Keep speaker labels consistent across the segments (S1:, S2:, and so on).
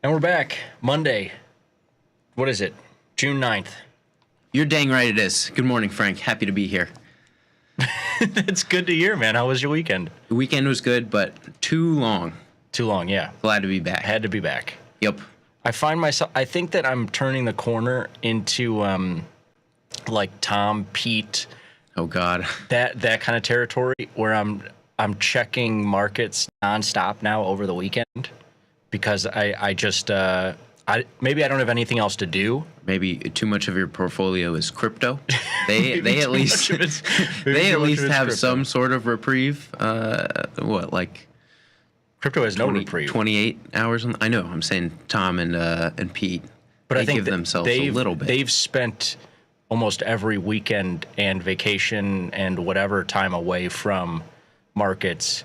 S1: And we're back. Monday. What is it? June 9th.
S2: You're dang right it is. Good morning, Frank. Happy to be here.
S1: It's good to hear, man. How was your weekend?
S2: The weekend was good, but too long.
S1: Too long, yeah.
S2: Glad to be back.
S1: Had to be back.
S2: Yep.
S1: I think that I'm turning the corner into like Tom, Pete.
S2: Oh God.
S1: That kind of territory where I'm checking markets nonstop now over the weekend because I just maybe I don't have anything else to do.
S2: Maybe too much of your portfolio is crypto. They at least have some sort of reprieve.
S1: Crypto has no reprieve.
S2: 28 hours. I know. I'm saying Tom and Pete.
S1: But I think
S2: give themselves a little bit.
S1: They've spent almost every weekend and vacation and whatever time away from markets,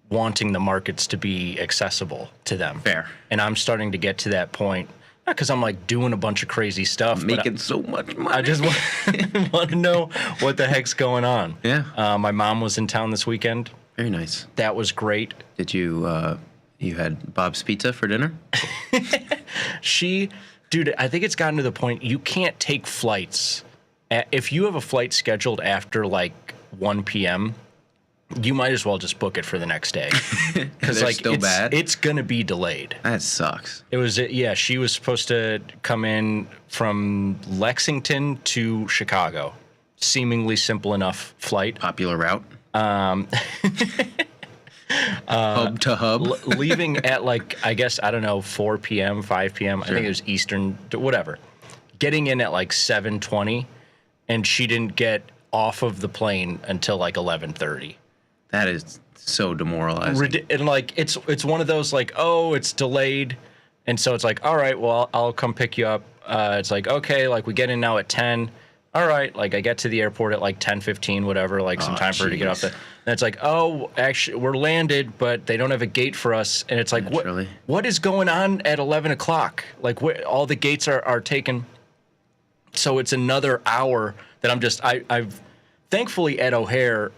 S1: wanting the markets to be accessible to them.
S2: Fair.
S1: And I'm starting to get to that point, not because I'm like doing a bunch of crazy stuff,
S2: making so much money.
S1: I just want to know what the heck's going on.
S2: Yeah.
S1: My mom was in town this weekend.
S2: Very nice.
S1: That was great.
S2: Did you you had Bob's Pizza for dinner?
S1: Dude, I think it's gotten to the point you can't take flights. If you have a flight scheduled after like 1 p.m., you might as well just book it for the next day. Because like it's gonna be delayed.
S2: That sucks.
S1: It was she was supposed to come in from Lexington to Chicago. Seemingly simple enough flight.
S2: Popular route. Hub to hub.
S1: Leaving at like, I guess, I don't know, 4 p.m., 5 p.m. Sure. I think it was Eastern, whatever. Getting in at like 7:20, and she didn't get off of the plane until like 11:30.
S2: That is so demoralizing.
S1: And like, it's one of those like, oh, it's delayed. And so it's like, all right, well, I'll come pick you up. It's like, okay, like we get in now at 10. All right, like I get to the airport at like 10:15, whatever, like some time for her to get off the. And it's like, oh, actually, we're landed, but they don't have a gate for us. And it's like, what is going on at 11 o'clock? Like, all the gates are taken. So it's another hour that I've thankfully at O'Hare,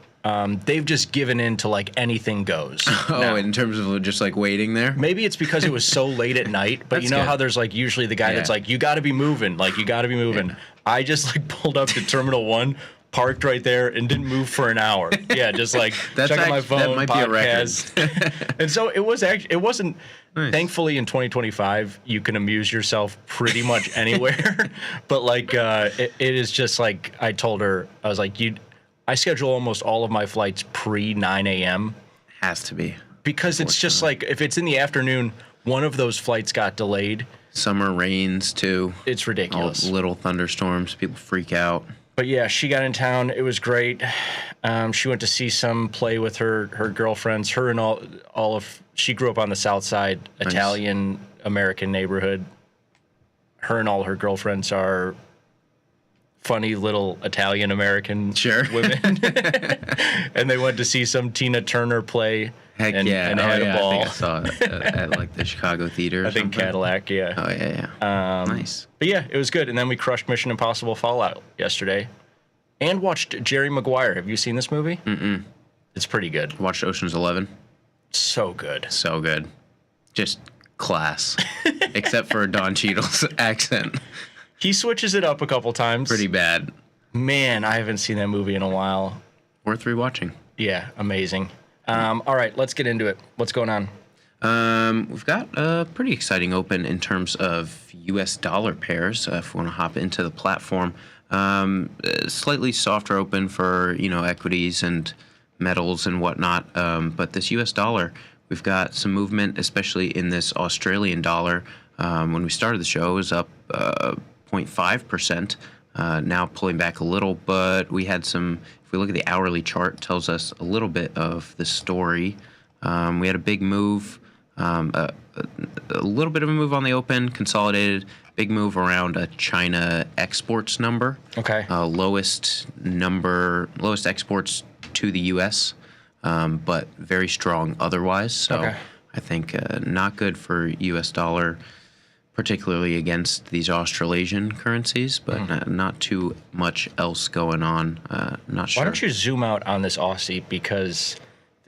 S1: they've just given in to like anything goes.
S2: Oh, now, in terms of just like waiting there?
S1: Maybe it's because it was so late at night, but you know how there's like usually the guy that's like, you got to be moving. Like, you got to be moving. Yeah. I just like pulled up to Terminal 1, parked right there, and didn't move for an hour. Yeah, just like checking my phone,
S2: that might
S1: podcast.
S2: Be a record.
S1: And so it wasn't. Nice. Thankfully, in 2025, you can amuse yourself pretty much anywhere. But like, it is just like I told her, I was like, I schedule almost all of my flights pre 9 a.m.
S2: Has to be.
S1: Because it's just like, if it's in the afternoon, one of those flights got delayed.
S2: Summer rains, too.
S1: It's ridiculous.
S2: All little thunderstorms. People freak out.
S1: But yeah, she got in town. It was great. She went to see some play with her girlfriends. Her and all of, she grew up on the South Side, nice. Italian American neighborhood. Her and all her girlfriends are funny little Italian American women. And they went to see some Tina Turner play.
S2: Heck
S1: and had a ball.
S2: I think I saw it at like the Chicago Theater.
S1: I think Cadillac, yeah.
S2: Oh yeah. Nice.
S1: But yeah, it was good. And then we crushed Mission Impossible Fallout yesterday, and watched Jerry Maguire. Have you seen this movie?
S2: Mm-mm.
S1: It's pretty good.
S2: Watched Ocean's 11.
S1: So good.
S2: So good. Just class. Except for Don Cheadle's accent.
S1: He switches it up a couple times.
S2: Pretty bad.
S1: Man, I haven't seen that movie in a while.
S2: Worth rewatching.
S1: Yeah, amazing. All right, let's get into it. What's going on?
S2: We've got a pretty exciting open in terms of U.S. dollar pairs. If we want to hop into the platform, slightly softer open for equities and metals and whatnot. But this U.S. dollar, we've got some movement, especially in this Australian dollar. When we started the show, it was up 0.5%. Now pulling back a little, but we had some. If we look at the hourly chart, it tells us a little bit of the story. We had a big move, a little bit of a move on the open, consolidated, big move around a China exports number.
S1: Okay.
S2: Lowest exports to the U.S., but very strong otherwise. So okay. I think not good for U.S. dollar, particularly against these Australasian currencies, but not too much else going on. Not sure.
S1: Why don't you zoom out on this Aussie, because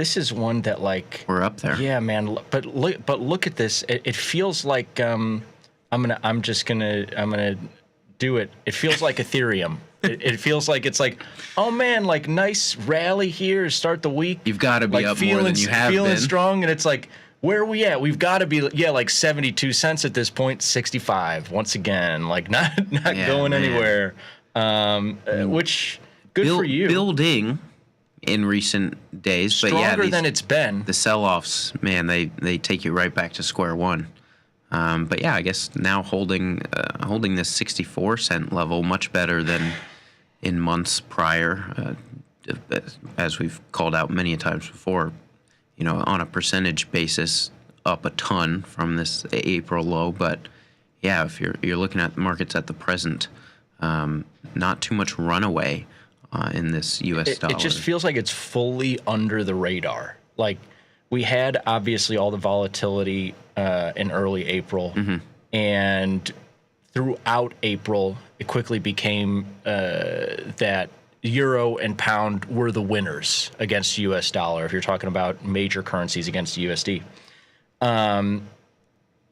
S1: this is one that like
S2: We're up there.
S1: Yeah, man. But look at this. It feels like I'm gonna do it. It feels like Ethereum. It feels like it's like, oh man, like nice rally here to start the week.
S2: You've got to be
S1: like
S2: up
S1: feeling,
S2: more than you have
S1: feeling
S2: been.
S1: strong, and it's like, where are we at? We've got to be like 72 cents at this point, 65 once again, like not going anywhere. Which good for you.
S2: Building in recent days,
S1: Stronger
S2: but
S1: than it's been.
S2: The sell-offs, man, they take you right back to square one. But yeah, I guess now holding this 64-cent level much better than in months prior, as we've called out many times before. You know, on a percentage basis, up a ton from this April low. But yeah, if you're looking at the markets at the present, not too much runaway in this U.S. dollar.
S1: It just feels like it's fully under the radar. Like we had obviously all the volatility in early April, and throughout April, it quickly became that euro and pound were the winners against U.S. dollar, if you're talking about major currencies against the USD.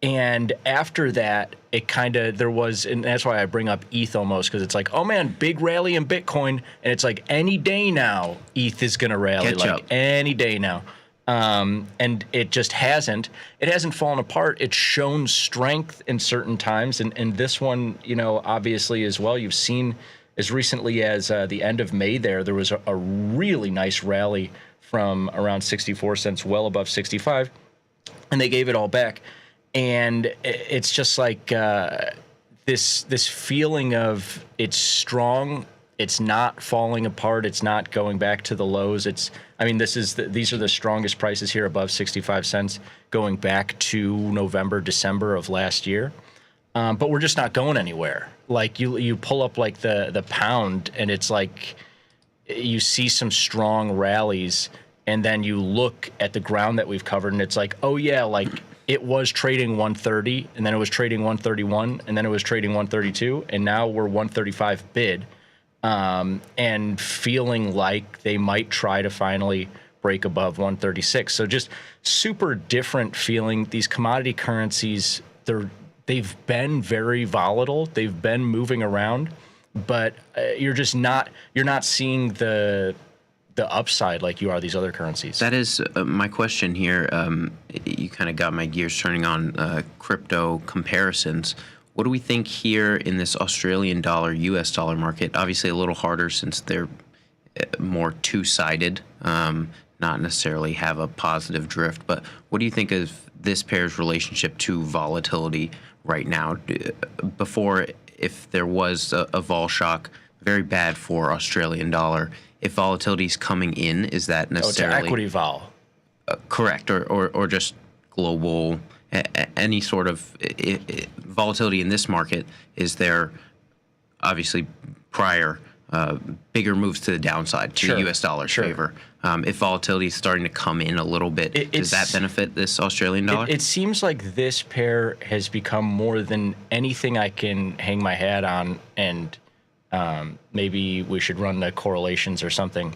S1: And after that, it kind of, there was, and that's why I bring up ETH almost, because it's like, oh man, big rally in Bitcoin, and it's like any day now, ETH is going to rally,
S2: Catch up.
S1: any day now. And it just hasn't. It hasn't fallen apart. It's shown strength in certain times, and this one, you know, obviously as well. You've seen as recently as the end of May there was a really nice rally from around 64 cents, well above 65, and they gave it all back. And it's just like this feeling of it's strong. It's not falling apart. It's not going back to the lows. These are the strongest prices here above 65 cents going back to November, December of last year. But we're just not going anywhere. Like you pull up like the pound, and it's like you see some strong rallies, and then you look at the ground that we've covered, and it's like, oh yeah, like it was trading 130, and then it was trading 131, and then it was trading 132, and now we're 135 bid. And feeling like they might try to finally break above 136. So just super different feeling. These commodity currencies, they've been very volatile. They've been moving around, but you're not seeing the upside like you are these other currencies.
S2: That is my question here. You kind of got my gears turning on crypto comparisons. What do we think here in this Australian dollar, U.S. dollar market? Obviously a little harder since they're more two-sided, not necessarily have a positive drift. But what do you think of this pair's relationship to volatility right now? Before, if there was a vol shock, very bad for Australian dollar. If volatility is coming in, is that necessarily...
S1: to equity vol.
S2: Correct, or just global... Any sort of volatility in this market, is there obviously prior bigger moves to the downside to the U.S. dollar's favor? If volatility is starting to come in a little bit, does that benefit this Australian dollar?
S1: It seems like this pair has become more than anything I can hang my hat on, and maybe we should run the correlations or something.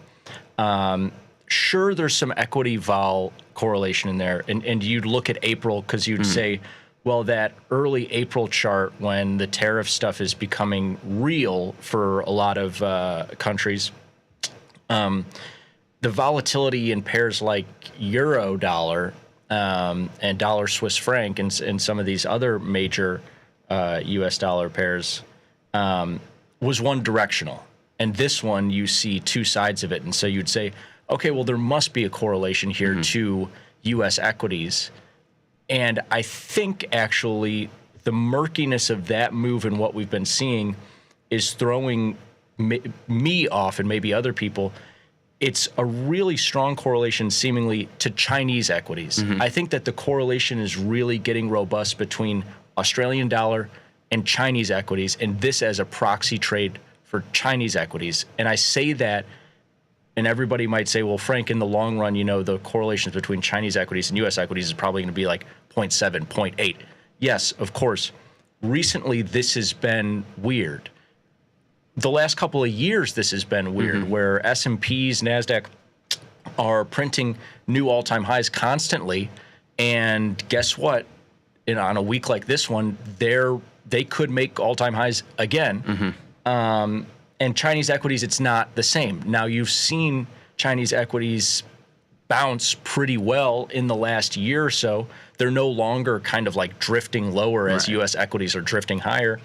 S1: Sure, there's some equity vol correlation in there, and you'd look at April because you'd say, well, that early April chart when the tariff stuff is becoming real for a lot of countries, the volatility in pairs like euro dollar and dollar Swiss franc and some of these other major U.S. dollar pairs was one directional, and this one you see two sides of it, and so you'd say, okay, well, there must be a correlation here to U.S. equities. And I think, actually, the murkiness of that move and what we've been seeing is throwing me off, and maybe other people. It's a really strong correlation, seemingly, to Chinese equities. I think that the correlation is really getting robust between Australian dollar and Chinese equities, and this as a proxy trade for Chinese equities. And I say that, and everybody might say, well, Frank, in the long run, you know, the correlations between Chinese equities and U.S. equities is probably going to be like 0.7, 0.8. Yes, of course. Recently, this has been weird. The last couple of years, this has been weird, where S&Ps, NASDAQ are printing new all-time highs constantly. And guess what? On a week like this one, they could make all-time highs again. And Chinese equities, it's not the same. Now, you've seen Chinese equities bounce pretty well in the last year or so. They're no longer kind of like drifting lower as U.S. equities are drifting higher.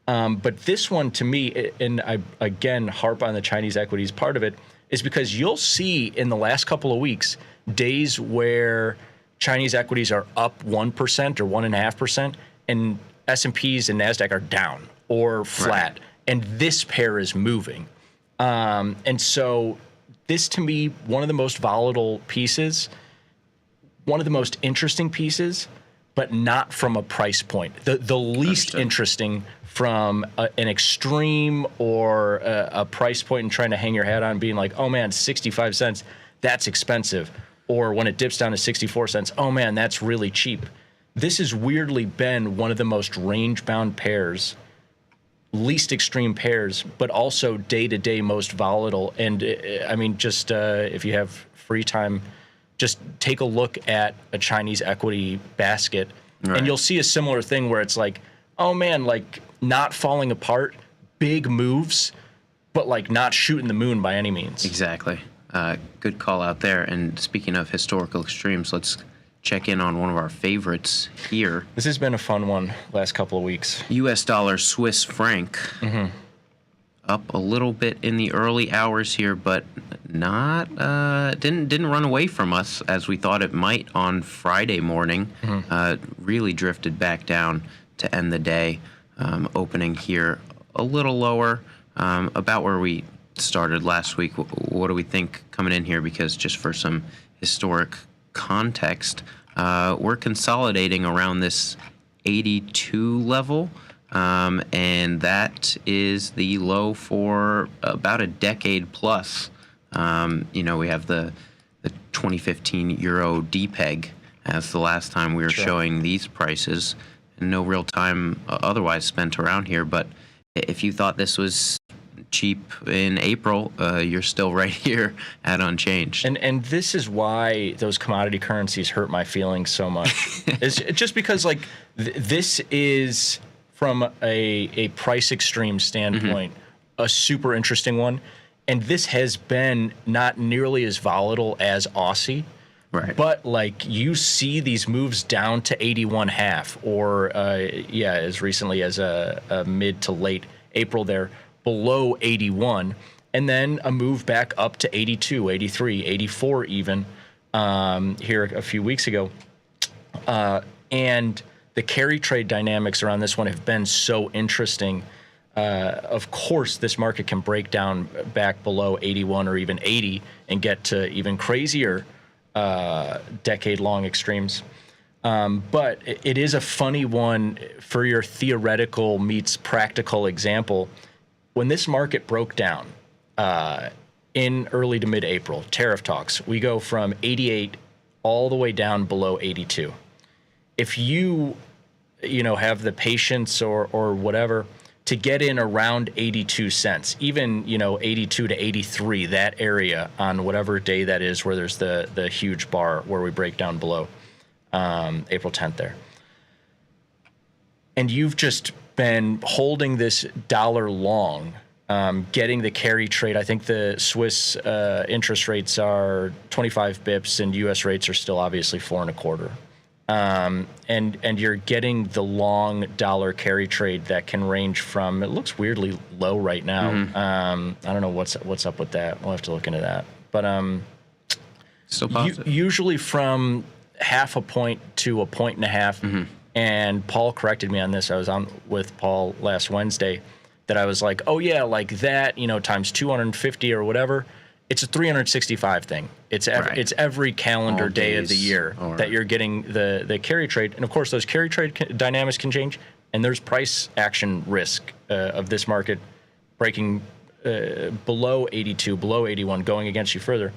S1: But this one, to me, and I again harp on the Chinese equities part of it, is because you'll see in the last couple of weeks days where Chinese equities are up 1% or 1.5%, and S&Ps and NASDAQ are down or flat. Right. And this pair is moving. And so this, to me, one of the most volatile pieces, one of the most interesting pieces, but not from a price point. The least interesting from an extreme or a price point and trying to hang your hat on being like, oh, man, 65 cents, that's expensive. Or when it dips down to 64 cents, oh, man, that's really cheap. This has weirdly been one of the most range-bound pairs, least extreme pairs, but also day-to-day most volatile. And I mean, just if you have free time, just take a look at a Chinese equity basket, and you'll see a similar thing where it's like, oh man, like not falling apart, big moves, but like not shooting the moon by any means.
S2: Exactly. Good call out there. And speaking of historical extremes, let's check in on one of our favorites here.
S1: This has been a fun one last couple of weeks.
S2: U.S. dollar Swiss franc. Up a little bit in the early hours here, but not didn't run away from us as we thought it might on Friday morning. Really drifted back down to end the day, opening here a little lower, about where we started last week. What do we think coming in here? Because just for some historic context, we're consolidating around this 82 level. And that is the low for about a decade plus. We have the 2015 Euro DPEG as the last time we were showing these prices, and no real time otherwise spent around here. But if you thought this was cheap in April, you're still right here at unchanged.
S1: And this is why those commodity currencies hurt my feelings so much. It's just because like this is, from a price extreme standpoint, a super interesting one. And this has been not nearly as volatile as Aussie. Right. But like you see these moves down to 81.5 or as recently as a mid to late April there, below 81, and then a move back up to 82, 83, 84 even here a few weeks ago. And the carry trade dynamics around this one have been so interesting. Of course, this market can break down back below 81 or even 80 and get to even crazier decade-long extremes. But it is a funny one for your theoretical meets practical example. When this market broke down in early to mid-April, tariff talks, we go from 88 all the way down below 82. If you have the patience or whatever to get in around 82 cents, even 82 to 83, that area on whatever day that is where there's the huge bar where we break down below April 10th there, and you've just been holding this dollar long, getting the carry trade. I think the Swiss interest rates are 25 bips and U.S. rates are still obviously 4.25. And you're getting the long dollar carry trade that can range from, it looks weirdly low right now. I don't know what's up with that. We'll have to look into that. But
S2: still positive.
S1: Usually from 0.5 point to 1.5 points. And Paul corrected me on this. I was on with Paul last Wednesday that I was like, oh yeah, like that, times 250 or whatever. It's a 365 thing. It's every calendar day of the year that you're getting the carry trade. And of course, those carry trade dynamics can change, and there's price action risk of this market breaking below 82, below 81, going against you further.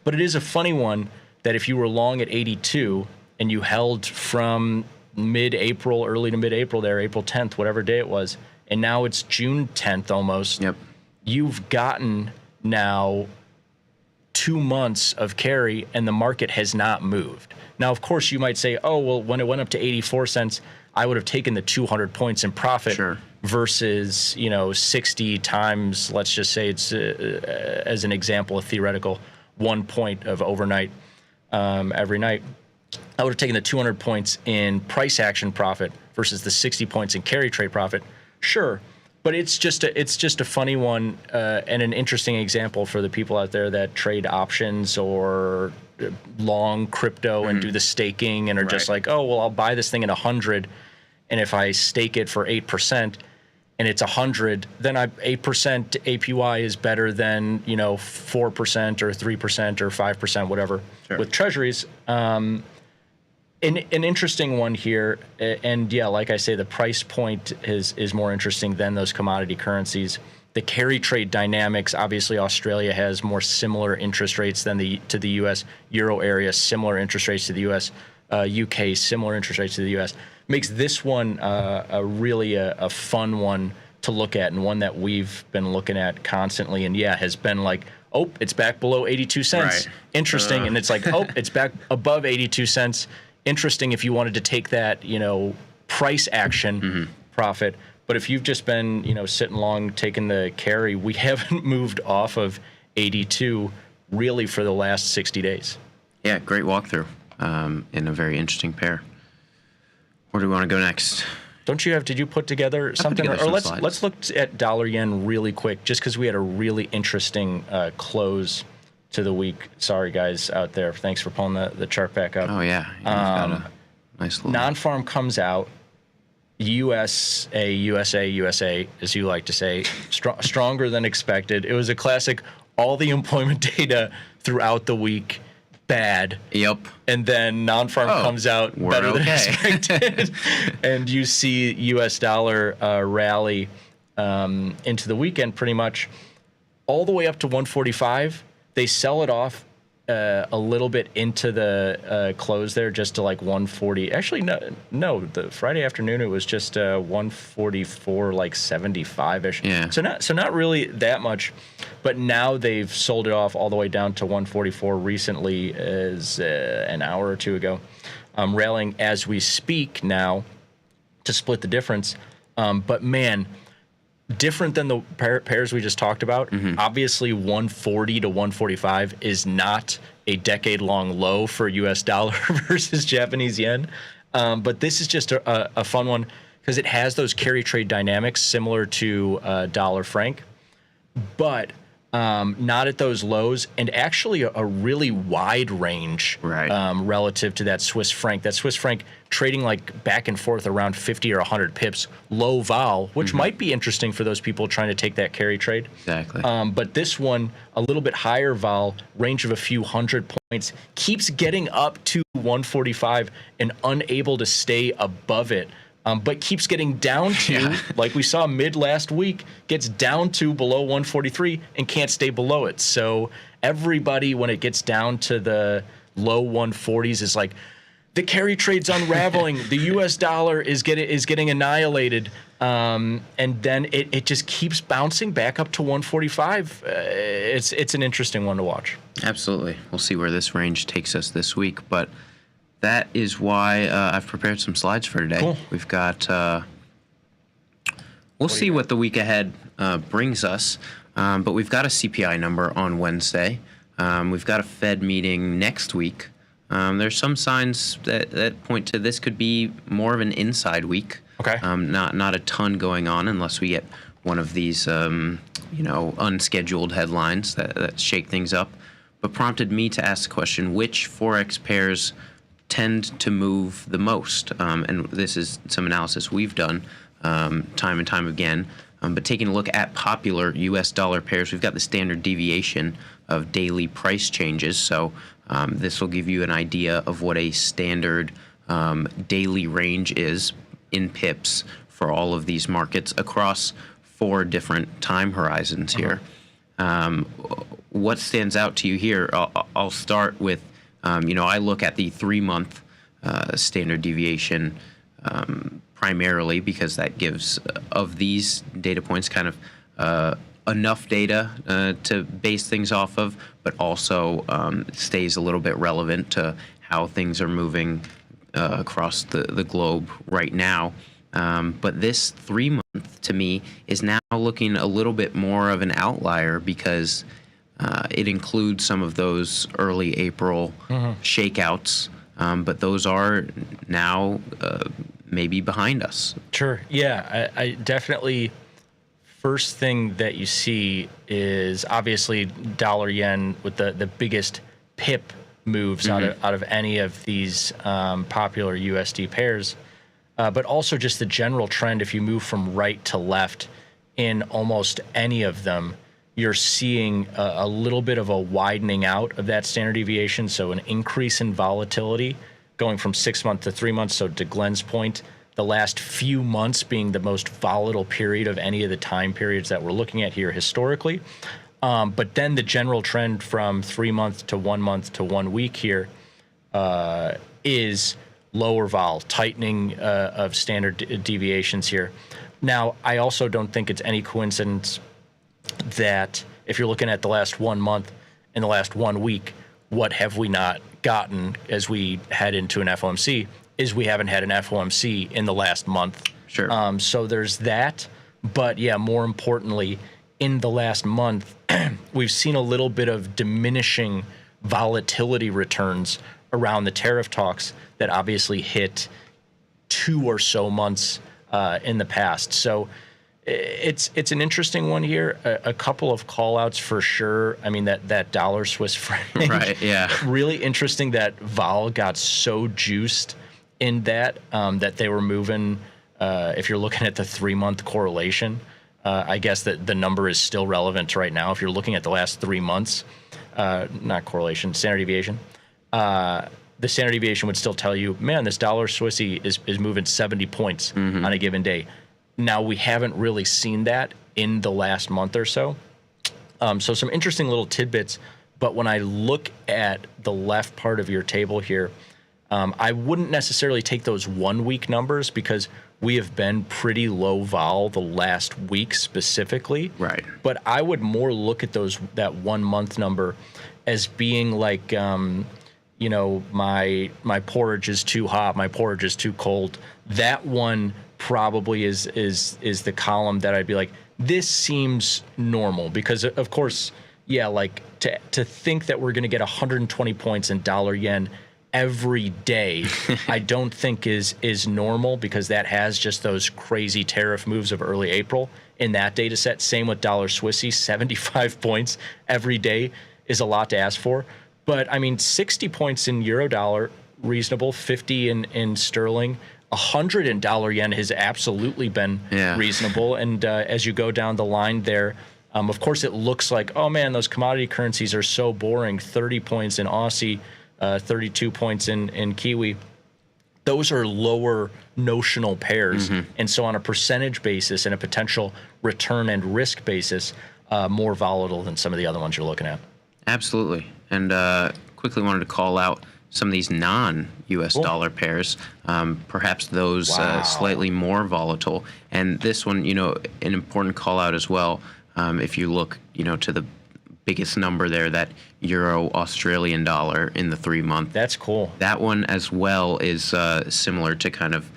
S1: But it is a funny one that if you were long at 82 and you held from mid-April, early to mid-April there, April 10th, whatever day it was, and now it's June 10th almost, you've gotten now 2 months of carry and the market has not moved. Now, of course, you might say, oh, well, when it went up to 84 cents, I would have taken the 200 points in profit versus, 60 times, let's just say it's, as an example, a theoretical 1 point of overnight every night. I would have taken the 200 points in price action profit versus the 60 points in carry trade profit. Sure. But it's just a funny one and an interesting example for the people out there that trade options or long crypto and do the staking and are just like, oh, well, I'll buy this thing at 100, and if I stake it for 8% and it's 100, then 8% APY is better than 4% or 3% or 5%, whatever, with treasuries. An interesting one here, and yeah, like I say, the price point is more interesting than those commodity currencies. The carry trade dynamics, obviously Australia has more similar interest rates than to the U.S. Euro area, similar interest rates to the U.S. UK, similar interest rates to the U.S. Makes this one really a fun one to look at, and one that we've been looking at constantly, and yeah, has been like, oh, it's back below 82 cents. Right. Interesting. And it's like, oh, it's back above 82 cents. Interesting if you wanted to take that, price action profit. But if you've just been, sitting long, taking the carry, we haven't moved off of 82 really for the last 60 days.
S2: Yeah, great walkthrough in a very interesting pair. Where do we want to go next?
S1: Did you put together something?
S2: Or
S1: let's look at dollar yen really quick, just because we had a really interesting close to the week. Sorry, guys out there. Thanks for pulling the chart back up.
S2: Oh, yeah. You've got a nice little...
S1: Non-farm comes out. USA, as you like to say, stronger than expected. It was a classic, all the employment data throughout the week, bad.
S2: Yep.
S1: And then non-farm comes out better than expected. And you see U.S. dollar rally into the weekend pretty much all the way up to 145. They sell it off a little bit into the close there, just to like 140. Actually, no. The Friday afternoon it was just 144, like 75ish.
S2: Yeah.
S1: So not really that much, but now they've sold it off all the way down to 144 recently, as an hour or two ago, railing as we speak now to split the difference. But man, different than the pairs we just talked about. Obviously, 140 to 145 is not a decade-long low for U.S. dollar versus Japanese yen. But this is just a fun one because it has those carry trade dynamics similar to dollar franc, but not at those lows, and actually a really wide range relative to that Swiss franc. That Swiss franc trading like back and forth around 50 or 100 pips, low vol, which might be interesting for those people trying to take that carry trade.
S2: Exactly.
S1: But this one, a little bit higher vol, range of a few hundred points, keeps getting up to 145 and unable to stay above it. But keeps getting down to, like we saw mid last week, gets down to below 143 and can't stay below it. So everybody, when it gets down to the low 140s, is like, the carry trade's unraveling. The U.S. dollar is getting annihilated, and then it just keeps bouncing back up to 145. It's an interesting one to watch.
S2: Absolutely. We'll see where this range takes us this week, but that is why I've prepared some slides for today.
S1: Cool.
S2: We've got, we'll see what the week ahead brings us, but we've got a CPI number on Wednesday. We've got a Fed meeting next week. There's some signs that point to this could be more of an inside week.
S1: Okay.
S2: Not a ton going on unless we get one of these, unscheduled headlines that shake things up. But prompted me to ask the question, which Forex pairs tend to move the most? And this is some analysis we've done time and time again. But taking a look at popular U.S. dollar pairs, we've got the standard deviation of daily price changes. So this will give you an idea of what a standard daily range is in pips for all of these markets across 4 different time horizons here. What stands out to you here? I'll start with, I look at the 3-month standard deviation primarily because that gives, of these data points, kind of enough data to base things off of, but also stays a little bit relevant to how things are moving across the globe right now. But this 3 month to me is now looking a little bit more of an outlier because it includes some of those early April shakeouts, but those are now maybe behind us.
S1: Sure. Yeah, I definitely. First thing that you see is obviously dollar yen with the biggest pip moves out of any of these popular USD pairs, but also just the general trend. If you move from right to left in almost any of them, you're seeing a little bit of a widening out of that standard deviation. So an increase in volatility going from 6 months to 3 months. So to Glenn's point, the last few months being the most volatile period of any of the time periods that we're looking at here historically. But then the general trend from 3 months to 1 month to 1 week here is lower vol, tightening of standard deviations here. Now, I also don't think it's any coincidence that if you're looking at the last 1 month and the last 1 week, what have we not gotten as we head into an FOMC? Is we haven't had an FOMC in the last month.
S2: Sure.
S1: So there's that. But yeah, more importantly, in the last month, we've seen a little bit of diminishing volatility returns around the tariff talks that obviously hit 2 or so months in the past. So it's an interesting one here. A couple of call outs for sure. I mean, that dollar Swiss franc.
S2: Right, yeah.
S1: Really interesting that vol got so juiced in that they were moving. If you're looking at the 3 month correlation, I guess that the number is still relevant right now. If you're looking at the last 3 months, not correlation, standard deviation, the standard deviation would still tell you, man, this dollar Swissy is moving 70 points on a given day. Now, we haven't really seen that in the last month or so. So some interesting little tidbits. But when I look at the left part of your table here, I wouldn't necessarily take those 1 week numbers because we have been pretty low vol the last week specifically.
S2: Right.
S1: But I would more look at that 1 month number as being like, my porridge is too hot, my porridge is too cold. That one probably is the column that I'd be like, this seems normal because of course, yeah, like to think that we're going to get 120 points in dollar yen every day, I don't think is normal because that has just those crazy tariff moves of early April in that data set. Same with dollar Swissy, 75 points every day is a lot to ask for. But I mean, 60 points in euro dollar, reasonable, 50 in sterling, 100 in dollar yen has absolutely been reasonable. And as you go down the line there, of course, it looks like, oh man, those commodity currencies are so boring. 30 points in Aussie, 32 points in Kiwi. Those are lower notional pairs. And so on a percentage basis and a potential return and risk basis, more volatile than some of the other ones you're looking at.
S2: Absolutely. And quickly wanted to call out some of these non-US dollar pairs, perhaps those slightly more volatile. And this one, an important call out as well. If you look, to the biggest number there, that Euro Australian dollar in the 3 month.
S1: That's cool.
S2: That one as well is similar to kind of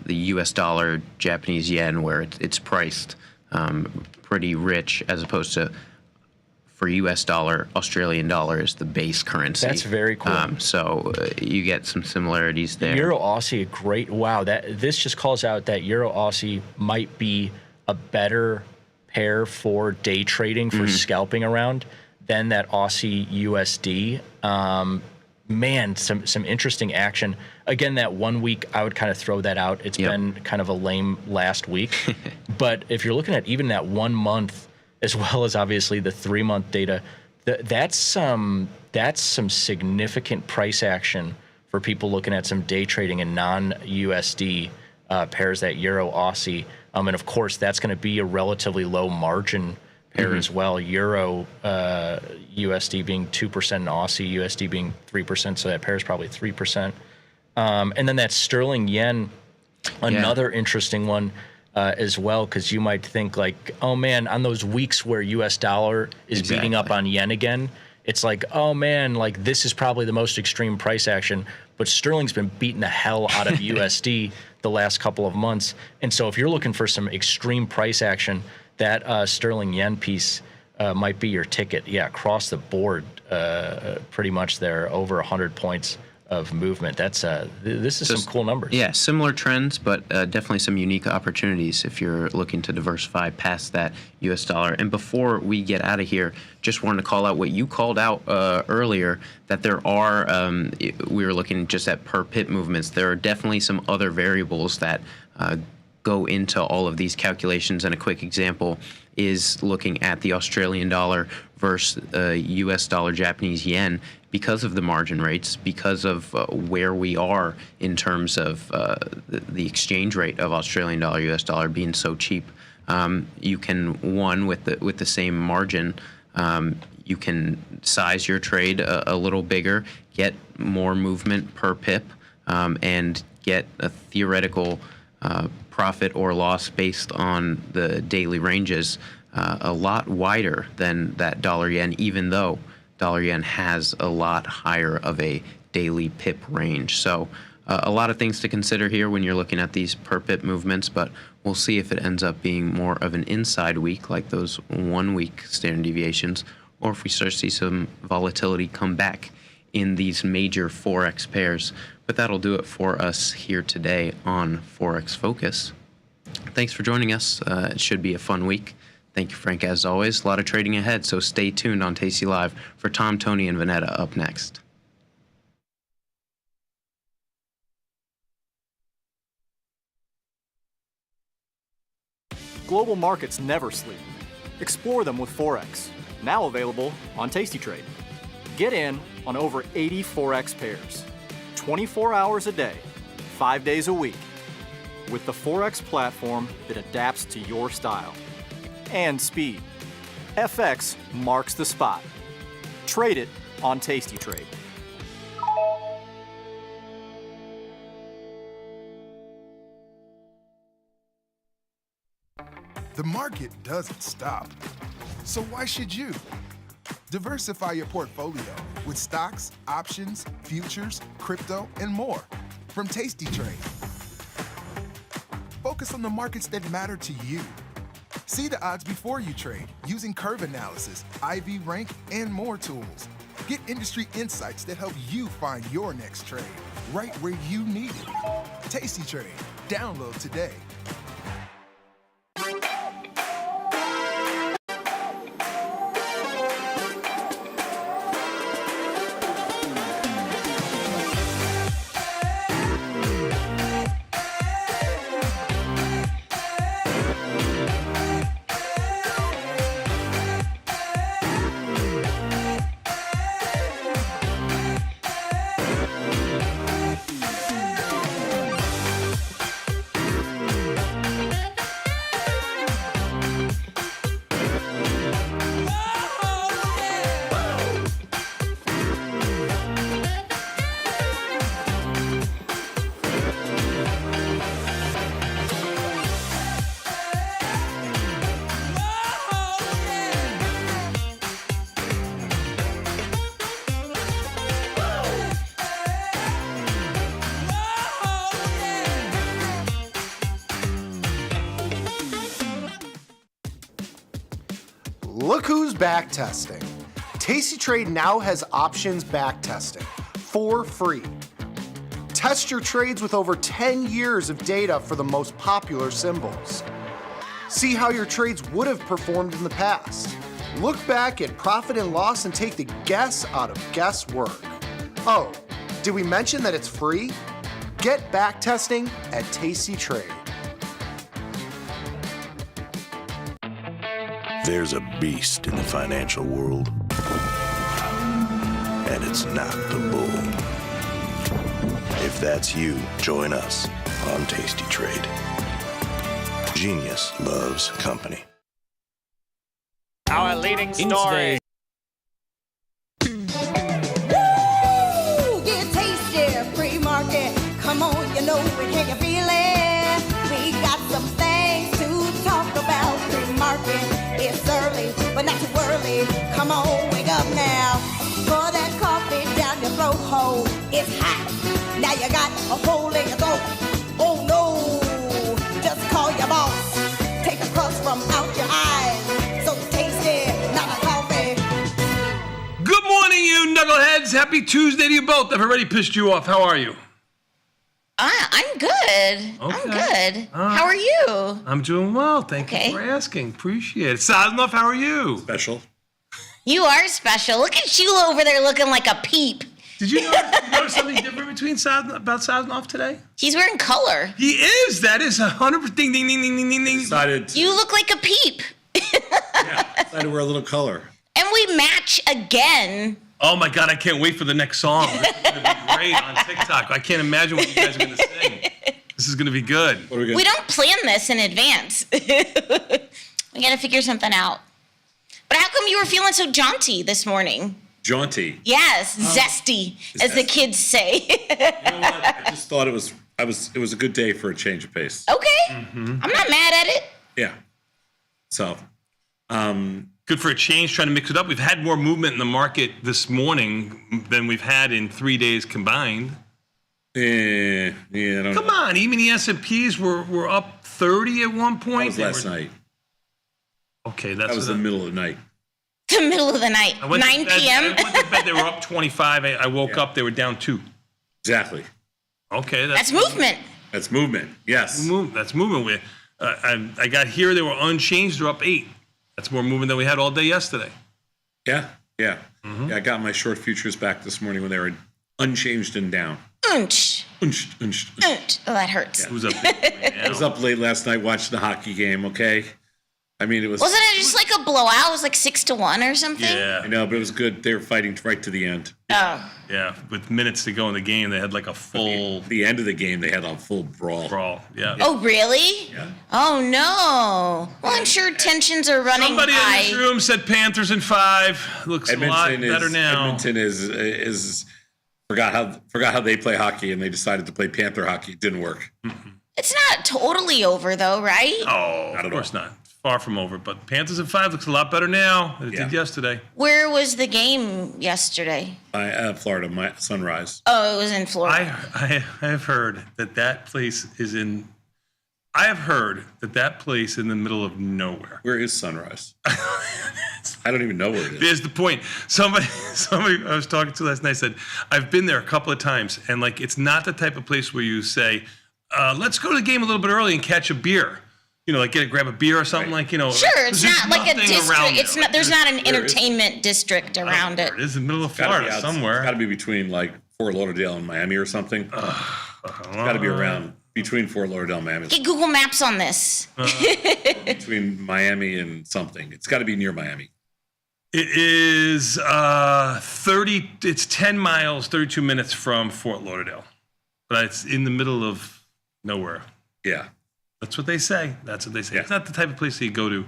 S2: the US dollar, Japanese yen, where it's priced pretty rich as opposed to, for US dollar, Australian dollar is the base currency.
S1: That's very cool.
S2: So you get some similarities there.
S1: Euro Aussie, great. Wow, this just calls out that Euro Aussie might be a better pair for day trading, for scalping around than that Aussie USD. Man, some interesting action. Again, that 1 week, I would kind of throw that out. It's been kind of a lame last week. But if you're looking at even that 1 month, as well as obviously the 3 month data, that's some significant price action for people looking at some day trading in non-USD pairs, that Euro Aussie. And of course, that's going to be a relatively low margin pair as well. Euro USD being 2% and Aussie USD being 3%. So that pair is probably 3%. And then that sterling yen, another interesting one. as well, because you might think like, oh man, on those weeks where U.S. dollar is beating up on yen again, it's like, oh man, like this is probably the most extreme price action. But sterling's been beating the hell out of USD the last couple of months, and so if you're looking for some extreme price action, that sterling yen piece might be your ticket. Yeah, across the board, pretty much there, over 100 points of movement. That's this is some cool numbers.
S2: Yeah, similar trends, but definitely some unique opportunities if you're looking to diversify past that U.S. dollar. And before we get out of here, just wanted to call out what you called out earlier, that there are, we were looking just at per pip movements. There are definitely some other variables that go into all of these calculations. And a quick example is looking at the Australian dollar versus U.S. dollar, Japanese yen, because of the margin rates, because of where we are in terms of the exchange rate of Australian dollar, U.S. dollar being so cheap. You can, with the same margin, you can size your trade a little bigger, get more movement per pip, and get a theoretical profit or loss based on the daily ranges a lot wider than that dollar yen, even though dollar yen has a lot higher of a daily pip range. So a lot of things to consider here when you're looking at these per pip movements, but we'll see if it ends up being more of an inside week like those 1 week standard deviations, or if we start to see some volatility come back in these major Forex pairs. But that'll do it for us here today on Forex Focus. Thanks for joining us. It should be a fun week. Thank you, Frank, as always. A lot of trading ahead, so stay tuned on Tasty Live for Tom, Tony, and Vanetta up next.
S3: Global markets never sleep. Explore them with Forex, now available on Tasty Trade. Get in on over 80 Forex pairs, 24 hours a day, 5 days a week, with the Forex platform that adapts to your style and speed. FX marks the spot. Trade it on Tasty Trade.
S4: The market doesn't stop. So why should you? Diversify your portfolio with stocks, options, futures, crypto, and more from Tasty Trade. Focus on the markets that matter to you. See the odds before you trade using curve analysis, IV rank, and more tools. Get industry insights that help you find your next trade right where you need it. Tasty Trade. Download today.
S5: Look who's back testing. Tasty Trade now has options back testing for free. Test your trades with over 10 years of data for the most popular symbols. See how your trades would have performed in the past. Look back at profit and loss and take the guess out of guesswork. Oh, did we mention that it's free? Get back testing at Tasty Trade.
S6: There's a beast in the financial world, and it's not the bull. If that's you, join us on Tasty Trade. Genius loves company.
S7: Our leading story.
S8: Woo! Get tasty, pre-market. Come on, you know it, can you feel it? We got some things It's hot. Now you got a hole in your throat. Oh no, just call your boss. Take a crust from out your eyes. So tasty, not a coffee.
S7: Good morning, you knuckleheads. Happy Tuesday to you both. I've already pissed you off. How are you?
S9: I'm good. I'm good. How are you?
S7: I'm doing well. Thank you for asking. Appreciate it. Saznoff, how are you?
S6: Special.
S9: You are special. Look at you over there looking like a peep.
S7: Did you notice something different between about Saznoff today?
S9: He's wearing color.
S7: He is. That is 100%. Ding, ding, ding, ding, ding, ding, ding.
S6: Decided to,
S9: You look like a peep.
S6: decided to wear a little color.
S9: And we match again.
S7: Oh my God, I can't wait for the next song. This is going to be great on TikTok. I can't imagine what you guys are going to sing. This is going to be good.
S6: What are we gonna
S9: We don't plan this in advance. We got to figure something out. But how come you were feeling so jaunty this morning?
S6: Jaunty.
S9: Yes, zesty, as the kids say.
S6: You know what? I just thought it was a good day for a change of pace.
S9: Okay. I'm not mad at it.
S6: Yeah. So,
S7: Good for a change, trying to mix it up. We've had more movement in the market this morning than we've had in 3 days combined.
S6: I don't
S7: Come
S6: know.
S7: on, even the S&Ps were up 30 at one
S6: That
S7: point.
S6: was last night.
S7: Okay, that's
S6: That was the middle of the night.
S9: The middle of the night,
S7: I went to
S9: 9
S7: bed-
S9: p.m.
S7: I went to bed, they were up 25. I woke up, they were down 2.
S6: Exactly.
S7: Okay,
S9: That's movement.
S6: That's movement. Yes.
S7: That's movement. I got here, they were unchanged, they're up 8. That's more movement than we had all day yesterday.
S6: Yeah. Yeah. Yeah. I got my short futures back this morning when they were unchanged and down.
S9: Unch.
S6: Unched.
S9: Unch. Oh, that hurts.
S7: It was up. I
S6: I was up late last night watching the hockey game. Okay. I mean, it was.
S9: Wasn't it just like a blowout? It was like 6-1 or something?
S7: Yeah.
S6: I know, but it was good. They were fighting right to the end.
S9: Oh.
S7: Yeah, with minutes to go in the game, they had like a full
S6: The end of the game, they had a full brawl.
S7: brawl. Yeah.
S9: Oh, really?
S6: Yeah.
S9: Oh, no. Well, I'm sure tensions are running
S7: Somebody
S9: high.
S7: in this room said Panthers in 5. Looks a lot better now.
S6: Edmonton is forgot how they play hockey, and they decided to play Panther hockey. It didn't work.
S9: It's not totally over, though, right?
S7: Oh,
S6: Not
S7: of
S6: at
S7: course
S6: all.
S7: not. Far from over. But Panthers in 5 looks a lot better now than it
S6: Yeah.
S7: did yesterday.
S9: Where was the game yesterday?
S6: Florida, Sunrise.
S9: Oh, it was in Florida.
S7: I have heard that place is in. I have heard that place in the middle of nowhere.
S6: Where is Sunrise? I don't even know where it is.
S7: There's the point. Somebody I was talking to last night said, I've been there a couple of times, and like it's not the type of place where you say, let's go to the game a little bit early and catch a beer. You know, like grab a beer or something, like, you know.
S9: Sure, it's
S7: there's
S9: not like a
S7: nothing
S9: district.
S7: around
S9: It's
S7: there.
S9: not. There's not an
S6: there is.
S9: entertainment district around it.
S7: It is in the middle of
S6: It's gotta be
S7: Florida
S6: out-
S7: somewhere.
S6: It's got to be between like Fort Lauderdale and Miami or something. It's got to be around between Fort Lauderdale and Miami.
S9: Get Google Maps on this.
S6: Between Miami and something. It's got to be near Miami.
S7: It is 30. It's 10 miles, 32 minutes from Fort Lauderdale, but it's in the middle of nowhere.
S6: Yeah.
S7: That's what they say. That's what they say.
S6: Yeah.
S7: It's not the type of place that you go to,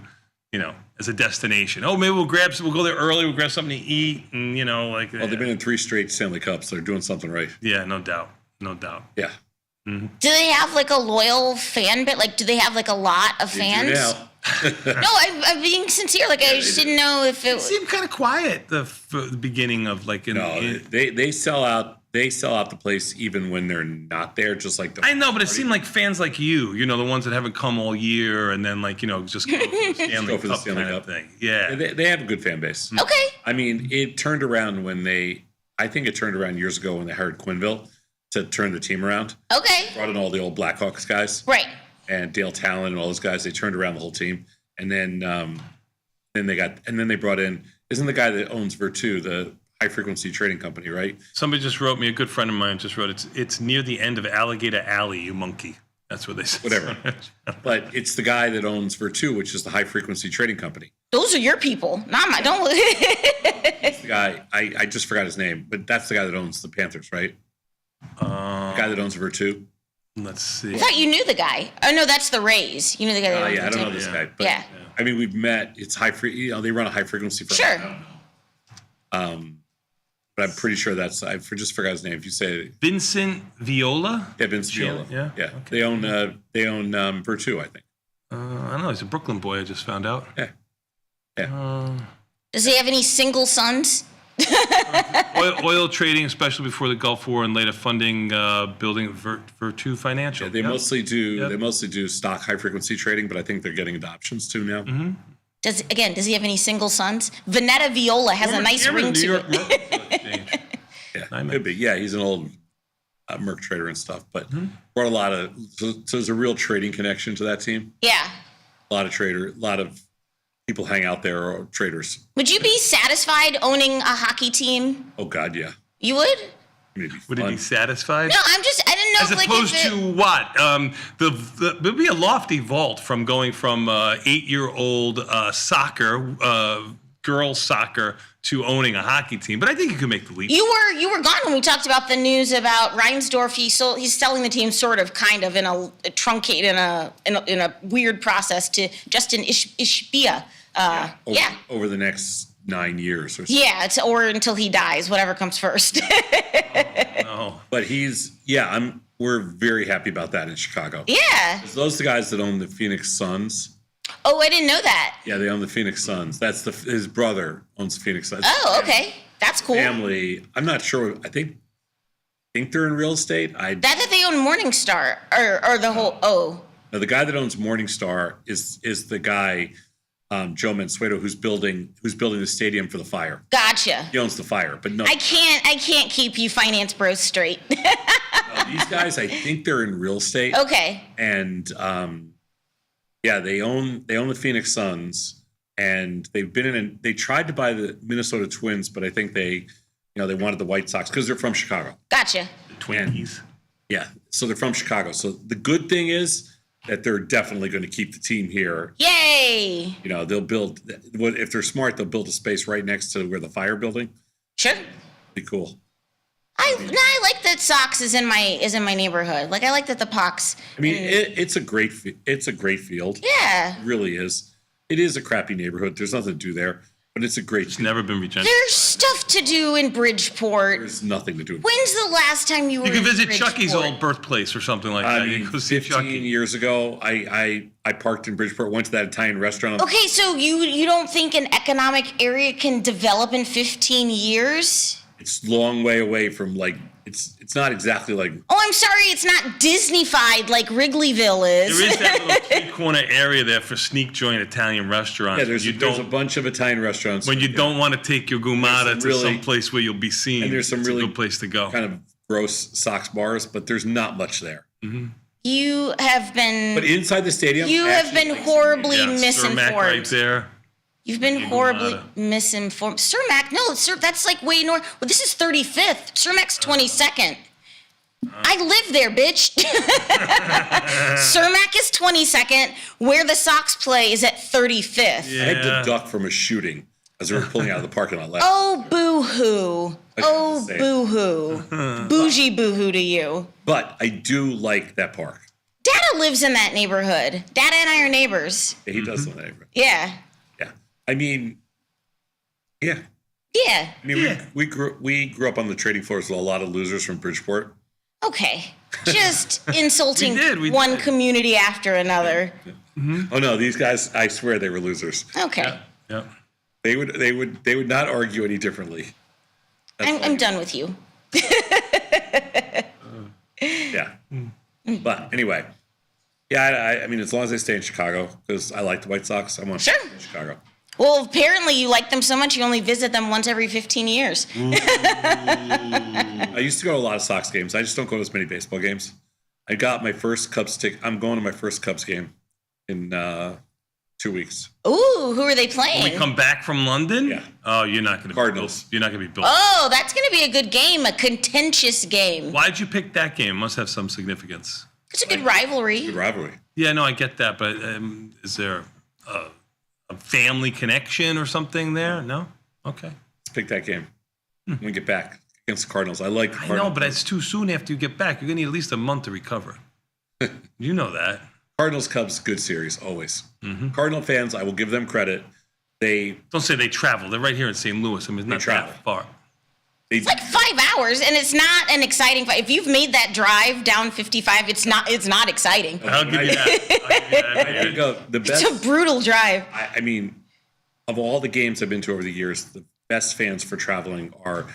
S7: you know, as a destination. Oh, maybe we'll go there early. We'll grab something to eat, and you know, like.
S6: Well, they've been in 3 straight Stanley Cups. They're doing something right.
S7: Yeah, no doubt, no doubt.
S6: Yeah.
S9: Do they have like a loyal fan base? Like, do they have like a lot of
S6: They do
S9: fans?
S6: now.
S9: No, I'm being sincere. Like, I just didn't know if it.
S7: It seemed kind of quiet the beginning of like.
S6: No, they sell out. They sell out the place even when they're not there. Just like the.
S7: I know, but it seemed like fans like you know, the ones that haven't come all year, and then like, you know, just go for the Stanley
S6: Go for the
S7: Cup
S6: Stanley
S7: kind of
S6: Cup.
S7: thing. Yeah.
S6: They have a good fan base.
S9: Okay.
S6: I mean, it turned around when I think it turned around years ago when they hired Quinville to turn the team around.
S9: Okay.
S6: Brought in all the old Blackhawks guys.
S9: Right.
S6: And Dale Talon and all those guys. They turned around the whole team. And then they brought in, isn't the guy that owns Virtu, the high frequency trading company, right?
S7: Somebody just wrote me, a good friend of mine just wrote, it's near the end of Alligator Alley, you monkey. That's what they said.
S6: Whatever. But it's the guy that owns Virtu, which is the high frequency trading company.
S9: Those are your people, not my. Don't.
S6: It's the guy, I just forgot his name, but that's the guy that owns the Panthers, right? The guy that owns Virtu.
S7: Let's see.
S9: I thought you knew the guy. Oh no, that's the Rays. You knew the guy. That
S6: Yeah, I
S9: owns
S6: don't
S9: the
S6: know this
S9: team.
S6: guy. But,
S9: Yeah.
S6: I mean, we've met. It's they run a high frequency firm.
S9: Sure.
S6: But I'm pretty sure that's, I just forgot his name. If you say it,
S7: Vincent Viola?
S6: Vince Viola.
S7: Yeah.
S6: Yeah.
S7: Okay.
S6: They own Virtu, I think.
S7: I don't know. He's a Brooklyn boy, I just found out.
S6: Yeah. Yeah.
S9: Does he have any single sons?
S7: Oil trading, especially before the Gulf War and later funding building Virtu Financial.
S10: Yeah, they mostly do stock high frequency trading, but I think they're getting into options too now.
S7: Mm-hmm.
S9: Does he have any single sons? Vanetta Viola has a nice ring to it.
S10: Yeah, could be. Yeah, he's an old Merc trader and stuff, but brought a lot of. So there's a real trading connection to that team.
S9: Yeah.
S10: A lot of people hang out there or traders.
S9: Would you be satisfied owning a hockey team?
S10: Oh God, yeah.
S9: You would?
S7: Would he be satisfied?
S9: No, I didn't know.
S7: As opposed to what? There'd be a lofty vault from going from 8-year-old soccer, girls soccer, to owning a hockey team. But I think you could make the leap.
S9: You were gone when we talked about the news about Reinsdorf. He's selling the team sort of, kind of, in a truncate, in a weird process to Justin Ishbia.
S10: Over the next 9 years or so.
S9: Yeah, or until he dies, whatever comes first.
S7: No.
S10: But we're very happy about that in Chicago.
S9: Yeah.
S10: Those are the guys that own the Phoenix Suns.
S9: Oh, I didn't know that.
S10: Yeah, they own the Phoenix Suns. That's his brother owns the Phoenix Suns.
S9: Oh, okay. That's cool.
S10: Family. I'm not sure. I think they're in real estate.
S9: That they own Morningstar or the whole. Oh.
S10: No, the guy that owns Morningstar is the guy, Joe Mansueto, who's building the stadium for the Fire.
S9: Gotcha.
S10: He owns the Fire, but no.
S9: I can't keep you finance bros straight.
S10: No, these guys, I think they're in real estate.
S9: Okay.
S10: And yeah, they own the Phoenix Suns, and they've been they tried to buy the Minnesota Twins, but I think they wanted the White Sox because they're from Chicago.
S9: Gotcha.
S7: The Twinkies.
S10: Yeah, so they're from Chicago. So the good thing is that they're definitely going to keep the team here.
S9: Yay!
S10: They'll build. If they're smart, they'll build a space right next to where the Fire building.
S9: Sure.
S10: Be cool.
S9: I like that Sox is in my neighborhood. Like, I like that the Pox.
S10: I mean, it's a great field.
S9: Yeah.
S10: It really is. It is a crappy neighborhood. There's nothing to do there, but it's a great.
S7: It's never been regenerated.
S9: There's stuff to do in Bridgeport.
S10: There's nothing to do.
S9: When's the last time you were?
S7: You can visit
S9: Bridgeport?
S7: Chucky's old birthplace or something like that. You can go see
S10: 15
S7: Chucky.
S10: years ago, I parked in Bridgeport, went to that Italian restaurant.
S9: Okay, so you don't think an economic area can develop in 15 years?
S10: It's a long way away from it's not exactly like.
S9: Oh, I'm sorry, it's not Disney-fied like Wrigleyville is.
S7: There is that little three-corner area there for sneak joint Italian restaurants.
S10: Yeah, there's a bunch of Italian restaurants.
S7: When you don't want to take your gumata to some place where you'll be seen.
S10: And there's some
S7: it's
S10: really
S7: a good place to go.
S10: Kind of gross Sox bars, but there's not much there.
S7: Mm-hmm.
S9: You have been.
S10: But inside the stadium,
S9: you have been horribly misinformed.
S7: Cermak right there.
S9: You've been horribly misinformed. Cermak, no, that's like way north. Well, this is 35th. Cermak's 22nd. I live there, bitch. Cermak is 22nd. Where the Sox play is at 35th.
S10: Yeah. I had to duck from a shooting as we were pulling out of the parking lot last.
S9: Oh, boo-hoo. Oh, boo-hoo. Bougie boo-hoo to you.
S10: But I do like that park.
S9: Dada lives in that neighborhood. Dada and I are neighbors.
S10: Yeah, he does live in that neighborhood.
S9: Yeah.
S10: Yeah. I mean, yeah.
S9: Yeah.
S10: I mean, we grew up on the trading floors with a lot of losers from Bridgeport.
S9: Okay. Just insulting
S10: we
S9: one
S10: did.
S9: community after another.
S10: Mm-hmm. Oh no, these guys! I swear they were losers.
S9: Okay.
S7: Yeah.
S10: They would not argue any differently.
S9: I'm done with you.
S10: Yeah. But anyway, yeah. I mean, as long as I stay in Chicago, because I like the White Sox, I want to stay in Chicago.
S9: Well, apparently you like them so much you only visit them once every 15 years.
S10: I used to go to a lot of Sox games. I just don't go to as many baseball games. I got my first Cubs ticket. I'm going to my first Cubs game in 2 weeks.
S9: Ooh, who are they playing?
S7: When we come back from London?
S10: Yeah.
S7: Oh, you're not going to
S10: Cardinals.
S7: You're not going to be built.
S9: Oh, that's going to be a good game, a contentious game.
S7: Why'd you pick that game? It must have some significance.
S9: It's a good rivalry.
S10: Good rivalry.
S7: Yeah, no, I get that, but is there a family connection or something there? No? Okay.
S10: Let's pick that game when we get back against the Cardinals. I like the
S7: I
S10: Cardinals.
S7: know, but it's too soon after you get back. You're going to need at least a month to recover. You know that.
S10: Cardinals Cubs, good series, always.
S7: Mm-hmm.
S10: Cardinal fans, I will give them credit. They
S7: don't say they travel. They're right here in St. Louis. I mean, it's not that far.
S9: It's like 5 hours, and it's not an exciting fight. If you've made that drive down 55, it's not exciting.
S7: I'll give you that.
S10: I think the best,
S9: It's a brutal drive.
S10: I mean, of all the games I've been to over the years, best fans for traveling are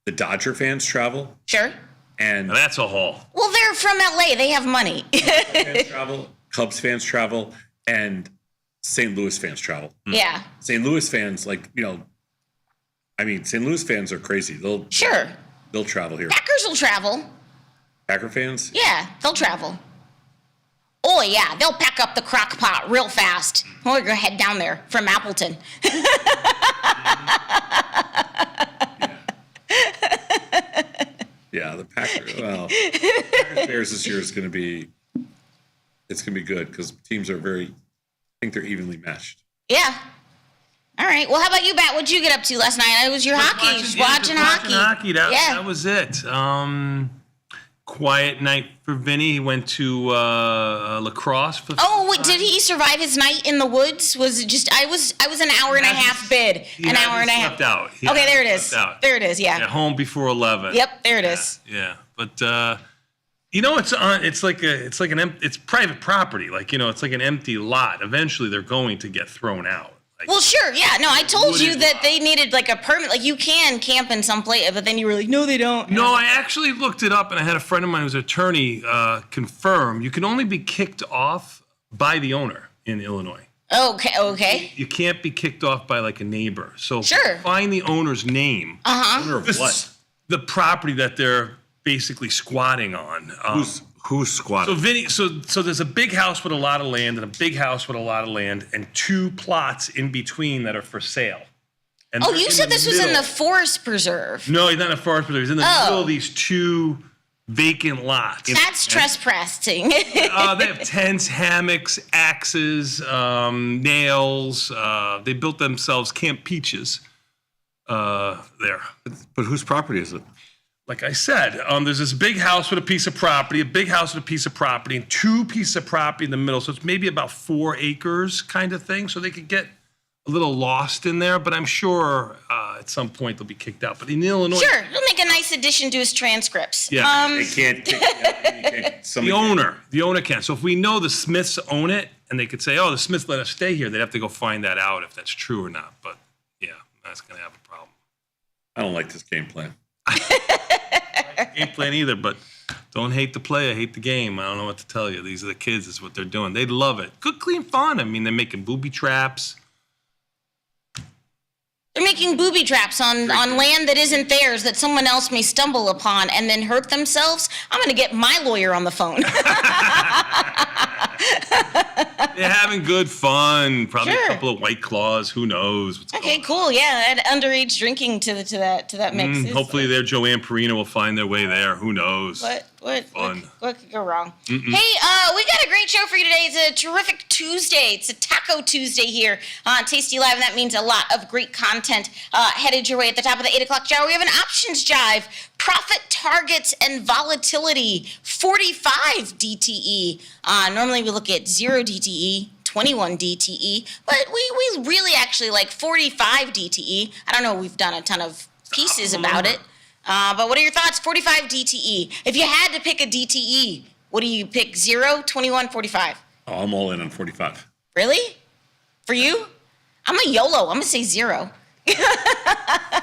S10: the Dodger fans travel.
S9: Sure.
S10: And
S7: Now that's a haul.
S9: Well, they're from LA. They have money.
S10: fans travel, Cubs fans travel, and St. Louis fans travel.
S9: Yeah.
S10: St. Louis fans, like, St. Louis fans are crazy. They'll travel here.
S9: Packers will travel.
S10: Packer fans?
S9: Yeah, they'll travel. Oh, yeah, they'll pack up the crock pot real fast. We're going to head down there from Appleton.
S10: Yeah, the Packers. Well, Bears this year is going to be. It's going to be good because teams are I think they're evenly matched.
S9: Yeah. All right. Well, how about you, Bat? What'd you get up to last night? It was your hockey. Watching hockey.
S7: That was it. Quiet night for Vinny. He went to lacrosse. For
S9: wait, did he survive his night in the woods? Was it just? I was an hour and a half bid. An hour and a half.
S7: Slept out.
S9: Okay, there it is. There it is. Yeah.
S7: At home before 11.
S9: Yep, there it is.
S7: Yeah, but it's private property. Like, it's like an empty lot. Eventually, they're going to get thrown out. Like,
S9: Well, sure, yeah. No, I told you that they needed like a permit. Like, you can camp in some place, but then you were like, no, they don't.
S7: No, I actually looked it up, and I had a friend of mine who's an attorney confirm you can only be kicked off by the owner in Illinois.
S9: Okay.
S7: You can't be kicked off by like a neighbor. So
S9: Sure.
S7: find the owner's name.
S10: Owner of what?
S7: The property that they're basically squatting on.
S10: Who's squatting?
S7: So Vinny, so there's a big house with a lot of land and a big house with a lot of land and two plots in between that are for sale. And
S9: Oh,
S7: they're
S9: you
S7: in
S9: said
S7: the
S9: this was in
S7: middle.
S9: the forest preserve.
S7: No, he's not in a forest preserve. He's in the middle of these two vacant lots.
S9: That's trespassing.
S7: They have tents, hammocks, axes, nails. They built themselves Camp Peaches there.
S10: But whose property is it?
S7: Like I said, there's this big house with a piece of property, and two pieces of property in the middle. So it's maybe about 4 acres kind of thing. So they could get a little lost in there, but I'm sure at some point they'll be kicked out. But in Illinois,
S9: Sure, he'll make a nice addition to his transcripts.
S7: Yeah.
S10: They can't kick
S7: the owner can. So if we know the Smiths own it, and they could say, "Oh, the Smiths let us stay here," they'd have to go find that out if that's true or not. But yeah, that's gonna have a problem.
S10: I don't like this game plan.
S7: Ain't playing either, but don't hate the player, hate the game. I don't know what to tell you. These are the kids. This is what they're doing. They love it. Good, clean fun. I mean, they're making booby traps.
S9: They're making booby traps on land that isn't theirs that someone else may stumble upon and then hurt themselves. I'm going to get my lawyer on the phone.
S7: They're having good fun. Probably
S9: Sure.
S7: a couple of White Claws. Who knows what's
S9: Okay,
S7: going
S9: cool. Yeah, add underage drinking to that mix.
S7: on.
S9: It's
S7: Hopefully, their Joanne Perina will find their way there. Who knows?
S9: What could go wrong? Hey, we got a great show for you today. It's a terrific Tuesday. It's a Taco Tuesday here on Tasty Live, and that means a lot of great content headed your way at the top of the 8 o'clock hour. We have an options jive, profit targets and volatility, 45 DTE. Normally we look at 0 DTE, 21 DTE, but we really actually like 45 DTE. I don't know, we've done a ton of pieces about it. But what are your thoughts? 45 DTE. If you had to pick a DTE, what do you pick? 0, 21, 45?
S10: Oh, I'm all in on 45.
S9: Really? For you? I'm a YOLO. I'm going to say 0.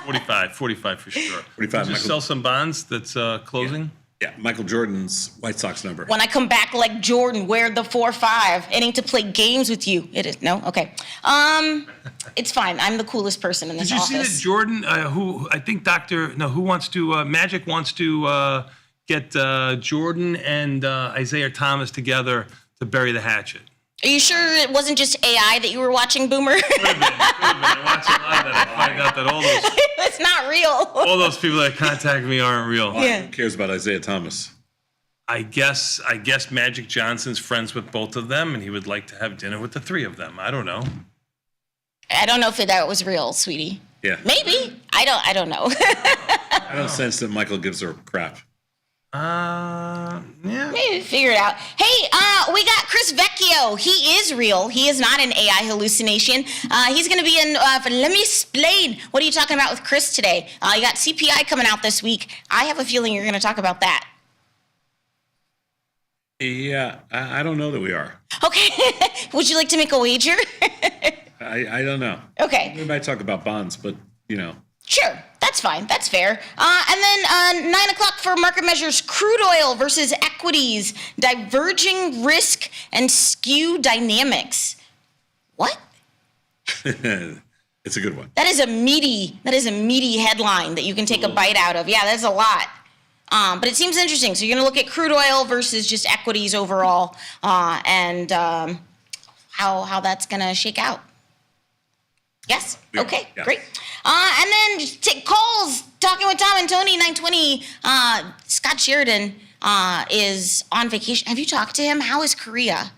S7: 45 for sure.
S10: 45.
S7: Just sell some bonds that's closing.
S10: Yeah, Michael Jordan's White Sox number.
S9: When I come back like Jordan, wear the 4-5. It ain't to play games with you. It is. No? Okay. It's fine. I'm the coolest person in this
S7: Did you
S9: office.
S7: see that Jordan, who I think Magic wants to get Jordan and Isaiah Thomas together to bury the hatchet?
S9: Are you sure it wasn't just AI that you were watching, Boomer?
S7: Could have been. I watched a lot of that. I find out that
S9: It's not real.
S7: all those people that contact me aren't real.
S10: Who cares about Isaiah Thomas?
S7: I guess Magic Johnson's friends with both of them, and he would like to have dinner with the 3 of them. I don't know.
S9: I don't know if that was real, sweetie.
S10: Yeah.
S9: Maybe. I don't know.
S10: I don't sense that Michael gives her crap.
S7: Yeah.
S9: Maybe figure it out. Hey, we got Chris Vecchio. He is real. He is not an AI hallucination. He's going to be in, let me explain. What are you talking about with Chris today? You got CPI coming out this week. I have a feeling you're going to talk about that.
S10: Yeah, I don't know that we are.
S9: Okay. Would you like to make a wager?
S10: I don't know.
S9: Okay.
S10: We might talk about bonds, but,
S9: Sure, that's fine. That's fair. And then 9 o'clock for market measures, crude oil versus equities, diverging risk and skew dynamics. What?
S10: It's a good one.
S9: That is a meaty headline that you can take a bite out of. Yeah, that's a lot. But it seems interesting. So you're going to look at crude oil versus just equities overall, and how that's going to shake out. Yes?
S10: Yeah.
S9: Okay,
S10: Yeah.
S9: great. And then just take calls. Talking with Tom and Tony, 920. Scott Sheridan is on vacation. Have you talked to him? How is Korea?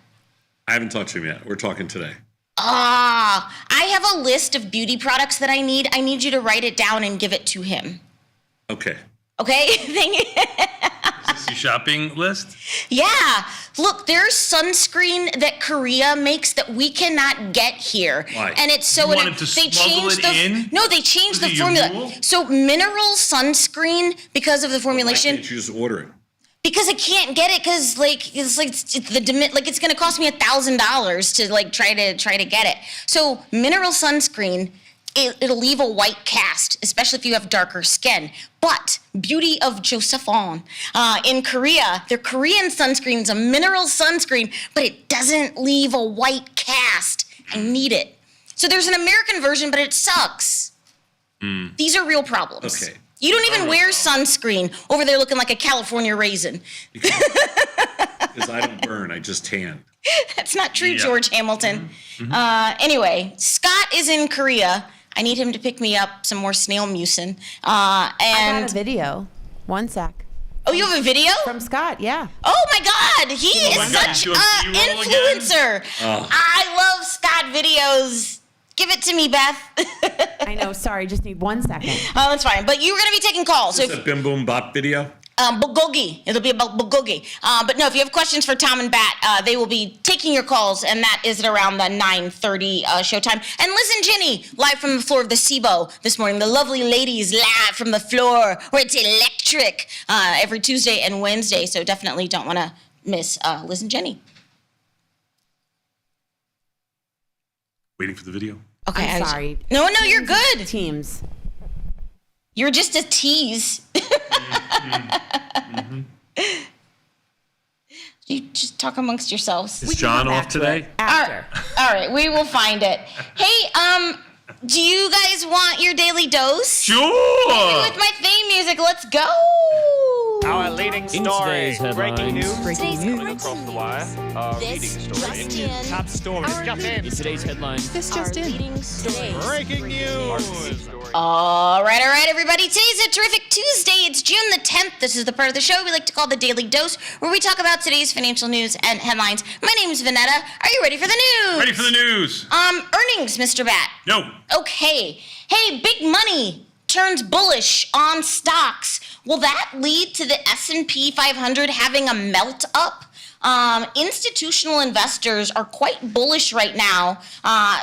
S10: I haven't talked to him yet. We're talking today.
S9: I have a list of beauty products that I need. I need you to write it down and give it to him.
S10: Okay.
S9: Okay? Thank you.
S7: Is this your shopping list?
S9: Yeah. Look, there's sunscreen that Korea makes that we cannot get here.
S10: Why?
S9: And it's so
S7: You wanted to smuggle it in?
S9: No, they changed
S7: Was
S9: the
S7: it your
S9: formula.
S7: rule?
S9: So mineral sunscreen, because of the
S10: Why
S9: formulation,
S10: can't you just order it?
S9: because I can't get it because it's gonna cost me $1,000 to try to get it. So mineral sunscreen, it'll leave a white cast, especially if you have darker skin. But beauty of Josephon in Korea, their Korean sunscreen's a mineral sunscreen, but it doesn't leave a white cast. I need it. So there's an American version, but it sucks. These are real problems.
S10: Okay.
S9: You don't even wear sunscreen over there looking like a California raisin.
S10: Because I don't burn, I just tan.
S9: That's not true,
S7: Yeah.
S9: George Hamilton. Anyway, Scott is in Korea. I need him to pick me up some more snail mucin.
S11: I got
S9: And
S11: a video. One sec.
S9: oh, you have a video?
S11: From Scott, yeah.
S9: Oh my God, he is
S7: my God,
S9: such
S7: do
S9: an
S7: a B-roll again?
S9: influencer. I love Scott videos. Give it to me, Beth.
S11: I know, sorry, just need 1 second.
S9: Oh, that's fine. But you're going to be taking calls. So
S10: Is this a Bim Boom Bop video?
S9: bulgogi. It'll be about bulgogi. But no, if you have questions for Tom and Bat, they will be taking your calls, and that is at around the 9:30 showtime. And Liz and Jenny, live from the floor of the SIBO this morning. The lovely ladies live from the floor where it's electric every Tuesday and Wednesday. So definitely don't want to miss Liz and Jenny.
S7: Waiting for the video.
S9: Okay,
S11: I'm sorry.
S9: No, you're good.
S11: Teams.
S9: You're just a tease. You just talk amongst yourselves.
S7: Is John off today?
S11: After.
S9: All right, we will find it. Hey, do you guys want your daily dose?
S7: Sure.
S9: With my theme music, let's go.
S12: Our leading story, breaking news.
S9: Coming
S12: across the wire.
S9: This
S12: Leading story.
S9: just in.
S12: Top story. Just in.
S13: Today's headline.
S9: This just in.
S12: Breaking news.
S9: All right, everybody. Today's a terrific Tuesday. It's June the 10th. This is the part of the show we like to call the Daily Dose, where we talk about today's financial news and headlines. My name is Vanetta. Are you ready for the news?
S7: Ready for the news.
S9: Earnings, Mr. Bat.
S7: No.
S9: Okay. Hey, big money turns bullish on stocks. Will that lead to the S&P 500 having a melt up? Institutional investors are quite bullish right now,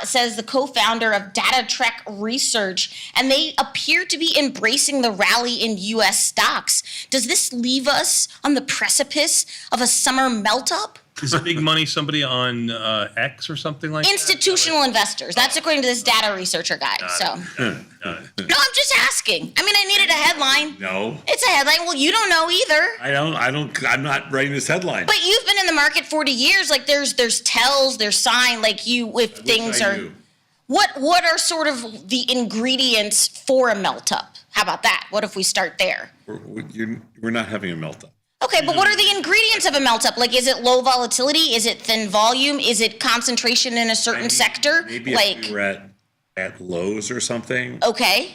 S9: says the co-founder of Data Trek Research, and they appear to be embracing the rally in U.S. stocks. Does this leave us on the precipice of a summer melt up?
S7: Is big money somebody on X or something like
S9: Institutional investors. That's according to this data researcher guy. So, no, I'm just asking. I mean, I needed a headline.
S10: No.
S9: It's a headline. Well, you don't know either.
S10: I'm not writing this headline.
S9: But you've been in the market 40 years. Like there's tells, there's sign. Like you, if things
S10: I
S9: are.
S10: knew.
S9: What are sort of the ingredients for a melt up? How about that? What if we start there?
S10: We're not having a meltdown.
S9: Okay, but what are the ingredients of a melt up? Like, is it low volatility? Is it thin volume? Is it concentration in a certain sector?
S10: Maybe
S9: like,
S10: if we were at lows or something.
S9: okay,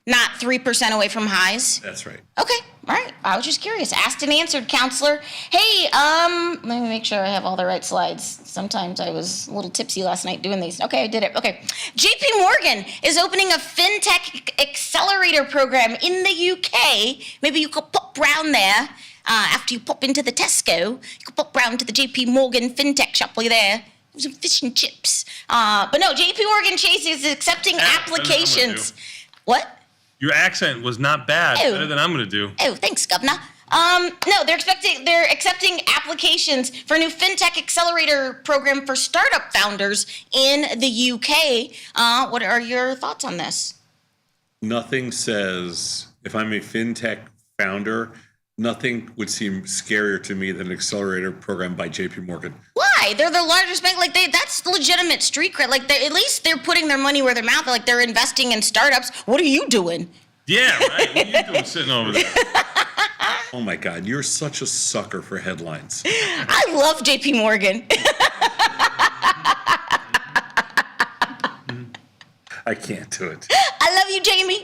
S9: not 3% away from highs.
S10: That's right.
S9: Okay, all right. I was just curious. Asked and answered, counselor. Hey, let me make sure I have all the right slides. Sometimes I was a little tipsy last night doing these. Okay, I did it. Okay. JP Morgan is opening a fintech accelerator program in the UK. Maybe you could pop round there after you pop into the Tesco. You could pop round to the JP Morgan fintech shop while you're there. Some fish and chips. But no, JP Morgan Chase is accepting applications. What?
S7: Your accent was not bad.
S9: Oh.
S7: Better than I'm going to do.
S9: Oh, thanks, Governor. No, they're accepting applications for a new fintech accelerator program for startup founders in the UK. What are your thoughts on this?
S10: nothing says, if I'm a fintech founder, nothing would seem scarier to me than an accelerator program by JP Morgan.
S9: Why? They're the largest bank. Like that's legitimate street cred. Like at least they're putting their money where their mouth. Like they're investing in startups. What are you doing?
S7: Yeah, right. What are you doing sitting over there?
S10: Oh my God, you're such a sucker for headlines.
S9: I love JP Morgan.
S10: I can't do it.
S9: I love you, Jamie.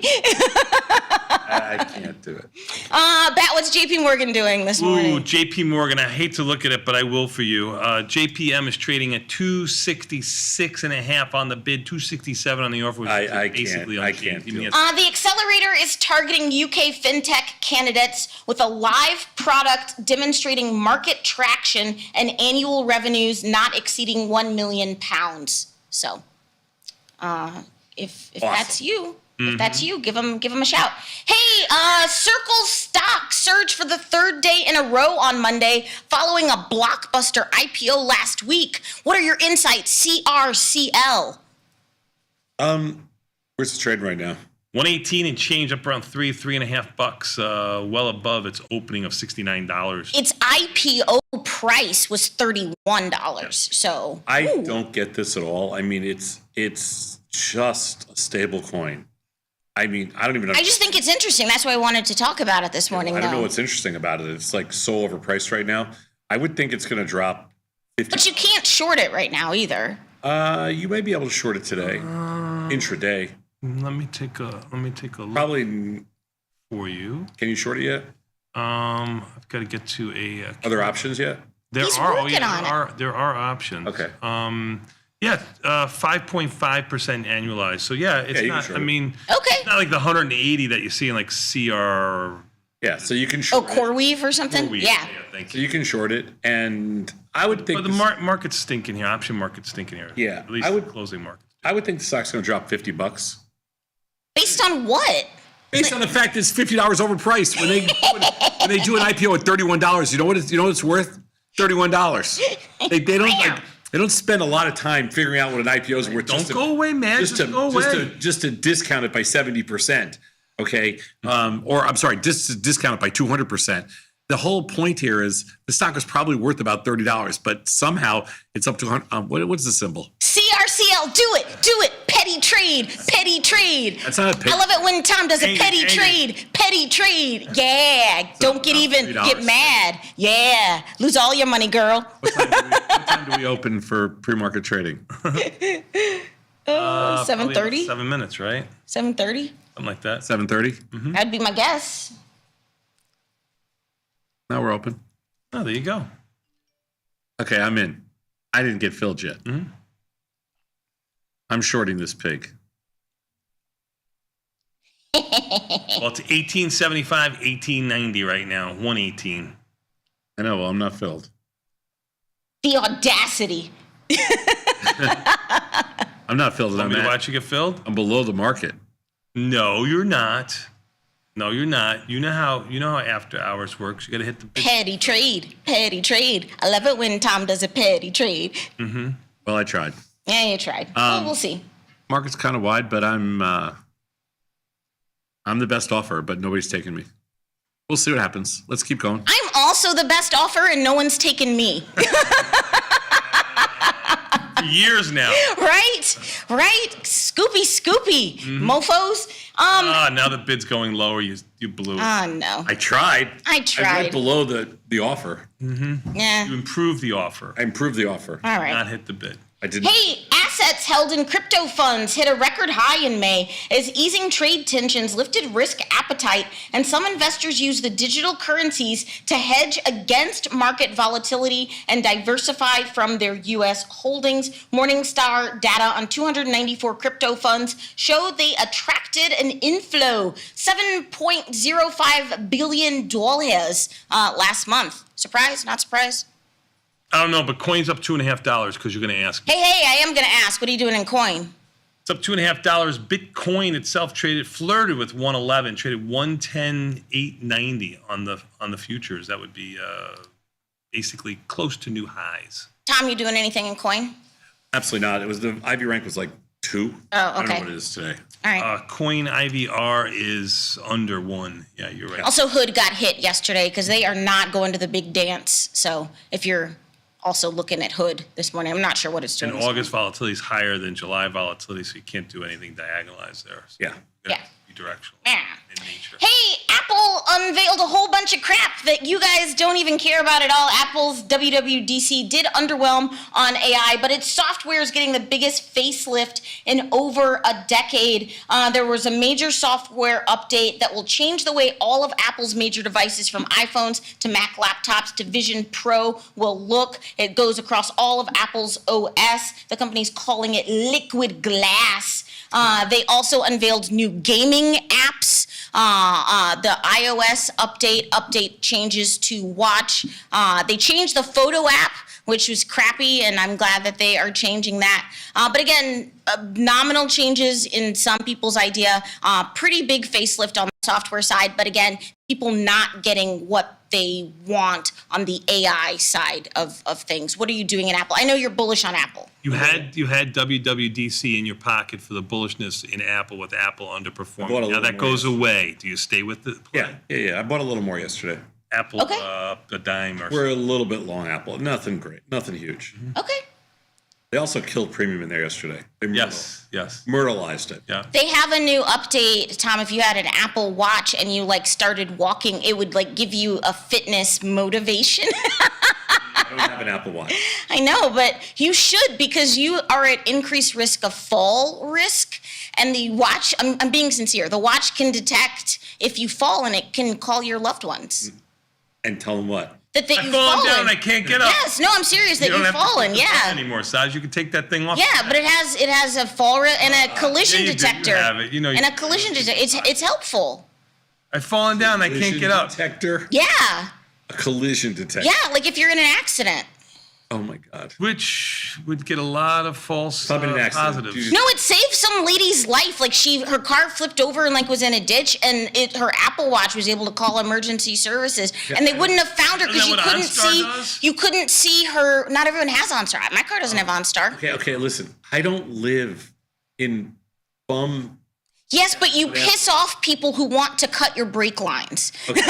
S10: I can't do it.
S9: Bat, what's JP Morgan doing this morning?
S7: Ooh, JP Morgan. I hate to look at it, but I will for you. JPM is trading at 266.5 on the bid, 267 on the offer, which is basically
S10: I can't do it.
S9: The accelerator is targeting UK fintech candidates with a live product demonstrating market traction and annual revenues not exceeding £1 million. So, if
S10: Awesome.
S9: that's you. If that's you, give them a shout. Hey, Circle's stock surged for the third day in a row on Monday following a blockbuster IPO last week. What are your insights, CRCL?
S10: Where's the trade right now?
S7: 118 and change, up around $3.50, well above its opening of $69.
S9: Its IPO price was $31. So
S10: I don't get this at all. I mean, it's just a stable coin. I mean, I don't even know.
S9: I just think it's interesting. That's why I wanted to talk about it this morning.
S10: I don't know what's interesting about it. It's like so overpriced right now. I would think it's going to drop 50.
S9: But you can't short it right now either.
S10: You may be able to short it today, intraday.
S7: Let me take a look.
S10: Probably
S7: for you.
S10: Can you short it yet?
S7: I've got to get to a.
S10: Other options yet?
S7: There are options.
S10: Okay.
S7: 5.5% annualized. So yeah, it's
S10: you can
S7: not.
S10: short
S7: I
S10: it.
S7: mean,
S9: Okay.
S7: it's not like the 180 that you see in like CR.
S10: Yeah, so you can
S9: Oh,
S10: short it.
S9: CoreWeave or something?
S7: CoreWeave.
S9: Yeah.
S7: Thank
S10: So
S7: you.
S10: you can short it, and I would think
S7: But the market's stinking here. Option market's stinking here.
S10: Yeah,
S7: At least
S10: I would-
S7: the closing market.
S10: I would think the stock's going to drop $50.
S9: Based on what?
S13: Based on the fact it's $50 overpriced. When they do an IPO at $31, you know what it's worth? $31. They don't spend a lot of time figuring out what an IPO is worth.
S7: Don't go away, man. Just go away.
S13: Just to discount it by 70%. Okay, or I'm sorry, just to discount it by 200%. The whole point here is the stock was probably worth about $30, but somehow it's up to what's the symbol?
S9: CRCL, do it. Petty trade.
S13: That's not a petty.
S9: I love it when Tom does a
S7: Angry,
S9: petty
S7: angry.
S9: trade. Yeah, don't get even,
S13: $3.
S9: get mad. Yeah, lose all your money, girl.
S13: What time do we open for pre-market trading?
S9: 7:30?
S7: 7 minutes, right?
S9: 7:30?
S7: Something like that.
S13: 7:30?
S9: That'd be my guess.
S13: Now we're open.
S7: Oh, there you go.
S13: Okay, I'm in. I didn't get filled yet.
S7: Mhm.
S13: I'm shorting this pig.
S7: Well, it's 1875, 1890 right now. 118.
S13: I know, well, I'm not filled.
S9: The audacity.
S13: I'm not filled.
S7: Want me to watch you get filled?
S13: I'm below the market.
S7: No, you're not. No, you're not. You know how after hours works. You got to hit the big.
S9: Petty trade. I love it when Tom does a petty trade.
S7: Mm-hmm.
S13: Well, I tried.
S9: Yeah, you tried. Well, we'll see.
S13: Market's kind of wide, but I'm the best offer, but nobody's taking me. We'll see what happens. Let's keep going.
S9: I'm also the best offer, and no one's taken me.
S7: For years now.
S9: Right? Scoopy. Mofos.
S7: Now the bid's going lower. You blew it.
S9: Oh, no.
S13: I tried.
S9: I
S10: I
S9: tried.
S10: went below the offer.
S9: Yeah.
S7: You improved the offer.
S10: I improved the offer.
S9: All right.
S7: Not hit the bid.
S10: I didn't.
S9: Hey, assets held in crypto funds hit a record high in May as easing trade tensions lifted risk appetite, and some investors used the digital currencies to hedge against market volatility and diversify from their U.S. holdings. Morningstar data on 294 crypto funds showed they attracted an inflow, $7.05 billion last month. Surprised? Not surprised?
S7: I don't know, but coin's up $2.50 because you're going to ask.
S9: Hey, I am going to ask, what are you doing in coin?
S7: It's up $2.50. Bitcoin itself flirted with 111, traded 110.890 on the futures. That would be basically close to new highs.
S9: Tom, you doing anything in coin?
S10: Absolutely not. It was the IV rank was like 2.
S9: Oh,
S10: I don't
S9: okay.
S10: know what it is today.
S9: All right.
S7: Coin IVR is under 1. Yeah, you're right.
S9: Also, Hood got hit yesterday because they are not going to the big dance. So if you're also looking at Hood this morning, I'm not sure what it's doing.
S7: And August volatility is higher than July volatility, so you can't do anything diagonalized there. So
S10: Yeah.
S9: Yeah.
S7: Be directional
S9: Yeah.
S7: in nature.
S9: Hey, Apple unveiled a whole bunch of crap that you guys don't even care about at all. Apple's WWDC did underwhelm on AI, but its software is getting the biggest facelift in over a decade. There was a major software update that will change the way all of Apple's major devices, from iPhones to Mac laptops to Vision Pro, will look. It goes across all of Apple's OS. The company's calling it Liquid Glass. They also unveiled new gaming apps. The iOS update changes to Watch. They changed the photo app, which was crappy, and I'm glad that they are changing that. But again, nominal changes in some people's idea. Pretty big facelift on the software side, but again, people not getting what they want on the AI side of things. What are you doing in Apple? I know you're bullish on Apple.
S7: You had WWDC in your pocket for the bullishness in Apple, with Apple
S10: bought a
S7: underperforming.
S10: little
S7: Now that
S10: more
S7: goes away. Do you stay with the play?
S10: Yeah. I bought a little more yesterday.
S7: Apple
S9: Okay.
S7: up a dime or
S10: We're a little bit long Apple. Nothing great. Nothing huge.
S9: Okay.
S10: They also killed premium in there yesterday. They
S7: yes.
S10: myrtleized it.
S7: Yeah.
S9: They have a new update, Tom. If you had an Apple Watch and you started walking, it would give you a fitness motivation.
S10: I don't have an Apple Watch.
S9: I know, but you should, because you are at increased risk of fall risk. And the watch, I'm being sincere, the watch can detect if you fall, and it can call your loved ones.
S10: And tell them what?
S9: That
S7: I've
S9: you've
S7: fallen
S9: fallen.
S7: down. I can't get up.
S9: Yes, no, I'm serious, that
S7: You don't
S9: you've
S7: have to
S9: fallen.
S7: put the
S9: Yeah.
S7: phone anymore, Saj. You can take that thing off.
S9: Yeah, but it has a fall and a collision
S7: yeah, you do.
S9: detector.
S7: You have it. You know
S9: and
S7: you-
S9: a collision detector. It's helpful.
S7: I've fallen down. I can't get up.
S10: Detector?
S9: Yeah.
S10: A collision detector.
S9: Yeah, like if you're in an accident.
S10: Oh my God.
S7: Which would get a lot of false
S10: Probably an accident.
S7: positives.
S9: No, it saved some lady's life. Like her car flipped over and was in a ditch, and her Apple Watch was able to call emergency services, and they wouldn't have found her because
S7: Isn't that what OnStar does?
S9: you couldn't see her. Not everyone has OnStar. My car doesn't have OnStar.
S10: Okay, listen. I don't live in bum.
S9: Yes, but you piss off people who want to cut your brake lines.
S10: Okay.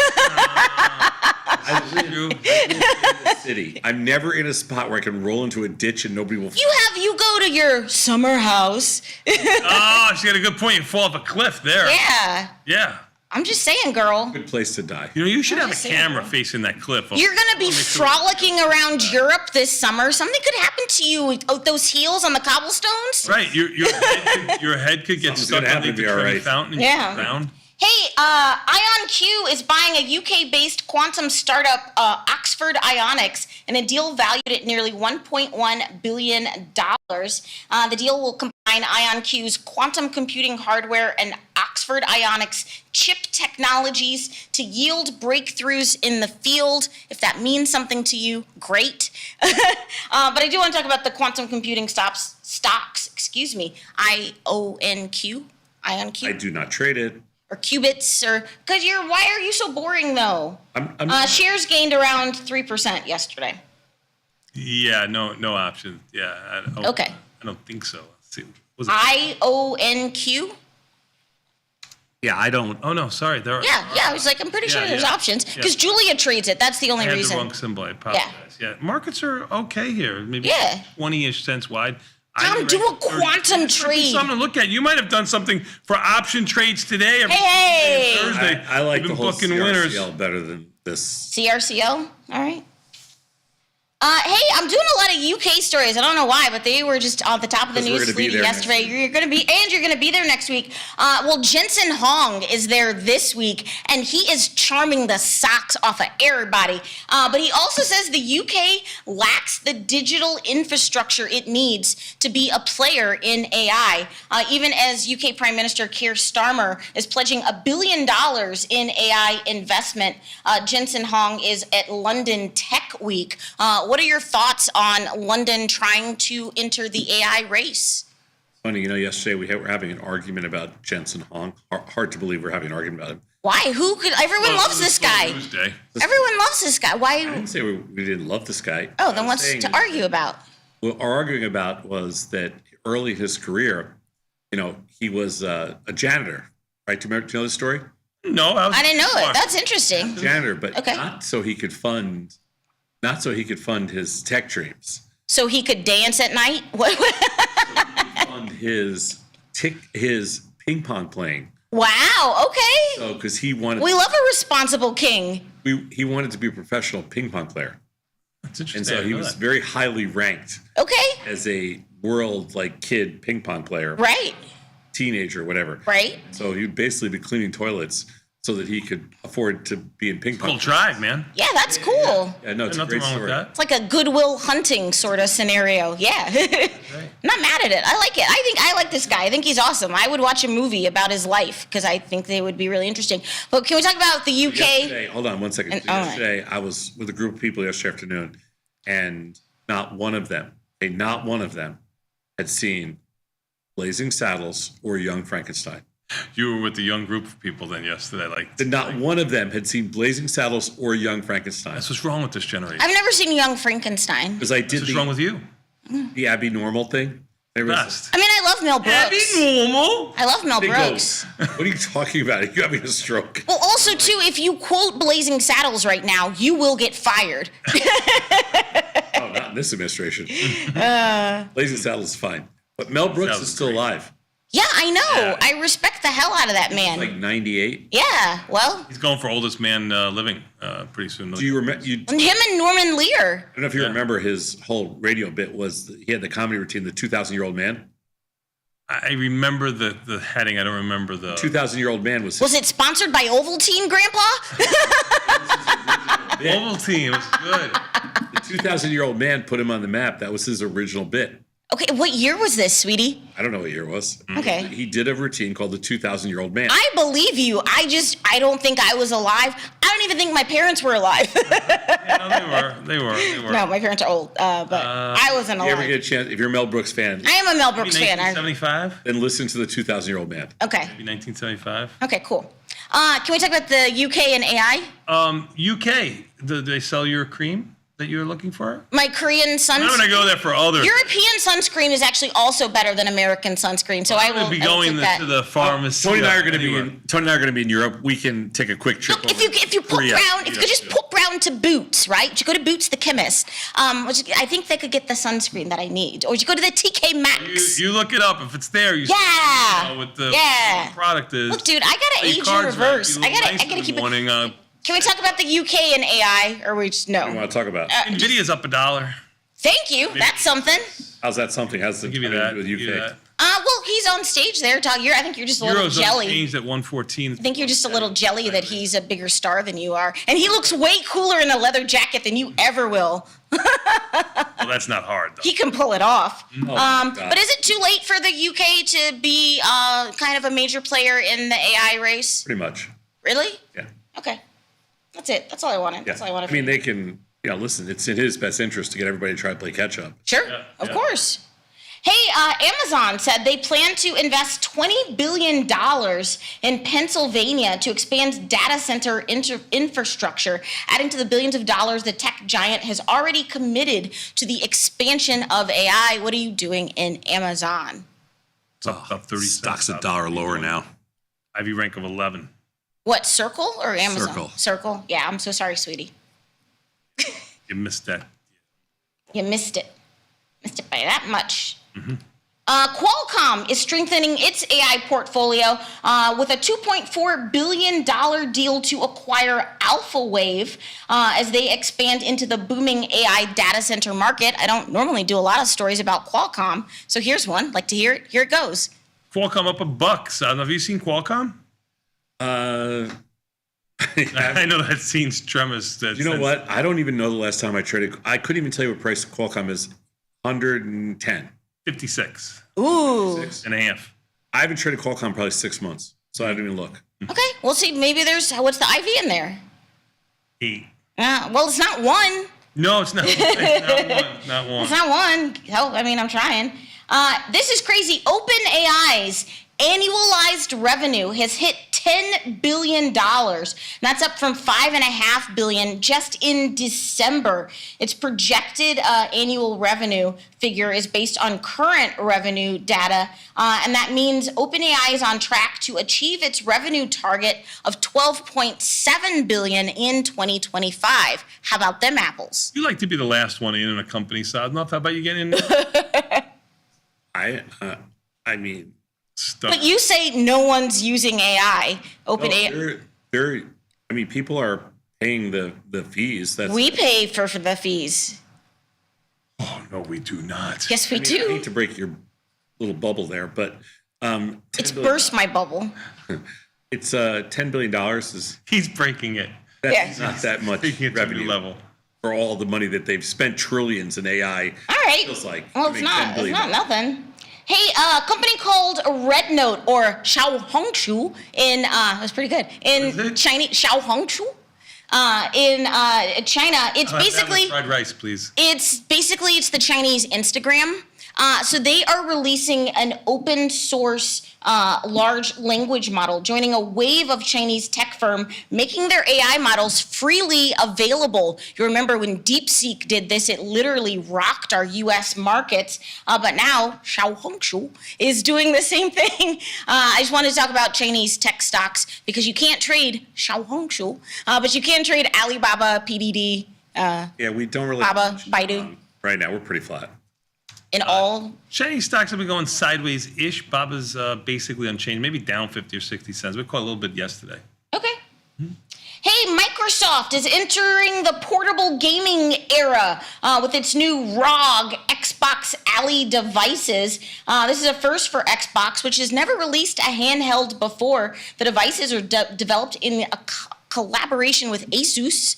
S10: I live in the city. I'm never in a spot where I can roll into a ditch and nobody will.
S9: You go to your summer house.
S7: Oh, she got a good point. You fall off a cliff there.
S9: Yeah.
S7: Yeah.
S9: I'm just saying, girl.
S10: Good place to die.
S7: You know, you should have a
S9: just saying,
S7: camera facing that cliff.
S9: You're going to be frolicking around Europe this summer. Something could happen to you with those heels on the cobblestones.
S7: Right. Your head could get
S10: Something's
S7: stuck
S10: gonna
S7: on the
S10: happen to me, all
S7: Trevi
S10: right.
S7: fountain and
S9: Yeah.
S7: drown.
S9: Hey, IonQ is buying a UK-based quantum startup, Oxford Ionics, in a deal valued at nearly $1.1 billion. The deal will combine IonQ's quantum computing hardware and Oxford Ionics chip technologies to yield breakthroughs in the field. If that means something to you, great. But I do want to talk about the quantum computing stocks, IonQ.
S10: I do not trade it.
S9: Or qubits, why are you so boring though?
S10: I'm
S9: Shares gained around 3% yesterday.
S7: Yeah, no option. Yeah.
S9: Okay.
S7: I don't think so. Let's see. Was it?
S9: IonQ?
S10: Yeah, I don't.
S7: Oh no, sorry. There.
S9: Yeah, I was I'm pretty sure there's options.
S7: Yeah.
S9: Because Julia trades it, that's the
S7: I
S9: only
S7: had
S9: reason.
S7: the wrong symbol. I apologize. Yeah. Markets are okay here. Maybe
S9: Yeah.
S7: 20-ish cents wide.
S9: Tom, do a quantum trade.
S7: Something to look at. You might have done something for option trades today.
S9: Hey!
S7: Thursday.
S10: I like
S7: You've
S10: the
S7: been
S10: whole
S7: booking winners.
S10: CRCL better than this.
S9: CRCO? All right. Hey, I'm doing a lot of UK stories. I don't know why, but they were just on the top of the
S10: Because we're
S9: news
S10: gonna be
S9: feed
S10: there
S9: yesterday. You're going to be there next week. Well, Jensen Hong is there this week, and he is charming the socks off of everybody. But he also says the UK lacks the digital infrastructure it needs to be a player in AI. Even as UK Prime Minister Keir Starmer is pledging $1 billion in AI investment, Jensen Hong is at London Tech Week. What are your thoughts on London trying to enter the AI race?
S10: Funny, yesterday we were having an argument about Jensen Hong. Hard to believe we're having an argument about him.
S9: Why? Everyone loves this guy.
S7: Tuesday.
S9: Everyone loves this guy.
S10: I
S9: Why?
S10: didn't say we didn't love this guy.
S9: Oh, then
S10: What I was
S9: what's
S10: saying
S9: to
S10: is-
S9: argue about?
S10: What our arguing about was that early in his career, he was a janitor, right? Do you know the story?
S7: No,
S9: I didn't know it. That's interesting.
S10: Janitor, but
S9: Okay.
S10: not so he could fund his tech dreams.
S9: So he could dance at night? What?
S10: Fund his ping pong playing.
S9: Wow, okay.
S10: So because he wanted,
S9: We love a responsible king.
S10: he wanted to be a professional ping pong player.
S7: That's interesting.
S10: And so he was very highly ranked
S9: Okay,
S10: as a world kid ping pong player,
S9: right,
S10: teenager, whatever.
S9: right.
S10: So he would basically be cleaning toilets so that he could afford to be in ping pong.
S7: Cool drive, man.
S9: Yeah, that's cool.
S10: Yeah, no, it's a
S7: Nothing
S10: great
S7: wrong with
S10: story.
S7: that.
S9: It's like a Goodwill Hunting sort of scenario. Yeah. I'm not mad at it. I like it. I like this guy. I think he's awesome. I would watch a movie about his life because I think they would be really interesting. But can we talk about the UK?
S10: Yesterday, hold on one second.
S9: And- all right.
S10: Yesterday, I was with a group of people yesterday afternoon, and not one of them had seen Blazing Saddles or Young Frankenstein.
S7: You were with the young group of people then yesterday.
S10: Not one of them had seen Blazing Saddles or Young Frankenstein.
S7: That's what's wrong with this generation.
S9: I've never seen Young Frankenstein.
S10: Because I did
S7: What's wrong with you?
S10: the Abby Normal thing. There was
S7: Best.
S9: I mean, I love Mel Brooks.
S7: normal.
S9: I love Mel
S10: Big
S9: Brooks.
S10: O's. What are you talking about? You got me a stroke.
S9: Well, also, too, if you quote Blazing Saddles right now, you will get fired.
S10: Oh, not in this administration. Blazing Saddles is fine. But Mel Brooks
S7: Saddles
S10: is
S7: is
S10: still
S7: great.
S10: alive.
S9: Yeah, I know.
S7: Yeah.
S9: I respect the hell out of that man.
S10: Like 98.
S9: Yeah, well,
S7: He's going for oldest man living pretty soon.
S10: Do you remember?
S9: him and Norman Lear.
S10: I don't know if you remember his whole radio bit was he had the comedy routine, the 2,000-year-old man.
S7: I remember the heading. I don't remember the
S10: 2,000-year-old man was
S9: Was it sponsored by Ovaltine, Grandpa?
S7: Ovaltine. It was good.
S10: the 2,000-year-old man put him on the map. That was his original bit.
S9: Okay, what year was this, sweetie?
S10: I don't know what year it was.
S9: Okay.
S10: He did a routine called the 2,000-year-old man.
S9: I believe you. I don't think I was alive. I don't even think my parents were alive.
S7: Yeah, no, they were.
S9: No, my parents are old, but I wasn't
S10: If you ever
S9: alive.
S10: get a chance, if you're a Mel Brooks fan,
S9: I am a Mel Brooks
S7: Maybe
S9: fan.
S7: 1975.
S10: then listen to the 2,000-year-old man.
S9: Okay,
S7: Maybe 1975.
S9: okay, cool. Can we talk about the UK and AI?
S7: UK. Do they sell your cream that you were looking for?
S9: My Korean
S7: I'm gonna
S9: sunscreen.
S7: go there for other.
S9: European sunscreen is actually also better than American sunscreen, so I
S7: I'm
S9: will
S7: gonna be
S9: I will
S7: going
S9: take that.
S7: to the pharmacy.
S10: Tony and I are going to be
S7: anywhere.
S10: in Europe. We can take a quick trip.
S9: Look, if you pop round, if you could just pop round to Boots, right? You go to Boots the chemist, which I think they could get the sunscreen that I need, or you go to the TK Maxx.
S7: You look it up if it's there. You
S9: Yeah.
S7: see, what the
S9: Yeah.
S7: product is.
S9: Look, dude, I gotta
S7: Your
S9: age in
S7: cards right.
S9: reverse.
S7: You
S9: I
S7: look
S9: gotta
S7: nice in the
S9: keep it.
S7: morning.
S9: Can we talk about the UK and AI, or we just
S10: What do you
S9: no?
S10: want to talk about?
S7: Nvidia's up $1.
S9: Thank you. That's something.
S10: How's that something? How's the
S7: I'll give you
S10: timing
S7: that.
S10: with
S7: Give you
S10: UK?
S7: that.
S9: Well, he's on stage there. I think you're just a little
S7: Euro's
S9: jelly.
S7: changed at 114.
S9: I think you're just a little jelly that he's a bigger star than you are, and he looks way cooler in a leather jacket than you ever will.
S7: Well, that's not hard though.
S9: He can pull it off.
S10: Oh, my God.
S9: But is it too late for the UK to be kind of a major player in the AI race?
S10: Pretty much.
S9: Really?
S10: Yeah.
S9: Okay. That's it. That's all I wanted.
S10: Yeah.
S9: That's all I wanted.
S10: I mean, they can. Listen. It's in his best interest to get everybody to try to play catch up.
S9: Sure, of course. Hey, Amazon said they plan to invest $20 billion in Pennsylvania to expand data center infrastructure, adding to the billions of dollars the tech giant has already committed to the expansion of AI. What are you doing in Amazon?
S7: It's up 30 cents.
S13: Stock's $1 lower now.
S7: IV rank of 11.
S9: What, Circle or Amazon?
S13: Circle.
S9: Circle. Yeah, I'm so sorry, sweetie.
S7: You missed that.
S9: You missed it. Missed it by that much. Qualcomm is strengthening its AI portfolio with a $2.4 billion deal to acquire AlphaWave as they expand into the booming AI data center market. I don't normally do a lot of stories about Qualcomm, so here's one. Like to hear it? Here it goes.
S7: Qualcomm up $1. Have you seen Qualcomm? I know that scene's tremors.
S10: You know what? I don't even know the last time I traded. I couldn't even tell you what price Qualcomm is. 110.
S7: 56.
S9: Ooh.
S7: And a half.
S10: I haven't traded Qualcomm probably 6 months, so I didn't even look.
S9: Okay, we'll see. Maybe there's, what's the IV in there?
S7: 8.
S9: Well, it's not one.
S7: No, it's not. It's not one. Not one.
S9: It's not one. Hell, I mean, I'm trying. This is crazy. OpenAI's annualized revenue has hit $10 billion. That's up from $5.5 billion just in December. Its projected annual revenue figure is based on current revenue data, and that means OpenAI is on track to achieve its revenue target of $12.7 billion in 2025. How about them apples?
S7: You like to be the last one in a company, so how about you getting in?
S10: I mean,
S7: stuff.
S9: But you say no one's using AI. OpenAI.
S10: I mean, people are paying the fees.
S9: We pay for the fees.
S7: Oh, no, we do not.
S9: Yes, we do.
S10: I hate to break your little bubble there, but
S9: it's burst my bubble.
S10: It's $10 billion.
S7: He's breaking it.
S10: That's not that much
S7: revenue level
S10: for all the money that they've spent trillions in AI.
S9: All right.
S10: Feels like
S9: well, it's not nothing. Hey, a company called Red Note or Xiaohongshu in that's pretty good in Chinese Xiaohongshu. In China, it's basically
S7: fried rice, please.
S9: It's the Chinese Instagram. So they are releasing an open source large language model, joining a wave of Chinese tech firm making their AI models freely available. You remember when DeepSeek did this, it literally rocked our US markets. But now Xiaohongshu is doing the same thing. I just wanted to talk about Chinese tech stocks because you can't trade Xiaohongshu, but you can trade Alibaba, PDD.
S10: Yeah, we don't really.
S9: Baba, Baidu.
S10: Right now, we're pretty flat.
S9: In all
S7: Chinese stocks have been going sideways-ish. Baba's basically unchanged, maybe down 50 or 60 cents. We caught a little bit yesterday.
S9: Okay. Hey, Microsoft is entering the portable gaming era with its new ROG Xbox Ally devices. This is a first for Xbox, which has never released a handheld before. The devices are developed in a collaboration with Asus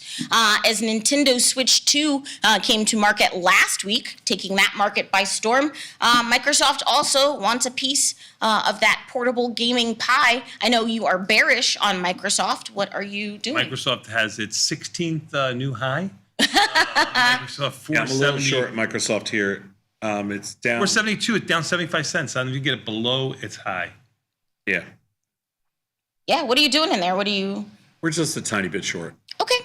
S9: as Nintendo Switch 2 came to market last week, taking that market by storm. Microsoft also wants a piece of that portable gaming pie. I know you are bearish on Microsoft. What are you doing?
S7: Microsoft has its 16th new high. Microsoft 470.
S10: I'm a little short Microsoft here. It's down.
S7: 472. It's down 75 cents. I don't know if you get it below its high.
S10: Yeah.
S9: Yeah. What are you doing in there?
S10: We're just a tiny bit short.
S9: Okay.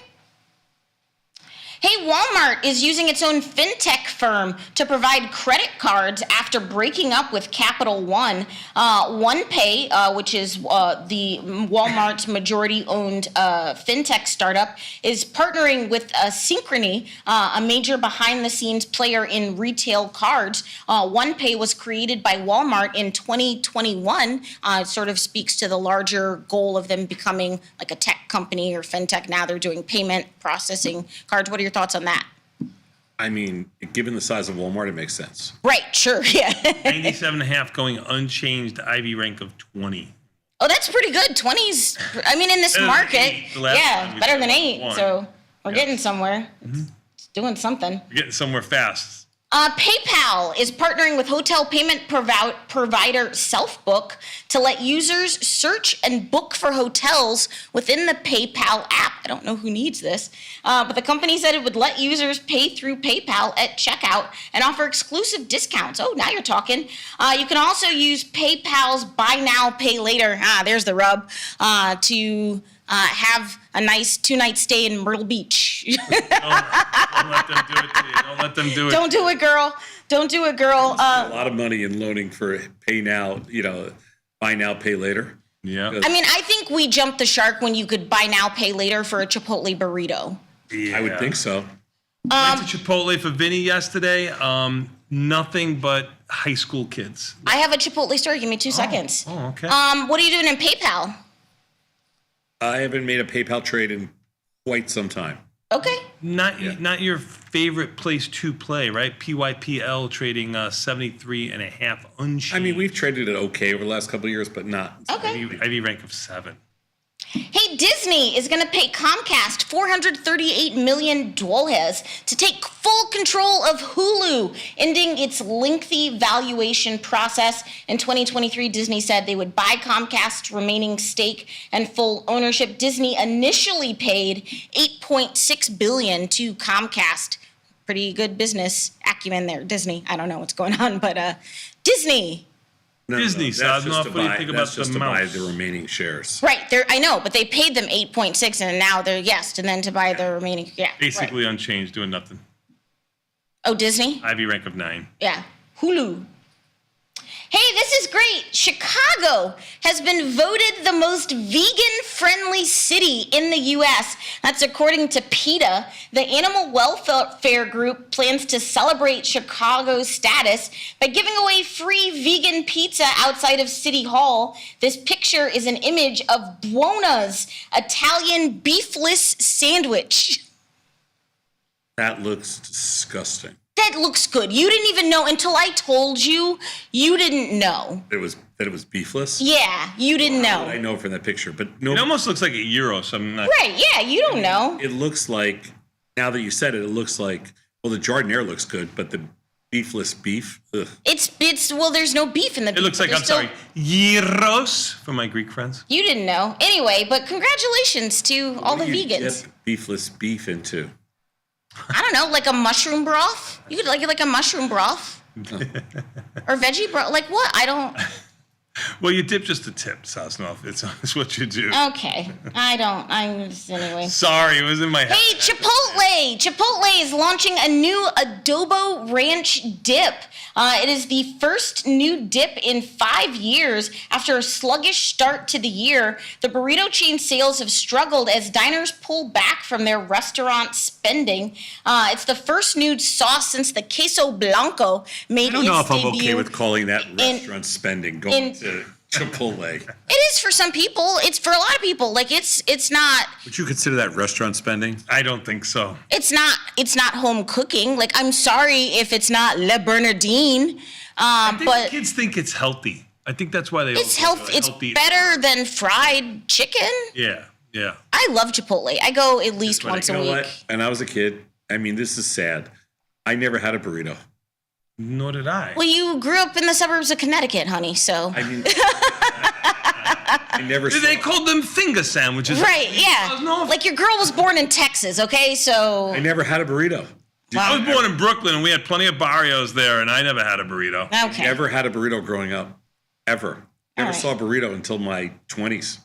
S9: Hey, Walmart is using its own fintech firm to provide credit cards after breaking up with Capital One. OnePay, which is the Walmart's majority-owned fintech startup, is partnering with Synchrony, a major behind-the-scenes player in retail cards. OnePay was created by Walmart in 2021. It sort of speaks to the larger goal of them becoming like a tech company or fintech. Now they're doing payment processing cards. What are your thoughts on that?
S10: I mean, given the size of Walmart, it makes sense.
S9: Right, sure, yeah.
S7: 97.5 going unchanged, IV rank of 20.
S9: Oh, that's pretty good. 20s, I mean, in this
S7: Better than
S9: market,
S7: 8 the last time we
S9: better
S7: saw
S9: than 8.
S7: one.
S9: So we're getting somewhere. It's doing something.
S7: We're getting somewhere fast.
S9: PayPal is partnering with hotel payment provider Selfbook to let users search and book for hotels within the PayPal app. I don't know who needs this, but the company said it would let users pay through PayPal at checkout and offer exclusive discounts. Oh, now you're talking. You can also use PayPal's Buy Now, Pay Later. There's the rub, to have a nice 2-night stay in Myrtle Beach.
S7: Don't let them do it to you. Don't let them do it.
S9: Don't do it, girl. Don't do it, girl.
S10: A lot of money in loaning for pay now, buy now, pay later.
S7: Yeah.
S9: I mean, I think we jumped the shark when you could buy now, pay later for a Chipotle burrito.
S10: I would think so.
S7: Went to Chipotle for Vinny yesterday. Nothing but high school kids.
S9: I have a Chipotle story. Give me 2 seconds.
S7: Oh, okay.
S9: What are you doing in PayPal?
S10: I haven't made a PayPal trade in quite some time.
S9: Okay.
S7: Not your favorite place to play, right? PYPL trading 73.5 unchanged.
S10: I mean, we've traded it okay over the last couple of years, but not.
S9: Okay.
S7: IV rank of 7.
S9: Hey, Disney is going to pay Comcast $438 million to take full control of Hulu, ending its lengthy valuation process. In 2023, Disney said they would buy Comcast's remaining stake and full ownership. Disney initially paid $8.6 billion to Comcast. Pretty good business acumen there, Disney. I don't know what's going on, but Disney.
S7: Disney, so I don't know what do you think about
S10: that's just
S7: the
S10: to buy
S7: mouse?
S10: the remaining shares.
S9: Right. I know, but they paid them 8.6, and now they're and then to buy the remaining. Yeah.
S7: Basically
S9: Right.
S7: unchanged, doing nothing.
S9: Oh, Disney.
S7: Ivy rank of 9.
S9: Yeah. Hulu. Hey, this is great. Chicago has been voted the most vegan-friendly city in the U.S. That's according to PETA. The animal welfare group plans to celebrate Chicago's status by giving away free vegan pizza outside of City Hall. This picture is an image of Buona's Italian beefless sandwich.
S10: That looks disgusting.
S9: That looks good. You didn't even know until I told you. You didn't know.
S10: That it was beefless.
S9: Yeah, you didn't know.
S10: I know from that picture, but no.
S7: It almost looks like a gyro, so I'm not.
S9: Right? Yeah, you don't know.
S10: It looks like, now that you said it, it looks like, well, the jardiniere looks good, but the beefless beef, ugh.
S9: It's well, there's no beef in the beef.
S7: It looks like,
S9: There's
S7: I'm sorry, gyros for my Greek friends.
S9: You didn't know. Anyway, but congratulations to all the
S10: What do you
S9: vegans.
S10: dip beefless beef into?
S9: I don't know, like a mushroom broth? You could like it like a mushroom broth? Or veggie broth? Like what? I don't.
S7: Well, you dip just the tip, Sosnoff. It's what you do.
S9: Okay. I'm just anyway.
S7: Sorry, it was in my head.
S9: Hey, Chipotle! Chipotle is launching a new adobo ranch dip. It is the first new dip in 5 years after a sluggish start to the year. The burrito chain sales have struggled as diners pull back from their restaurant spending. It's the first new sauce since the queso blanco made
S10: I don't know
S9: its
S10: if I'm
S9: debut.
S10: okay with calling that restaurant spending going to Chipotle.
S9: It is for some people. It's for a lot of people. Like it's not.
S10: Would you consider that restaurant spending?
S7: I don't think so.
S9: It's not home cooking. Like I'm sorry if it's not Le Bernardine,
S7: I think
S9: but
S7: kids think it's healthy. I think that's why they.
S9: it's
S7: also
S9: health.
S7: go
S9: It's better than fried chicken.
S7: Yeah, yeah.
S9: I love Chipotle. I go at least once a
S10: You know
S9: week.
S10: what? When I was a kid, I mean, this is sad. I never had a burrito.
S7: Nor did I.
S9: Well, you grew up in the suburbs of Connecticut, honey. So
S10: I mean, I never.
S7: They called them finger sandwiches.
S9: right, yeah. Like your girl was born in Texas, okay? So
S10: I never had a burrito.
S7: I was born in Brooklyn, and we had plenty of barrios there, and I never had a burrito.
S9: Okay.
S10: Never had a burrito growing up, ever. Never
S9: right.
S10: saw a burrito until my 20s.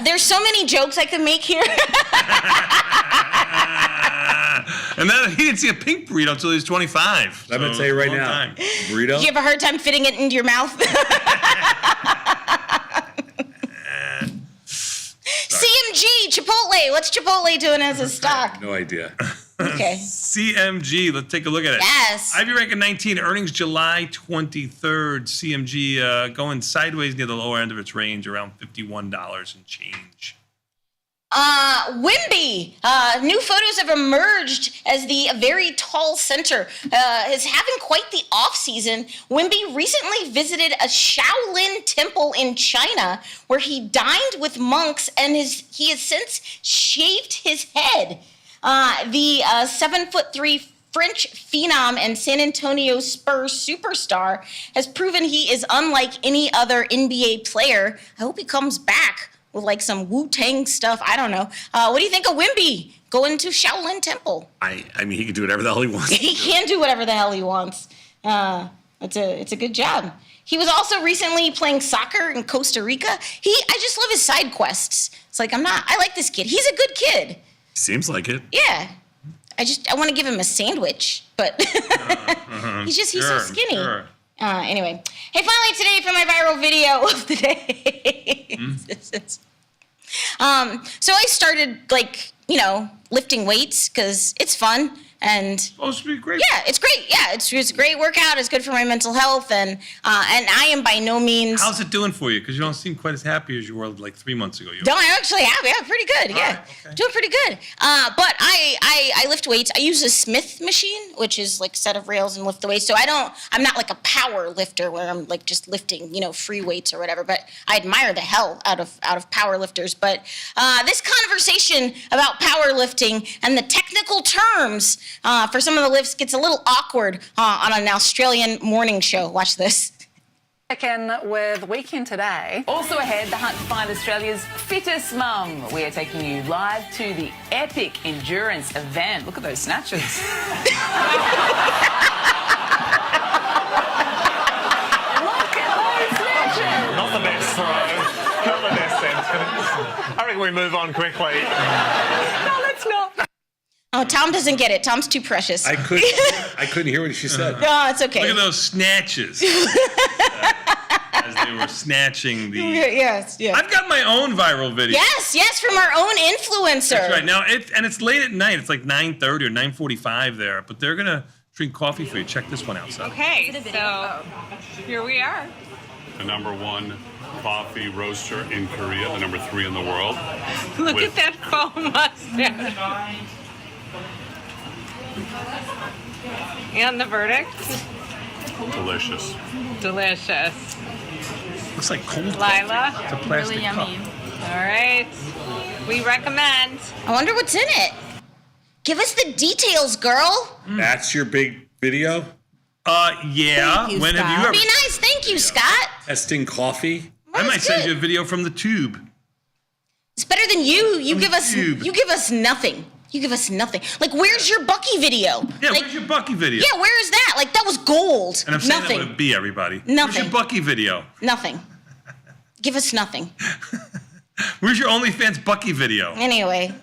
S9: There's so many jokes I could make here.
S7: And then he didn't see a pink burrito until he was 25.
S10: I'm gonna tell you right now, burrito.
S9: Did you have a hard time fitting it into your mouth? CMG, Chipotle. What's Chipotle doing as a stock?
S10: No idea.
S9: Okay.
S7: CMG, let's take a look at it.
S9: Yes.
S7: Ivy rank at 19, earnings July 23rd. CMG going sideways near the lower end of its range, around $51 and change.
S9: Wimby. New photos have emerged as the very tall center is having quite the off season. Wimby recently visited a Shaolin temple in China where he dined with monks and he has since shaved his head. The 7'3" French phenom and San Antonio Spurs superstar has proven he is unlike any other NBA player. I hope he comes back with like some Wu-Tang stuff. I don't know. What do you think of Wimby going to Shaolin Temple?
S10: I mean, he can do whatever the hell he wants.
S9: He can do whatever the hell he wants. It's a good job. He was also recently playing soccer in Costa Rica. I just love his side quests. It's like I like this kid. He's a good kid.
S10: Seems like it.
S9: Yeah. I want to give him a sandwich, but he's so skinny.
S7: Sure.
S9: Anyway. Hey, finally today for my viral video of the day. So I started lifting weights because it's fun. And
S7: supposed to be great.
S9: Yeah, it's great. Yeah, it's a great workout. It's good for my mental health, and I am by no means.
S7: How's it doing for you? Because you don't seem quite as happy as you were like 3 months ago.
S9: No, I actually have. Yeah, pretty good. Yeah, doing pretty good. But I lift weights. I use a Smith machine, which is like a set of rails and lift the weights. So I'm not like a power lifter where I'm like just lifting, free weights or whatever. But I admire the hell out of power lifters. But this conversation about powerlifting and the technical terms for some of the lifts gets a little awkward on an Australian morning show. Watch this.
S14: Back in with Weekend Today. Also ahead, the hunt to find Australia's fittest mum. We are taking you live to the epic endurance event. Look at those snatches. Look at
S12: the best throw. Not the best sentence. I think we move on quickly.
S14: No, let's not.
S9: Oh, Tom doesn't get it. Tom's too precious.
S10: I couldn't hear what she said.
S9: No, it's okay.
S7: Look at those snatches. As they were snatching the...
S9: Yes.
S7: I've got my own viral video.
S9: Yes, from our own influencer.
S7: That's right. Now, it's late at night. It's like 9:30 or 9:45 there, but they're going to drink coffee for you. Check this one out.
S14: Okay, so here we are.
S15: The #1 coffee roaster in Korea, the #3 in the world.
S14: Look at that foam mustache. And the verdict?
S15: Delicious.
S14: Delicious.
S7: Looks like cold
S14: Lila?
S7: It's a plastic cup.
S14: All right. We recommend.
S9: I wonder what's in it. Give us the details, girl.
S10: That's your big video?
S7: Yeah.
S11: Thank you,
S7: When have you
S11: Scott.
S7: ever...
S9: Be nice. Thank you, Scott.
S10: Testing coffee?
S7: I might
S9: That's
S7: send
S9: good.
S7: you a video from the tube.
S9: It's better than you. You
S7: From
S9: give
S7: the
S9: us.
S7: tube.
S9: You give us nothing. You give us nothing. Like, where's your Bucky video?
S7: Yeah,
S9: like,
S7: where's your Bucky video?
S9: Yeah, where is that? Like, that was gold.
S7: And I'm saying
S9: nothing.
S7: that with a B, everybody.
S9: Nothing.
S7: Where's your Bucky video?
S9: Nothing. Give us nothing.
S7: Where's your OnlyFans Bucky video?
S9: Anyway,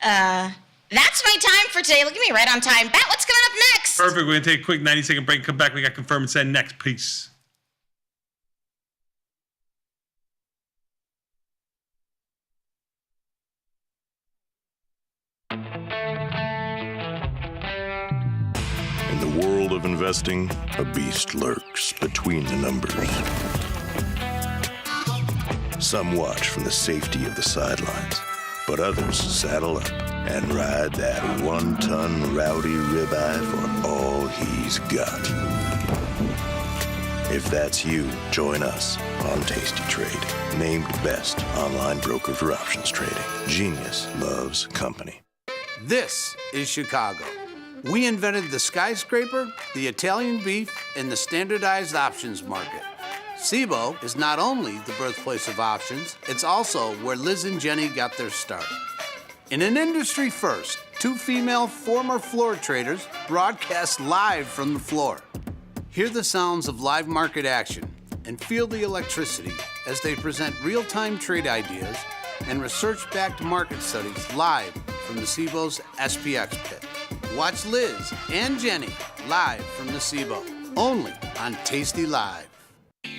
S9: that's my time for today. Look at me, right on time. Bat, what's coming up next?
S7: Perfect. We're going to take a quick 90-second break. Come back. We got Confirm and Send next. Peace.
S6: In the world of investing, a beast lurks between the numbers. Some watch from the safety of the sidelines, but others saddle up and ride that 1-ton rowdy ribeye for all he's got. If that's you, join us on Tasty Trade, named best online broker for options trading. Genius loves company.
S16: This is Chicago. We invented the skyscraper, the Italian beef, and the standardized options market. SIBO is not only the birthplace of options, it's also where Liz and Jenny got their start. In an industry first, 2 female former floor traders broadcast live from the floor. Hear the sounds of live market action and feel the electricity as they present real-time trade ideas and research-backed market studies live from the SIBO's SPX pit. Watch Liz and Jenny live from the SIBO, only on Tasty Live.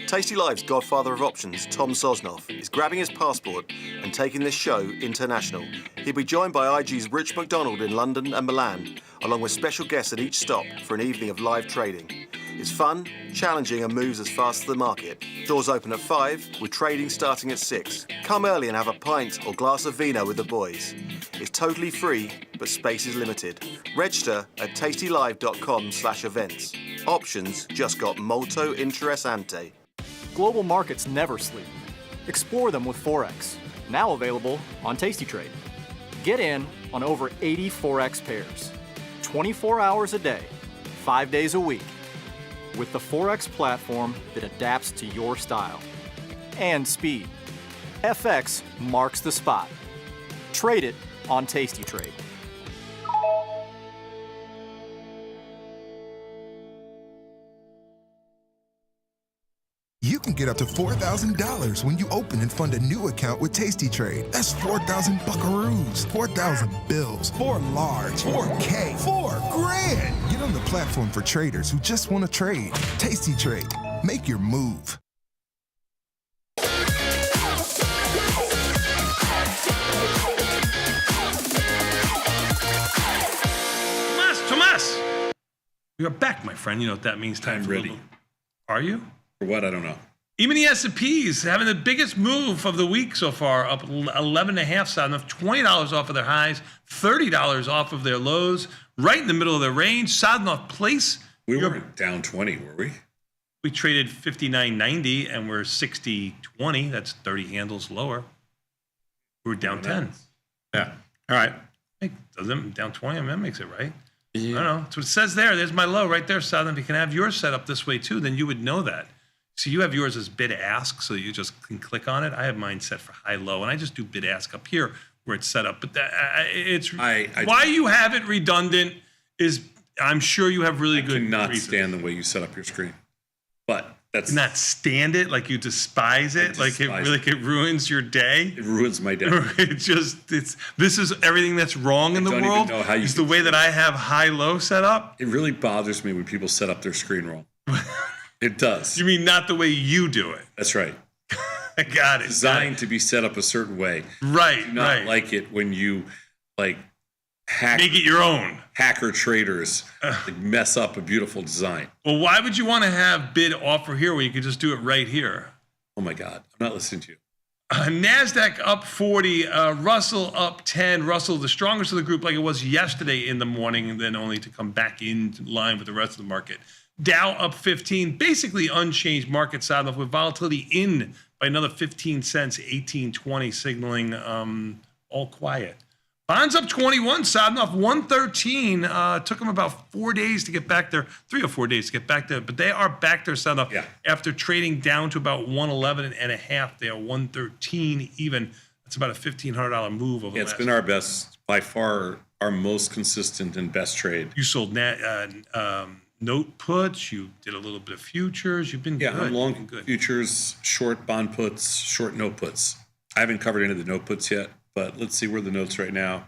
S17: Tasty Live's godfather of options, Tom Sosnoff, is grabbing his passport and taking this show international. He'll be joined by IG's Rich McDonald in London and Milan, along with special guests at each stop for an evening of live trading. It's fun, challenging, and moves as fast as the market. Doors open at 5, with trading starting at 6. Come early and have a pint or glass of vino with the boys. It's totally free, but space is limited. Register at tastylive.com/events. Options just got molto interessante.
S3: Global markets never sleep. Explore them with Forex, now available on Tasty Trade. Get in on over 80 Forex pairs, 24 hours a day, 5 days a week, with the Forex platform that adapts to your style and speed. FX marks the spot. Trade it on Tasty Trade.
S4: You can get up to $4,000 when you open and fund a new account with Tasty Trade. That's 4,000 buckaroos, 4,000 bills, 4 large, 4K, 4 grand. Get on the platform for traders who just want to trade. Tasty Trade. Make your move.
S7: Tomas! You're back, my friend. You know what that means. Time
S10: I'm
S7: for
S10: ready.
S7: a little- Are you?
S10: For what? I don't know.
S7: Even the S&Ps having the biggest move of the week so far, up 11.5, sound enough, $20 off of their highs, $30 off of their lows, right in the middle of their range. Sadnoff Place.
S10: We weren't down 20, were we?
S7: We traded 59.90 and we're 60.20. That's 30 handles lower. We're down 10.
S10: Yeah. All right.
S7: Hey, doesn't down 20? I mean, that makes it right. I don't know. That's what it says there. There's my low right there, Southern. If you can have yours set up this way too, then you would know that. So you have yours as bid ask, so you just can click on it. I have mine set for high low, and I just do bid ask up here where it's set up. But it's why you have it redundant is I'm sure you have really good
S10: cannot
S7: reasons.
S10: stand the way you set up your screen. But That's
S7: not stand it, like you despise it, like it ruins your day.
S10: It ruins my day.
S7: This is everything that's wrong in the
S10: don't
S7: world.
S10: even know how you
S7: is the way that I have high-low set up.
S10: It really bothers me when people set up their screen wrong. It does.
S7: You mean not the way you do it?
S10: That's right.
S7: I got it.
S10: Designed to be set up a certain way.
S7: Right.
S10: I do not like it when you like
S7: make it your own.
S10: Hacker traders like mess up a beautiful design.
S7: Well, why would you want to have bid offer here when you could just do it right here?
S10: Oh my God, I'm not listening to you.
S7: NASDAQ up 40, Russell up 10. Russell, the strongest of the group, like it was yesterday in the morning, and then only to come back in line with the rest of the market. Dow up 15, basically unchanged market side off with volatility in by another 15 cents, 18.20, signaling all quiet. Bonds up 21, sounding off 113. Took them about 4 days to get back there, 3 or 4 days to get back there, but they are back there, sounding off after trading down to about 111 and a half. They are 113 even. That's about a $1,500 move over.
S10: It's been our best, by far, our most consistent and best trade.
S7: You sold note puts. You did a little bit of futures. You've been good.
S10: I'm long futures, short bond puts, short note puts. I haven't covered any of the note puts yet. But let's see where the notes right now.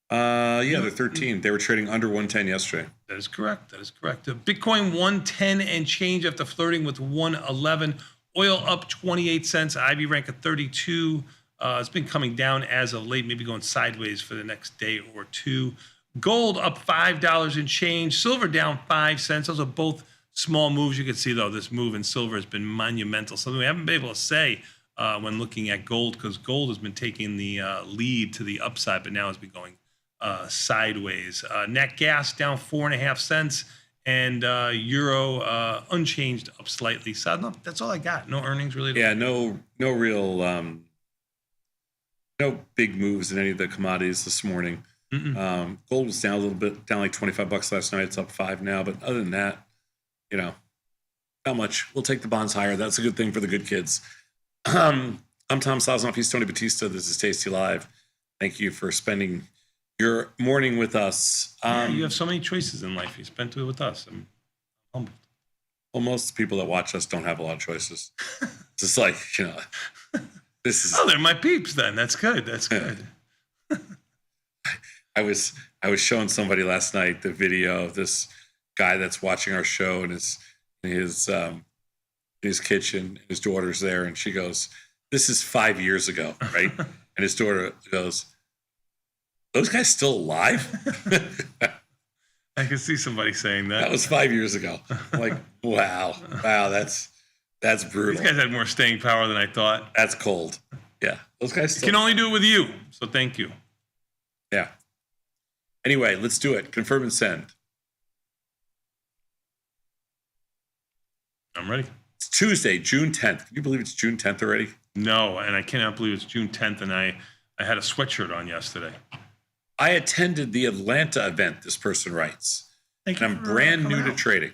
S10: They're 13. They were trading under 110 yesterday.
S7: That is correct. Bitcoin 110 and change after flirting with 111. Oil up 28 cents. IB rank at 32. It's been coming down as of late, maybe going sideways for the next day or two. Gold up $5 and change. Silver down 5 cents. Those are both small moves. You can see, though, this move in silver has been monumental. Something we haven't been able to say when looking at gold, because gold has been taking the lead to the upside, but now has been going sideways. Net gas down 4.5 cents, and euro unchanged, up slightly. So that's all I got. No earnings really.
S10: Yeah, no real, no big moves in any of the commodities this morning. Gold was down a little bit, down like $25 last night. It's up 5 now, but other than that, not much. We'll take the bonds higher. That's a good thing for the good kids. I'm Tom Sosnoff. He's Tony Batista. This is Tasty Live. Thank you for spending your morning with us.
S7: You have so many choices in life. You spent it with us. I'm humbled.
S10: Well, most people that watch us don't have a lot of choices. It's just like, this is.
S7: Oh, they're my peeps then. That's good. That's good.
S10: I was showing somebody last night the video of this guy that's watching our show, and his kitchen, his daughter's there, and she goes, "This is 5 years ago, right?" And his daughter goes, "Those guys still alive?"
S7: I can see somebody saying that.
S10: That was 5 years ago. I'm like, wow, that's brutal.
S7: These guys had more staying power than I thought.
S10: That's cold. Yeah, those guys still.
S7: You can only do it with you, so thank you.
S10: Yeah. Anyway, let's do it. Confirm and send.
S7: I'm ready.
S10: It's Tuesday, June 10th. Can you believe it's June 10th already?
S7: No, and I cannot believe it's June 10th, and I had a sweatshirt on yesterday.
S10: I attended the Atlanta event, this person writes.
S7: Thank you.
S10: And I'm brand new to trading.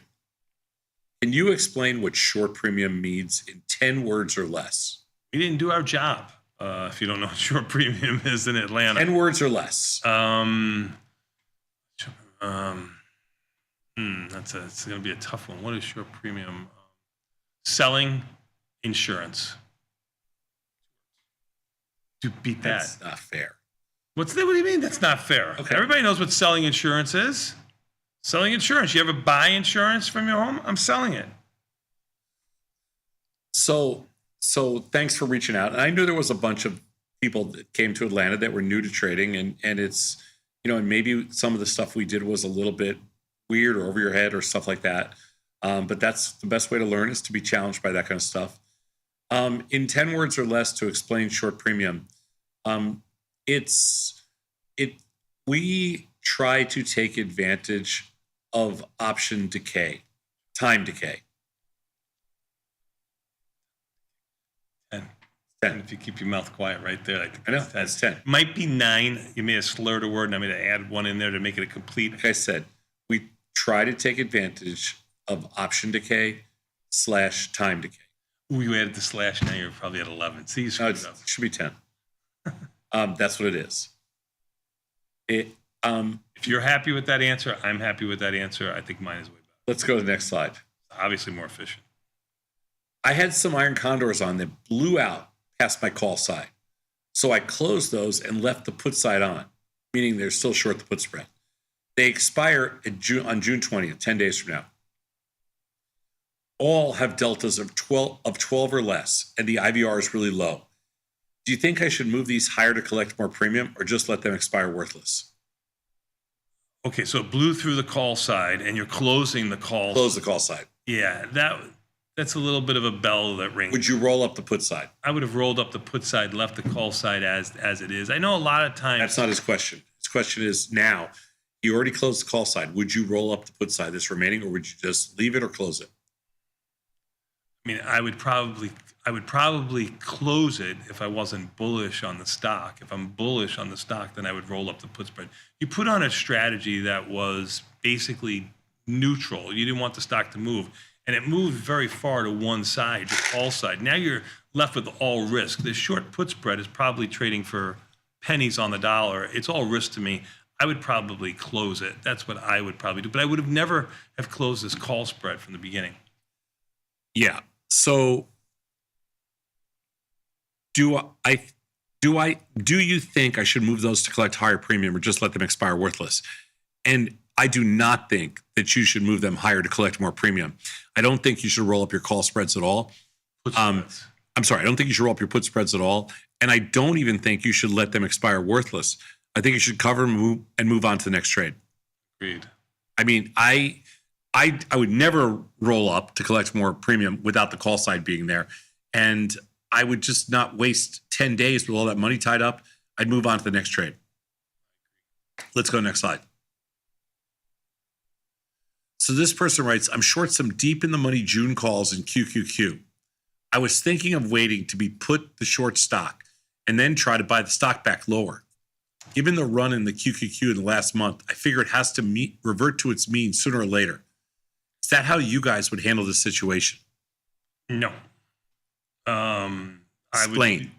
S10: Can you explain what short premium means in 10 words or less?
S7: We didn't do our job. If you don't know what short premium is in Atlanta.
S10: 10 words or less.
S7: It's going to be a tough one. What is short premium? Selling insurance. To beat that.
S10: That's not fair.
S7: What do you mean that's not fair?
S10: Okay.
S7: Everybody knows what selling insurance is. Selling insurance. You ever buy insurance from your home? I'm selling it.
S10: So thanks for reaching out. And I knew there was a bunch of people that came to Atlanta that were new to trading, and it's, and maybe some of the stuff we did was a little bit weird or over your head or stuff like that. But that's the best way to learn, is to be challenged by that kind of stuff. In 10 words or less to explain short premium, we try to take advantage of option decay, time decay. 10.
S7: If you keep your mouth quiet right there.
S10: I know, that's 10.
S7: Might be 9. You may have slurred a word, and I may have added one in there to make it a complete.
S10: Like I said, we try to take advantage of option decay / time decay.
S7: Ooh, you added the slash, now you're probably at 11. See, you screwed up.
S10: It should be 10. That's what it is.
S7: If you're happy with that answer, I'm happy with that answer. I think mine is way better.
S10: Let's go to the next slide.
S7: Obviously more efficient.
S10: I had some iron condors on that blew out past my call side. So I closed those and left the put side on, meaning they're still short the put spread. They expire on June 20th, 10 days from now. All have deltas of 12 or less, and the IVR is really low. Do you think I should move these higher to collect more premium or just let them expire worthless?
S7: Okay, so it blew through the call side, and you're closing the call.
S10: Close the call side.
S7: Yeah, that's a little bit of a bell that rings.
S10: Would you roll up the put side?
S7: I would have rolled up the put side, left the call side as it is. I know a lot of times.
S10: That's not his question. His question is now, you already closed the call side. Would you roll up the put side that's remaining, or would you just leave it or close it?
S7: I mean, I would probably close it if I wasn't bullish on the stock. If I'm bullish on the stock, then I would roll up the put spread. You put on a strategy that was basically neutral. You didn't want the stock to move, and it moved very far to one side, your call side. Now you're left with all risk. The short put spread is probably trading for pennies on the dollar. It's all risk to me. I would probably close it. That's what I would probably do. But I would have never have closed this call spread from the beginning.
S10: Yeah. So do you think I should move those to collect higher premium or just let them expire worthless? And I do not think that you should move them higher to collect more premium. I don't think you should roll up your call spreads at all. I'm sorry, I don't think you should roll up your put spreads at all. And I don't even think you should let them expire worthless. I think you should cover and move on to the next trade.
S7: Agreed.
S10: I mean, I would never roll up to collect more premium without the call side being there. And I would just not waste 10 days with all that money tied up. I'd move on to the next trade. Let's go next slide. So this person writes, I'm short some deep in the money June calls in QQQ. I was thinking of waiting to be put the short stock and then try to buy the stock back lower. Given the run in the QQQ in the last month, I figure it has to revert to its mean sooner or later. Is that how you guys would handle this situation?
S7: No.
S10: Explain.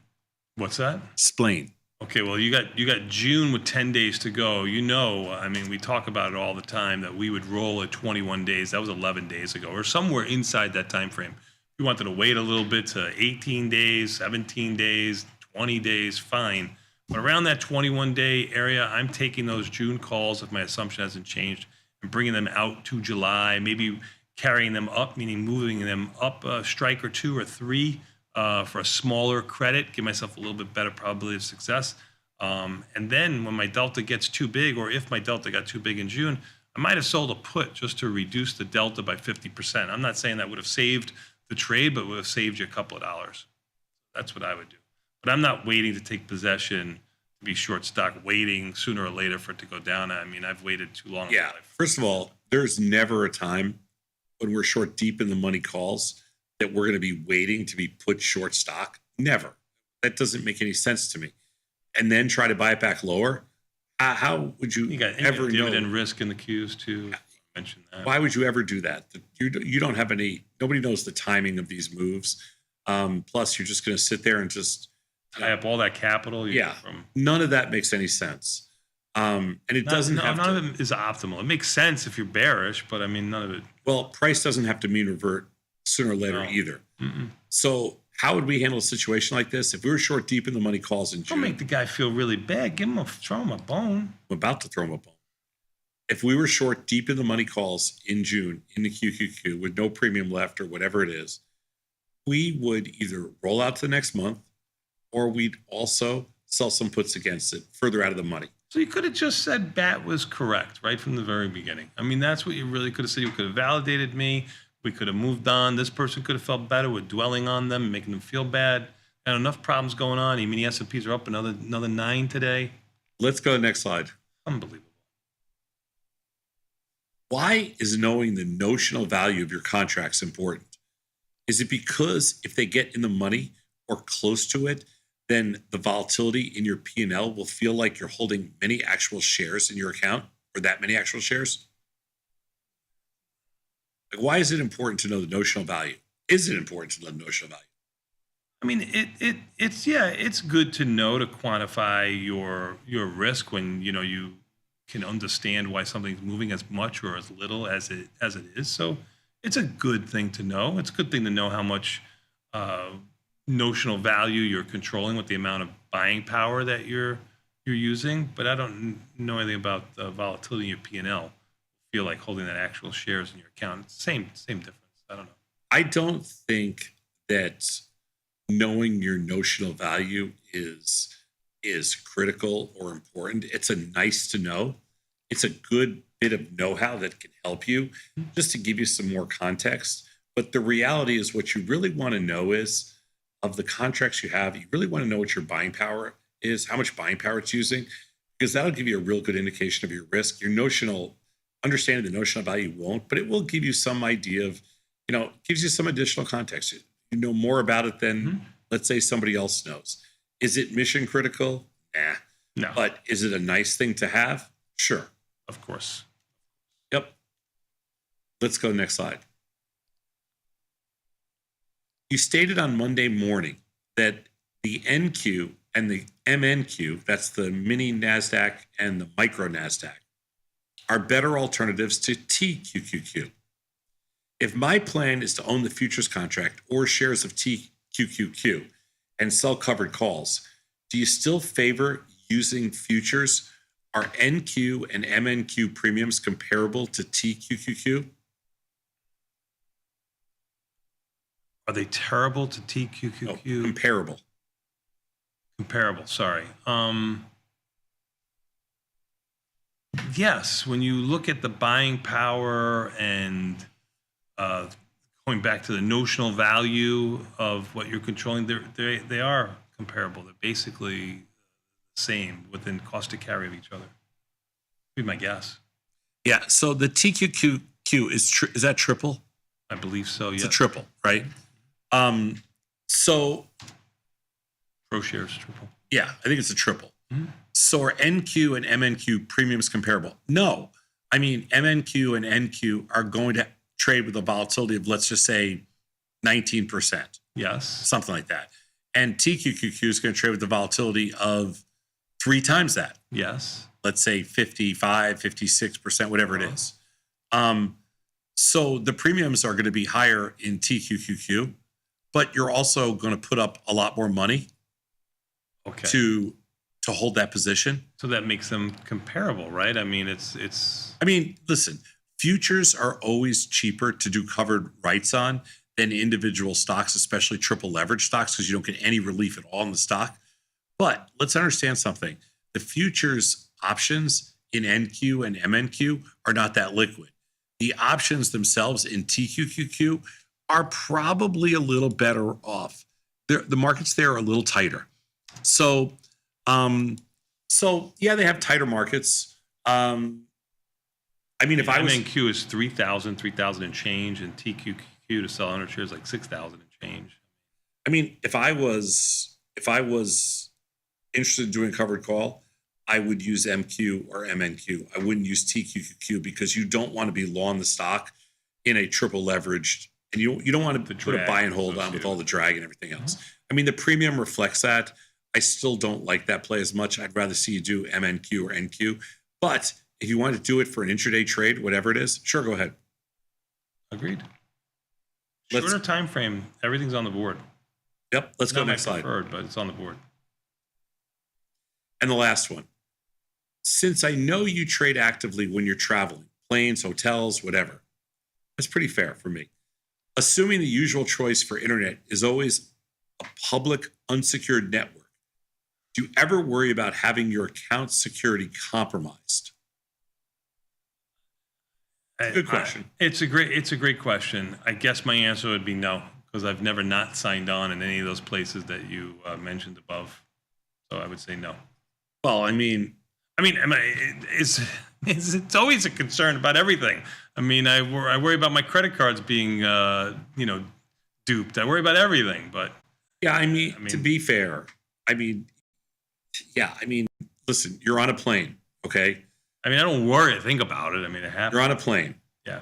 S7: What's that?
S10: Explain.
S7: Okay, well, you got June with 10 days to go. You know, I mean, we talk about it all the time that we would roll at 21 days. That was 11 days ago, or somewhere inside that time frame. If you wanted to wait a little bit to 18 days, 17 days, 20 days, fine. But around that 21-day area, I'm taking those June calls, if my assumption hasn't changed, and bringing them out to July, maybe carrying them up, meaning moving them up a strike or two or three for a smaller credit, give myself a little bit better probability of success. And then when my delta gets too big, or if my delta got too big in June, I might have sold a put just to reduce the delta by 50%. I'm not saying that would have saved the trade, but would have saved you a couple of dollars. That's what I would do. But I'm not waiting to take possession to be short stock, waiting sooner or later for it to go down. I mean, I've waited too long.
S10: Yeah. First of all, there's never a time when we're short deep in the money calls that we're going to be waiting to be put short stock. Never. That doesn't make any sense to me. And then try to buy it back lower. How would you ever know?
S7: Dividend risk in the Qs too. Mention that.
S10: Why would you ever do that? You don't have any. Nobody knows the timing of these moves. Plus, you're just going to sit there and just
S7: tie up all that capital.
S10: None of that makes any sense. And it doesn't have
S7: none
S10: to.
S7: of it is optimal. It makes sense if you're bearish, but I mean, none of it.
S10: Well, price doesn't have to mean revert sooner or later either. So how would we handle a situation like this if we were short deep in the money calls in June?
S7: Don't make the guy feel really bad. Throw him a bone.
S10: I'm about to throw him a bone. If we were short deep in the money calls in June in the QQQ with no premium left or whatever it is, we would either roll out to the next month or we'd also sell some puts against it further out of the money.
S7: So you could have just said BAT was correct right from the very beginning. I mean, that's what you really could have said. You could have validated me. We could have moved on. This person could have felt better with dwelling on them, making them feel bad. And enough problems going on. I mean, the S&Ps are up another 9 today.
S10: Let's go to the next slide.
S7: Unbelievable.
S10: Why is knowing the notional value of your contracts important? Is it because if they get in the money or close to it, then the volatility in your P&L will feel like you're holding many actual shares in your account or that many actual shares? Like, why is it important to know the notional value? Is it important to know the notional value?
S7: I mean, it's good to know to quantify your risk when you can understand why something's moving as much or as little as it is. So it's a good thing to know. It's a good thing to know how much notional value you're controlling with the amount of buying power that you're using, but I don't know anything about the volatility in your P&L. Feel like holding that actual shares in your account. It's same difference. I don't know.
S10: I don't think that knowing your notional value is critical or important. It's a nice to know. It's a good bit of know-how that can help you, just to give you some more context. But the reality is, what you really want to know is, of the contracts you have, you really want to know what your buying power is, how much buying power it's using, because that'll give you a real good indication of your risk. Your notional, understanding the notional value won't, but it will give you some idea of, gives you some additional context. You know more about it than, let's say, somebody else knows. Is it mission critical? Nah.
S7: No.
S10: But is it a nice thing to have? Sure.
S7: Of course.
S10: Yep. Let's go next slide. You stated on Monday morning that the NQ and the MNQ, that's the mini NASDAQ and the micro NASDAQ, are better alternatives to TQQQ. If my plan is to own the futures contract or shares of TQQQ and sell covered calls, do you still favor using futures? Are NQ and MNQ premiums comparable to TQQQ?
S7: Are they terrible to TQQQ?
S10: No, comparable.
S7: Comparable, sorry. Yes, when you look at the buying power and going back to the notional value of what you're controlling, they are comparable. They're basically the same within cost to carry of each other. Be my guess.
S10: Yeah. So the TQQQ is that triple?
S7: I believe so.
S10: It's
S7: Yeah.
S10: a triple, right? So
S7: ProShares triple.
S10: Yeah, I think it's a triple. So are NQ and MNQ premiums comparable? No. I mean, MNQ and NQ are going to trade with a volatility of, let's just say, 19%.
S7: Yes.
S10: Something like that. And TQQQ is going to trade with the volatility of 3 times that.
S7: Yes.
S10: Let's say 55, 56%, whatever it is. So the premiums are going to be higher in TQQQ, but you're also going to put up a lot more money to hold that position.
S7: So that makes them comparable, right? I mean,
S10: I mean, listen, futures are always cheaper to do covered rights on than individual stocks, especially triple leverage stocks, because you don't get any relief at all in the stock. But let's understand something. The futures options in NQ and MNQ are not that liquid. The options themselves in TQQQ are probably a little better off. The markets there are a little tighter. So yeah, they have tighter markets. I mean, if I was
S7: MNQ is 3,000 and change, and TQQQ to sell 100 shares like 6,000 and change.
S10: I mean, if I was interested in doing a covered call, I would use MQ or MNQ. I wouldn't use TQQQ because you don't want to be long the stock in a triple leveraged, and you don't want to put a buy and hold on with all the drag and everything else. I mean, the premium reflects that. I still don't like that play as much. I'd rather see you do MNQ or NQ. But if you want to do it for an intraday trade, whatever it is, sure, go ahead.
S7: Agreed. Shorter time frame, everything's on the board.
S10: Yep, let's go
S7: Not my
S10: next slide.
S7: preferred, but it's on the board.
S10: And the last one. Since I know you trade actively when you're traveling, planes, hotels, whatever, that's pretty fair for me. Assuming the usual choice for internet is always a public unsecured network, do you ever worry about having your account security compromised? Good question.
S7: It's a great question. I guess my answer would be no, because I've never not signed on in any of those places that you mentioned above. So I would say no.
S10: Well, I mean,
S7: it's always a concern about everything. I mean, I worry about my credit cards being duped. I worry about everything, but
S10: yeah, I mean, to be fair, listen, you're on a plane, okay?
S7: I mean, I don't think about it. I mean, it happens.
S10: You're on a plane.
S7: Yeah.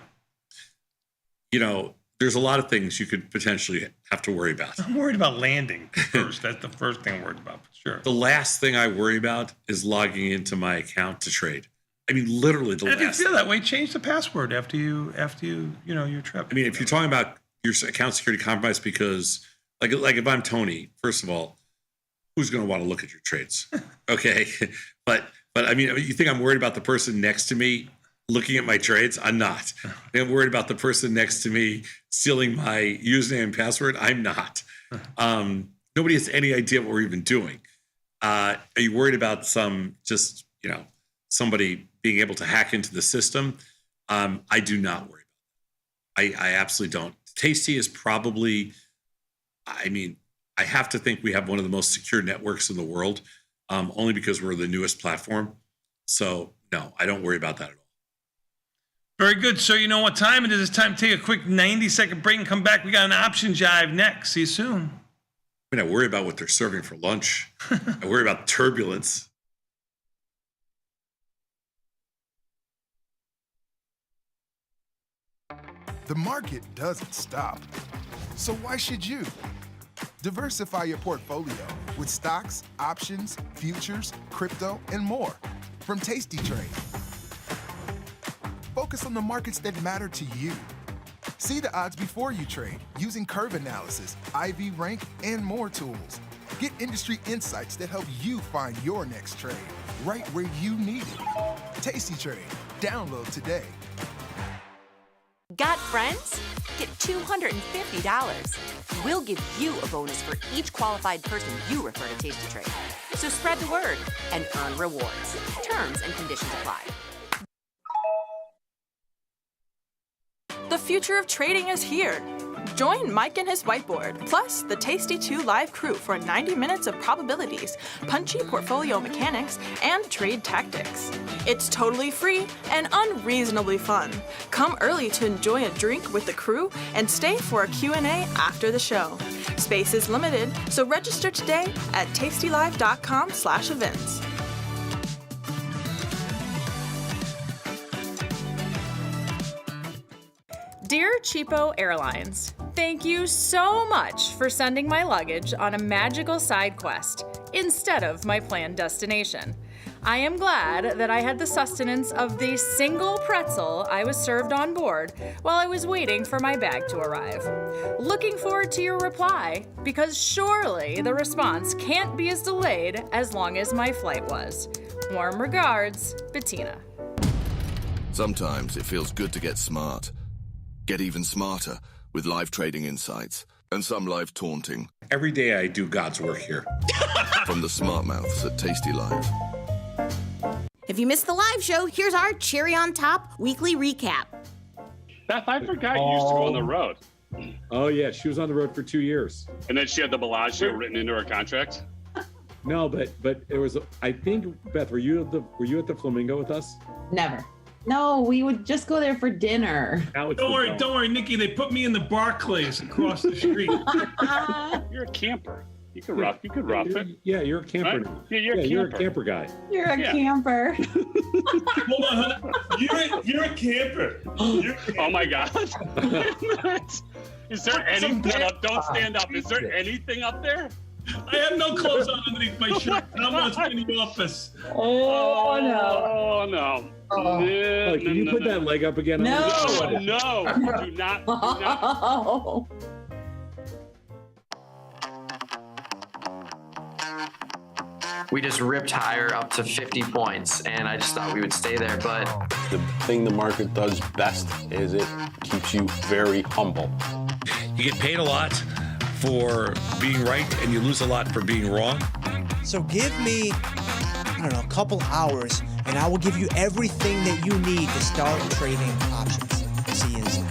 S10: There's a lot of things you could potentially have to worry about.
S7: I'm worried about landing first. That's the first thing I'm worried about, for sure.
S10: The last thing I worry about is logging into my account to trade. I mean, literally the last.
S7: If you feel that way, change the password after your trip.
S10: I mean, if you're talking about your account security compromised because Like if I'm Tony, first of all, who's going to want to look at your trades? Okay. But I mean, you think I'm worried about the person next to me looking at my trades? I'm not. I'm worried about the person next to me stealing my username and password. I'm not. Nobody has any idea what we're even doing. Are you worried about somebody being able to hack into the system? I do not worry about that. I absolutely don't. Tasty is probably, I have to think we have one of the most secure networks in the world, only because we're the newest platform. So no, I don't worry about that at all.
S7: Very good. So you know what time it is. It's time to take a quick 90-second break and come back. We got an option jive next. See you soon.
S10: I worry about what they're serving for lunch. I worry about turbulence.
S4: The market doesn't stop. So why should you? Diversify your portfolio with stocks, options, futures, crypto, and more from Tasty Trade. Focus on the markets that matter to you. See the odds before you trade using curve analysis, IV rank, and more tools. Get industry insights that help you find your next trade right where you need it. Tasty Trade. Download today.
S18: Got friends? Get $250. We'll give you a bonus for each qualified person you refer to Tasty Trade. So spread the word and earn rewards. Terms and conditions apply.
S19: The future of trading is here. Join Mike and his whiteboard, plus the Tasty 2 live crew for 90 minutes of probabilities, punchy portfolio mechanics, and trade tactics. It's totally free and unreasonably fun. Come early to enjoy a drink with the crew and stay for a Q&A after the show. Space is limited, so register today at tastylive.com/events.
S20: Dear Cheapo Airlines, thank you so much for sending my luggage on a magical side quest instead of my planned destination. I am glad that I had the sustenance of the single pretzel I was served on board while I was waiting for my bag to arrive. Looking forward to your reply, because surely the response can't be as delayed as long as my flight was. Warm regards, Bettina.
S21: Sometimes it feels good to get smart. Get even smarter with live trading insights and some live taunting.
S10: Every day I do God's work here.
S21: From the smart mouths at Tasty Live.
S9: If you missed the live show, here's our cherry on top weekly recap.
S15: Beth, I forgot you used to go on the road.
S22: Oh, yeah. She was on the road for 2 years.
S15: And then she had the Bellagio written into her contract?
S22: No, but it was, I think, Beth, were you at the Flamingo with us?
S11: Never. No, we would just go there for dinner.
S7: Don't worry, Nikki. They put me in the Barclays across the street.
S15: You're a camper. You could rough it.
S22: Yeah, you're a camper.
S15: Right? Yeah, you're a camper
S22: guy.
S11: You're a camper.
S7: Hold on, honey. You're a camper.
S15: Oh my God. Is there anything up? Don't stand up. Is there anything up there?
S7: I have no clothes on underneath my shirt. I'm not in the office.
S11: Oh no.
S15: Oh no.
S22: Can you put that leg up again?
S15: No. Do not.
S23: We just ripped higher up to 50 points, and I just thought we would stay there. But
S24: the thing the market does best is it keeps you very humble.
S10: You get paid a lot for being right, and you lose a lot for being wrong.
S25: So give me, a couple hours, and I will give you everything that you need to start trading options. See you inside.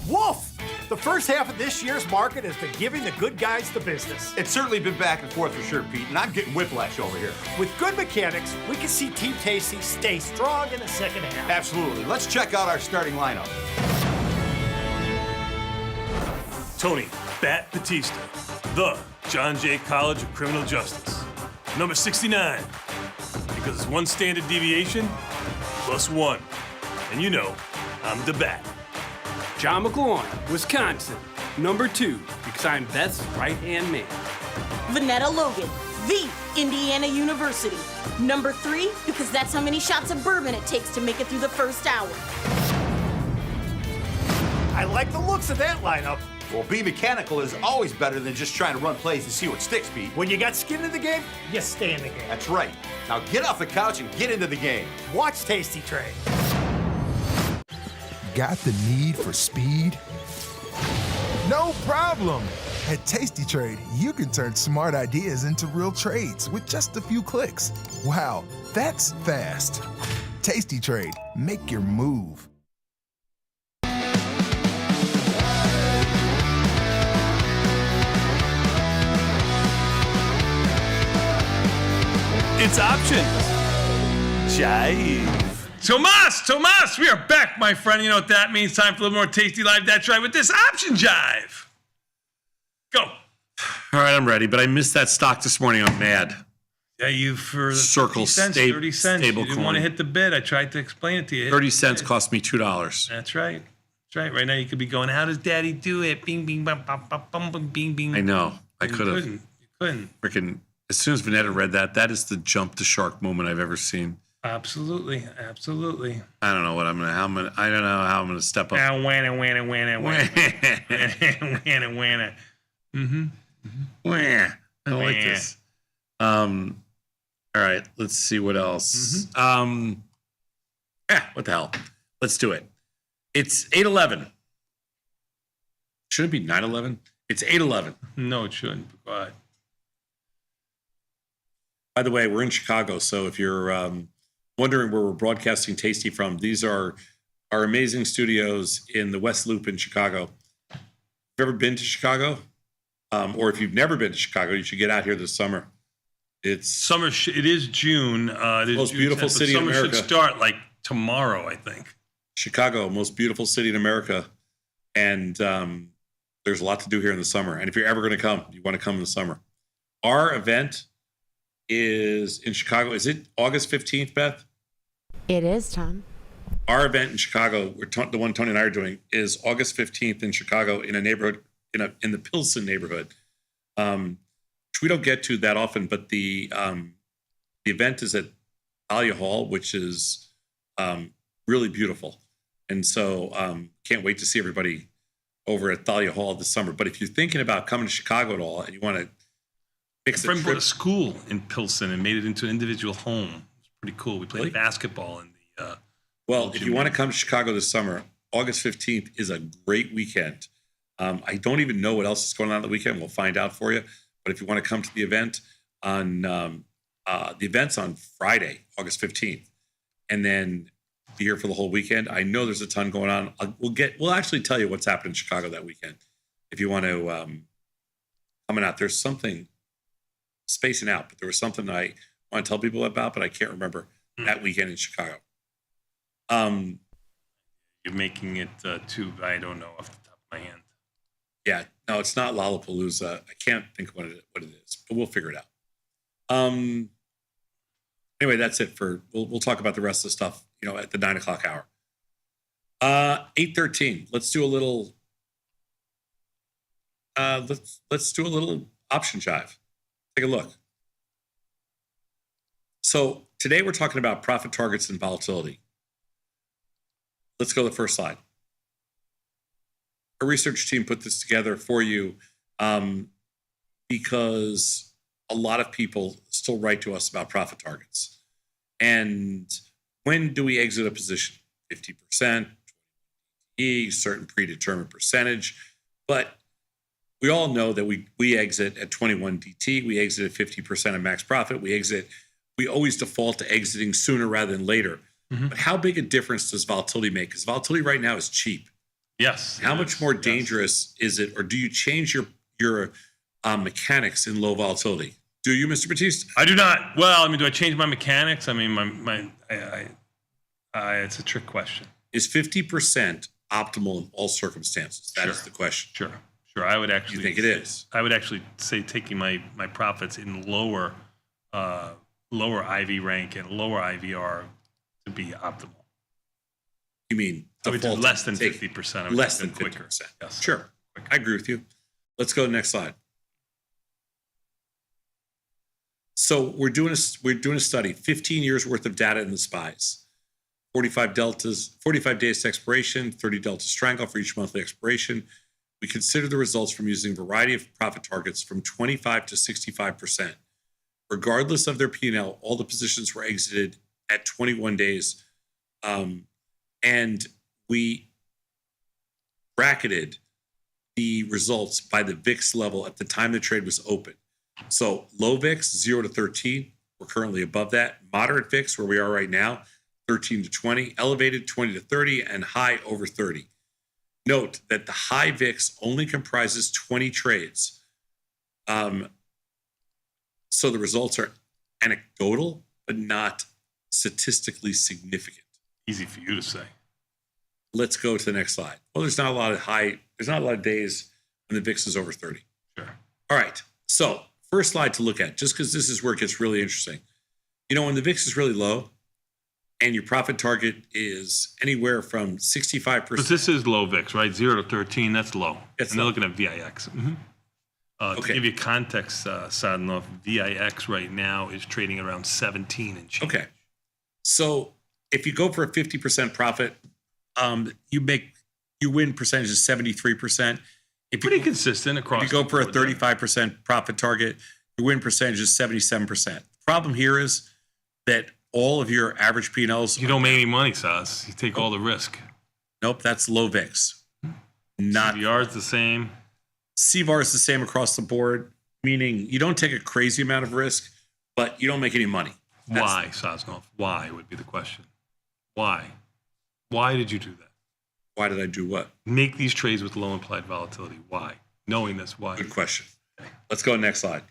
S26: Woof! The first half of this year's market has been giving the good guys the business.
S27: It's certainly been back and forth for sure, Pete, and I'm getting whiplash over here.
S26: With good mechanics, we can see Team Tasty stay strong in the second half.
S27: Absolutely. Let's check out our starting lineup.
S7: Tony Bat Batista, the John Jay College of Criminal Justice. Number 69, because it's one standard deviation plus one. And you know, I'm the Bat.
S28: John McLaurin, Wisconsin, number 2, because I'm Beth's right-hand man.
S8: Vanetta Logan, the
S1: Indiana University. Number 3, because that's how many shots of bourbon it takes to make it through the first hour.
S26: I like the looks of that lineup.
S27: Well, Be Mechanical is always better than just trying to run plays and see what sticks, Pete.
S26: When you got skin in the game, you stay in the game.
S27: That's right. Now get off the couch and get into the game.
S26: Watch Tasty Trade.
S4: Got the need for speed? No problem. At Tasty Trade, you can turn smart ideas into real trades with just a few clicks. Wow, that's fast. Tasty Trade, make your move.
S7: It's options. Jive. Tomas, we are back, my friend. You know what that means. Time for a little more Tasty Live. That's right, with this option jive. Go.
S10: All right, I'm ready, but I missed that stock this morning. I'm mad.
S7: Yeah, you for the
S10: Circle
S7: 30 cents. You didn't
S10: coin.
S7: want to hit the bid. I tried to explain it to you.
S10: 30 cents cost me $2.
S7: That's right. That's right. Right now you could be going, how does daddy do it? Bing, bing, bum, bum, bum, bum, bum, bing, bing.
S10: I know. I could have.
S7: You couldn't.
S10: Freaking, as soon as Vanetta read that, that is the jump the shark moment I've ever seen.
S7: Absolutely.
S10: I don't know what I don't know how I'm gonna step up.
S7: Wanna.
S10: I like this. All right, let's see what else. What the hell? Let's do it. It's 8:11. Should it be 9:11? It's 8:11.
S7: No, it shouldn't. Go ahead.
S10: By the way, we're in Chicago, so if you're wondering where we're broadcasting Tasty from, these are our amazing studios in the West Loop in Chicago. Have you ever been to Chicago? Or if you've never been to Chicago, you should get out here this summer. It's
S7: summer. It is June. It is
S10: most
S7: June
S10: beautiful
S7: 10th,
S10: city in
S7: summer
S10: America.
S7: should start like tomorrow, I think.
S10: Chicago, most beautiful city in America, and there's a lot to do here in the summer. And if you're ever going to come, you want to come in the summer. Our event is in Chicago. Is it August 15th, Beth?
S18: It is, Tom.
S10: Our event in Chicago, the one Tony and I are doing, is August 15th in Chicago in a neighborhood, in the Pilsen neighborhood, which we don't get to that often. But the event is at Thalia Hall, which is really beautiful, and so can't wait to see everybody over at Thalia Hall this summer. But if you're thinking about coming to Chicago at all and you want to fix
S7: a friend went to school in Pilsen and made it into an individual home. It's pretty cool. We played basketball in the.
S10: Well, if you want to come to Chicago this summer, August 15th is a great weekend. I don't even know what else is going on the weekend. We'll find out for you. But if you want to come to the event the event's on Friday, August 15th, and then be here for the whole weekend. I know there's a ton going on. We'll actually tell you what's happening in Chicago that weekend. If you want to coming out, there's something spacing out, but there was something I want to tell people about, but I can't remember that weekend in Chicago.
S7: You're making it too. I don't know off the top of my hand.
S10: Yeah, no, it's not Lollapalooza. I can't think what it is, but we'll figure it out. Anyway, that's it for. We'll talk about the rest of the stuff, at the 9 o'clock hour. 8:13. Let's do a little. Let's do a little option jive. Take a look. So today we're talking about profit targets and volatility. Let's go to the first slide. Our research team put this together for you because a lot of people still write to us about profit targets. And when do we exit a position? 50%, certain predetermined percentage. But we all know that we exit at 21 DT. We exit at 50% of max profit. We always default to exiting sooner rather than later. Mm-hmm. But how big a difference does volatility make? Because volatility right now is cheap.
S7: Yes.
S10: How much more dangerous is it, or do you change your mechanics in low volatility? Do you, Mr. Batiste?
S7: I do not. Well, do I change my mechanics? It's a trick question.
S10: Is 50% optimal in all circumstances? That is the question.
S7: Sure. I would actually.
S10: You think it is?
S7: I would actually say taking my profits in lower IV rank and lower IVR to be optimal.
S10: You mean
S7: I would do less than 50%?
S10: Less than 50%. Yes. Sure. I agree with you. Let's go to the next slide. So we're doing a study, 15 years worth of data in the SPYs, 45 days to expiration, 30 delta strangle for each monthly expiration. We consider the results from using a variety of profit targets from 25 to 65%. Regardless of their P&L, all the positions were exited at 21 days. And we bracketed the results by the VIX level at the time the trade was open. So low VIX, 0 to 13. We're currently above that. Moderate VIX, where we are right now, 13 to 20. Elevated, 20 to 30. And high, over 30. Note that the high VIX only comprises 20 trades. So the results are anecdotal, but not statistically significant.
S7: Easy for you to say.
S10: Let's go to the next slide. Well, there's not a lot of days when the VIX is over 30.
S7: Sure.
S10: All right. So first slide to look at, just because this is where it gets really interesting. You know, when the VIX is really low and your profit target is anywhere from 65%.
S7: But this is low VIX, right? 0 to 13, that's low.
S10: It's
S7: and they're
S10: low.
S7: looking at VIX. To give you context, Sadnov, VIX right now is trading around 17 and change.
S10: Okay. So if you go for a 50% profit, you win percentage is 73%.
S7: Pretty consistent across.
S10: If you go
S7: the
S10: for a
S7: board there.
S10: 35% profit target, your win percentage is 77%. The problem here is that all of your average P&Ls.
S7: You don't make any money, Saz. You take all the risk.
S10: Nope, that's low VIX. Not
S7: CVR is the same.
S10: CVAR is the same across the board, meaning you don't take a crazy amount of risk, but you don't make any money.
S7: Why, Sosnov? Why would be the question. Why? Why did you do that?
S10: Why did I do what?
S7: Make these trades with low implied volatility. Why? Knowing this, why?
S10: Good question. Okay. Let's go next slide.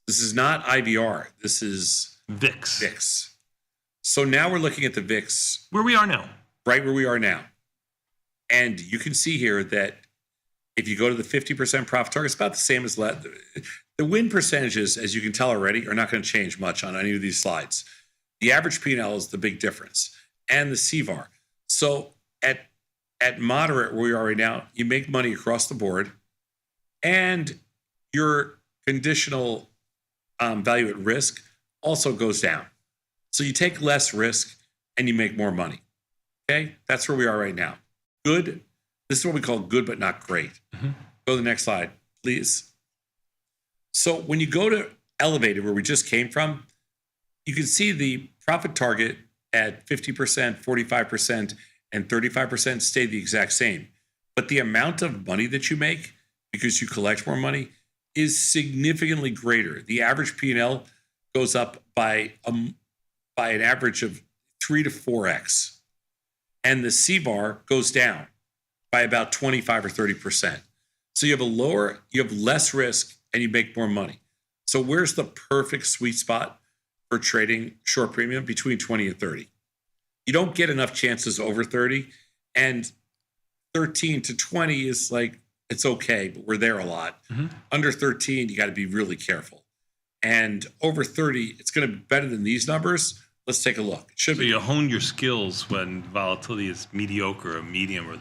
S10: This is not IVR. This is
S7: VIX.
S10: VIX. So now we're looking at the VIX.
S7: Where we are now.
S10: Right where we are now. And you can see here that if you go to the 50% profit target, it's about the same as the win percentages, as you can tell already, are not going to change much on any of these slides. The average P&L is the big difference, and the CVAR. So at moderate where we are right now, you make money across the board, and your conditional value at risk also goes down. So you take less risk and you make more money. Okay, that's where we are right now. Good. This is what we call good but not great. Go to the next slide, please. So when you go to elevated, where we just came from, you can see the profit target at 50%, 45%, and 35% stay the exact same. But the amount of money that you make, because you collect more money, is significantly greater. The average P&L goes up by an average of 3 to 4x. And the CVAR goes down by about 25 or 30%. So you have less risk and you make more money. So where's the perfect sweet spot for trading short premium? Between 20 and 30. You don't get enough chances over 30, and 13 to 20 is like, it's okay, but we're there a lot. Under 13, you got to be really careful. And over 30, it's going to be better than these numbers. Let's take a look. It should
S7: So
S10: be.
S7: you hone your skills when volatility is mediocre or medium, or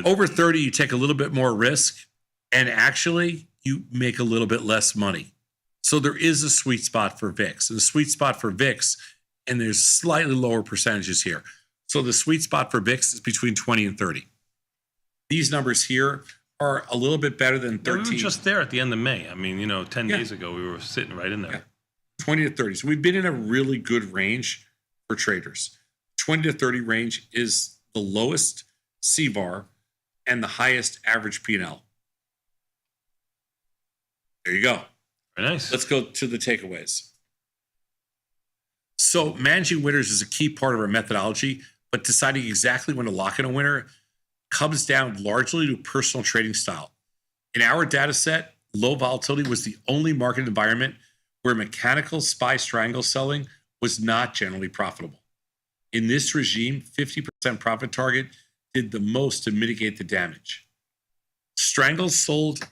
S10: Over 30, you take a little bit more risk, and actually you make a little bit less money. So there is a sweet spot for VIX. And the sweet spot for VIX, and there's slightly lower percentages here. So the sweet spot for VIX is between 20 and 30. These numbers here are a little bit better than 13.
S7: We were just there at the end of May. I mean, 10 days ago, we were sitting right in there.
S10: 20 to 30. So we've been in a really good range for traders. 20 to 30 range is the lowest CVAR and the highest average P&L. There you go.
S7: Very nice.
S10: Let's go to the takeaways. So managing winners is a key part of our methodology, but deciding exactly when to lock in a winner comes down largely to personal trading style. In our data set, low volatility was the only market environment where mechanical SPY strangle selling was not generally profitable. In this regime, 50% profit target did the most to mitigate the damage. Strangles sold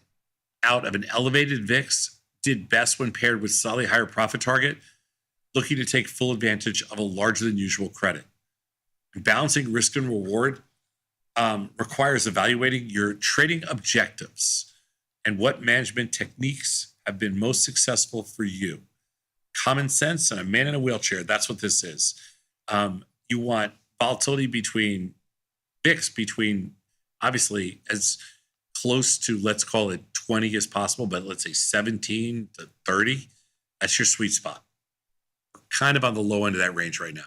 S10: out of an elevated VIX did best when paired with slightly higher profit target, looking to take full advantage of a larger than usual credit. Balancing risk and reward requires evaluating your trading objectives and what management techniques have been most successful for you? Common sense and a man in a wheelchair. That's what this is. You want volatility between obviously as close to, let's call it 20 as possible, but let's say 17 to 30. That's your sweet spot. Kind of on the low end of that range right now.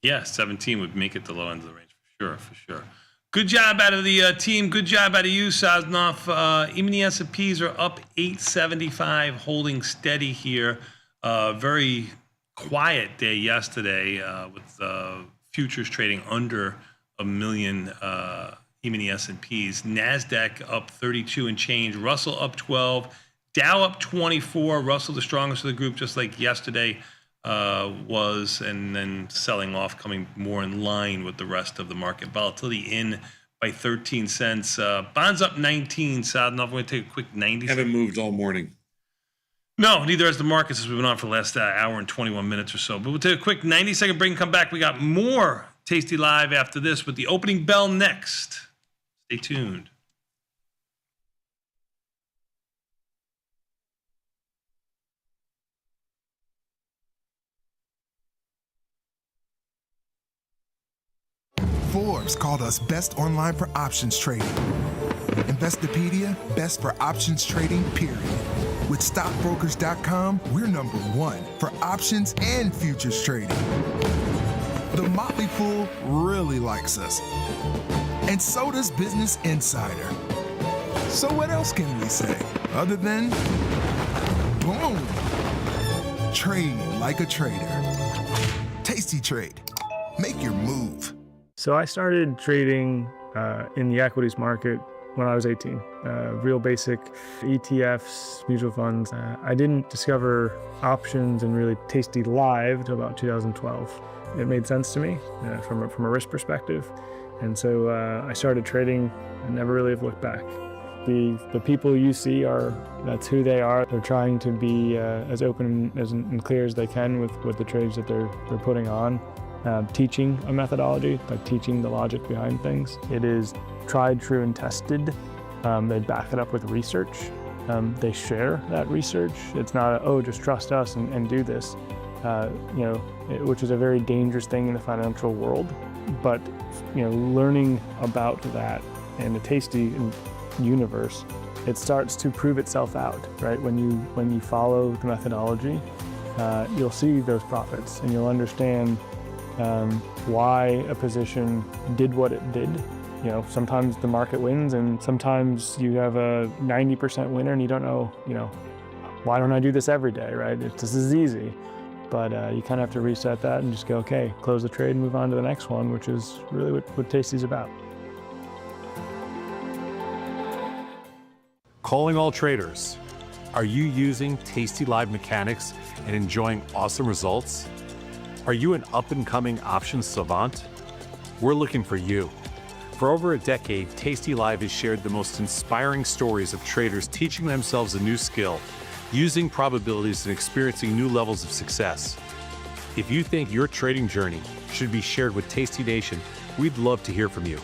S7: Yeah, 17 would make it the low end of the range for sure. Good job out of the team. Good job out of you, Sosnoff. Even the S&Ps are up 875, holding steady here. Very quiet day yesterday with futures trading under 1 million. Even the S&Ps. NASDAQ up 32 and change. Russell up 12. Dow up 24. Russell the strongest of the group, just like yesterday was, and then selling off, coming more in line with the rest of the market. Volatility in by 13 cents. Bonds up 19. Sadnov, we're going to take a quick 90.
S10: Haven't moved all morning.
S7: No, neither has the markets as we've been on for the last hour and 21 minutes or so. But we'll take a quick 90-second break and come back. We got more Tasty Live after this with the opening bell next. Stay tuned.
S4: Forbes called us best online for options trading. Investopedia, best for options trading, period. With stockbrokers.com, we're number one for options and futures trading. The Motley Fool really likes us. And so does Business Insider. So what else can we say other than boom? Trade like a trader. Tasty Trade. Make your move.
S2: So I started trading in the equities market when I was 18. Real basic ETFs, mutual funds. I didn't discover options and really Tasty Live until about 2012. It made sense to me from a risk perspective. And so I started trading and never really have looked back. The people you see that's who they are. They're trying to be as open and clear as they can with the trades that they're putting on. Teaching a methodology, like teaching the logic behind things. It is tried, true, and tested. They back it up with research. They share that research. It's not just trust us and do this, which is a very dangerous thing in the financial world. But learning about that in the Tasty universe, it starts to prove itself out, right? When you follow the methodology, you'll see those profits and you'll understand why a position did what it did. Sometimes the market wins and sometimes you have a 90% winner and you don't know, why don't I do this every day, right? This is easy. But you kind of have to reset that and just go, okay, close the trade and move on to the next one, which is really what Tasty's about.
S27: Calling all traders. Are you using Tasty Live mechanics and enjoying awesome results? Are you an up-and-coming options savant? We're looking for you. For over a decade, Tasty Live has shared the most inspiring stories of traders teaching themselves a new skill, using probabilities and experiencing new levels of success. If you think your trading journey should be shared with Tasty Nation, we'd love to hear from you.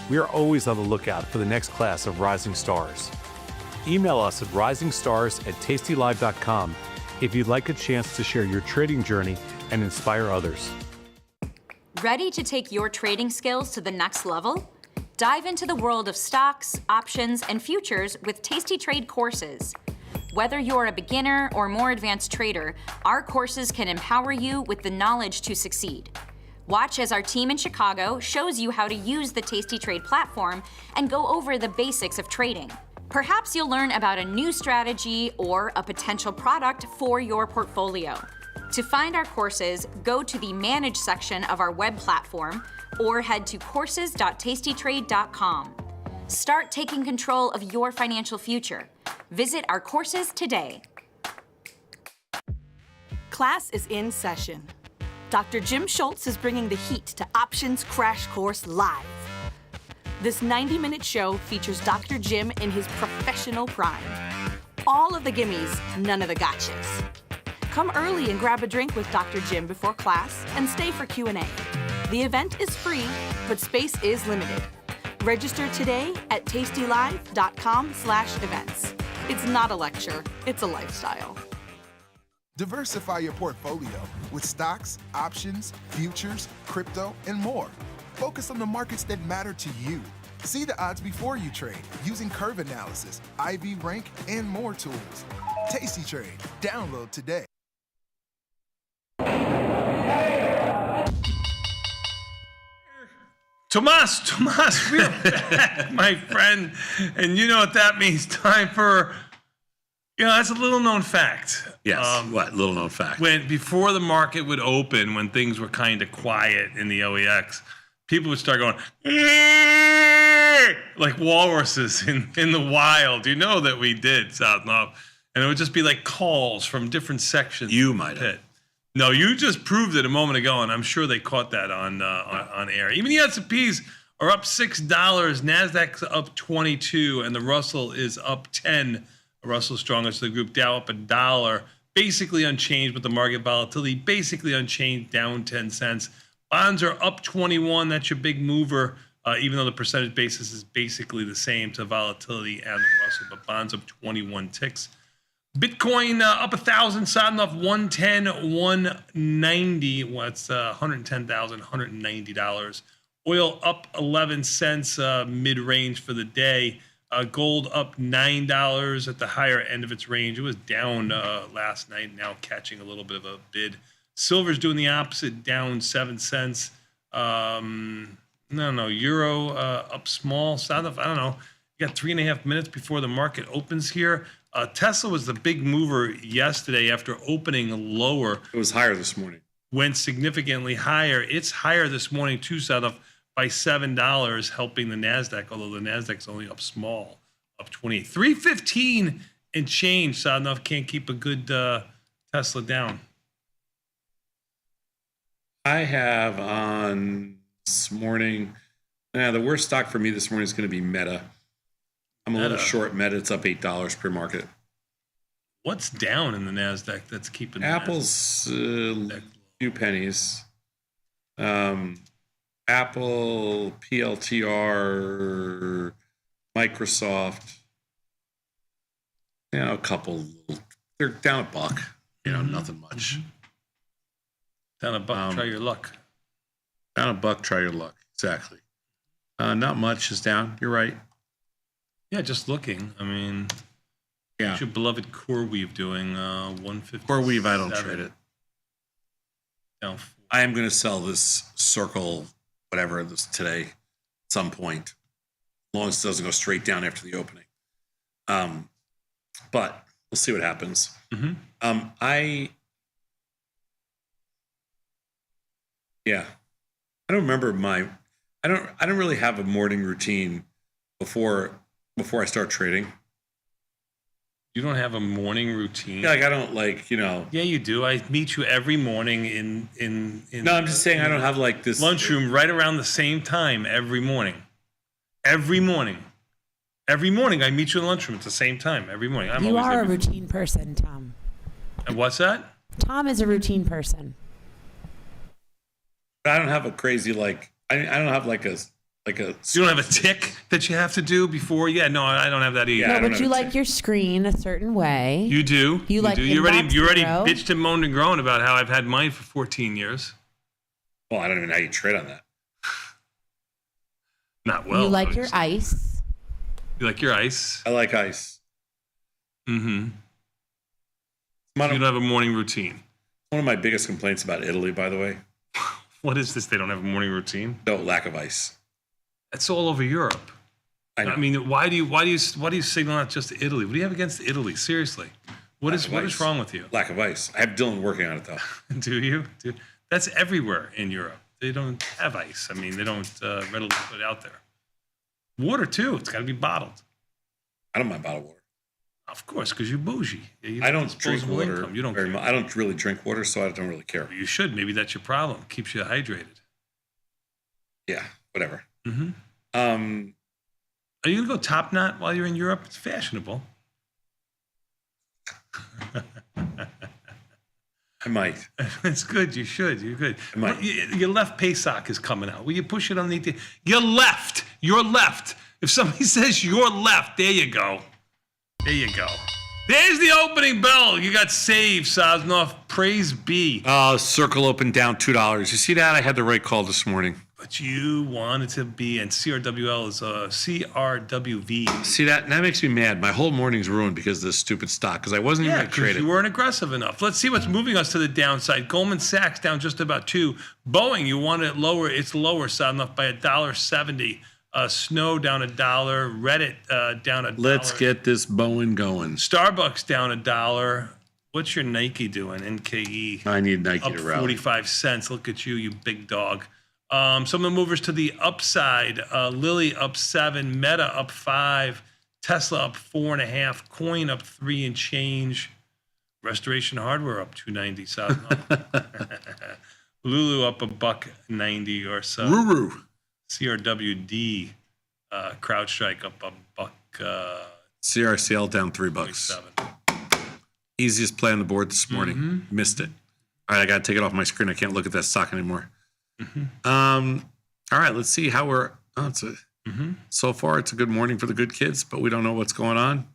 S27: We are always on the lookout for the next class of rising stars. Email us at risingstars@tastylive.com if you'd like a chance to share your trading journey and inspire others.
S5: Ready to take your trading skills to the next level? Dive into the world of stocks, options, and futures with Tasty Trade courses. Whether you're a beginner or more advanced trader, our courses can empower you with the knowledge to succeed. Watch as our team in Chicago shows you how to use the Tasty Trade platform and go over the basics of trading. Perhaps you'll learn about a new strategy or a potential product for your portfolio. To find our courses, go to the Manage section of our web platform or head to courses.tastytrade.com. Start taking control of your financial future. Visit our courses today.
S6: Class is in session. Dr. Jim Schultz is bringing the heat to Options Crash Course Live. This 90-minute show features Dr. Jim in his professional prime. All of the gimmies, none of the gotchas. Come early and grab a drink with Dr. Jim before class and stay for Q&A. The event is free, but space is limited. Register today at tastylive.com/events. It's not a lecture, it's a lifestyle.
S4: Diversify your portfolio with stocks, options, futures, crypto, and more. Focus on the markets that matter to you. See the odds before you trade using curve analysis, IV rank, and more tools. Tasty Trade. Download today.
S7: Tomas, we're back, my friend. And you know what that means. Time for, that's a little known fact.
S10: Yes, what? Little known fact.
S7: Before the market would open, when things were kind of quiet in the OEX, people would start going, like walruses in the wild. You know that we did, South Knob. And it would just be like calls from different sections.
S10: You might have.
S7: No, you just proved it a moment ago, and I'm sure they caught that on air. Even the S&Ps are up $6, Nasdaq's up 22, and the Russell is up 10. The Russell's strongest of the group. Dow up $1, basically unchanged, but the market volatility basically unchanged, down 10 cents. Bonds are up 21. That's your big mover, even though the percentage basis is basically the same to volatility and the Russell, but bonds up 21 ticks. Bitcoin up 1,000, sounding off 110, 190. What's $110,190. Oil up 11 cents, mid-range for the day. Gold up $9 at the higher end of its range. It was down last night, now catching a little bit of a bid. Silver's doing the opposite, down 7 cents. Euro up small. Sound off, I don't know. You got 3.5 minutes before the market opens here. Tesla was the big mover yesterday after opening lower.
S10: It was higher this morning.
S7: Went significantly higher. It's higher this morning too, South by $7, helping the Nasdaq. Although the Nasdaq's only up small, up 28, 315 and change. South can't keep a good Tesla down.
S10: I have on this morning. The worst stock for me this morning is going to be Meta. I'm a little short Meta. It's up $8 per market.
S7: What's down in the Nasdaq that's keeping
S10: Apple's a few pennies. Apple, PLTR, Microsoft. A couple. They're down $1. Nothing much.
S7: Down $1. Try your luck.
S10: Down $1. Try your luck. Exactly. Not much is down. You're right.
S7: Yeah, just looking. I mean, what's your beloved CoreWeave doing? 150.
S10: CoreWeave, I don't trade it.
S7: Down 4.
S10: I am going to sell this Circle, whatever this today, at some point, as long as it doesn't go straight down after the opening. But we'll see what happens.
S7: Mm-hmm.
S10: I don't remember I don't really have a morning routine before I start trading.
S7: You don't have a morning routine?
S10: Yeah, I don't
S7: Yeah, you do. I meet you every morning in
S10: No, I'm just saying I don't have this
S7: lunchroom right around the same time every morning. Every morning I meet you in the lunchroom at the same time every morning.
S3: You are a routine person, Tom.
S7: And what's that?
S3: Tom is a routine person.
S10: I don't have a crazy I don't have a
S7: You don't have a tick that you have to do before? Yeah, no, I don't have that either.
S3: No, but you like your screen a certain way.
S7: You do.
S3: You like
S7: do. You already bitched and moaned and groaned about how I've had mine for 14 years.
S10: Well, I don't even know how you trade on that.
S7: Not well.
S3: You like your ice.
S7: You like your ice?
S10: I like ice.
S7: Mm-hmm. You don't have a morning routine.
S10: One of my biggest complaints about Italy, by the way.
S7: What is this? They don't have a morning routine?
S10: No, lack of ice.
S7: That's all over Europe.
S10: I know.
S7: I mean, why do you signal out just to Italy? What do you have against Italy? Seriously, what is wrong with you?
S10: Lack of ice. I have Dylan working on it though.
S7: Do you? That's everywhere in Europe. They don't have ice. I mean, they don't readily put it out there. Water too. It's got to be bottled.
S10: I don't mind bottled water.
S7: Of course, because you're bougie.
S10: I don't drink water.
S7: You don't care.
S10: I don't really drink water, so I don't really care.
S7: You should. Maybe that's your problem. Keeps you hydrated.
S10: Yeah. Whatever.
S7: Mm-hmm. Are you gonna go top knot while you're in Europe? It's fashionable.
S10: I might.
S7: It's good. You should. You're good.
S10: I might.
S7: Your left Pesach is coming out. Will you push it underneath the? Your left. Your left. If somebody says your left, there you go. There you go. There's the opening bell. You got saved, Sosnoff. Praise be.
S10: Circle open down $2. You see that? I had the right call this morning.
S7: But you wanted to be, and CRWL is CRWV.
S10: See that? And that makes me mad. My whole morning's ruined because of this stupid stock, because I wasn't even going to trade it.
S7: You weren't aggressive enough. Let's see what's moving us to the downside. Goldman Sachs down just about 2. Boeing, you want it lower. It's lower, Sosnoff, by $1.70. Snow down $1. Reddit down $1.
S10: Let's get this Boeing going.
S7: Starbucks down $1. What's your Nike doing? NKE.
S10: I need Nike
S7: up
S10: to rally.
S7: 45 cents. Look at you, you big dog. Some of the movers to the upside. Lilly up 7. Meta up 5. Tesla up 4.5. Coin up 3 and change. Restoration Hardware up 290. Lulu up $1.90 or so.
S10: Ruru.
S7: CRWD, CrowdStrike up $1.
S10: CRCL down $3. Easiest play on the board this morning. Missed it. All right, I got to take it off my screen. I can't look at that stock anymore. All right, let's see how we're. So far, it's a good morning for the good kids, but we don't know what's going on.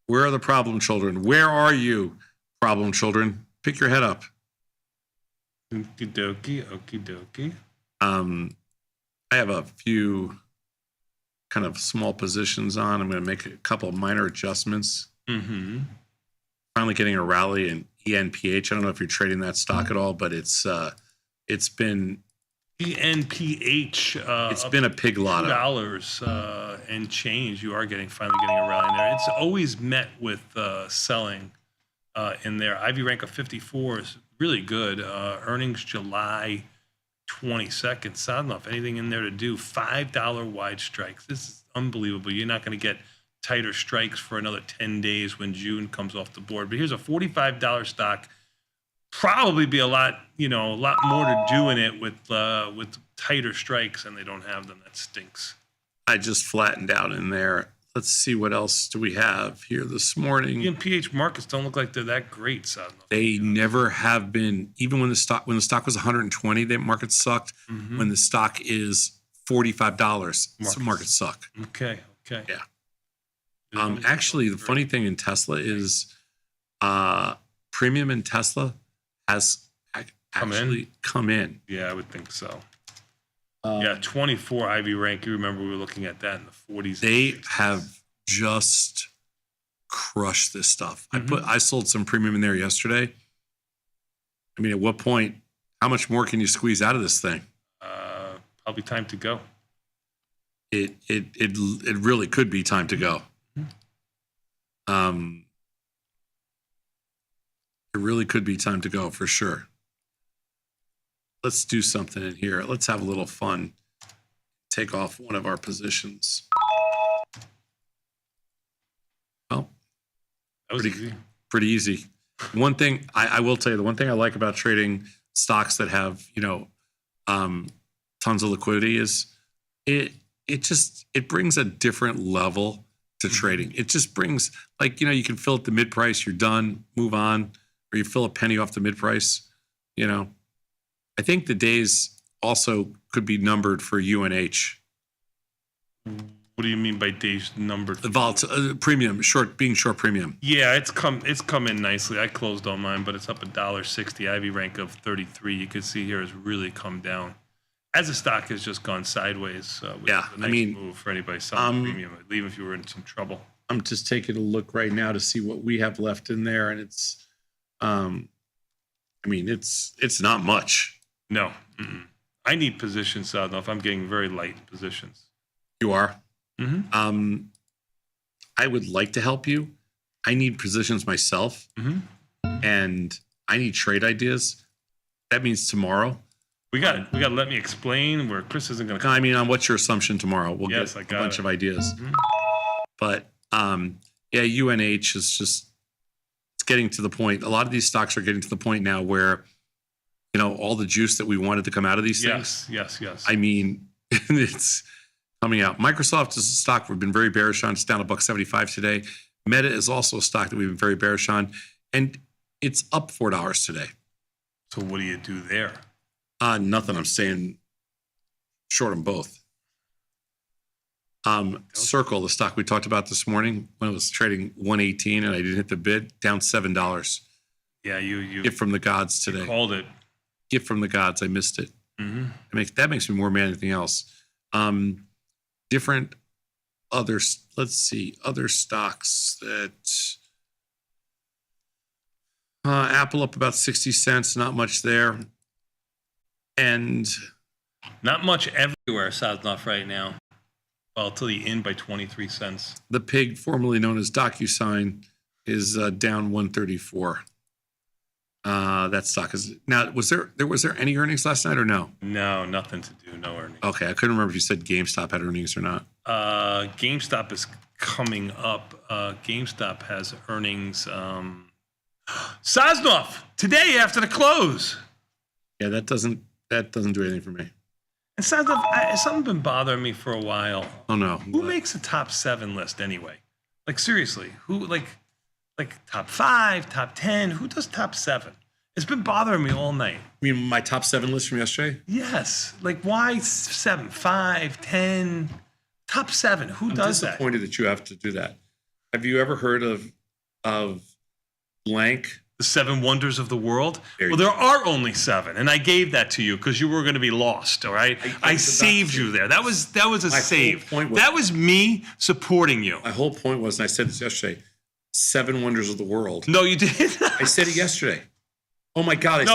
S10: Where are the problem children? Where are you, problem children? Pick your head up.
S7: Okie dokie.
S10: I have a few kind of small positions on. I'm going to make a couple of minor adjustments. Finally getting a rally in ENPH. I don't know if you're trading that stock at all, but it's been
S7: ENPH.
S10: It's been a pig lot.
S7: $2 and change. You are finally getting a rally in there. It's always met with selling in there. Ivy rank of 54 is really good. Earnings July 22nd. Sodnoff, anything in there to do? $5 wide strikes. This is unbelievable. You're not going to get tighter strikes for another 10 days when June comes off the board. But here's a $45 stock. Probably be a lot more to do in it with tighter strikes, and they don't have them. That stinks.
S10: I just flattened out in there. Let's see what else do we have here this morning.
S7: ENPH markets don't look like they're that great, Sodnoff.
S10: They never have been. Even when the stock was 120, the market sucked. When the stock is $45, markets suck.
S7: Okay.
S10: Yeah. Actually, the funny thing in Tesla is premium in Tesla has actually come in.
S7: Yeah, I would think so. 24 Ivy rank. You remember we were looking at that in the 40s.
S10: They have just crushed this stuff. I sold some premium in there yesterday. I mean, at what point, how much more can you squeeze out of this thing?
S7: Probably time to go.
S10: It really could be time to go. It really could be time to go for sure. Let's do something in here. Let's have a little fun. Take off one of our positions. Well,
S7: that was easy.
S10: Pretty easy. One thing I will tell you, the one thing I like about trading stocks that have, tons of liquidity is it brings a different level to trading. It just brings, you can fill at the mid price, you're done, move on, or you fill a penny off the mid price, I think the days also could be numbered for UNH.
S7: What do you mean by days numbered?
S10: The premium, being short premium.
S7: Yeah, it's come in nicely. I closed on mine, but it's up $1.60. Ivy rank of 33. You can see here has really come down. As the stock has just gone sideways. Which is a nice move for anybody selling premium, even if you were in some trouble.
S10: I'm just taking a look right now to see what we have left in there, and it's, it's not much.
S7: No. I need positions, Sodnoff. I'm getting very light in positions.
S10: You are? I would like to help you. I need positions myself, and I need trade ideas. That means tomorrow.
S7: We got to let me explain where Chris isn't going to come.
S10: On what's your assumption tomorrow? We'll get a bunch of ideas. But UNH is just, it's getting to the point. A lot of these stocks are getting to the point now where, all the juice that we wanted to come out of these things.
S7: Yes.
S10: It's coming out. Microsoft is a stock we've been very bearish on. It's down $1.75 today. Meta is also a stock that we've been very bearish on, and it's up $4 today.
S7: So what do you do there?
S10: Nothing. I'm saying short them both. Circle, the stock we talked about this morning, when it was trading 118 and I didn't hit the bid, down $7.
S7: Yeah, you
S10: Gift from the gods today.
S7: called it.
S10: Gift from the gods. I missed it. That makes me more mad than anything else. Different others. Let's see other stocks that Apple up about 60 cents. Not much there, and
S7: not much everywhere. Saznoff right now. Volatility in by 23 cents.
S10: The pig, formerly known as DocuSign, is down 134. That stock is now. Was there any earnings last night or no?
S7: No, nothing to do. No earnings.
S10: Okay, I couldn't remember if you said GameStop had earnings or not.
S7: GameStop is coming up. GameStop has earnings. Saznoff today after the close.
S10: Yeah, that doesn't do anything for me.
S7: And Saznoff, something's been bothering me for a while.
S10: Oh no!
S7: Who makes a top 7 list anyway? Like seriously, who like top 5, top 10? Who does top 7? It's been bothering me all night.
S10: You mean my top 7 list from yesterday?
S7: Yes. Like why 7, 5, 10, top 7? Who does that?
S10: I'm disappointed that you have to do that. Have you ever heard of blank?
S7: The 7 wonders of the world? Well, there are only 7, and I gave that to you because you were going to be lost, all right? I saved you there. That was a save. That was me supporting you.
S10: My whole point was, and I said this yesterday, 7 wonders of the world.
S7: No, you didn't.
S10: I said it yesterday. Oh my God!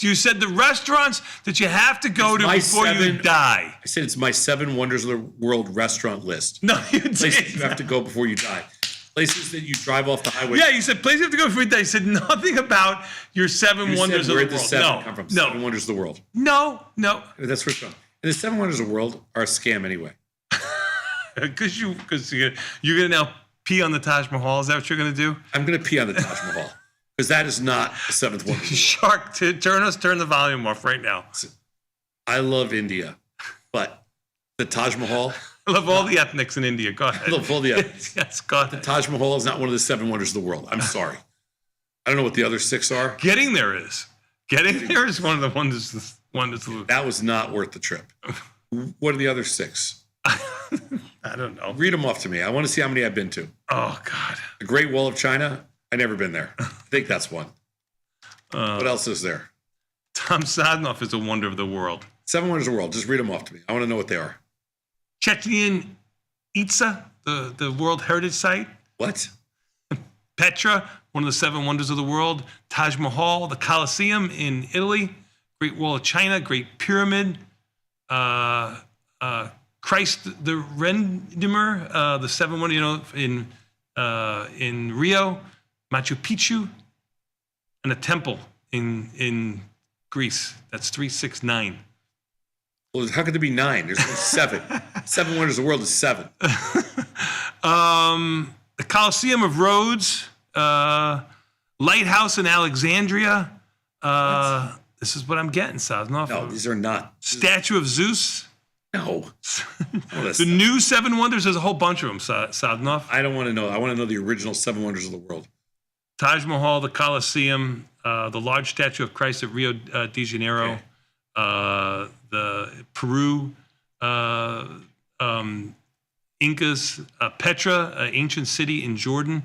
S7: You said the restaurants that you have to go to before you die.
S10: I said it's my 7 wonders of the world restaurant list.
S7: No, you didn't.
S10: Places you have to go before you die. Places that you drive off the highway.
S7: Yeah, you said places you have to go before you die. You said nothing about your 7 wonders of the world.
S10: Where did the 7 come from? 7 wonders of the world.
S7: No.
S10: That's where it's from. And the 7 wonders of the world are a scam anyway.
S7: Because you're gonna now pee on the Taj Mahal. Is that what you're gonna do?
S10: I'm gonna pee on the Taj Mahal. Because that is not the 7th wonder.
S7: Shark, turn the volume off right now.
S10: I love India, but the Taj Mahal.
S7: I love all the ethnics in India. Go ahead.
S10: I love all the ethnics.
S7: Yes, go ahead.
S10: The Taj Mahal is not one of the 7 wonders of the world. I'm sorry. I don't know what the other 6 are.
S7: Getting there is one of the wonders of the world.
S10: That was not worth the trip. What are the other 6?
S7: I don't know.
S10: Read them off to me. I want to see how many I've been to.
S7: Oh, God.
S10: The Great Wall of China. I've never been there. I think that's one. What else is there?
S7: Tom Saznoff is a wonder of the world.
S10: 7 wonders of the world. Just read them off to me. I want to know what they are.
S7: Chechen Itza, the World Heritage Site.
S10: What?
S7: Petra, one of the 7 wonders of the world. Taj Mahal, the Colosseum in Italy. Great Wall of China, Great Pyramid. Christ the Redeemer, the 7 wonders, in Rio. Machu Picchu, and a temple in Greece. That's 369.
S10: Well, how could there be 9? There's only 7. 7 wonders of the world is 7.
S7: The Colosseum of Rhodes, Lighthouse in Alexandria. This is what I'm getting, Saznoff.
S10: No, these are not.
S7: Statue of Zeus.
S10: No.
S7: The new 7 wonders, there's a whole bunch of them, Saznoff.
S10: I don't want to know. I want to know the original 7 wonders of the world.
S7: Taj Mahal, the Colosseum, the large statue of Christ at Rio de Janeiro, the Peru, Incas, Petra, ancient city in Jordan,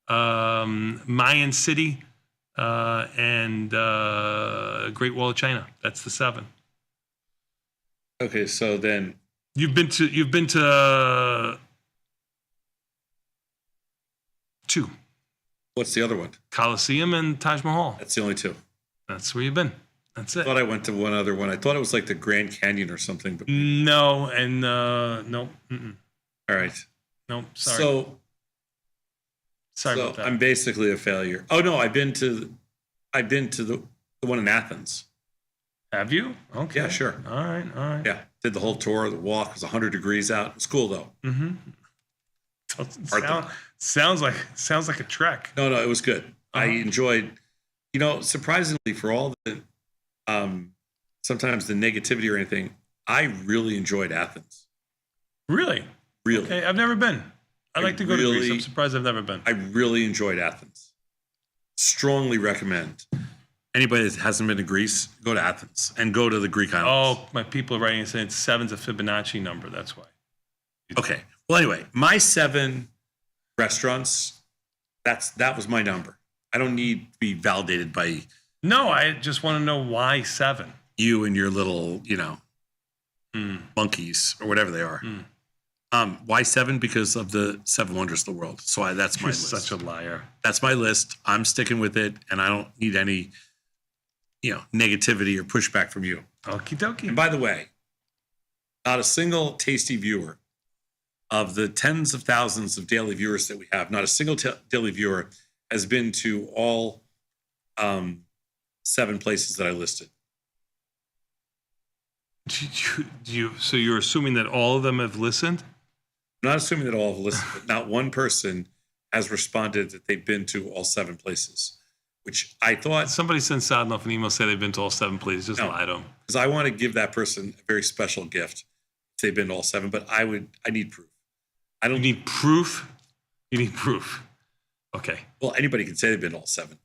S7: Mayan city, and Great Wall of China. That's the 7.
S10: Okay, so then
S7: you've been to 2.
S10: What's the other one?
S7: Colosseum and Taj Mahal.
S10: That's the only 2.
S7: That's where you've been. That's it.
S10: I thought I went to one other one. I thought it was like the Grand Canyon or something. But
S7: no, and no. Mm-mm.
S10: All right.
S7: No, sorry.
S10: So
S7: about that.
S10: I'm basically a failure. Oh no, I've been to the one in Athens.
S7: Have you? Okay.
S10: Yeah, sure.
S7: All right.
S10: Yeah, did the whole tour. The walk it was 100 degrees out. It was cool though.
S7: Mm-hmm. Sounds like a trek.
S10: No, it was good. I enjoyed. Surprisingly, for all the sometimes the negativity or anything, I really enjoyed Athens.
S7: Really?
S10: Really.
S7: Okay, I've never been. I'd like to go to Greece. I'm surprised I've never been.
S10: I really enjoyed Athens. Strongly recommend. Anybody that hasn't been to Greece, go to Athens and go to the Greek islands.
S7: Oh, my people are writing and saying 7's a Fibonacci number. That's why.
S10: Okay. Well, anyway, my 7 restaurants, that was my number. I don't need to be validated by
S7: No, I just want to know why 7.
S10: you and your little, monkeys or whatever they are. Why 7? Because of the 7 wonders of the world. So that's my
S7: You're
S10: list.
S7: such a liar.
S10: That's my list. I'm sticking with it, and I don't need any, negativity or pushback from you.
S7: Okie dokie.
S10: And by the way, not a single Tasty viewer of the tens of thousands of daily viewers that we have, not a single daily viewer has been to all 7 places that I listed.
S7: So you're assuming that all of them have listened?
S10: I'm not assuming that all have listened, but not one person has responded that they've been to all 7 places, which I thought...
S7: Somebody sent Sadnoff an email, say they've been to all 7 places. Just lie to them.
S10: Because I want to give that person a very special gift if they've been to all 7, but I need proof.
S7: You need proof? You need proof. Okay.
S10: Well, anybody can say they've been to all 7.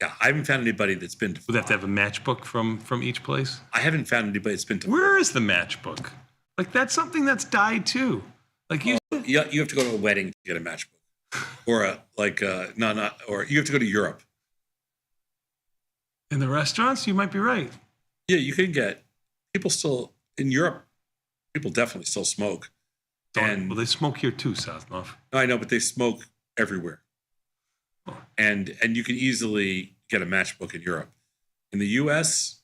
S10: Yeah, I haven't found anybody that's been to...
S7: Would they have to have a matchbook from each place?
S10: I haven't found anybody that's been to...
S7: Where is the matchbook? Like, that's something that's died too. Like you
S10: have to go to a wedding to get a matchbook. Or or you have to go to Europe.
S7: In the restaurants, you might be right.
S10: Yeah, you can get... People still... In Europe, people definitely still smoke.
S7: Well, they smoke here too, Southnoff.
S10: No, I know, but they smoke everywhere. And you can easily get a matchbook in Europe. In the U.S.,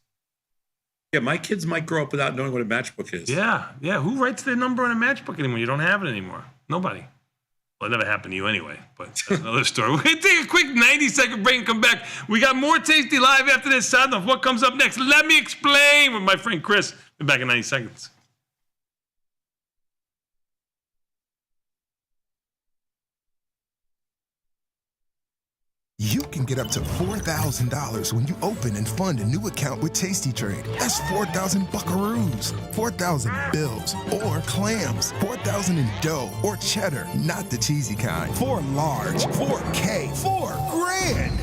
S10: yeah, my kids might grow up without knowing what a matchbook is.
S7: Yeah. Who writes their number on a matchbook anymore? You don't have it anymore. Nobody. Well, it never happened to you anyway, but that's another story. We're going to take a quick 90-second break and come back. We got more Tasty Live after this. Sadnoff, what comes up next? Let me explain with my friend Chris. We're back in 90 seconds.
S4: You can get up to $4,000 when you open and fund a new account with Tasty Trade. That's 4,000 buckaroos, 4,000 bills, or clams, 4,000 in dough or cheddar, not the cheesy kind. 4 large, 4K, 4 grand,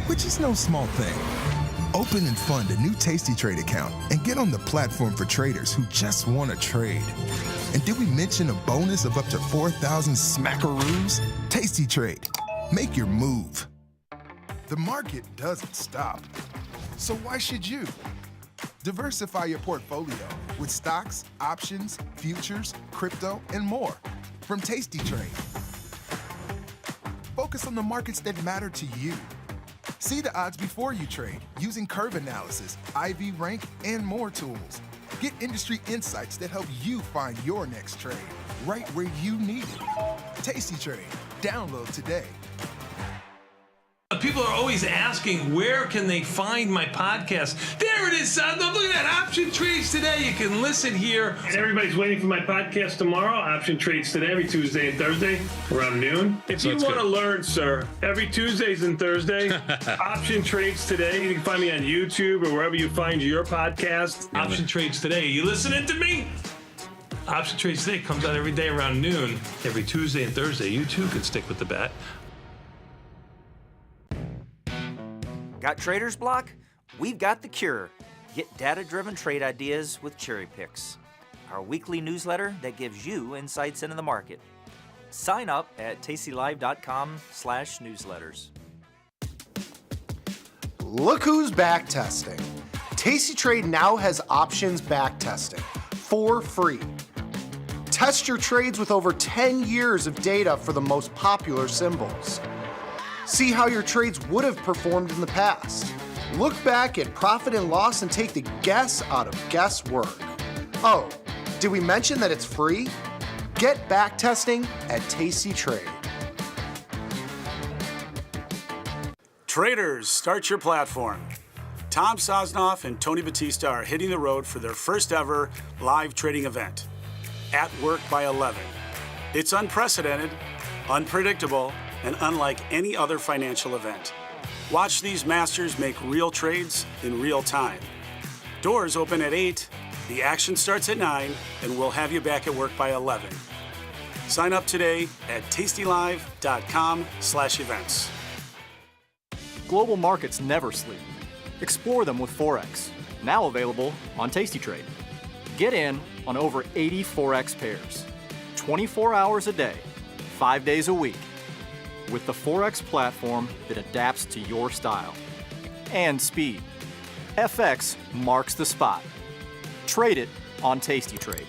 S4: which is no small thing. Open and fund a new Tasty Trade account and get on the platform for traders who just want to trade. And did we mention a bonus of up to 4,000 smackaroos? Tasty Trade. Make your move. The market doesn't stop. So why should you? Diversify your portfolio with stocks, options, futures, crypto, and more from Tasty Trade. Focus on the markets that matter to you. See the odds before you trade using curve analysis, IV rank, and more tools. Get industry insights that help you find your next trade right where you need it. Tasty Trade. Download today.
S7: People are always asking, where can they find my podcast? There it is, son. Look at that. Option Trades Today. You can listen here. And everybody's waiting for my podcast tomorrow. Option Trades Today, every Tuesday and Thursday around noon. If you want to learn, sir, every Tuesdays and Thursday, Option Trades Today. You can find me on YouTube or wherever you find your podcast. Option Trades Today. Are you listening to me? Option Trades Today comes out every day around noon, every Tuesday and Thursday. You too can stick with the bat.
S12: Got trader's block? We've got the cure. Get data-driven trade ideas with Cherry Picks, our weekly newsletter that gives you insights into the market. Sign up at tastylive.com/newsletters.
S13: Look who's back testing. Tasty Trade now has options back testing for free. Test your trades with over 10 years of data for the most popular symbols. See how your trades would have performed in the past. Look back at profit and loss and take the guess out of guesswork. Oh, did we mention that it's free? Get back testing at Tasty Trade.
S14: Traders, start your platform. Tom Sosnoff and Tony Batista are hitting the road for their first ever live trading event, At Work by 11. It's unprecedented, unpredictable, and unlike any other financial event. Watch these masters make real trades in real time. Doors open at 8, the action starts at 9, and we'll have you back at work by 11. Sign up today at tastylive.com/events.
S16: Global markets never sleep. Explore them with Forex, now available on Tasty Trade. Get in on over 80 Forex pairs, 24 hours a day, 5 days a week, with the Forex platform that adapts to your style and speed. FX marks the spot. Trade it on Tasty Trade.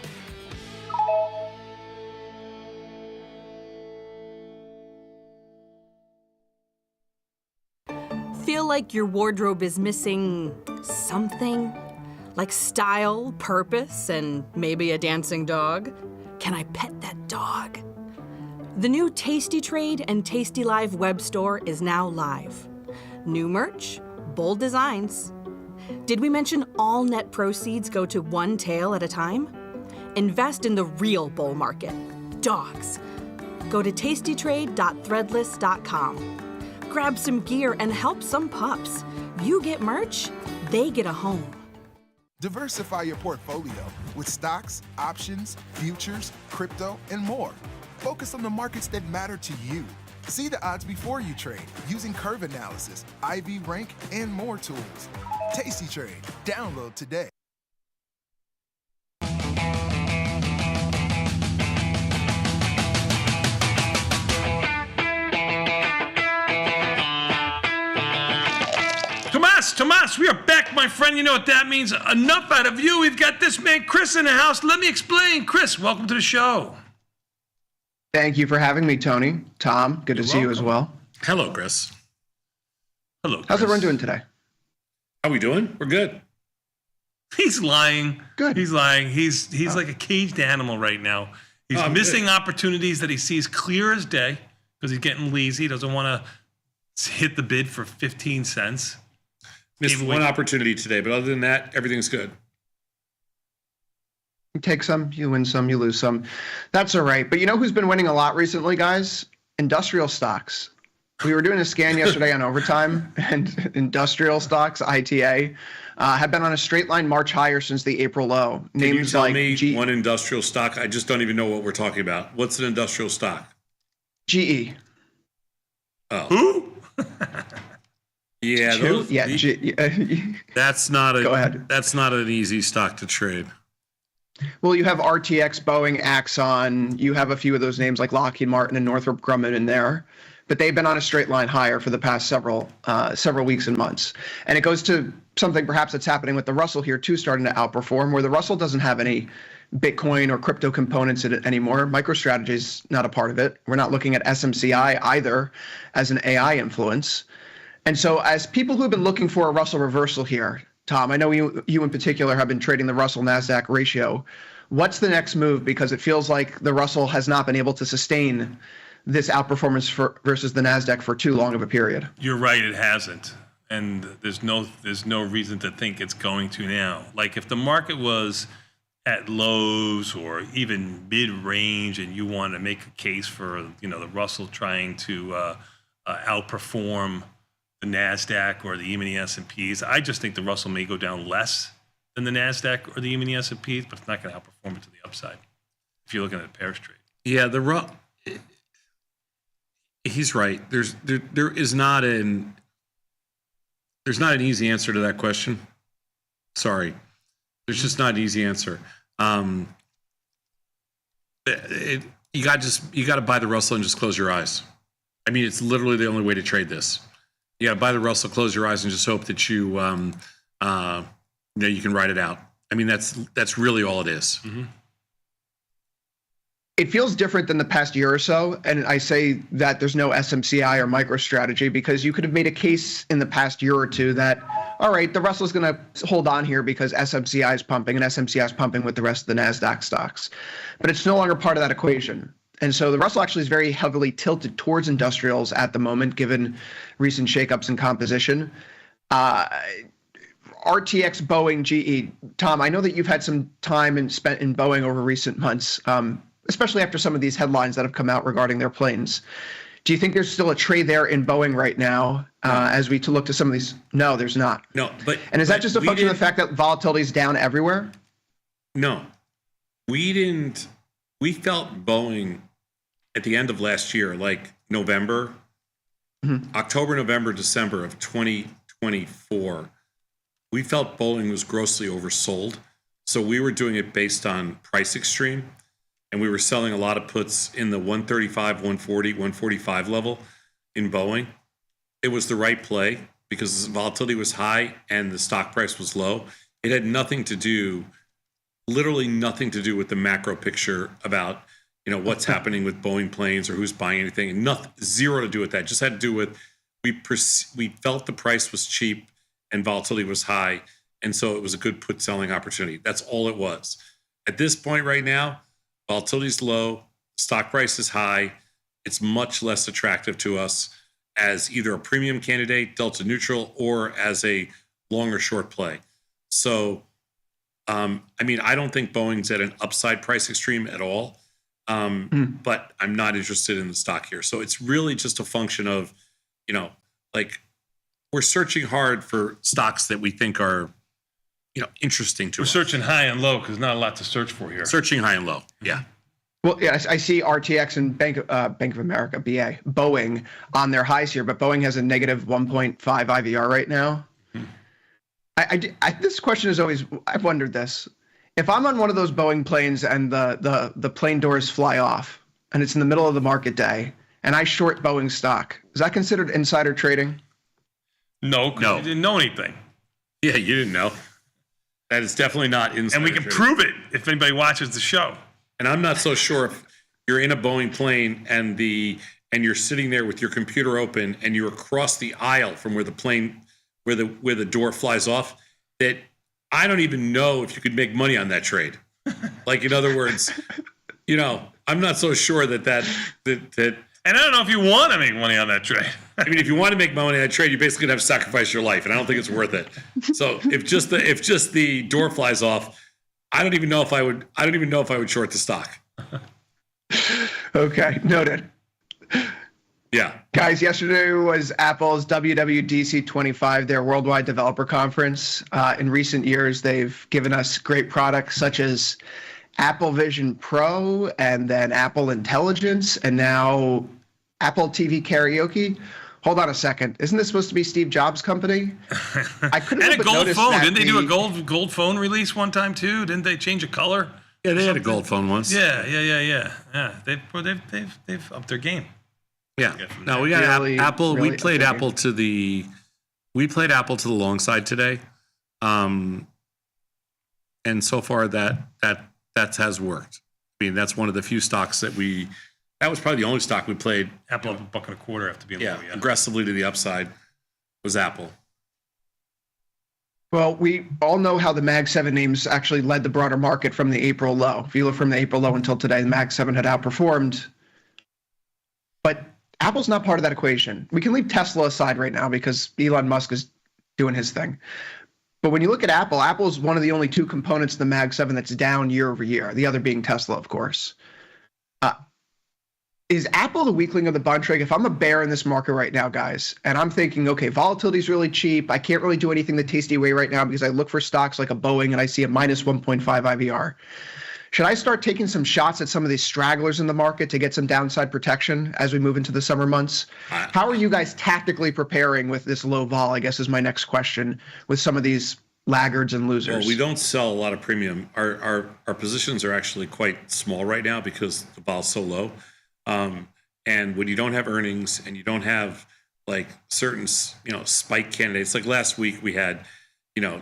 S6: Feel like your wardrobe is missing something? Like style, purpose, and maybe a dancing dog? Can I pet that dog? The new Tasty Trade and tastylive web store is now live. New merch, bold designs. Did we mention all net proceeds go to one tail at a time? Invest in the real bull market, dogs. Go to tastytrade.threadless.com. Grab some gear and help some pups. You get merch, they get a home.
S4: Diversify your portfolio with stocks, options, futures, crypto, and more. Focus on the markets that matter to you. See the odds before you trade using curve analysis, IV rank, and more tools. Tasty Trade. Download today.
S7: Tomas, we are back, my friend. You know what that means. Enough out of you. We've got this man, Chris, in the house. Let me explain. Chris, welcome to the show.
S9: Thank you for having me, Tony. Tom, good to see you as well.
S10: Hello, Chris.
S7: Hello, Chris.
S9: How's everyone doing today?
S10: How we doing? We're good.
S7: He's lying.
S9: Good.
S7: He's lying. He's like a caged animal right now. He's missing opportunities that he sees clear as day because he's getting lazy. He doesn't want to hit the bid for 15 cents.
S10: Missed one opportunity today, but other than that, everything's good.
S9: You take some, you win some, you lose some. That's all right. But you know who's been winning a lot recently, guys? Industrial stocks. We were doing a scan yesterday on overtime, and industrial stocks, ITA, have been on a straight line march higher since the April low.
S10: Can you tell me one industrial stock? I just don't even know what we're talking about. What's an industrial stock?
S9: GE.
S10: Oh.
S7: Who?
S10: Yeah, that's not
S9: Go ahead.
S10: That's not an easy stock to trade.
S9: Well, you have RTX, Boeing, Axon. You have a few of those names like Lockheed Martin and Northrop Grumman in there, but they've been on a straight line higher for the past several weeks and months. And it goes to something perhaps that's happening with the Russell here too, starting to outperform, where the Russell doesn't have any Bitcoin or crypto components in it anymore. MicroStrategy is not a part of it. We're not looking at SMCI either as an AI influence. And so as people who've been looking for a Russell reversal here, Tom, I know you in particular have been trading the Russell-NASDAQ ratio. What's the next move? Because it feels like the Russell has not been able to sustain this outperformance versus the NASDAQ for too long of a period.
S7: You're right, it hasn't. And there's no reason to think it's going to now. Like if the market was at lows or even mid-range and you want to make a case for, the Russell trying to outperform the NASDAQ or the E-mini S&Ps. I just think the Russell may go down less than the NASDAQ or the E-mini S&Ps, but it's not going to outperform it to the upside if you're looking at a pairs trade.
S10: Yeah, he's right. There's not an easy answer to that question. Sorry. There's just not an easy answer. You got to buy the Russell and just close your eyes. I mean, it's literally the only way to trade this. You got to buy the Russell, close your eyes, and just hope that you can ride it out. I mean, that's really all it is.
S7: Mm-hmm.
S9: It feels different than the past year or so, and I say that there's no SMCI or MicroStrategy because you could have made a case in the past year or two that, all right, the Russell's going to hold on here because SMCI is pumping, and SMCI is pumping with the rest of the NASDAQ stocks. But it's no longer part of that equation. And so the Russell actually is very heavily tilted towards industrials at the moment, given recent shakeups in composition. RTX, Boeing, GE. Tom, I know that you've had some time spent in Boeing over recent months, especially after some of these headlines that have come out regarding their planes. Do you think there's still a trade there in Boeing right now as we look to some of these? No, there's not.
S10: No,
S9: and is that just a function of the fact that volatility is down everywhere?
S10: No, we didn't. We felt Boeing at the end of last year, like November, October, November, December of 2024, we felt Boeing was grossly oversold. So we were doing it based on price extreme, and we were selling a lot of puts in the 135, 140, 145 level in Boeing. It was the right play because volatility was high and the stock price was low. It had nothing to do, literally nothing to do with the macro picture about, what's happening with Boeing planes or who's buying anything, and nothing, zero to do with that. It just had to do with we felt the price was cheap and volatility was high, and so it was a good put selling opportunity. That's all it was. At this point right now, volatility is low, stock price is high. It's much less attractive to us as either a premium candidate, delta neutral, or as a long or short play. So, I don't think Boeing's at an upside price extreme at all, but I'm not interested in the stock here. So it's really just a function of, we're searching hard for stocks that we think are, interesting to us.
S7: We're searching high and low because not a lot to search for here.
S10: Searching high and low, yeah.
S9: Well, yeah, I see RTX and Bank of America, BA, Boeing on their highs here, but Boeing has a negative 1.5 IVR right now. This question is always, I've wondered this. If I'm on one of those Boeing planes and the plane doors fly off and it's in the middle of the market day and I short Boeing stock, is that considered insider trading?
S7: No, you didn't know anything.
S10: Yeah, you didn't know. That is definitely not insider
S7: And we can
S10: trading.
S7: prove it if anybody watches the show.
S10: And I'm not so sure if you're in a Boeing plane and you're sitting there with your computer open and you're across the aisle from where the plane, where the door flies off, that I don't even know if you could make money on that trade. Like, in other words, I'm not so sure that.
S7: And I don't know if you want to make money on that trade.
S10: I mean, if you want to make money on that trade, you basically have to sacrifice your life, and I don't think it's worth it. So if just the door flies off, I don't even know if I would short the stock.
S9: Okay, noted.
S10: Yeah.
S9: Guys, yesterday was Apple's WWDC 25, their worldwide developer conference. In recent years, they've given us great products such as Apple Vision Pro and then Apple Intelligence and now Apple TV Karaoke. Hold on a second. Isn't this supposed to be Steve Jobs' company? I couldn't
S7: And
S9: help
S7: a
S9: but
S7: gold
S9: notice
S7: phone.
S9: that
S7: Didn't they do a gold phone release one time too? Didn't they change a color?
S10: Yeah, they had a gold phone once.
S7: Yeah. They've upped their game.
S10: Yeah. No, we got
S9: Really,
S10: Apple.
S9: really
S10: We played
S9: updating.
S10: Apple to the long side today, and so far that has worked. I mean, that's one of the few stocks that was probably the only stock we played.
S7: Apple up $1.25 after being low. Yeah.
S10: Aggressively to the upside was Apple.
S9: Well, we all know how the Mag 7 names actually led the broader market from the April low. If you look from the April low until today, the Mag 7 had outperformed. But Apple's not part of that equation. We can leave Tesla aside right now because Elon Musk is doing his thing. But when you look at Apple, Apple is one of the only two components of the Mag 7 that's down year over year, the other being Tesla, of course. Is Apple the weakling of the bunch? Like, if I'm a bear in this market right now, guys, and I'm thinking, okay, volatility is really cheap. I can't really do anything the tasty way right now because I look for stocks like a Boeing and I see a minus 1.5 IVR. Should I start taking some shots at some of these stragglers in the market to get some downside protection as we move into the summer months? How are you guys tactically preparing with this low vol, I guess is my next question, with some of these laggards and losers?
S10: Well, we don't sell a lot of premium. Our positions are actually quite small right now because the vol's so low. And when you don't have earnings and you don't have like certain, spike candidates, like last week we had,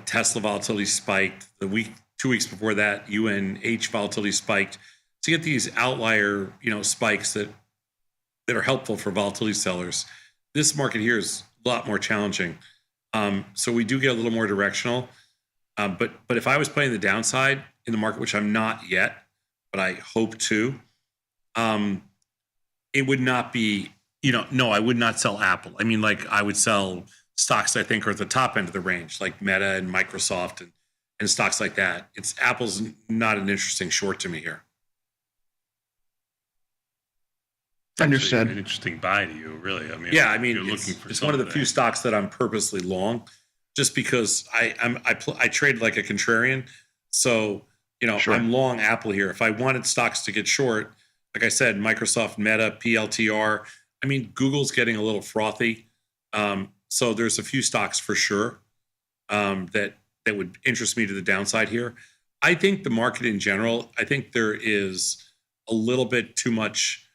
S10: Tesla volatility spiked. The 2 weeks before that, UNH volatility spiked. So you get these outlier, spikes that are helpful for volatility sellers. This market here is a lot more challenging. So we do get a little more directional. But if I was playing the downside in the market, which I'm not yet, but I hope to, it would not be, no, I would not sell Apple. I mean, like I would sell stocks I think are at the top end of the range, like Meta and Microsoft and stocks like that. Apple's not an interesting short to me here.
S9: Understood.
S7: An interesting buy to you, really. I mean, you're looking for
S10: it's one of the few stocks that I'm purposely long, just because I trade like a contrarian. So
S9: Sure.
S10: I'm long Apple here. If I wanted stocks to get short, like I said, Microsoft, Meta, PLTR. I mean, Google's getting a little frothy. So there's a few stocks for sure that would interest me to the downside here. I think the market in general, I think there is a little bit too much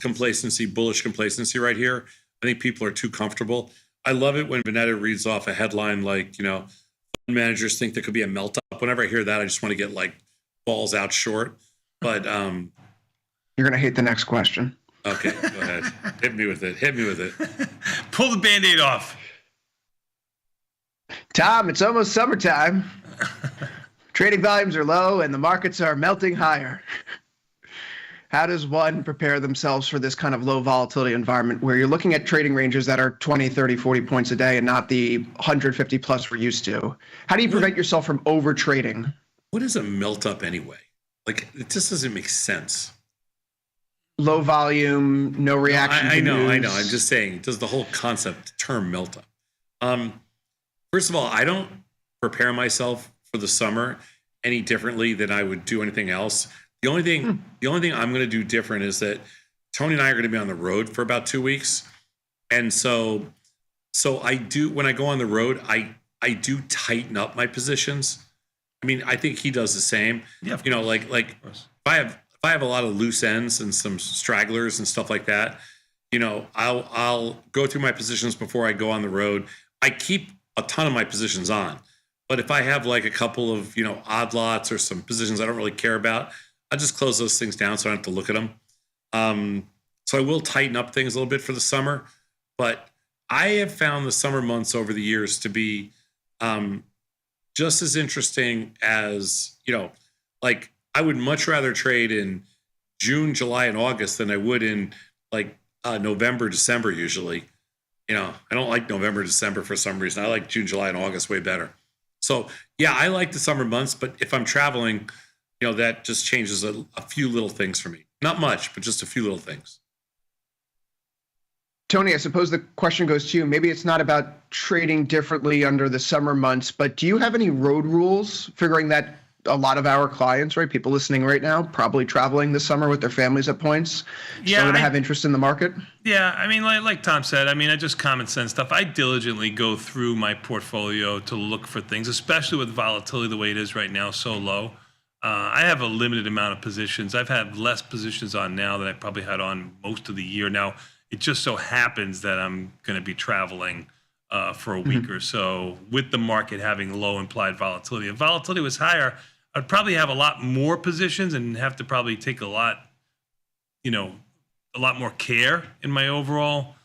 S10: complacency, bullish complacency right here. I think people are too comfortable. I love it when Vanetta reads off a headline like, fund managers think there could be a melt up. Whenever I hear that, I just want to get like balls out short. But
S9: you're going to hate the next question.
S10: Okay, go ahead. Hit me with it.
S7: Pull the Band-Aid off.
S9: Tom, it's almost summertime. Trading volumes are low and the markets are melting higher. How does one prepare themselves for this kind of low volatility environment where you're looking at trading ranges that are 20, 30, 40 points a day and not the 150 plus we're used to? How do you prevent yourself from over trading?
S10: What is a melt up anyway? Like, it just doesn't make sense.
S9: Low volume, no reaction.
S10: I know. I'm just saying, does the whole concept term melt up? First of all, I don't prepare myself for the summer any differently than I would do anything else. The only thing I'm going to do different is that Tony and I are going to be on the road for about 2 weeks. And so I do, when I go on the road, I do tighten up my positions. I mean, I think he does the same.
S7: Yeah,
S10: like if I have a lot of loose ends and some stragglers and stuff like that, I'll go through my positions before I go on the road. I keep a ton of my positions on, but if I have like a couple of, odd lots or some positions I don't really care about, I just close those things down so I don't have to look at them. So I will tighten up things a little bit for the summer, but I have found the summer months over the years to be just as interesting as, like I would much rather trade in June, July, and August than I would in like November, December usually. I don't like November, December for some reason. I like June, July, and August way better. So yeah, I like the summer months, but if I'm traveling, that just changes a few little things for me. Not much, but just a few little things.
S9: Tony, I suppose the question goes to you. Maybe it's not about trading differently under the summer months, but do you have any road rules, figuring that a lot of our clients, right, people listening right now, probably traveling this summer with their families at points, still going to have interest in the market?
S7: Yeah, I mean, like Tom said, I just common sense stuff. I diligently go through my portfolio to look for things, especially with volatility the way it is right now, so low. I have a limited amount of positions. I've had less positions on now than I probably had on most of the year. Now, it just so happens that I'm going to be traveling for a week or so with the market having low implied volatility. If volatility was higher, I'd probably have a lot more positions and have to probably take a lot more care in my overall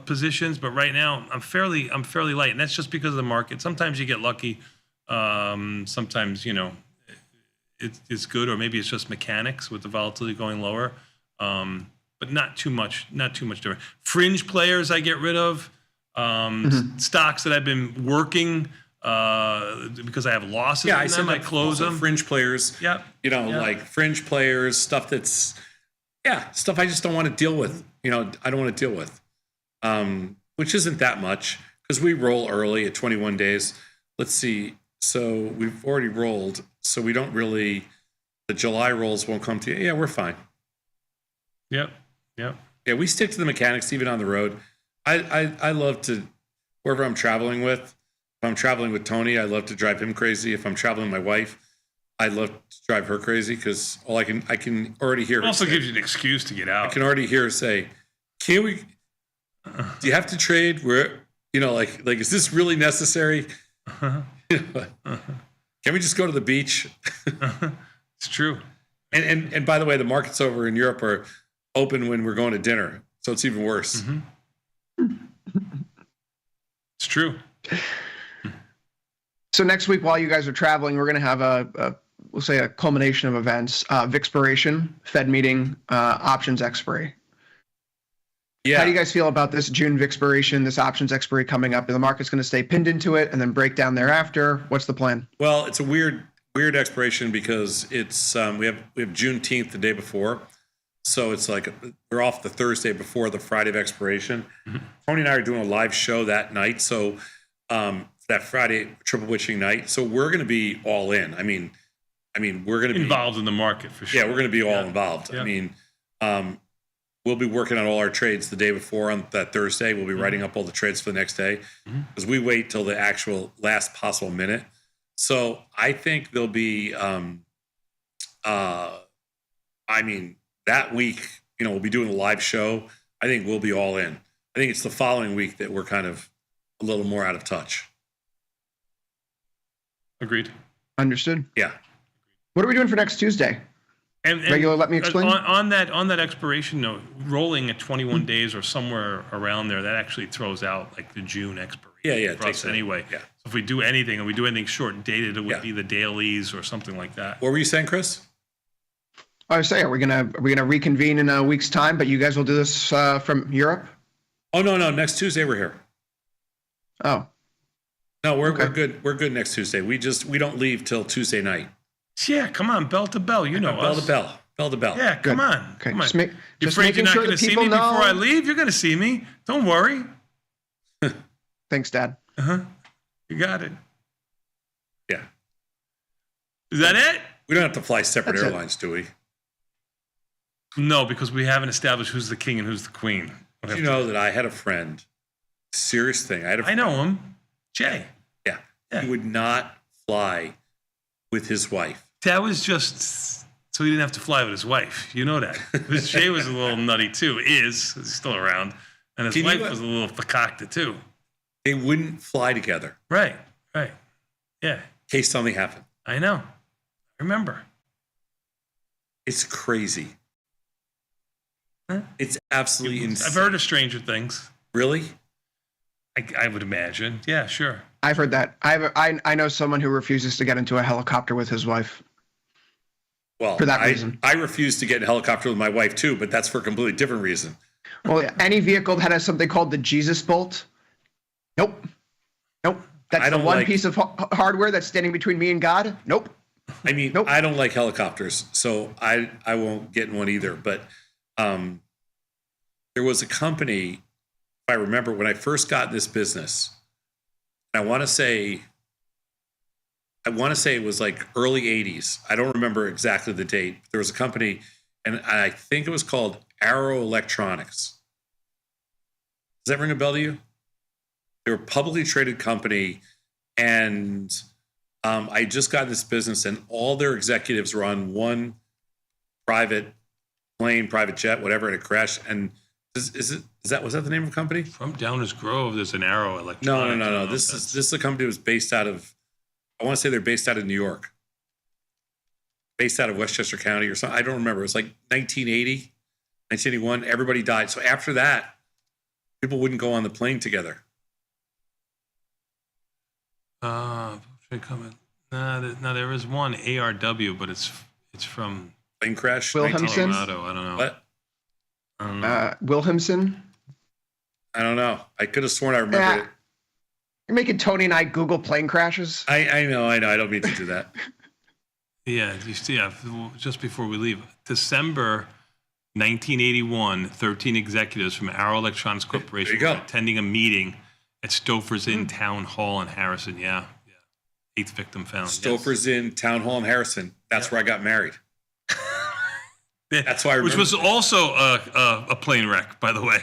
S7: positions. But right now, I'm fairly light, and that's just because of the market. Sometimes you get lucky. Sometimes it's good, or maybe it's just mechanics with the volatility going lower. But not too much different. Fringe players I get rid of. Stocks that I've been working because I have losses in them, I close them.
S10: Fringe players.
S7: Yep.
S10: Like fringe players, stuff stuff I just don't want to deal with. I don't want to deal with, which isn't that much because we roll early at 21 days. Let's see. So we've already rolled. So we don't really, the July rolls won't come to you. Yeah, we're fine.
S7: Yep.
S10: Yeah, we stick to the mechanics even on the road. I love to, wherever I'm traveling with, if I'm traveling with Tony, I love to drive him crazy. If I'm traveling with my wife, I love to drive her crazy because I can already hear her.
S7: It also gives you an excuse to get out.
S10: I can already hear her say, do you have to trade? Where, like, is this really necessary? Can we just go to the beach?
S7: It's true.
S10: And by the way, the markets over in Europe are open when we're going to dinner. So it's even worse.
S7: It's true.
S9: So next week, while you guys are traveling, we're going to have we'll say a culmination of events, Vixpiration, Fed meeting, options expiry.
S10: Yeah.
S9: How do you guys feel about this June Vixpiration, this options expiry coming up? And the market's going to stay pinned into it and then break down thereafter. What's the plan?
S10: Well, it's a weird expiration because it's we have Juneteenth the day before. So it's like we're off the Thursday before the Friday of expiration. Tony and I are doing a live show that night. So that Friday triple witching night. So we're going to be all in. I mean, we're going to be
S7: involved in the market for sure.
S10: Yeah, we're going to be all involved.
S7: Yeah.
S10: I mean, we'll be working on all our trades the day before on that Thursday. We'll be writing up all the trades for the next day because we wait till the actual last possible minute. So I think there'll be, that week, we'll be doing a live show. I think we'll be all in. I think it's the following week that we're kind of a little more out of touch.
S7: Agreed.
S9: Understood.
S10: Yeah.
S9: What are we doing for next Tuesday?
S7: And
S9: Regular, let me explain.
S7: On that expiration note, rolling at 21 days or somewhere around there, that actually throws out like the June expiration.
S10: Yeah,
S7: for us anyway. Yeah. So if we do anything and we do anything short dated, it would be the dailies or something like that.
S10: What were you saying, Chris?
S9: I was saying, are we gonna reconvene in a week's time? But you guys will do this from Europe?
S10: Oh no, next Tuesday we're here.
S9: Oh.
S10: No, we're good. We're good next Tuesday. We don't leave till Tuesday night.
S7: Yeah, come on, bell to bell. You know
S10: bell
S7: us.
S10: to bell. Bell to bell.
S7: Yeah, come on.
S9: Okay.
S7: Come on.
S9: Just
S7: You afraid you're not going to see me before I leave? You're going to see me. Don't worry.
S9: Thanks, Dad.
S7: You got it.
S10: Yeah.
S7: Is that it?
S10: We don't have to fly separate
S9: That's
S10: airlines, do we?
S7: No, because we haven't established who's the king and who's the queen.
S10: Did you know that I had a friend? Serious thing.
S7: I know him. Jay.
S10: Yeah. He would not fly with his wife.
S7: That was just so he didn't have to fly with his wife. You know that. Because Jay was a little nutty too. He's still around. And his wife was a little fakakta too.
S10: They wouldn't fly together.
S7: Right. Yeah.
S10: In case something happened.
S7: I know. I remember.
S10: It's crazy. Huh? It's absolutely insane.
S7: I've heard of Stranger Things.
S10: Really?
S7: I would imagine. Yeah, sure.
S9: I've heard that. I know someone who refuses to get into a helicopter with his wife.
S10: Well,
S9: for that reason.
S10: I refuse to get in a helicopter with my wife too, but that's for a completely different reason.
S9: Well, any vehicle that has something called the Jesus bolt. Nope. That's the one piece of hardware that's standing between me and God. Nope.
S10: I mean, I don't like helicopters, so I won't get in one either. But there was a company, if I remember, when I first got in this business. I want to say it was like early 80s. I don't remember exactly the date. There was a company, and I think it was called Arrow Electronics. Does that ring a bell to you? They were a publicly traded company, and I just got in this business, and all their executives were on one private plane, private jet, whatever, and it crashed. And was that the name of the company?
S7: From Downers Grove, there's an Arrow Electronics.
S10: No. This is a company that was based out of, I want to say they're based out of New York. Based out of Westchester County or something. I don't remember. It was like 1980, 1981. Everybody died. So after that, people wouldn't go on the plane together.
S7: No, there is one ARW, but it's from
S10: plane crash.
S9: Wilhelmsen.
S7: Colorado. I don't know.
S10: What?
S7: I don't know.
S9: Wilhelmsen.
S10: I don't know. I could have sworn I remember it.
S9: You're making Tony and I Google plane crashes.
S10: I know. I don't mean to do that.
S7: Yeah, just before we leave, December 1981, 13 executives from Arrow Electronics Corporation were attending a meeting at Stouffer's Inn Town Hall in Harrison. Yeah. 8th victim found.
S10: Stouffer's Inn Town Hall in Harrison. That's where I got married. That's why I remember.
S7: Which was also a plane wreck, by the way.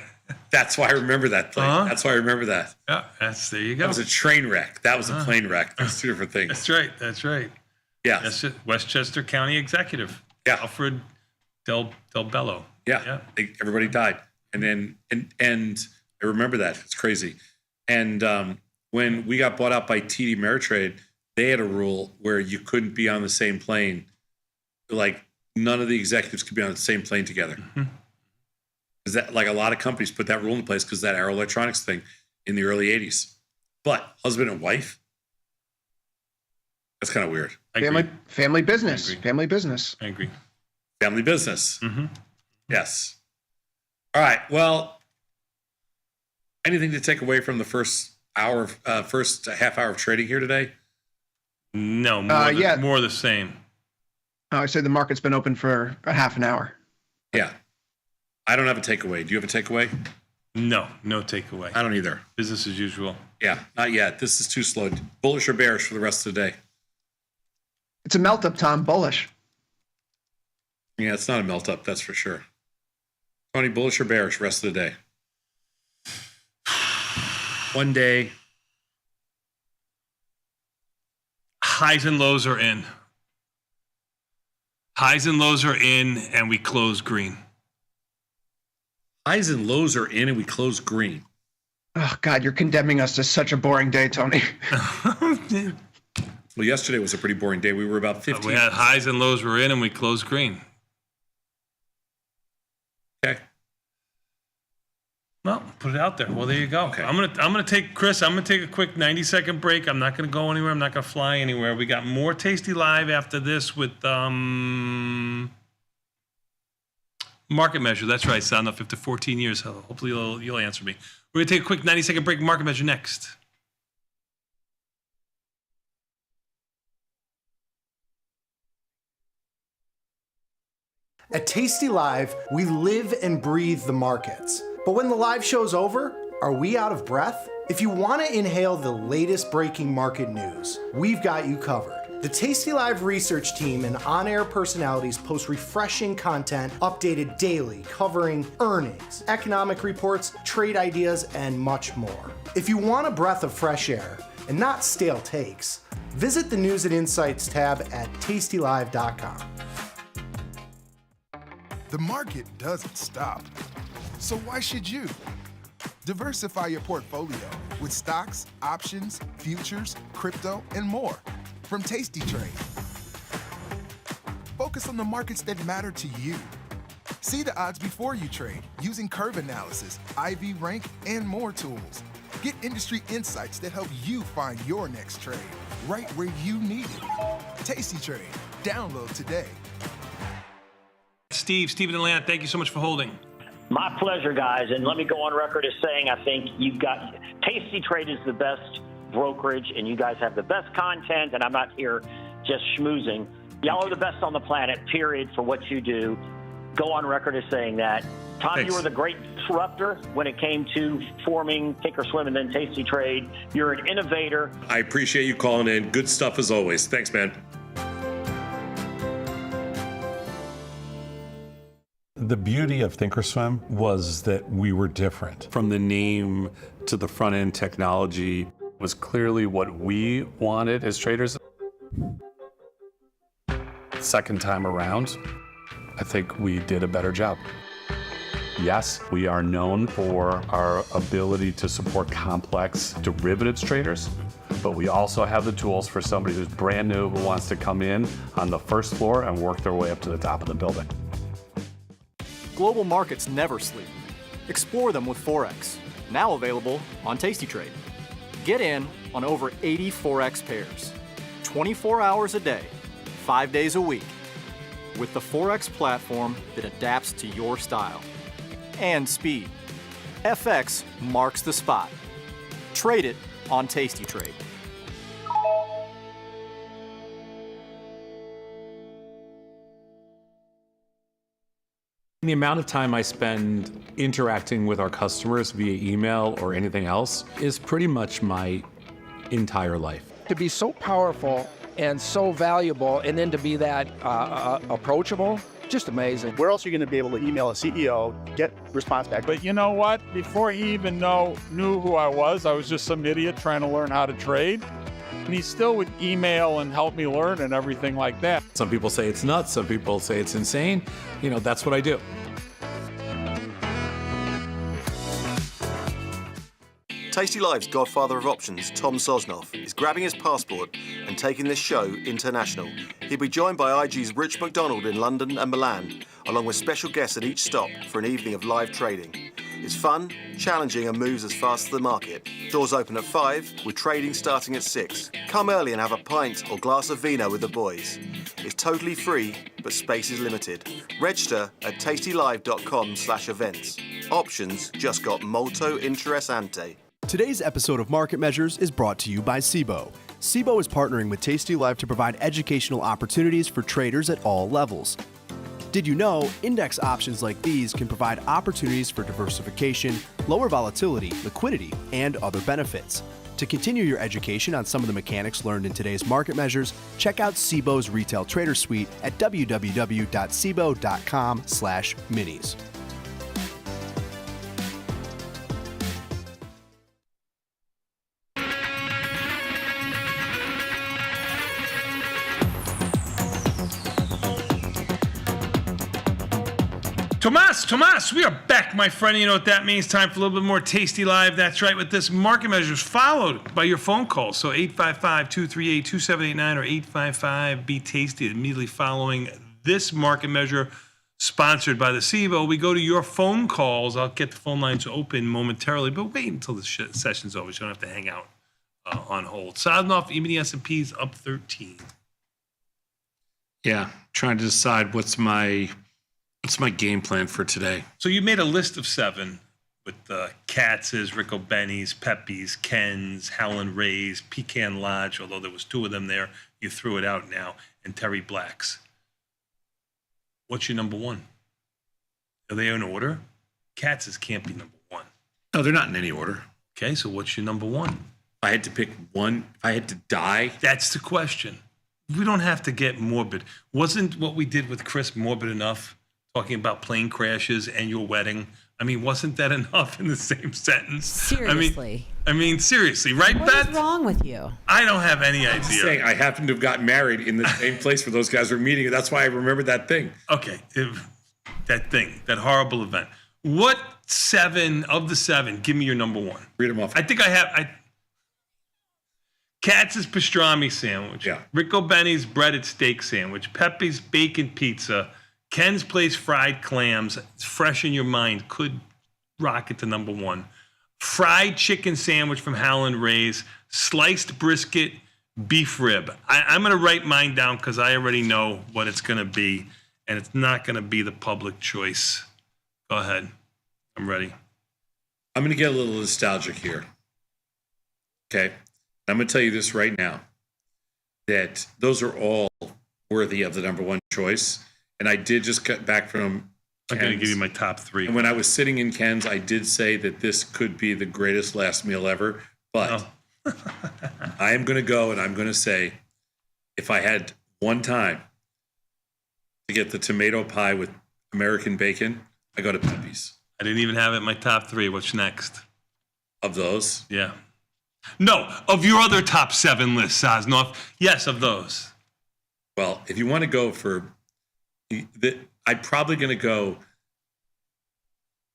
S10: That's why I remember that plane.
S7: Uh-huh.
S10: That's why I remember that.
S7: Yeah, there you go.
S10: That was a train wreck. That was a plane wreck. That's two different things.
S7: That's right.
S10: Yeah.
S7: That's it. Westchester County Executive.
S10: Yeah.
S7: Alfred Del Bello.
S10: Yeah. Everybody died. And then, and I remember that. It's crazy. And when we got bought out by TD Ameritrade, they had a rule where you couldn't be on the same plane. Like, none of the executives could be on the same plane together.
S7: Mm-hmm.
S10: Is that like a lot of companies put that rule in place because that Arrow Electronics thing in the early 80s. But husband and wife, that's kind of weird.
S9: Family business. Family business.
S7: I agree.
S10: Family business.
S7: Mm-hmm.
S10: Yes. All right. Well, anything to take away from the first half hour of trading here today?
S7: No, more the same.
S9: I said the market's been open for a half an hour.
S10: Yeah. I don't have a takeaway. Do you have a takeaway?
S7: No takeaway.
S10: I don't either.
S7: Business as usual.
S10: Yeah, not yet. This is too slow. Bullish or bearish for the rest of the day?
S9: It's a melt up, Tom. Bullish.
S10: Yeah, it's not a melt up, that's for sure. Tony, bullish or bearish rest of the day? One day.
S7: Highs and lows are in. Highs and lows are in, and we close green.
S10: Highs and lows are in, and we close green.
S9: Oh, God, you're condemning us to such a boring day, Tony.
S10: Well, yesterday was a pretty boring day. We were about 15.
S7: We had highs and lows were in, and we closed green.
S10: Okay.
S7: Well, put it out there. Well, there you go. Okay. I'm gonna take Chris. I'm gonna take a quick 90-second break. I'm not gonna go anywhere. I'm not gonna fly anywhere. We got more Tasty Live after this with Market Measure. That's right. Sound off after 14 years. Hopefully you'll answer me. We're gonna take a quick 90-second break. Market Measure next.
S13: At Tasty Live, we live and breathe the markets. But when the live show's over, are we out of breath? If you want to inhale the latest breaking market news, we've got you covered. The Tasty Live research team and on-air personalities post refreshing content updated daily covering earnings, economic reports, trade ideas, and much more. If you want a breath of fresh air and not stale takes, visit the News and Insights tab at tastylive.com.
S4: The market doesn't stop. So why should you? Diversify your portfolio with stocks, options, futures, crypto, and more from Tasty Trade. Focus on the markets that matter to you. See the odds before you trade using curve analysis, IV rank, and more tools. Get industry insights that help you find your next trade right where you need it. Tasty Trade. Download today.
S7: Steve in Atlanta, thank you so much for holding.
S11: My pleasure, guys. And let me go on record as saying I think you've got Tasty Trade is the best brokerage, and you guys have the best content, and I'm not here just schmoozing. Y'all are the best on the planet, period, for what you do. Go on record as saying that. Tom,
S7: Thanks.
S11: You were the great disruptor when it came to forming Thinkorswim and then Tasty Trade. You're an innovator.
S10: I appreciate you calling in. Good stuff as always. Thanks, man.
S27: The beauty of Thinkorswim was that we were different. From the name to the front end technology was clearly what we wanted as traders. Second time around, I think we did a better job. Yes, we are known for our ability to support complex derivatives traders, but we also have the tools for somebody who's brand new who wants to come in on the first floor and work their way up to the top of the building.
S16: Global markets never sleep. Explore them with Forex, now available on Tasty Trade. Get in on over 80 Forex pairs, 24 hours a day, 5 days a week, with the Forex platform that adapts to your style and speed. FX marks the spot. Trade it on Tasty Trade.
S27: The amount of time I spend interacting with our customers via email or anything else is pretty much my entire life.
S15: To be so powerful and so valuable, and then to be that approachable, just amazing.
S17: Where else are you going to be able to email a CEO, get response back?
S19: But you know what? Before he even knew who I was just some idiot trying to learn how to trade. And he still would email and help me learn and everything like that.
S27: Some people say it's nuts, some people say it's insane. That's what I do.
S20: Tasty Live's godfather of options, Tom Sosnoff, is grabbing his passport and taking this show international. He'll be joined by IG's Rich McDonald in London and Milan, along with special guests at each stop for an evening of live trading. It's fun, challenging, and moves as fast as the market. Doors open at 5, with trading starting at 6. Come early and have a pint or glass of vino with the boys. It's totally free, but space is limited. Register at tastylive.com/events. Options just got molto interessante.
S21: Today's episode of Market Measures is brought to you by SIBO. SIBO is partnering with Tasty Live to provide educational opportunities for traders at all levels. Did you know index options like these can provide opportunities for diversification, lower volatility, liquidity, and other benefits? To continue your education on some of the mechanics learned in today's Market Measures, check out SIBO's Retail Trader Suite at www.sibo.com/minis.
S7: Tomas, we are back, my friend. You know what that means. Time for a little bit more Tasty Live. That's right, with this market measures followed by your phone calls. So 855-238-2789 or 855-BE-TASTY. Immediately following this market measure, sponsored by the CBO, we go to your phone calls. I'll get the phone lines open momentarily, but wait until the session's over so you don't have to hang out on hold. Sadnov, even the S&P's up 13.
S10: Yeah, trying to decide what's my game plan for today.
S7: So you made a list of 7 with Katz's, Rico Benny's, Pepe's, Ken's, Howland Ray's, Pecan Lodge, although there was 2 of them there. You threw it out now, and Terry Black's. What's your number 1? Are they in order? Katz's can't be number 1.
S10: No, they're not in any order.
S7: Okay, so what's your number 1?
S10: If I had to pick one, if I had to die.
S7: That's the question. We don't have to get morbid. Wasn't what we did with Chris morbid enough? Talking about plane crashes and your wedding. I mean, wasn't that enough in the same sentence?
S3: Seriously.
S7: I mean, seriously, right,
S3: What
S7: Beth?
S3: is wrong with you?
S7: I don't have any idea.
S10: I'm just saying, I happen to have gotten married in the same place where those guys were meeting. That's why I remembered that thing.
S7: Okay, that horrible event. What 7 of the 7? Give me your number 1.
S10: Read them off.
S7: I think I have. Katz's pastrami sandwich.
S10: Yeah.
S7: Rico Benny's breaded steak sandwich. Pepe's bacon pizza. Ken's Place fried clams. It's fresh in your mind. Could rocket to number 1. Fried chicken sandwich from Howland Ray's. Sliced brisket, beef rib. I'm going to write mine down because I already know what it's going to be, and it's not going to be the public choice. Go ahead. I'm ready.
S10: I'm going to get a little nostalgic here. Okay. I'm going to tell you this right now, that those are all worthy of the number 1 choice. And I did just cut back from
S7: I'm going to give you my top 3.
S10: And when I was sitting in Ken's, I did say that this could be the greatest last meal ever. But I am going to go and I'm going to say, if I had one time to get the tomato pie with American bacon, I go to Pepe's.
S7: I didn't even have it in my top 3. What's next?
S10: Of those?
S7: Yeah. No, of your other top 7 list, Sosnoff. Yes, of those.
S10: Well, if you want to go for, I'm probably going to go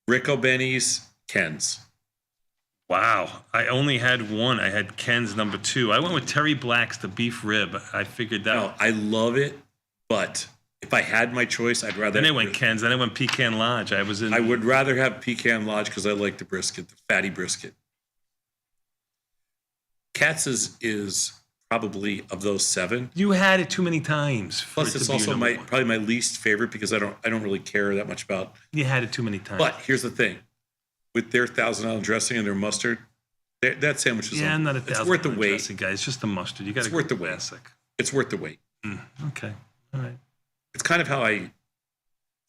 S10: Rico Benny's, Ken's.
S7: Wow. I only had 1. I had Ken's number 2. I went with Terry Black's, the beef rib. I figured that.
S10: No, I love it, but if I had my choice, I'd rather.
S7: Then I went Ken's. Then I went Pecan Lodge. I
S10: would rather have Pecan Lodge because I like the brisket, the fatty brisket. Katz's is probably of those 7.
S7: You had it too many times.
S10: Plus, it's also probably my least favorite because I don't really care that much about.
S7: You had it too many times.
S10: But here's the thing, with their $1,000 dressing and their mustard, that sandwich is.
S7: I'm not a $1,000
S10: it's worth the wait,
S7: dressing, guy. It's just the mustard. You got to.
S10: It's worth the wait. It's worth the wait.
S7: Okay, all right.
S10: It's kind of how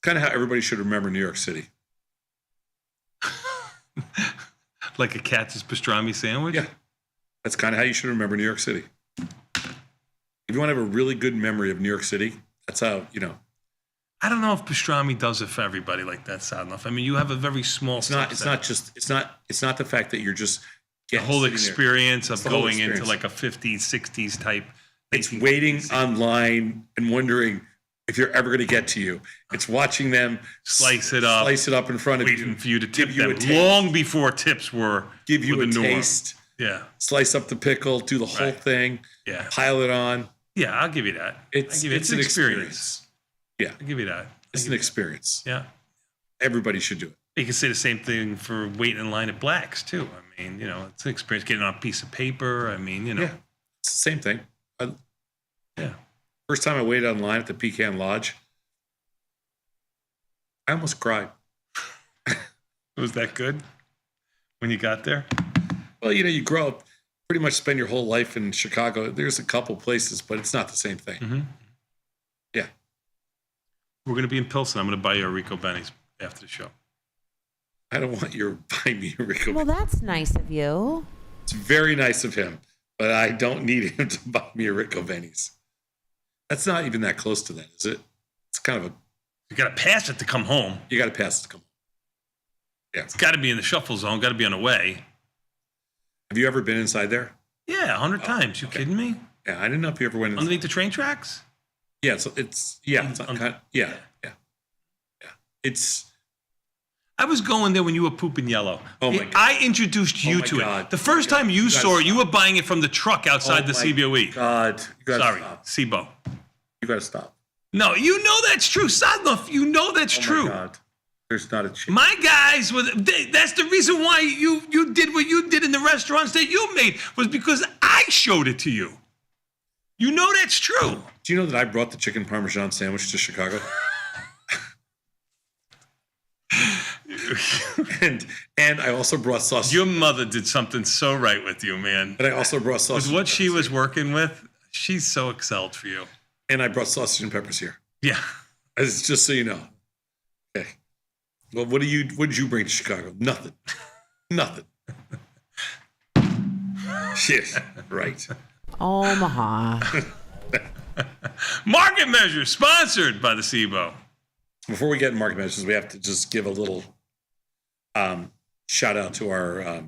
S10: everybody should remember New York City.
S7: Like a Katz's pastrami sandwich.
S10: Yeah. That's kind of how you should remember New York City. If you want to have a really good memory of New York City, that's how,
S7: I don't know if pastrami does it for everybody like that, Sadnov. I mean, you have a very small.
S10: It's not the fact that you're just
S7: the whole experience of going into
S10: experience.
S7: like a 50s, 60s type.
S10: It's waiting online and wondering if you're ever going to get to you. It's watching them
S7: slice it up
S10: in front of you,
S7: waiting for you to tip
S10: give you
S7: them
S10: a taste.
S7: long before tips were
S10: give you
S7: the
S10: a
S7: norm.
S10: taste.
S7: Yeah.
S10: Slice up the pickle, do the whole thing.
S7: Yeah.
S10: Pile it on.
S7: Yeah, I'll give you that.
S10: It's an experience. Yeah.
S7: I'll give you that.
S10: It's an experience.
S7: Yeah.
S10: Everybody should do it.
S7: You can say the same thing for waiting in line at Black's too. I mean, it's an experience getting on a piece of paper. I mean,
S10: Yeah. It's the same thing.
S7: Yeah.
S10: First time I waited online at the Pecan Lodge, I almost cried.
S7: Was that good when you got there?
S10: Well, you grow up, pretty much spend your whole life in Chicago. There's a couple places, but it's not the same thing.
S7: Mm-hmm.
S10: Yeah.
S7: We're going to be in Pilsen. I'm going to buy you a Rico Benny's after the show.
S10: I don't want you to buy me a Rico
S3: Well,
S10: Benny's.
S3: that's nice of you.
S10: It's very nice of him, but I don't need him to buy me a Rico Benny's. That's not even that close to that, is it? It's kind of a...
S7: You got to pass it to come home.
S10: You got to pass it to come home. Yeah.
S7: It's got to be in the shuffle zone. Got to be on the way.
S10: Have you ever been inside there?
S7: Yeah, 100 times. You kidding me?
S10: Yeah, I didn't know if you ever went inside.
S7: Underneath the train tracks?
S10: Yeah, it's kind of, yeah.
S7: I was going there when you were pooping yellow.
S10: Oh my God.
S7: I introduced you
S10: Oh my
S7: to
S10: God.
S7: it. The first time you saw it, you were buying it from the truck outside the CBOE.
S10: God, you gotta
S7: Sorry,
S10: stop.
S7: SIBO.
S10: You gotta stop.
S7: No, you know that's true. Sadnov, you know that's true.
S10: My God. There's not a chance.
S7: My guys, that's the reason why you did what you did in the restaurants that you made, was because I showed it to you. You know that's true.
S10: Do you know that I brought the chicken parmesan sandwich to Chicago? and I also brought sausage.
S7: Your mother did something so right with you, man.
S10: And I also brought sausage.
S7: With what she was working with, she's so excelled for you.
S10: And I brought sausage and peppers here.
S7: Yeah.
S10: It's just so you know. Okay. Well, what did you bring to Chicago? Nothing. Nothing. Shit. Right.
S3: Omaha.
S7: Market Measure, sponsored by the SIBO.
S10: Before we get in market measures, we have to just give a little shout out to our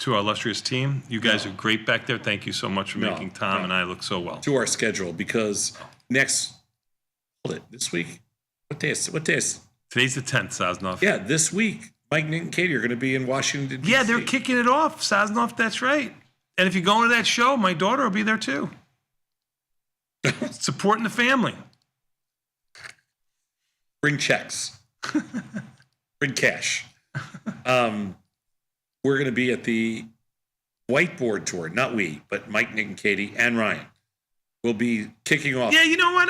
S7: illustrious team. You guys are great back there. Thank you so much for making Tom and I look so well.
S10: To our schedule, because this week, what day is
S7: Today's the 10th, Sosnoff.
S10: Yeah, this week, Mike, Nick, and Katie are going to be in Washington, D.C.
S7: Yeah, they're kicking it off, Sosnoff. That's right. And if you're going to that show, my daughter will be there too. Supporting the family.
S10: Bring checks. Bring cash. We're going to be at the whiteboard tour. Not we, but Mike, Nick, and Katie, and Ryan will be kicking off.
S7: Yeah, you know what?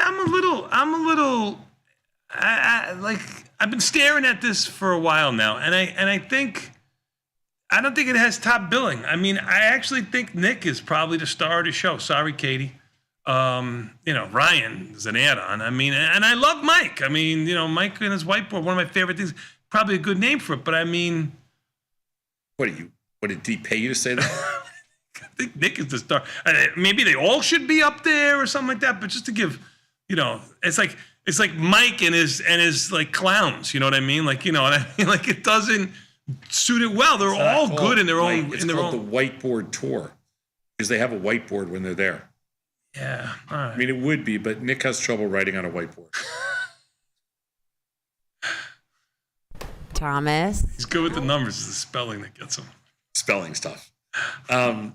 S7: I've been staring at this for a while now, and I don't think it has top billing. I mean, I actually think Nick is probably the star of the show. Sorry, Katie. Ryan is an add-on. I mean, and I love Mike. I mean, Mike and his whiteboard, one of my favorite things. Probably a good name for it, but I mean,
S10: what did he pay you to say that?
S7: I think Nick is the star. Maybe they all should be up there or something like that. But just to give, it's like Mike and his like clowns. You know what I mean? Like, and I mean, like it doesn't suit it well. They're all good in their own.
S10: It's called the whiteboard tour because they have a whiteboard when they're there.
S7: Yeah. All right.
S10: I mean, it would be, but Nick has trouble writing on a whiteboard.
S3: Thomas.
S7: He's good with the numbers. It's the spelling that gets him.
S10: Spelling stuff. No.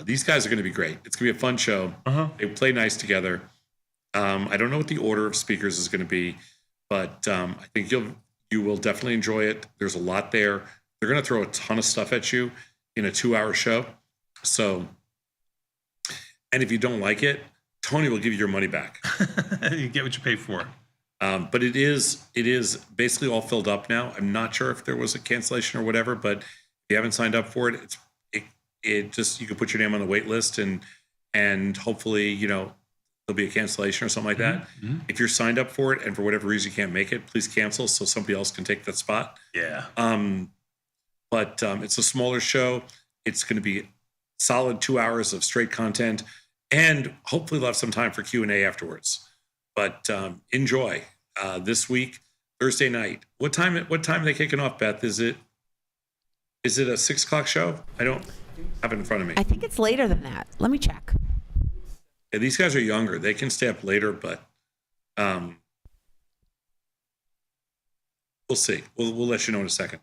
S10: These guys are going to be great. It's going to be a fun show. They play nice together. I don't know what the order of speakers is going to be, but I think you will definitely enjoy it. There's a lot there. They're going to throw a ton of stuff at you in a 2-hour show. So, and if you don't like it, Tony will give you your money back.
S7: You get what you pay for.
S10: But it is basically all filled up now. I'm not sure if there was a cancellation or whatever, but if you haven't signed up for it, it just, you can put your name on the wait list and hopefully, there'll be a cancellation or something like that.
S7: Mm-hmm.
S10: If you're signed up for it and for whatever reason you can't make it, please cancel so somebody else can take that spot.
S7: Yeah.
S10: But it's a smaller show. It's going to be solid 2 hours of straight content, and hopefully we'll have some time for Q&A afterwards. But enjoy this week, Thursday night. What time are they kicking off, Beth? Is it a 6 o'clock show? I don't have it in front of me.
S3: I think it's later than that. Let me check.
S10: Yeah, these guys are younger. They can stay up later, but we'll see. We'll let you know in a second.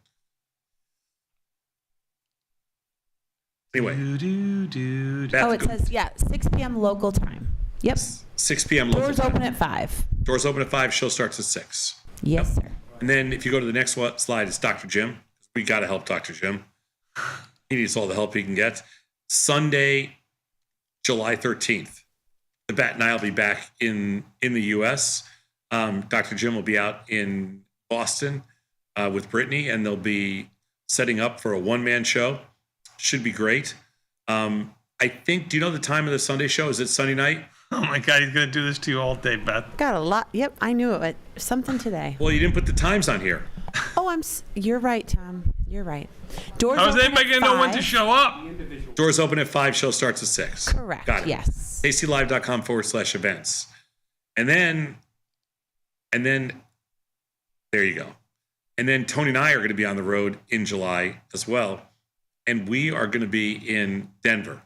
S10: Anyway.
S3: It says, 6 p.m. local time. Yep.
S10: 6 p.m. local
S3: Doors
S10: time.
S3: open at 5.
S10: Doors open at 5. Show starts at 6.
S3: Yes, sir.
S10: And then if you go to the next slide, it's Dr. Jim. We got to help Dr. Jim. He needs all the help he can get. Sunday, July 13th. The Bat and I will be back in the U.S. Dr. Jim will be out in Boston with Brittany, and they'll be setting up for a one-man show. Should be great. I think, do you know the time of the Sunday show? Is it Sunday night?
S7: Oh my God, he's going to do this to you all day, Beth.
S3: Got a lot. Yep, I knew it. Something today.
S10: Well, you didn't put the times on here.
S3: Oh, you're right, Tom. You're right. Doors
S7: How is
S3: open
S7: anybody
S3: at
S7: going to know when
S3: 5.
S7: to show up?
S10: Doors open at 5. Show starts at 6.
S3: Correct.
S10: Got it.
S3: Yes.
S10: tastylive.com/events. And then there you go. And then Tony and I are going to be on the road in July as well. And we are going to be in Denver.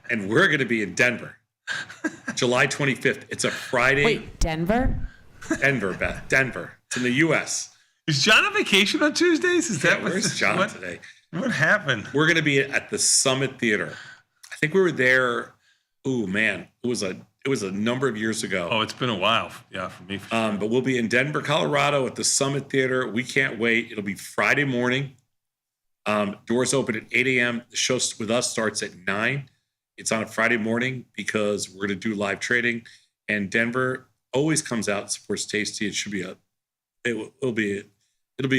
S10: And we're going to be in Denver, July 25th. It's a Friday.
S3: Wait, Denver?
S10: Denver, Beth. Denver. It's in the U.S.
S7: Is John on vacation on Tuesdays? Is that
S10: where's John today?
S7: What happened?
S10: We're going to be at the Summit Theater. I think we were there. Oh man, it was a number of years ago.
S7: Oh, it's been a while. Yeah, for me. For sure.
S10: But we'll be in Denver, Colorado, at the Summit Theater. We can't wait. It'll be Friday morning. Doors open at 8 a.m. The show with us starts at 9. It's on a Friday morning because we're going to do live trading. And Denver always comes out and supports Tasty. It should be it'll be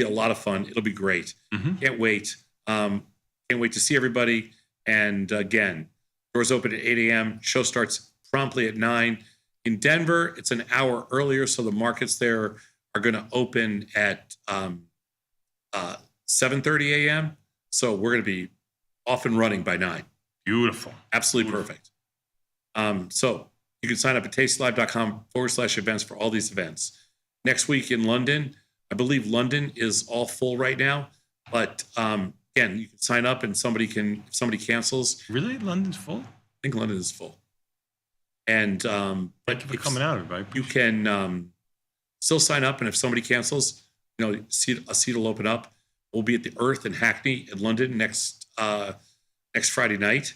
S10: a lot of fun. It'll be great. Can't wait. Can't wait to see everybody. And again, doors open at 8 a.m. Show starts promptly at 9. In Denver, it's an hour earlier, so the markets there are going to open at 7:30 a.m. So we're going to be off and running by 9.
S7: Beautiful.
S10: Absolutely perfect. So you can sign up at tastylive.com/events for all these events. Next week in London, I believe London is all full right now, but again, you can sign up and if somebody cancels.
S7: Really? London's full?
S10: I think London is full. And
S7: thank you for coming out, everybody.
S10: You can still sign up, and if somebody cancels, a seat will open up. We'll be at the Earth in Hackney in London next Friday night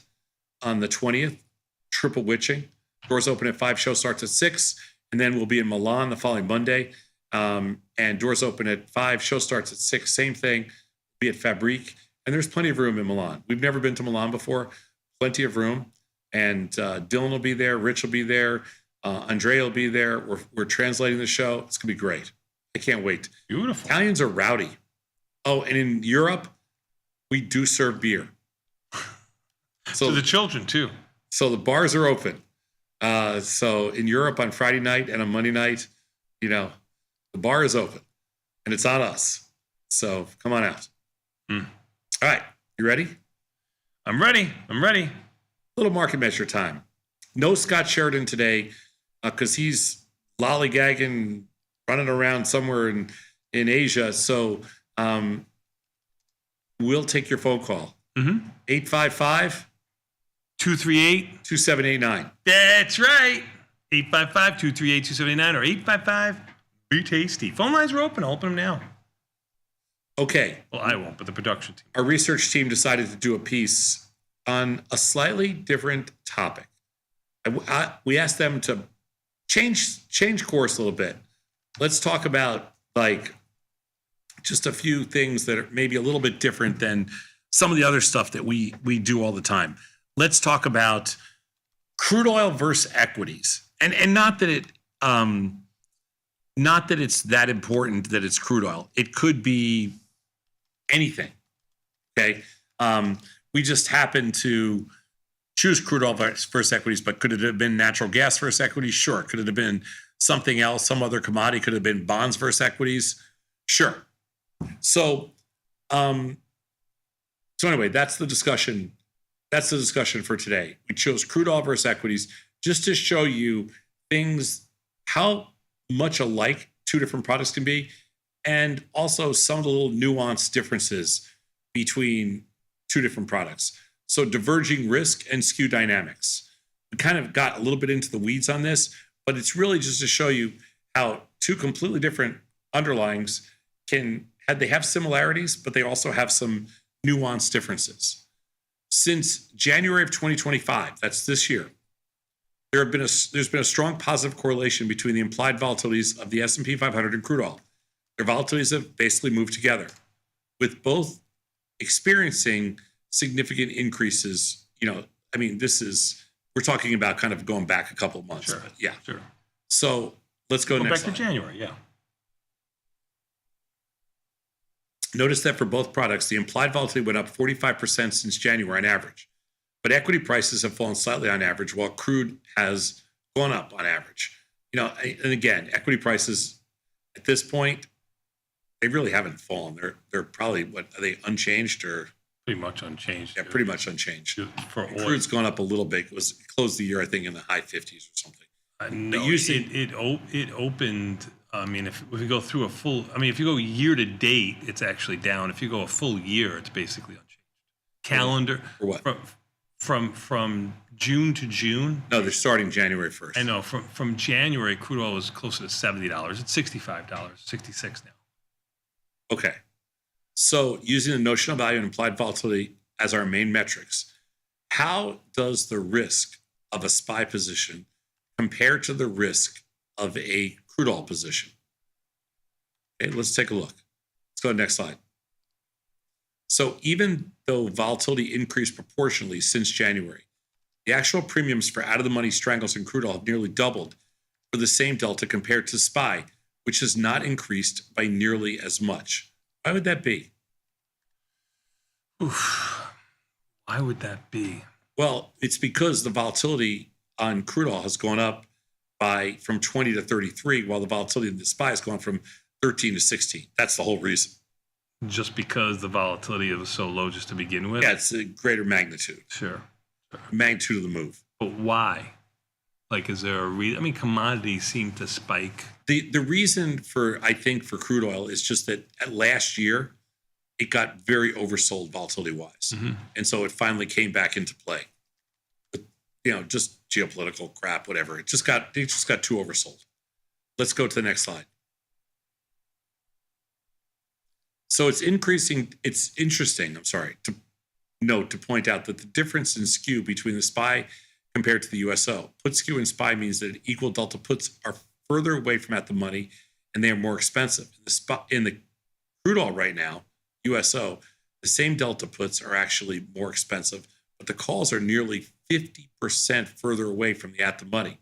S10: on the 20th. Triple witching. Doors open at 5. Show starts at 6, and then we'll be in Milan the following Monday. And doors open at 5. Show starts at 6. Same thing. Be at Fabrique, and there's plenty of room in Milan. We've never been to Milan before. Plenty of room. And Dylan will be there. Rich will be there. Andrea will be there. We're translating the show. It's going to be great. I can't wait.
S7: Beautiful.
S10: Italians are rowdy. Oh, and in Europe, we do serve beer.
S7: So the children, too.
S10: So the bars are open. So in Europe on Friday night and on Monday night, the bar is open. And it's on us. So come on out. All right. You ready?
S7: I'm ready.
S10: Little market measure time. No Scott Sheridan today because he's lollygagging, running around somewhere in Asia. So we'll take your phone call. 855
S7: 238
S10: 2789.
S7: That's right. 855 238 2789 or 855 Be Tasty. Phone lines are open. I'll open them now.
S10: Okay.
S7: Well, I won't, but the production team.
S10: Our research team decided to do a piece on a slightly different topic. We asked them to change course a little bit. Let's talk about just a few things that are maybe a little bit different than some of the other stuff that we do all the time. Let's talk about crude oil versus equities, and not that it's that important that it's crude oil. It could be anything. Okay. We just happen to choose crude oil versus equities, but could it have been natural gas versus equities? Sure. Could it have been something else, some other commodity? Could it have been bonds versus equities? Sure. So anyway, that's the discussion. That's the discussion for today. We chose crude oil versus equities just to show you how much alike two different products can be, and also some of the little nuanced differences between two different products. So diverging risk and skew dynamics. We kind of got a little bit into the weeds on this, but it's really just to show you how two completely different underlyings they have similarities, but they also have some nuanced differences. Since January of 2025, that's this year, there's been a strong positive correlation between the implied volatilities of the S&P 500 and crude oil. Their volatilities have basically moved together, with both experiencing significant increases. We're talking about kind of going back a couple of months.
S7: Sure.
S10: But yeah.
S7: Sure.
S10: So let's go next
S7: back to
S10: slide.
S7: January. Yeah.
S10: Notice that for both products, the implied volatility went up 45% since January on average, but equity prices have fallen slightly on average, while crude has gone up on average. And again, equity prices at this point, they really haven't fallen. They're probably, are they unchanged or?
S7: Pretty much unchanged.
S10: Yeah, pretty much unchanged.
S7: For oil.
S10: Crude's gone up a little bit. It closed the year, I think, in the high 50s or something.
S7: No, it opened. I mean, if we go through if you go year to date, it's actually down. If you go a full year, it's basically unchanged. Calendar
S10: for what?
S7: from June to June.
S10: No, they're starting January 1st.
S7: I know from January, crude oil was closer to $70. It's $65, $66 now.
S10: Okay. So using the notional value and implied volatility as our main metrics, how does the risk of a SPY position compare to the risk of a crude oil position? Okay, let's take a look. Let's go to the next slide. So even though volatility increased proportionally since January, the actual premiums for out-of-the-money strangles and crude oil have nearly doubled for the same delta compared to SPY, which has not increased by nearly as much. Why would that be?
S7: Oof. Why would that be?
S10: Well, it's because the volatility on crude oil has gone up from 20 to 33, while the volatility of the SPY has gone from 13 to 16. That's the whole reason.
S7: Just because the volatility was so low just to begin with?
S10: Yeah, it's a greater magnitude.
S7: Sure.
S10: Magnitude of the move.
S7: But why? Like, is there a reason? I mean, commodities seem to spike.
S10: The reason I think for crude oil is just that last year, it got very oversold volatility-wise.
S7: Mm-hmm.
S10: And so it finally came back into play. But, just geopolitical crap, whatever. It just got too oversold. Let's go to the next slide. So it's interesting, to point out that the difference in skew between the SPY compared to the USO. Put skew in SPY means that equal delta puts are further away from at the money and they are more expensive. In the crude oil right now, USO, the same delta puts are actually more expensive, but the calls are nearly 50% further away from the at the money.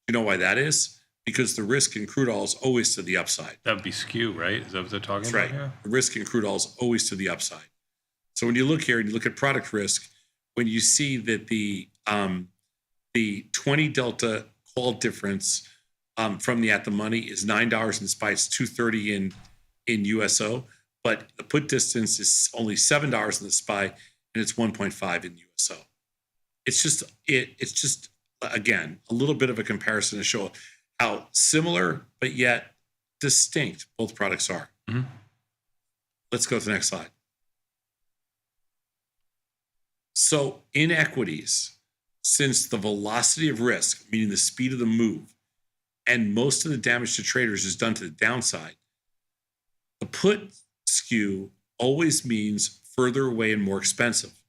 S10: You know why that is? Because the risk in crude oil is always to the upside.
S7: That would be skew, right? Is that what they're talking
S10: That's
S7: about
S10: right.
S7: here?
S10: The risk in crude oil is always to the upside. So when you look here and you look at product risk, when you see that the 20 delta call difference from the at the money is $9 in SPY, it's $2.30 in USO, but the put distance is only $7 in the SPY and it's 1.5 in USO. It's just again a little bit of a comparison to show how similar but yet distinct both products are.
S7: Mm-hmm.
S10: Let's go to the next slide. So in equities, since the velocity of risk, meaning the speed of the move, and most of the damage to traders is done to the downside, the put skew always means further away and more expensive.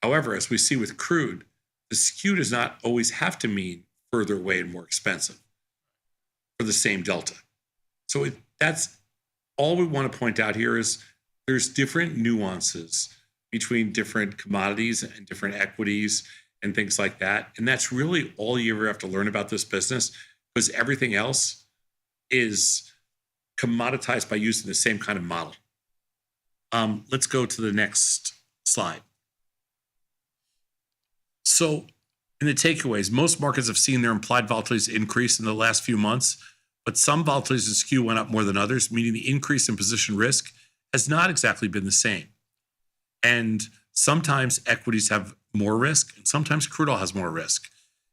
S10: However, as we see with crude, the skew does not always have to mean further away and more expensive for the same delta. So that's all we want to point out here is there's different nuances between different commodities and different equities and things like that. And that's really all you ever have to learn about this business, because everything else is commoditized by using the same kind of model. Let's go to the next slide. So in the takeaways, most markets have seen their implied volatilities increase in the last few months, but some volatilities and skew went up more than others, meaning the increase in position risk has not exactly been the same. And sometimes equities have more risk, and sometimes crude oil has more risk.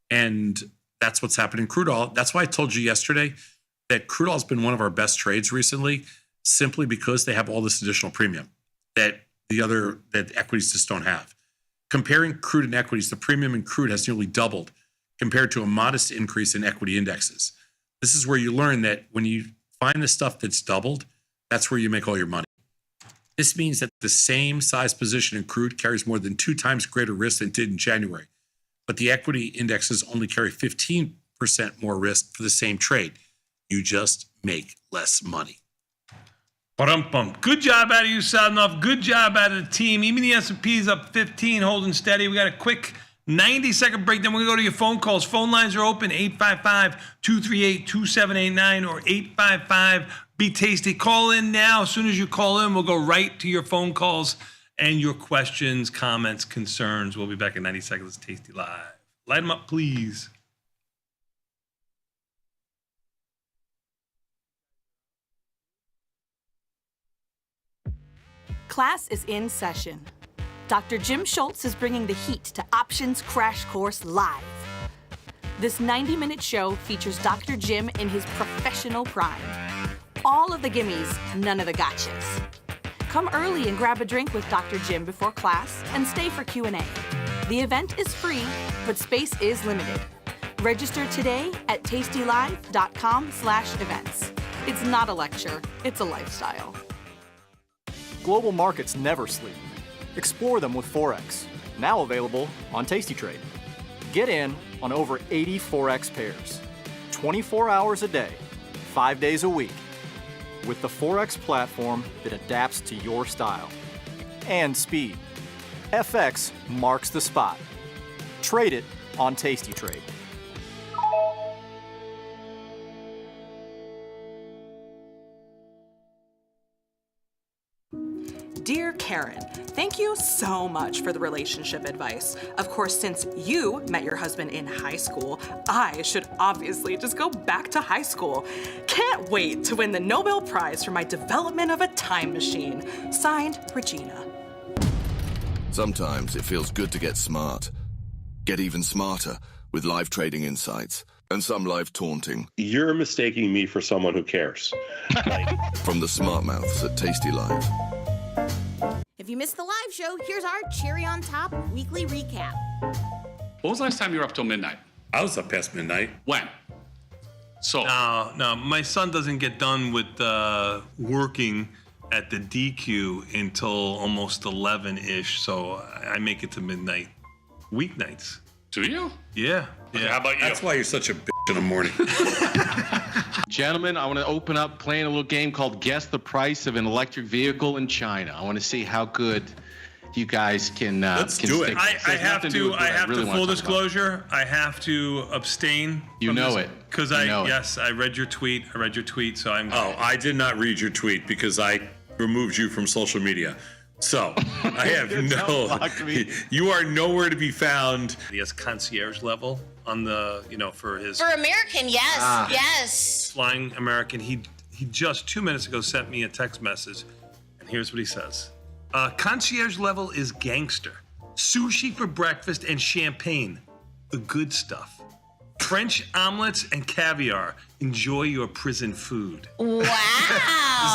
S10: And that's what's happened in crude oil. That's why I told you yesterday that crude oil has been one of our best trades recently, simply because they have all this additional premium that equities just don't have. Comparing crude and equities, the premium in crude has nearly doubled compared to a modest increase in equity indexes. This is where you learn that when you find the stuff that's doubled, that's where you make all your money. This means that the same size position in crude carries more than 2 times greater risk than it did in January, but the equity indexes only carry 15% more risk for the same trade. You just make less money.
S7: Good job out of you, Sadnoff. Good job out of the team. Even the S&P is up 15, holding steady. We got a quick 90-second break. Then we're going to go to your phone calls. Phone lines are open, 855-238-2789 or 855-BE-TASTY. Call in now. As soon as you call in, we'll go right to your phone calls and your questions, comments, concerns. We'll be back in 90 seconds. Tasty Live. Light them up, please.
S6: Class is in session. Dr. Jim Schultz is bringing the heat to Options Crash Course Live. This 90-minute show features Dr. Jim in his professional prime. All of the gimmies, none of the gotchas. Come early and grab a drink with Dr. Jim before class and stay for Q&A. The event is free, but space is limited. Register today at tastylive.com/events. It's not a lecture, it's a lifestyle.
S16: Global markets never sleep. Explore them with Forex, now available on Tasty Trade. Get in on over 80 Forex pairs, 24 hours a day, 5 days a week, with the Forex platform that adapts to your style and speed. FX marks the spot. Trade it on Tasty Trade.
S1: Dear Karen, thank you so much for the relationship advice. Of course, since you met your husband in high school, I should obviously just go back to high school. Can't wait to win the Nobel Prize for my development of a time machine. Signed, Regina.
S8: Sometimes it feels good to get smart. Get even smarter with live trading insights and some live taunting.
S22: You're mistaking me for someone who cares.
S8: From the smart mouths at Tasty Live.
S23: If you missed the live show, here's our cherry on top weekly recap.
S24: What was the last time you were up till midnight?
S10: I was up past midnight.
S24: When? So
S7: No, my son doesn't get done with working at the DQ until almost 11-ish, so I make it to midnight. Weeknights.
S24: Do you?
S7: Yeah.
S24: Okay, how about you?
S10: That's why you're such a bitch in the morning.
S25: Gentlemen, I want to open up playing a little game called Guess the Price of an Electric Vehicle in China. I want to see how good you guys can
S10: Let's
S25: can
S10: do
S25: stick.
S10: it.
S7: I
S25: Says nothing
S7: have
S25: do with
S7: to,
S25: what
S7: I have
S25: really
S7: to,
S25: wanna
S7: full
S25: talk about.
S7: disclosure, I have to abstain.
S25: You
S7: from
S25: know
S7: this,
S25: it.
S7: Because
S25: You know it.
S7: yes, I read your tweet, so I'm.
S10: Oh, I did not read your tweet because I removed you from social media. So I have you are nowhere to be found.
S7: He has concierge level on the, for his
S23: For American, yes, yes.
S7: flying American. He just 2 minutes ago sent me a text message, and here's what he says. Concierge level is gangster. Sushi for breakfast and champagne. The good stuff. French omelets and caviar. Enjoy your prison food.
S23: Wow.
S26: Is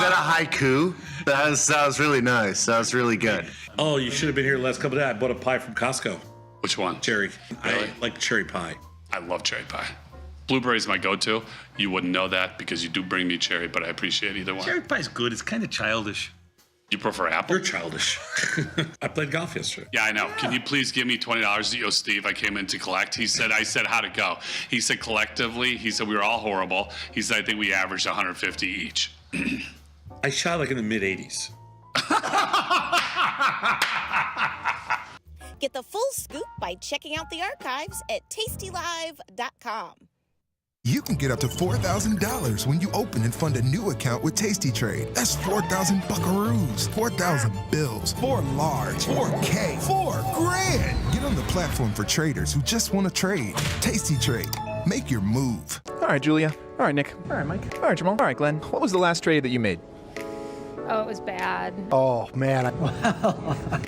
S26: that a haiku? That was really nice. That was really good.
S10: Oh, you should have been here the last couple of days. I bought a pie from Costco.
S24: Which one?
S10: Cherry.
S24: Really?
S10: I like cherry pie.
S24: I love cherry pie. Blueberry's my go-to. You wouldn't know that because you do bring me cherry, but I appreciate either one.
S7: Cherry pie's good. It's kind of childish.
S24: You prefer apple?
S10: You're childish. I played golf yesterday.
S24: Yeah, I know. Can you please give me $20? Yo, Steve, I came in to collect. I said, how'd it go? He said, collectively, he said, we were all horrible. He said, I think we averaged 150 each.
S10: I shot like in the mid-80s.
S23: Get the full scoop by checking out the archives at tastylive.com.
S4: You can get up to $4,000 when you open and fund a new account with Tasty Trade. That's 4,000 buckaroos, 4,000 bills, 4 large, 4K, 4 grand. Get on the platform for traders who just want to trade. Tasty Trade. Make your move.
S28: All right, Julia. All right, Nick. All right, Mike. All right, Jamal. All right, Glenn. What was the last trade that you made?
S29: Oh, it was bad.
S26: Oh, man.
S29: I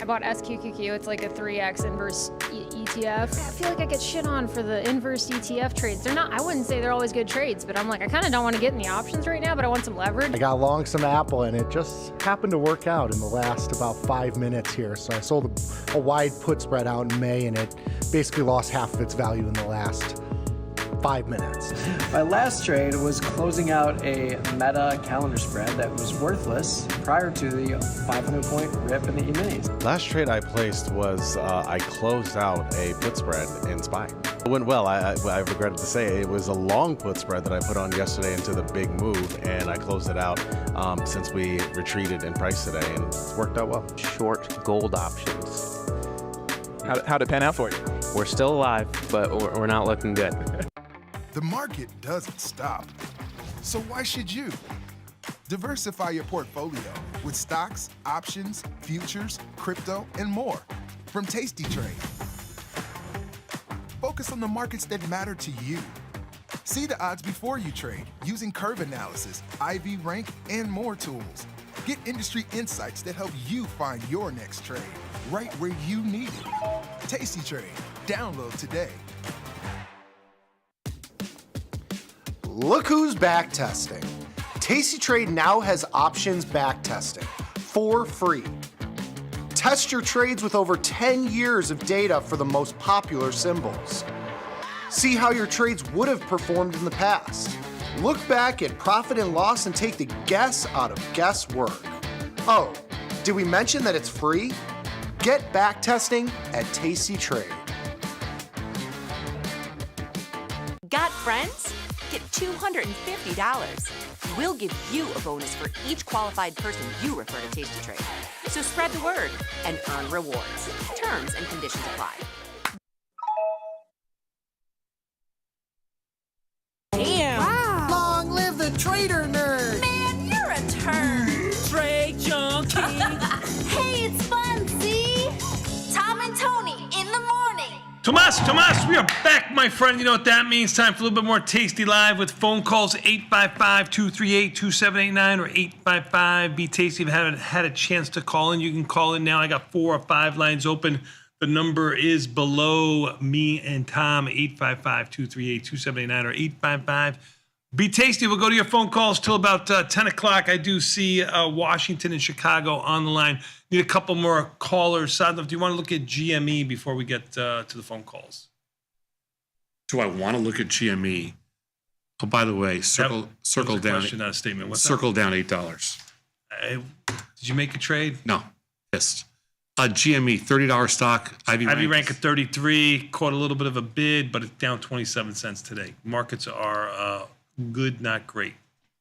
S29: bought SQQQ. It's like a 3x inverse ETF. I feel like I get shit on for the inverse ETF trades. They're not, I wouldn't say they're always good trades, but I'm like, I kind of don't want to get in the options right now, but I want some leverage.
S13: I got long some Apple, and it just happened to work out in the last about 5 minutes here. So I sold a wide put spread out in May, and it basically lost half of its value in the last 5 minutes.
S30: My last trade was closing out a meta calendar spread that was worthless prior to the 500-point rip in the E-minis.
S31: Last trade I placed was I closed out a put spread in SPY. It went well. I regretted to say it was a long put spread that I put on yesterday into the big move, and I closed it out since we retreated in price today, and it's worked out well.
S32: Short gold options.
S28: How'd it pan out for you?
S32: We're still alive, but we're not looking good.
S4: The market doesn't stop. So why should you? Diversify your portfolio with stocks, options, futures, crypto, and more from Tasty Trade. Focus on the markets that matter to you. See the odds before you trade using curve analysis, IV rank, and more tools. Get industry insights that help you find your next trade right where you need it. Tasty Trade. Download today.
S13: Look who's back testing. Tasty Trade now has options back testing for free. Test your trades with over 10 years of data for the most popular symbols. See how your trades would have performed in the past. Look back at profit and loss and take the guess out of guesswork. Oh, did we mention that it's free? Get back testing at tastytrade.
S2: Got friends? Get $250. We'll give you a bonus for each qualified person you refer to tastytrade. So spread the word and earn rewards. Terms and conditions apply.
S23: Damn.
S5: Wow. Long live the trader nerd.
S23: Man, you're a turd.
S5: Trade junkie.
S23: Hey, it's fun, see? Tom and Tony in the morning.
S7: Tomas, we are back, my friend. You know what that means. Time for a little bit more Tasty Live with phone calls, 855-238-2789 or 855-BE-TASTY. If you haven't had a chance to call in, you can call in now. I got 4 or 5 lines open. The number is below me and Tom, 855-238-2789 or 855-BE-TASTY. We'll go to your phone calls till about 10 o'clock. I do see Washington and Chicago on the line. Need a couple more callers. Sadnov, do you want to look at GME before we get to the phone calls?
S10: Do I want to look at GME? Oh, by the way, circle down.
S7: Question, not a statement. What's
S10: circle down $8.
S7: Did you make a trade?
S10: No, pissed. GME, $30 stock. IV
S7: rank at 33. Caught a little bit of a bid, but it's down 27 cents today. Markets are good, not great.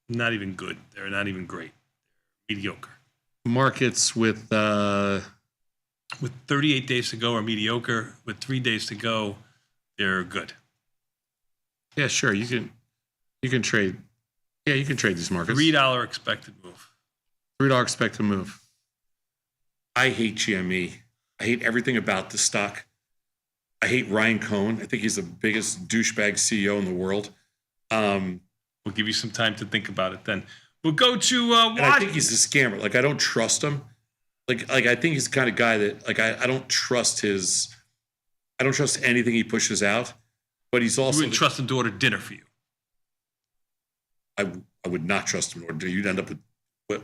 S7: Not even good. They're not even great. Mediocre.
S10: Markets with
S7: 38 days to go are mediocre. With 3 days to go, they're good.
S10: Yeah, sure. You can trade. Yeah, you can trade these markets.
S7: $3 expected move.
S10: $3 expected move. I hate GME. I hate everything about the stock. I hate Ryan Cohen. I think he's the biggest douchebag CEO in the world.
S7: We'll give you some time to think about it then. We'll go to
S10: and I think he's a scammer. Like, I don't trust him. Like I think he's the kind of guy that, like, I don't trust anything he pushes out. But he's also...
S7: You wouldn't trust him to order dinner for you.
S10: I would not trust him to order dinner. You'd end up with...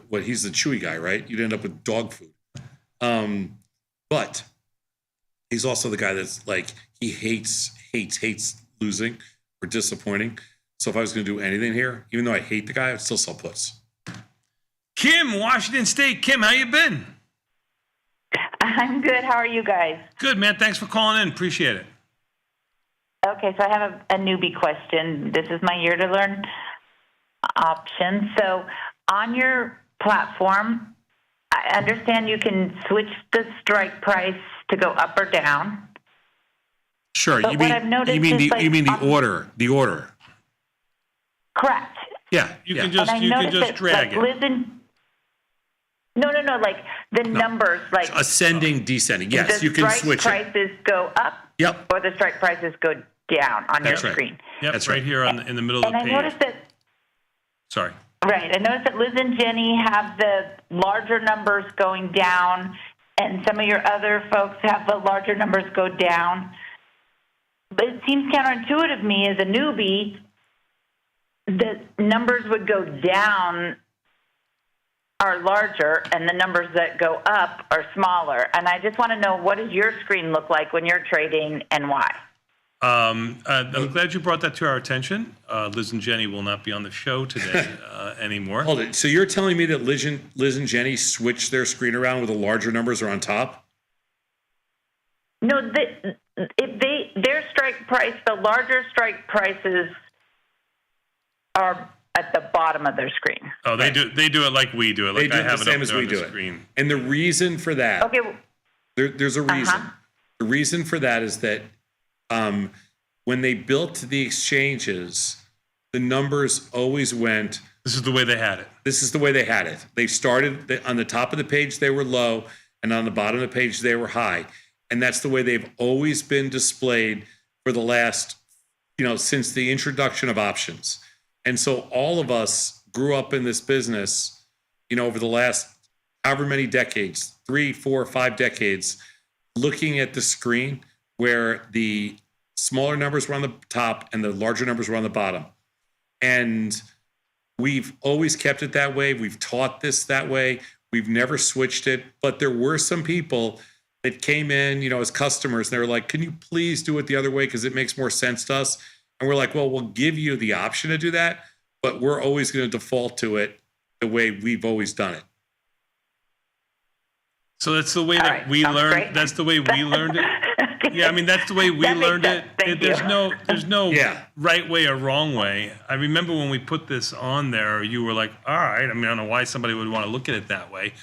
S10: What he's the chewy guy, right? You'd end up with dog food. But he's also the guy that's like, he hates losing or disappointing. So if I was going to do anything here, even though I hate the guy, I'd still sell puts.
S7: Kim, Washington State. Kim, how you been?
S9: I'm good. How are you guys?
S7: Good, man. Thanks for calling in. Appreciate it.
S9: Okay, so I have a newbie question. This is my year to learn option. So on your platform, I understand you can switch the strike price to go up or down.
S10: Sure.
S9: But
S10: You mean the order. The order.
S9: Correct.
S10: Yeah.
S7: You can just drag it.
S9: No, like the numbers, like
S10: ascending, descending. Yes, you can switch
S9: it. The strike prices go up.
S10: Yep.
S9: Or the strike prices go down on your screen.
S7: Yep, that's right here in the middle of the page.
S9: And I noticed that.
S7: Sorry.
S9: Right. I noticed that Liz and Jenny have the larger numbers going down, and some of your other folks have the larger numbers go down. But it seems counterintuitive to me as a newbie that numbers would go down are larger and the numbers that go up are smaller. And I just want to know, what does your screen look like when you're trading and why?
S7: I'm glad you brought that to our attention. Liz and Jenny will not be on the show today anymore.
S10: Hold it. So you're telling me that Liz and Jenny switch their screen around with the larger numbers are on top?
S9: No, their strike price, the larger strike prices are at the bottom of their screen.
S7: Oh, they do it like we do it. Like
S10: They do
S7: I have
S10: the same
S7: it
S10: as
S7: up
S10: we
S7: there
S10: do
S7: on the
S10: it.
S7: screen.
S10: And the reason for that,
S9: okay,
S10: there's a reason. The reason for that is that when they built the exchanges, the numbers always went.
S7: This is the way they had it.
S10: This is the way they had it. They started on the top of the page, they were low, and on the bottom of the page, they were high. And that's the way they've always been displayed for the last, since the introduction of options. And so all of us grew up in this business, over the last however many decades, 3, 4, 5 decades, looking at the screen where the smaller numbers were on the top and the larger numbers were on the bottom. And we've always kept it that way. We've taught this that way. We've never switched it, but there were some people that came in, as customers, and they were like, can you please do it the other way because it makes more sense to us? And we're like, well, we'll give you the option to do that, but we're always going to default to it the way we've always done it.
S7: So that's the way that we learned. Great. That's the way we learned it. Yeah, I mean that's the way we learned it. There's no right way or wrong way. I remember when we put this on there, you were like, all right. I mean, I don't know why somebody would want to look at it that way,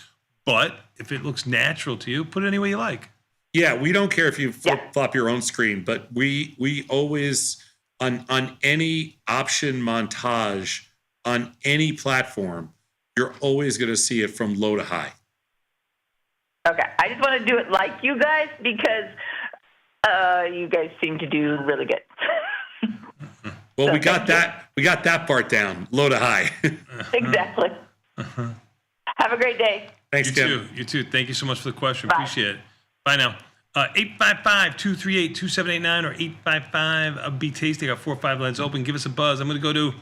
S7: but if it looks natural to you, put it any way you like.
S10: Yeah, we don't care if you flip-flop your own screen, but we always on any option montage on any platform, you're always going to see it from low to high.
S9: Okay, I just want to do it like you guys because you guys seem to do really good.
S10: Well, so we got that part down, low to high.
S9: Exactly. Have a great day.
S10: Thanks, Tim.
S7: You too. Thank you so much for the question. Bye. Appreciate it. Bye now. 855-238-2789 or 855-BE Tasty. I got 4 or 5 lines open. Give us a buzz. I'm going to go to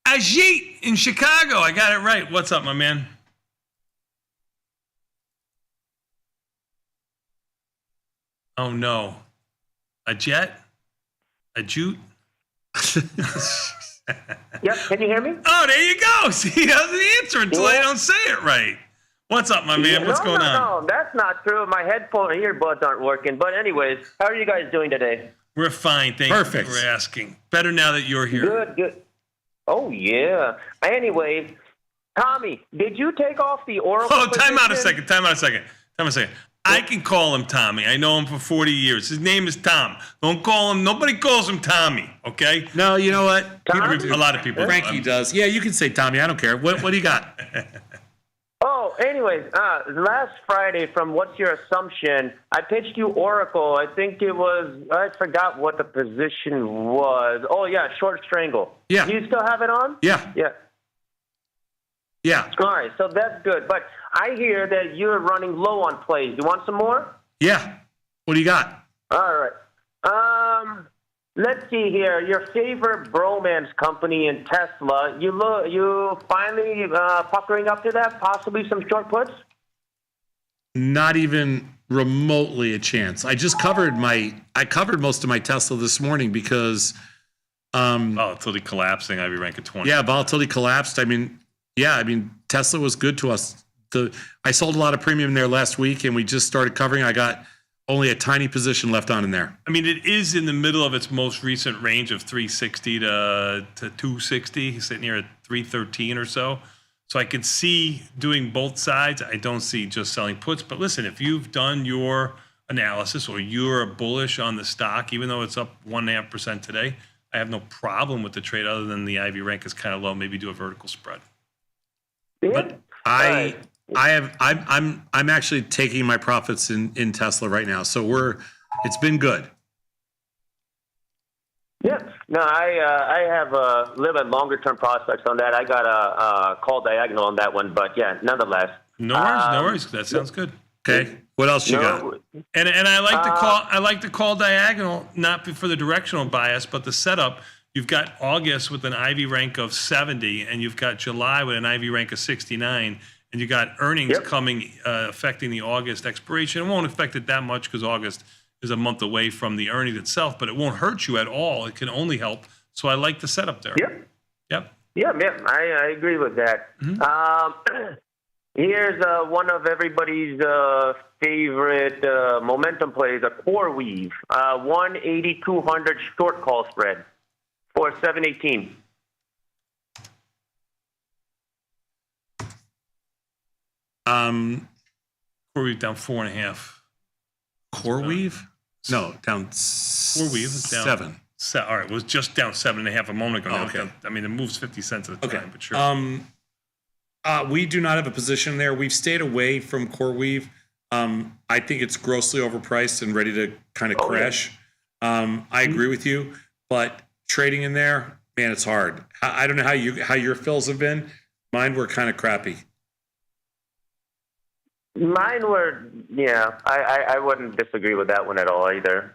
S7: Ajit in Chicago. I got it right. What's up, my man? Oh, no. A jet? A jute?
S3: Yep, can you hear me?
S7: Oh, there you go. See, he doesn't answer until I don't say it right. What's up, my man? What's going on?
S3: No, that's not true. My headphone earbuds aren't working. But anyways, how are you guys doing today?
S7: We're fine. Thank you for asking. Better now that you're here.
S3: Good. Oh, yeah. Anyways, Tommy, did you take off the Oracle
S7: Time out a second. I can call him Tommy. I know him for 40 years. His name is Tom. Don't call him. Nobody calls him Tommy. Okay?
S10: No, you know what?
S7: A lot of people.
S10: Frankie does. Yeah, you can say Tommy. I don't care. What do you got?
S3: Oh, anyways, last Friday, from What's Your Assumption, I pitched you Oracle. I think it was, I forgot what the position was. Oh, yeah, short strangle.
S10: Yeah.
S3: Do you still have it on?
S10: Yeah.
S3: All right, so that's good. But I hear that you're running low on plays. You want some more?
S10: Yeah. What do you got?
S3: All right. Let's see here. Your favorite bromance company in Tesla. You finally puckering up to that? Possibly some short puts?
S10: Not even remotely a chance. I just covered most of my Tesla this morning because
S7: volatility collapsing. I'd be ranking 20.
S10: Yeah, volatility collapsed. I mean, Tesla was good to us. I sold a lot of premium there last week, and we just started covering. I got only a tiny position left on in there.
S7: I mean, it is in the middle of its most recent range of 360 to 260. He's sitting here at 313 or so. So I could see doing both sides. I don't see just selling puts. But listen, if you've done your analysis or you're bullish on the stock, even though it's up 1.5% today, I have no problem with the trade other than the IV rank is kind of low. Maybe do a vertical spread.
S3: Yeah.
S10: But I'm actually taking my profits in Tesla right now. So it's been good.
S3: Yeah. No, I have a little bit longer term prospects on that. I got a call diagonal on that one, but yeah, nonetheless.
S7: No worries. That sounds good.
S10: Okay. What else you got?
S7: And I like to call diagonal, not for the directional bias, but the setup. You've got August with an IV rank of 70, and you've got July with an IV rank of 69, and you got earnings coming affecting the August expiration. It won't affect it that much because August is a month away from the earnings itself, but it won't hurt you at all. It can only help. So I like the setup there. Yep.
S3: I agree with that. Mm-hmm. Here's one of everybody's favorite momentum plays, a core weave, 180-200 short call spread for 718.
S7: Core weave down 4.5.
S10: Core weave? No, down.
S7: Core weave is down
S10: 7.
S7: All right, it was just down 7.5 a moment ago.
S10: Okay.
S7: I mean, it moves 50 cents at a time, but sure.
S10: We do not have a position there. We've stayed away from core weave. I think it's grossly overpriced and ready to kind of crash. I agree with you, but trading in there, man, it's hard. I don't know how your fills have been. Mine were kind of crappy.
S3: Mine were, I wouldn't disagree with that one at all either.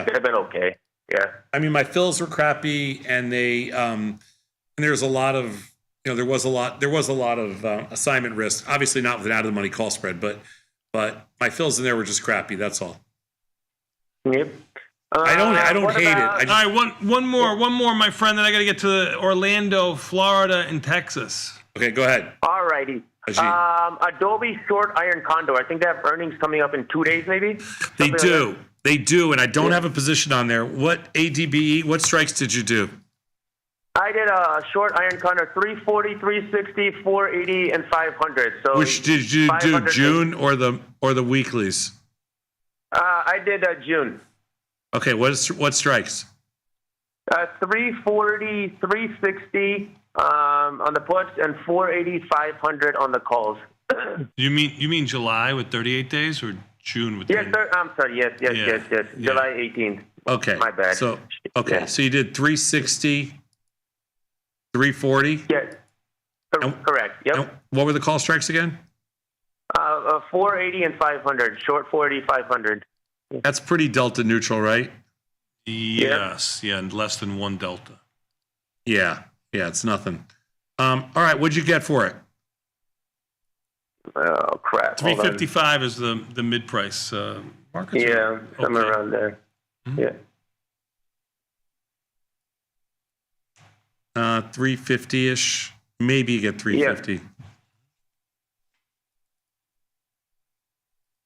S3: They've been okay. Yeah.
S10: I mean, my fills were crappy, and they and there's a lot of there was a lot of assignment risk. Obviously not with an out of the money call spread, but my fills in there were just crappy. That's all.
S3: Yep.
S10: I don't hate it.
S7: All right, one more, my friend. Then I got to get to Orlando, Florida, and Texas.
S10: Okay, go ahead.
S3: All righty. Adobe short iron condor. I think they have earnings coming up in 2 days, maybe.
S10: They do. They do, and I don't have a position on there. What ADBE, what strikes did you do?
S3: I did a short iron condor, 340, 360, 480, and 500. So
S10: Which did you do, June or the weeklies?
S3: I did June.
S10: Okay, what strikes?
S3: 340, 360 on the puts, and 480, 500 on the calls.
S7: You mean July with 38 days or June with?
S3: Yes, sir. I'm sorry. Yes. July 18th.
S10: Okay.
S3: My bad.
S10: So so you did 360, 340.
S3: Yes. Correct. Yep.
S10: And what were the call strikes again?
S3: 480 and 500. Short 480, 500.
S10: That's pretty delta neutral, right?
S7: Yes. Yeah, and less than one delta.
S10: Yeah, it's nothing. All right, what'd you get for it?
S3: Oh crap!
S7: 355 is the mid price. Markets.
S3: Yeah, somewhere around there. Mm-hmm.
S10: Yeah. 350-ish. Maybe you get 350. Yeah.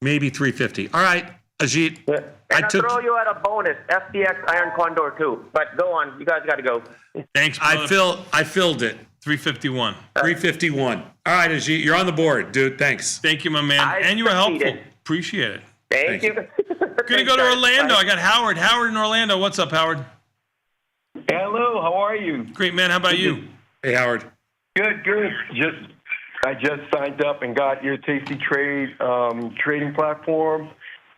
S10: Maybe 350. All right, Ajit.
S3: Yeah. And I'll throw you out a bonus, FDX Iron Condor too. But go on, you guys got to go.
S7: Thanks, brother.
S10: I filled it.
S7: 351.
S10: 351. All right, Ajit, you're on the board, dude. Thanks.
S7: Thank you, my man. And you were helpful. Appreciate it.
S3: Thank you.
S7: Gonna go to Orlando. I got Howard. Howard in Orlando. What's up, Howard?
S6: Hello. How are you?
S7: Great, man. How about you?
S10: Hey, Howard.
S6: Good. I just signed up and got your Tasty Trade trading platform,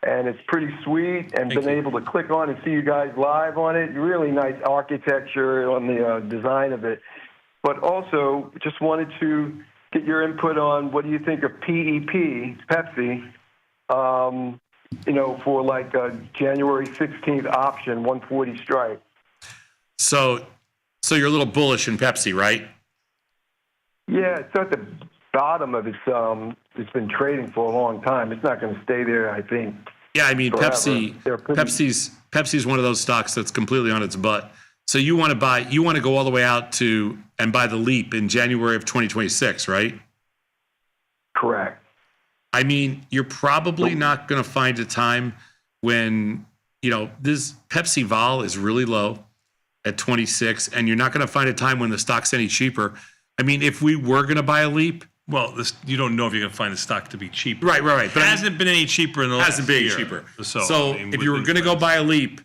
S6: and it's pretty sweet. And been able to click on and see you guys live on it. Really nice architecture on the design of it. But also, just wanted to get your input on what do you think of PEP, Pepsi, for like a January 16th option, 140 strike.
S10: So you're a little bullish in Pepsi, right?
S6: Yeah, it's at the bottom of it's been trading for a long time. It's not going to stay there, I think.
S10: Yeah, I mean, Pepsi's one of those stocks that's completely on its butt. So you want to go all the way out to and buy the leap in January of 2026, right?
S6: Correct.
S10: I mean, you're probably not going to find a time when, this Pepsi vol is really low at 26, and you're not going to find a time when the stock's any cheaper. I mean, if we were going to buy a leap,
S7: well, you don't know if you're going to find the stock to be cheap.
S10: Right. But
S7: it hasn't been any cheaper in the last year.
S10: Hasn't been cheaper. So if you were going to go buy a leap,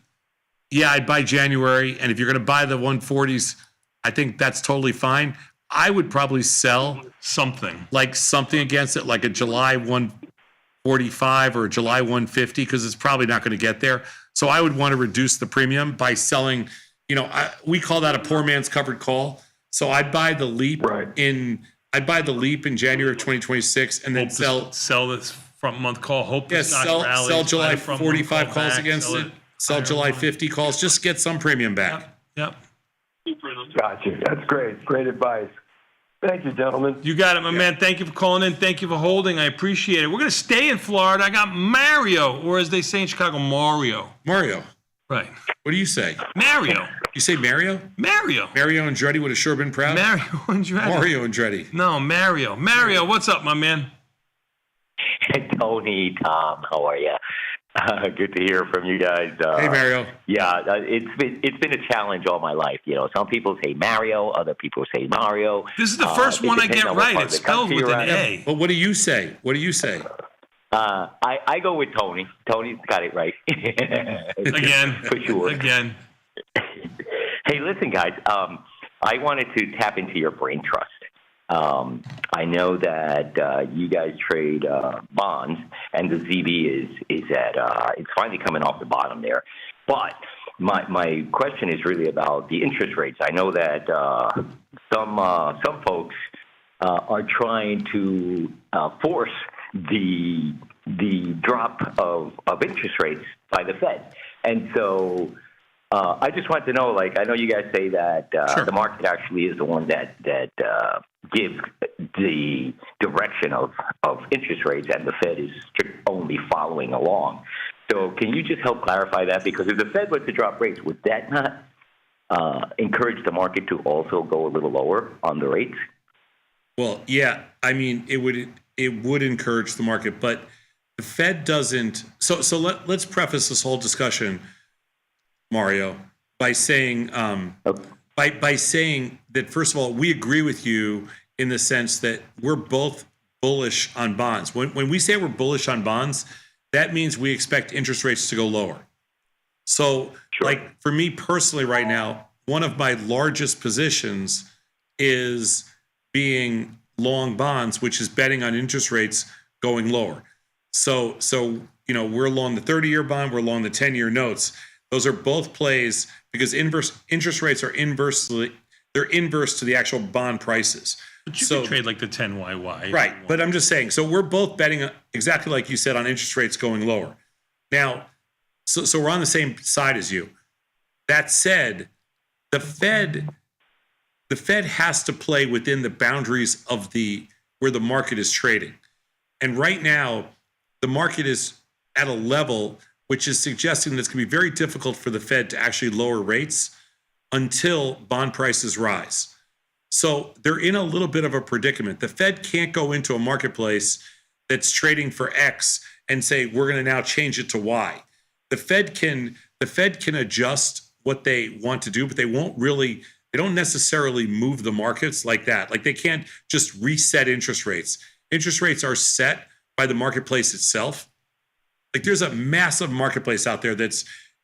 S10: yeah, I'd buy January. And if you're going to buy the 140s, I think that's totally fine. I would probably sell something against it, like a July 145 or a July 150, because it's probably not going to get there. So I would want to reduce the premium by selling, we call that a poor man's covered call. So I'd buy the leap in January of 2026 and then sell
S7: this front month call. Hope the stock rallies.
S10: Sell July 45 calls against it. Sell July 50 calls. Just get some premium back.
S7: Yep.
S6: Gotcha. That's great. Great advice. Thank you, gentlemen.
S7: You got it, my man. Thank you for calling in. Thank you for holding. I appreciate it. We're going to stay in Florida. I got Mario, or as they say in Chicago, Mario.
S10: Mario.
S7: Right.
S10: What do you say?
S7: Mario.
S10: You say Mario?
S7: Mario.
S10: Mario Andretti would have sure been proud.
S7: Mario
S10: Andretti.
S7: No, Mario. Mario, what's up, my man?
S11: Hey, Tony, Tom, how are you? Good to hear from you guys.
S10: Hey, Mario.
S11: Yeah, it's been a challenge all my life. Some people say Mario, other people say Mario.
S7: This is the first one I get right. It's spelled with an A.
S10: But what do you say?
S11: I go with Tony. Tony's got it right.
S7: Again.
S11: For sure.
S7: Again.
S11: Hey, listen, guys. I wanted to tap into your brain trust. I know that you guys trade bonds, and the ZB is at it's finally coming off the bottom there. But my question is really about the interest rates. I know that some folks are trying to force the drop of interest rates by the Fed, and so I just want to know, like, I know you guys say that the market actually is the one that gives the direction of interest rates, and the Fed is only following along. So can you just help clarify that? Because if the Fed were to drop rates, would that not encourage the market to also go a little lower on the rates?
S10: Well, yeah, I mean, it would encourage the market, but the Fed doesn't. So let's preface this whole discussion, Mario, by saying by saying that, first of all, we agree with you in the sense that we're both bullish on bonds. When we say we're bullish on bonds, that means we expect interest rates to go lower. So, like, for me personally right now, one of my largest positions is being long bonds, which is betting on interest rates going lower. So we're long the 30-year bond, we're long the 10-year notes. Those are both plays because interest rates are inverse to the actual bond prices.
S7: But you can trade like the 10YY.
S10: Right, but I'm just saying. So we're both betting exactly like you said on interest rates going lower. Now, so we're on the same side as you. That said, the Fed has to play within the boundaries of where the market is trading. And right now, the market is at a level which is suggesting that it's going to be very difficult for the Fed to actually lower rates until bond prices rise. So they're in a little bit of a predicament. The Fed can't go into a marketplace that's trading for X and say, we're going to now change it to Y. The Fed can adjust what they want to do, but they don't necessarily move the markets like that. Like, they can't just reset interest rates. Interest rates are set by the marketplace itself. Like, there's a massive marketplace out there that's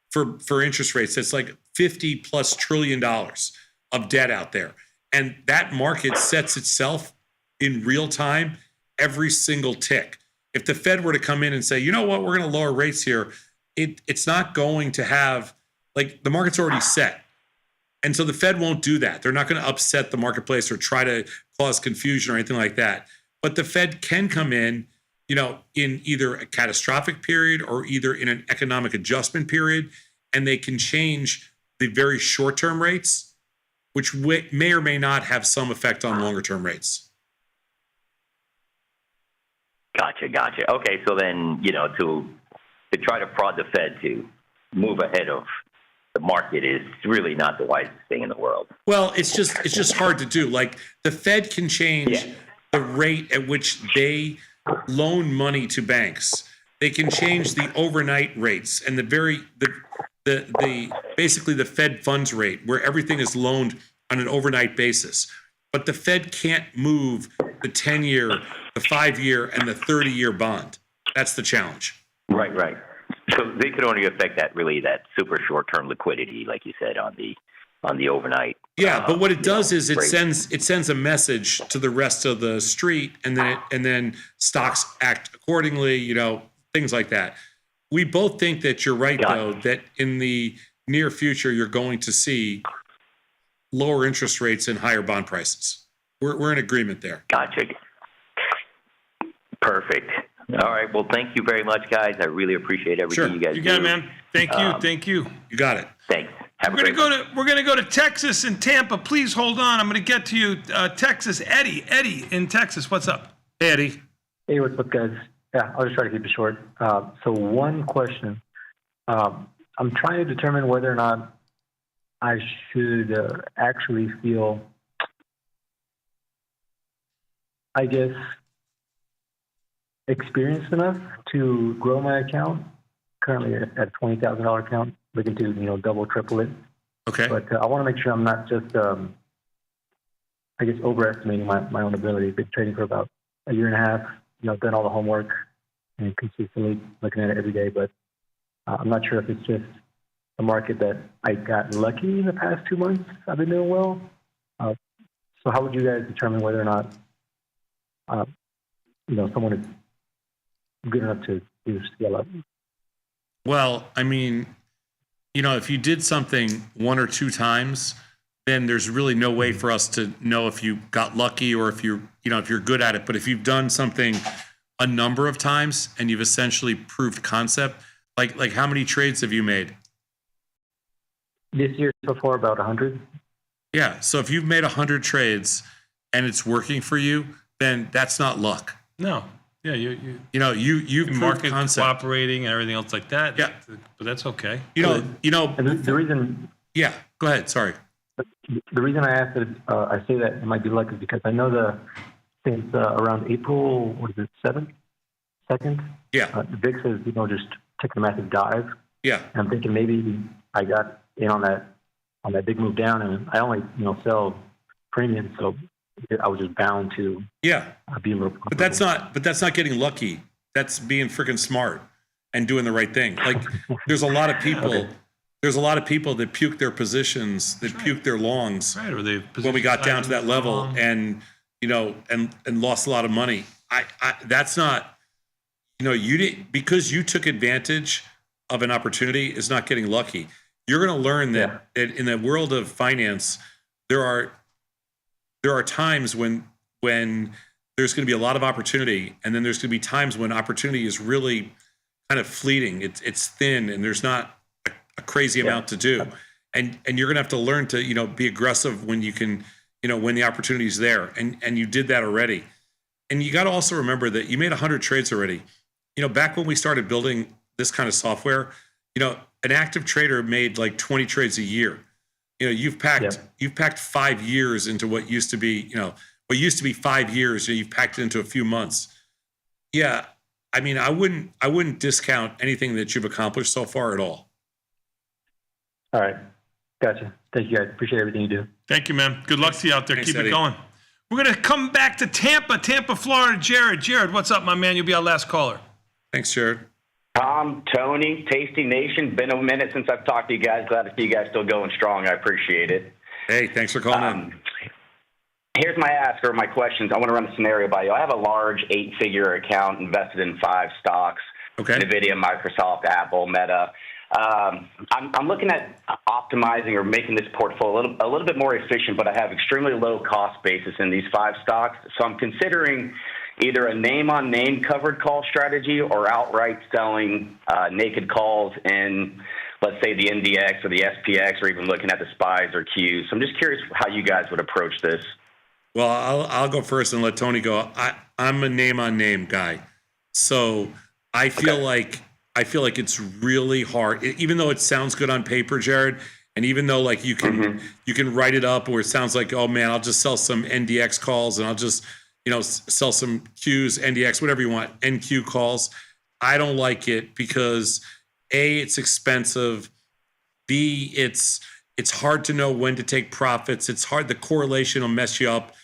S10: for interest rates. That's like $50+ trillion of debt out there. And that market sets itself in real time every single tick. If the Fed were to come in and say, you know what, we're going to lower rates here, it's not going to have, like, the market's already set. And so the Fed won't do that. They're not going to upset the marketplace or try to cause confusion or anything like that. But the Fed can come in, in either a catastrophic period or either in an economic adjustment period, and they can change the very short-term rates, which may or may not have some effect on longer-term rates.
S11: Gotcha. Okay, so then, to try to prod the Fed to move ahead of the market is really not the wisest thing in the world.
S10: Well, it's just hard to do. Like, the Fed can change the rate at which they loan money to banks. They can change the overnight rates and basically the Fed funds rate, where everything is loaned on an overnight basis. But the Fed can't move the 10-year, the 5-year, and the 30-year bond. That's the challenge.
S11: Right. So they could only affect that super short-term liquidity, like you said, on the overnight.
S10: Yeah, but what it does is it sends a message to the rest of the street, and then stocks act accordingly. Things like that. We both think that you're right, though, that in the near future you're going to see lower interest rates and higher bond prices. We're in agreement there.
S11: Gotcha. Perfect. All right. Well, thank you very much, guys. I really appreciate everything you guys do.
S7: You got it, man. Thank you.
S10: You got it.
S11: Thanks.
S7: We're gonna go to Texas and Tampa. Please hold on. I'm gonna get to you. Texas, Eddie in Texas. What's up, Eddie?
S1: Hey, what's up, guys? Yeah, I'll just try to keep it short. So one question. I'm trying to determine whether or not I should actually feel, experienced enough to grow my account. Currently at a $20,000 account, looking to double, triple it.
S10: Okay.
S1: But I want to make sure I'm not just, overestimating my own ability. Been trading for about a year and a half. Done all the homework and consistently looking at it every day. But I'm not sure if it's just a market that I got lucky in the past 2 months. I've been doing well. So how would you guys determine whether or not, someone is good enough to scale up?
S10: Well, I mean, if you did something 1 or 2 times, then there's really no way for us to know if you got lucky or if you're good at it. But if you've done something a number of times and you've essentially proved concept, like how many trades have you made?
S1: This year so far about 100.
S10: Yeah. So if you've made 100 trades and it's working for you, then that's not luck.
S7: No. Yeah,
S10: you've
S7: market
S10: concept.
S7: cooperating and everything else like that.
S10: Yeah,
S7: but that's okay.
S1: And the reason.
S10: Yeah, go ahead. Sorry.
S1: The reason I asked it, I say that it might be luck is because I know since around April, what is it, 2nd?
S10: Yeah.
S1: The VIX has just taken a massive dive.
S10: Yeah.
S1: And I'm thinking maybe I got in on that big move down, and I only sell premium, so I was just bound to be a little.
S10: But that's not getting lucky. That's being freaking smart and doing the right thing. Like there's a lot of people. Okay. There's a lot of people that puke their positions, that puke their longs when we got down to that level, and and lost a lot of money. That's not, you didn't, because you took advantage of an opportunity is not getting lucky. You're going to learn that in the world of finance, there are times when there's going to be a lot of opportunity, and then there's going to be times when opportunity is really kind of fleeting. It's thin, and there's not a crazy amount to do, and you're going to have to learn to be aggressive when you can, when the opportunity is there, and you did that already. And you got to also remember that you made 100 trades already. Back when we started building this kind of software, an active trader made like 20 trades a year. You've packed 5 years into what used to be, what used to be 5 years. You've packed it into a few months. Yeah, I mean, I wouldn't discount anything that you've accomplished so far at all.
S1: All right, gotcha. Thank you, guys. Appreciate everything you do.
S7: Thank you, man. Good luck to you out there.
S10: Thanks,
S7: Keep
S10: Eddie.
S7: it going. We're gonna come back to Tampa, Florida. Jared, what's up, my man? You'll be our last caller.
S10: Thanks, Jared.
S8: Tom, Tony, Tasty Nation. Been a minute since I've talked to you guys. Glad to see you guys still going strong. I appreciate it.
S10: Hey, thanks for calling in.
S8: Here's my ask or my questions. I want to run a scenario by you. I have a large 8-figure account invested in 5 stocks.
S10: Okay.
S8: NVIDIA, Microsoft, Apple, Meta. I'm looking at optimizing or making this portfolio a little bit more efficient, but I have extremely low cost basis in these 5 stocks. So I'm considering either a name-on-name covered call strategy or outright selling naked calls in, let's say, the NDX or the SPX, or even looking at the SPYs or Qs. So I'm just curious how you guys would approach this.
S10: Well, I'll go first and let Tony go. I'm a name-on-name guy, so I feel like it's really hard, even though it sounds good on paper, Jared, and even though like you can write it up where it sounds like, oh man, I'll just sell some NDX calls and I'll just sell some Qs, NDX, whatever you want, NQ calls. I don't like it because A, it's expensive. B, it's hard to know when to take profits. It's hard. The correlation will mess you up.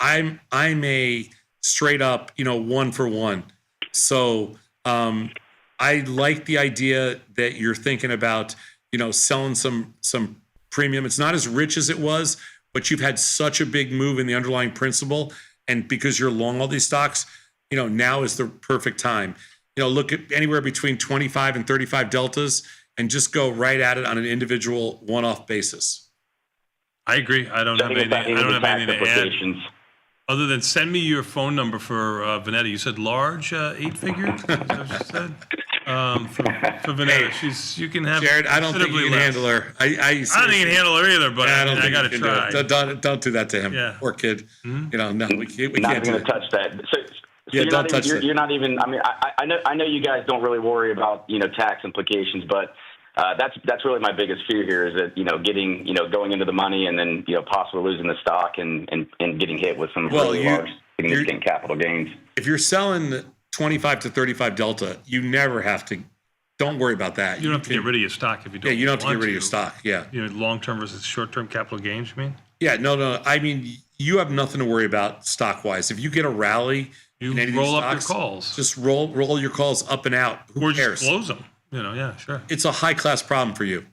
S10: I'm a straight up, 1-for-1. So I like the idea that you're thinking about, selling some premium. It's not as rich as it was, but you've had such a big move in the underlying principle. And because you're long all these stocks, now is the perfect time. Look at anywhere between 25 and 35 deltas and just go right at it on an individual one-off basis.
S7: I agree. I don't have anything to add. Other than send me your phone number for Vanetta. You said large 8 figures? Is that what you said? For Vanetta, you can have.
S10: Jared, I don't think you can handle her. I don't
S7: think you can handle her either, but I got to try.
S10: Don't do that to him.
S7: Yeah.
S10: Poor kid. No, we can't.
S8: Not going to touch that. So
S10: yeah, don't touch that.
S8: You're not even. I mean, I know you guys don't really worry about tax implications, but that's really my biggest fear here is that getting going into the money and then possibly losing the stock and getting hit with some really large significant capital gains.
S10: If you're selling 25 to 35 delta, you never have to. Don't worry about that.
S7: You don't have to get rid of your stock if you don't.
S10: Yeah, you don't have to get rid of your stock. Yeah.
S7: Long-term versus short-term capital gains, you mean?
S10: Yeah, no. I mean, you have nothing to worry about stock-wise. If you get a rally,
S7: you roll up your calls.
S10: Just roll your calls up and out. Who cares?
S7: Just close them. Yeah, sure.
S10: It's a high-class problem for you.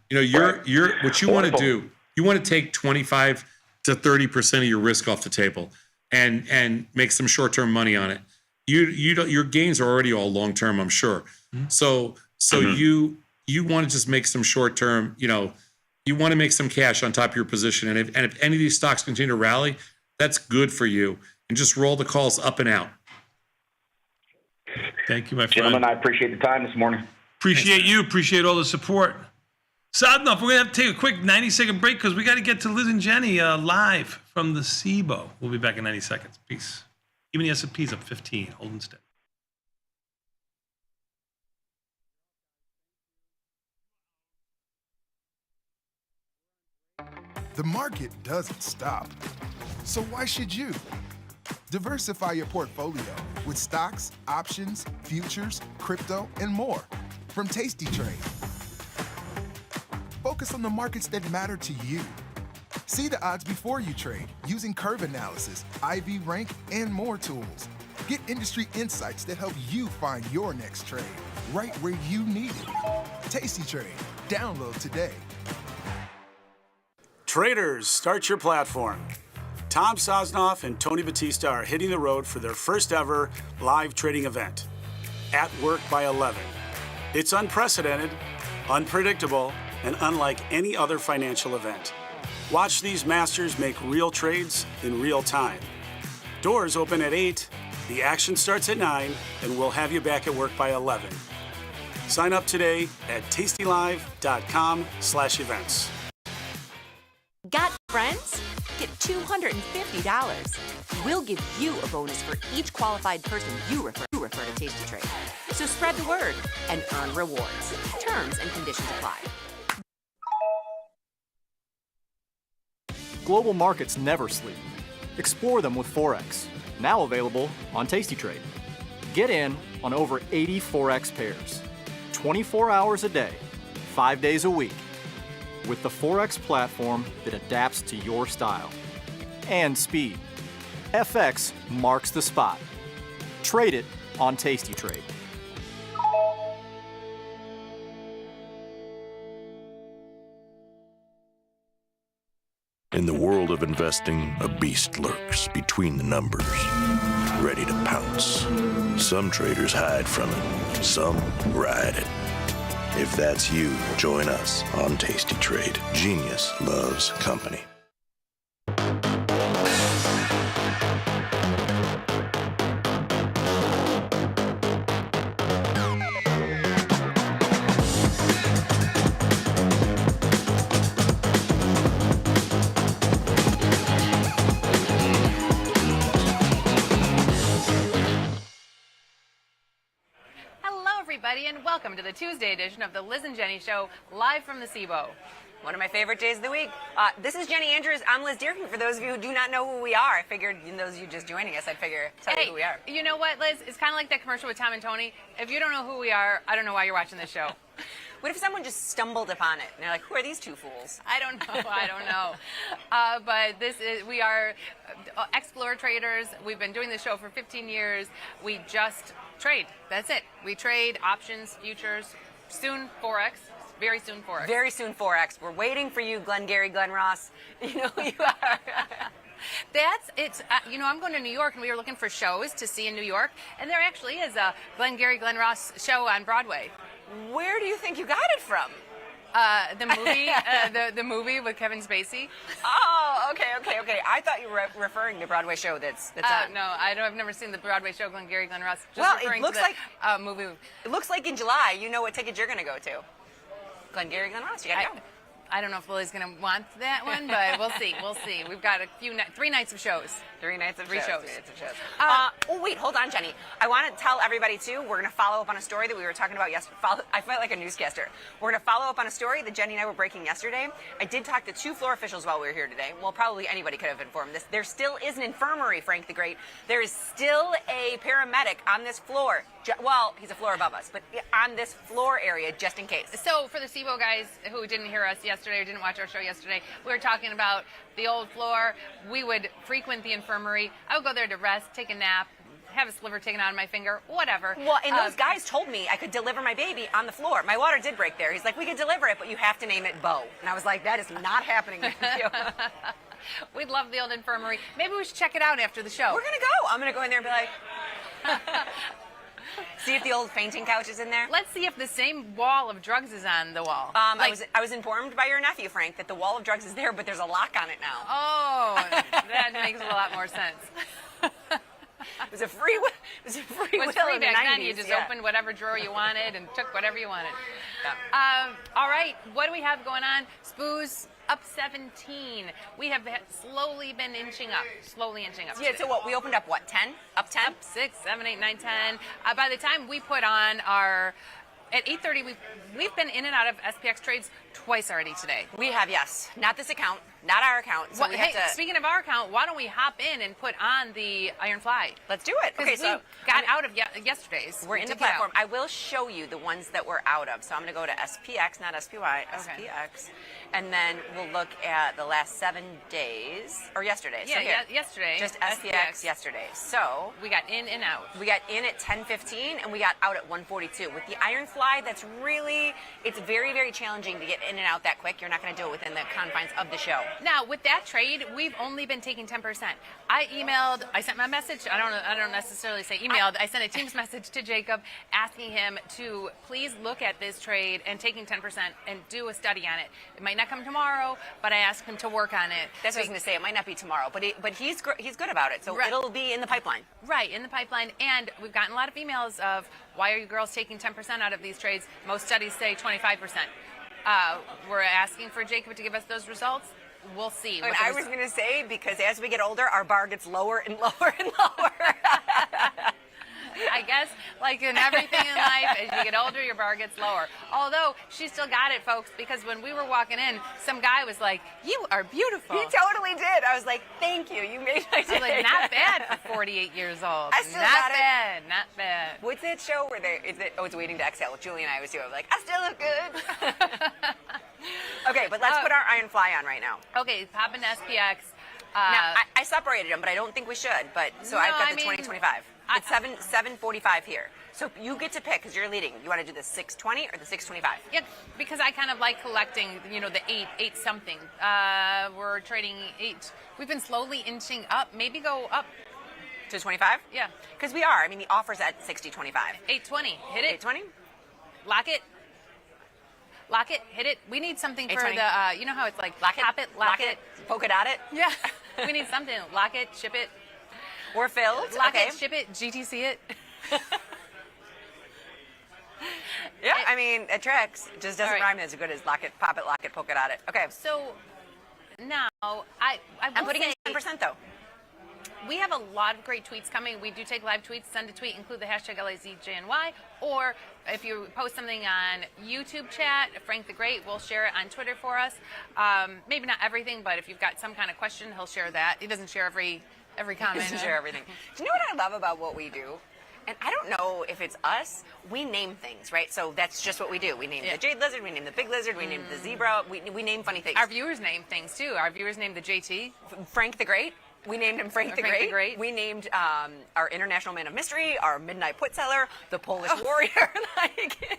S10: You're what you want to do. You want to take 25 to 30% of your risk off the table and make some short-term money on it. Your gains are already all long-term, I'm sure. So you want to just make some short-term, you want to make some cash on top of your position. And if any of these stocks continue to rally, that's good for you. And just roll the calls up and out.
S7: Thank you, my friend.
S8: Gentlemen, I appreciate the time this morning.
S7: Appreciate you. Appreciate all the support. Sadnov, we're going to have to take a quick 90-second break because we got to get to Liz and Jenny live from the SIBO. We'll be back in 90 seconds. Peace. Even the S&P's up 15. Holding steady.
S4: The market doesn't stop. So why should you? Diversify your portfolio with stocks, options, futures, crypto, and more from tastytrade. Focus on the markets that matter to you. See the odds before you trade using curve analysis, IV rank, and more tools. Get industry insights that help you find your next trade right where you need it. tastytrade. Download today.
S12: Traders, start your platform. Tom Sosnoff and Tony Batista are hitting the road for their first ever live trading event, At Work by 11. It's unprecedented, unpredictable, and unlike any other financial event. Watch these masters make real trades in real time. Doors open at 8, the action starts at 9, and we'll have you back at work by 11. Sign up today at tastylive.com/events.
S2: Got friends? Get $250. We'll give you a bonus for each qualified person you refer to Tasty Trade. So spread the word and earn rewards. Terms and conditions apply.
S14: Global markets never sleep. Explore them with Forex, now available on Tasty Trade. Get in on over 80 Forex pairs, 24 hours a day, 5 days a week, with the Forex platform that adapts to your style and speed. FX marks the spot. Trade it on Tasty Trade.
S15: In the world of investing, a beast lurks between the numbers, ready to pounce. Some traders hide from it, some ride it. If that's you, join us on Tasty Trade. Genius loves company.
S16: And welcome to the Tuesday edition of the Liz and Jenny Show, live from the SIBO.
S17: One of my favorite days of the week. This is Jenny Andrews. I'm Liz Deerkin. For those of you who do not know who we are, I figured, those of you just joining us, I'd tell you who we are.
S16: You know what, Liz? It's kind of like that commercial with Tom and Tony. If you don't know who we are, I don't know why you're watching this show.
S17: What if someone just stumbled upon it and they're like, who are these two fools?
S16: I don't know. But we are Explorer traders. We've been doing this show for 15 years. We just trade. That's it. We trade options, futures, soon Forex. Very soon Forex.
S17: Very soon Forex. We're waiting for you, Glengarry Glen Ross. You know who you are.
S16: I'm going to New York, and we were looking for shows to see in New York, and there actually is a Glengarry Glen Ross show on Broadway.
S17: Where do you think you got it from?
S16: The movie, the movie with Kevin Spacey.
S17: Oh, okay. I thought you were referring to Broadway show that's on.
S16: No, I've never seen the Broadway show Glengarry Glen Ross.
S17: It looks like
S16: movie.
S17: It looks like in July. You know what ticket you're going to go to? Glengarry Glen Ross. You got to go.
S16: I don't know if Lily's going to want that one, but we'll see. We've got 3 nights of shows.
S17: 3 nights of
S16: shows.
S17: Wait, hold on, Jenny. I want to tell everybody, too, we're going to follow up on a story that we were talking about yesterday. I felt like a newscaster. We're going to follow up on a story that Jenny and I were breaking yesterday. I did talk to 2 floor officials while we were here today. Well, probably anybody could have informed this. There still is an infirmary, Frank the Great. There is still a paramedic on this floor. Well, he's a floor above us, but on this floor area, just in case.
S16: So for the SIBO guys who didn't hear us yesterday or didn't watch our show yesterday, we were talking about the old floor. We would frequent the infirmary. I would go there to rest, take a nap, have a sliver taken out of my finger, whatever.
S17: Well, and those guys told me I could deliver my baby on the floor. My water did break there. He's like, we could deliver it, but you have to name it Bo. And I was like, that is not happening with you.
S16: We'd love the old infirmary. Maybe we should check it out after the show.
S17: We're going to go. I'm going to go in there and be like... See if the old fainting couch is in there.
S16: Let's see if the same wall of drugs is on the wall.
S17: I was informed by your nephew, Frank, that the wall of drugs is there, but there's a lock on it now.
S16: Oh, that makes a lot more sense.
S17: was a free will. It was a free
S16: It was
S17: will
S16: free
S17: in the
S16: back
S17: 90s.
S16: then. You just
S17: yeah.
S16: opened whatever drawer you wanted and took whatever you wanted. All right, what do we have going on? Spoos up 17. We have slowly been inching up.
S17: Yeah, so what, we opened up, 10? Up 10?
S16: Up 6, 7, 8, 9, 10. By the time we put on our... At 8:30, we've been in and out of SPX trades twice already today.
S17: We have, yes. Not this account, not our account. So
S16: Well,
S17: we
S16: hey,
S17: have to...
S16: speaking of our account, why don't we hop in and put on the Iron Fly?
S17: Let's do it. Okay,
S16: Okay,
S17: so
S16: we got out of yesterday's.
S17: we're
S16: We
S17: in the
S16: took it out.
S17: platform. I will show you the ones that we're out of. So I'm going to go to SPX, not SPY,
S16: Okay.
S17: SPX. And then we'll look at the last 7 days, or yesterday.
S16: Yeah,
S17: so here,
S16: yesterday.
S17: Just SPX yesterday. So
S16: we got in and out.
S17: We got in at 10:15 and we got out at 1:42. With the Iron Fly, that's really, it's very, very challenging to get in and out that quick. You're not going to do it within the confines of the show.
S16: Now, with that trade, we've only been taking 10%. I sent my message. I don't necessarily say emailed. I sent a Teams message to Jacob asking him to please look at this trade and taking 10% and do a study on it. It might not come tomorrow, but I asked him to work on it.
S17: That's what I was going to say. It might not be tomorrow, but he's good about it. So
S16: Right.
S17: it'll be in the pipeline.
S16: Right, in the pipeline. And we've gotten a lot of emails of, why are you girls taking 10% out of these trades? Most studies say 25%. We're asking for Jacob to give us those results. We'll see.
S17: And I was going to say, because as we get older, our bar gets lower and lower and lower.
S16: I guess, like in everything in life, as you get older, your bar gets lower. Although, she still got it, folks, because when we were walking in, some guy was like, you are beautiful.
S17: He totally did. I was like, thank you. You made my day.
S16: I was like, not bad for 48 years old.
S17: I still
S16: not
S17: got
S16: bad, not bad.
S17: What's that show where it's Waiting to Exhale? Julie and I was doing. Like, I still look good. Okay, but let's put our Iron Fly on right now.
S16: Okay, pop into SPX.
S17: Now, I separated them, but I don't think we should. But so
S16: No,
S17: I've got
S16: I
S17: the
S16: mean,
S17: 2025. It's 7:45 here. So you get to pick because you're leading. You want to do the 620 or the 625?
S16: Yeah, because I kind of like collecting, the eight something. We're trading 8. We've been slowly inching up. Maybe go up
S17: to 25.
S16: Yeah,
S17: because we are. I mean, the offer's at 60.25.
S16: 820. Hit it.
S17: 820.
S16: Lock it. Lock it. Hit it. We need something for the. You know how it's like
S17: lock it,
S16: pop it, lock it,
S17: polka dot it.
S16: Yeah, we need something. Lock it, ship it.
S17: We're filled.
S16: Lock
S17: Okay.
S16: it, ship it, GTC it.
S17: Yeah, I mean, it tracks. It just doesn't
S16: All right.
S17: rhyme as good as lock it, pop it, lock it, polka dot it. Okay.
S16: So now I'm
S17: putting in 10% though.
S16: We have a lot of great tweets coming. We do take live tweets. Send a tweet, include the hashtag LAZJNY. Or if you post something on YouTube chat, Frank the Great will share it on Twitter for us. Maybe not everything, but if you've got some kind of question, he'll share that. He doesn't share every comment.
S17: He doesn't share everything. Do you know what I love about what we do? And I don't know if it's us. We name things, right? So that's just what we do. We name the jade lizard. We name the big lizard. We name the zebra. We name funny things.
S16: Our viewers name things too. Our viewers named the JT.
S17: Frank the Great. We named him Frank the Great. We named our International Man of Mystery, our Midnight Put Seller, the Polish Warrior. Like,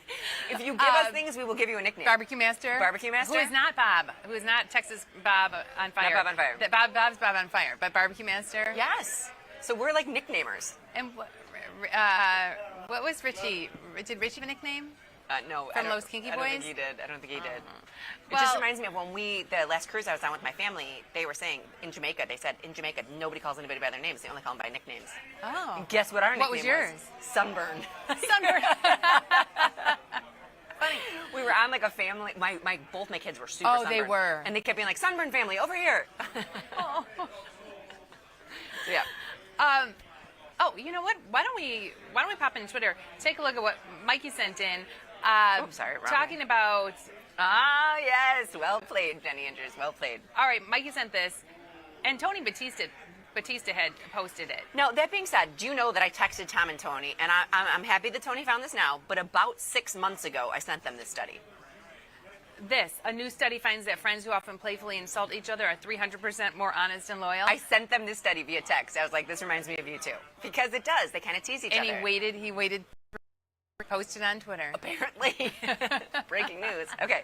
S17: if you give us things, we will give you a nickname.
S16: Barbecue Master.
S17: Barbecue Master.
S16: Who is not Bob. Who is not Texas Bob on Fire.
S17: Not Bob on Fire.
S16: Bob's Bob on Fire. But Barbecue Master.
S17: Yes. So we're like nicknamers.
S16: And what was Richie? Did Richie have a nickname?
S17: No.
S16: From Los Kinky
S17: I don't think
S16: Boys?
S17: he did. I don't think he did. It
S16: Well-
S17: just reminds me of when the last cruise I was on with my family, they were saying in Jamaica, they said in Jamaica, nobody calls anybody by their names. They only call them by nicknames.
S16: Oh.
S17: And guess what our nickname
S16: What was yours?
S17: Sunburn.
S16: Sunburn.
S17: Funny. We were on like a family. Both my kids were super
S16: Oh,
S17: sunburned.
S16: they were.
S17: And they kept being like, Sunburn family, over here.
S16: Oh.
S17: So, yeah.
S16: Oh, you know what? Why don't we pop in Twitter? Take a look at what Mikey sent in.
S17: Sorry, wrong
S16: talking about.
S17: Ah, yes. Well played, Jenny Andrews. Well played.
S16: All right, Mikey sent this, and Tony Batista had posted it.
S17: Now, that being said, do you know that I texted Tom and Tony, and I'm happy that Tony found this now, but about 6 months ago, I sent them this study.
S16: A new study finds that friends who often playfully insult each other are 300% more honest and loyal.
S17: I sent them this study via text. I was like, this reminds me of you too. Because it does. They kind of tease each other.
S16: And he waited, posted on Twitter.
S17: Apparently. Breaking news. Okay.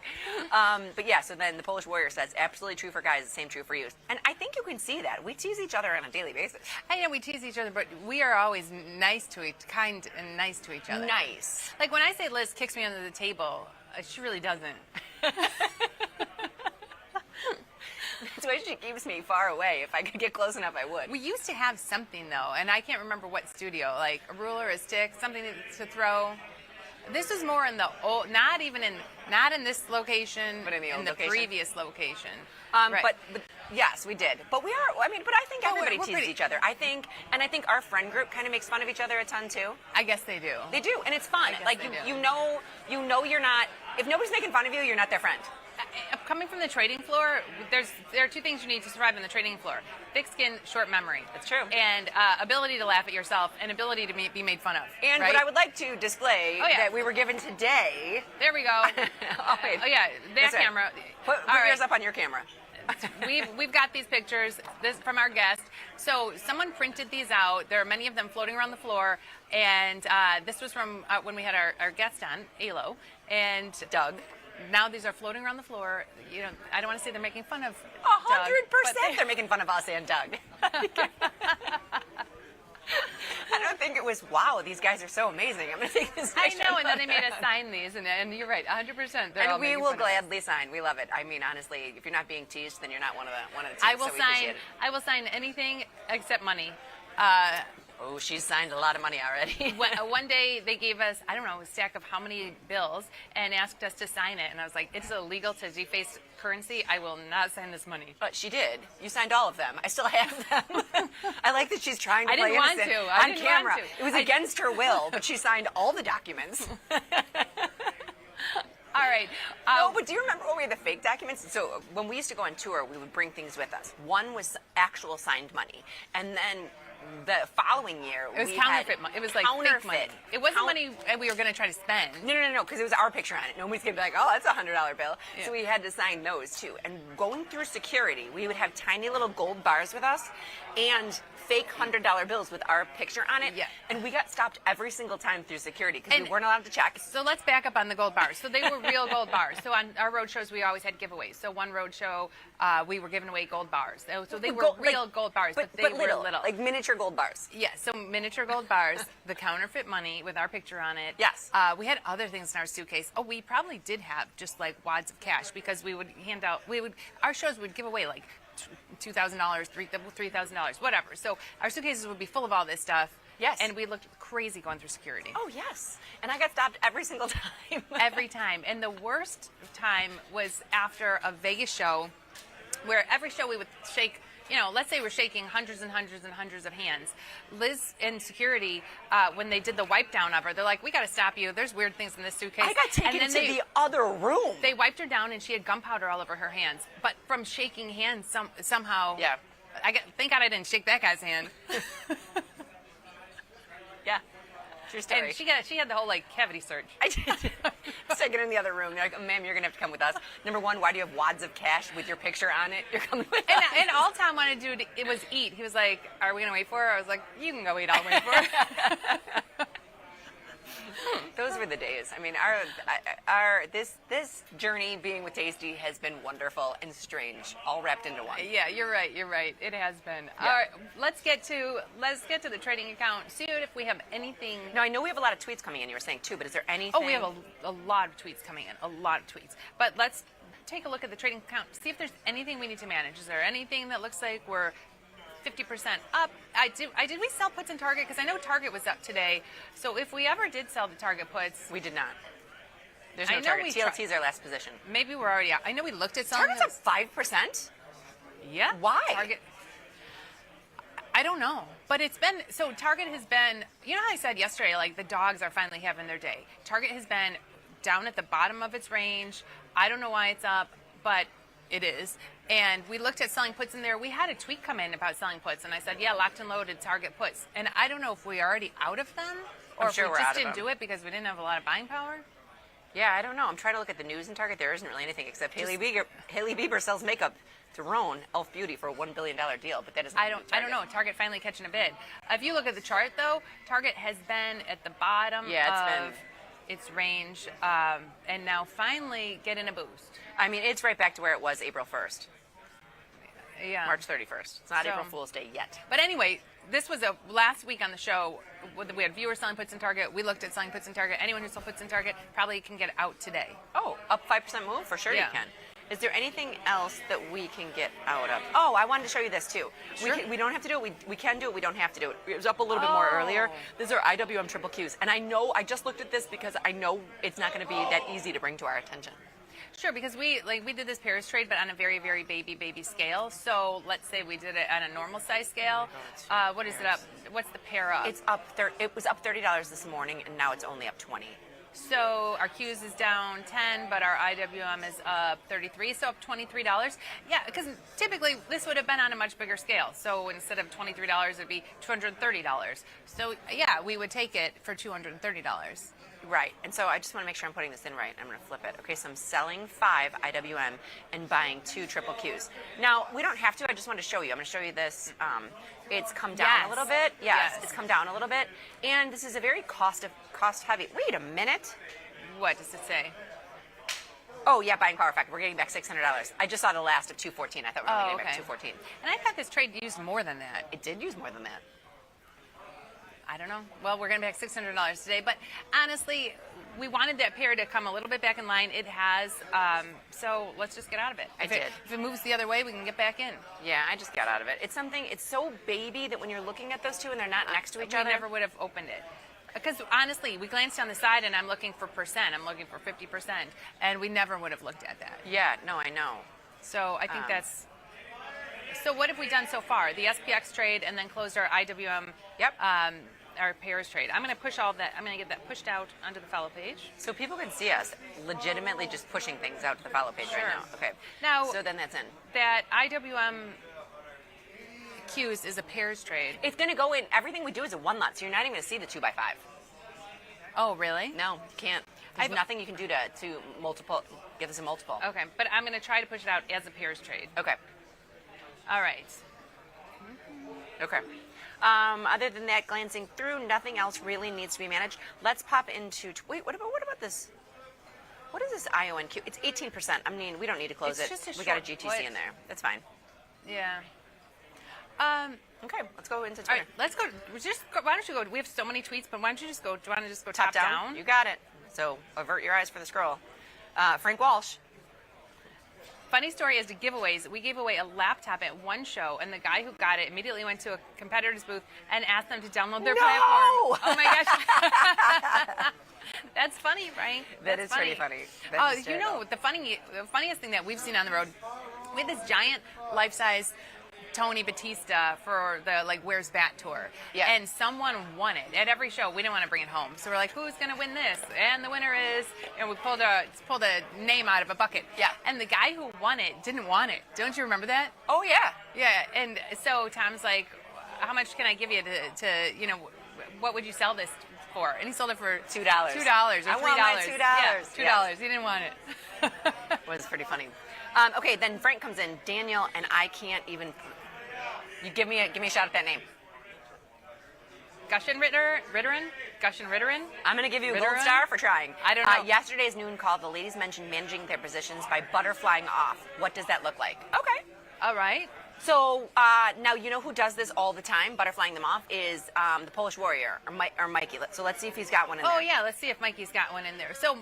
S17: But yeah, so then the Polish Warrior says, absolutely true for guys, the same true for you. And I think you can see that. We tease each other on a daily basis.
S16: I know we tease each other, but we are always kind and nice to each other.
S17: Nice.
S16: Like when I say Liz kicks me under the table, she really doesn't.
S17: That's why she keeps me far away. If I could get close enough, I would.
S16: We used to have something though, and I can't remember what studio, like a ruler, a stick, something to throw. This is more in the old, not in this location,
S17: but in the old location?
S16: Previous location.
S17: Right. But yes, we did. But we are. I mean, but I think everybody
S16: we're
S17: teases each other. I think our friend group kind of makes fun of each other a ton too.
S16: I guess they do.
S17: They do, and it's fun. Like you know you're not. If nobody's making fun of you, you're not their friend.
S16: Coming from the trading floor, there are two things you need to survive on the trading floor: thick skin, short memory.
S17: That's true.
S16: And ability to laugh at yourself, and ability to be made fun of.
S17: And
S16: right?
S17: what I would like to display that we were given today.
S16: There we go.
S17: Oh wait.
S16: Oh yeah, that camera.
S17: Put yours up on your camera.
S16: We've got these pictures from our guest. So someone printed these out. There are many of them floating around the floor, and this was from when we had our guest on, Alo, and
S17: Doug.
S16: Now these are floating around the floor. You know, I don't want to say they're making fun of
S17: 100%. They're making fun of us and Doug. I don't think it was, wow, these guys are so amazing. I'm going to take this.
S16: I know, and then they made us sign these, and you're right, 100%.
S17: And we will gladly sign. We love it. I mean, honestly, if you're not being teased, then you're not one of the teams.
S16: I will sign anything except money.
S17: Oh, she's signed a lot of money already.
S16: One day they gave us, I don't know, a stack of how many bills and asked us to sign it. And I was like, it's illegal to deface currency. I will not sign this money.
S17: But she did. You signed all of them. I still have them. I like that she's trying to play innocent on camera. It was against her will, but she signed all the documents.
S16: All right.
S17: No, but do you remember when we had the fake documents? So when we used to go on tour, we would bring things with us. One was actual signed money. And then the following year,
S16: it was counterfeit money. It was like fake money. It wasn't money we were going to try to spend.
S17: No, because it was our picture on it. Nobody's going to be like, oh, that's a $100 bill. Yeah. So we had to sign those too. And going through security, we would have tiny little gold bars with us and fake $100 bills with our picture on it.
S16: Yeah.
S17: And we got stopped every single time through security because we weren't allowed to check.
S16: So let's back up on the gold bars. So they were real gold bars. So on our road shows, we always had giveaways. So one road show, we were giving away gold bars. So they were real gold bars, but they were little.
S17: Like miniature gold bars.
S16: Yeah, so miniature gold bars, the counterfeit money with our picture on it.
S17: Yes.
S16: We had other things in our suitcase. Oh, we probably did have just like wads of cash because we would hand out, our shows would give away like $2,000, $3,000, whatever. So our suitcases would be full of all this stuff.
S17: Yes.
S16: And we looked crazy going through security.
S17: Oh, yes. And I got stopped every single time.
S16: Every time. And the worst time was after a Vegas show where every show we would shake, you know, let's say we're shaking hundreds and hundreds and hundreds of hands. Liz in security, when they did the wipe down of her, they're like, we got to stop you. There's weird things in this suitcase.
S17: I got taken to the other room.
S16: They wiped her down and she had gunpowder all over her hands. But from shaking hands, somehow.
S17: Yeah.
S16: Thank God I didn't shake that guy's hand.
S17: Yeah. True story.
S16: And she had the whole like cavity search.
S17: I did. Taken in the other room. They're like, ma'am, you're gonna have to come with us. Number one, why do you have wads of cash with your picture on it? You're coming with us.
S16: And all Tom wanted to do it was eat. He was like, "Are we gonna wait for her?" I was like, "You can go eat. I'll wait for her."
S17: Those were the days. I mean, this journey being with Tasty has been wonderful and strange, all wrapped into one.
S16: Yeah, you're right. You're right. It has been.
S17: Yeah.
S16: All right, let's get to the trading account. See if we have anything.
S17: Now, I know we have a lot of tweets coming in. You were saying too, but is there anything?
S16: Oh, we have a lot of tweets coming in. A lot of tweets. But let's take a look at the trading account. See if there's anything we need to manage. Is there anything that looks like we're 50% up? Did we sell puts in Target? Because I know Target was up today. So if we ever did sell the Target puts,
S17: we did not. There's no Target. TLT is our last position.
S16: Maybe we're already out. I know we looked at selling.
S17: Target's up 5%.
S16: Yeah.
S17: Why?
S16: Target. I don't know, but it's been so. Target has been. You know how I said yesterday, like the dogs are finally having their day. Target has been down at the bottom of its range. I don't know why it's up, but it is. And we looked at selling puts in there. We had a tweet come in about selling puts, and I said, yeah, locked and loaded Target puts. And I don't know if we're already out of them, or if we just didn't do it because we didn't have a lot of buying power.
S17: Yeah, I don't know. I'm trying to look at the news in Target. There isn't really anything except Hailey Bieber sells makeup to Roan Elf Beauty for a $1 billion deal, but that isn't.
S16: I don't know. Target finally catching a bid. If you look at the chart, though, Target has been at the bottom of its range, and now finally getting a boost.
S17: I mean, it's right back to where it was April 1st.
S16: Yeah.
S17: March 31st. It's not April Fool's Day yet.
S16: But anyway, this was last week on the show. We had viewers selling puts in Target. We looked at selling puts in Target. Anyone who sold puts in Target probably can get out today.
S17: Oh, up 5% move? For sure you can. Is there anything else that we can get out of? Oh, I wanted to show you this too.
S16: Sure.
S17: We don't have to do it. We can do it. We don't have to do it. It was up a little bit more earlier. These are IWM triple Qs. And I just looked at this because I know it's not going to be that easy to bring to our attention.
S16: Sure, because we did this pairs trade, but on a very, very baby scale. So let's say we did it on a normal size scale. What is it up? What's the pair up?
S17: It's up. It was up $30 this morning, and now it's only up 20.
S16: So our Qs is down 10, but our IWM is up 33, so up $23. Yeah, because typically this would have been on a much bigger scale. So instead of $23, it'd be $230. So yeah, we would take it for $230.
S17: Right, and so I just want to make sure I'm putting this in right. I'm going to flip it. Okay, so I'm selling 5 IWM and buying 2 triple Qs. Now, we don't have to. I just want to show you. I'm going to show you this. It's come down a little bit. Yes, it's come down a little bit. And this is a very cost heavy. Wait a minute.
S16: What does it say?
S17: Oh, yeah, buying power factor. We're getting back $600. I just saw the last of 214. I thought we were going to get back 214.
S16: And I thought this trade used more than that.
S17: It did use more than that.
S16: I don't know. Well, we're going to be back $600 today. But honestly, we wanted that pair to come a little bit back in line. It has. So let's just get out of it. If it moves the other way, we can get back in.
S17: Yeah, I just got out of it. It's something, it's so baby that when you're looking at those two and they're not next to each other.
S16: We never would have opened it. Because honestly, we glanced down the side and I'm looking for percent. I'm looking for 50%. And we never would have looked at that.
S17: Yeah, no, I know.
S16: So I think that's. So what have we done so far? The SPX trade and then closed our IWM.
S17: Yep.
S16: Our pairs trade. I'm going to push all that. I'm going to get that pushed out onto the follow page.
S17: So people can see us legitimately just pushing things out to the follow page right now. Okay.
S16: Now,
S17: so then that's in.
S16: That IWM Qs is a pairs trade.
S17: It's going to go in. Everything we do is a one lot, so you're not even going to see the 2x5.
S16: Oh, really?
S17: No, you can't. There's nothing you can do to multiple. Give this a multiple.
S16: Okay, but I'm going to try to push it out as a pairs trade.
S17: Okay.
S16: All right.
S17: Okay. Other than that, glancing through, nothing else really needs to be managed. Let's pop into. Wait, what about this? What is this IONQ? It's 18%. I mean, we don't need to close it. We got a GTC in there. That's fine.
S16: Yeah.
S17: Okay, let's go into Twitter.
S16: All right, let's go. Why don't you go? We have so many tweets, but why don't you just go? Do you want to just go top down?
S17: You got it. So avert your eyes for the scroll. Frank Walsh.
S16: Funny story is the giveaways. We gave away a laptop at one show, and the guy who got it immediately went to a competitor's booth and asked them to download their platform. Oh my gosh. That's funny, right?
S17: That is pretty funny.
S16: Oh, you know, the funniest thing that we've seen on the road, we had this giant life-size Tony Batista for the Where's Bat tour.
S17: Yeah.
S16: And someone won it at every show. We didn't want to bring it home. So we're like, who's going to win this? And the winner is, and we pulled a name out of a bucket.
S17: Yeah.
S16: And the guy who won it didn't want it. Don't you remember that?
S17: Oh, yeah.
S16: Yeah. And so Tom's like, how much can I give you to what would you sell this for? And he sold it for $2. $2 or $3.
S17: I want my $2.
S16: Yeah, $2.
S17: Yes.
S16: He didn't want it.
S17: It was pretty funny. Okay, then Frank comes in. Daniel, and I can't even. You give me a shot at that name.
S16: Gushin Ritterin?
S17: I'm going to give you a gold star for trying.
S16: I don't know.
S17: Yesterday's noon call, the ladies mentioned managing their positions by butterflying off. What does that look like? Okay.
S16: All right.
S17: So now you know who does this all the time, butterflying them off, is the Polish Warrior, or Mikey. So let's see if he's got one in there.
S16: Oh, yeah. Let's see if Mikey's got one in there. So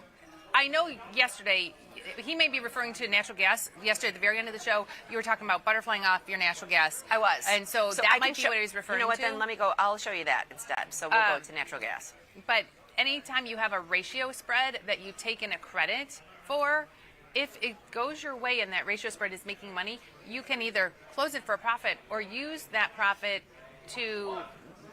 S16: I know yesterday, he may be referring to natural gas. Yesterday, at the very end of the show, you were talking about butterflying off your natural gas.
S17: I was.
S16: And so that might be what he was referring to.
S17: You know what, then let me go. I'll show you that instead. So we'll go to natural gas.
S16: But anytime you have a ratio spread that you take in a credit for, if it goes your way and that ratio spread is making money, you can either close it for a profit or use that profit to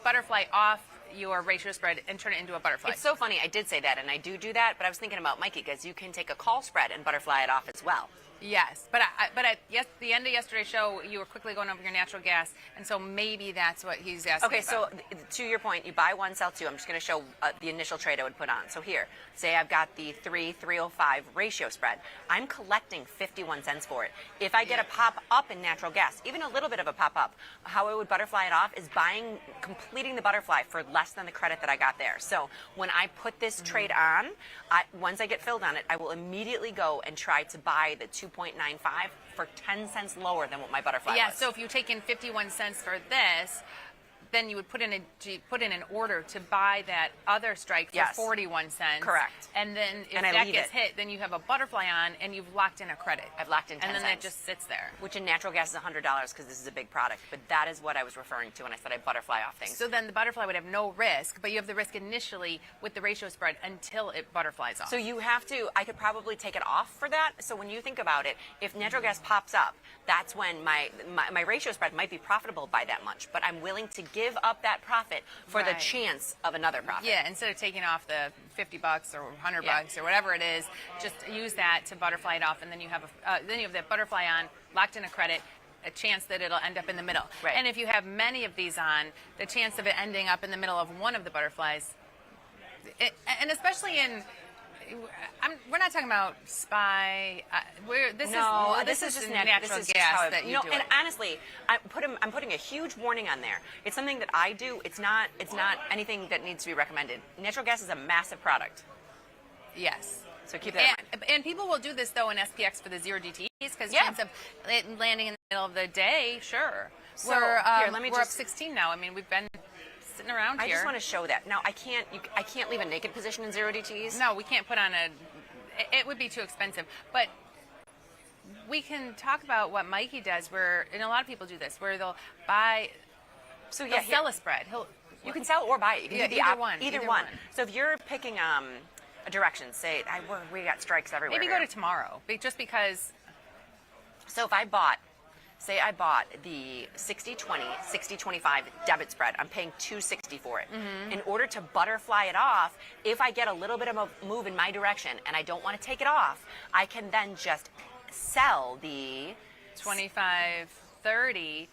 S16: butterfly off your ratio spread and turn it into a butterfly.
S17: It's so funny. I did say that, and I do that, but I was thinking about Mikey, because you can take a call spread and butterfly it off as well.
S16: Yes, but at the end of yesterday's show, you were quickly going over your natural gas, and so maybe that's what he's asking
S17: Okay,
S16: about.
S17: so to your point, you buy one, sell two. I'm just going to show the initial trade I would put on. So here, say I've got the 305 ratio spread. I'm collecting 51 cents for it. If I get a pop up in natural gas, even a little bit of a pop up, how I would butterfly it off is completing the butterfly for less than the credit that I got there. So when I put this trade on, once I get filled on it, I will immediately go and try to buy the 2.95 for 10 cents lower than what my butterfly was.
S16: Yeah, so if you take in 51 cents for this, then you would put in an order to buy that other strike for 41 cents.
S17: Correct.
S16: And then if
S17: And I
S16: that
S17: leave
S16: gets
S17: it.
S16: hit, then you have a butterfly on, and you've locked in a credit.
S17: I've locked in 10
S16: and then
S17: cents.
S16: that just sits there.
S17: Which in natural gas is $100 because this is a big product. But that is what I was referring to when I said I butterfly off things.
S16: So then the butterfly would have no risk, but you have the risk initially with the ratio spread until it butterflies off.
S17: So you have to, I could probably take it off for that. So when you think about it, if natural gas pops up, that's when my ratio spread might be profitable by that much. But I'm willing to give up that profit for the
S16: Right.
S17: chance of another profit.
S16: Yeah, instead of taking off the $50 or $100 or whatever it is, just use that to butterfly it off, and then you have that butterfly on, locked in a credit, a chance that it'll end up in the middle.
S17: Right.
S16: And if you have many of these on, the chance of it ending up in the middle of one of the butterflies, and especially in, we're not talking about SPY. This is just natural gas that you do.
S17: And honestly, I'm putting a huge warning on there. It's something that I do. It's not anything that needs to be recommended. Natural gas is a massive product.
S16: Yes.
S17: So keep that in mind.
S16: And people will do this, though, in SPX for the 0DTEs, because chance of it landing in the middle of the day, sure.
S17: So,
S16: we're
S17: here, let me
S16: we're
S17: just-
S16: up 16 now. I mean, we've been sitting around
S17: I
S16: here.
S17: just want to show that. Now, I can't leave a naked position in 0DTs.
S16: No, we can't put on it would be too expensive. But we can talk about what Mikey does, and a lot of people do this, where they'll buy,
S17: so
S16: they'll sell a spread.
S17: You can sell or buy it. You can do
S16: either one.
S17: Either one. So if you're picking a direction, say, we got strikes everywhere.
S16: Maybe go to tomorrow, just because.
S17: So if I bought the 60-20, 60-25 debit spread, I'm paying $2.60 for it.
S16: Mm-hmm.
S17: In order to butterfly it off, if I get a little bit of a move in my direction and I don't want to take it off, I can then just sell the
S16: 25.30.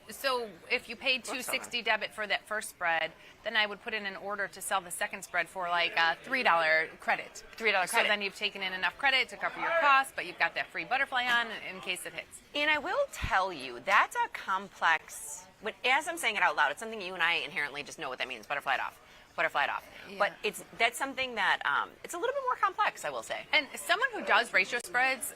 S16: So if you paid $2.60 debit for that first spread, then I would put in an order to sell the second spread for like a $3 credit.
S17: $3
S16: So
S17: credit.
S16: then you've taken in enough credit to cover your costs, but you've got that free butterfly on in case it hits.
S17: And I will tell you, that's a complex, but as I'm saying it out loud, it's something you and I inherently just know what that means, butterfly it off. Butterfly it off.
S16: Yeah.
S17: But that's something that, it's a little bit more complex, I will say.
S16: And someone who does ratio spreads,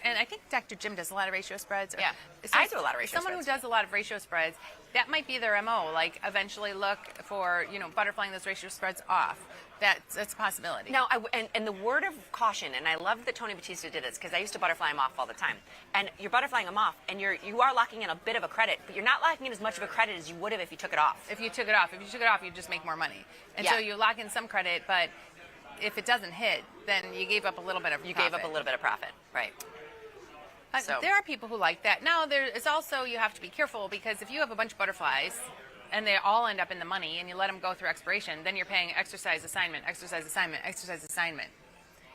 S16: and I think Dr. Jim does a lot of ratio spreads.
S17: Yeah, I do a lot of ratio spreads.
S16: Someone who does a lot of ratio spreads, that might be their MO, like eventually look for, butterflying those ratio spreads off. That's a possibility.
S17: Now, and the word of caution, and I love that Tony Batista did this because I used to butterfly them off all the time. And you're butterflying them off, and you are locking in a bit of a credit, but you're not locking in as much of a credit as you would have if you took it off.
S16: If you took it off, you'd just make more money. And so you lock in some credit, but if it doesn't hit, then you gave up a little bit of profit.
S17: You gave up a little bit of profit, right? So.
S16: There are people who like that. Now, there is also, you have to be careful, because if you have a bunch of butterflies and they all end up in the money and you let them go through expiration, then you're paying exercise assignment, exercise assignment, exercise assignment.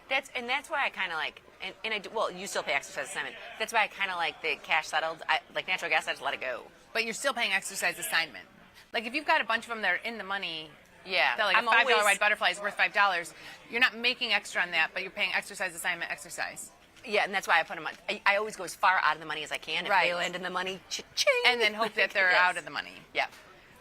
S17: That's why I kind of like, and I do, well, you still pay exercise assignment. That's why I kind of like the cash settled, like natural gas, I just let it go.
S16: But you're still paying exercise assignment. Like if you've got a bunch of them that are in the money,
S17: yeah,
S16: that like a $5 white butterfly is worth $5, you're not making extra on that, but you're paying exercise assignment, exercise.
S17: Yeah, and that's why I put them on. I always go as far out of the money as I can. If they land in the money, cha-ching.
S16: And then hope that they're out of the money.
S17: Yeah.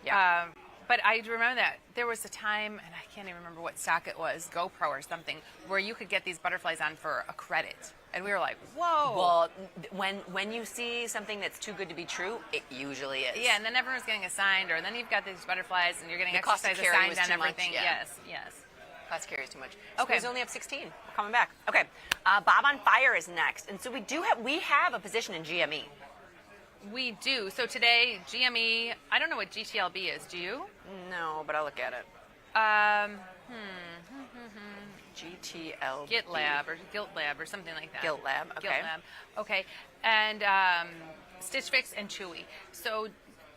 S17: Yeah.
S16: But I remember that there was a time, and I can't even remember what stock it was, GoPro or something, where you could get these butterflies on for a credit. And we were like, whoa.
S17: Well, when you see something that's too good to be true, it usually is.
S16: Yeah, and then everyone's getting assigned, or then you've got these butterflies, and you're getting
S17: The cost of
S16: exercise
S17: carry
S16: assigned
S17: was
S16: on
S17: too much,
S16: everything.
S17: yeah.
S16: Yes.
S17: Cost carry is too much.
S16: Okay.
S17: So only up 16. We're coming back. Okay. Bob on Fire is next. And so we have a position in GME.
S16: We do. So today, GME, I don't know what GTLB is. Do you?
S17: No, but I'll look at it. GTLB.
S16: GitLab or something like that.
S17: GitLab, okay.
S16: GitLab, okay. And Stitch Fix and Chewy. So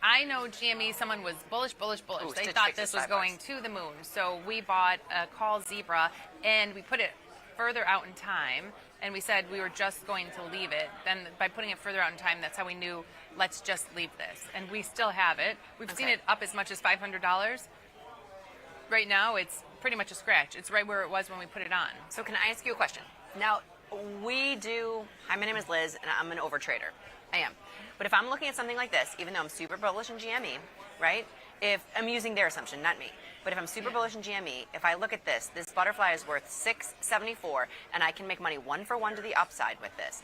S16: I know GME, someone was bullish.
S17: Ooh,
S16: They
S17: Stitch
S16: thought
S17: Fix
S16: this
S17: is
S16: was
S17: $5.
S16: going to the moon. So we bought a call Zebra, and we put it further out in time, and we said we were just going to leave it. Then by putting it further out in time, that's how we knew, let's just leave this. And we still have it. We've seen it up as much as $500. Right now, it's pretty much a scratch. It's right where it was when we put it on.
S17: So can I ask you a question? Now, hi, my name is Liz, and I'm an overtrader. I am. But if I'm looking at something like this, even though I'm super bullish in GME, right? if I'm using their assumption, not me, but if I'm super bullish in GME, if I look at this butterfly is worth $6.74, and I can make money 1-for-1 to the upside with this.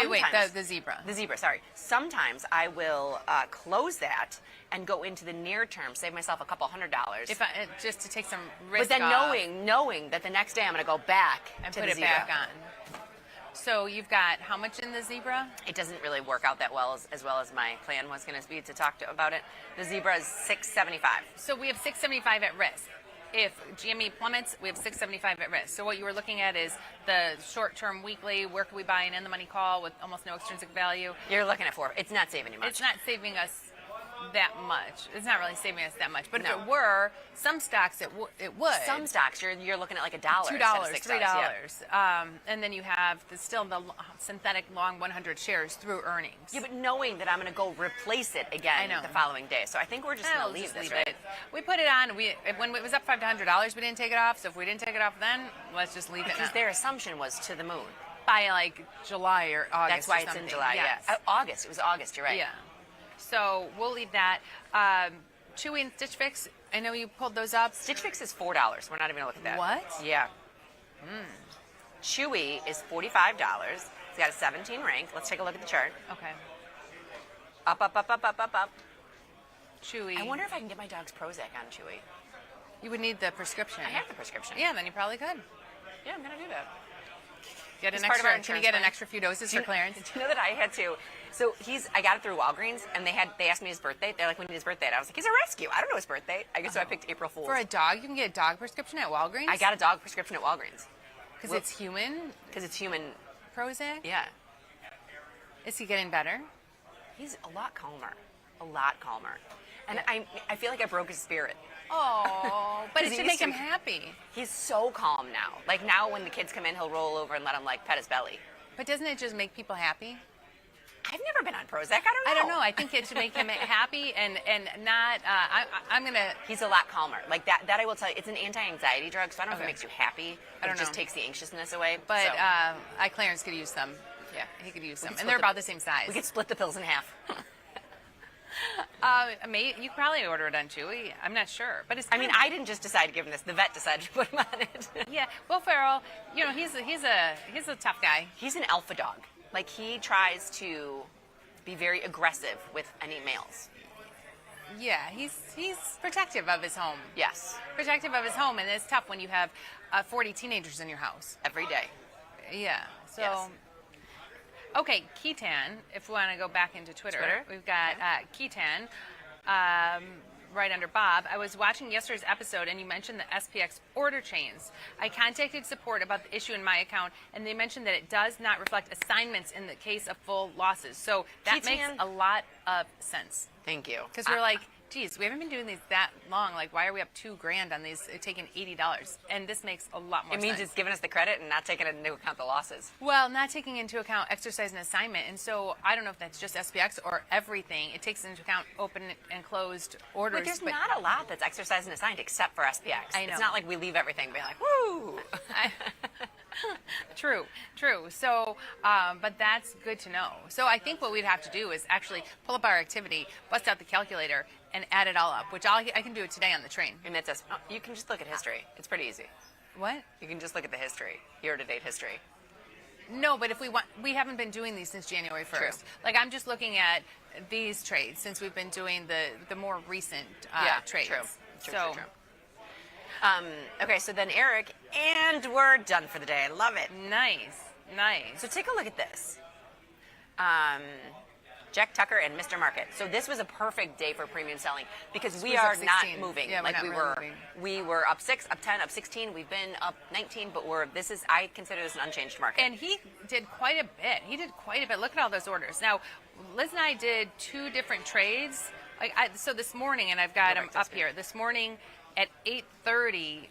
S16: Wait, the zebra.
S17: The zebra, sorry. Sometimes I will close that and go into the near term, save myself a couple $100.
S16: Just to take some risk
S17: But then
S16: off.
S17: knowing that the next day I'm going to go back
S16: And
S17: to
S16: put
S17: the
S16: it
S17: zebra.
S16: back on. So you've got how much in the zebra?
S17: It doesn't really work out that well as well as my plan was going to be to talk about it. The zebra is $6.75.
S16: So we have $6.75 at risk. If GME plummets, we have $6.75 at risk. So what you were looking at is the short-term weekly, where can we buy an in-the-money call with almost no extrinsic value?
S17: You're looking at it's not saving you much.
S16: It's not saving us that much. It's not really saving us that much. But
S17: No.
S16: if it were, some stocks it would.
S17: Some stocks you're looking at like $1,
S16: $2,
S17: instead of $6,
S16: $3. And then you have the synthetic long 100 shares through earnings.
S17: Yeah, but knowing that I'm going to go replace it again the following day. So I think we're just going to leave this, right?
S16: it. We put it on. When it was up $5 to $100, we didn't take it off. So if we didn't take it off then, let's just leave it
S17: Because
S16: now.
S17: their assumption was to the moon.
S16: By like July or August.
S17: That's why
S16: or
S17: it's in
S16: something.
S17: July,
S16: Yes.
S17: yeah. August. It was August, you're right.
S16: Yeah. So we'll leave that. Chewy and Stitch Fix, I know you pulled those up.
S17: Stitch Fix is $4. We're not even going to look at that.
S16: What?
S17: Yeah. Chewy is $45. It's got a 17 rank. Let's take a look at the chart.
S16: Okay.
S17: Up, up, up, up, up, up, up.
S16: Chewy.
S17: I wonder if I can get my dog's Prozac on Chewy.
S16: You would need the prescription.
S17: I have the prescription.
S16: Yeah, then you probably could.
S17: Yeah, I'm going to do that.
S16: Get
S17: It's
S16: an
S17: part of our
S16: extra. Can you
S17: insurance
S16: get an
S17: plan.
S16: extra few doses for clearance?
S17: Do you know that I had to? So I got it through Walgreens, and they asked me his birthday. They're like, when is his birthday? And I was like, he's a rescue. I don't know his birthday. I guess so I picked April Fool's.
S16: For a dog, you can get a dog prescription at Walgreens?
S17: I got a dog prescription at Walgreens.
S16: Because it's human?
S17: Because it's human.
S16: Prozac?
S17: Yeah.
S16: Is he getting better?
S17: He's a lot calmer. A lot calmer. And I feel like I broke his spirit.
S16: Oh, but it
S17: 'Cause he
S16: should
S17: used
S16: make him
S17: to-
S16: happy.
S17: He's so calm now. Like now when the kids come in, he'll roll over and let him like pet his belly.
S16: But doesn't it just make people happy?
S17: I've never been on Prozac. I don't know.
S16: I think it should make him happy and not. I'm gonna.
S17: He's a lot calmer. Like that I will tell you. It's an anti-anxiety drug, so I don't know if it
S16: Okay.
S17: makes you happy.
S16: I don't
S17: It just
S16: know.
S17: takes the anxiousness away.
S16: But
S17: so.
S16: Clarence could use some.
S17: Yeah,
S16: he could use
S17: We
S16: some,
S17: could
S16: and they're
S17: split
S16: about the same size.
S17: We could split the pills in half.
S16: You probably order it on Chewy. I'm not sure, but it's.
S17: I mean, I didn't just decide to give him this. The vet decided to put him on it.
S16: Yeah, Will Ferrell. You know, he's a tough guy.
S17: He's an alpha dog. Like he tries to be very aggressive with any males.
S16: Yeah, he's protective of his home.
S17: Yes.
S16: Protective of his home, and it's tough when you have 40 teenagers in your house.
S17: Every day.
S16: Yeah. So.
S17: Yes.
S16: Okay, Ketan, if we want to go back into Twitter. We've got Ketan right under Bob. I was watching yesterday's episode, and you mentioned the SPX order chains. I contacted support about the issue in my account, and they mentioned that it does not reflect assignments in the case of full losses. So that makes
S17: Ketan.
S16: a lot of sense.
S17: Thank you.
S16: Because we're like, geez, we haven't been doing these that long. Like, why are we up $2,000 on these, taking $80? And this makes a lot more
S17: It
S16: sense.
S17: means it's giving us the credit and not taking into account the losses.
S16: Well, not taking into account exercise and assignment. And so I don't know if that's just SPX or everything. It takes into account open and closed orders.
S17: But there's not a lot that's exercised and assigned except for SPX.
S16: I know.
S17: It's not like we leave everything being like, woo!
S16: True. So, but that's good to know. So I think what we'd have to do is actually pull up our activity, bust out the calculator, and add it all up, which I can do it today on the train.
S17: And that's us. You can just look at history. It's pretty easy.
S16: What?
S17: You can just look at the history, year-to-date history.
S16: No, but if we haven't been doing these since January 1st.
S17: True.
S16: Like I'm just looking at these trades since we've been doing the more recent trades.
S17: True. Okay, so then Eric, and we're done for the day. I love it.
S16: Nice.
S17: So take a look at this. Jack Tucker and Mr. Market. So this was a perfect day for premium selling because we
S16: Squeeze
S17: are
S16: up
S17: not
S16: 16.
S17: moving
S16: Yeah, we're
S17: like
S16: not
S17: we
S16: really
S17: were.
S16: moving.
S17: We were up 6, up 10, up 16. We've been up 19, but I consider this an unchanged market.
S16: And he did quite a bit. Look at all those orders. Now, Liz and I did 2 different trades. So this morning, and I've got them up here. This morning at 8:30,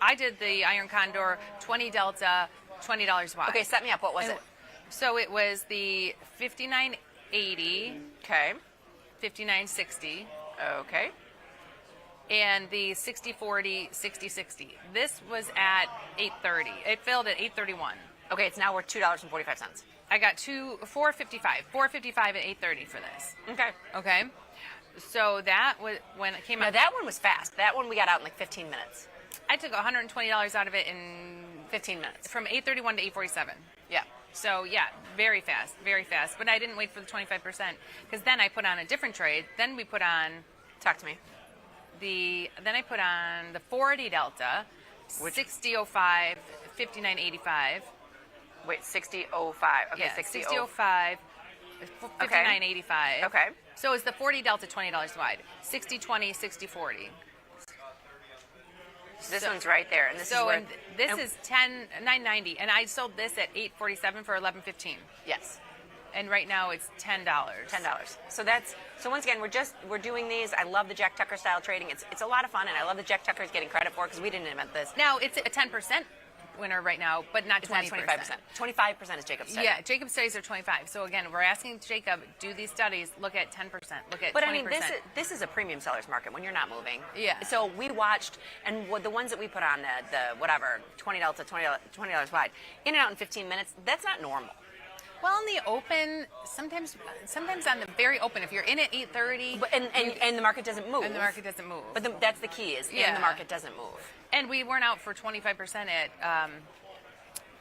S16: I did the Iron Condor 20 Delta, $20 wide.
S17: Okay, set me up. What was it?
S16: So it was the 59.80.
S17: Okay.
S16: 59.60.
S17: Okay.
S16: And the 60.40, 60.60. This was at 8:30. It filled at 8:31.
S17: Okay, it's now worth $2.45.
S16: I got $4.55 at 8:30 for this.
S17: Okay.
S16: Okay. So that was when it came
S17: Now
S16: out.
S17: that one was fast. That one we got out in like 15 minutes.
S16: I took $120 out of it in
S17: 15 minutes.
S16: From 8:31 to 8:47.
S17: Yeah.
S16: So yeah, very fast, very fast. But I didn't wait for the 25% because then I put on a different trade. Then we put on.
S17: Talk to me.
S16: Then I put on the 4D Delta, 60.05, 59.85.
S17: Wait, 60.05. Okay,
S16: Yeah,
S17: 60.05.
S16: 60.05, 59.85.
S17: Okay.
S16: So it's the 40 Delta $20 wide, 60.20, 60.40.
S17: This one's right there, and this is where.
S16: This is $9.90, and I sold this at $8.47 for $11.15.
S17: Yes.
S16: And right now it's $10.
S17: $10. So once again, we're doing these. I love the Jack Tucker style trading. It's a lot of fun, and I love that Jack Tucker is getting credit for it because we didn't invent this.
S16: Now it's a 10% winner right now, but not 20%.
S17: It's not 25%. 25% is Jacob's study.
S16: Yeah, Jacob's studies are 25. So again, we're asking Jacob, do these studies, look at 10%, look at 20%.
S17: But I mean, this is a premium seller's market when you're not moving.
S16: Yeah.
S17: So we watched, and the ones that we put on the whatever, $20 wide, in and out in 15 minutes, that's not normal.
S16: Well, in the open, sometimes on the very open, if you're in at 8:30,
S17: and the market doesn't move.
S16: And the market doesn't move.
S17: But that's the key is, and the market doesn't move.
S16: And we weren't out for 25% at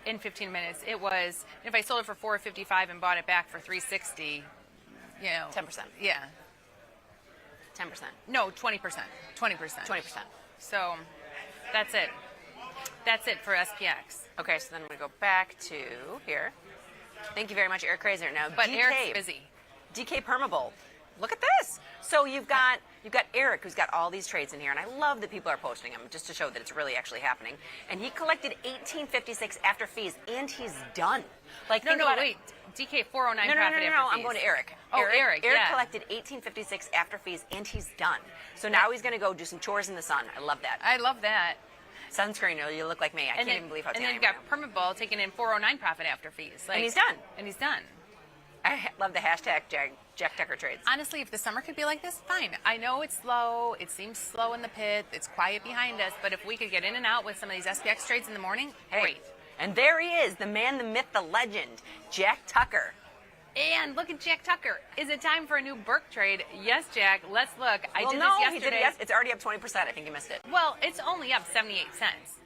S16: in 15 minutes. It was, if I sold it for $4.55 and bought it back for $3.60,
S17: 10%.
S16: Yeah.
S17: 10%.
S16: No, 20%. 20%.
S17: 20%.
S16: So that's it. That's it for SPX.
S17: Okay, so then we go back to here. Thank you very much, Eric Kraser. Now,
S16: But
S17: DK,
S16: Eric's busy.
S17: DK Permable. Look at this. So you've got Eric, who's got all these trades in here, and I love that people are posting them just to show that it's really actually happening. And he collected $18.56 after fees, and he's done. Like,
S16: No, wait. DK 409
S17: No,
S16: profit after fees.
S17: I'm going to Eric.
S16: Oh, Eric,
S17: Eric
S16: yeah.
S17: collected $18.56 after fees, and he's done. So now he's going to go do some chores in the sun. I love that.
S16: I love that.
S17: Sunscreen, you look like me. I can't even believe how tan I am.
S16: And then you've got Permable taking in 409 profit after fees.
S17: And he's done.
S16: And he's done.
S17: I love the hashtag Jack Tucker trades.
S16: Honestly, if the summer could be like this, fine. I know it's slow. It seems slow in the pit. It's quiet behind us. But if we could get in and out with some of these SPX trades in the morning, great.
S17: And there he is, the man, the myth, the legend, Jack Tucker.
S16: And look at Jack Tucker. Is it time for a new Burke trade? Yes, Jack. Let's look. I did this yesterday.
S17: He did it. It's already up 20%. I think you missed it.
S16: Well, it's only up 78 cents.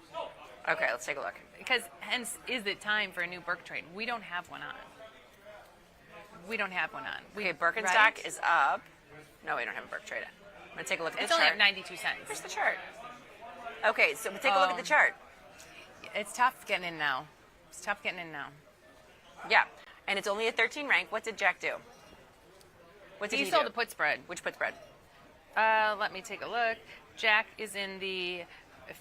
S17: Okay, let's take a look.
S16: Because hence, is it time for a new Burke trade? We don't have one on. We don't have one on.
S17: Okay, Birkenstock is up. No, we don't have a Burke trade on. I'm going to take a look at the chart.
S16: It's only up 92 cents.
S17: Where's the chart? Okay, so take a look at the chart.
S16: It's tough getting in now. It's tough getting in now.
S17: Yeah, and it's only a 13 rank. What did Jack do? What did he
S16: sold
S17: do?
S16: a put spread.
S17: Which put spread?
S16: Let me take a look. Jack is in the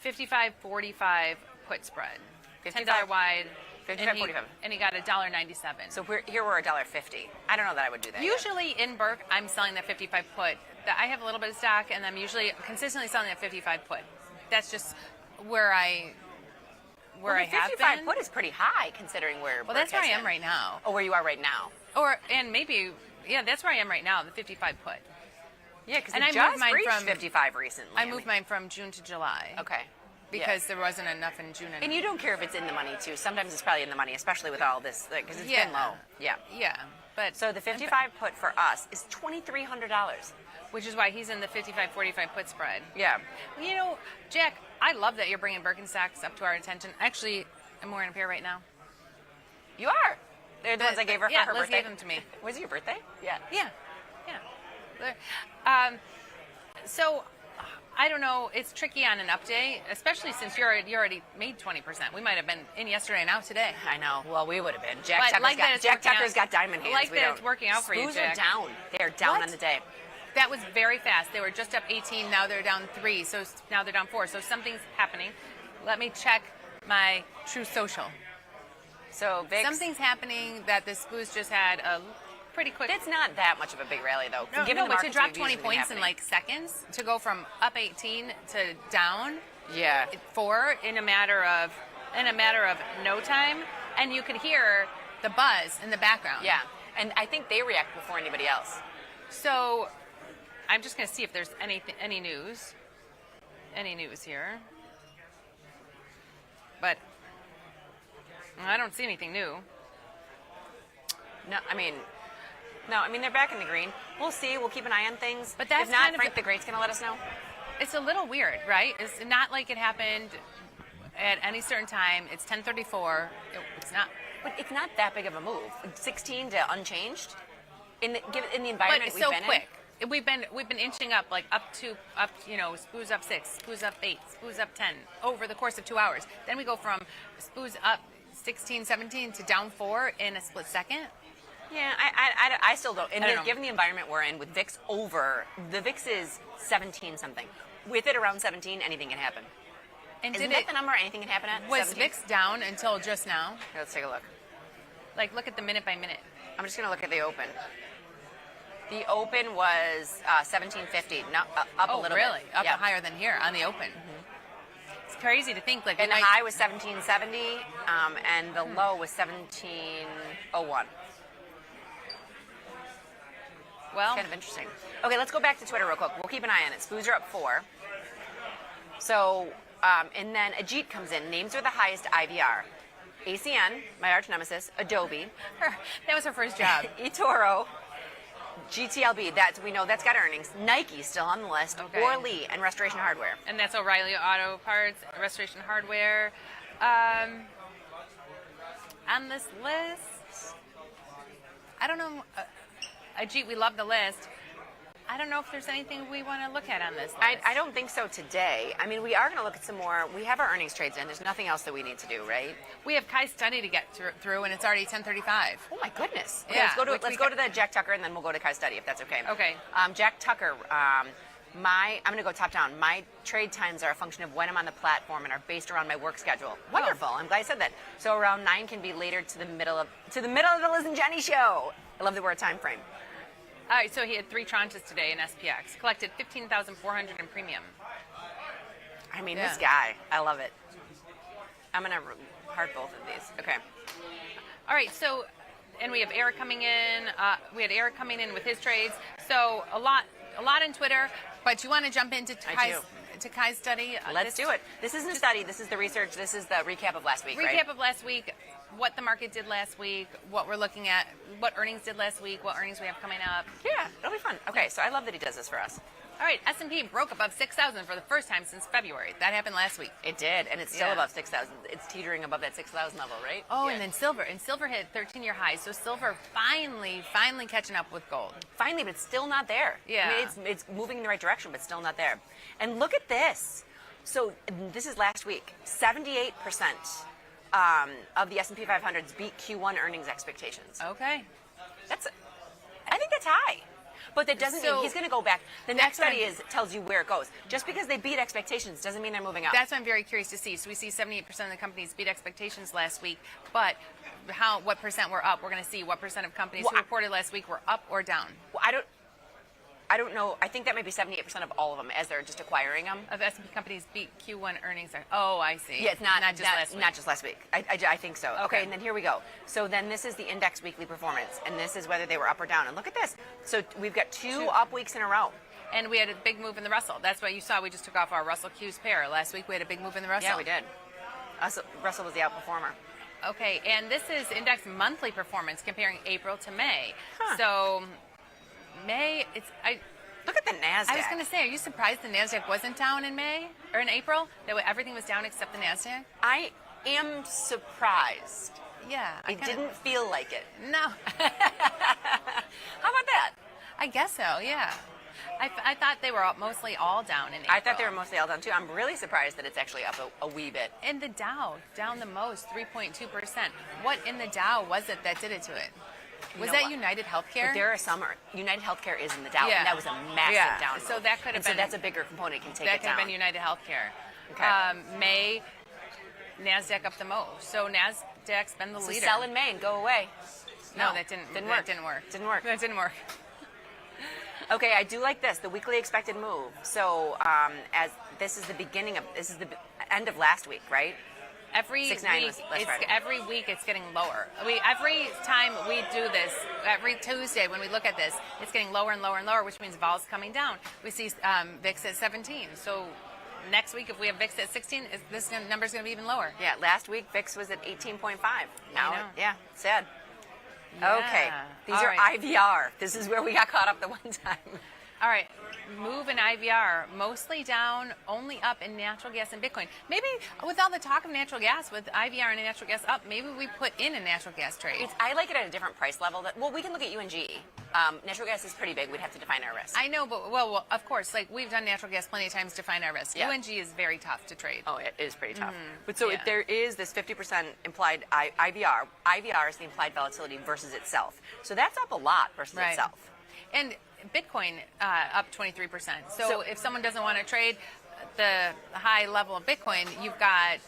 S16: 55.45 put spread. $10 wide.
S17: 55.45.
S16: And he got $1.97.
S17: So here we're $1.50. I don't know that I would do that.
S16: Usually in Burke, I'm selling that 55 put. I have a little bit of stock, and I'm usually consistently selling that 55 put. That's just where I have been.
S17: 55 put is pretty high considering where.
S16: Well, that's where I am right now.
S17: Oh, where you are right now.
S16: And maybe that's where I am right now. The 55 put.
S17: Yeah, because
S16: I
S17: just
S16: moved mine
S17: reached
S16: from
S17: 55 recently.
S16: I moved mine from June to July.
S17: Okay.
S16: Because there wasn't enough in June.
S17: And you don't care if it's in the money too. Sometimes it's probably in the money, especially with all this, because it's been low. Yeah.
S16: Yeah. But
S17: so the 55 put for us is $2,300,
S16: which is why he's in the 55.45 put spread.
S17: Yeah.
S16: You know, Jack, I love that you're bringing Birkenstocks up to our attention. Actually, I'm wearing a pair right now.
S17: You are. They're the ones I gave her for her
S16: Liz
S17: birthday.
S16: gave them to me.
S17: Was it your birthday? Yeah.
S16: Yeah. So, I don't know. It's tricky on an up day, especially since you already made 20%. We might have been in yesterday and out today.
S17: I know. Well, we would have been. Jack Tucker's got diamond hands.
S16: Like that it's working out for you, Jack.
S17: Spoos are down. They're down on the day.
S16: That was very fast. They were just up 18. Now they're down 3. So now they're down 4. So something's happening. Let me check my True Social.
S17: So VIX,
S16: something's happening that the spoos just had a pretty quick.
S17: It's not that much of a big rally though.
S16: But to drop 20 points in like seconds, to go from up 18 to down 4 in a matter of no time, and you could hear the buzz in the background.
S17: Yeah, and I think they react before anybody else.
S16: So I'm just going to see if there's any news here, but I don't see anything new.
S17: No, I mean, No, I mean, they're back in the green. We'll see. We'll keep an eye on things.
S16: But that's
S17: if not,
S16: kind of
S17: Frank the Great's going to let us know.
S16: It's a little weird, right? It's not like it happened at any certain time. It's 10:34. It's not.
S17: But it's not that big of a move. 16 to unchanged in the environment
S16: but
S17: we've
S16: so
S17: been
S16: quick. We've been inching up like up, you know, SPOO's up 6, SPOO's up 8, SPOO's up 10 over the course of 2 hours. Then we go from SPOO's up 16, 17 to down 4 in a split second.
S17: Yeah, I still don't. And given the environment we're in with VIX over, the VIX is 17 something. With it around 17, anything can happen.
S16: And
S17: Isn't that the number anything can happen at?
S16: Was
S17: 17?
S16: VIX down until just now?
S17: Here, let's take a look.
S16: Like, look at the minute by minute.
S17: I'm just going to look at the open. The open was 1750, up a little
S16: really?
S17: bit.
S16: Up higher than here on the open. It's crazy to think like.
S17: And the high was 1770, and the low was 1701.
S16: Well,
S17: kind of interesting. Okay, let's go back to Twitter real quick. We'll keep an eye on it. SPOOs are up 4. So, and then Ajit comes in. Names are the highest IVR. ACN, my arch nemesis. Adobe.
S16: That was her first job.
S17: eToro. GTLB, we know that's got earnings. Nike still on the list.
S16: Okay.
S17: Orly and Restoration Hardware.
S16: And that's O'Reilly Auto Parts, Restoration Hardware. On this list, I don't know. Ajit, we love the list. I don't know if there's anything we want to look at on this list.
S17: I don't think so today. I mean, we are going to look at some more. We have our earnings trades in. There's nothing else that we need to do, right?
S16: We have Kai's study to get through, and it's already 10:35.
S17: Oh my goodness! Okay,
S16: Yeah,
S17: let's go to the Jack Tucker, and then we'll go to Kai's study if that's okay.
S16: Okay.
S17: Jack Tucker. I'm going to go top down. My trade times are a function of when I'm on the platform and are based around my work schedule. Wonderful. I'm glad I said that. So around 9 can be later to the middle of the Liz and Jenny show. I love that we're a time frame.
S16: All right, so he had 3 tranches today in SPX. Collected $15,400 in premium.
S17: I mean, this guy, I love it. I'm gonna heart both of these. Okay.
S16: All right, so, and we have Eric coming in. We had Eric coming in with his trades. So a lot in Twitter. But you want to jump into Kai's study?
S17: Let's do it. This isn't a study. This is the research. This is the recap of last week.
S16: Recap of last week. What the market did last week, what we're looking at, what earnings did last week, what earnings we have coming up.
S17: Yeah, it'll be fun. Okay, so I love that he does this for us.
S16: All right, S&P broke above 6,000 for the first time since February. That happened last week.
S17: It did, and it's still above 6,000. It's teetering above that 6,000 level, right?
S16: Oh, and then silver. And silver hit 13-year highs. So silver finally catching up with gold.
S17: Finally, but it's still not there.
S16: Yeah.
S17: I mean, it's moving in the right direction, but still not there. And look at this. So this is last week. 78%. Of the S&P 500s beat Q1 earnings expectations.
S16: Okay.
S17: I think that's high. But that doesn't mean he's going to go back. The next study tells you where it goes. Just because they beat expectations doesn't mean they're moving up.
S16: That's what I'm very curious to see. So we see 78% of the companies beat expectations last week, but what percent were up? We're going to see what percent of companies who reported last week were up or down.
S17: Well, I don't know. I think that might be 78% of all of them as they're just acquiring them.
S16: Of S&P companies beat Q1 earnings. Oh, I see.
S17: Yeah, it's not
S16: just last week.
S17: Not just last week. I think so. Okay, and then here we go. So then this is the index weekly performance, and this is whether they were up or down. And look at this. So we've got two up weeks in a row.
S16: And we had a big move in the Russell. That's what you saw. We just took off our Russell Q's pair. Last week we had a big move in the Russell.
S17: Yeah, we did. Russell was the outperformer.
S16: Okay, and this is index monthly performance comparing April to May.
S17: Huh.
S16: So May,
S17: look at the NASDAQ.
S16: I was going to say, are you surprised the NASDAQ wasn't down in May or in April? That everything was down except the NASDAQ?
S17: I am surprised.
S16: Yeah.
S17: It didn't feel like it.
S16: No.
S17: How about that?
S16: I guess so, yeah. I thought they were mostly all down in April.
S17: I thought they were mostly all down too. I'm really surprised that it's actually up a wee bit.
S16: And the Dow, down the most, 3.2%. What in the Dow was it that did it to it? Was that United Healthcare?
S17: But there are some. United Healthcare is in the Dow, and that was a massive down.
S16: So that could have been.
S17: So that's a bigger component. Can take it down.
S16: That could have been United Healthcare.
S17: Okay.
S16: May, Nasdaq up the most. So Nasdaq's been the leader.
S17: Sell in May and go away.
S16: No, that didn't work.
S17: That didn't work. Okay, I do like this. The weekly expected move. So as this is the end of last week, right?
S16: Every week it's getting lower. Every time we do this, every Tuesday when we look at this, it's getting lower and lower and lower, which means vol's coming down. We see VIX at 17. So next week, if we have VIX at 16, this number's going to be even lower.
S17: Yeah, last week VIX was at 18.5. Now, yeah, sad. Okay. These are IVR. This is where we got caught up the one time.
S16: All right, move in IVR, mostly down, only up in natural gas and Bitcoin. Maybe with all the talk of natural gas, with IVR and natural gas up, maybe we put in a natural gas trade.
S17: I like it at a different price level. Well, we can look at UNG. Natural gas is pretty big. We'd have to define our risk.
S16: I know, but well, of course, like we've done natural gas plenty of times to define our risk.
S17: Yeah.
S16: UNG is very tough to trade.
S17: Oh, it is pretty tough. But so if there is this 50% implied IVR, IVR is the implied volatility versus itself. So that's up a lot versus itself.
S16: And Bitcoin up 23%. So if someone doesn't want to trade the high level of Bitcoin, you've got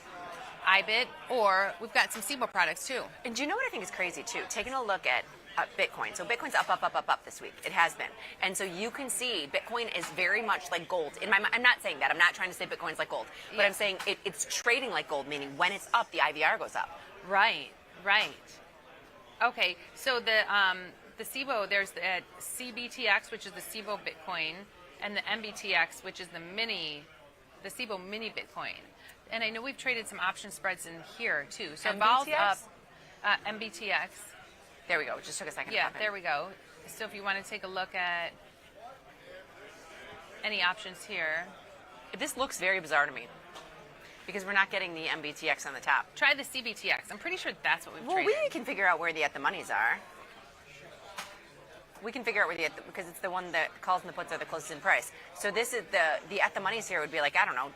S16: IBIT, or we've got some SIBO products too.
S17: And do you know what I think is crazy too? Taking a look at Bitcoin. So Bitcoin's up this week. It has been. And so you can see Bitcoin is very much like gold. I'm not saying that. I'm not trying to say Bitcoin's like gold. But I'm saying it's trading like gold, meaning when it's up, the IVR goes up.
S16: Right. Okay, so the SIBO, there's the CBTX, which is the SIBO Bitcoin, and the MBTX, which is the SIBO mini Bitcoin. And I know we've traded some option spreads in here too. So Vol's up, MBTX.
S17: There we go. It just took a second.
S16: Yeah, there we go. So if you want to take a look at any options here.
S17: This looks very bizarre to me because we're not getting the MBTX on the top.
S16: Try the CBTX. I'm pretty sure that's what we've traded.
S17: Well, we can figure out where the at-the-monies are. We can figure out where because it's the one that calls and the puts are the closest in price. So this is the at-the-monies here would be like, I don't know,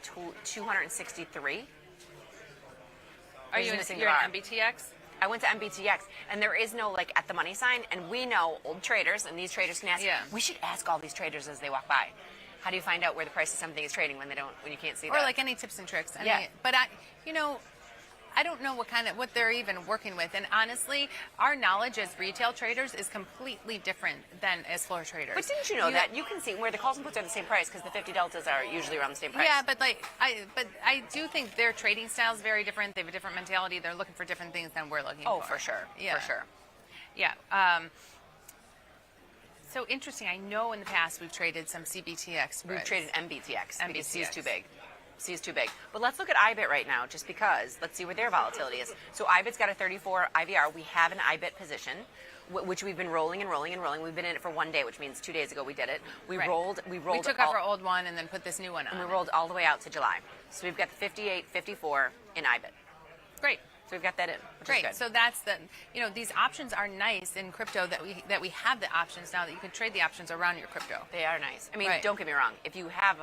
S17: 263.
S16: Are you in MBTX?
S17: I went to MBTX, and there is no like at the money sign, and we know old traders, and these traders can ask. We should ask all these traders as they walk by. How do you find out where the price of something is trading when you can't see that?
S16: Or like any tips and tricks. But I don't know what they're even working with. And honestly, our knowledge as retail traders is completely different than as floor traders.
S17: But didn't you know that you can see where the calls and puts are the same price because the 50 deltas are usually around the same price?
S16: Yeah, but I do think their trading style is very different. They have a different mentality. They're looking for different things than we're looking for.
S17: Oh, for sure.
S16: Yeah.
S17: For sure.
S16: Yeah. So interesting. I know in the past we've traded some CBTX spreads.
S17: We've traded MBTX because C is too big. C is too big. But let's look at IBIT right now, just because. Let's see where their volatility is. So IBIT's got a 34 IVR. We have an IBIT position, which we've been rolling and rolling and rolling. We've been in it for 1 day, which means 2 days ago we did it. We rolled. We
S16: took off our old one and then put this new one on.
S17: And we rolled all the way out to July. So we've got the 58, 54 in IBIT.
S16: Great.
S17: So we've got that in, which is good.
S16: So that's these options are nice in crypto that we have the options now that you can trade the options around your crypto.
S17: They are nice. I mean, don't get me wrong. If you have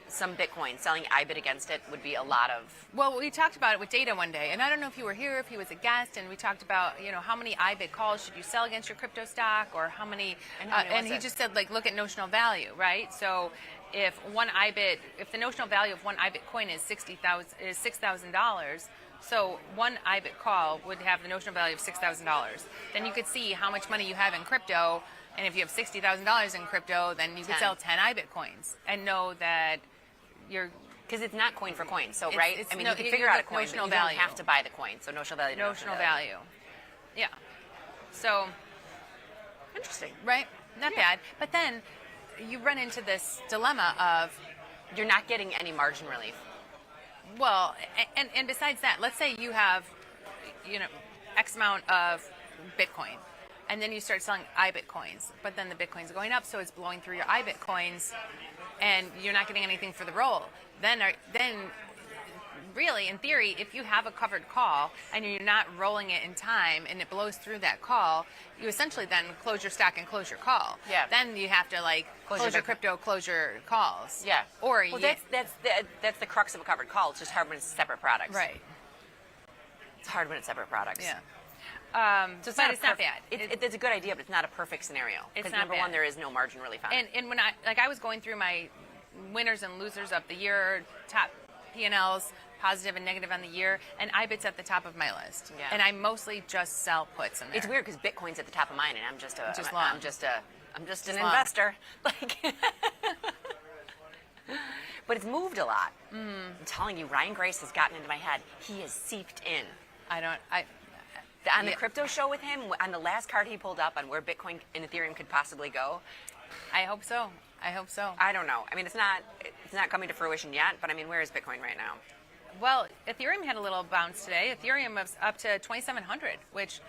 S17: some Bitcoin, selling IBIT against it would be a lot of...
S16: Well, we talked about it with Data one day, and I don't know if you were here, if he was a guest, and we talked about, how many IBIT calls should you sell against your crypto stock, or how many... and he just said, look at notional value, right? So if the notional value of one IBIT coin is $6,000, so one IBIT call would have the notional value of $6,000. Then you could see how much money you have in crypto, and if you have $60,000 in crypto, then you could sell 10 IBIT coins and know that
S17: because it's not coin for coin, so right? You can figure out a coin, but you don't have to buy the coin. So notional value.
S16: Notional value. Yeah. So
S17: interesting,
S16: right? Not bad. But then you run into this dilemma of
S17: you're not getting any margin relief.
S16: Well, and besides that, let's say you have X amount of Bitcoin, and then you start selling IBIT coins, but then the Bitcoin's going up, so it's blowing through your IBIT coins, and you're not getting anything for the roll. Then really, in theory, if you have a covered call and you're not rolling it in time and it blows through that call, you essentially then close your stock and close your call.
S17: Yeah.
S16: Then you have to close your crypto, close your calls.
S17: Yeah.
S16: Or
S17: that's the crux of a covered call. It's just hard when it's separate products.
S16: Right.
S17: It's hard when it's separate products.
S16: Yeah.
S17: So it's
S16: not bad.
S17: It's a good idea, but it's not a perfect scenario.
S16: It's not
S17: number
S16: bad.
S17: one, there is no margin relief on it.
S16: And when I was going through my winners and losers of the year, top P&Ls, positive and negative on the year, and IBIT's at the top of my list.
S17: Yeah.
S16: And I mostly just sell puts in there.
S17: It's weird because Bitcoin's at the top of mine, and I'm just an
S16: long.
S17: investor. But it's moved a lot. I'm telling you, Ryan Grace has gotten into my head. He is seeped in. On the crypto show with him, on the last card he pulled up on where Bitcoin and Ethereum could possibly go.
S16: I hope so.
S17: I don't know. I mean, it's not coming to fruition yet, but I mean, where is Bitcoin right now?
S16: Well, Ethereum had a little bounce today. Ethereum was up to 2,700, which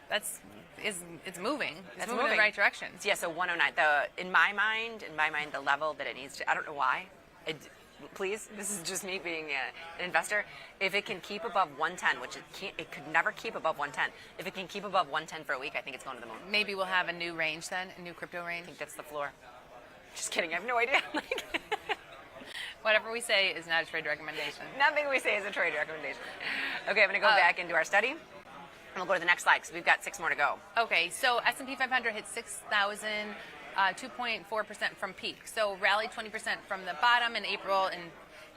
S16: that's it's moving. It's moving in the right direction.
S17: Yeah, so 109. In my mind, the level that it needs to, I don't know why. Please, this is just me being an investor. If it can keep above 110, which it could never keep above 110. If it can keep above 110 for a week, I think it's going to the moon.
S16: Maybe we'll have a new range then, a new crypto range.
S17: I think that's the floor. Just kidding. I have no idea.
S16: Whatever we say is not a trade recommendation.
S17: Nothing we say is a trade recommendation. Okay, I'm going to go back into our study. And we'll go to the next slide because we've got 6 more to go.
S16: Okay, so S&P 500 hit 6,000, 2.4% from peak. So rallied 20% from the bottom in April and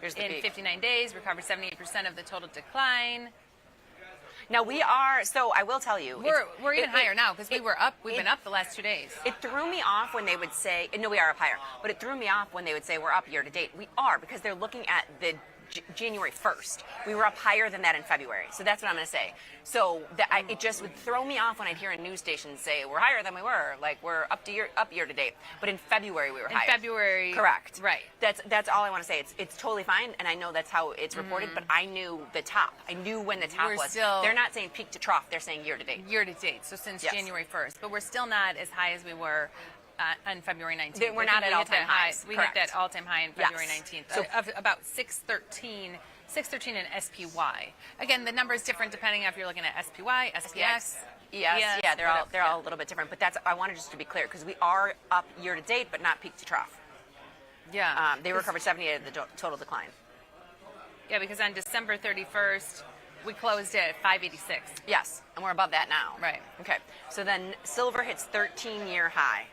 S16: in 59 days, recovered 78% of the total decline.
S17: Now we are, so I will tell you.
S16: We're even higher now because we were up, we've been up the last 2 days.
S17: It threw me off when they would say, no, we are up higher, but it threw me off when they would say we're up year to date. We are because they're looking at the January 1st. We were up higher than that in February. So that's what I'm going to say. So it just would throw me off when I'd hear a news station say we're higher than we were, like we're up year to date. But in February we were higher.
S16: In February,
S17: correct.
S16: Right.
S17: That's all I want to say. It's totally fine, and I know that's how it's reported. But I knew the top. I knew when the top was. They're not saying peak to trough. They're saying year to date.
S16: Year to date. So since January 1st, but we're still not as high as we were on February 19th.
S17: We're not at all-time highs.
S16: We hit that all-time high on February 19th so, of about 613 in SPY. Again, the number is different depending on if you're looking at SPY, SPX.
S17: Yes, yeah, they're all a little bit different. But I wanted just to be clear because we are up year to date, but not peak to trough.
S16: Yeah.
S17: They recovered 78 of the total decline.
S16: Yeah, because on December 31st, we closed at 586.
S17: Yes, and we're above that now.
S16: Right.
S17: Okay. So then silver hits 13-year high.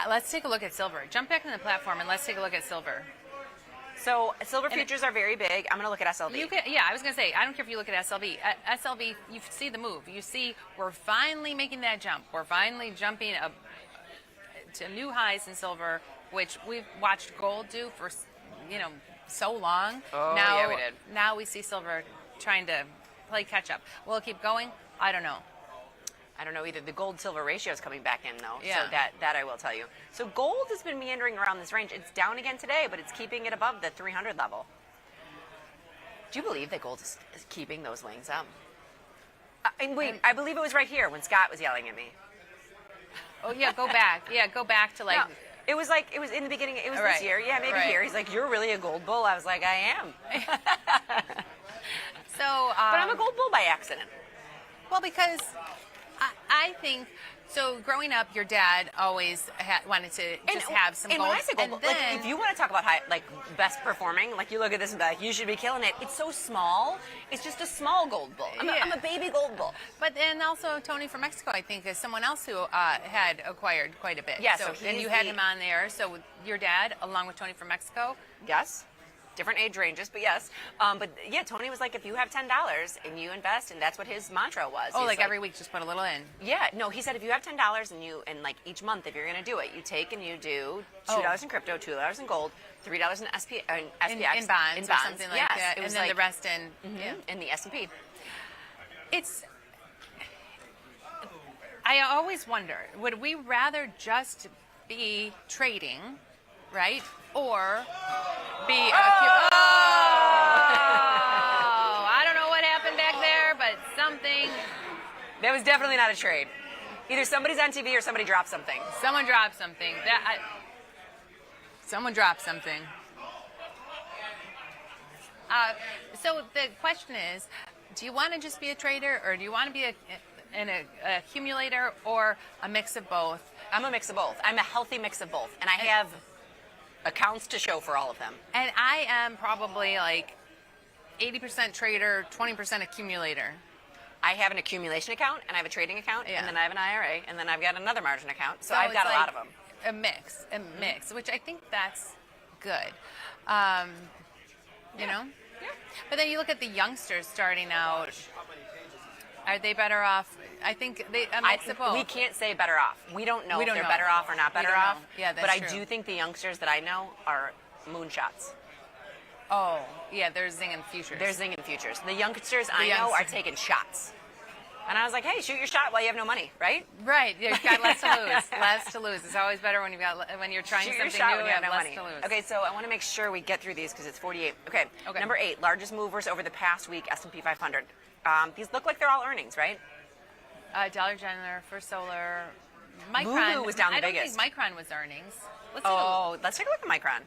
S16: Let's take a look at silver. Jump back in the platform and let's take a look at silver.
S17: So silver futures are very big. I'm going to look at SLV.
S16: I was going to say, I don't care if you look at SLV. At SLV, you see the move. You see we're finally making that jump. We're finally jumping up to new highs in silver, which we've watched gold do for, so long.
S17: Oh, yeah, we did.
S16: Now we see silver trying to play catch up. Will it keep going? I don't know.
S17: I don't know either. The gold-silver ratio is coming back in, though.
S16: Yeah.
S17: So that I will tell you. So gold has been meandering around this range. It's down again today, but it's keeping it above the 300 level. Do you believe that gold is keeping those lanes up? I believe it was right here when Scott was yelling at me.
S16: Oh, yeah, go back. Yeah, go back to like...
S17: No, it was in the beginning. It was this year. Yeah, maybe here. He's like, you're really a gold bull. I was like, I am.
S16: But
S17: I'm a gold bull by accident.
S16: Well, because... I think, so growing up, your dad always wanted to just have some gold.
S17: And when I say gold, if you want to talk about best performing, you look at this and be like, you should be killing it. It's so small. It's just a small gold bull. I'm a baby gold bull.
S16: But then also Tony from Mexico, I think, is someone else who had acquired quite a bit.
S17: Yeah,
S16: and you had him on there. So your dad, along with Tony from Mexico.
S17: Yes. Different age ranges, but yes. But yeah, Tony was like, if you have $10 and you invest, and that's what his mantra was.
S16: Oh, like every week, just put a little in.
S17: Yeah, no, he said if you have $10 and like each month, if you're going to do it, you take and you do $2 in crypto, $2 in gold, $3 in SPX,
S16: in bonds or something like that,
S17: it was
S16: and then the rest
S17: in the S&P.
S16: I always wonder, would we rather just be trading, right, or be I don't know what happened back there, but something.
S17: That was definitely not a trade. Either somebody's on TV or somebody dropped something.
S16: Someone dropped something. Someone dropped something. So the question is, do you want to just be a trader, or do you want to be an accumulator, or a mix of both?
S17: I'm a mix of both. I'm a healthy mix of both, and I have accounts to show for all of them.
S16: And I am probably like 80% trader, 20% accumulator.
S17: I have an accumulation account, and I have a trading account, and then I have an IRA, and then I've got another margin account. So I've got a lot of them.
S16: A mix, which I think that's good. You know?
S17: Yeah.
S16: But then you look at the youngsters starting out. Are they better off? I think a mix of both.
S17: We can't say better off. We don't know if they're better off or not better off.
S16: Yeah, that's
S17: but
S16: true.
S17: I do think the youngsters that I know are moonshots.
S16: Oh, yeah, they're zinging futures.
S17: They're zinging futures. The youngsters I know are taking shots. And I was like, hey, shoot your shot while you have no money, right?
S16: Right. You've got less to lose. Less to lose. It's always better when you're trying
S17: shoot
S16: something
S17: your shot
S16: new
S17: when you have
S16: and
S17: no
S16: less
S17: money.
S16: to lose.
S17: Okay, so I want to make sure we get through these because it's 48. Okay. Number 8, largest movers over the past week, S&P 500. These look like they're all earnings, right?
S16: Dollar General, First Solar, Micron.
S17: Lulu was down the
S16: I don't
S17: biggest.
S16: think Micron was earnings. Let's
S17: Let's take a look at Micron.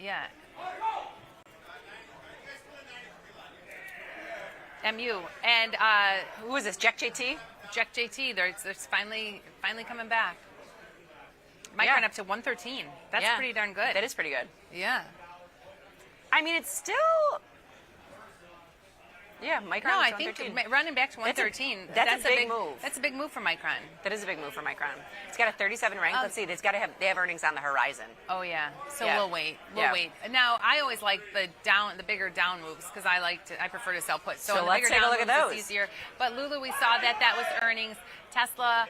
S16: Yeah. MU. And
S17: who is this? Jack JT?
S16: Jack JT. They're finally coming back. Micron up to 113. That's pretty darn good.
S17: That is pretty good.
S16: Yeah.
S17: I mean, it's still. Yeah, Micron.
S16: No, I think running back to 113.
S17: That's a big move.
S16: That's a big move for Micron.
S17: That is a big move for Micron. It's got a 37 rank. Let's see. They have earnings on the horizon.
S16: Oh yeah. So we'll wait. We'll wait. Now I always like the bigger down moves because I prefer to sell puts. So
S17: let's take a look at those.
S16: It's easier. But Lulu, we saw that was earnings. Tesla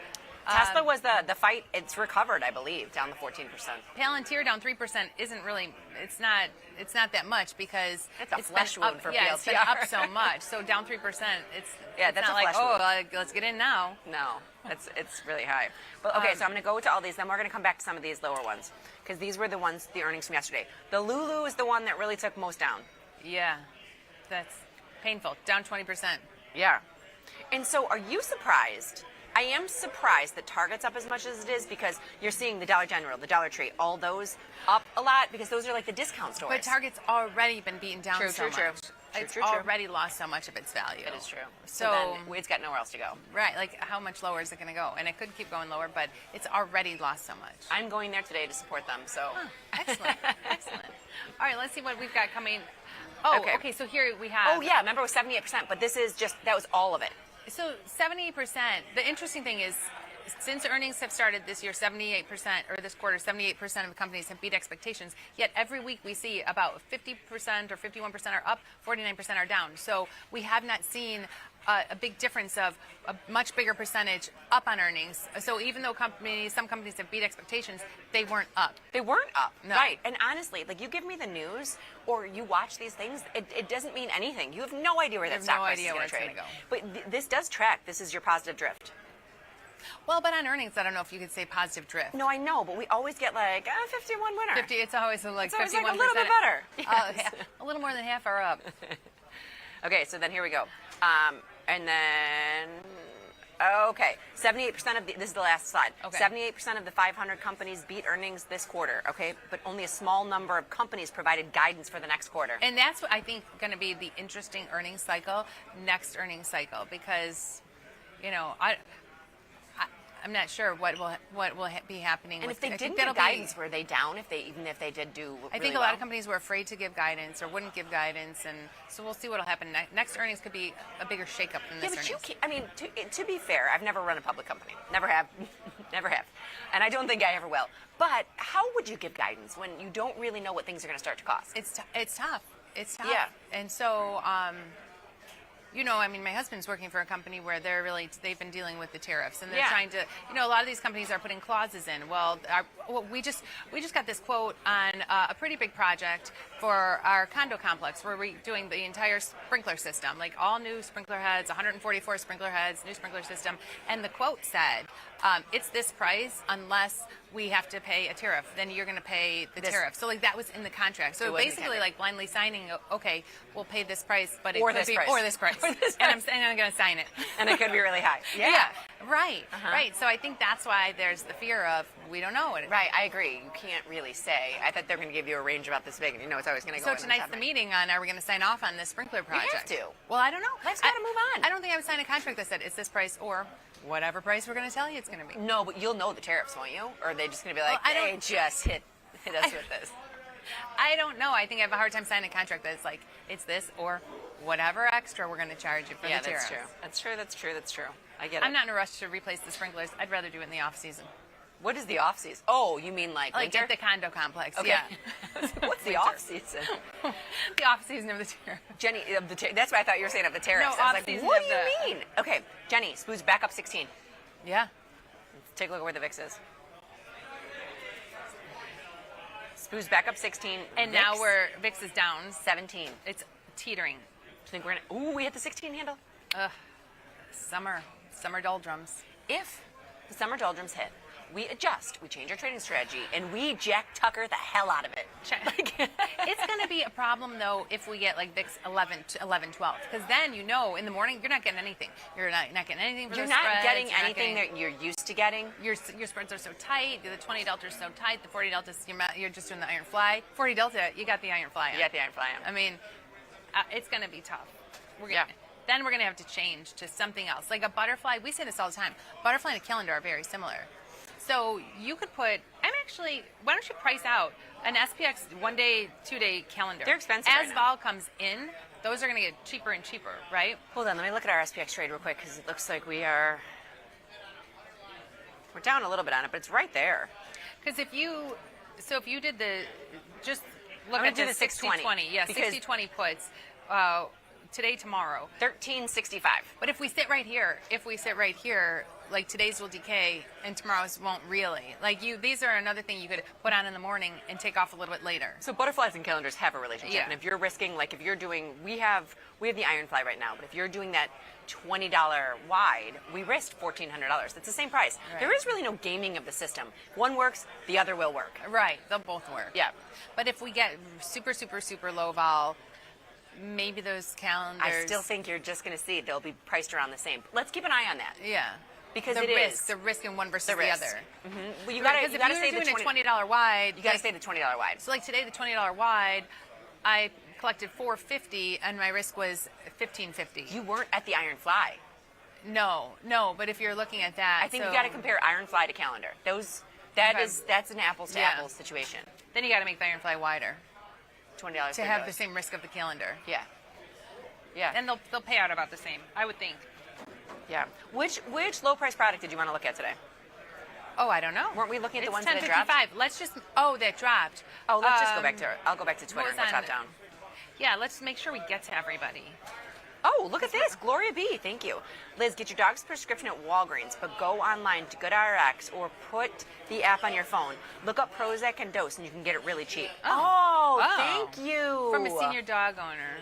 S17: was the fight. It's recovered, I believe, down the 14%.
S16: Palantir down 3% isn't really. It's not that much because
S17: it's a flesh wound for PLTR.
S16: It's been up so much. So down 3%. It's
S17: that's
S16: not
S17: a
S16: like
S17: flesh wound.
S16: let's get in now.
S17: No, it's really high. But okay, so I'm going to go to all these. Then we're going to come back to some of these lower ones because these were the earnings from yesterday. The Lulu is the one that really took most down.
S16: Yeah, that's painful. Down 20%.
S17: Yeah. And so, are you surprised? I am surprised that Target's up as much as it is because you're seeing the Dollar General, the Dollar Tree, all those up a lot because those are like the discount stores.
S16: But Target's already been beaten down so much. It's already lost so much of its value.
S17: That is true.
S16: So
S17: then it's got nowhere else to go.
S16: Right. Like, how much lower is it going to go? And it could keep going lower, but it's already lost so much.
S17: I'm going there today to support them. So
S16: excellent. Excellent. All right, let's see what we've got coming. Oh, okay. So here we have.
S17: Oh, yeah. Remember, it was 78%, but this is that was all of it.
S16: So 78%. The interesting thing is, since earnings have started this year, 78%, or this quarter, 78% of the companies have beat expectations. Yet every week we see about 50% or 51% are up, 49% are down. So we have not seen a big difference of a much bigger percentage up on earnings. So even though some companies have beat expectations, they weren't up.
S17: They weren't up,
S16: no.
S17: Right. And honestly, like you give me the news or you watch these things, it doesn't mean anything. You have no idea where that stock price is going to trade. But this does track. This is your positive drift.
S16: Well, but on earnings, I don't know if you could say positive drift.
S17: No, I know, but we always get like 51 winner.
S16: 50. It's always like 51%.
S17: Like a little bit better.
S16: Yes. A little more than half are up.
S17: Okay, so then here we go. And then, okay, 78% of this is the last slide. Okay. 78% of the 500 companies beat earnings this quarter, okay? But only a small number of companies provided guidance for the next quarter.
S16: And that's what I think going to be the interesting earnings cycle, next earnings cycle, because, I'm not sure what will be happening.
S17: And
S16: with,
S17: if they
S16: I
S17: didn't
S16: think
S17: give guidance, were they down? Even if they did do,
S16: I think a lot of companies were afraid to give guidance or wouldn't give guidance, and so we'll see what will happen. Next earnings could be a bigger shakeup than this earnings.
S17: I mean, to be fair, I've never run a public company. Never have, never have, and I don't think I ever will. But how would you give guidance when you don't really know what things are going to start to cost?
S16: It's tough. It's tough.
S17: Yeah.
S16: And so. My husband's working for a company where they've been dealing with the tariffs, and they're trying to, a lot of these companies are putting clauses in. Well, we just got this quote on a pretty big project for our condo complex where we're doing the entire sprinkler system, like all new sprinkler heads, 144 sprinkler heads, new sprinkler system, and the quote said, it's this price unless we have to pay a tariff, then you're going to pay the tariff. So that was in the contract. So basically like blindly signing, okay, we'll pay this price, but it could be or this price. And I'm going to sign it.
S17: And it could be really high.
S16: Yeah. Right. Right. So I think that's why there's the fear of we don't know what
S17: Right. I agree. You can't really say. I thought they're going to give you a range about this big, and it's always going to go.
S16: So tonight's the meeting on are we going to sign off on this sprinkler project?
S17: You have to.
S16: Well, I don't know.
S17: Let's got to move on.
S16: I don't think I would sign a contract that said it's this price or whatever price we're going to tell you it's going to be.
S17: No, but you'll know the tariffs, won't you? Or are they just going to be like, hey, just hit us with this?
S16: I don't know. I think I have a hard time signing a contract that's like, it's this or whatever extra we're going to charge you for the tariffs.
S17: That's true. I get it.
S16: I'm not in a rush to replace the sprinklers. I'd rather do it in the off season.
S17: What is the off season? Oh, you mean like winter?
S16: At the condo complex,
S17: okay.
S16: Yeah.
S17: What's the off season?
S16: The off season of the tariff.
S17: Jenny, that's what I thought you were saying of the tariffs.
S16: No,
S17: I was like, what do you mean? Okay, Jenny, Spoo's back up 16.
S16: Yeah.
S17: Let's take a look at where the VIX is. Spoo's back up 16.
S16: And
S17: VIX,
S16: now VIX is down
S17: 17.
S16: It's teetering.
S17: I think we're gonna. Ooh, we hit the 16 handle.
S16: Summer doldrums.
S17: If the summer doldrums hit, we adjust, we change our trading strategy, and we Jack Tucker the hell out of it.
S16: It's going to be a problem, though, if we get like VIX 11 to 11, 12. Because then, you know, in the morning, you're not getting anything. You're not getting anything for
S17: You're
S16: the
S17: not
S16: spreads.
S17: getting
S16: You're not
S17: anything that you're used to getting.
S16: Your spreads are so tight. The 20 delta is so tight. The 40 delta, you're just doing the iron fly. 40 delta, you got the iron fly on.
S17: You got the iron fly on.
S16: I mean, it's going to be tough. Then we're going to have to change to something else. Like a butterfly, we say this all the time. Butterfly and a calendar are very similar. So you could put, why don't you price out an SPX 1 day, 2 day calendar?
S17: They're expensive
S16: As
S17: right now.
S16: vol comes in, those are going to get cheaper and cheaper, right?
S17: Hold on, let me look at our SPX trade real quick because it looks like we're down a little bit on it, but it's right there.
S16: Because if you did just look
S17: I'm
S16: at
S17: gonna do
S16: the
S17: the 620.
S16: 60-20. Yeah,
S17: Because
S16: 60-20 puts. Today, tomorrow.
S17: 13.65.
S16: But if we sit right here, like today's will decay and tomorrow's won't really. Like these are another thing you could put on in the morning and take off a little bit later.
S17: So butterflies and calendars have a relationship.
S16: Yeah.
S17: And if you're risking, like if you're doing, we have the iron fly right now, but if you're doing that $20 wide, we risked $1,400. That's the same price.
S16: Right.
S17: There is really no gaming of the system. One works, the other will work.
S16: Right, they'll both work.
S17: Yeah.
S16: But if we get super, super, super low vol, maybe those calendars.
S17: I still think you're just going to see they'll be priced around the same. Let's keep an eye on that.
S16: Yeah.
S17: Because
S16: the risk in one versus the other.
S17: Mm-hmm. Well, you
S16: Because
S17: got to
S16: if
S17: say
S16: you're
S17: the
S16: doing a $20 wide,
S17: you got to say the $20 wide.
S16: So like today, the $20 wide, I collected $450 and my risk was $1,550.
S17: You weren't at the iron fly.
S16: No. But if you're looking at that,
S17: I think you got to compare iron fly to calendar. That's an apples to apples situation.
S16: Then you got to make the iron fly wider.
S17: $20
S16: to have the same risk of the calendar.
S17: Yeah. Yeah.
S16: And they'll pay out about the same, I would think.
S17: Yeah. Which low price product did you want to look at today?
S16: Oh, I don't know.
S17: Weren't we looking at the ones that
S16: dropped?
S17: dropped?
S16: Let's just. that dropped.
S17: Oh, let's just go back to. I'll go back to Twitter and
S16: what was
S17: top
S16: on-
S17: down.
S16: Yeah, let's make sure we get to everybody.
S17: Oh, look at this. Gloria B. Thank you. Liz, get your dog's prescription at Walgreens, but go online to GoodRx or put the app on your phone. Look up Prozac and Dose, and you can get it really cheap. Oh, thank you.
S16: From a senior dog owner.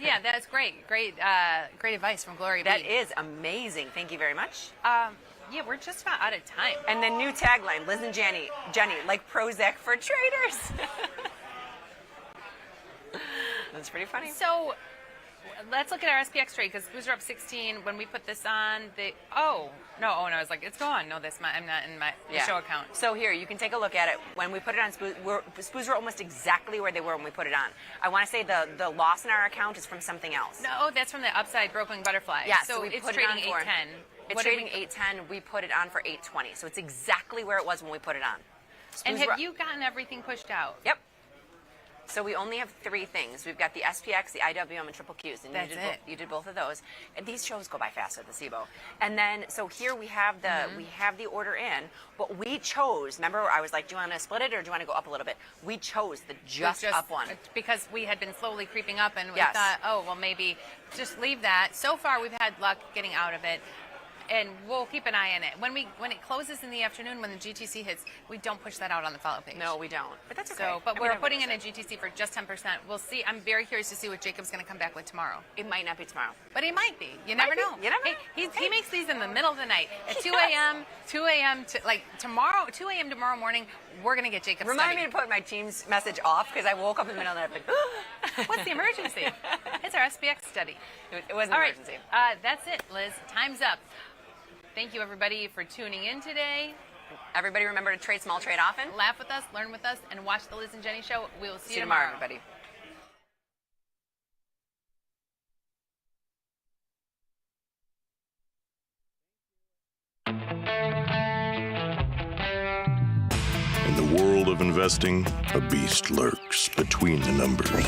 S16: Yeah, that's great. Great advice from Gloria B.
S17: That is amazing. Thank you very much.
S16: Yeah, we're just about out of time.
S17: And then new tagline, Liz and Jenny, like Prozac for traders. That's pretty funny.
S16: So let's look at our SPX trade because Boozer up 16. When we put this on, I was like, it's gone. No, I'm not in my show account.
S17: So here, you can take a look at it. When we put it on Spoos were almost exactly where they were when we put it on. I want to say the loss in our account is from something else.
S16: No, that's from the upside broken butterfly.
S17: Yeah,
S16: so
S17: we
S16: it's
S17: put
S16: trading
S17: it on for
S16: 810.
S17: It's trading 810. We put it on for 820. So it's exactly where it was when we put it on.
S16: And have you gotten everything pushed out?
S17: Yep. So we only have 3 things. We've got the SPX, the IWM, and triple Qs. And
S16: That's it.
S17: You did both of those. And these shows go by fast at the SIBO. And then, so here we have the order in, but we chose, remember I was like, do you want to split it or do you want to go up a little bit? We chose the just up one.
S16: Because we had been slowly creeping up and we thought, oh, well, maybe just leave that. So far, we've had luck getting out of it. And we'll keep an eye on it. When it closes in the afternoon, when the GTC hits, we don't push that out on the follow page.
S17: No, we don't. But that's okay.
S16: So, but we're putting in a GTC for just 10%. We'll see. I'm very curious to see what Jacob's going to come back with tomorrow.
S17: It might not be tomorrow.
S16: But it might be. You never know.
S17: You never know.
S16: He makes these in the middle of the night. At 2 a.m., 2 a.m. to like tomorrow, 2 a.m. tomorrow morning, we're going to get Jacob's
S17: Remind me to put my team's message off because I woke up in the middle of the night.
S16: What's the emergency? It's our SPX study.
S17: It was an emergency.
S16: All right. That's it, Liz. Time's up. Thank you, everybody, for tuning in today.
S17: Everybody remember to trade small, trade often.
S16: Laugh with us, learn with us, and watch the Liz and Jenny Show. We will see you
S17: tomorrow, everybody.
S15: In the world of investing, a beast lurks between the numbers.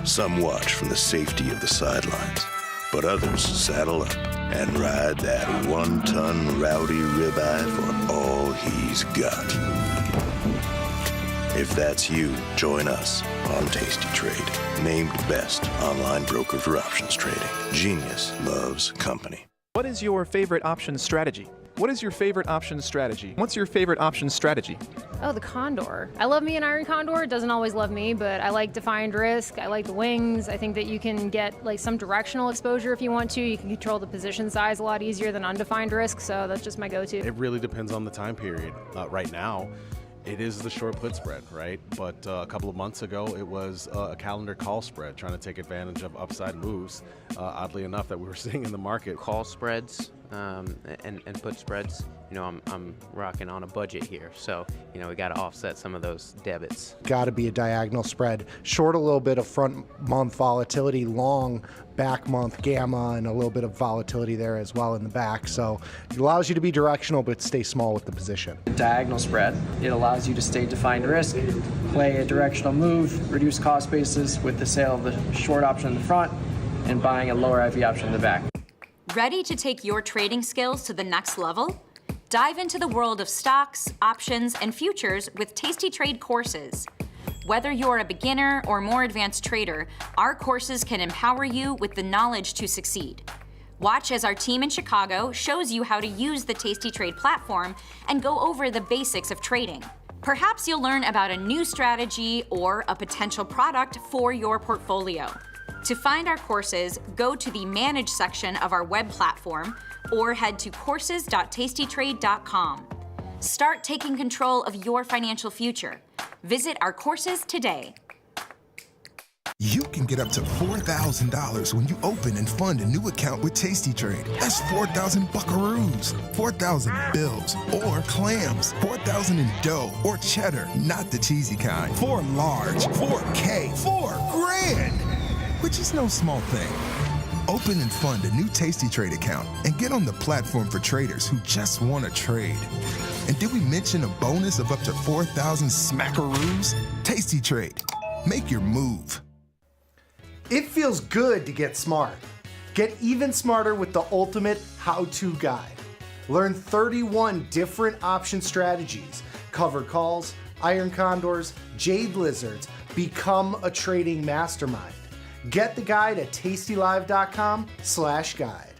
S15: Some watch from the safety of the sidelines, but others saddle up and ride that 1-ton rowdy ribeye for all he's got. If that's you, join us on Tasty Trade, named best online broker for options trading. Genius loves company.
S28: What is your favorite options strategy? What is your favorite option strategy? What's your favorite option strategy?
S18: Oh, the condor. I love me an iron condor. It doesn't always love me, but I like defined risk. I like the wings. I think that you can get like some directional exposure if you want to. You can control the position size a lot easier than undefined risk, so that's just my go-to.
S19: It really depends on the time period. Right now, it is the short put spread, right? But a couple of months ago, it was a calendar call spread, trying to take advantage of upside moves, oddly enough, that we were seeing in the market.
S32: Call spreads and put spreads. You know, I'm rocking on a budget here, so you know we got to offset some of those debits.
S13: Got to be a diagonal spread. Short a little bit of front month volatility, long back month gamma, and a little bit of volatility there as well in the back. So it allows you to be directional, but stay small with the position.
S20: Diagonal spread. It allows you to stay defined risk, play a directional move, reduce cost basis with the sale of the short option in the front, and buying a lower IV option in the back.
S21: Ready to take your trading skills to the next level? Dive into the world of stocks, options, and futures with Tasty Trade courses. Whether you're a beginner or more advanced trader, our courses can empower you with the knowledge to succeed. Watch as our team in Chicago shows you how to use the Tasty Trade platform and go over the basics of trading. Perhaps you'll learn about a new strategy or a potential product for your portfolio. To find our courses, go to the Manage section of our web platform or head to courses.tastytrade.com. Start taking control of your financial future. Visit our courses today.
S4: You can get up to $4,000 when you open and fund a new account with Tasty Trade. That's 4,000 buckaroos, 4,000 bills, or clams, 4,000 in dough or cheddar, not the cheesy kind. 4 large, 4K, 4 grand, which is no small thing. Open and fund a new Tasty Trade account and get on the platform for traders who just want to trade. And did we mention a bonus of up to 4,000 smackaroos? Tasty Trade. Make your move.
S13: It feels good to get smart. Get even smarter with the ultimate how-to guide. Learn 31 different option strategies, cover calls, iron condors, jade lizards. Become a trading mastermind. Get the guide at tastylive.com/guide.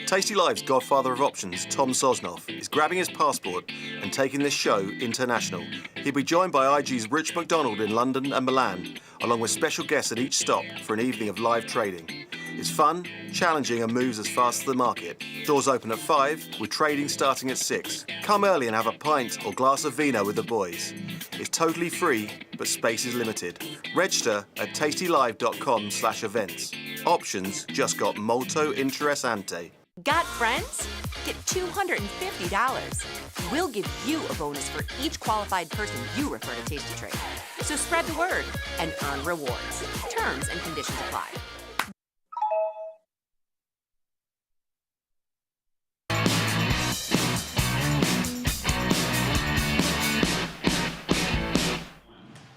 S22: Tasty Live's godfather of options, Tom Sosnoff, is grabbing his passport and taking this show international. He'll be joined by IG's Rich McDonald in London and Milan, along with special guests at each stop for an evening of live trading. It's fun, challenging, and moves as fast as the market. Doors open at 5, with trading starting at 6. Come early and have a pint or glass of vino with the boys. It's totally free, but space is limited. Register at tastylive.com/events. Options just got molto interessante.
S2: Got friends? Get $250. We'll give you a bonus for each qualified person you refer to Tasty Trade. So spread the word and earn rewards. Terms and conditions apply.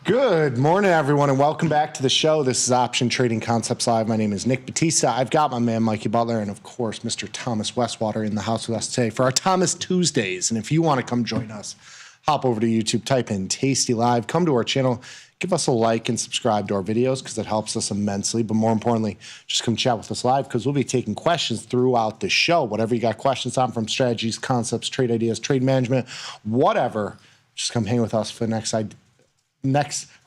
S13: Good morning, everyone, and welcome back to the show. This is Option Trading Concepts Live. My name is Nick Batista. I've got my man, Mikey Butler, and, of course, Mr. Thomas Westwater in the house with us today for our Thomas Tuesdays. And if you want to come join us, hop over to YouTube, type in Tasty Live, come to our channel, give us a like and subscribe to our videos because it helps us immensely. But more importantly, just come chat with us live because we'll be taking questions throughout the show. Whatever you got questions on, from strategies, concepts, trade ideas, trade management, whatever, just come hang with us for the next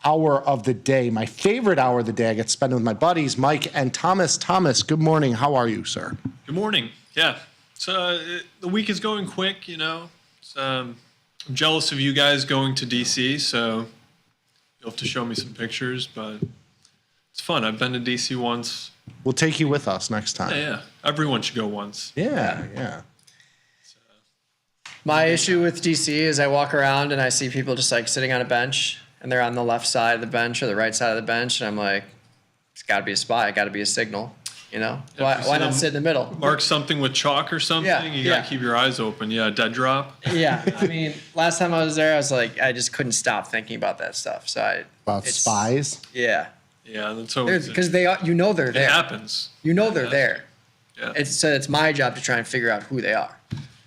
S13: hour of the day. My favorite hour of the day I get to spend with my buddies, Mike and Thomas. Thomas, good morning. How are you, sir?
S24: Good morning. Yeah. So the week is going quick, you know. I'm jealous of you guys going to DC, so you'll have to show me some pictures, but it's fun. I've been to DC once.
S13: We'll take you with us next time.
S24: Yeah. Everyone should go once.
S13: Yeah.
S20: My issue with DC is I walk around and I see people just like sitting on a bench and they're on the left side of the bench or the right side of the bench. And I'm like, it's got to be a spy. It got to be a signal, you know? Why not sit in the middle?
S24: Mark something with chalk or something. You got to keep your eyes open. Yeah, dead drop.
S20: Yeah. I mean, last time I was there, I was like, I just couldn't stop thinking about that stuff. So
S13: About spies?
S20: Yeah.
S24: Yeah, that's always
S20: because they're there.
S24: It happens.
S20: You know they're there.
S24: Yeah.
S20: It's my job to try and figure out who they are.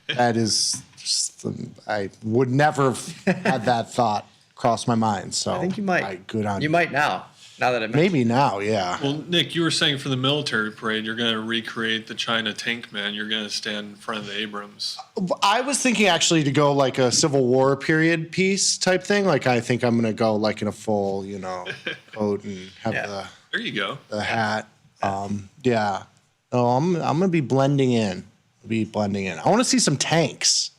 S13: That is just, I would never have had that thought cross my mind. So
S20: I think you might.
S13: Good on
S20: you. You might now. Now that it
S13: Maybe now, yeah.
S24: Well, Nick, you were saying for the military parade, you're going to recreate the China tank man. You're going to stand in front of the Abrams.
S13: I was thinking actually to go like a Civil War period piece type thing. Like I think I'm gonna go like in a full, coat and have
S24: There you go.
S13: the hat. Yeah. Oh, I'm gonna be blending in. I want to see some tanks.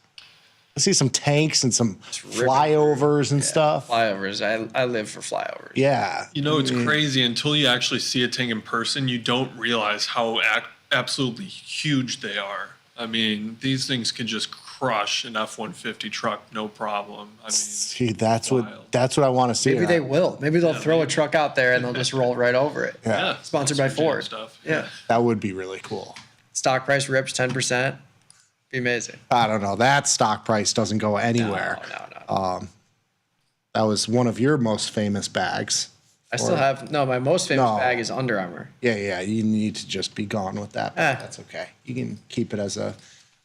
S13: I see some tanks and some flyovers and stuff.
S20: Flyovers. I live for flyovers.
S13: Yeah.
S24: It's crazy until you actually see a tank in person. You don't realize how absolutely huge they are. I mean, these things can just crush an F-150 truck, no problem. I mean,
S13: see, that's what I want to see.
S20: Maybe they will. Maybe they'll throw a truck out there and they'll just roll right over it.
S13: Yeah.
S20: Sponsored by Ford.
S24: Stuff.
S20: Yeah.
S13: That would be really cool.
S20: Stock price rips 10%. Be amazing.
S13: I don't know. That stock price doesn't go anywhere.
S20: No.
S13: That was one of your most famous bags.
S20: I still have my most famous bag is Under Armour.
S13: Yeah. You need to just be gone with that. That's okay. You can keep it as a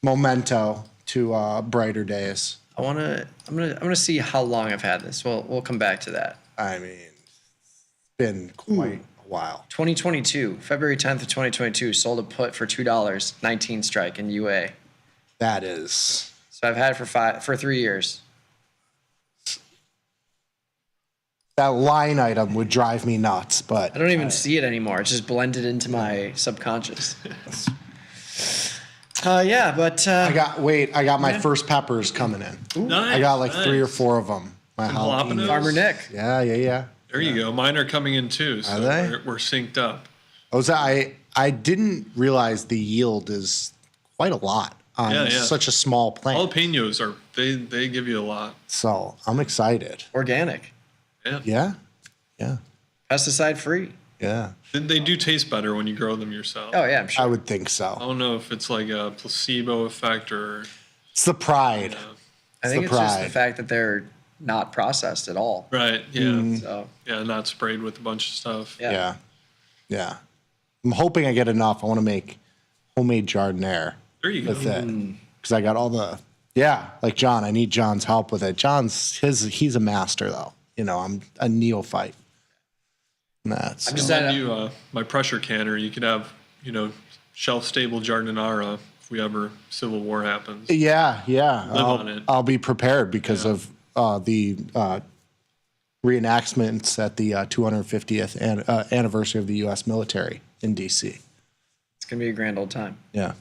S13: memento to brighter days.
S20: I'm gonna see how long I've had this. We'll come back to that.
S13: I mean, it's been quite a while.
S20: 2022, February 10th of 2022, sold a put for $2, 19 strike in UA.
S13: That is.
S20: So I've had it for 3 years.
S13: That line item would drive me nuts, but
S20: I don't even see it anymore. It's just blended into my subconscious. But
S13: I got my first peppers coming in.
S24: Nice,
S13: I got like 3 or 4 of them. My
S24: jalapenos?
S20: Farmer Nick.
S13: Yeah.
S24: There you go. Mine are coming in too. So
S13: Are they?
S24: We're synced up.
S13: I didn't realize the yield is quite a lot on such a small plant.
S24: Jalapenos they give you a lot.
S13: So I'm excited.
S20: Organic.
S13: Yeah.
S20: Pesticide free.
S13: Yeah.
S24: They do taste better when you grow them yourself.
S20: Oh yeah, I'm sure.
S13: I would think so.
S24: I don't know if it's like a placebo effect or.
S13: It's the pride.
S20: I think it's just the fact that they're not processed at all.
S24: Right. Yeah.
S20: So.
S24: Yeah, not sprayed with a bunch of stuff.
S13: Yeah. I'm hoping I get enough. I want to make homemade jardiniere.
S24: There you go.
S13: With it. Because I got all the, like John, I need John's help with it. He's a master though. I'm a neophyte.
S24: I'm just sending you my pressure canner. You could have, shelf-stable jardinara if we ever Civil War happens.
S13: Yeah.
S24: Live on it.
S13: I'll be prepared because of the reenactments at the 250th anniversary of the U.S. military in D.C.
S20: It's going to be a grand old time.
S13: Yeah.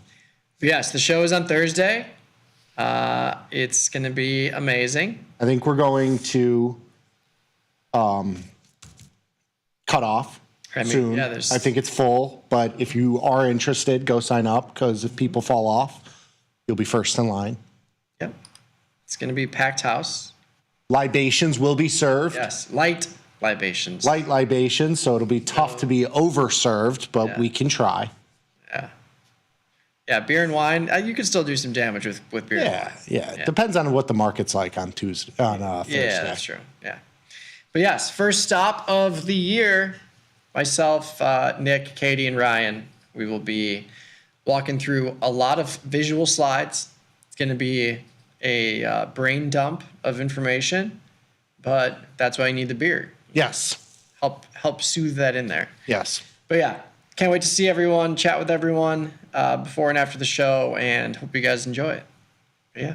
S20: But yes, the show is on Thursday. It's going to be amazing.
S13: I think we're going to cut off soon.
S20: Yeah,
S13: I think it's full, but if you are interested, go sign up because if people fall off, you'll be first in line.
S20: Yep. It's going to be packed house.
S13: Libations will be served.
S20: Yes, light libations.
S13: Light libations, so it'll be tough to be overserved, but we can try.
S20: Yeah, beer and wine. You can still do some damage with beer and wine.
S13: Yeah. Depends on what the market's like on Thursday.
S20: Yeah, that's true. Yeah. But yes, first stop of the year. Myself, Nick, Katie, and Ryan. We will be walking through a lot of visual slides. It's going to be a brain dump of information, but that's why you need the beer.
S13: Yes.
S20: Help soothe that in there.
S13: Yes.
S20: But yeah, can't wait to see everyone, chat with everyone before and after the show, and hope you guys enjoy it. But yeah.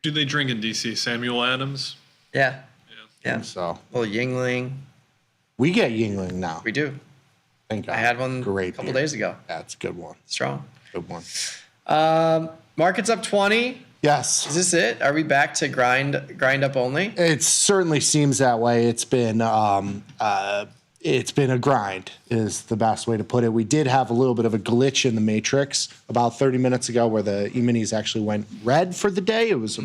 S24: Do they drink in D.C.? Samuel Adams?
S20: Yeah.
S13: So.
S20: A little Yingling.
S13: We get Yingling now.
S20: We do.
S13: Thank God.
S20: I had one
S13: a
S20: couple days ago.
S13: That's a good one.
S20: Strong.
S13: Good one.
S20: Market's up 20.
S13: Yes.
S20: Is this it? Are we back to grind up only?
S13: It certainly seems that way. It's been a grind is the best way to put it. We did have a little bit of a glitch in the matrix about 30 minutes ago where the E-minis actually went red for the day. It was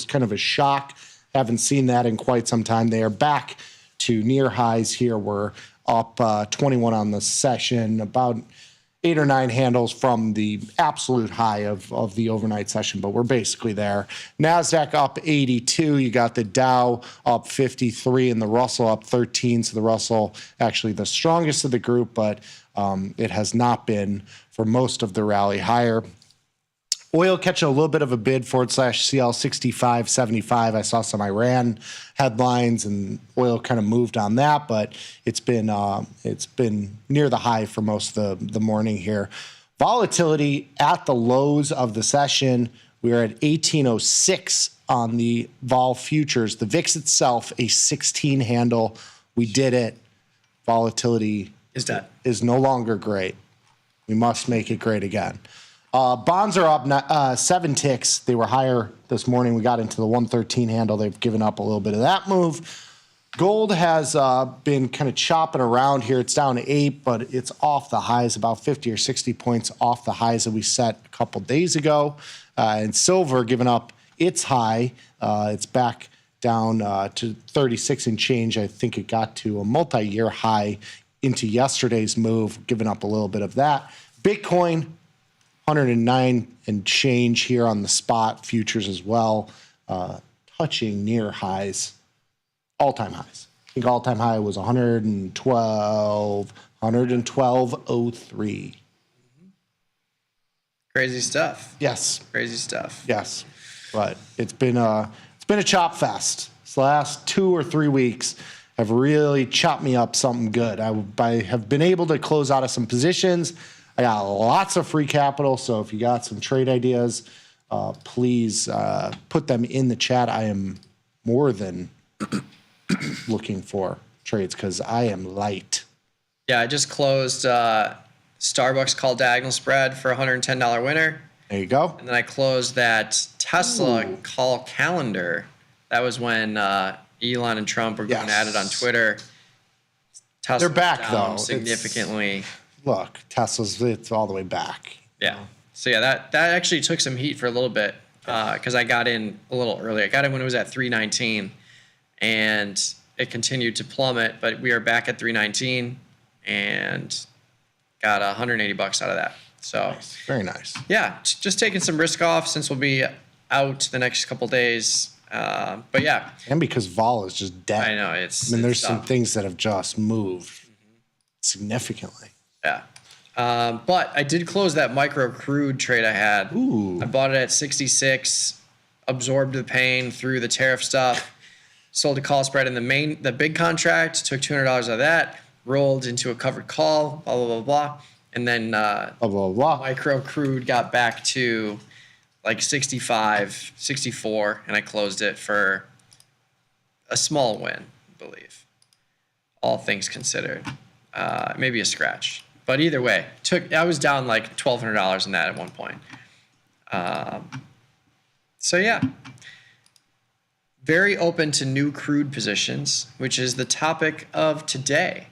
S13: kind of a shock. Haven't seen that in quite some time. They are back to near highs here. We're up 21 on the session, about 8 or 9 handles from the absolute high of the overnight session, but we're basically there. NASDAQ up 82. You got the Dow up 53 and the Russell up 13. So the Russell actually the strongest of the group, but it has not been for most of the rally higher. Oil catching a little bit of a bid /CL 65.75. I saw some Iran headlines and oil kind of moved on that, but it's been near the high for most of the morning here. Volatility at the lows of the session. We are at 1806 on the vol futures. The VIX itself, a 16 handle. We did it. Volatility is no longer great. We must make it great again. Bonds are up 7 ticks. They were higher this morning. We got into the 113 handle. They've given up a little bit of that move. Gold has been kind of chopping around here. It's down 8, but it's off the highs, about 50 or 60 points off the highs that we set a couple days ago. And silver giving up its high. It's back down to 36 and change. I think it got to a multi-year high into yesterday's move, giving up a little bit of that. Bitcoin, 109 and change here on the spot futures as well, touching near highs, all-time highs. I think all-time high was 112.03.
S20: Crazy stuff.
S13: Yes.
S20: Crazy stuff.
S13: Yes. But it's been a chop fest. This last 2 or 3 weeks have really chopped me up something good. I have been able to close out of some positions. I got lots of free capital, so if you got some trade ideas, please put them in the chat. I am more than looking for trades because I am light.
S20: Yeah, I just closed Starbucks call diagonal spread for $110 winner.
S13: There you go.
S20: And then I closed that Tesla call calendar. That was when Elon and Trump were going at it on Twitter.
S13: They're back though
S20: significantly.
S13: Look, it's all the way back.
S20: Yeah. So yeah, that actually took some heat for a little bit because I got in a little early. I got in when it was at 319, and it continued to plummet. But we are back at 319 and got $180 out of that. So
S13: very nice.
S20: Yeah, just taking some risk off since we'll be out the next couple days. But yeah,
S13: and because vol is just dead.
S20: I know
S13: there's some things that have just moved significantly.
S20: Yeah. But I did close that micro crude trade I had. I bought it at 66, absorbed the pain through the tariff stuff, sold a call spread in the big contract, took $200 out of that, rolled into a covered call, blah, blah, blah, blah. And then micro crude got back to like 65, 64, and I closed it for a small win, I believe. All things considered. Maybe a scratch. But either way, I was down like $1,200 in that at one point. So yeah, very open to new crude positions, which is the topic of today.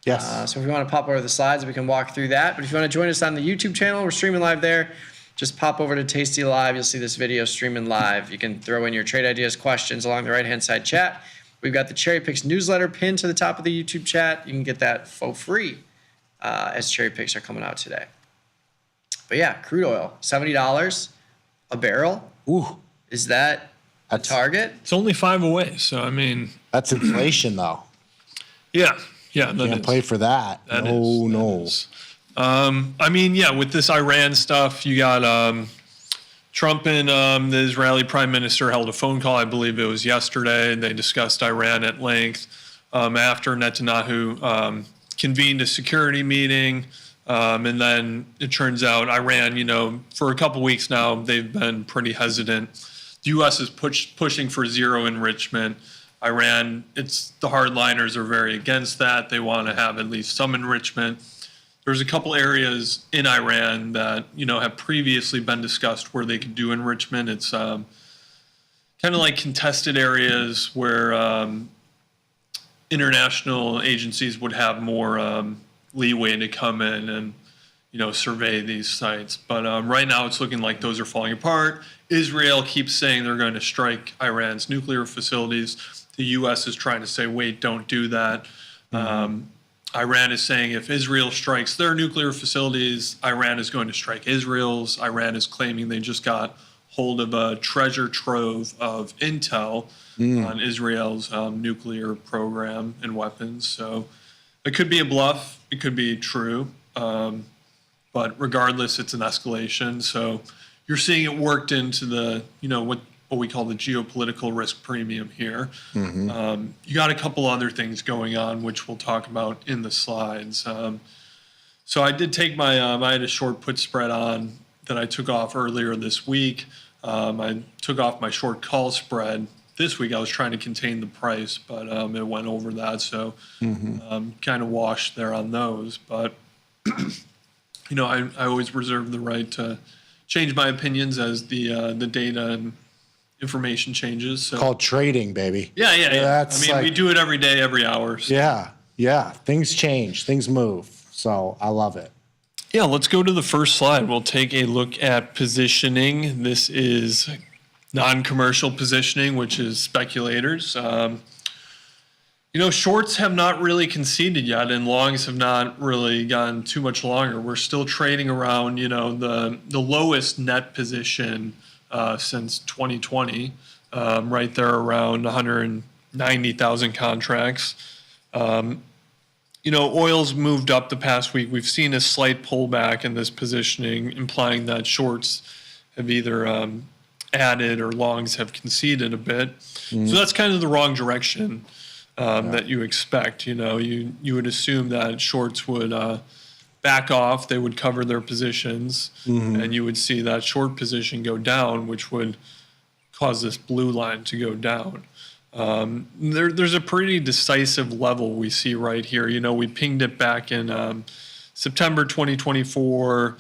S13: Yes.
S20: So if you want to pop over the slides, we can walk through that. But if you want to join us on the YouTube channel, we're streaming live there. Just pop over to Tasty Live. You'll see this video streaming live. You can throw in your trade ideas, questions along the right-hand side chat. We've got the Cherry Picks newsletter pinned to the top of the YouTube chat. You can get that for free as Cherry Picks are coming out today. But yeah, crude oil, $70 a barrel.
S13: Ooh.
S20: Is that a target?
S24: It's only 5 away, so I mean.
S13: That's inflation though.
S24: Yeah. Yeah,
S13: you can't play for that. No.
S24: I mean, yeah, with this Iran stuff, you got Trump and the Israeli prime minister held a phone call, I believe it was yesterday, and they discussed Iran at length after Netanyahu convened a security meeting. And then it turns out Iran, for a couple weeks now, they've been pretty hesitant. The U.S. is pushing for zero enrichment. Iran, the hardliners are very against that. They want to have at least some enrichment. There's a couple areas in Iran that, have previously been discussed where they could do enrichment. It's kind of like contested areas where international agencies would have more leeway to come in and, survey these sites. But right now it's looking like those are falling apart. Israel keeps saying they're going to strike Iran's nuclear facilities. The U.S. is trying to say, wait, don't do that. Iran is saying if Israel strikes their nuclear facilities, Iran is going to strike Israel's. Iran is claiming they just got hold of a treasure trove of intel on Israel's nuclear program and weapons. So it could be a bluff. It could be true. But regardless, it's an escalation. So you're seeing it worked into the, what we call the geopolitical risk premium here. You got a couple other things going on, which we'll talk about in the slides. So I did take I had a short put spread on that I took off earlier this week. I took off my short call spread this week. I was trying to contain the price, but it went over that. So kind of washed there on those. But, I always reserve the right to change my opinions as the data and information changes. So.
S3: Called trading, baby.
S24: Yeah.
S3: That's
S24: we do it every day, every hour. So.
S3: Yeah. Things change, things move. So I love it.
S24: Yeah, let's go to the first slide. We'll take a look at positioning. This is non-commercial positioning, which is speculators. Shorts have not really conceded yet, and longs have not really gone too much longer. We're still trading around, the lowest net position since 2020, right there around 190,000 contracts. Oil's moved up the past week. We've seen a slight pullback in this positioning, implying that shorts have either added or longs have conceded a bit. So that's kind of the wrong direction that you expect. You would assume that shorts would back off, they would cover their positions, and you would see that short position go down, which would cause this blue line to go down. There's a pretty decisive level we see right here. We pinged it back in September 2024,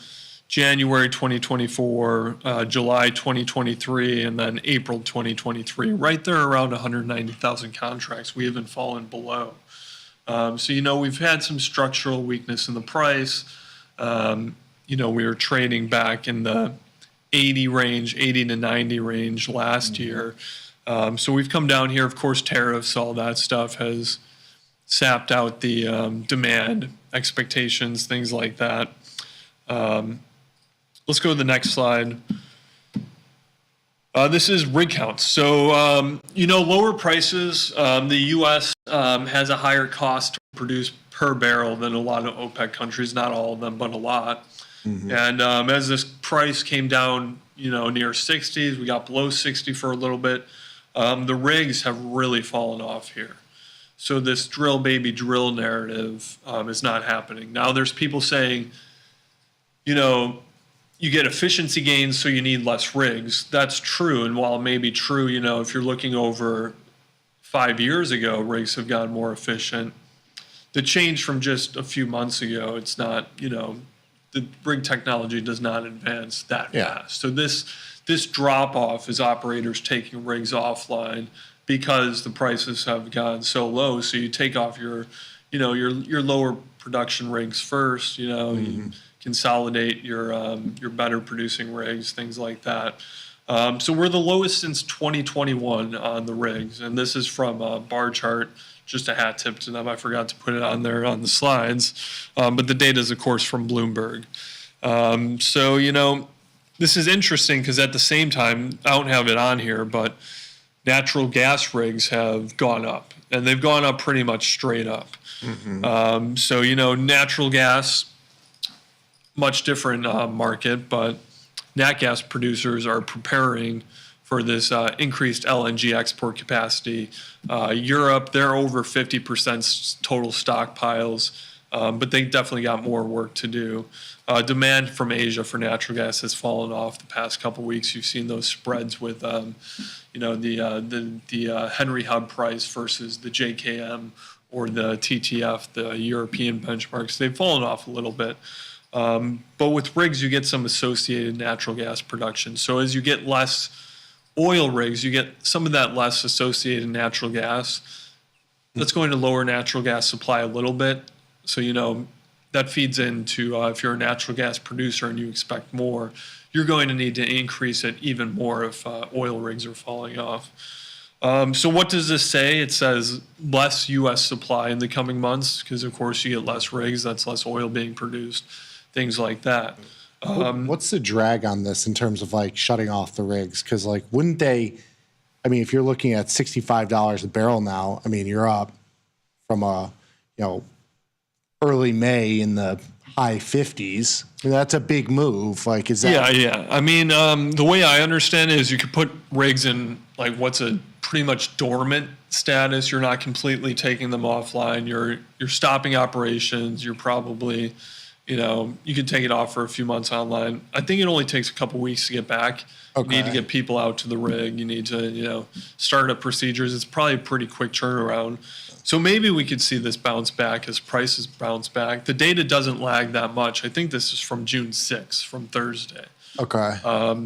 S24: January 2024, July 2023, and then April 2023, right there around 190,000 contracts. We haven't fallen below. So, we've had some structural weakness in the price. We were trading back in the 80 to 90 range last year. So we've come down here. Of course, tariffs, all that stuff has sapped out the demand expectations, things like that. Let's go to the next slide. This is rig counts. So, lower prices, the U.S. Has a higher cost to produce per barrel than a lot of OPEC countries, not all of them, but a lot. And as this price came down, near 60s, we got below 60 for a little bit. The rigs have really fallen off here. So this drill baby drill narrative is not happening. Now there's people saying, you get efficiency gains, so you need less rigs. That's true. And while it may be true, if you're looking over 5 years ago, rigs have gotten more efficient. The change from just a few months ago, it's not, the rig technology does not advance that fast. So this drop off is operators taking rigs offline because the prices have gone so low. So you take off your lower production rigs first. You consolidate your better producing rigs, things like that. So we're the lowest since 2021 on the rigs, and this is from a bar chart. Just a hat tip to them. I forgot to put it on there on the slides, but the data is of course from Bloomberg. So this is interesting because at the same time, I don't have it on here, but natural gas rigs have gone up, and they've gone up pretty much straight up. So, natural gas, much different market, but nat gas producers are preparing for this increased LNG export capacity. Europe, they're over 50% total stockpiles, but they definitely got more work to do. Demand from Asia for natural gas has fallen off the past couple weeks. You've seen those spreads with, the Henry Hub price versus the JKM or the TTF, the European benchmarks. They've fallen off a little bit. But with rigs, you get some associated natural gas production. So as you get less oil rigs, you get some of that less associated natural gas. That's going to lower natural gas supply a little bit. So, that feeds into if you're a natural gas producer and you expect more, you're going to need to increase it even more if oil rigs are falling off. So what does this say? It says less U.S. supply in the coming months because, of course, you get less rigs, that's less oil being produced, things like that.
S3: What's the drag on this in terms of shutting off the rigs? Because wouldn't they? If you're looking at $65 a barrel now, you're up from a early May in the high 50s. I mean, that's a big move. Like, is that?
S24: Yeah. I mean, the way I understand it is you could put rigs in like what's a pretty much dormant status. You're not completely taking them offline. You're stopping operations. You're probably, you can take it off for a few months online. I think it only takes a couple weeks to get back.
S3: Okay.
S24: You need to get people out to the rig. You need to, start up procedures. It's probably a pretty quick turnaround. So maybe we could see this bounce back as prices bounce back. The data doesn't lag that much. I think this is from June 6th, from Thursday.
S3: Okay.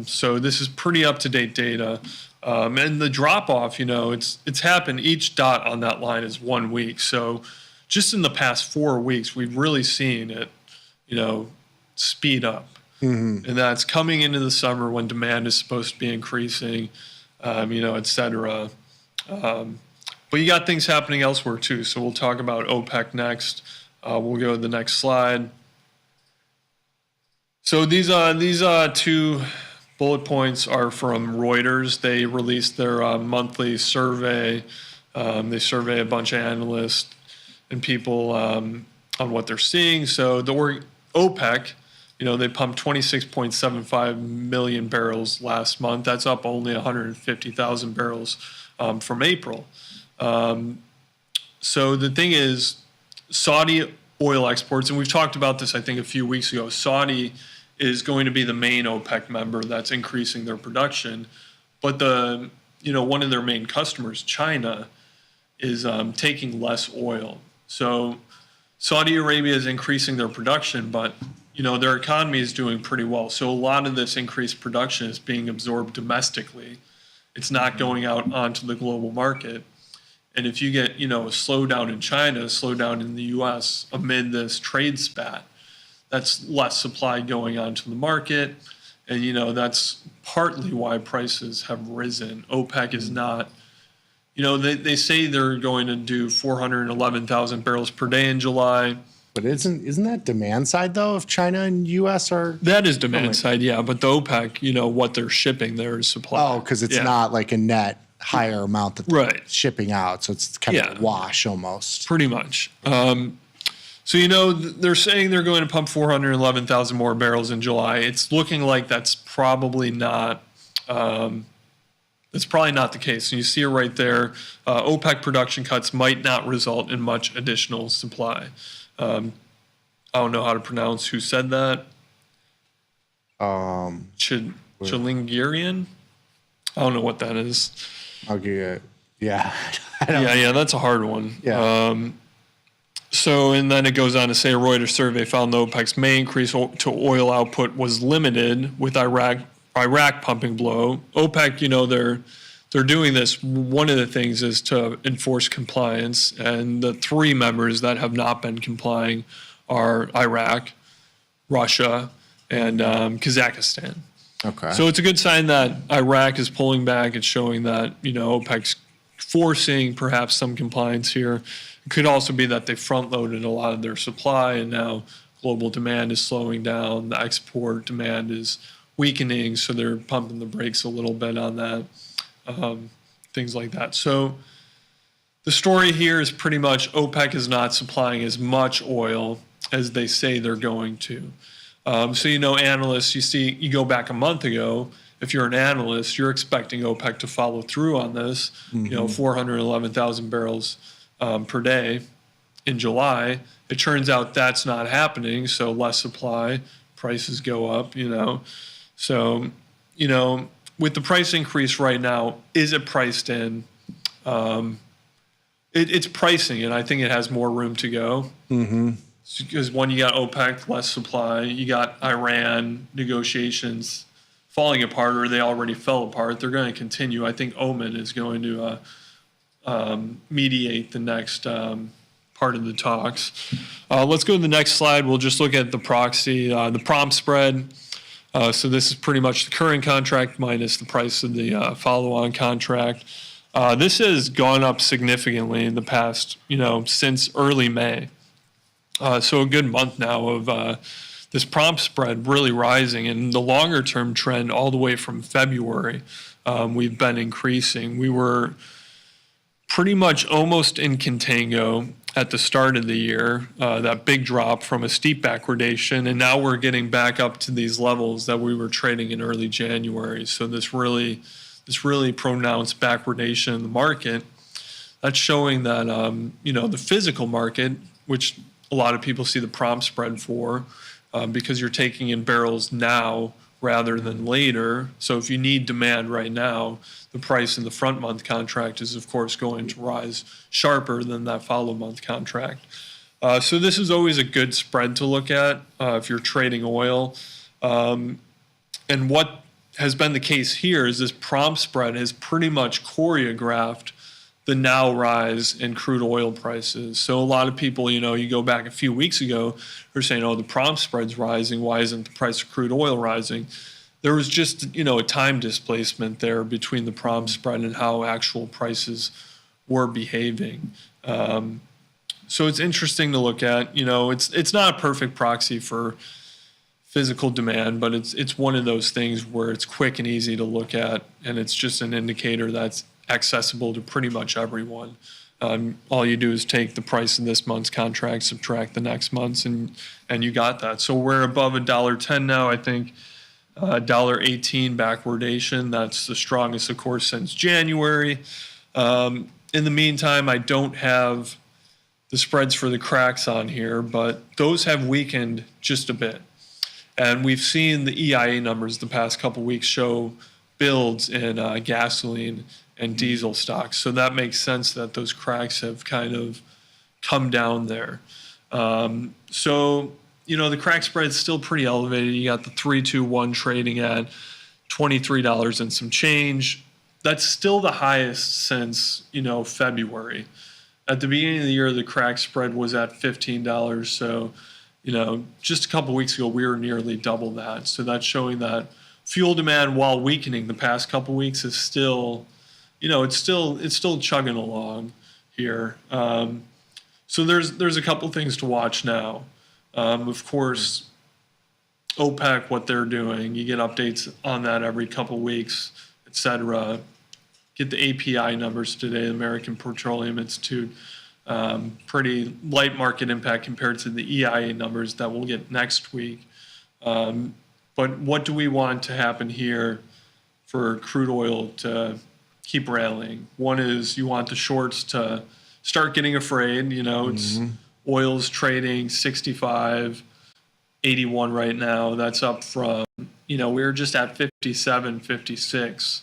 S24: So this is pretty up-to-date data. And the drop-off, it's happened. Each dot on that line is 1 week. So just in the past 4 weeks, we've really seen it, speed up.
S3: Mm-hmm.
S24: And that's coming into the summer when demand is supposed to be increasing, et cetera. But you got things happening elsewhere too. So we'll talk about OPEC next. We'll go to the next slide. So these two bullet points are from Reuters. They released their monthly survey. They survey a bunch of analysts and people on what they're seeing. So the OPEC, they pumped 26.75 million barrels last month. That's up only 150,000 barrels from April. So the thing is, Saudi oil exports, and we've talked about this, I think, a few weeks ago. Saudi is going to be the main OPEC member that's increasing their production, but one of their main customers, China, is taking less oil. So Saudi Arabia is increasing their production, but their economy is doing pretty well. So a lot of this increased production is being absorbed domestically. It's not going out onto the global market. And if you get, a slowdown in China, a slowdown in the U.S. amid this trade spat, that's less supply going onto the market. And, that's partly why prices have risen. OPEC is not, they say they're going to do 411,000 barrels per day in July.
S3: But isn't that demand side, though, if China and U.S. are?
S24: That is demand side, yeah. But the OPEC, what they're shipping there is supply.
S3: Oh, because it's not like a net higher amount that they're shipping out. So it's kind of a wash almost.
S24: Pretty much. So, they're saying they're going to pump 411,000 more barrels in July. It's looking like that's probably not the case. And you see it right there. OPEC production cuts might not result in much additional supply. I don't know how to pronounce who said that. Chilingirian? I don't know what that is.
S3: I'll give it. Yeah.
S24: Yeah, that's a hard one.
S3: Yeah.
S24: And then it goes on to say a Reuters survey found the OPEC's May increase to oil output was limited with Iraq pumping below. OPEC, they're doing this. One of the things is to enforce compliance, and the three members that have not been complying are Iraq, Russia, and Kazakhstan.
S3: Okay.
S24: So it's a good sign that Iraq is pulling back. It's showing that, OPEC's forcing perhaps some compliance here. It could also be that they front-loaded a lot of their supply, and now global demand is slowing down. The export demand is weakening, so they're pumping the brakes a little bit on that, things like that. So the story here is pretty much OPEC is not supplying as much oil as they say they're going to. Analysts, you go back a month ago, if you're an analyst, you're expecting OPEC to follow through on this, 411,000 barrels per day in July. It turns out that's not happening, so less supply, prices go up, So, with the price increase right now, is it priced in? It's pricing, and I think it has more room to go.
S3: Mm-hmm.
S24: Because when you got OPEC, less supply, you got Iran negotiations falling apart, or they already fell apart. They're going to continue. I think Oman is going to mediate the next part of the talks. Let's go to the next slide. We'll just look at the proxy, the prompt spread. So this is pretty much the current contract minus the price of the follow-on contract. This has gone up significantly in the past, since early May. So a good month now of this prompt spread really rising, and the longer term trend all the way from February, we've been increasing. We were pretty much almost in contango at the start of the year, that big drop from a steep backwardation, and now we're getting back up to these levels that we were trading in early January. So this really pronounced backwardation in the market, that's showing that the physical market, which a lot of people see the prompt spread for, because you're taking in barrels now rather than later. So if you need demand right now, the price in the front month contract is of course going to rise sharper than that follow month contract. So this is always a good spread to look at if you're trading oil. And what has been the case here is this prompt spread has pretty much choreographed the now rise in crude oil prices. So a lot of people, you go back a few weeks ago, are saying, oh, the prompt spread's rising. Why isn't the price of crude oil rising? There was just, a time displacement there between the prompt spread and how actual prices were behaving. So it's interesting to look at. It's not a perfect proxy for physical demand, but it's one of those things where it's quick and easy to look at, and it's just an indicator that's accessible to pretty much everyone. All you do is take the price in this month's contract, subtract the next month's, and you got that. So we're above $1.10 now, I think. $1.18 backwardation. That's the strongest, of course, since January. In the meantime, I don't have the spreads for the cracks on here, but those have weakened just a bit. And we've seen the EIA numbers the past couple weeks show builds in gasoline and diesel stocks. So that makes sense that those cracks have kind of come down there. The crack spread is still pretty elevated. You got the 3-2-1 trading at $23 and some change. That's still the highest since, February. At the beginning of the year, the crack spread was at $15. So, just a couple weeks ago, we were nearly double that. So that's showing that fuel demand, while weakening the past couple weeks, is still, it's still chugging along here. So there's a couple things to watch now. Of course, OPEC, what they're doing, you get updates on that every couple weeks, et cetera. Get the API numbers today, the American Petroleum Institute. Pretty light market impact compared to the EIA numbers that we'll get next week. But what do we want to happen here for crude oil to keep rallying? One is you want the shorts to start getting afraid. It's oil's trading 65, 81 right now. That's up from, we were just at 57, 56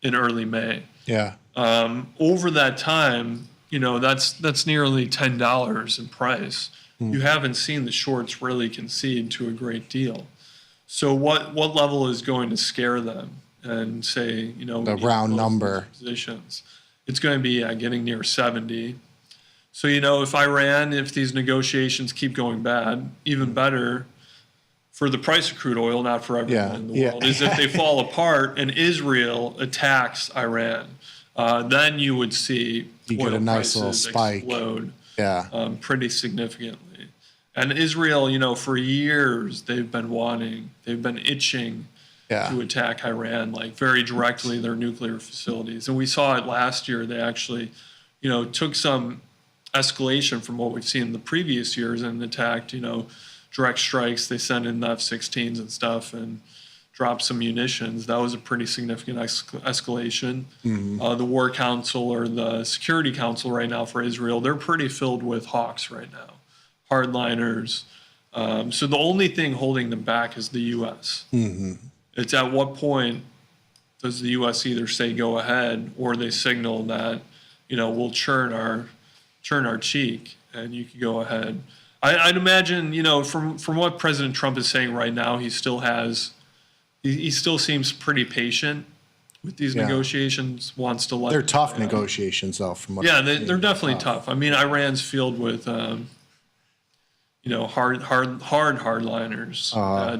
S24: in early May.
S3: Yeah.
S24: Over that time, that's nearly $10 in price. You haven't seen the shorts really concede to a great deal. So what level is going to scare them and say,
S3: the round number
S24: positions? It's going to be getting near 70. So, if these negotiations keep going bad, even better for the price of crude oil, not for everyone in the world, is if they fall apart and Israel attacks Iran. Then you would see
S3: get a nice little spike.
S24: Explode pretty significantly. And Israel, for years, they've been itching to attack Iran, like very directly, their nuclear facilities. And we saw it last year. They actually, took some escalation from what we've seen in the previous years and attacked, direct strikes. They sent in the F-16s and stuff and dropped some munitions. That was a pretty significant escalation. The War Council or the Security Council right now for Israel, they're pretty filled with hawks right now, hardliners. So the only thing holding them back is the U.S. It's at what point does the U.S. either say go ahead or they signal that, we'll churn our cheek and you can go ahead. I'd imagine, from what President Trump is saying right now, he still seems pretty patient with these negotiations, wants to let.
S3: They're tough negotiations, though. From what
S24: they're definitely tough. I mean, Iran's filled with, hardliners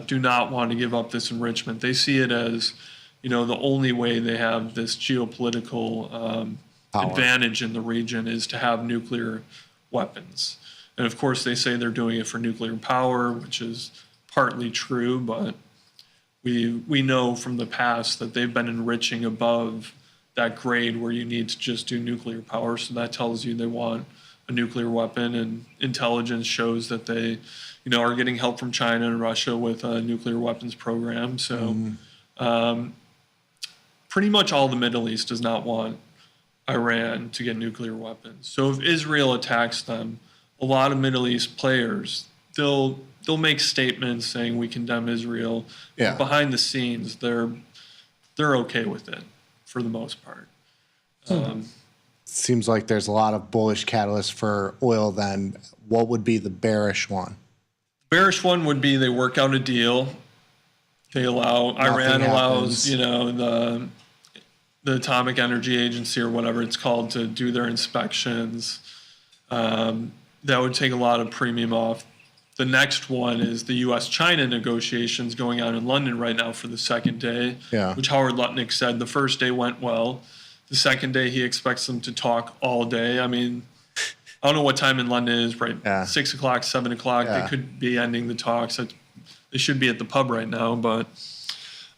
S24: do not want to give up this enrichment. They see it as, the only way they have this geopolitical advantage in the region is to have nuclear weapons. And of course, they say they're doing it for nuclear power, which is partly true, but we know from the past that they've been enriching above that grade where you need to just do nuclear power. So that tells you they want a nuclear weapon, and intelligence shows that they, are getting help from China and Russia with a nuclear weapons program. So pretty much all the Middle East does not want Iran to get nuclear weapons. So if Israel attacks them, a lot of Middle East players, they'll make statements saying we condemn Israel.
S3: Yeah.
S24: But behind the scenes, they're okay with it for the most part.
S3: Seems like there's a lot of bullish catalysts for oil then. What would be the bearish one?
S24: Bearish one would be they work out a deal. They allow, Iran allows, the Atomic Energy Agency or whatever it's called to do their inspections. That would take a lot of premium off. The next one is the U.S.-China negotiations going on in London right now for the second day, which Howard Lutnick said the first day went well. The second day, he expects them to talk all day. I mean, I don't know what time in London is, right? 6 o'clock, 7 o'clock. They could be ending the talks. They should be at the pub right now. But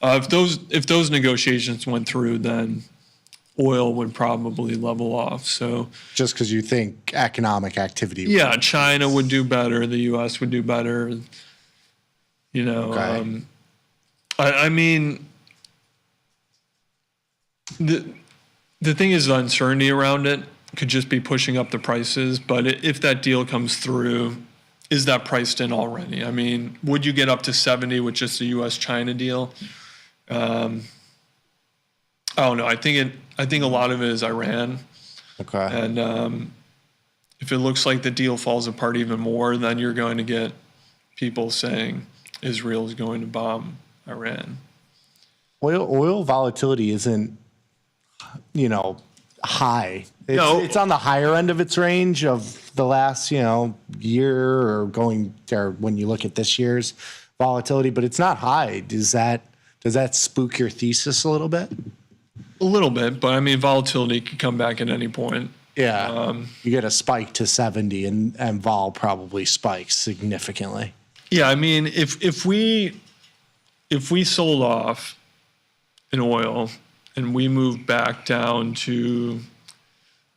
S24: if those negotiations went through, then oil would probably level off. So
S3: just because you think economic activity.
S24: Yeah, China would do better. The U.S. would do better. I mean, the thing is the uncertainty around it could just be pushing up the prices. But if that deal comes through, is that priced in already? I mean, would you get up to 70 with just a U.S.-China deal? I don't know. I think a lot of it is Iran.
S3: Okay.
S24: And if it looks like the deal falls apart even more, then you're going to get people saying Israel is going to bomb Iran.
S3: Oil volatility isn't, high. It's on the higher end of its range of the last, year or when you look at this year's volatility, but it's not high. Does that spook your thesis a little bit?
S24: A little bit, but I mean, volatility could come back at any point.
S3: Yeah. You get a spike to 70 and vol probably spikes significantly.
S24: Yeah. I mean, if we sold off in oil and we moved back down to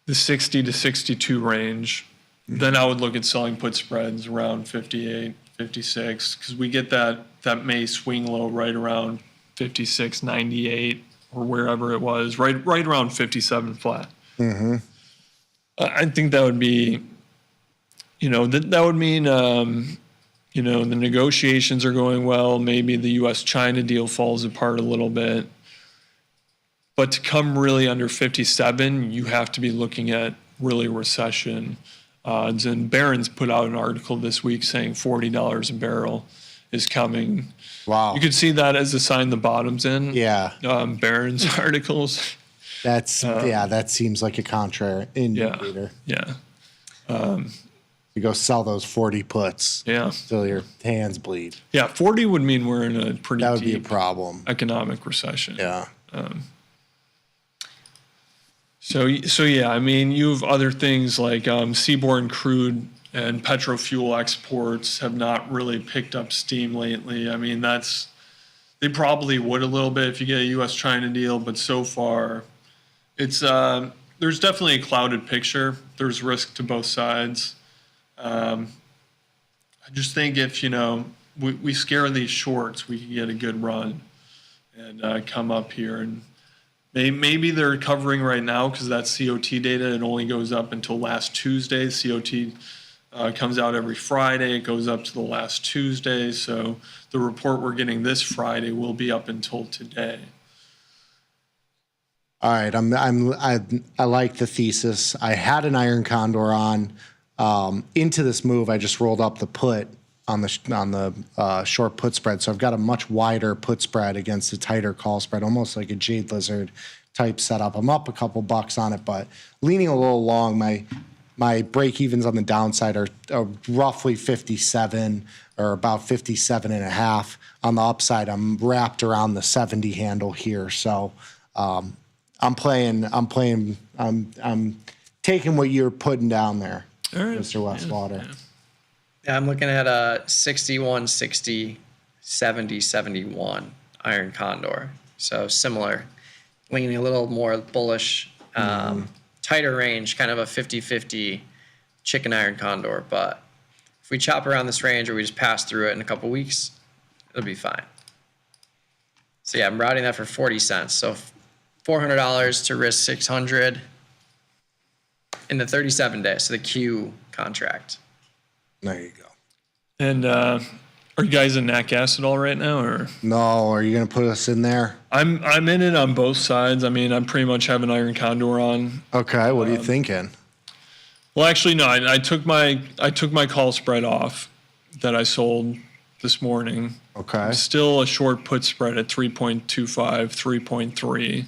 S24: the 60 to 62 range, then I would look at selling put spreads around 58, 56, because we get that May swing low right around 56, 98, or wherever it was, right around 57 flat.
S3: Mm-hmm.
S24: I think that would be, that would mean, the negotiations are going well. Maybe the U.S.-China deal falls apart a little bit. But to come really under 57, you have to be looking at really recession odds. And Barron's put out an article this week saying $40 a barrel is coming.
S3: Wow.
S24: You could see that as a sign the bottom's in.
S3: Yeah.
S24: Barron's articles.
S3: That seems like a contra indicator.
S24: Yeah.
S3: You go sell those 40 puts.
S24: Yeah.
S3: Till your hands bleed.
S24: Yeah, 40 would mean we're in a pretty
S3: That would be a
S24: deep
S3: problem.
S24: economic recession.
S3: Yeah.
S24: So yeah, I mean, you have other things like seaborne crude and petrofuel exports have not really picked up steam lately. I mean, they probably would a little bit if you get a U.S.-China deal, but so far, it's there's definitely a clouded picture. There's risk to both sides. I just think if we scare these shorts, we can get a good run and come up here and. Maybe they're recovering right now because that COT data, it only goes up until last Tuesday. COT comes out every Friday. It goes up to the last Tuesday. So the report we're getting this Friday will be up until today.
S3: All right. I like the thesis. I had an iron condor on into this move. I just rolled up the put on the short put spread. So I've got a much wider put spread against a tighter call spread, almost like a Jade Lizard type setup. I'm up a couple bucks on it, but leaning a little long. My break evens on the downside are roughly 57 or about 57 and a half. On the upside, I'm wrapped around the 70 handle here. So I'm taking what you're putting down there,
S24: All right.
S3: Mr. Westwater.
S20: Yeah, I'm looking at a 61, 60, 70, 71 iron condor. So similar, leaning a little more bullish, tighter range, kind of a 50-50 chicken iron condor, but if we chop around this range or we just pass through it in a couple weeks, it'll be fine. So yeah, I'm routing that for 40 cents. So $400 to risk 600 in the 37 days. So the Q contract.
S3: There you go.
S24: And are you guys in nat gas at all right now, or
S3: No, are you going to put us in there?
S24: I'm in it on both sides. I mean, I pretty much have an iron condor on.
S3: Okay, what are you thinking?
S24: Well, actually, no. I took my call spread off that I sold this morning.
S3: Okay.
S24: I'm still a short put spread at 3.25, 3.3.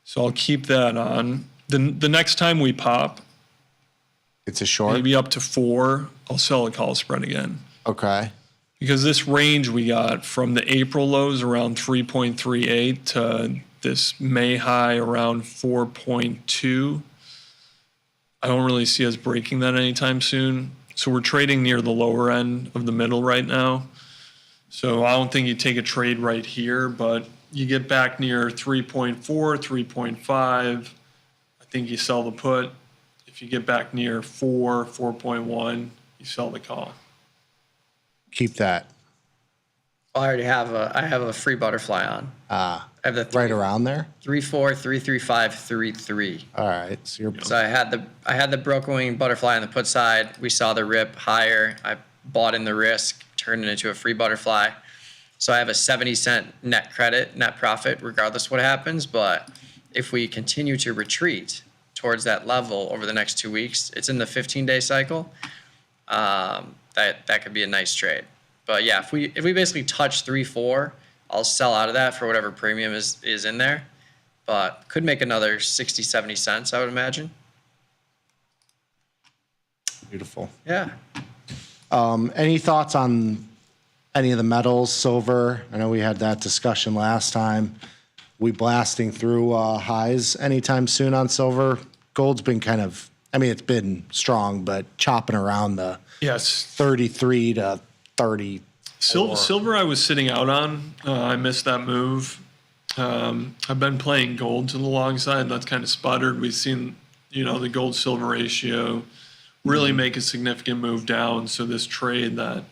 S24: So I'll keep that on. The next time we pop,
S3: it's a short,
S24: maybe up to 4. I'll sell a call spread again.
S3: Okay.
S24: Because this range we got from the April lows around 3.38 to this May high around 4.2. I don't really see us breaking that anytime soon. So we're trading near the lower end of the middle right now. So I don't think you take a trade right here, but you get back near 3.4, 3.5. I think you sell the put. If you get back near 4, 4.1, you sell the call.
S3: Keep that.
S20: I already have a free butterfly on. I have the
S3: right around there.
S20: 3.4, 3.35, 3.3.
S3: All right. So
S20: I had the broken wing butterfly on the put side. We saw the rip higher. I bought in the risk, turned it into a free butterfly. So I have a 70-cent net credit, net profit, regardless of what happens. But if we continue to retreat towards that level over the next 2 weeks, it's in the 15-day cycle. That could be a nice trade. But yeah, if we basically touch 3.4, I'll sell out of that for whatever premium is in there. But could make another 60, 70 cents, I would imagine.
S3: Beautiful.
S20: Yeah.
S3: Any thoughts on any of the metals, silver? I know we had that discussion last time. We blasting through highs anytime soon on silver? Gold's been kind of, I mean, it's been strong, but chopping around the 33 to 30.
S24: Silver I was sitting out on. I missed that move. I've been playing gold to the long side. That's kind of sputtered. We've seen, the gold silver ratio really make a significant move down. So this trade that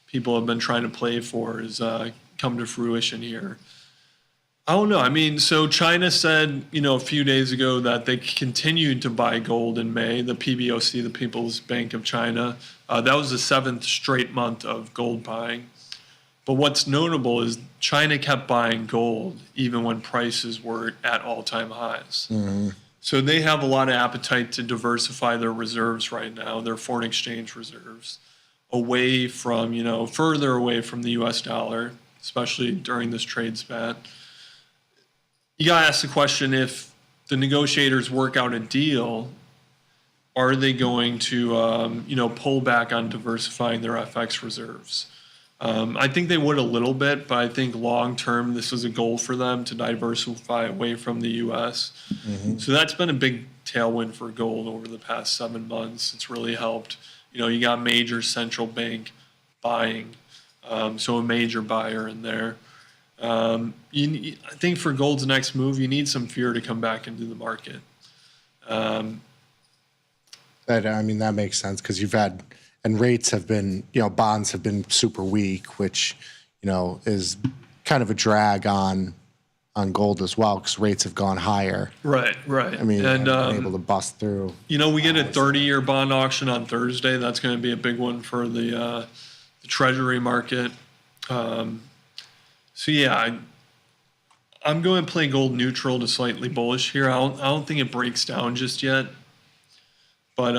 S24: people have been trying to play for has come to fruition here. I don't know. I mean, so China said, a few days ago that they continued to buy gold in May, the PBOC, the People's Bank of China. That was the 7th straight month of gold buying. But what's notable is China kept buying gold even when prices were at all-time highs.
S3: Mm-hmm.
S24: So they have a lot of appetite to diversify their reserves right now, their foreign exchange reserves, away from, further away from the US dollar, especially during this trade spat. You got to ask the question, if the negotiators work out a deal, are they going to, pull back on diversifying their FX reserves? I think they would a little bit, but I think long term, this is a goal for them to diversify away from the U.S.
S3: Mm-hmm.
S24: So that's been a big tailwind for gold over the past 7 months. It's really helped. You got major central bank buying, so a major buyer in there. I think for gold's next move, you need some fear to come back into the market.
S3: That makes sense because you've had, and rates have been, bonds have been super weak, which, is kind of a drag on gold as well because rates have gone higher.
S24: Right.
S3: I mean,
S24: and
S3: been able to bust through.
S24: We get a 30-year bond auction on Thursday. That's going to be a big one for the Treasury market. So yeah, I'm going to play gold neutral to slightly bullish here. I don't think it breaks down just yet. But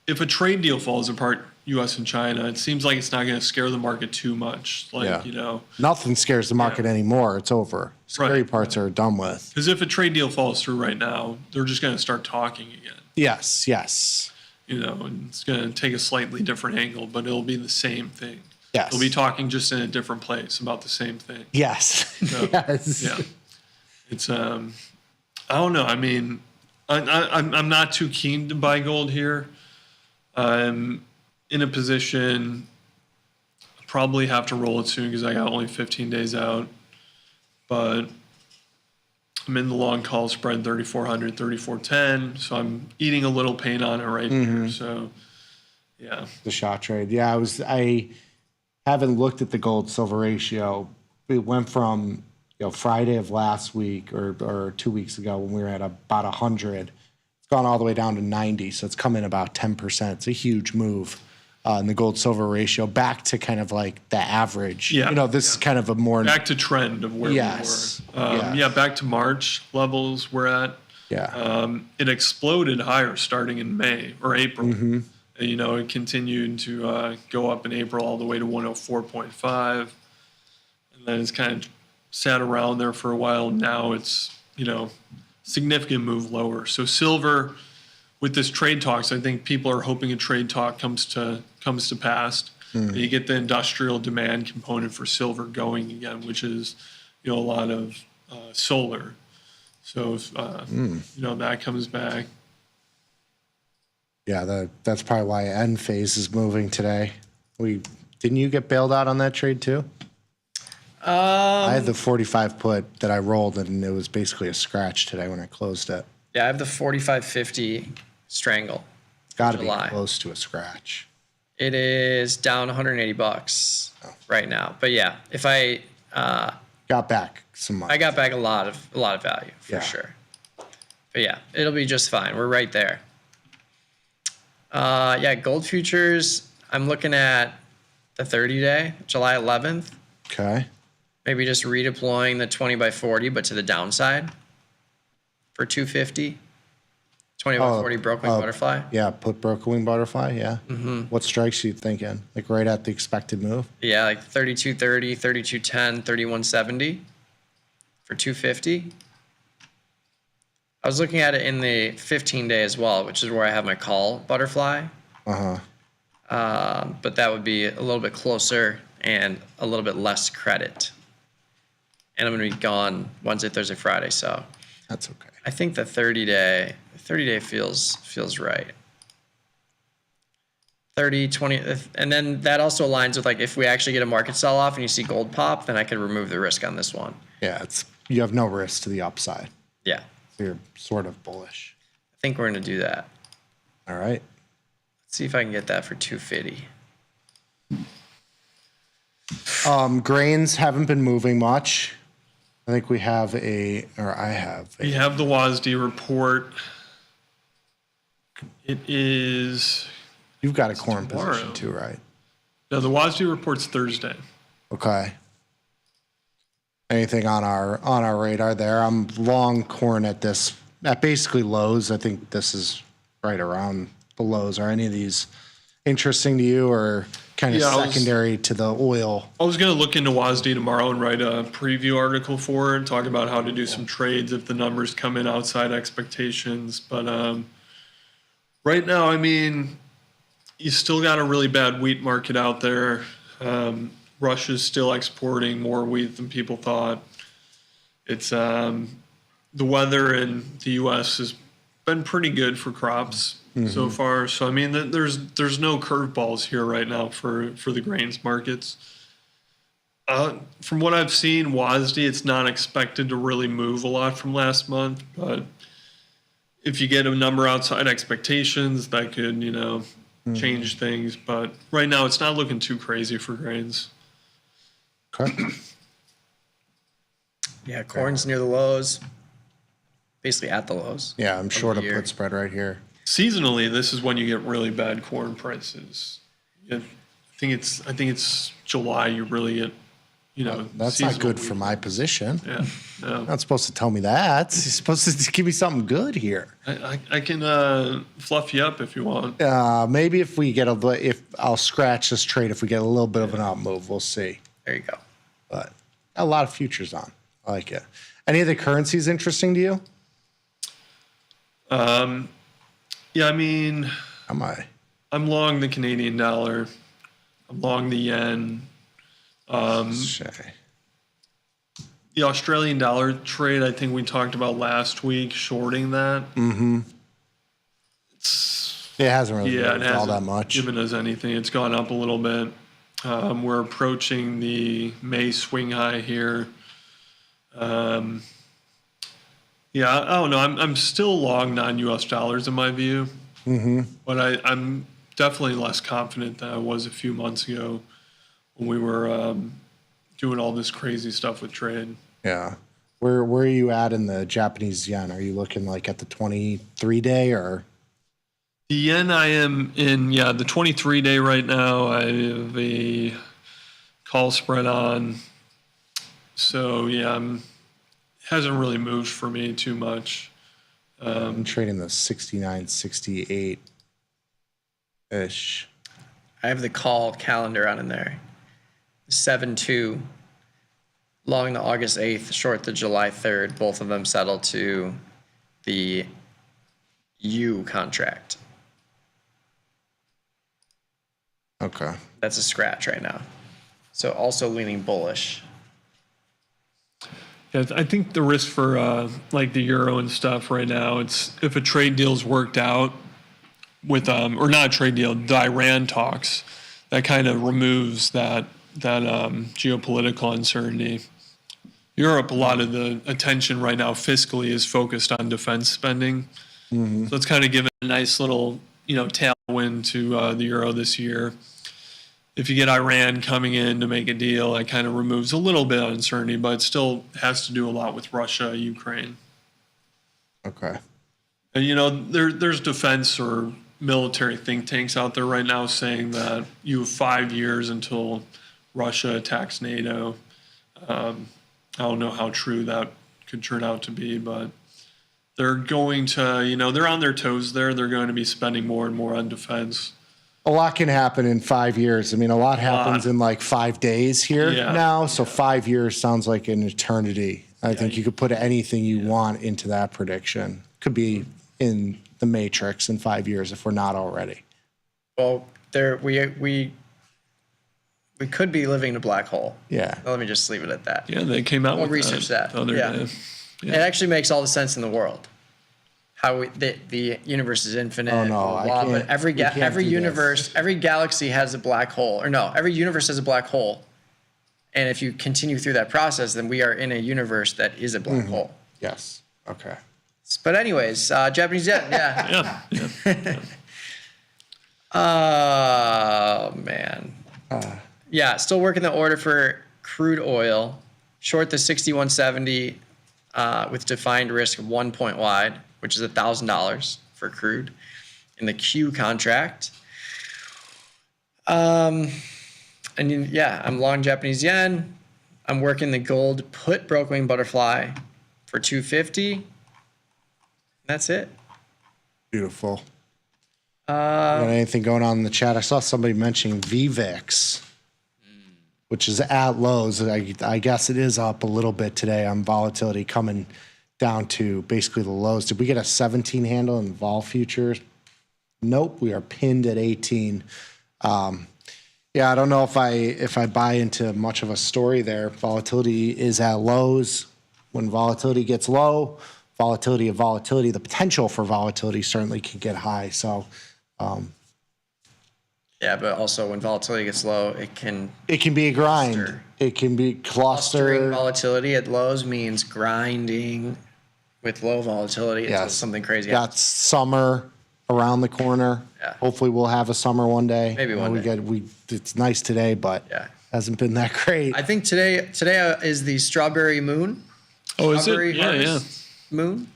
S24: if a trade deal falls apart, U.S. and China, it seems like it's not going to scare the market too much.
S3: Nothing scares the market anymore. It's over. Scary parts are done with.
S24: Because if a trade deal falls through right now, they're just going to start talking again.
S3: Yes.
S24: And it's going to take a slightly different angle, but it'll be the same thing.
S3: Yes.
S24: They'll be talking just in a different place about the same thing.
S3: Yes.
S24: So,
S3: yes.
S24: Yeah. It's I don't know. I mean, I'm not too keen to buy gold here. I'm in a position, probably have to roll it soon because I got only 15 days out. But I'm in the long call spread 3,400, 3,410. So I'm eating a little pain on it right here. So, yeah.
S3: The shot trade. Yeah, I haven't looked at the gold silver ratio. It went from Friday of last week or 2 weeks ago when we were at about 100. It's gone all the way down to 90, so it's come in about 10%. It's a huge move in the gold silver ratio back to kind of like the average.
S24: Yeah.
S3: This is kind of a more
S24: back to trend of where we were. Yeah, back to March levels we're at.
S3: Yeah.
S24: It exploded higher starting in May or April. It continued to go up in April all the way to 104.5. And then it's kind of sat around there for a while. Now it's, significant move lower. So silver, with this trade talks, I think people are hoping a trade talk comes to pass. You get the industrial demand component for silver going again, which is, a lot of solar. So if, that comes back.
S3: Yeah, that's probably why end phase is moving today. Didn't you get bailed out on that trade too? I had the 45 put that I rolled, and it was basically a scratch today when I closed it.
S20: Yeah, I have the 45.50 strangle.
S3: It's got to be close to a scratch.
S20: It is down $180 right now. But yeah, if I
S3: got back some money,
S20: I got back a lot of value for sure. But yeah, it'll be just fine. We're right there. Gold futures. I'm looking at the 30-day, July 11th.
S3: Okay.
S20: Maybe just redeploying the 20 by 40, but to the downside for 250. 20 by 40 broke wing butterfly.
S3: Yeah, put broke wing butterfly. Yeah. What strikes you thinking? Like right at the expected move?
S20: Yeah, like 3230, 3210, 3170 for 250. I was looking at it in the 15-day as well, which is where I have my call butterfly. But that would be a little bit closer and a little bit less credit. And I'm going to be gone Wednesday, Thursday, Friday, so
S3: that's okay.
S20: I think the 30-day feels right. 30, 20, and then that also aligns with like if we actually get a market sell-off and you see gold pop, then I could remove the risk on this one.
S3: Yeah, you have no risk to the upside.
S20: Yeah.
S3: So you're sort of bullish.
S20: I think we're going to do that.
S3: All right.
S20: Let's see if I can get that for 250.
S3: Grains haven't been moving much. I think we have
S24: We have the WASD report. It is.
S3: You've got a corn position too, right?
S24: No, the WASD report's Thursday.
S3: Okay. Anything on our radar there? I'm long corn at basically lows. I think this is right around the lows. Are any of these interesting to you or kind of secondary to the oil?
S24: I was going to look into WASD tomorrow and write a preview article for it, talk about how to do some trades if the numbers come in outside expectations. But right now, I mean, you still got a really bad wheat market out there. Russia's still exporting more wheat than people thought. It's the weather in the U.S. has been pretty good for crops so far. So I mean, there's no curveballs here right now for the grains markets. From what I've seen, WASD, it's not expected to really move a lot from last month, but if you get a number outside expectations, that could change things. But right now, it's not looking too crazy for grains.
S3: Okay.
S20: Yeah, corn's near the lows, basically at the lows.
S3: Yeah, I'm short a put spread right here.
S24: Seasonally, this is when you get really bad corn prices. I think it's July. You really get,
S3: that's not good for my position.
S24: Yeah, no.
S3: You're not supposed to tell me that. You're supposed to give me something good here.
S24: I can fluff you up if you want.
S3: Maybe if I'll scratch this trade if we get a little bit of an out move. We'll see.
S20: There you go.
S3: But a lot of futures on. I like it. Any of the currencies interesting to you?
S24: Yeah, I mean,
S3: I'm
S24: long the Canadian dollar. I'm long the yen. The Australian dollar trade, I think we talked about last week, shorting that.
S3: It hasn't really moved all that much.
S24: Given us anything. It's gone up a little bit. We're approaching the May swing high here. Yeah, I don't know. I'm still long non-US dollars in my view, but I'm definitely less confident than I was a few months ago when we were doing all this crazy stuff with trade.
S3: Yeah. Where are you at in the Japanese yen? Are you looking like at the 23-day or?
S24: The yen, I am in, the 23-day right now. I have a call spread on. So, hasn't really moved for me too much.
S3: I'm trading the 69.68-ish.
S20: I have the call calendar on in there. 7-2, long the August 8th, short the July 3rd. Both of them settle to the U contract.
S3: Okay.
S20: That's a scratch right now. So also leaning bullish.
S24: Yeah, I think the risk for like the euro and stuff right now, it's if a trade deal's worked out with or not a trade deal, the Iran talks, that kind of removes that geopolitical uncertainty. Europe, a lot of the attention right now fiscally is focused on defense spending. So it's kind of given a nice little tailwind to the euro this year. If you get Iran coming in to make a deal, that kind of removes a little bit of uncertainty, but it still has to do a lot with Russia, Ukraine.
S3: Okay.
S24: And, there's defense or military think tanks out there right now saying that you have 5 years until Russia attacks NATO. I don't know how true that could turn out to be, but they're going to, they're on their toes there. They're going to be spending more and more on defense.
S3: A lot can happen in 5 years. I mean, a lot happens in like 5 days here now. So 5 years sounds like an eternity. I think you could put anything you want into that prediction. Could be in the Matrix in 5 years if we're not already.
S20: Well, we could be living in a black hole.
S3: Yeah.
S20: Let me just leave it at that.
S24: Yeah, they came out
S20: We'll
S24: with
S20: research that.
S24: the other day.
S20: It actually makes all the sense in the world. How the universe is infinite.
S3: Oh, no,
S20: blah,
S3: I
S20: blah,
S3: can't-
S20: but every
S3: we can't do
S20: universe, every galaxy has a black hole. Or no, every universe has a black hole. And if you continue through that process, then we are in a universe that is a black hole.
S3: Yes. Okay.
S20: But anyways, Japanese yen, yeah.
S24: Yeah.
S20: Oh, man. Yeah, still working the order for crude oil. Short the 61.70 with defined risk of 1 point wide, which is $1,000 for crude in the Q contract. And I'm long Japanese yen. I'm working the gold put Brooklyn butterfly for 250. That's it.
S3: Beautiful. Got anything going on in the chat? I saw somebody mentioning VVIX, which is at lows. I guess it is up a little bit today on volatility, coming down to basically the lows. Did we get a 17 handle in vol futures? Nope, we are pinned at 18. I don't know if I buy into much of a story there. Volatility is at lows. When volatility gets low, volatility, the potential for volatility certainly can get high. So,
S20: yeah, but also when volatility gets low, it can
S3: be a grind. It can be
S20: clustering. Volatility at lows means grinding with low volatility until something crazy happens.
S3: Got summer around the corner.
S20: Yeah.
S3: Hopefully we'll have a summer one day.
S20: Maybe one day.
S3: It's nice today, but hasn't been that great.
S20: I think today is the strawberry moon.
S24: Oh, is it?
S20: Strawberry harvest moon.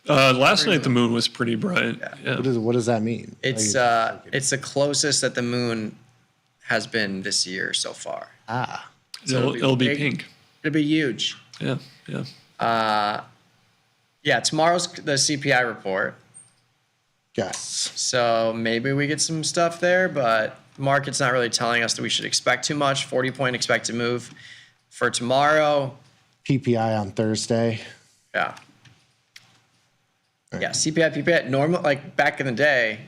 S24: Last night the moon was pretty bright. Yeah.
S3: What does that mean?
S20: It's the closest that the moon has been this year so far.
S24: So it'll be pink.
S20: It'll be huge.
S24: Yeah.
S20: Tomorrow's the CPI report.
S3: Yes.
S20: So maybe we get some stuff there, but the market's not really telling us that we should expect too much. 40-point expected move for tomorrow.
S3: PPI on Thursday.
S20: Yeah. Yeah, CPI, PPI, normal, like back in the day,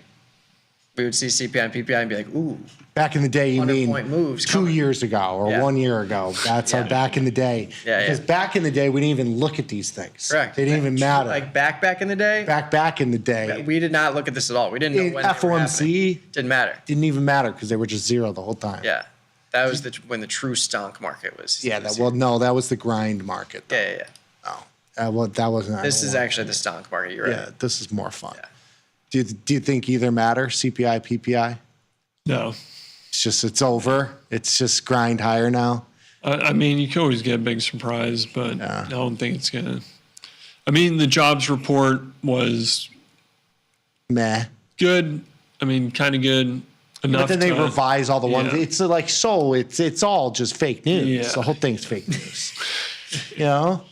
S20: we would see CPI and PPI and be like, ooh.
S3: Back in the day, you mean
S20: moves
S3: 2 years ago or 1 year ago. That's our back in the day. Because back in the day, we didn't even look at these things.
S20: Correct.
S3: They didn't even matter.
S20: Like back in the day?
S3: Back in the day.
S20: We did not look at this at all. We didn't know when they were
S3: FOMC
S20: happening. Didn't matter.
S3: Didn't even matter because they were just zero the whole time.
S20: Yeah. That was when the true stonk market was.
S3: Yeah, that was the grind market.
S20: Yeah.
S3: Oh. Well, that wasn't.
S20: This is actually the stock market. You're right.
S3: Yeah, this is more fun. Yeah. Do you think either matter? CPI, PPI?
S24: No.
S3: It's over. It's just grind higher now.
S24: I mean, you can always get a big surprise, but I don't think it's gonna. I mean, the jobs report was
S3: meh.
S24: Good. I mean, kind of good. Enough.
S3: But then they revise all the ones.
S24: Yeah.
S3: It's like it's all just fake news.
S24: Yeah.
S3: The whole thing's fake news. You know.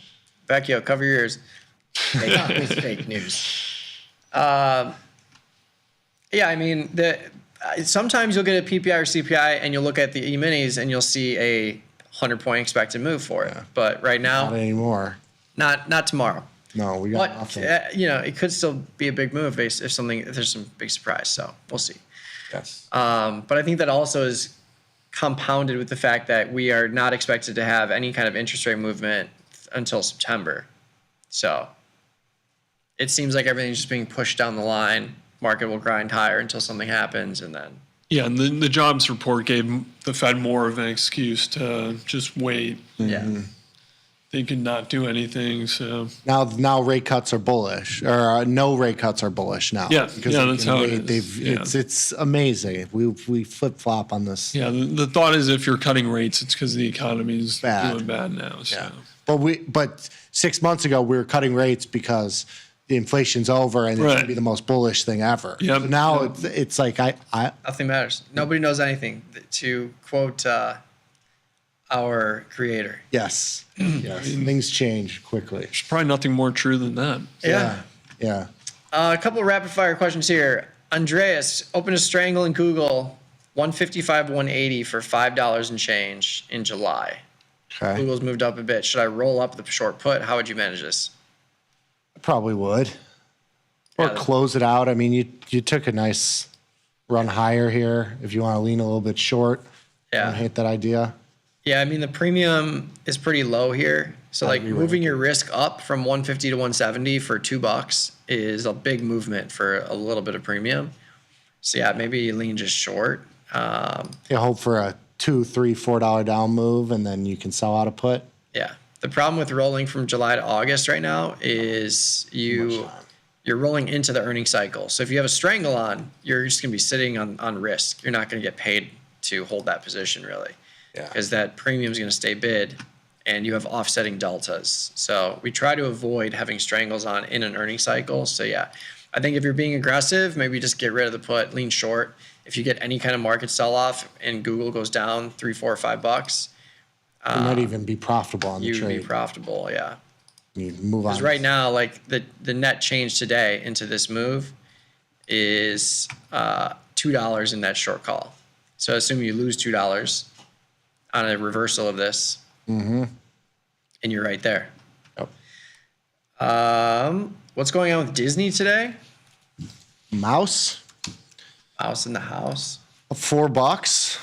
S20: Vecchio, cover your ears. It's fake news. Yeah, I mean, sometimes you'll get a PPI or CPI and you'll look at the E-minis and you'll see a 100-point expected move for it. But right now,
S3: not anymore.
S20: Not tomorrow.
S3: No, we got nothing.
S20: It could still be a big move if there's some big surprise. So we'll see.
S3: Yes.
S20: But I think that also is compounded with the fact that we are not expected to have any kind of interest rate movement until September. So it seems like everything's just being pushed down the line. Market will grind higher until something happens, and then.
S24: Yeah, and the jobs report gave the Fed more of an excuse to just wait.
S20: Yeah.
S24: They could not do anything. So
S3: now rate cuts are bullish, or no rate cuts are bullish now.
S24: Yeah,
S3: because
S24: that's how it is.
S3: It's amazing. We flip flop on this.
S24: Yeah, the thought is if you're cutting rates, it's because the economy is doing bad now. So.
S3: Yeah. But 6 months ago we were cutting rates because the inflation's over and it's going to be the most bullish thing ever.
S24: Yep.
S3: So now it's like I
S20: nothing matters. Nobody knows anything. To quote our creator.
S3: Yes. Yes. Things change quickly.
S24: There's probably nothing more true than that.
S20: Yeah. A couple of rapid fire questions here. Andreas, open a strangle in Google, 155, 180 for $5 and change in July.
S3: Okay.
S20: Google's moved up a bit. Should I roll up the short put? How would you manage this?
S3: Probably would. Or close it out. I mean, you took a nice run higher here. If you want to lean a little bit short, I hate that idea.
S20: Yeah, I mean, the premium is pretty low here. So, like, moving your risk up from 150 to 170 for $2 is a big movement for a little bit of premium. So, yeah, maybe you lean just short.
S3: Hope for a $2, $3, $4 down move, and then you can sell out a put.
S20: Yeah. The problem with rolling from July to August right now is you're rolling into the earning cycle. So if you have a strangle on, you're just going to be sitting on risk. You're not going to get paid to hold that position, really. Yeah. Because that premium is going to stay bid, and you have offsetting deltas. So we try to avoid having strangles on in an earning cycle. So, yeah, I think if you're being aggressive, maybe just get rid of the put, lean short. If you get any kind of market sell-off and Google goes down $3, $4, $5,
S3: you might even be profitable on the trade.
S20: You'd be profitable, yeah.
S3: You move on.
S20: Because right now, like the net change today into this move is $2 in that short call. So assume you lose $2 on a reversal of this, and you're right there.
S3: Yep.
S20: What's going on with Disney today?
S3: Mouse
S20: in the house.
S3: $4,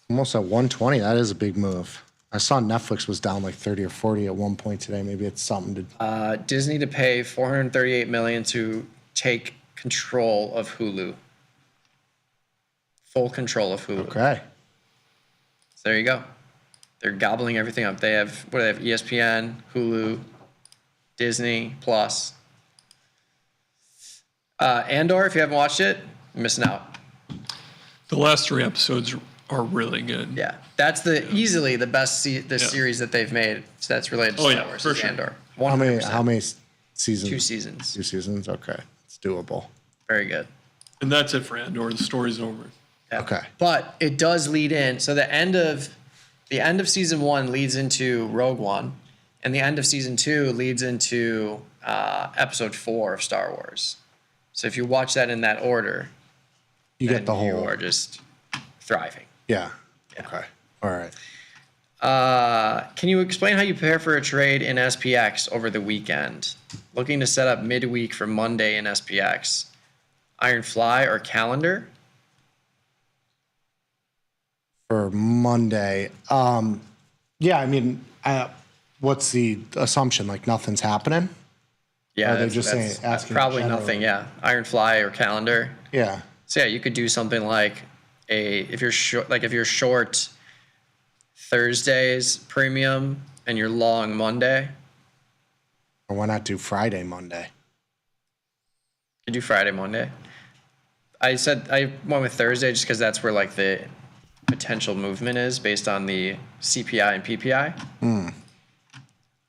S3: almost at 120. That is a big move. I saw Netflix was down like 30 or 40 at one point today. Maybe it's something to.
S20: Disney to pay $438 million to take control of Hulu. Full control of Hulu.
S3: Okay.
S20: So there you go. They're gobbling everything up. They have ESPN, Hulu, Disney Plus. Andor, if you haven't watched it, you're missing out.
S24: The last 3 episodes are really good.
S20: Yeah, that's easily the best series that they've made. So that's related to Star Wars.
S24: For sure.
S20: Andor.
S3: 100%. How many seasons?
S20: 2 seasons.
S3: 2 seasons. Okay, it's doable.
S20: Very good.
S24: And that's it for Andor. The story's over.
S20: Yeah.
S3: Okay.
S20: But it does lead in. So the end of season 1 leads into Rogue One, and the end of season 2 leads into episode 4 of Star Wars. So if you watch that in that order,
S3: you get the whole.
S20: You are just thriving.
S3: Yeah. Okay. All right.
S20: Can you explain how you prepare for a trade in SPX over the weekend? Looking to set up midweek for Monday in SPX. Iron Fly or calendar?
S3: For Monday. Yeah, I mean, what's the assumption? Like nothing's happening?
S20: Yeah,
S3: or they're just asking
S20: probably nothing. Yeah, Iron Fly or calendar.
S3: Yeah.
S20: So yeah, you could do something like if you're short Thursday's premium and you're long Monday,
S3: Or why not do Friday, Monday?
S20: You do Friday, Monday. I said I went with Thursday just because that's where like the potential movement is based on the CPI and PPI.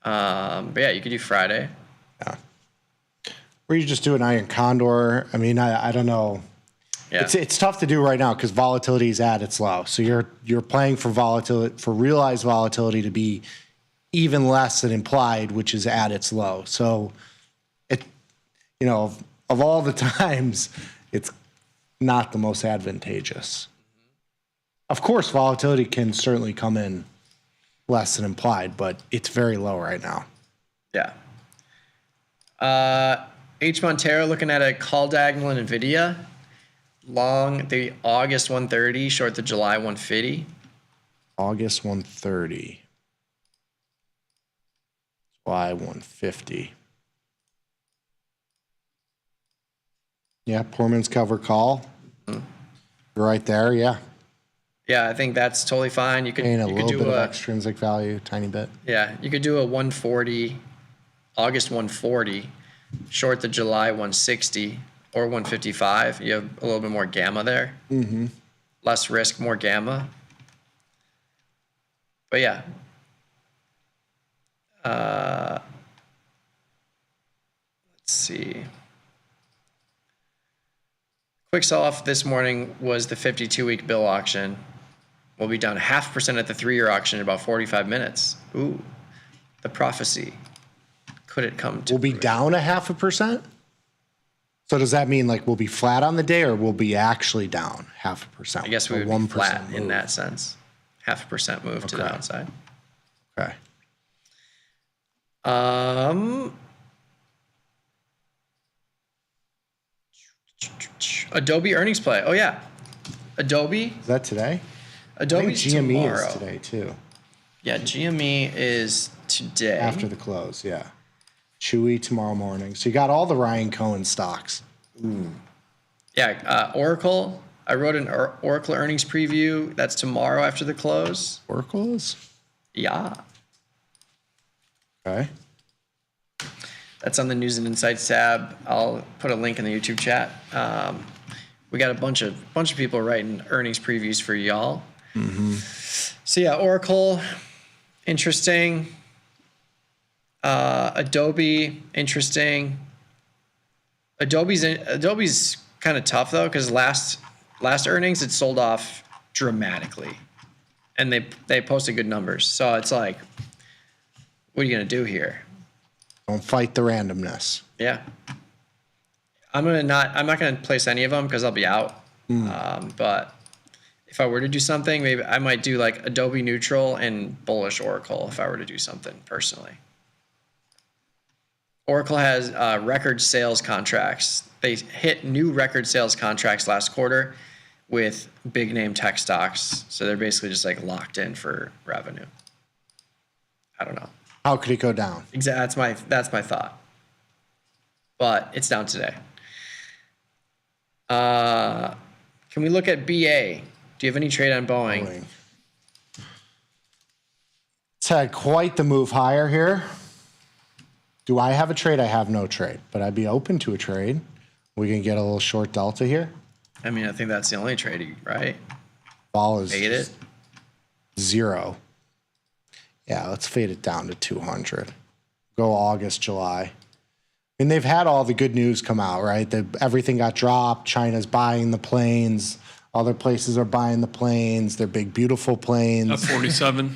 S20: But yeah, you could do Friday.
S3: Yeah. Or you just do an iron condor. I mean, I don't know.
S20: Yeah.
S3: It's tough to do right now because volatility is at its low. So you're playing for volatility, for realized volatility to be even less than implied, which is at its low. So of all the times, it's not the most advantageous. Of course, volatility can certainly come in less than implied, but it's very low right now.
S20: Yeah. H. Montero looking at a call diagonal in NVIDIA. Long the August 130, short the July 150.
S3: August 130. July 150. Yeah, Poorman's cover call. Right there, yeah.
S20: Yeah, I think that's totally fine. You could
S3: Gain a
S20: you
S3: little
S20: could do
S3: bit of extrinsic value, tiny bit.
S20: Yeah, you could do a 140, August 140, short the July 160 or 155. You have a little bit more gamma there.
S3: Mm-hmm.
S20: Less risk, more gamma. But yeah. Let's see. Quick sell-off this morning was the 52-week bill auction. We'll be down 0.5% at the 3-year auction in about 45 minutes. Ooh, the prophecy. Could it come to
S3: We'll be down 0.5%? So does that mean like we'll be flat on the day or we'll be actually down 0.5%?
S20: I guess we would be flat in that sense. 0.5% move to the downside.
S3: Okay.
S20: Adobe earnings play. Oh yeah, Adobe.
S3: Is that today?
S20: Adobe's
S3: I think GME
S20: tomorrow.
S3: is today too.
S20: Yeah, GME is today.
S3: After the close, yeah. Chewy tomorrow morning. So you got all the Ryan Cohen stocks.
S20: Ooh. Yeah, Oracle. I wrote an Oracle earnings preview. That's tomorrow after the close.
S3: Oracle is?
S20: Yeah.
S3: Okay.
S20: That's on the News and Insights tab. I'll put a link in the YouTube chat. We got a bunch of people writing earnings previews for y'all.
S3: Mm-hmm.
S20: So yeah, Oracle, interesting. Adobe, interesting. Adobe's kind of tough though, because last earnings it sold off dramatically, and they posted good numbers. So it's like, what are you gonna do here?
S3: Don't fight the randomness.
S20: Yeah. I'm not gonna place any of them because I'll be out. But if I were to do something, maybe I might do like Adobe neutral and bullish Oracle if I were to do something personally. Oracle has record sales contracts. They hit new record sales contracts last quarter with big name tech stocks. So they're basically just like locked in for revenue. I don't know.
S3: How could it go down?
S20: Exactly. That's my thought. But it's down today. Can we look at BA? Do you have any trade on Boeing?
S3: It's had quite the move higher here. Do I have a trade? I have no trade, but I'd be open to a trade. We can get a little short delta here.
S20: I mean, I think that's the only trade, right?
S3: Vol is
S20: fade it.
S3: 0. Yeah, let's fade it down to 200. Go August, July. And they've had all the good news come out, right? Everything got dropped. China's buying the planes. Other places are buying the planes. They're big, beautiful planes.
S24: F-47.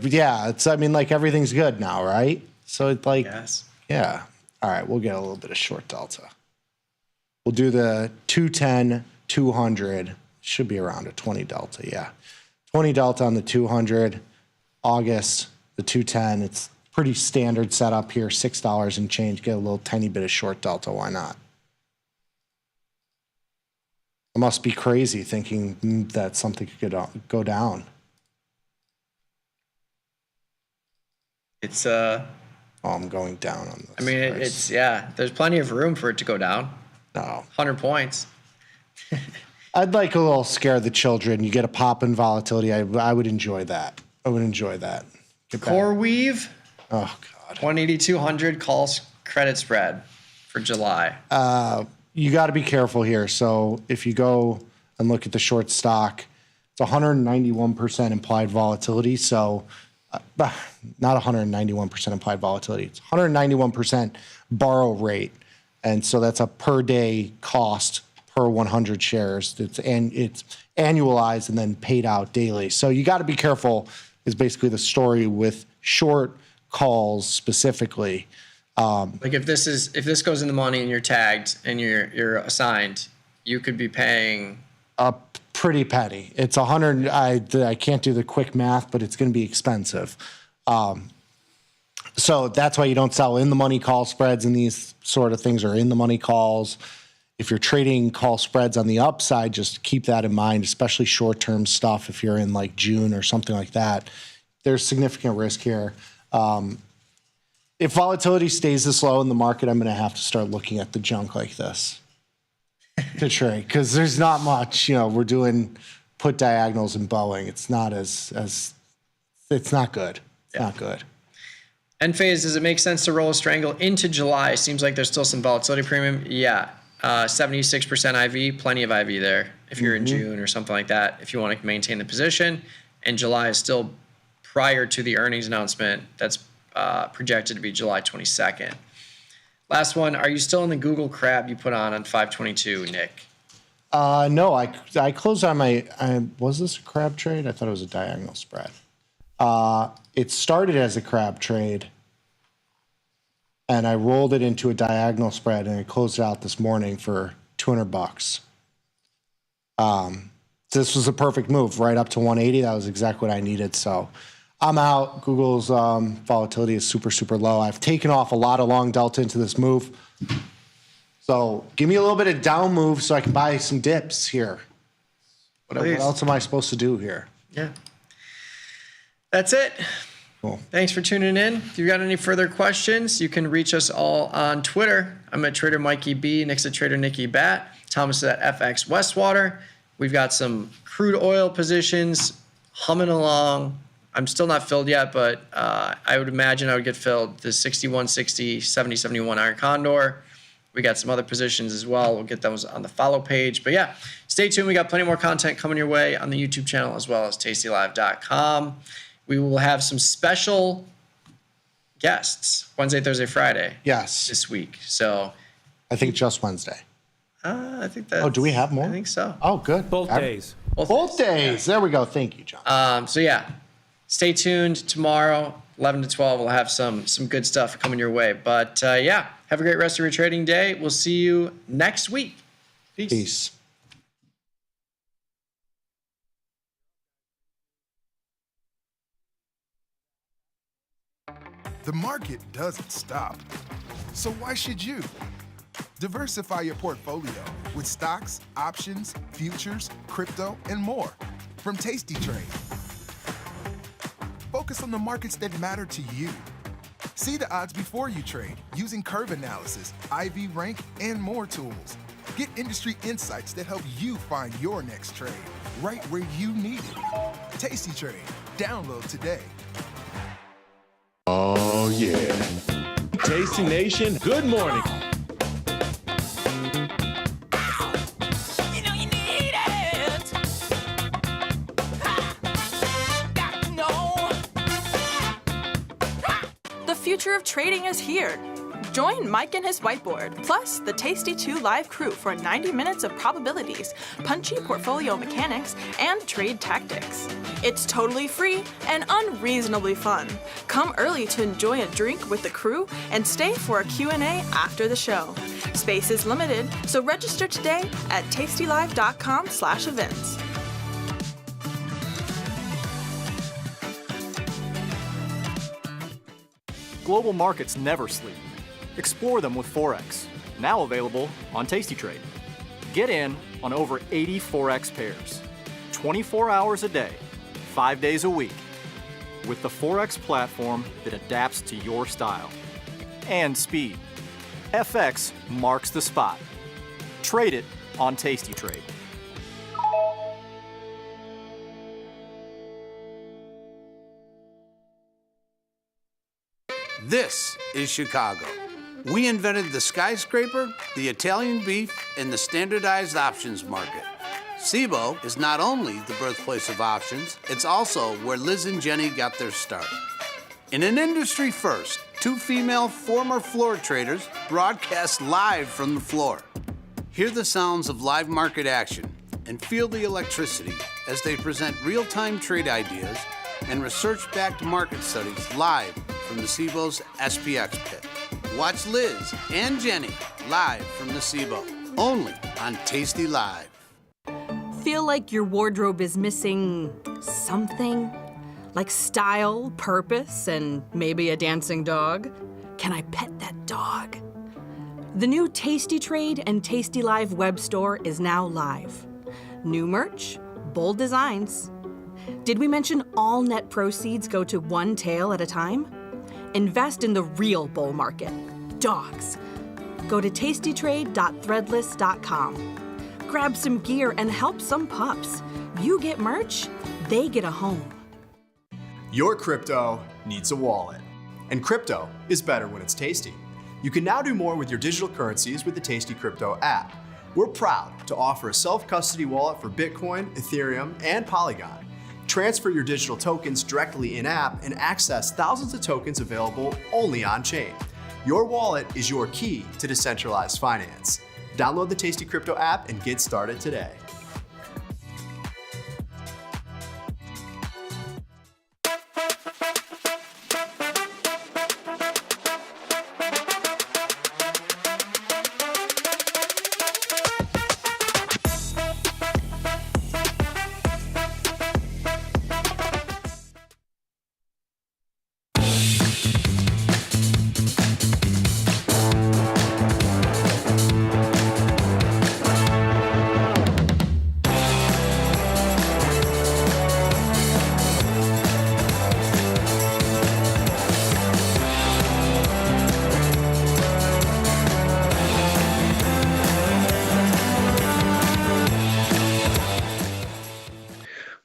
S3: Yeah, I mean, like everything's good now, right? So it's like,
S20: yes.
S3: Yeah. All right, we'll get a little bit of short delta. We'll do the 210, 200. Should be around a 20 delta, yeah. 20 delta on the 200. August, the 210. It's pretty standard setup here, $6 and change. Get a little tiny bit of short delta. Why not? I must be crazy thinking that something could go down.
S20: It's
S3: Oh, I'm going down on this.
S20: I mean, it's yeah. There's plenty of room for it to go down.
S3: No.
S20: 100 points.
S3: I'd like a little scare the children. You get a pop in volatility. I would enjoy that. I would enjoy that.
S20: Core weave.
S3: Oh God.
S20: 180-200 calls credit spread for July.
S3: You got to be careful here. So if you go and look at the short stock, it's 191% implied volatility. So not 191% implied volatility. It's 191% borrow rate. And so that's a per day cost per 100 shares. It's annualized and then paid out daily. So you got to be careful is basically the story with short calls specifically.
S20: Like if this goes in the money and you're tagged and you're assigned, you could be paying
S3: a pretty penny. It's 100. I can't do the quick math, but it's going to be expensive. So that's why you don't sell in the money call spreads and these sort of things are in the money calls. If you're trading call spreads on the upside, just keep that in mind, especially short-term stuff. If you're in like June or something like that, there's significant risk here. If volatility stays this low in the market, I'm going to have to start looking at the junk like this to trade because there's not much. We're doing put diagonals and bowing. It's not it's not good. It's not good.
S20: End phase, does it make sense to roll a strangle into July? Seems like there's still some volatility premium. Yeah. 76% IV, plenty of IV there if you're in June or something like that. If you want to maintain the position, and July is still prior to the earnings announcement that's projected to be July 22nd. Last one, are you still in the Google crab you put on 522, Nick?
S3: No, I closed on was this a crab trade? I thought it was a diagonal spread. It started as a crab trade, and I rolled it into a diagonal spread, and I closed it out this morning for $200. This was a perfect move, right up to 180. That was exactly what I needed. So I'm out. Google's volatility is super, super low. I've taken off a lot of long delta into this move. So give me a little bit of down move so I can buy some dips here. What else am I supposed to do here?
S20: Yeah. That's it.
S3: Cool.
S20: Thanks for tuning in. If you've got any further questions, you can reach us all on Twitter. I'm at Trader Mikey B. Nick's at Trader Nicky Bat. Thomas is at FX Westwater. We've got some crude oil positions humming along. I'm still not filled yet, but I would imagine I would get filled. The 6160, 7071 Iron Condor. We got some other positions as well. We'll get those on the follow page. But yeah, stay tuned. We got plenty more content coming your way on the YouTube channel as well as tastylive.com. We will have some special guests Wednesday, Thursday, Friday.
S3: Yes.
S20: This week. So
S3: I think just Wednesday.
S20: I think that.
S3: Oh, do we have more?
S20: I think so.
S3: Oh, good.
S1: Both days.
S3: Both days. Yeah. There we go. Thank you, John.
S20: So yeah, stay tuned. Tomorrow, 11 to 12, we'll have some good stuff coming your way. But yeah, have a great rest of your trading day. We'll see you next week.
S3: Peace.
S4: The market doesn't stop. So why should you? Diversify your portfolio with stocks, options, futures, crypto, and more from Tasty Trade. Focus on the markets that matter to you. See the odds before you trade using curve analysis, IV rank, and more tools. Get industry insights that help you find your next trade right where you need it. Tasty Trade. Download today.
S1: Oh, yeah. Tasty Nation, good morning.
S5: The future of trading is here. Join Mike and his whiteboard, plus the Tasty 2 live crew for 90 minutes of probabilities, punchy portfolio mechanics, and trade tactics. It's totally free and unreasonably fun. Come early to enjoy a drink with the crew and stay for a Q&A after the show. Space is limited, so register today at tastylive.com/events.
S14: Global markets never sleep. Explore them with Forex, now available on Tasty Trade. Get in on over 80 Forex pairs, 24 hours a day, 5 days a week, with the Forex platform that adapts to your style and speed. FX marks the spot. Trade it on Tasty Trade.
S6: This is Chicago. We invented the skyscraper, the Italian beef, and the standardized options market. SIBO is not only the birthplace of options, it's also where Liz and Jenny got their start. In an industry first, two female former floor traders broadcast live from the floor. Hear the sounds of live market action and feel the electricity as they present real-time trade ideas and research-backed market studies live from the SIBO's SPX pit. Watch Liz and Jenny live from the SIBO, only on Tasty Live.
S8: Feel like your wardrobe is missing something? Like style, purpose, and maybe a dancing dog? Can I pet that dog? The new Tasty Trade and Tasty Live web store is now live. New merch, bold designs. Did we mention all net proceeds go to one tail at a time? Invest in the real bull market, dogs. Go to tastytrade.threadless.com. Grab some gear and help some pups. You get merch, they get a home.
S9: Your crypto needs a wallet. And crypto is better when it's tasty. You can now do more with your digital currencies with the Tasty Crypto app. We're proud to offer a self-custody wallet for Bitcoin, Ethereum, and Polygon. Transfer your digital tokens directly in-app and access thousands of tokens available only on-chain. Your wallet is your key to decentralized finance. Download the Tasty Crypto app and get started today.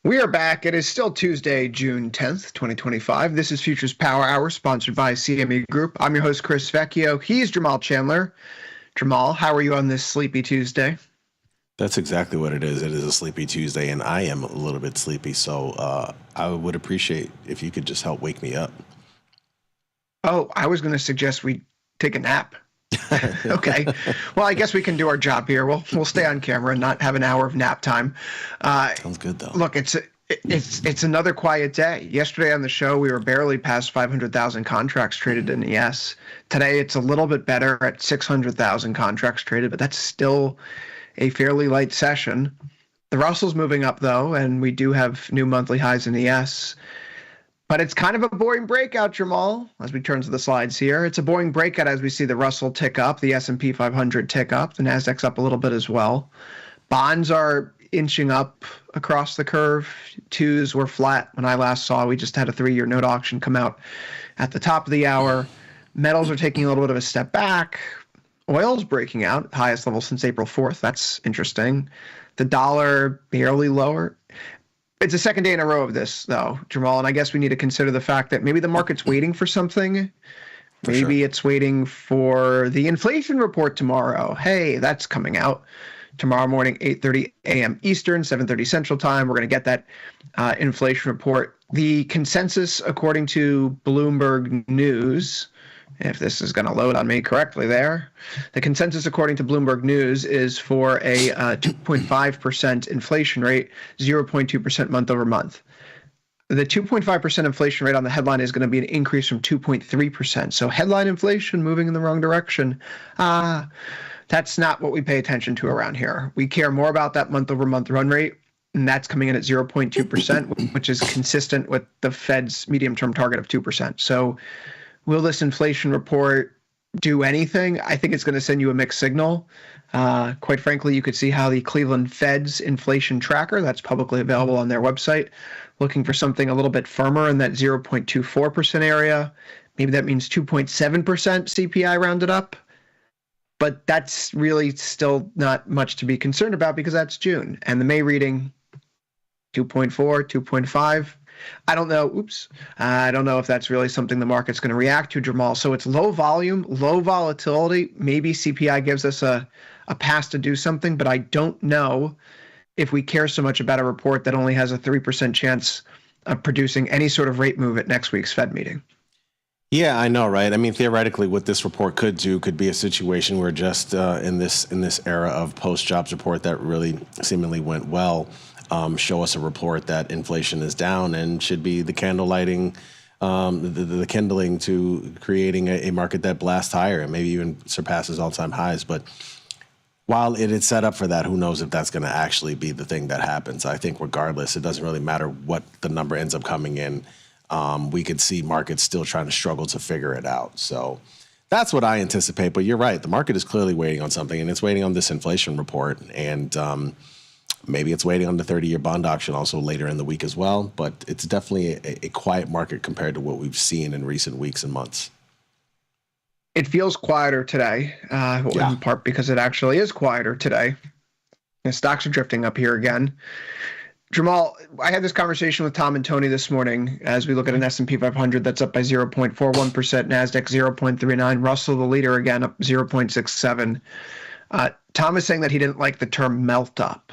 S10: We are back. It is still Tuesday, June 10th, 2025. This is Futures Power Hour, sponsored by CME Group. I'm your host, Chris Vecchio. He's Jamal Chandler. Jamal, how are you on this sleepy Tuesday?
S11: That's exactly what it is. It is a sleepy Tuesday, and I am a little bit sleepy, so I would appreciate if you could just help wake me up.
S10: Oh, I was going to suggest we take a nap. Okay. Well, I guess we can do our job here. We'll stay on camera and not have an hour of nap time.
S11: Sounds good, though.
S10: Look, it's another quiet day. Yesterday on the show, we were barely past 500,000 contracts traded in ES. Today, it's a little bit better at 600,000 contracts traded, but that's still a fairly light session. The Russell's moving up, though, and we do have new monthly highs in ES. But it's kind of a boring breakout, Jamal, as we turn to the slides here. It's a boring breakout as we see the Russell tick up, the S&P 500 tick up, the Nasdaq's up a little bit as well. Bonds are inching up across the curve. Twos were flat when I last saw. We just had a 3-year note auction come out at the top of the hour. Metals are taking a little bit of a step back. Oil's breaking out, highest level since April 4th. That's interesting. The dollar barely lower. It's the second day in a row of this, though, Jamal, and I guess we need to consider the fact that maybe the market's waiting for something. Maybe it's waiting for the inflation report tomorrow. Hey, that's coming out tomorrow morning, 8:30 a.m. Eastern, 7:30 Central Time. We're going to get that inflation report. The consensus, according to Bloomberg News, if this is going to load on me correctly there, the consensus according to Bloomberg News is for a 2.5% inflation rate, 0.2% month over month. The 2.5% inflation rate on the headline is going to be an increase from 2.3%. So headline inflation moving in the wrong direction. That's not what we pay attention to around here. We care more about that month over month run rate, and that's coming in at 0.2%, which is consistent with the Fed's medium-term target of 2%. So will this inflation report do anything? I think it's going to send you a mixed signal. Quite frankly, you could see how the Cleveland Fed's inflation tracker, that's publicly available on their website, looking for something a little bit firmer in that 0.24% area. Maybe that means 2.7% CPI rounded up. But that's really still not much to be concerned about because that's June. And the May reading, 2.4, 2.5. I don't know. I don't know if that's really something the market's going to react to, Jamal. So it's low volume, low volatility. Maybe CPI gives us a pass to do something, but I don't know if we care so much about a report that only has a 3% chance of producing any sort of rate move at next week's Fed meeting.
S11: Yeah, I know, right? I mean, theoretically, what this report could do could be a situation where just in this era of post-jobs report that really seemingly went well, show us a report that inflation is down and should be the candle lighting, the kindling to creating a market that blasts higher and maybe even surpasses all-time highs. But while it is set up for that, who knows if that's going to actually be the thing that happens. I think regardless, it doesn't really matter what the number ends up coming in. We could see markets still trying to struggle to figure it out. So that's what I anticipate. But you're right. The market is clearly waiting on something, and it's waiting on this inflation report. And maybe it's waiting on the 30-year bond auction also later in the week as well. But it's definitely a quiet market compared to what we've seen in recent weeks and months.
S10: It feels quieter today, in part because it actually is quieter today. The stocks are drifting up here again. Jamal, I had this conversation with Tom and Tony this morning as we look at an S&P 500 that's up by 0.41%, NASDAQ 0.39, Russell, the leader, again, up 0.67. Tom is saying that he didn't like the term melt up.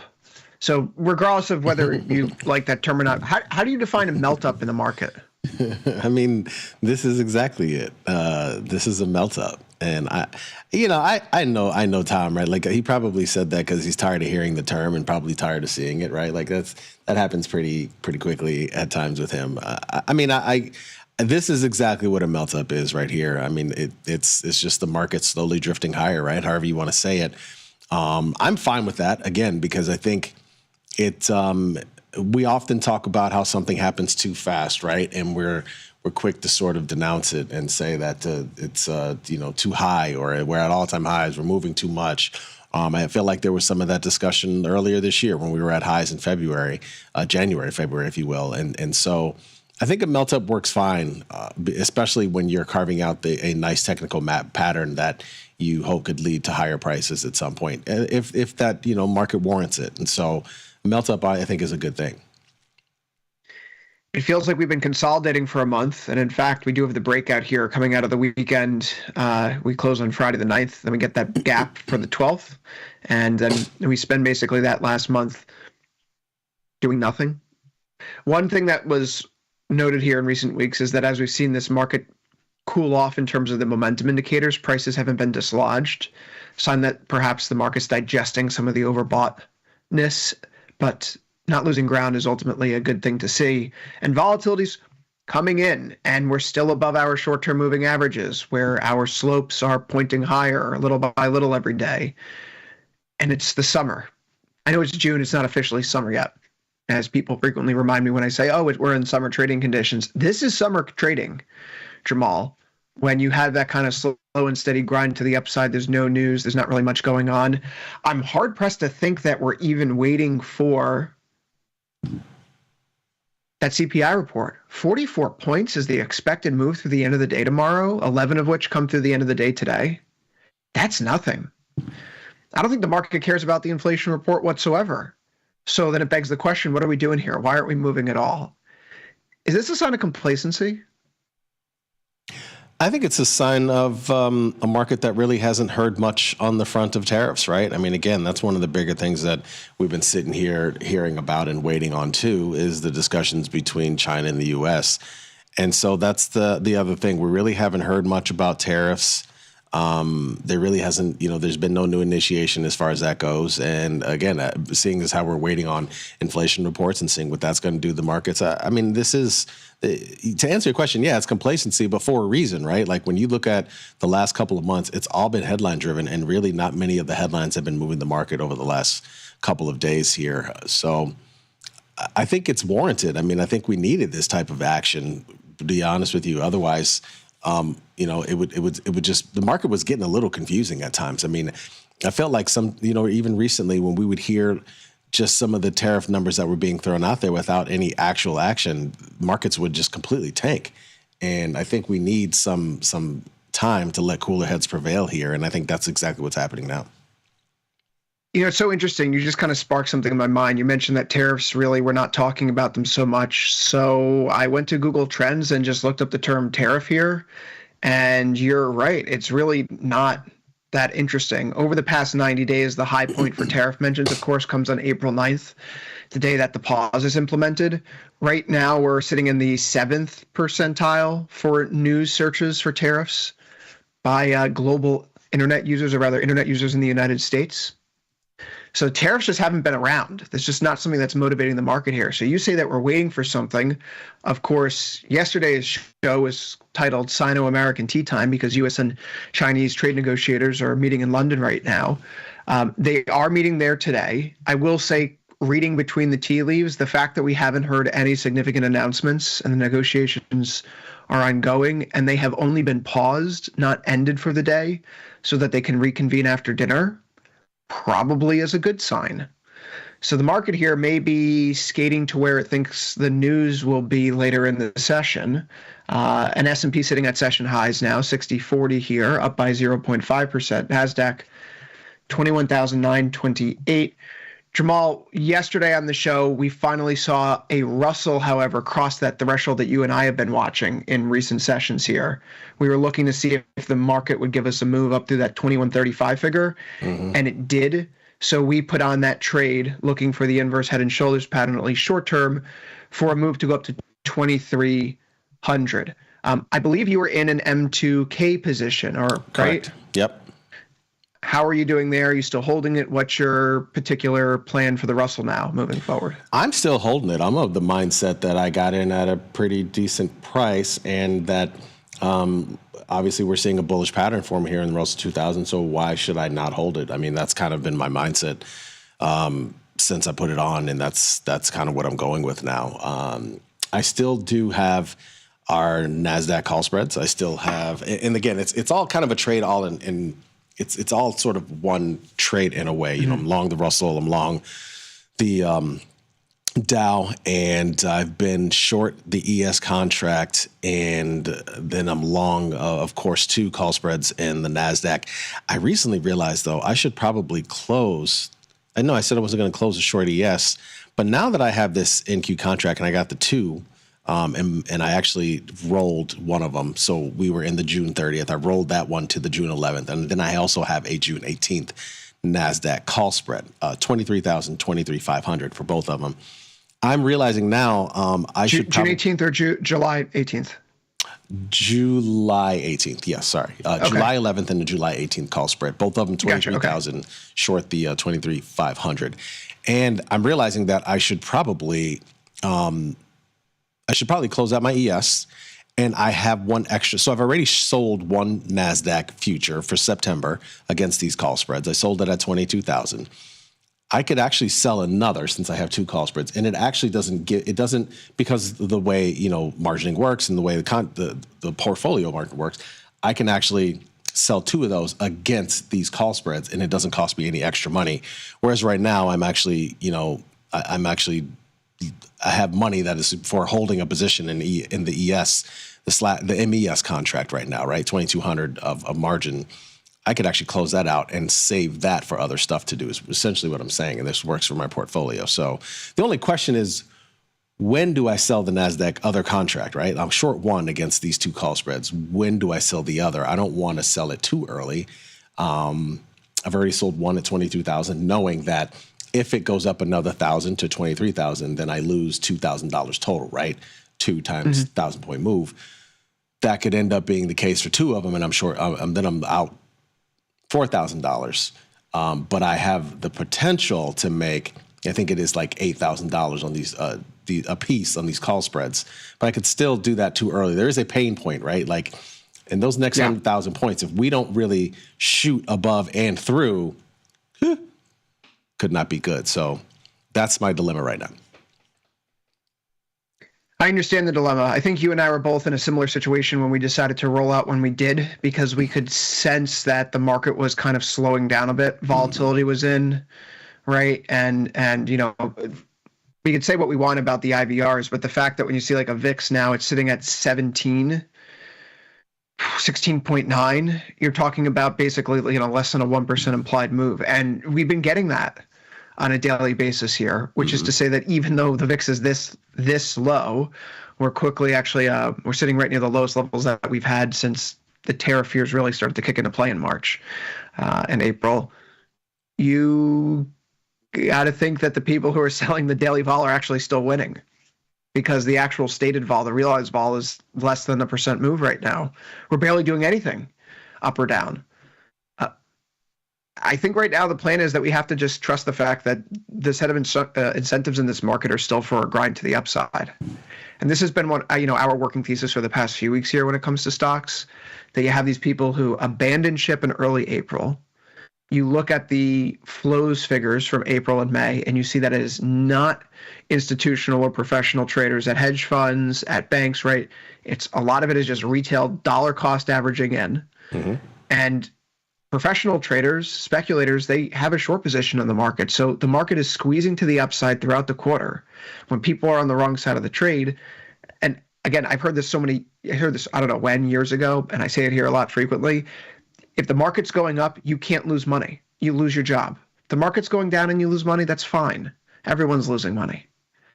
S10: So regardless of whether you like that term or not, how do you define a melt up in the market?
S11: I mean, this is exactly it. This is a melt up. And I know Tom, right? Like he probably said that because he's tired of hearing the term and probably tired of seeing it, right? Like that happens pretty quickly at times with him. This is exactly what a melt up is right here. I mean, it's just the market slowly drifting higher, right? However you want to say it. I'm fine with that again because I think we often talk about how something happens too fast, right? And we're quick to sort of denounce it and say that it's too high or we're at all-time highs, we're moving too much. I feel like there was some of that discussion earlier this year when we were at highs in February, February, if you will. And so I think a melt-up works fine, especially when you're carving out a nice technical map pattern that you hope could lead to higher prices at some point, if that market warrants it. And so melt-up, I think, is a good thing.
S10: It feels like we've been consolidating for a month. And in fact, we do have the breakout here coming out of the weekend. We close on Friday the 9th. Then we get that gap for the 12th. And then we spend basically that last month doing nothing. One thing that was noted here in recent weeks is that as we've seen this market cool off in terms of the momentum indicators, prices haven't been dislodged. Sign that perhaps the market's digesting some of the overboughtness, but not losing ground is ultimately a good thing to see. And volatility's coming in, and we're still above our short-term moving averages, where our slopes are pointing higher little by little every day. And it's the summer. I know it's June, it's not officially summer yet, as people frequently remind me when I say, we're in summer trading conditions. This is summer trading, Jamal. When you have that kind of slow and steady grind to the upside, there's no news, there's not really much going on. I'm hard-pressed to think that we're even waiting for that CPI report. 44 points is the expected move through the end of the day tomorrow, 11 of which come through the end of the day today. That's nothing. I don't think the market cares about the inflation report whatsoever. So then it begs the question, what are we doing here? Why aren't we moving at all? Is this a sign of complacency?
S11: I think it's a sign of a market that really hasn't heard much on the front of tariffs, right? I mean, again, that's one of the bigger things that we've been sitting here hearing about and waiting on too, is the discussions between China and the U.S. And so that's the other thing. We really haven't heard much about tariffs. There really hasn't, there's been no new initiation as far as that goes. And again, seeing as how we're waiting on inflation reports and seeing what that's going to do to the markets. I mean, this is, to answer your question, yeah, it's complacency, but for a reason, right? Like when you look at the last couple of months, it's all been headline driven, and really not many of the headlines have been moving the market over the last couple of days here. So I think it's warranted. I mean, I think we needed this type of action, to be honest with you. Otherwise, it would just, the market was getting a little confusing at times. I mean, I felt like even recently when we would hear just some of the tariff numbers that were being thrown out there without any actual action, markets would just completely tank. And I think we need some time to let cooler heads prevail here. And I think that's exactly what's happening now.
S10: You know, it's so interesting. You just kind of sparked something in my mind. You mentioned that tariffs, really, we're not talking about them so much. So I went to Google Trends and just looked up the term tariff here. And you're right. It's really not that interesting. Over the past 90 days, the high point for tariff mentions, of course, comes on April 9th, the day that the pause is implemented. Right now, we're sitting in the 7th percentile for news searches for tariffs by global internet users, or rather internet users in the United States. So tariffs just haven't been around. That's just not something that's motivating the market here. So you say that we're waiting for something. Of course, yesterday's show was titled Sino-American Tea Time because U.S. and Chinese trade negotiators are meeting in London right now. They are meeting there today. I will say, reading between the tea leaves, the fact that we haven't heard any significant announcements and the negotiations are ongoing and they have only been paused, not ended for the day, so that they can reconvene after dinner, probably is a good sign. So the market here may be skating to where it thinks the news will be later in the session. An S&P sitting at session highs now, 60.40 here, up by 0.5%. NASDAQ, 21,928. Jamal, yesterday on the show, we finally saw a Russell, however, cross that threshold that you and I have been watching in recent sessions here. We were looking to see if the market would give us a move up through that 2135 figure, and it did. So we put on that trade looking for the inverse head and shoulders pattern, at least short term, for a move to go up to 2300. I believe you were in an M2K position, or
S11: Correct.
S10: Right?
S11: Yep.
S10: How are you doing there? Are you still holding it? What's your particular plan for the Russell now moving forward?
S11: I'm still holding it. I'm of the mindset that I got in at a pretty decent price, and that obviously we're seeing a bullish pattern form here in the Russell 2000, so why should I not hold it? I mean, that's kind of been my mindset since I put it on, and that's kind of what I'm going with now. I still do have our NASDAQ call spreads. I still have, and again, it's all kind of a trade all in it's all sort of one trade in a way. You know, I'm long the Russell, I'm long the Dow, and I've been short the ES contract, and then I'm long, of course, 2 call spreads in the NASDAQ. I recently realized, though, I should probably close. I know I said I wasn't going to close a short ES, but now that I have this NQ contract and I got the 2, and I actually rolled one of them. So we were in the June 30th. I rolled that one to the June 11th. And then I also have a June 18th NASDAQ call spread, 23,000, 23,500 for both of them. I'm realizing now I should probably...
S10: June 18th or July 18th?
S11: July 18th. Yes, sorry. July 11th and the July 18th call spread. Both of them 23,000 short the 23,500. And I'm realizing that I should probably close out my ES, and I have one extra. So I've already sold one NASDAQ future for September against these call spreads. I sold it at 22,000. I could actually sell another since I have 2 call spreads, and it actually doesn't because of the way, you know, margining works and the way the portfolio market works. I can actually sell 2 of those against these call spreads, and it doesn't cost me any extra money. Whereas right now, I'm actually, you know, I have money that is for holding a position in the ES, the MES contract right now, right? 2,200 of margin. I could actually close that out and save that for other stuff to do is essentially what I'm saying. And this works for my portfolio. So the only question is, when do I sell the NASDAQ other contract, right? I'm short one against these 2 call spreads. When do I sell the other? I don't want to sell it too early. I've already sold one at 22,000, knowing that if it goes up another 1,000 to 23,000, then I lose $2,000 total, right? 2 times 1,000 point move. That could end up being the case for 2 of them, and I'm short. Then I'm out $4,000. But I have the potential to make, I think it is like $8,000 on these a piece on these call spreads. But I could still do that too early. There is a pain point, right? Like in those next 100,000 points, if we don't really shoot above and through, could not be good. So that's my dilemma right now.
S10: I understand the dilemma. I think you and I were both in a similar situation when we decided to roll out when we did, because we could sense that the market was kind of slowing down a bit. Volatility was in, right? And you know, we could say what we want about the IVRs, but the fact that when you see like a VIX now, it's sitting at 17, 16.9, you're talking about basically, less than a 1% implied move. And we've been getting that on a daily basis here, which is to say that even though the VIX is this low, we're quickly actually, we're sitting right near the lowest levels that we've had since the tariff fears really started to kick into play in March and April. You got to think that the people who are selling the daily vol are actually still winning, because the actual stated vol, the realized vol, is less than a % move right now. We're barely doing anything up or down. I think right now the plan is that we have to just trust the fact that the set of incentives in this market are still for a grind to the upside. And this has been our working thesis for the past few weeks here when it comes to stocks, that you have these people who abandoned ship in early April. You look at the flows figures from April and May, and you see that it is not institutional or professional traders at hedge funds, at banks, right? A lot of it is just retail dollar cost averaging in. Mm-hmm. And professional traders, speculators, they have a short position in the market. So the market is squeezing to the upside throughout the quarter when people are on the wrong side of the trade. And again, I heard this, I don't know when, years ago, and I say it here a lot frequently. If the market's going up, you can't lose money. You lose your job. If the market's going down and you lose money, that's fine. Everyone's losing money,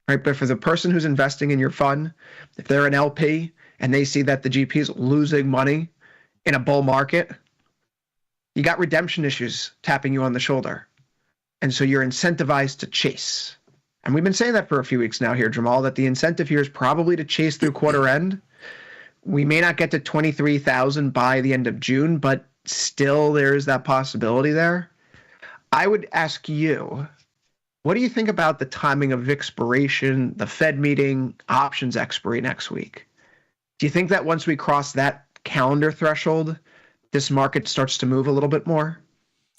S10: right? But for the person who's investing in your fund, if they're an LP and they see that the GP is losing money in a bull market, you got redemption issues tapping you on the shoulder. And so you're incentivized to chase. And we've been saying that for a few weeks now here, Jamal, that the incentive here is probably to chase through quarter end. We may not get to 23,000 by the end of June, but still there's that possibility there. I would ask you, what do you think about the timing of expiration, the Fed meeting, options expiry next week? Do you think that once we cross that calendar threshold, this market starts to move a little bit more?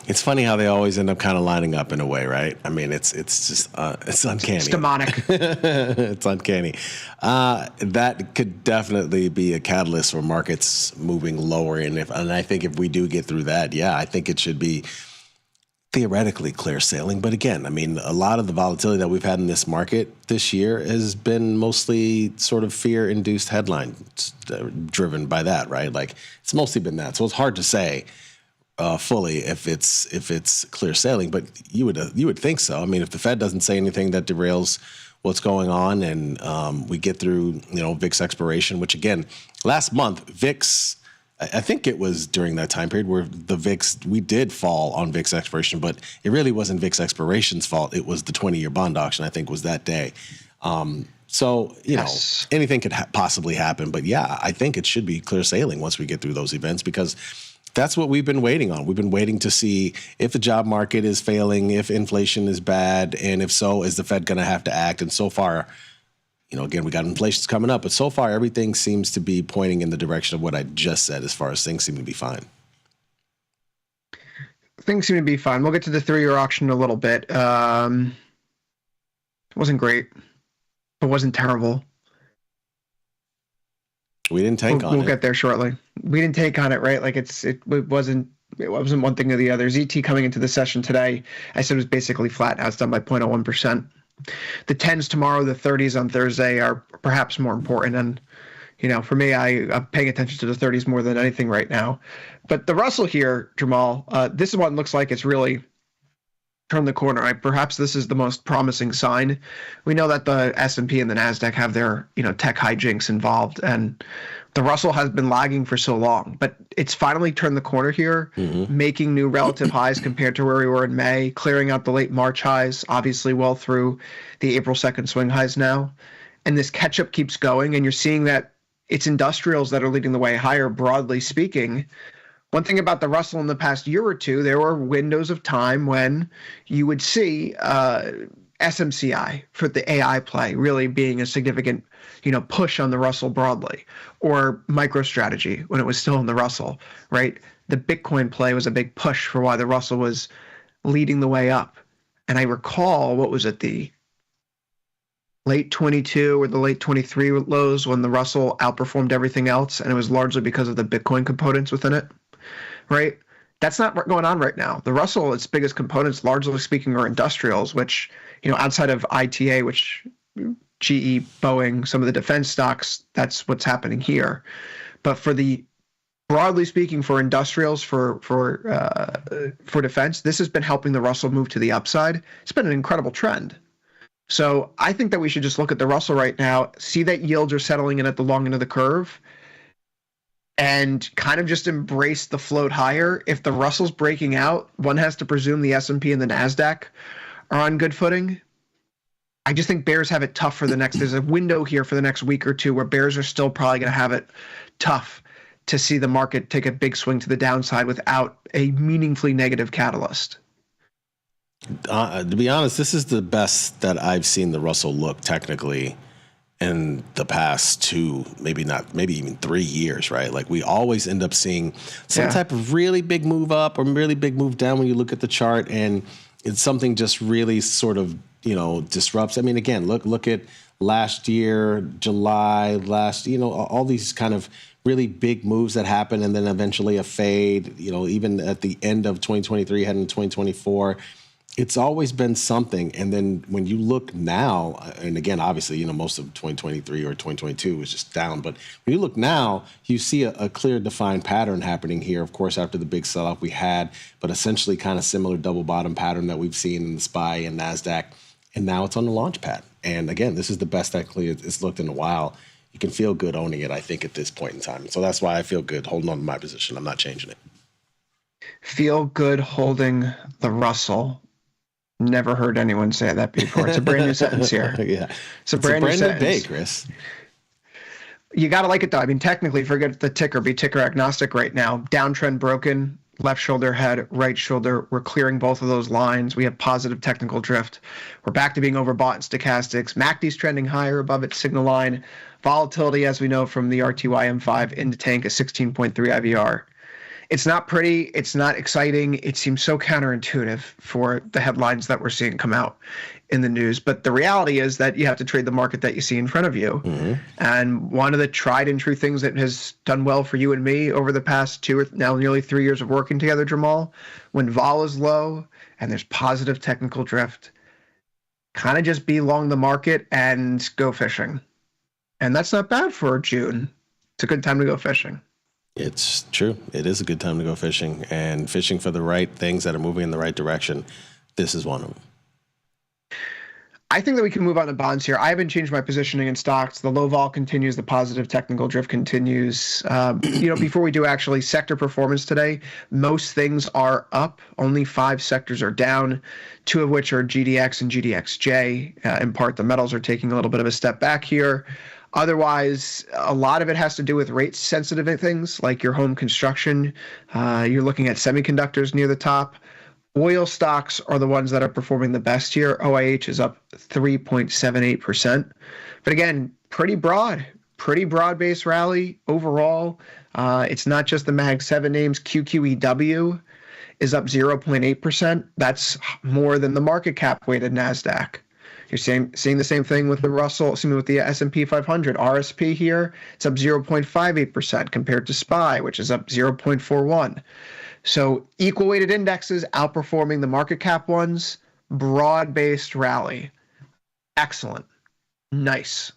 S11: It's funny how they always end up kind of lining up in a way, right? I mean, it's just it's uncanny.
S10: It's demonic.
S11: It's uncanny. That could definitely be a catalyst for markets moving lower. And I think if we do get through that, I think it should be theoretically clear sailing. But again, I mean, a lot of the volatility that we've had in this market this year has been mostly sort of fear-induced headlines driven by that, right? Like, it's mostly been that. So it's hard to say fully if it's clear sailing, but you would think so. I mean, if the Fed doesn't say anything that derails what's going on, and we get through VIX expiration, which again, last month VIX, I think it was during that time period where the VIX, we did fall on VIX expiration, but it really wasn't VIX expiration's fault. It was the 20-year bond auction, I think, was that day. So, yes, anything could possibly happen. But I think it should be clear sailing once we get through those events, because that's what we've been waiting on. We've been waiting to see if the job market is failing, if inflation is bad, and if so, is the Fed going to have to act? And so far, again, we got inflation's coming up, but so far everything seems to be pointing in the direction of what I just said as far as things seem to be fine.
S10: Things seem to be fine. We'll get to the 3-year auction in a little bit. It wasn't great. It wasn't terrible.
S11: We didn't tank on it.
S10: We'll get there shortly. We didn't take on it, right? Like it wasn't one thing or the other. ZT coming into the session today, I said it was basically flat. Now it's done by 0.01%. The 10s tomorrow, the 30s on Thursday are perhaps more important. And, for me, I'm paying attention to the 30s more than anything right now. But the Russell here, Jamal, this is what it looks like it's really turned the corner. Right? Perhaps this is the most promising sign. We know that the S&P and the NASDAQ have their, tech hijinks involved. And the Russell has been lagging for so long. But it's finally turned the corner here, making new relative highs compared to where we were in May, clearing out the late March highs, obviously well through the April 2nd swing highs now. And this catch-up keeps going, and you're seeing that it's industrials that are leading the way higher, broadly speaking. One thing about the Russell in the past year or two, there were windows of time when you would see SMCI for the AI play really being a significant, push on the Russell broadly, or MicroStrategy when it was still in the Russell, right? The Bitcoin play was a big push for why the Russell was leading the way up. And I recall, what was it, the late 22 or the late 23 lows when the Russell outperformed everything else, and it was largely because of the Bitcoin components within it, right? That's not going on right now. The Russell, its biggest components, largely speaking, are industrials, which, outside of ITA, which GE, Boeing, some of the defense stocks, that's what's happening here. But for the broadly speaking, for industrials, for defense, this has been helping the Russell move to the upside. It's been an incredible trend. So I think that we should just look at the Russell right now, see that yields are settling in at the long end of the curve, and kind of just embrace the float higher. If the Russell's breaking out, one has to presume the S&P and the NASDAQ are on good footing. I just think bears have it tough for the next, there's a window here for the next week or two where bears are still probably going to have it tough to see the market take a big swing to the downside without a meaningfully negative catalyst.
S11: To be honest, this is the best that I've seen the Russell look technically in the past 2, maybe even 3 years, right? Like we always end up seeing some type of really big move up or really big move down when you look at the chart, and it's something just really sort of, disrupts. I mean, again, look at last year, July, all these kind of really big moves that happen and then eventually a fade, even at the end of 2023, heading to 2024. It's always been something. And then when you look now, and again, obviously, most of 2023 or 2022 was just down. But when you look now, you see a clear defined pattern happening here, of course, after the big sell-off we had, but essentially kind of similar double bottom pattern that we've seen in the SPY and NASDAQ. And now it's on the launch pad. And again, this is the best technically it's looked in a while. You can feel good owning it, I think, at this point in time. So that's why I feel good holding on to my position. I'm not changing it.
S10: Feel good holding the Russell. Never heard anyone say that before. It's a brand new sentence here.
S11: Yeah.
S10: It's a brand new sentence.
S11: Day, Chris.
S10: You got to like it, though. I mean, technically, forget the ticker. Be ticker agnostic right now. Downtrend broken. Left shoulder head, right shoulder. We're clearing both of those lines. We have positive technical drift. We're back to being overbought in stochastics. MACD's trending higher above its signal line. Volatility, as we know from the RTY M5 into tank, is 16.3 IVR. It's not pretty. It's not exciting. It seems so counterintuitive for the headlines that we're seeing come out in the news. But the reality is that you have to trade the market that you see in front of you. Mm-hmm. And one of the tried and true things that has done well for you and me over the past 2 or now nearly 3 years of working together, Jamal, when vol is low and there's positive technical drift, kind of just be long the market and go fishing. And that's not bad for June. It's a good time to go fishing.
S11: It's true. It is a good time to go fishing, and fishing for the right things that are moving in the right direction. This is one of them.
S10: I think that we can move on to bonds here. I haven't changed my positioning in stocks. The low vol continues. The positive technical drift continues. Before we do actually sector performance today, most things are up. Only 5 sectors are down, 2 of which are GDX and GDXJ. In part, the metals are taking a little bit of a step back here. Otherwise, a lot of it has to do with rate-sensitive things like your home construction. You're looking at semiconductors near the top. Oil stocks are the ones that are performing the best here. OIH is up 3.78%. But again, pretty broad-based rally overall. It's not just the Mag 7 names. QQEW is up 0.8%. That's more than the market cap weighted NASDAQ. You're seeing the same thing with the Russell, with the S&P 500. RSP here, it's up 0.58% compared to SPY, which is up 0.41. So equal weighted indexes outperforming the market cap ones. Broad-based rally. Excellent. Nice.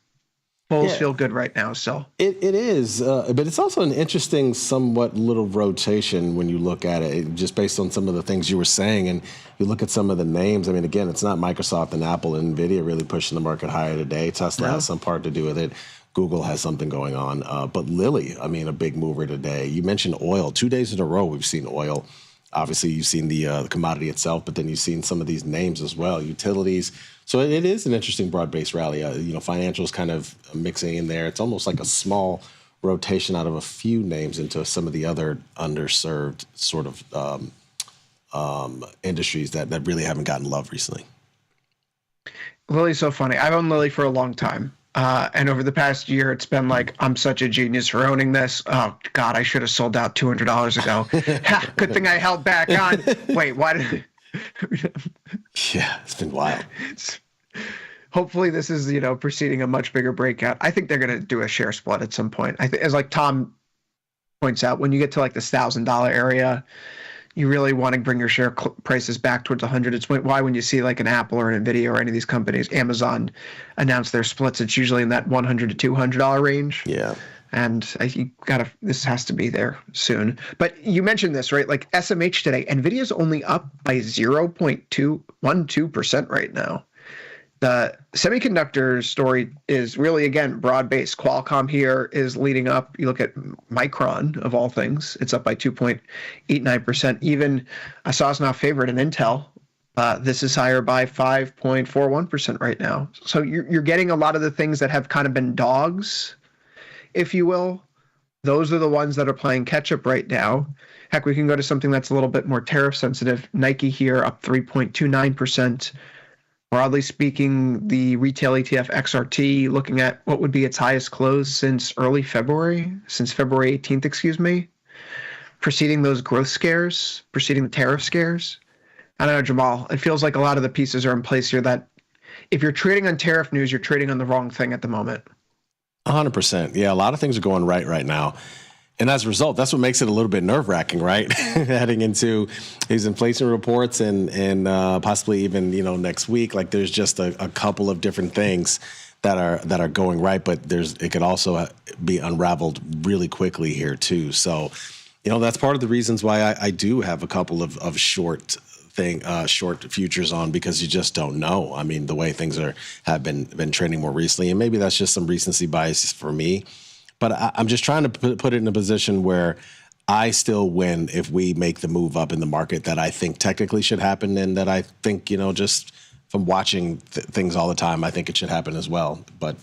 S10: Bulls feel good right now. So
S11: it is, but it's also an interesting, somewhat little rotation when you look at it, just based on some of the things you were saying, and you look at some of the names. I mean, again, it's not Microsoft and Apple and Nvidia really pushing the market higher today. Tesla has some part to do with it. Google has something going on, but Lilly, a big mover today. You mentioned oil. 2 days in a row we've seen oil. Obviously, you've seen the commodity itself, but then you've seen some of these names as well, utilities. So it is an interesting broad-based rally. Financials kind of mixing in there. It's almost like a small rotation out of a few names into some of the other underserved sort of industries that really haven't gotten love recently.
S10: Lilly's so funny. I've owned Lilly for a long time. And over the past year, it's been like, I'm such a genius for owning this. Oh, God, I should have sold out $200 ago. Good thing I held back on. Wait, why did...
S11: Yeah, it's been wild.
S10: Hopefully this is, preceding a much bigger breakout. I think they're going to do a share split at some point. I think, as like Tom points out, when you get to like this $1,000 area, you really want to bring your share prices back towards 100. It's why when you see like an Apple or an Nvidia or any of these companies, Amazon announce their splits, it's usually in that $100 to $200 range.
S11: Yeah.
S10: And this has to be there soon. But you mentioned this, right? Like SMH today, NVIDIA's only up by 0.212% right now. The semiconductor story is really, again, broad-based. Qualcomm here is leading up. You look at Micron, of all things, it's up by 2.89%. Even a Sosnoff favorite in Intel, this is higher by 5.41% right now. So you're getting a lot of the things that have kind of been dogs, if you will. Those are the ones that are playing catch-up right now. Heck, we can go to something that's a little bit more tariff-sensitive. Nike here up 3.29%. Broadly speaking, the retail ETF XRT looking at what would be its highest close since early February, since February 18th, excuse me, preceding those growth scares, preceding the tariff scares. I don't know, Jamal, it feels like a lot of the pieces are in place here that if you're trading on tariff news, you're trading on the wrong thing at the moment.
S11: 100%. Yeah, a lot of things are going right now. And as a result, that's what makes it a little bit nerve-wracking, right? Heading into these inflation reports and possibly even, next week. Like there's just a couple of different things that are going right, but it could also be unraveled really quickly here too. So, that's part of the reasons why I do have a couple of short futures on, because you just don't know. I mean, the way things have been trending more recently, and maybe that's just some recency bias for me. But I'm just trying to put it in a position where I still win if we make the move up in the market that I think technically should happen, and that I think, just from watching things all the time, I think it should happen as well. But,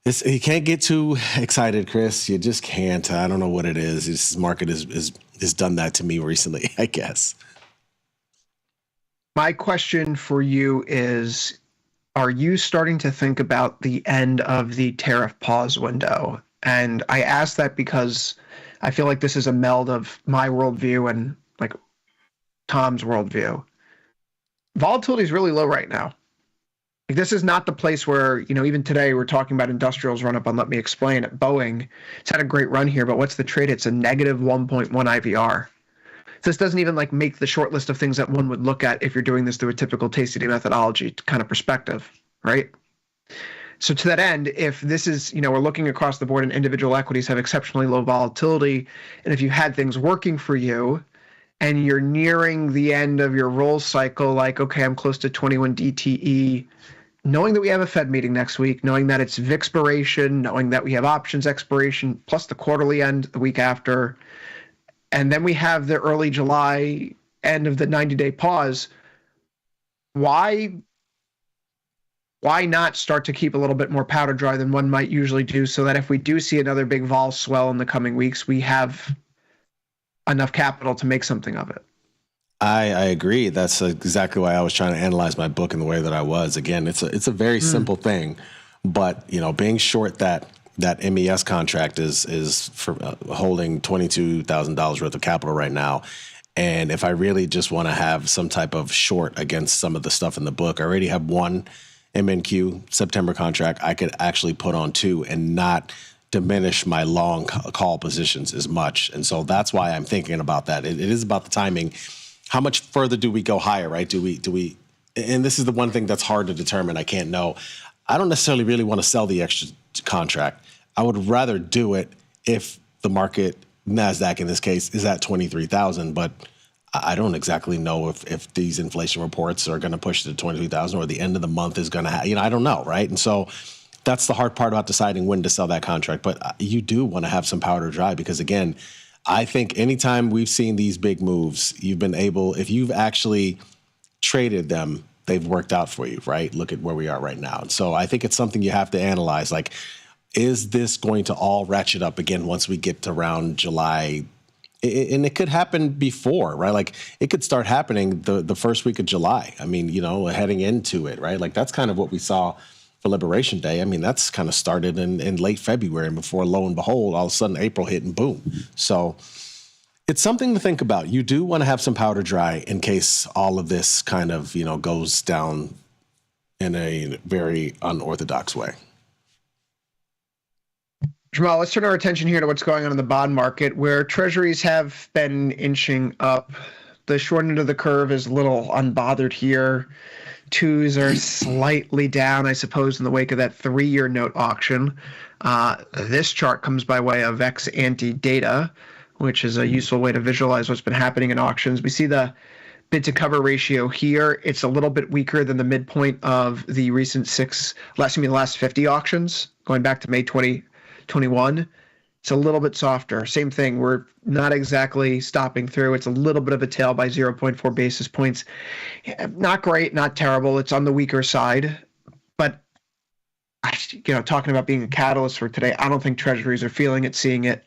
S11: you can't get too excited, Chris. You just can't. I don't know what it is. This market has done that to me recently, I guess.
S10: My question for you is, are you starting to think about the end of the tariff pause window? And I ask that because I feel like this is a meld of my worldview and like Tom's worldview. Volatility is really low right now. Like, this is not the place where, even today we're talking about industrials run up on Let Me Explain at Boeing. It's had a great run here, but what's the trade? It's a negative 1.1 IVR. This doesn't even make the short list of things that one would look at if you're doing this through a typical Tasty methodology kind of perspective, right? So to that end, if this is, we're looking across the board and individual equities have exceptionally low volatility, and if you had things working for you and you're nearing the end of your roll cycle, like, okay, I'm close to 21 DTE, knowing that we have a Fed meeting next week, knowing that it's VIX expiration, knowing that we have options expiration, plus the quarterly end the week after, and then we have the early July end of the 90-day pause. Why not start to keep a little bit more powder dry than one might usually do, so that if we do see another big vol swell in the coming weeks, we have enough capital to make something of it?
S11: I agree. That's exactly why I was trying to analyze my book in the way that I was. Again, it's a very simple thing, but being short that MES contract is for holding $22,000 worth of capital right now. And if I really just want to have some type of short against some of the stuff in the book, I already have one MNQ September contract. I could actually put on two and not diminish my long call positions as much. And so that's why I'm thinking about that. It is about the timing. How much further do we go higher, right? Do we, and this is the one thing that's hard to determine. I can't know. I don't necessarily really want to sell the extra contract. I would rather do it if the market, NASDAQ in this case, is at 23,000, but I don't exactly know if these inflation reports are going to push to 23,000 or the end of the month is going to have, I don't know, right? And so that's the hard part about deciding when to sell that contract. But you do want to have some powder dry, because again, I think anytime we've seen these big moves, you've been able, if you've actually traded them, they've worked out for you, right? Look at where we are right now. So I think it's something you have to analyze. Like, is this going to all ratchet up again once we get to around July? And it could happen before, right? Like, it could start happening the first week of July. I mean, heading into it, right? Like, that's kind of what we saw for Liberation Day. I mean, that's kind of started in late February, and before, lo and behold, all of a sudden April hit and boom. So it's something to think about. You do want to have some powder dry in case all of this kind of, goes down in a very unorthodox way.
S10: Jamal, let's turn our attention here to what's going on in the bond market, where treasuries have been inching up. The short end of the curve is a little unbothered here. Twos are slightly down, I suppose, in the wake of that 3-year note auction. This chart comes by way of ex-ante data, which is a useful way to visualize what's been happening in auctions. We see the bid to cover ratio here. It's a little bit weaker than the midpoint of the recent the last 50 auctions, going back to May 2021. It's a little bit softer. Same thing. We're not exactly stopping through. It's a little bit of a tail by 0.4 basis points. Not great, not terrible. It's on the weaker side. But, talking about being a catalyst for today, I don't think treasuries are feeling it, seeing it.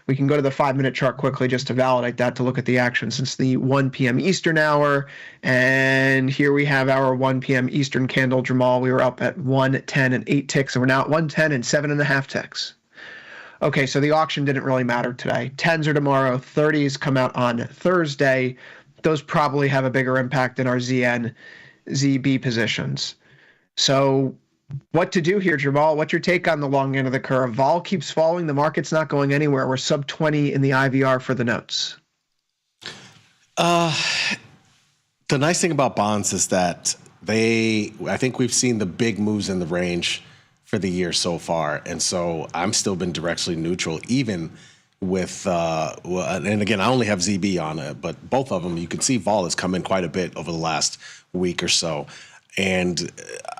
S10: We can go to the 5-minute chart quickly just to validate that, to look at the action since the 1 p.m. Eastern hour. And here we have our 1 p.m. Eastern candle, Jamal. We were up at 110 and 8 ticks, and we're now at 110 and 7.5 ticks. Okay, so the auction didn't really matter today. 10s are tomorrow. 30s come out on Thursday. Those probably have a bigger impact than our ZN, ZB positions. So what to do here, Jamal? What's your take on the long end of the curve? Vol keeps falling. The market's not going anywhere. We're sub 20 in the IVR for the notes.
S11: The nice thing about bonds is that I think we've seen the big moves in the range for the year so far. And so I'm still been directionally neutral, even with, and again, I only have ZB on it, but both of them, you can see vol has come in quite a bit over the last week or so. And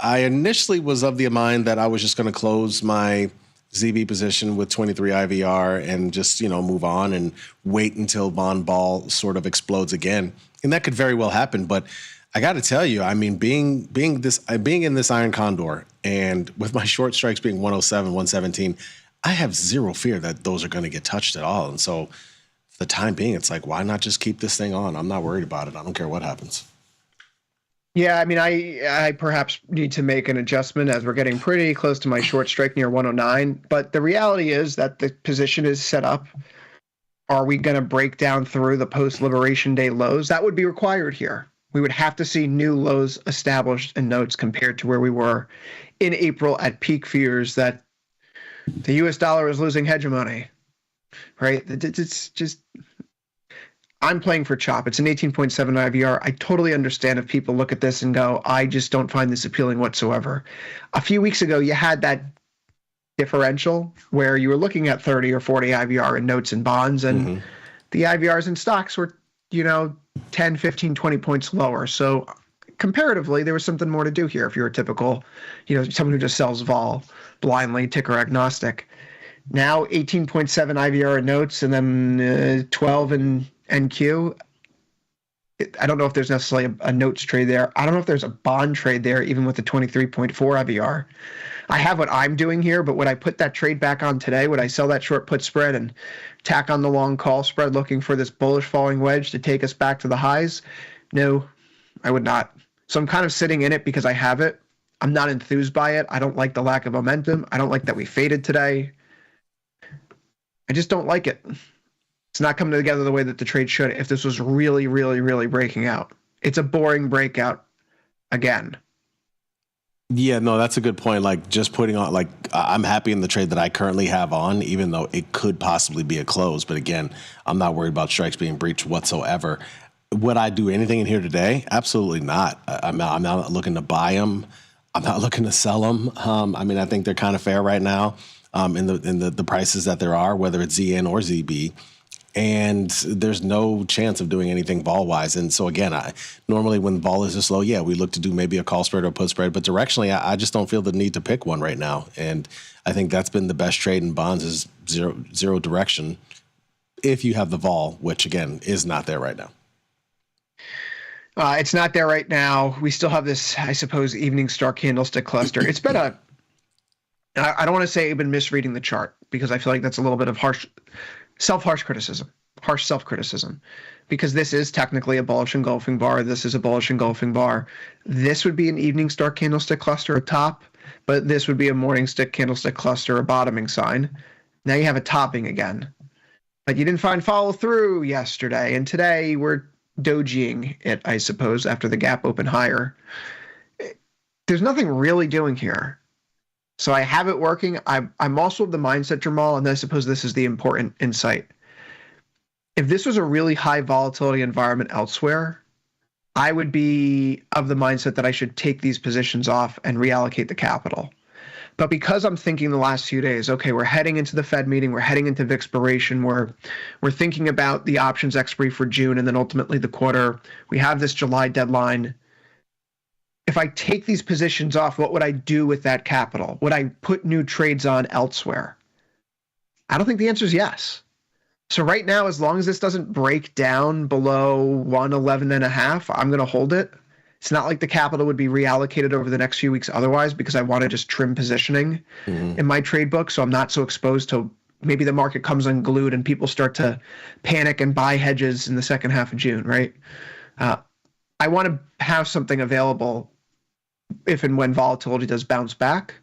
S11: I initially was of the mind that I was just going to close my ZB position with 23 IVR and just, move on and wait until bond vol sort of explodes again. And that could very well happen. But I got to tell you, I mean, being in this iron condor and with my short strikes being 107, 117, I have zero fear that those are going to get touched at all. And so for the time being, it's like, why not just keep this thing on? I'm not worried about it. I don't care what happens.
S10: Yeah, I mean, I perhaps need to make an adjustment as we're getting pretty close to my short strike near 109. But the reality is that the position is set up. Are we going to break down through the post-Liberation Day lows? That would be required here. We would have to see new lows established in notes compared to where we were in April at peak fears that the U.S. dollar is losing hegemony, right? It's just, I'm playing for chop. It's an 18.7 IVR. I totally understand if people look at this and go, I just don't find this appealing whatsoever. A few weeks ago, you had that differential where you were looking at 30 or 40 IVR in notes and bonds, and the IVRs in stocks were, 10, 15, 20 points lower. So comparatively, there was something more to do here if you're a typical, someone who just sells vol blindly, ticker agnostic. Now 18.7 IVR in notes and then 12 in NQ. I don't know if there's necessarily a notes trade there. I don't know if there's a bond trade there, even with the 23.4 IVR. I have what I'm doing here, but would I put that trade back on today? Would I sell that short put spread and tack on the long call spread looking for this bullish falling wedge to take us back to the highs? No, I would not. So I'm kind of sitting in it because I have it. I'm not enthused by it. I don't like the lack of momentum. I don't like that we faded today. I just don't like it. It's not coming together the way that the trade should if this was really, really, really breaking out. It's a boring breakout again.
S11: Yeah, no, that's a good point. Like just putting on, like I'm happy in the trade that I currently have on, even though it could possibly be a close. But again, I'm not worried about strikes being breached whatsoever. Would I do anything in here today? Absolutely not. I'm not looking to buy them. I'm not looking to sell them. I think they're kind of fair right now in the prices that there are, whether it's ZN or ZB. And there's no chance of doing anything vol-wise. And so, again, normally when vol is this low, we look to do maybe a call spread or a put spread. But directionally, I just don't feel the need to pick one right now. And I think that's been the best trade in bonds is zero direction if you have the vol, which, again, is not there right now.
S10: It's not there right now. We still have this, I suppose, evening star candlestick cluster. It's been I don't want to say I've been misreading the chart because I feel like that's a little bit of harsh self-criticism, because this is technically a bullish engulfing bar. This is a bullish engulfing bar. This would be an evening star candlestick cluster, a top, but this would be a morning stick candlestick cluster, a bottoming sign. Now you have a topping again, but you didn't find follow through yesterday, and today we're dojiing it, I suppose, after the gap open higher. There's nothing really doing here. So I have it working. I'm also of the mindset, Jamal, and I suppose this is the important insight. if this was a really high volatility environment elsewhere, I would be of the mindset that I should take these positions off and reallocate the capital. But because I'm thinking the last few days, okay, we're heading into the Fed meeting, we're heading into VIX expiration, we're thinking about the options expiry for June and then ultimately the quarter. We have this July deadline. If I take these positions off, what would I do with that capital? Would I put new trades on elsewhere? I don't think the answer is yes. So right now, as long as this doesn't break down below 111.5, I'm going to hold it. It's not like the capital would be reallocated over the next few weeks otherwise, because I want to just trim positioning in my trade book, so I'm not so exposed to maybe the market comes unglued and people start to panic and buy hedges in the second half of June, right? I want to have something available if and when volatility does bounce back.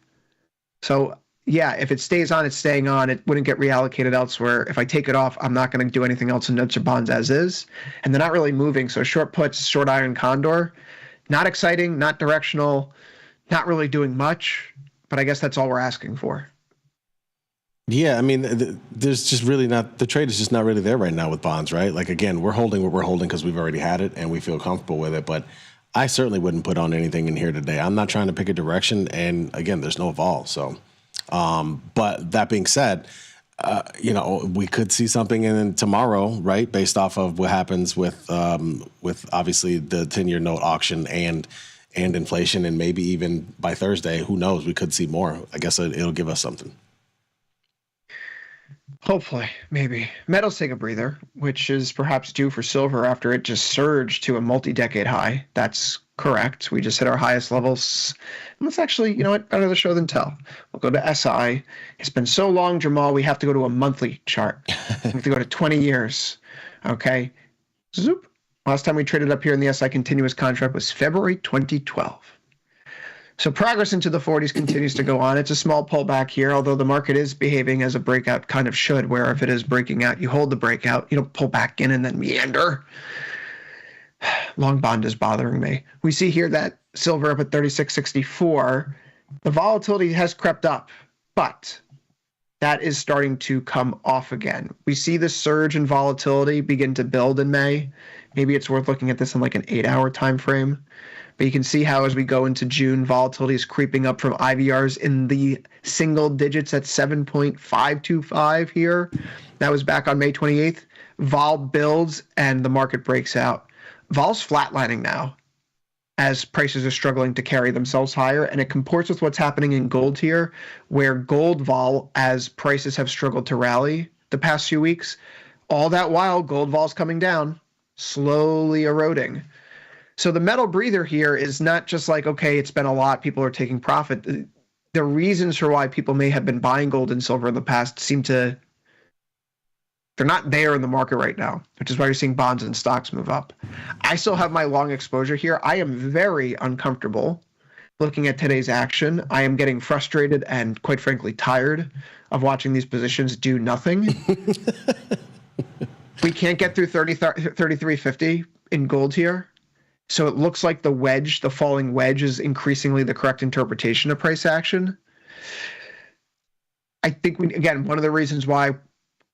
S10: So yeah, if it stays on, it's staying on. It wouldn't get reallocated elsewhere. If I take it off, I'm not going to do anything else in notes or bonds as is. And they're not really moving. So short puts, short iron condor, not exciting, not directional, not really doing much. But I guess that's all we're asking for.
S11: Yeah, I mean, there's just really not, the trade is just not really there right now with bonds, right? Like, again, we're holding what we're holding because we've already had it and we feel comfortable with it. But I certainly wouldn't put on anything in here today. I'm not trying to pick a direction. And again, there's no vol. So, but that being said, we could see something in tomorrow, right? Based off of what happens with obviously the 10-year note auction and inflation, and maybe even by Thursday, who knows? We could see more. I guess it'll give us something.
S10: Hopefully, maybe. Metals take a breather, which is perhaps due for silver after it just surged to a multi-decade high. That's correct. We just hit our highest levels. And let's actually, you know what, better the show than tell. We'll go to SI. It's been so long, Jamal, we have to go to a monthly chart. We have to go to 20 years. Okay. Zoop. Last time we traded up here in the SI continuous contract was February 2012. So progress into the 40s continues to go on. It's a small pullback here, although the market is behaving as a breakout kind of should, where if it is breaking out, you hold the breakout, you don't pull back in and then meander. Long bond is bothering me. We see here that silver up at 36.64. The volatility has crept up, but that is starting to come off again. We see the surge in volatility begin to build in May. Maybe it's worth looking at this in like an 8-hour time frame. But you can see how as we go into June, volatility is creeping up from IVRs in the single digits at 7.525 here. That was back on May 28th. Vol builds and the market breaks out. Vol's flatlining now as prices are struggling to carry themselves higher, and it comports with what's happening in gold here, where gold vol, as prices have struggled to rally the past few weeks, all that while gold vol's coming down, slowly eroding. So the metal breather here is not just like, okay, it's been a lot, people are taking profit. The reasons for why people may have been buying gold and silver in the past they're not there in the market right now, which is why you're seeing bonds and stocks move up. I still have my long exposure here. I am very uncomfortable looking at today's action. I am getting frustrated and, quite frankly, tired of watching these positions do nothing. We can't get through 33.50 in gold here. So it looks like the falling wedge is increasingly the correct interpretation of price action. I think, one of the reasons why I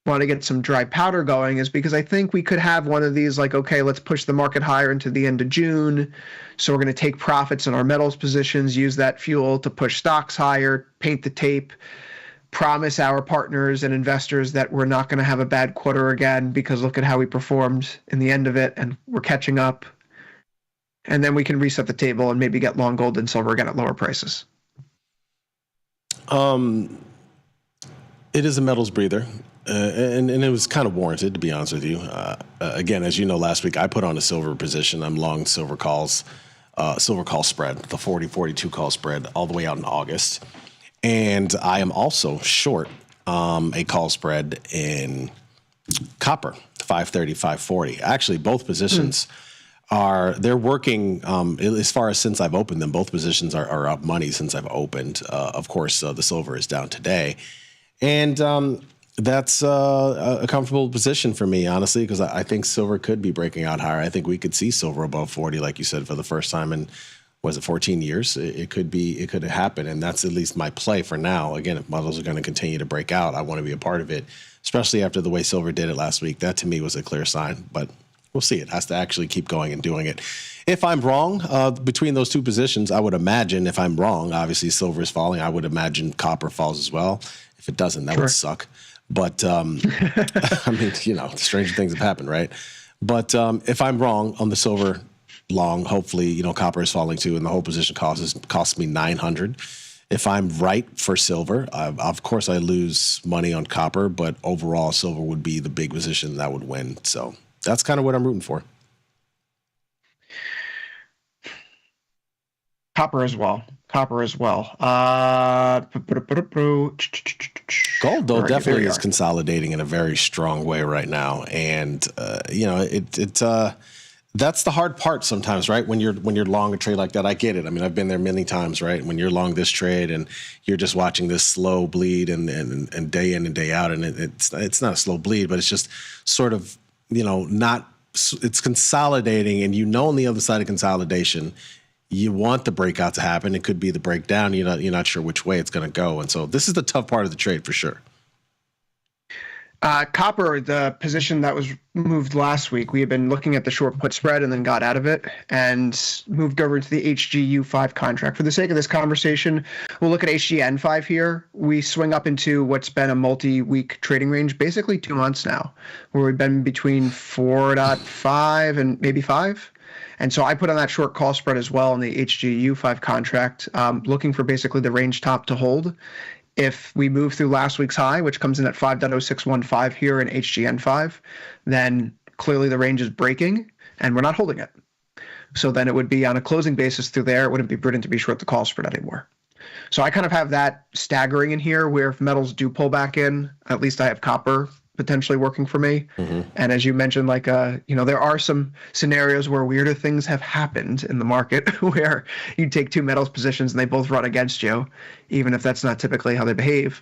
S10: want to get some dry powder going is because I think we could have one of these like, okay, let's push the market higher into the end of June. So we're going to take profits in our metals positions, use that fuel to push stocks higher, paint the tape, promise our partners and investors that we're not going to have a bad quarter again because look at how we performed in the end of it and we're catching up. And then we can reset the table and maybe get long gold and silver again at lower prices.
S11: It is a metals breather, and it was kind of warranted, to be honest with you. Again, as you know, last week I put on a silver position. I'm long silver call spread, the 40-42 call spread, all the way out in August. And I am also short a call spread in copper, 530, 540. Actually, both positions they're working as far as since I've opened them. Both positions are up money since I've opened. Of course, the silver is down today. And that's a comfortable position for me, honestly, because I think silver could be breaking out higher. I think we could see silver above 40, like you said, for the first time in was it 14 years? It could happen. And that's at least my play for now. Again, if metals are going to continue to break out, I want to be a part of it, especially after the way silver did it last week. That to me was a clear sign, but we'll see. It has to actually keep going and doing it. If I'm wrong between those two positions, I would imagine if I'm wrong, obviously silver is falling. I would imagine copper falls as well. If it doesn't, that would suck. But I mean, stranger things have happened, right? But if I'm wrong on the silver long, hopefully, copper is falling too, and the whole position costs me 900. If I'm right for silver, of course I lose money on copper, but overall silver would be the big position that would win. So that's kind of what I'm rooting for.
S10: Copper as well.
S11: Gold, though, definitely is consolidating in a very strong way right now, and that's the hard part sometimes, right? When you're long a trade like that, I get it. I mean, I've been there many times, right? When you're long this trade and you're just watching this slow bleed and day in and day out, and it's not a slow bleed, but it's just sort of it's consolidating, and on the other side of consolidation, you want the breakout to happen. It could be the breakdown. You're not sure which way it's going to go, and so this is the tough part of the trade for sure.
S10: Copper, the position that was moved last week, we had been looking at the short put spread and then got out of it and moved over to the HGU5 contract. For the sake of this conversation, we'll look at HGN5 here. We swing up into what's been a multi-week trading range, basically 2 months now, where we've been between 4.5 and maybe 5. And so I put on that short call spread as well in the HGU5 contract, looking for basically the range top to hold. If we move through last week's high, which comes in at 5.0615 here in HGN5, then clearly the range is breaking and we're not holding it. So then it would be on a closing basis through there. It wouldn't be prudent to be short the call spread anymore. So I kind of have that staggering in here where if metals do pull back in, at least I have copper potentially working for me. Mm-hmm. And as you mentioned, there are some scenarios where weirder things have happened in the market where you take two metals positions and they both run against you, even if that's not typically how they behave.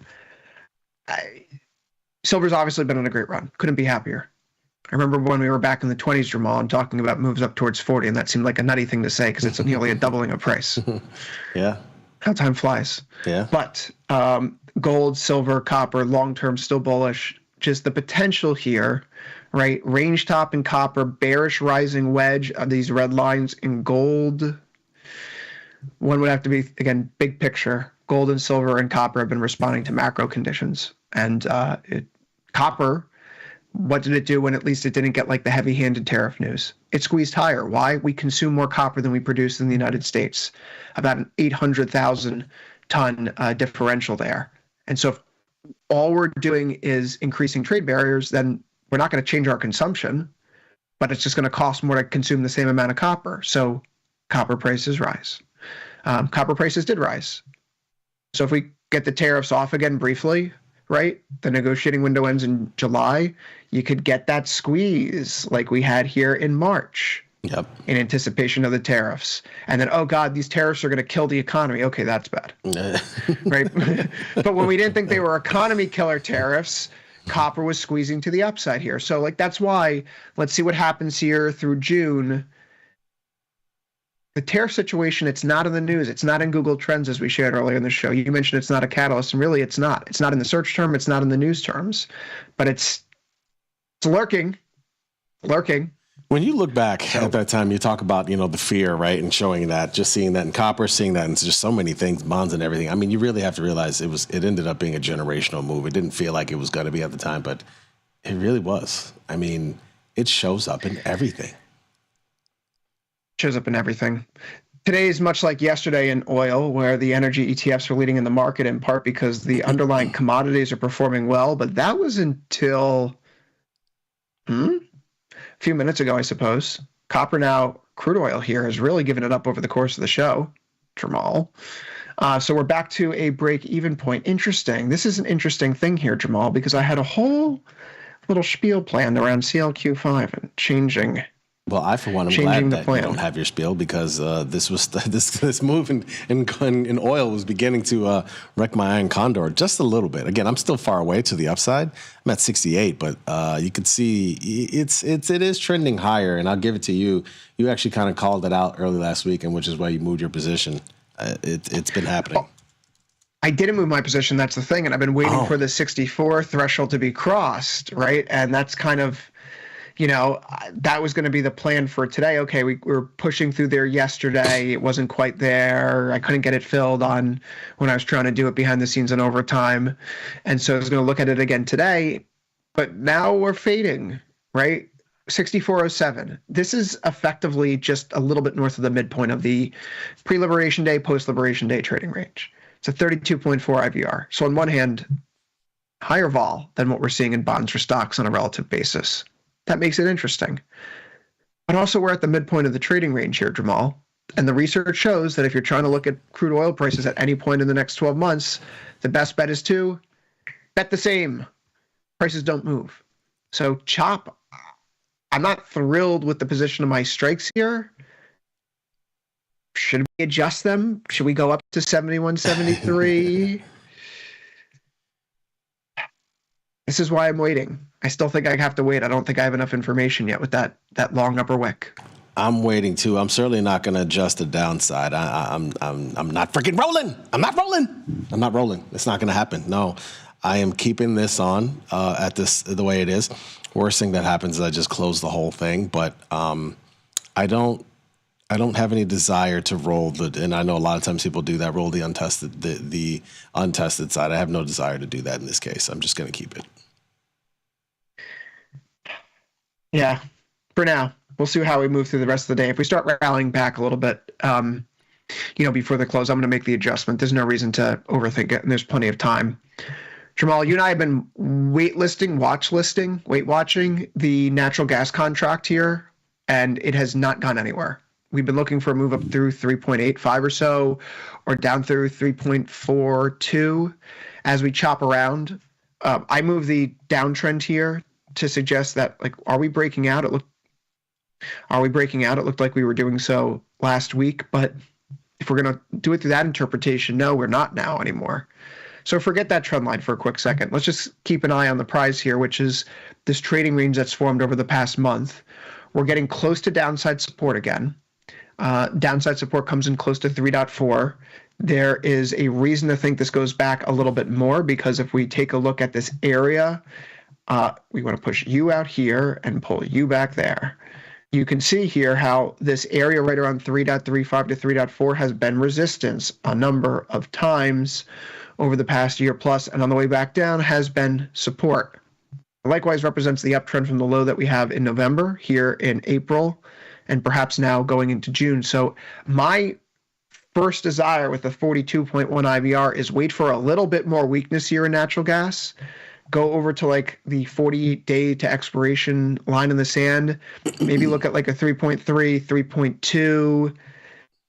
S10: Silver's obviously been on a great run. Couldn't be happier. I remember when we were back in the 20s, Jamal, and talking about moves up towards 40, and that seemed like a nutty thing to say because it's nearly a doubling of price.
S11: Yeah.
S10: How time flies.
S11: Yeah.
S10: But gold, silver, copper, long-term still bullish. Just the potential here, right? Range top in copper, bearish rising wedge of these red lines in gold. One would have to be, again, big picture. Gold and silver and copper have been responding to macro conditions. And copper, what did it do when at least it didn't get like the heavy-handed tariff news? It squeezed higher. Why? We consume more copper than we produce in the United States. About an 800,000 ton differential there. And so if all we're doing is increasing trade barriers, then we're not going to change our consumption, but it's just going to cost more to consume the same amount of copper. So copper prices rise. Copper prices did rise. So if we get the tariffs off again briefly, right, the negotiating window ends in July, you could get that squeeze like we had here in March.
S11: Yep.
S10: In anticipation of the tariffs. And then, oh God, these tariffs are going to kill the economy. Okay, that's bad. Right? But when we didn't think they were economy killer tariffs, copper was squeezing to the upside here. So that's why, let's see what happens here through June. The tariff situation, it's not in the news. It's not in Google Trends, as we shared earlier in the show. You mentioned it's not a catalyst, and really it's not. It's not in the search term. It's not in the news terms. But it's lurking.
S11: When you look back at that time, you talk about, the fear, right? And showing that, just seeing that in copper, seeing that in just so many things, bonds and everything. I mean, you really have to realize it ended up being a generational move. It didn't feel like it was going to be at the time, but it really was. I mean, it shows up in everything.
S10: Shows up in everything. Today is much like yesterday in oil, where the energy ETFs are leading in the market in part because the underlying commodities are performing well. But that was until a few minutes ago, I suppose. Copper now, crude oil here has really given it up over the course of the show, Jamal. So we're back to a break-even point. Interesting. This is an interesting thing here, Jamal, because I had a whole little spiel planned around CLQ5 and changing
S11: Well, for one, I'm
S10: changing
S11: glad
S10: the
S11: that
S10: plan.
S11: you don't have your spiel because this move in oil was beginning to wreck my iron condor just a little bit. Again, I'm still far away to the upside. I'm at 68, but you can see it is trending higher. And I'll give it to you. You actually kind of called it out early last week, and which is why you moved your position. It's been happening.
S10: I didn't move my position. That's the thing, and I've been waiting for the 64 threshold to be crossed, right? And that's kind of. That was going to be the plan for today. Okay, we were pushing through there yesterday. It wasn't quite there. I couldn't get it filled on when I was trying to do it behind the scenes and overtime. And so I was going to look at it again today. But now we're fading, right? 64.07. This is effectively just a little bit north of the midpoint of the pre-liberation day, post-liberation day trading range. It's a 32.4 IVR. So on one hand, higher vol than what we're seeing in bonds or stocks on a relative basis. That makes it interesting. But also we're at the midpoint of the trading range here, Jamal. And the research shows that if you're trying to look at crude oil prices at any point in the next 12 months, the best bet is to bet the same. Prices don't move. So chop. I'm not thrilled with the position of my strikes here. Should we adjust them? Should we go up to 71, 73? This is why I'm waiting. I still think I have to wait. I don't think I have enough information yet with that long upper wick.
S11: I'm waiting too. I'm certainly not going to adjust the downside. I'm not freaking rolling. I'm not rolling. It's not going to happen. No, I am keeping this on at the way it is. Worst thing that happens is I just close the whole thing. But I don't have any desire to roll and I know a lot of times people do that, roll the untested side. I have no desire to do that in this case. I'm just going to keep it.
S10: Yeah, for now. We'll see how we move through the rest of the day. If we start rallying back a little bit, before the close, I'm going to make the adjustment. There's no reason to overthink it, and there's plenty of time. Jamal, you and I have been weight watching the natural gas contract here, and it has not gone anywhere. We've been looking for a move up through 3.85 or so, or down through 3.42 as we chop around. I move the downtrend here to suggest that, are we breaking out? It looked like we were doing so last week, but if we're going to do it through that interpretation, no, we're not now anymore. So forget that trend line for a quick second. Let's just keep an eye on the prize here, which is this trading range that's formed over the past month. We're getting close to downside support again. Downside support comes in close to 3.4. There is a reason to think this goes back a little bit more, because if we take a look at this area, we want to push you out here and pull you back there. You can see here how this area right around 3.35 to 3.4 has been resistance a number of times over the past year plus, and on the way back down has been support. Likewise represents the uptrend from the low that we have in November, here in April, and perhaps now going into June. So my first desire with the 42.1 IVR is wait for a little bit more weakness here in natural gas. Go over to the 48-day to expiration line in the sand. Maybe look at a 3.3, 3.2.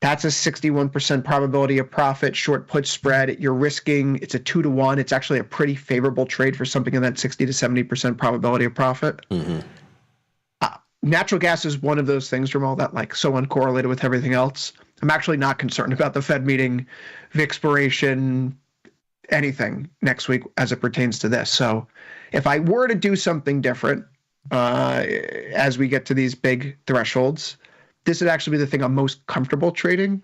S10: That's a 61% probability of profit, short put spread. You're risking, it's a 2-to-1. It's actually a pretty favorable trade for something in that 60 to 70% probability of profit.
S11: Mm-hmm.
S10: Natural gas is one of those things, Jamal, that so uncorrelated with everything else. I'm actually not concerned about the Fed meeting, expiration, anything next week as it pertains to this. So if I were to do something different as we get to these big thresholds, this would actually be the thing I'm most comfortable trading,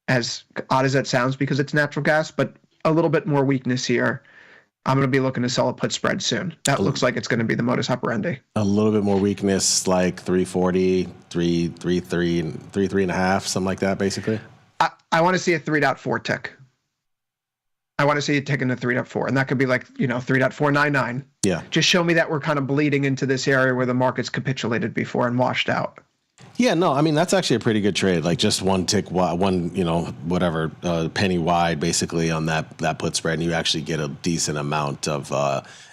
S10: as odd as that sounds, because it's natural gas, but a little bit more weakness here. I'm going to be looking to sell a put spread soon. That looks like it's going to be the modus operandi.
S11: A little bit more weakness, like 340, 3.5, something like that, basically.
S10: I want to see a 3.4 tick. I want to see it tick into 3.4, and that could be 3.499.
S11: Yeah.
S10: Just show me that we're kind of bleeding into this area where the market's capitulated before and washed out.
S11: Yeah, no, I mean, that's actually a pretty good trade. Just one tick, penny wide, basically, on that put spread, and you actually get a decent amount of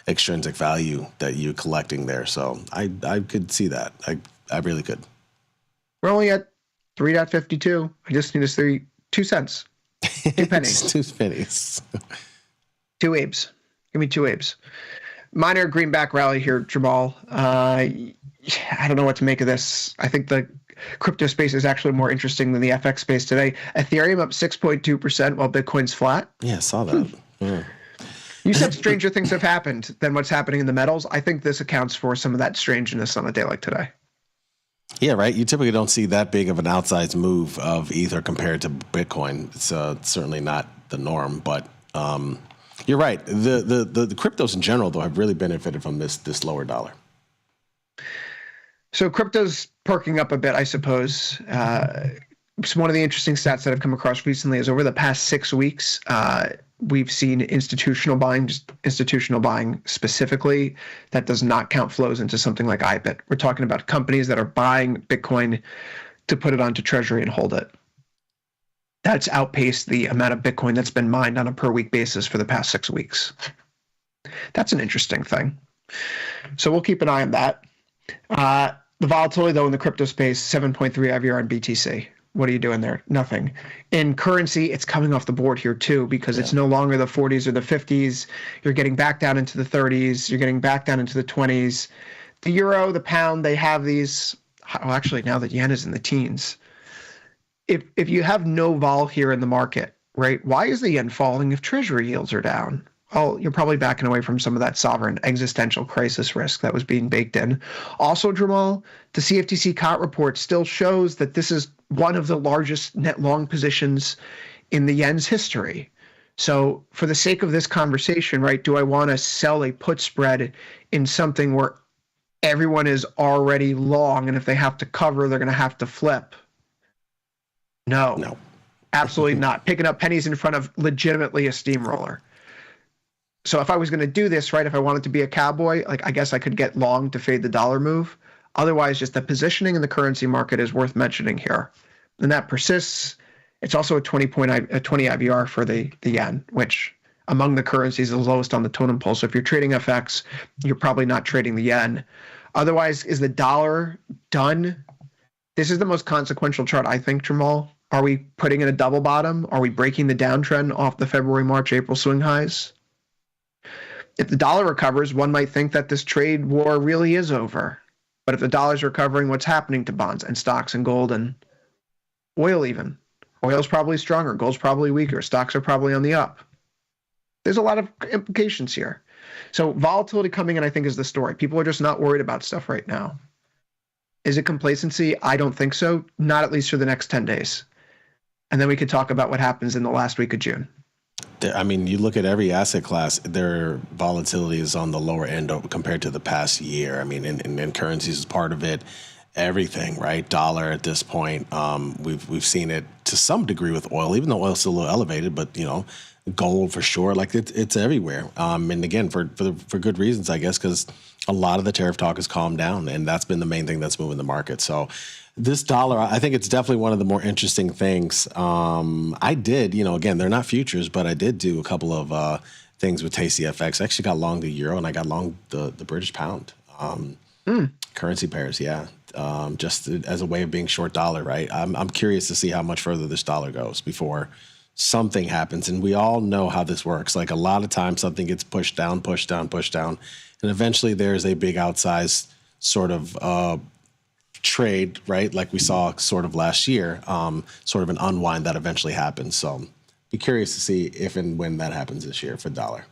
S11: extrinsic value that you're collecting there. So I could see that. I really could.
S10: We're only at 3.52. I just need 2 cents. 2 pennies.
S11: 2 pennies.
S10: 2 Abes. Give me 2 Abes. Minor greenback rally here, Jamal. I don't know what to make of this. I think the crypto space is actually more interesting than the FX space today. Ethereum up 6.2% while Bitcoin's flat.
S11: Yeah, I saw that. Yeah.
S10: You said stranger things have happened than what's happening in the metals. I think this accounts for some of that strangeness on a day like today.
S11: Yeah, right. You typically don't see that big of an outsized move of Ether compared to Bitcoin. It's certainly not the norm, but you're right. The cryptos in general, though, have really benefited from this lower dollar.
S10: So crypto's perking up a bit, I suppose. One of the interesting stats that I've come across recently is over the past 6 weeks, we've seen institutional buying, just institutional buying specifically. That does not count flows into something like IBIT. We're talking about companies that are buying Bitcoin to put it onto Treasury and hold it. That's outpaced the amount of Bitcoin that's been mined on a per week basis for the past 6 weeks. That's an interesting thing. So we'll keep an eye on that. The volatility, though, in the crypto space, 7.3 IVR on BTC. What are you doing there? Nothing. In currency, it's coming off the board here, too, because it's no longer the 40s or the 50s. You're getting back down into the 30s. You're getting back down into the 20s. The euro, the pound, they have these. Well, actually, now the yen is in the teens. If you have no vol here in the market, right, why is the yen falling if treasury yields are down? Well, you're probably backing away from some of that sovereign existential crisis risk that was being baked in. Also, Jamal, the CFTC COT report still shows that this is one of the largest net long positions in the yen's history. So for the sake of this conversation, right, do I want to sell a put spread in something where everyone is already long, and if they have to cover, they're going to have to flip? No. Absolutely not. Picking up pennies in front of legitimately a steamroller. So if I was going to do this, right, if I wanted to be a cowboy, like I guess I could get long to fade the dollar move. Otherwise, just the positioning in the currency market is worth mentioning here. And that persists. It's also a 20 IVR for the yen, which among the currencies is the lowest on the totem pole. So if you're trading FX, you're probably not trading the yen. Otherwise, is the dollar done? This is the most consequential chart, I think, Jamal. Are we putting in a double bottom? Are we breaking the downtrend off the February, March, April swing highs? If the dollar recovers, one might think that this trade war really is over. But if the dollar's recovering, what's happening to bonds and stocks and gold and oil even? Oil's probably stronger, gold's probably weaker, stocks are probably on the up. There's a lot of implications here. So volatility coming in, I think, is the story. People are just not worried about stuff right now. Is it complacency? I don't think so. Not at least for the next 10 days. And then we could talk about what happens in the last week of June.
S11: I mean, you look at every asset class, their volatility is on the lower end compared to the past year. I mean, and currencies is part of it. Everything, right? Dollar at this point, we've seen it to some degree with oil, even though oil's still a little elevated, but gold for sure. Like it's everywhere. And again, for good reasons, I guess, because a lot of the tariff talk has calmed down, and that's been the main thing that's moving the market. So this dollar, I think it's definitely one of the more interesting things. I did, again, they're not futures, but I did do a couple of things with Tasty FX. I actually got long the euro and I got long the British pound. Currency pairs, yeah. Just as a way of being short dollar, right? I'm curious to see how much further this dollar goes before something happens. And we all know how this works. Like a lot of times something gets pushed down, and eventually there's a big outsized sort of trade, right? Like we saw sort of last year, sort of an unwind that eventually happens. So be curious to see if and when that happens this year for dollar.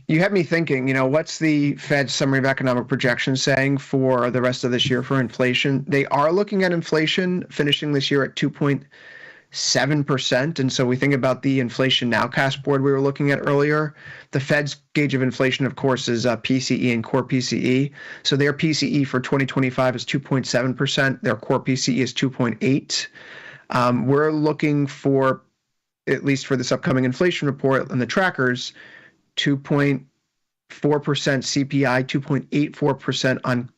S10: You had me thinking, what's the Fed's summary of economic projections saying for the rest of this year for inflation? They are looking at inflation finishing this year at 2.7%. And so we think about the inflation nowcast board we were looking at earlier. The Fed's gauge of inflation, of course, is PCE and core PCE. So their PCE for 2025 is 2.7%. Their core PCE is 2.8. We're looking for, at least for this upcoming inflation report and the trackers, 2.4% CPI, 2.84% on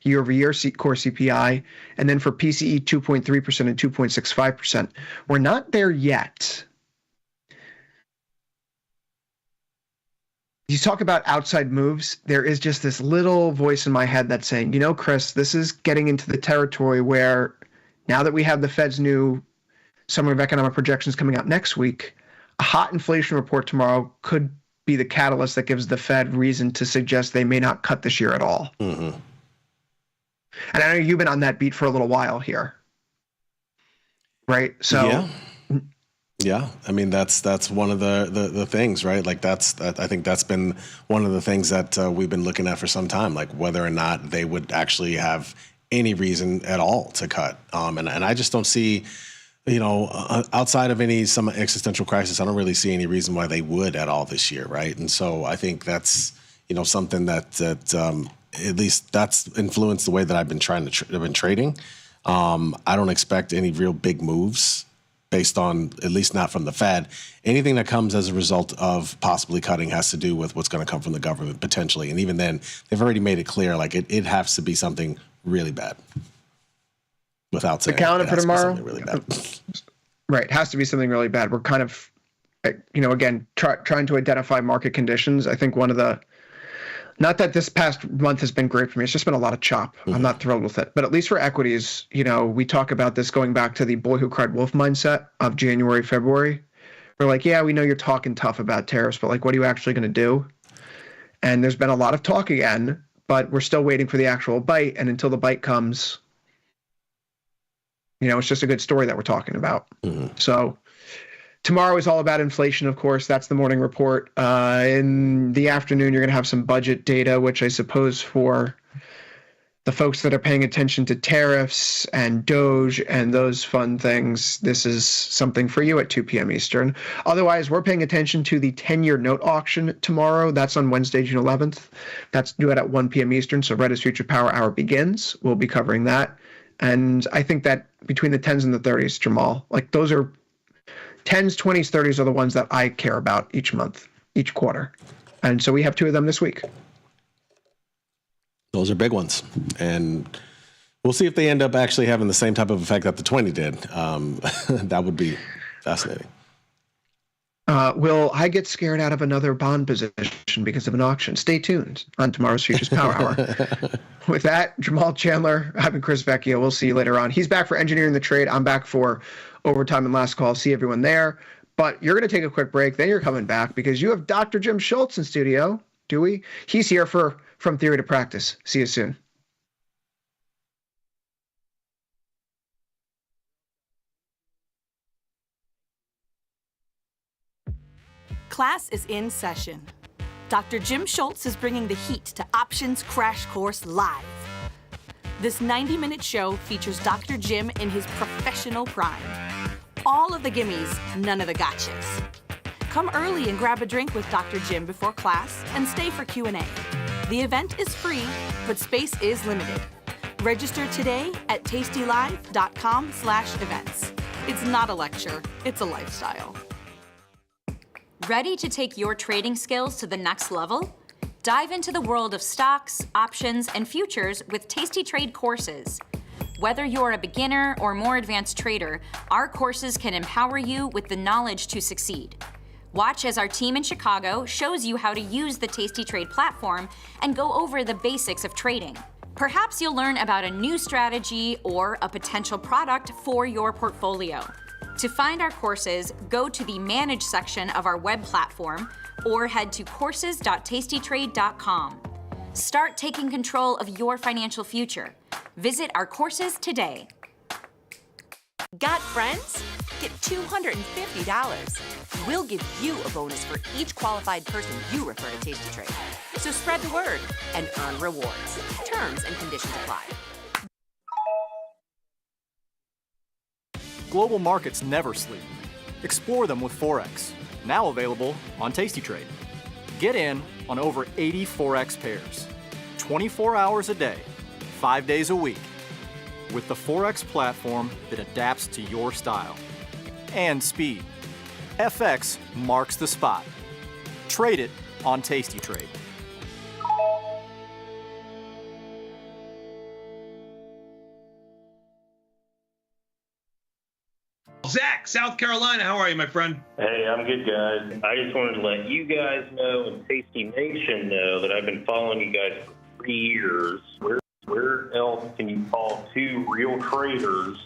S10: year-over-year core CPI, and then for PCE, 2.3% and 2.65%. We're not there yet. You talk about outside moves. There is just this little voice in my head that's saying, Chris, this is getting into the territory where now that we have the Fed's new summary of economic projections coming out next week, a hot inflation report tomorrow could be the catalyst that gives the Fed reason to suggest they may not cut this year at all. And I know you've been on that beat for a little while here, right? So
S11: yeah. I mean, that's one of the things, right? Like I think that's been one of the things that we've been looking at for some time, like whether or not they would actually have any reason at all to cut. And I just don't see, outside of some existential crisis, I don't really see any reason why they would at all this year, right? And so I think that's, something that at least that's influenced the way that I've been trading. I don't expect any real big moves based on, at least not from the Fed. Anything that comes as a result of possibly cutting has to do with what's going to come from the government potentially. And even then, they've already made it clear, like it has to be something really bad. Without saying
S10: the calendar for tomorrow,
S11: really bad.
S10: Right, has to be something really bad. We're kind of, again, trying to identify market conditions. I think one of the, not that this past month has been great for me. It's just been a lot of chop. Mm-hmm. I'm not thrilled with it. But at least for equities, we talk about this going back to the boy who cried wolf mindset of January, February. We're like, yeah, we know you're talking tough about tariffs, but like, what are you actually going to do? And there's been a lot of talk again, but we're still waiting for the actual bite. And until the bite comes, it's just a good story that we're talking about. Mm-hmm. So tomorrow is all about inflation, of course. That's the morning report. In the afternoon, you're going to have some budget data, which I suppose for the folks that are paying attention to tariffs and Doge and those fun things, this is something for you at 2 p.m. Eastern. Otherwise, we're paying attention to the 10-year note auction tomorrow. That's on Wednesday, June 11th. That's due at 1 p.m. Eastern, so right as Future Power Hour begins, we'll be covering that. And I think that between the 10s and the 30s, Jamal, like those are 10s, 20s, 30s are the ones that I care about each month, each quarter. And so we have 2 of them this week.
S11: Those are big ones. And we'll see if they end up actually having the same type of effect that the 20 did. That would be fascinating.
S10: Will I get scared out of another bond position because of an auction? Stay tuned on tomorrow's Futures Power Hour. With that, Jamal Chandler, I've been Chris Vecchio. We'll see you later on. He's back for Engineering the Trade. I'm back for Overtime and Last Call. See everyone there. But you're going to take a quick break. Then you're coming back because you have Dr. Jim Schultz in studio. Do we? He's here for From Theory to Practice. See you soon.
S7: Class is in session. Dr. Jim Schultz is bringing the heat to Options Crash Course Live. This 90-minute show features Dr. Jim in his professional prime. All of the gimmies, none of the gotchas. Come early and grab a drink with Dr. Jim before class and stay for Q&A. The event is free, but space is limited. Register today at tastylive.com/events. It's not a lecture, it's a lifestyle.
S21: Ready to take your trading skills to the next level? Dive into the world of stocks, options, and futures with Tasty Trade courses. Whether you're a beginner or more advanced trader, our courses can empower you with the knowledge to succeed. Watch as our team in Chicago shows you how to use the Tasty Trade platform and go over the basics of trading. Perhaps you'll learn about a new strategy or a potential product for your portfolio. To find our courses, go to the Manage section of our web platform or head to courses.tastytrade.com. Start taking control of your financial future. Visit our courses today.
S2: Got friends? Get $250. We'll give you a bonus for each qualified person you refer to Tasty Trade. So spread the word and earn rewards. Terms and conditions apply.
S14: Global markets never sleep. Explore them with Forex, now available on Tasty Trade. Get in on over 80 Forex pairs, 24 hours a day, 5 days a week, with the Forex platform that adapts to your style and speed. FX marks the spot. Trade it on Tasty Trade.
S12: Zach, South Carolina, how are you, my friend?
S15: Hey, I'm good, guys. I just wanted to let you guys know and Tasty Nation know that I've been following you guys for 3 years. Where else can you call 2 real traders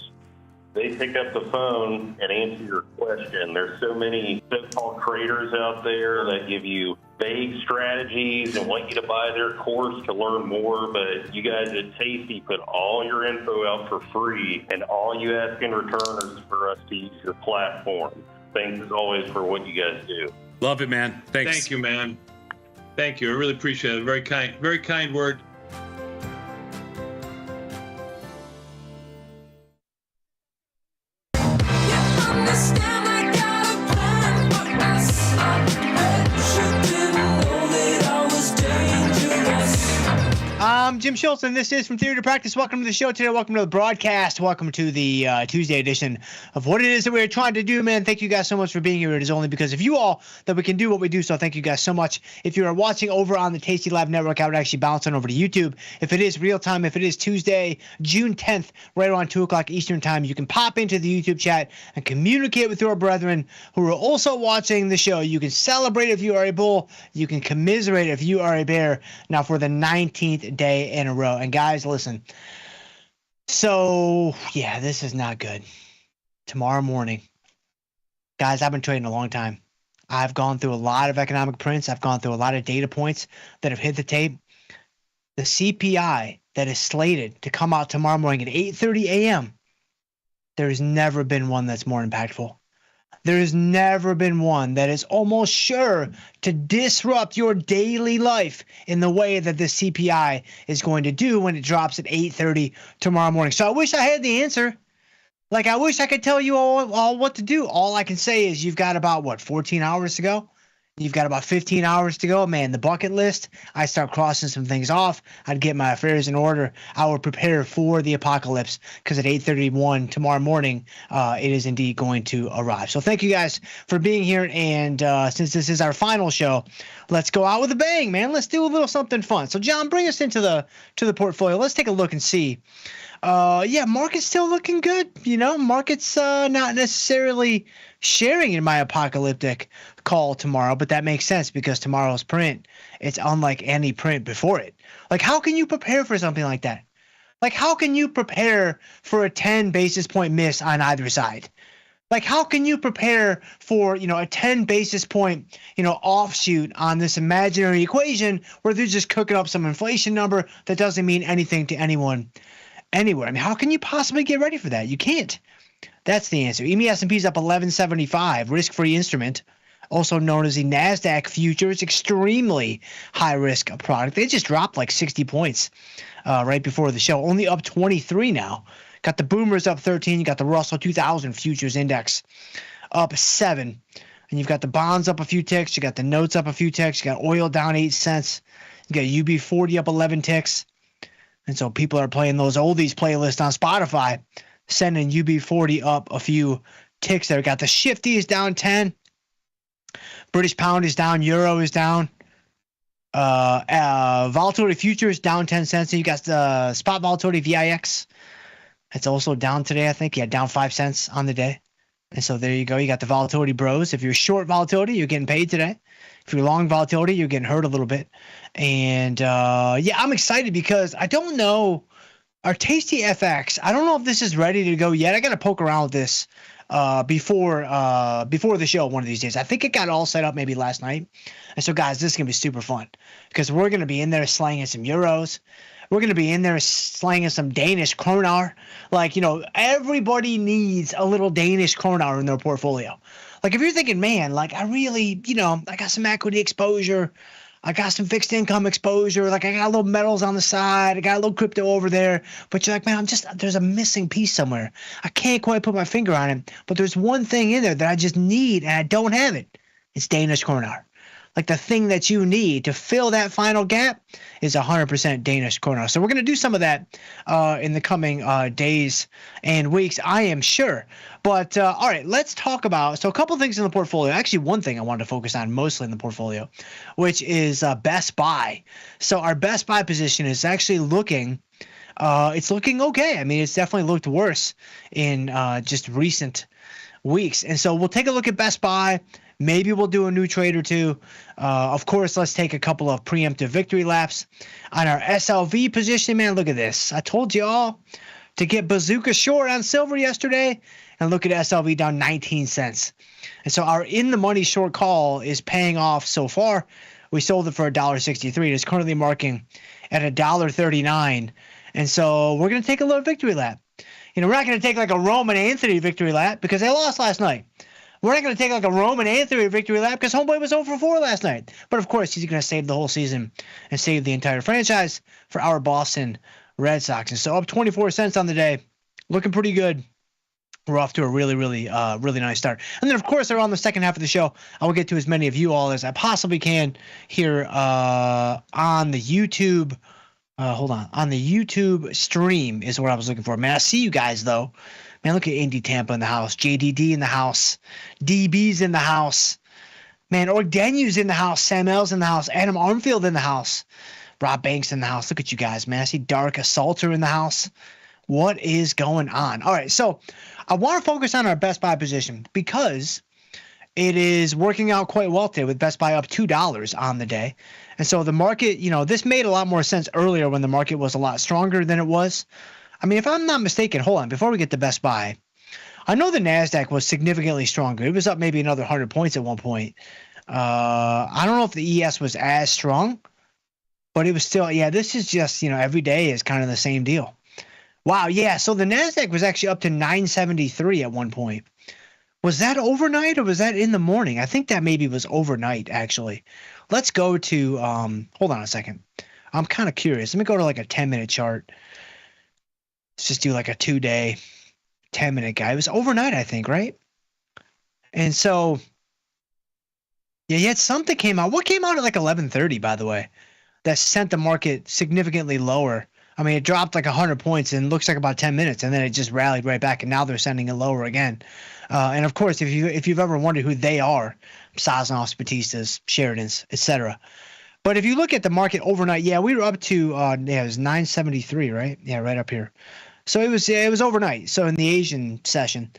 S15: they pick up the phone and answer your question. There's so many so-called traders out there that give you vague strategies and want you to buy their course to learn more, but you guys at Tasty put all your info out for free, and all you ask in return is for us to use your platform. Thanks as always for what you guys do.
S12: Love it, man. Thanks. Thank you, man. Thank you. I really appreciate it. Very kind word.
S16: I'm Jim Schultz, and this is From Theory to Practice. Welcome to the show today. Welcome to the broadcast. Welcome to the Tuesday edition of what it is that we're trying to do, man. Thank you guys so much for being here. It is only because of you all that we can do what we do, so thank you guys so much. If you are watching over on the Tasty Live Network, I would actually bounce on over to YouTube. If it is real time, if it is Tuesday, June 10th, right around 2 o'clock Eastern time, you can pop into the YouTube chat and communicate with your brethren who are also watching the show. You can celebrate if you are a bull. You can commiserate if you are a bear. Now for the 19th day in a row. And guys, listen. So, yeah, this is not good. Tomorrow morning. Guys, I've been trading a long time. I've gone through a lot of economic prints. I've gone through a lot of data points that have hit the tape. The CPI that is slated to come out tomorrow morning at 8:30 a.m., there has never been one that's more impactful. There has never been one that is almost sure to disrupt your daily life in the way that the CPI is going to do when it drops at 8:30 tomorrow morning. So I wish I had the answer. Like, I wish I could tell you all what to do. All I can say is you've got about, 14 hours to go? You've got about 15 hours to go. Man, the bucket list, I start crossing some things off. I'd get my affairs in order. I would prepare for the apocalypse because at 8:31 tomorrow morning, it is indeed going to arrive. So thank you guys for being here. And since this is our final show, let's go out with a bang, man. Let's do a little something fun. So, John, bring us into the portfolio. Let's take a look and see. Yeah, market's still looking good. Market's not necessarily sharing in my apocalyptic call tomorrow, but that makes sense because tomorrow's print, it's unlike any print before it. Like, how can you prepare for something like that? Like, how can you prepare for a 10 basis point miss on either side? Like, how can you prepare for, a 10 basis point, offshoot on this imaginary equation where they're just cooking up some inflation number that doesn't mean anything to anyone anywhere? I mean, how can you possibly get ready for that? You can't. That's the answer. EMI S&P is up 1175, risk-free instrument, also known as the NASDAQ futures, extremely high-risk product. They just dropped like 60 points right before the show, only up 23 now. Got the boomers up 13. You got the Russell 2000 futures index up 7. And you've got the bonds up a few ticks. You got the notes up a few ticks. You got oil down 8 cents. You got UB40 up 11 ticks. And so people are playing those oldies playlists on Spotify, sending UB40 up a few ticks there. Got the Shifty is down 10. British pound is down. Euro is down. Volatility futures down 10 cents. And you got the spot volatility VIX. It's also down today, I think. Yeah, down 5 cents on the day. And so there you go. You got the volatility bros. If you're short volatility, you're getting paid today. If you're long volatility, you're getting hurt a little bit. And yeah, I'm excited because I don't know our Tasty FX. I don't know if this is ready to go yet. I got to poke around with this before the show one of these days. I think it got all set up maybe last night. And so, guys, this is going to be super fun because we're going to be in there slanging some euros. We're going to be in there slanging some Danish kroner. Like, everybody needs a little Danish kroner in their portfolio. Like, if you're thinking, man, like, I really, I got some equity exposure. I got some fixed income exposure. Like, I got a little metals on the side. I got a little crypto over there. But you're like, man, there's a missing piece somewhere. I can't quite put my finger on it. But there's one thing in there that I just need, and I don't have it. It's Danish kroner. Like, the thing that you need to fill that final gap is 100% Danish kroner. So we're going to do some of that in the coming days and weeks, I am sure. But all right, let's talk about a couple things in the portfolio. Actually, one thing I wanted to focus on mostly in the portfolio, which is Best Buy. So our Best Buy position is actually looking it's looking okay. I mean, it's definitely looked worse in just recent weeks. And so we'll take a look at Best Buy. Maybe we'll do a new trade or two. Of course, let's take a couple of preemptive victory laps. On our SLV position, man, look at this. I told you all to get bazooka short on silver yesterday, and look at SLV down 19 cents. And so our in-the-money short call is paying off so far. We sold it for $1.63. It's currently marking at $1.39. And so we're going to take a little victory lap. We're not going to take like a Roman Anthony victory lap because they lost last night. We're not going to take like a Roman Anthony victory lap because homeboy was 0 for 4 last night. But of course, he's going to save the whole season and save the entire franchise for our Boston Red Sox. And so up 24 cents on the day, looking pretty good. We're off to a really, really, really nice start. And then, of course, around the second half of the show, I will get to as many of you all as I possibly can here on the YouTube. On the YouTube stream is what I was looking for. Man, I see you guys, though. Man, look at Indy Tampa in the house. JDD in the house. DB's in the house. Man, Ordenu's in the house. Sam L's in the house. Adam Armfield in the house. Rob Banks in the house. Look at you guys, man. I see Dark Assaulter in the house. What is going on? All right, so I want to focus on our Best Buy position because it is working out quite well today with Best Buy up $2 on the day. And so the market, this made a lot more sense earlier when the market was a lot stronger than it was. I mean, if I'm not mistaken, hold on, before we get to Best Buy, I know the NASDAQ was significantly stronger. It was up maybe another 100 points at one point. I don't know if the ES was as strong, but it was still, this is just, every day is kind of the same deal. Wow, yeah, so the NASDAQ was actually up to 973 at one point. Was that overnight or was that in the morning? I think that maybe was overnight, actually. Let's go to, hold on a second. I'm kind of curious. Let me go to like a 10-minute chart. Let's just do like a 2-day, 10-minute guy. It was overnight, I think, right? And so, yet something came out. What came out at like 11:30, by the way, that sent the market significantly lower? I mean, it dropped like 100 points in looks like about 10 minutes, and then it just rallied right back, and now they're sending it lower again. And of course, if you've ever wondered who they are, Sosnoffs, Batistas, Sheridans, etc. But if you look at the market overnight, we were up to it was 973, right? Yeah, right up here. So it was overnight. So in the Asian session,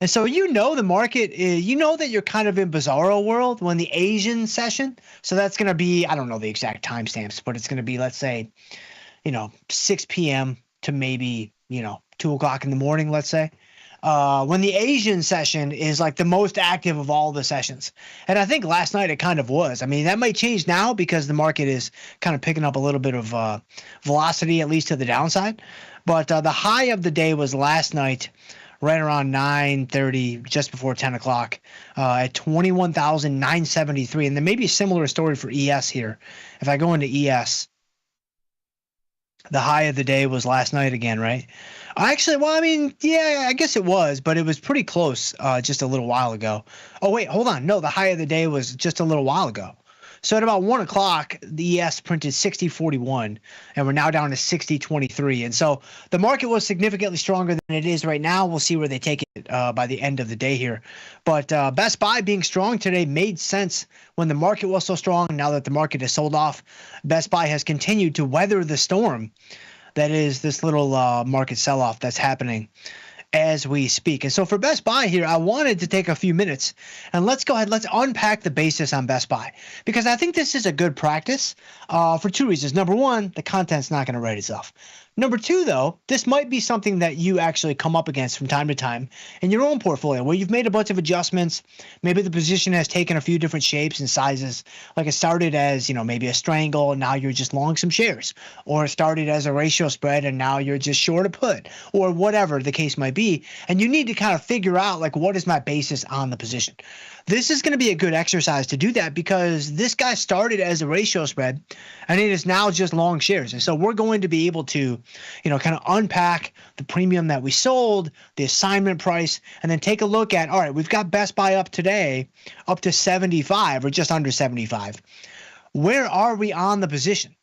S16: and so the market, that you're kind of in bizarro world when the Asian session. So that's going to be, I don't know the exact timestamps, but it's going to be, let's say, 6 p.m. to maybe 2 o'clock in the morning, let's say. When the Asian session is like the most active of all the sessions. And I think last night it kind of was. I mean, that might change now because the market is kind of picking up a little bit of velocity, at least to the downside. But the high of the day was last night, right around 9:30, just before 10 o'clock, at 21,973. And there may be a similar story for ES here. If I go into ES, the high of the day was last night again, right? Actually, I guess it was, but it was pretty close just a little while ago. Oh, wait, hold on. No, the high of the day was just a little while ago. So at about 1 o'clock, the ES printed 60.41, and we're now down to 60.23. And so the market was significantly stronger than it is right now. We'll see where they take it by the end of the day here. But Best Buy being strong today made sense when the market was so strong. Now that the market is sold off, Best Buy has continued to weather the storm that is this little market sell-off that's happening as we speak. And so for Best Buy here, I wanted to take a few minutes and let's unpack the basis on Best Buy, because I think this is a good practice for two reasons. Number one, the content's not going to write itself. Number two, though, this might be something that you actually come up against from time to time in your own portfolio where you've made a bunch of adjustments. Maybe the position has taken a few different shapes and sizes. Like it started as, maybe a strangle and now you're just long some shares. Or it started as a ratio spread and now you're just short a put, or whatever the case might be. And you need to kind of figure out, like, what is my basis on the position? This is going to be a good exercise to do that because this guy started as a ratio spread and it is now just long shares. And so we're going to be able to, kind of unpack the premium that we sold, the assignment price, and then take a look at, all right, we've got Best Buy up today up to 75 or just under 75. Where are we on the position?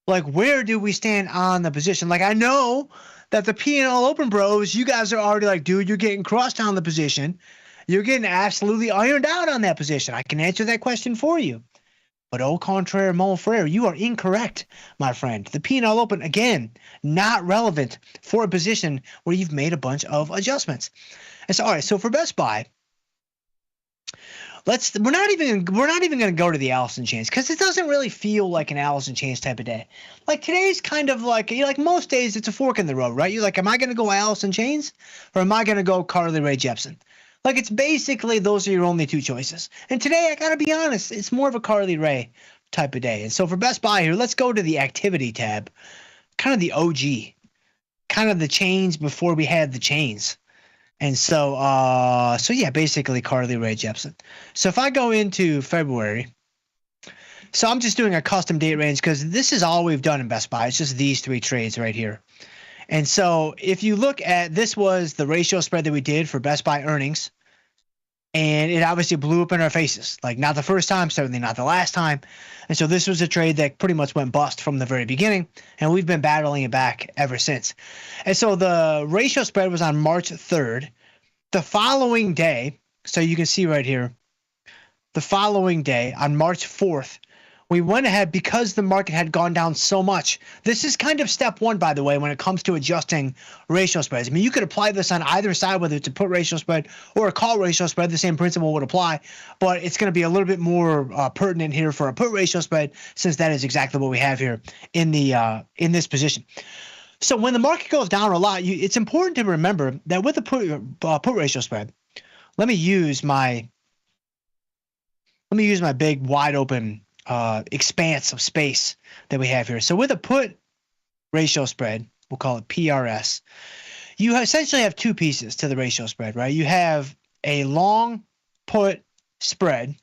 S16: Like, where do we stand on the position? Like, I know that the P&L Open Bros, you guys are already like, dude, you're getting crossed on the position. You're getting absolutely ironed out on that position. I can answer that question for you. But au contraire, mon frere, you are incorrect, my friend. The P&L Open, again, not relevant for a position where you've made a bunch of adjustments. And so, all right, so for Best Buy, We're not even going to go to the Allison chains because it doesn't really feel like an Allison chains type of day. Like today's kind of like, like most days it's a fork in the road, right? You're like, am I going to go Allison chains or am I going to go Carly Rae Jepsen? Like it's basically those are your only two choices. And today I got to be honest, it's more of a Carly Rae type of day. And so for Best Buy here, let's go to the activity tab, kind of the OG, kind of the chains before we had the chains. And so yeah, basically Carly Rae Jepsen. So if I go into February, so I'm just doing a custom date range because this is all we've done in Best Buy. It's just these three trades right here. And so if you look at, this was the ratio spread that we did for Best Buy earnings. And it obviously blew up in our faces. Like not the first time, certainly not the last time. And so this was a trade that pretty much went bust from the very beginning. And we've been battling it back ever since. And so the ratio spread was on March 3rd. The following day, so you can see right here, the following day on March 4th, we went ahead because the market had gone down so much. This is kind of step one, by the way, when it comes to adjusting ratio spreads. I mean, you could apply this on either side, whether it's a put ratio spread or a call ratio spread. The same principle would apply, but it's going to be a little bit more pertinent here for a put ratio spread, since that is exactly what we have here in in this position. So when the market goes down a lot, it's important to remember that with the put ratio spread, let me use my big wide open expanse of space that we have here. So with a put ratio spread, we'll call it PRS, you essentially have two pieces to the ratio spread, right? You have a long put spread,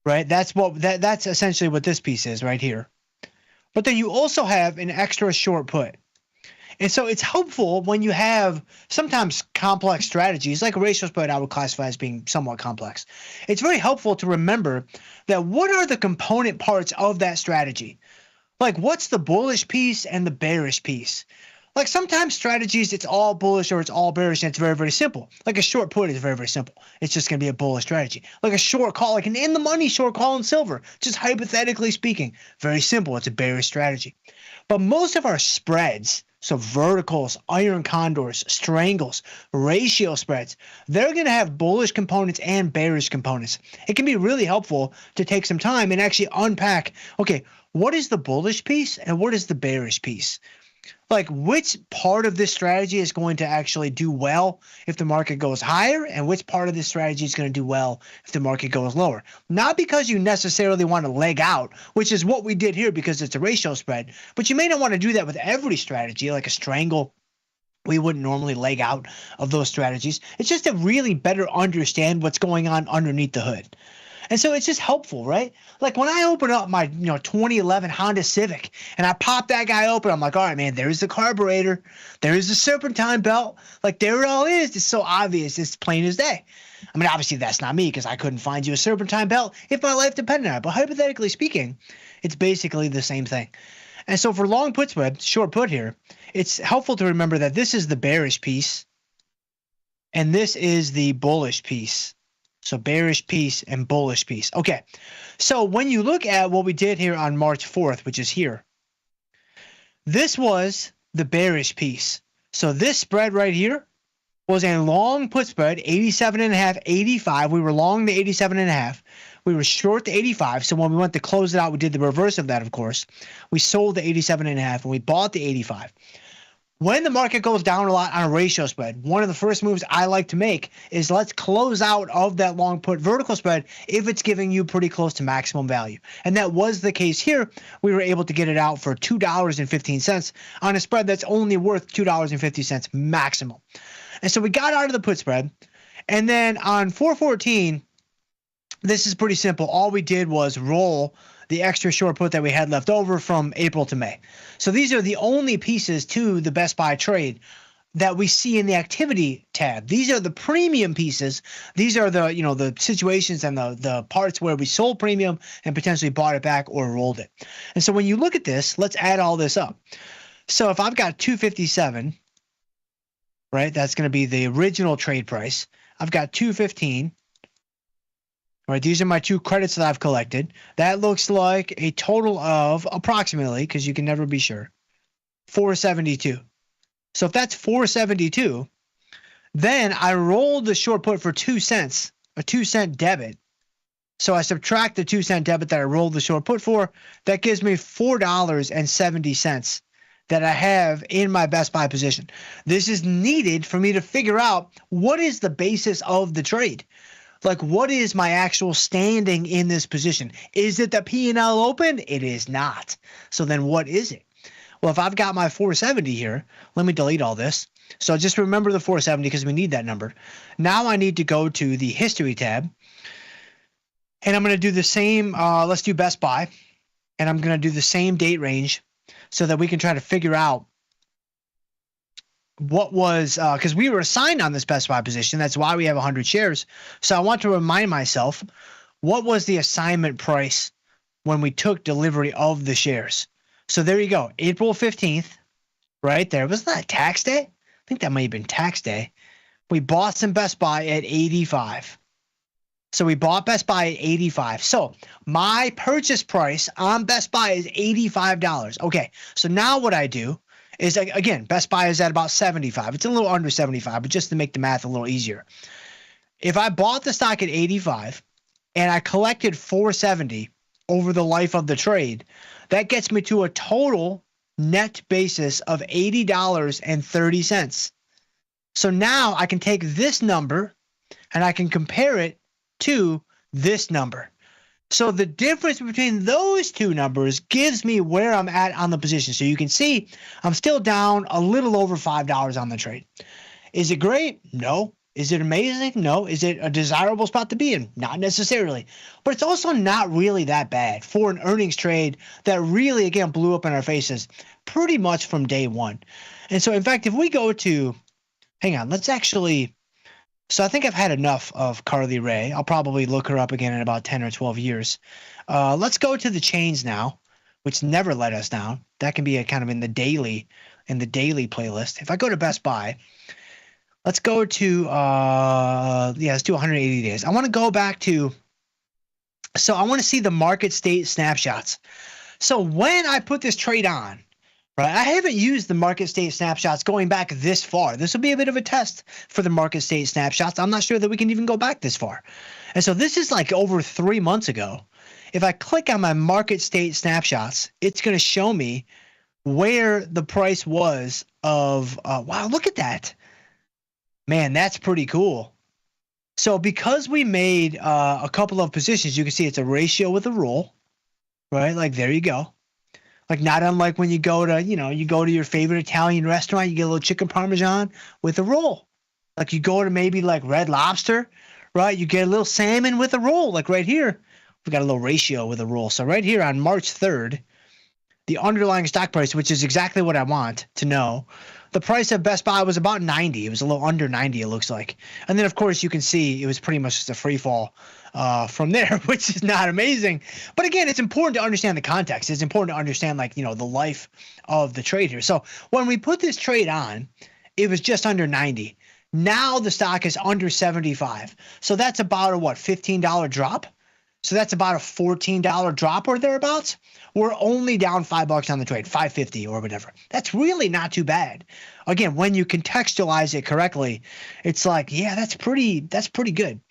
S16: right? That's essentially what this piece is right here. But then you also have an extra short put. And so it's helpful when you have sometimes complex strategies, like a ratio spread I would classify as being somewhat complex. It's very helpful to remember that what are the component parts of that strategy? Like what's the bullish piece and the bearish piece? Like sometimes strategies, it's all bullish or it's all bearish, and it's very, very simple. Like a short put is very, very simple. It's just going to be a bullish strategy. Like a short call, like an in-the-money short call in silver, just hypothetically speaking, very simple. It's a bearish strategy. But most of our spreads, so verticals, iron condors, strangles, ratio spreads, they're going to have bullish components and bearish components. It can be really helpful to take some time and actually unpack, okay, what is the bullish piece and what is the bearish piece? Like which part of this strategy is going to actually do well if the market goes higher, and which part of this strategy is going to do well if the market goes lower. Not because you necessarily want to leg out, which is what we did here because it's a ratio spread, but you may not want to do that with every strategy, like a strangle. We wouldn't normally leg out of those strategies. It's just to really better understand what's going on underneath the hood. And so it's just helpful, right? Like when I open up my 2011 Honda Civic and I pop that guy open, I'm like, all right, man, there's the carburetor. There's the serpentine belt. Like there it all is. It's so obvious. It's plain as day. I mean, obviously that's not me because I couldn't find you a serpentine belt if my life depended on it. But hypothetically speaking, it's basically the same thing. And so for long put spread, short put here, it's helpful to remember that this is the bearish piece and this is the bullish piece. So bearish piece and bullish piece. Okay, so when you look at what we did here on March 4th, which is here, this was the bearish piece. So this spread right here was a long put spread, 87.5, 85. We were long the 87.5. We were short the 85. So when we went to close it out, we did the reverse of that, of course. We sold the 87.5 and we bought the 85. When the market goes down a lot on a ratio spread, one of the first moves I like to make is let's close out of that long put vertical spread if it's giving you pretty close to maximum value. And that was the case here. We were able to get it out for $2.15 on a spread that's only worth $2.50 maximum. And so we got out of the put spread. And then on 4/14, this is pretty simple. All we did was roll the extra short put that we had left over from April to May. So these are the only pieces to the Best Buy trade that we see in the activity tab. These are the premium pieces. These are the, the situations and the parts where we sold premium and potentially bought it back or rolled it. And so when you look at this, let's add all this up. So if I've got 257, right, that's going to be the original trade price. I've got 215. All right, these are my two credits that I've collected. That looks like a total of approximately, because you can never be sure, 472. So if that's 472, then I rolled the short put for 2 cents, a 2 cent debit So I subtract the 2-cent debit that I rolled the short put for. That gives me $4.70 that I have in my best buy position. This is needed for me to figure out what is the basis of the trade. Like, what is my actual standing in this position? Is it the P&L open? It is not. So then what is it? Well, if I've got my 470 here, let me delete all this. So just remember the 470 because we need that number. Now I need to go to the history tab. And I'm going to do the same. Let's do best buy. And I'm going to do the same date range so that we can try to figure out what was, because we were assigned on this best buy position. That's why we have 100 shares. So I want to remind myself, what was the assignment price when we took delivery of the shares? So there you go. April 15th, right there. Wasn't that tax day? I think that might have been tax day. We bought some Best Buy at 85. So we bought Best Buy at 85. So my purchase price on Best Buy is $85. Okay, so now what I do is, again, Best Buy is at about 75. It's a little under 75, but just to make the math a little easier. If I bought the stock at 85 and I collected 470 over the life of the trade, that gets me to a total net basis of $80.30. So now I can take this number and I can compare it to this number. So the difference between those two numbers gives me where I'm at on the position. So you can see I'm still down a little over $5 on the trade. Is it great? No. Is it amazing? No. Is it a desirable spot to be in? Not necessarily. But it's also not really that bad for an earnings trade that really, again, blew up in our faces pretty much from day one. And so, in fact, if we go to, hang on, let's actually, so I think I've had enough of Carly Ray. I'll probably look her up again in about 10 or 12 years. Let's go to the chains now, which never let us down. That can be a kind of in the daily playlist. If I go to Best Buy, let's go to, let's do 180 days. I want to go back to, so I want to see the market state snapshots. So when I put this trade on, right, I haven't used the market state snapshots going back this far. This will be a bit of a test for the market state snapshots. I'm not sure that we can even go back this far. And so this is like over 3 months ago. If I click on my market state snapshots, it's going to show me where the price was of, wow, look at that. Man, that's pretty cool. So because we made a couple of positions, you can see it's a ratio with a roll, right? Like there you go. Like not unlike when you go to, you go to your favorite Italian restaurant, you get a little chicken parmesan with a roll. Like you go to maybe like Red Lobster, right? You get a little salmon with a roll. Like right here, we got a little ratio with a roll. So right here on March 3rd, the underlying stock price, which is exactly what I want to know, the price of Best Buy was about 90. It was a little under 90, it looks like. And then, of course, you can see it was pretty much just a free fall from there, which is not amazing. But again, it's important to understand the context. It's important to understand, like, the life of the trade here. So when we put this trade on, it was just under 90. Now the stock is under 75. So that's about a, $15 drop? So that's about a $14 drop or thereabouts. We're only down $5 on the trade, $5.50 or whatever. That's really not too bad. Again, when you contextualize it correctly, it's like, yeah, that's pretty good.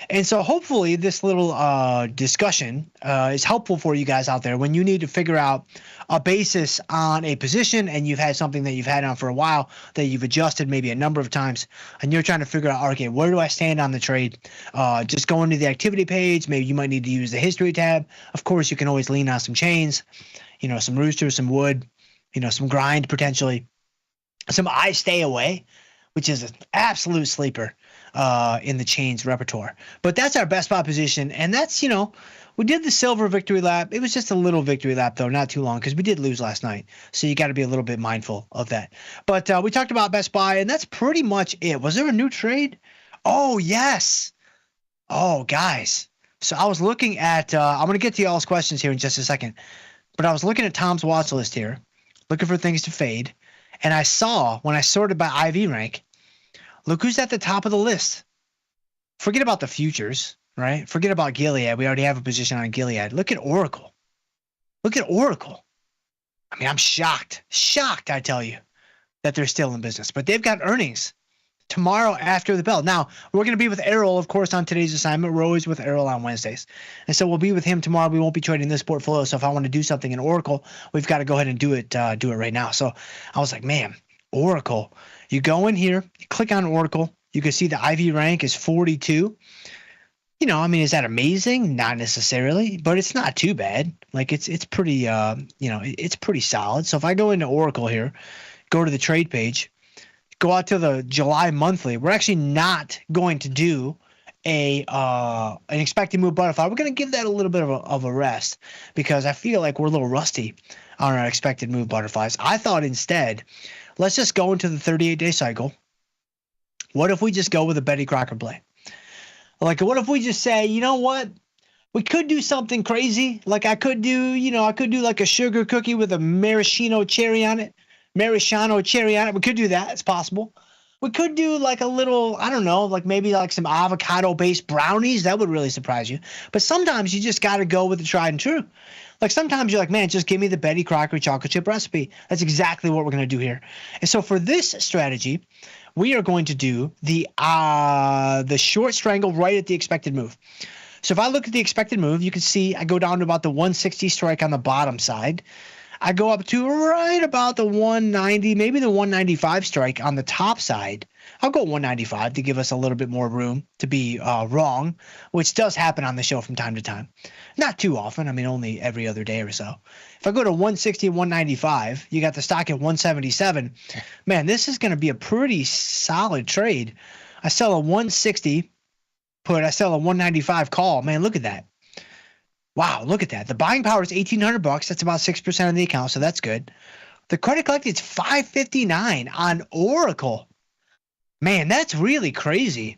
S16: And so hopefully this little discussion is helpful for you guys out there when you need to figure out a basis on a position and you've had something that you've had on for a while that you've adjusted maybe a number of times and you're trying to figure out, okay, where do I stand on the trade? Just go into the activity page. Maybe you might need to use the history tab. Of course, you can always lean on some chains, some rooster, some wood, some grind potentially, some I stay away, which is an absolute sleeper in the chains repertoire. But that's our best spot position. And that's, we did the silver victory lap. It was just a little victory lap, though, not too long, because we did lose last night. So you got to be a little bit mindful of that. But we talked about Best Buy, and that's pretty much it. Was there a new trade? Oh, yes. Oh, guys. So I was looking at I'm going to get to y'all's questions here in just a second. But I was looking at Tom's watch list here, looking for things to fade. And I saw, when I sorted by IV rank, look who's at the top of the list. Forget about the futures, right? Forget about Gilead. We already have a position on Gilead. Look at Oracle. Look at Oracle. I mean, I'm shocked, I tell you, that they're still in business. But they've got earnings tomorrow after the bell. Now, we're going to be with Errol, of course, on today's assignment. We're always with Errol on Wednesdays. And so we'll be with him tomorrow. We won't be trading this portfolio. So if I want to do something in Oracle, we've got to go ahead and do it right now. So I was like, man, Oracle. You go in here, you click on Oracle. You can see the IV rank is 42. You know, I mean, is that amazing? Not necessarily, but it's not too bad. Like it's pretty, it's pretty solid. So if I go into Oracle here, go to the trade page, go out to the July monthly. We're actually not going to do an expected move butterfly. We're going to give that a little bit of a rest because I feel like we're a little rusty on our expected move butterflies. I thought instead, let's just go into the 38-day cycle. What if we just go with a Betty Crocker play? Like, what if we just say, you know what? We could do something crazy. Like I could do like a sugar cookie with a maraschino cherry on it. We could do that. It's possible. We could do like a little, I don't know, like maybe like some avocado-based brownies. That would really surprise you. But sometimes you just got to go with the tried and true. Like sometimes you're like, man, just give me the Betty Crocker chocolate chip recipe. That's exactly what we're going to do here. And so for this strategy, we are going to do the short strangle right at the expected move. So if I look at the expected move, you can see I go down to about the 160 strike on the bottom side. I go up to right about the 190, maybe the 195 strike on the top side. I'll go 195 to give us a little bit more room to be wrong, which does happen on the show from time to time. Not too often. I mean, only every other day or so. If I go to 160 and 195, you got the stock at 177. Man, this is going to be a pretty solid trade. I sell a 160 put. I sell a 195 call. Man, look at that. Wow, look at that. The buying power is $1,800. That's about 6% of the account, so that's good. The credit collected is $559 on Oracle. Man, that's really crazy.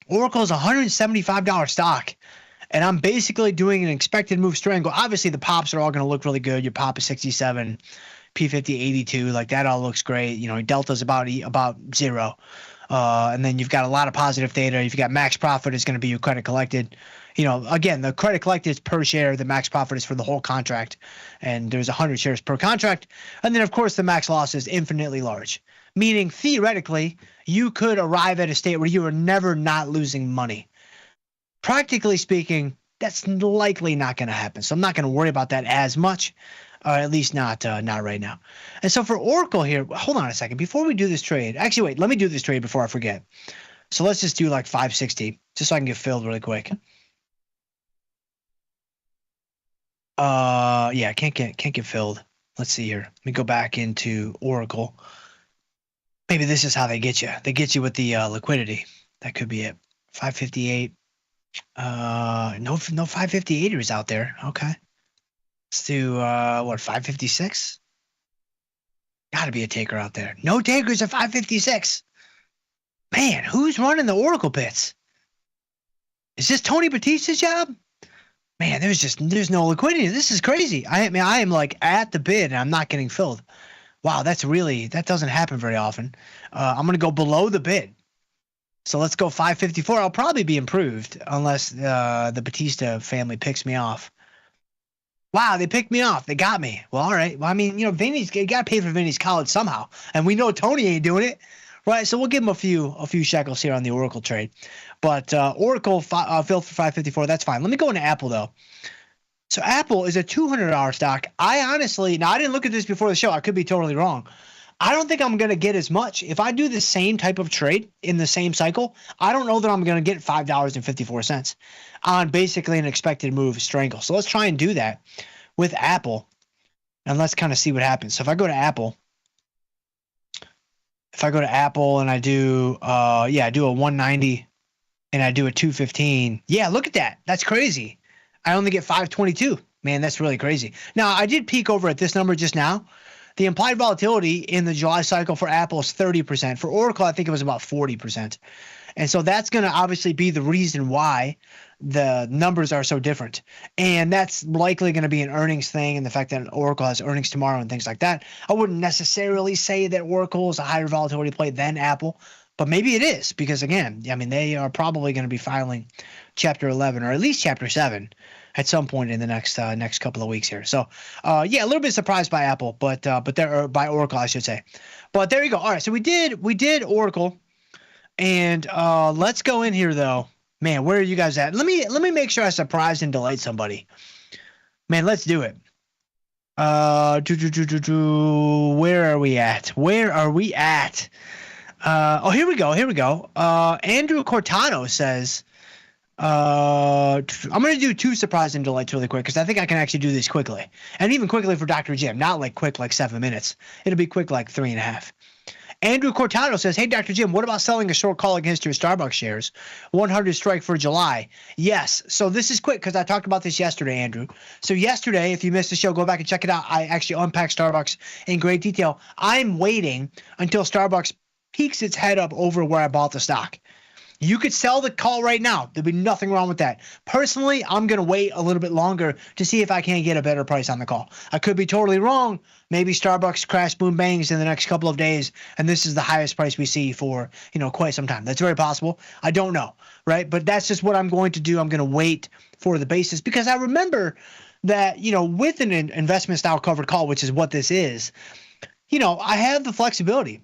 S16: Oracle is a $175 stock, and I'm basically doing an expected move strangle. Obviously, the pops are all going to look really good. Your pop is 67, P50 82, like that all looks great. You know, delta's about 0. And then you've got a lot of positive data. You've got max profit is going to be your credit collected. You know, again, the credit collected is per share. The max profit is for the whole contract. And there's 100 shares per contract. And then, of course, the max loss is infinitely large, meaning theoretically, you could arrive at a state where you are never not losing money. Practically speaking, that's likely not going to happen. So I'm not going to worry about that as much, at least not right now. And so for Oracle here, hold on a second. Before we do this trade, actually, wait, let me do this trade before I forget. So let's just do like 560, just so I can get filled really quick. Yeah, can't get filled. Let's see here. Let me go back into Oracle. Maybe this is how they get you. They get you with the liquidity. That could be it. 558. No 558ers out there. Okay. Let's do 556? Gotta be a taker out there. No takers at 556. Man, who's running the Oracle pits? Is this Tony Batista's job? Man, there's no liquidity. This is crazy. I am like at the bid and I'm not getting filled. Wow, that doesn't happen very often. I'm gonna go below the bid. So let's go 554. I'll probably be improved unless the Batista family picks me off. Wow, they picked me off. They got me. Well, all right. Well, I mean, you got to pay for Vinny's college somehow, and we know Tony ain't doing it, right? So we'll give him a few shekels here on the Oracle trade. But Oracle filled for 554. That's fine. Let me go into Apple though. So Apple is a $200 stock. I didn't look at this before the show. I could be totally wrong. I don't think I'm going to get as much. If I do the same type of trade in the same cycle, I don't know that I'm going to get $5.54 on basically an expected move strangle. So let's try and do that with Apple, and let's kind of see what happens. So if I go to Apple, and I do I do a 190 and I do a 215. Yeah, look at that. That's crazy. I only get 522. Man, that's really crazy. Now, I did peek over at this number just now. The implied volatility in the July cycle for Apple is 30%. For Oracle, I think it was about 40%. And so that's going to obviously be the reason why the numbers are so different. And that's likely going to be an earnings thing, and the fact that Oracle has earnings tomorrow and things like that. I wouldn't necessarily say that Oracle is a higher volatility play than Apple, but maybe it is because, again, I mean, they are probably going to be filing Chapter 11 or at least Chapter 7 at some point in the next couple of weeks here. So, a little bit surprised by Apple, but by Oracle, I should say. But there you go. All right, so we did Oracle. And let's go in here though. Man, where are you guys at? Let me make sure I surprise and delight somebody. Man, let's do it. Where are we at? Where are we at? Here we go. Andrew Cortado says, I'm going to do 2 surprise and delights really quick because I think I can actually do this quickly. And even quickly for Dr. Jim. Not like quick like 7 minutes. It'll be quick like 3.5. Andrew Cortado says, hey, Dr. Jim, what about selling a short call against your Starbucks shares? 100 strike for July. Yes. So this is quick because I talked about this yesterday, Andrew. So yesterday, if you missed the show, go back and check it out. I actually unpacked Starbucks in great detail. I'm waiting until Starbucks peeks its head up over where I bought the stock. You could sell the call right now. There'd be nothing wrong with that. Personally, I'm going to wait a little bit longer to see if I can get a better price on the call. I could be totally wrong. Maybe Starbucks crash boom bangs in the next couple of days, and this is the highest price we see for, quite some time. That's very possible. I don't know, right? But that's just what I'm going to do. I'm going to wait for the basis because I remember that, with an investment style covered call, which is what this is, I have the flexibility.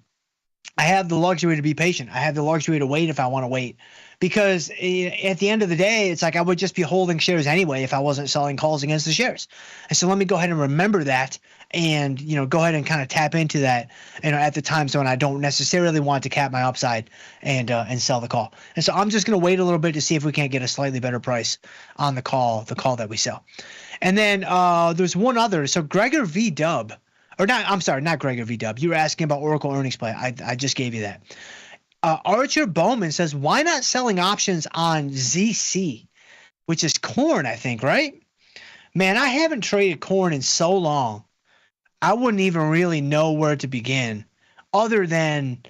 S16: I have the luxury to be patient. I have the luxury to wait if I want to wait because at the end of the day, it's like I would just be holding shares anyway if I wasn't selling calls against the shares. And so let me go ahead and remember that and, go ahead and kind of tap into that, at the times when I don't necessarily want to cap my upside and sell the call. And so I'm just going to wait a little bit to see if we can't get a slightly better price on the call that we sell. And then there's one other. So Gregor V. Dub. Or not, I'm sorry, not Gregor V. Dub. You were asking about Oracle earnings play. I just gave you that. Archer Bowman says, why not selling options on ZC, which is corn, I think, right? Man, I haven't traded corn in so long. I wouldn't even really know where to begin other than,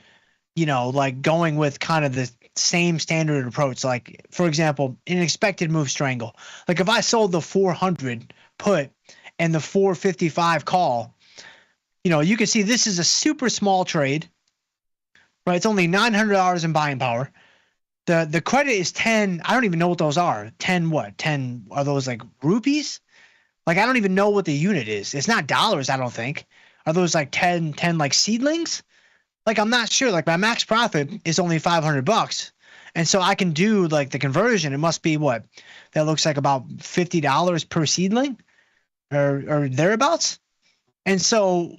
S16: like going with kind of the same standard approach. Like, for example, an expected move strangle. Like if I sold the 400 put and the 455 call, you can see this is a super small trade, right? It's only $900 in buying power. The credit is 10. I don't even know what those are. 10 what? 10 are those like rupees? Like I don't even know what the unit is. It's not dollars, I don't think. Are those like 10 like seedlings? Like I'm not sure. Like my max profit is only $500. And so I can do like the conversion. It must be what? That looks like about $50 per seedling or thereabouts. And so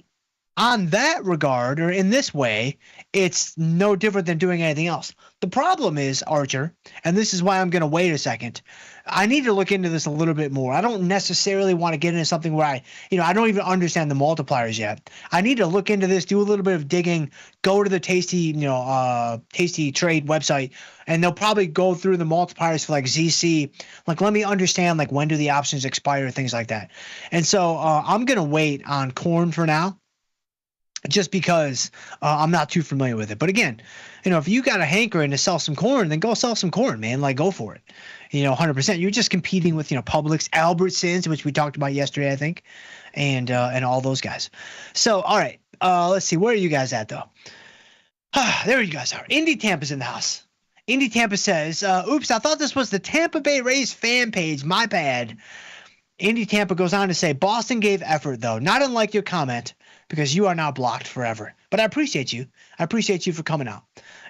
S16: on that regard, or in this way, it's no different than doing anything else. The problem is, Archer, and this is why I'm going to wait a second, I need to look into this a little bit more. I don't necessarily want to get into something where I don't even understand the multipliers yet. I need to look into this, do a little bit of digging, go to the Tasty Trade website, and they'll probably go through the multipliers for like ZC. Like, let me understand, like, when do the options expire, things like that. And so I'm going to wait on corn for now, just because I'm not too familiar with it. But again, if you got a hankering to sell some corn, then go sell some corn, man. Like, go for it. 100%. You're just competing with, Publix, Albertsons, which we talked about yesterday, I think, and all those guys. So, all right, let's see. Where are you guys at, though? There you guys are. Indy Tampa's in the house. Indy Tampa says, oops, I thought this was the Tampa Bay Rays fan page. My bad. Indy Tampa goes on to say, Boston gave effort, though. Not unlike your comment, because you are now blocked forever. But I appreciate you. I appreciate you for coming out.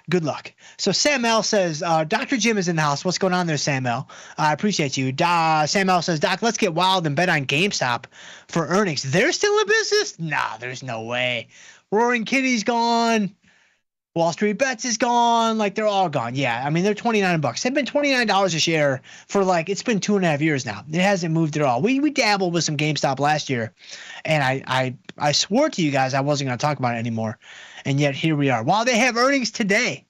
S16: Good luck. So Sam L says, Dr. Jim is in the house. What's going on there, Sam L? I appreciate you. Sam L says, Doc, let's get wild and bet on GameStop for earnings. They're still in business? Nah, there's no way. Roaring Kitty's gone. Wall Street Bets is gone. Like, they're all gone. Yeah, I mean, they're $29. They've been $29 a share for, like, it's been 2.5 years now. It hasn't moved at all. We dabbled with some GameStop last year, and I swore to you guys I wasn't going to talk about it anymore, and yet here we are. Wow, they have earnings today.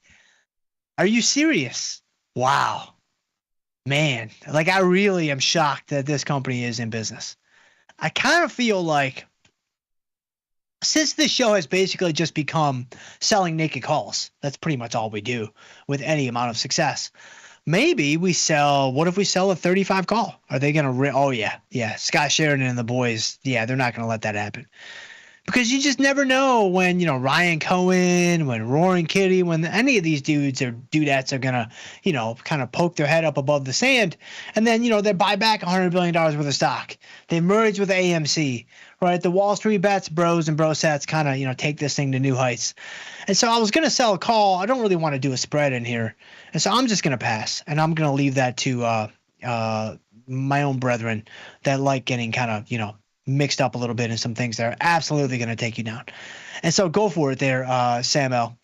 S16: Are you serious? Wow. Man, like, I really am shocked that this company is in business. I kind of feel like, since this show has basically just become selling naked calls, that's pretty much all we do with any amount of success. Maybe we sell, what if we sell a 35 call? Are they going to, oh yeah. Scott Sheridan and the boys, yeah, they're not going to let that happen. because you just never know when, Ryan Cohen, when Roaring Kitty, when any of these dudes or dudettes are going to, kind of poke their head up above the sand. And then, they buy back $100 billion worth of stock. They merge with AMC, right? The Wall Street bets, bros and brosets kind of, take this thing to new heights. And so I was going to sell a call. I don't really want to do a spread in here. And so I'm just going to pass. And I'm going to leave that to my own brethren that like getting kind of, mixed up a little bit in some things that are absolutely going to take you down. And so go for it there, Sam L.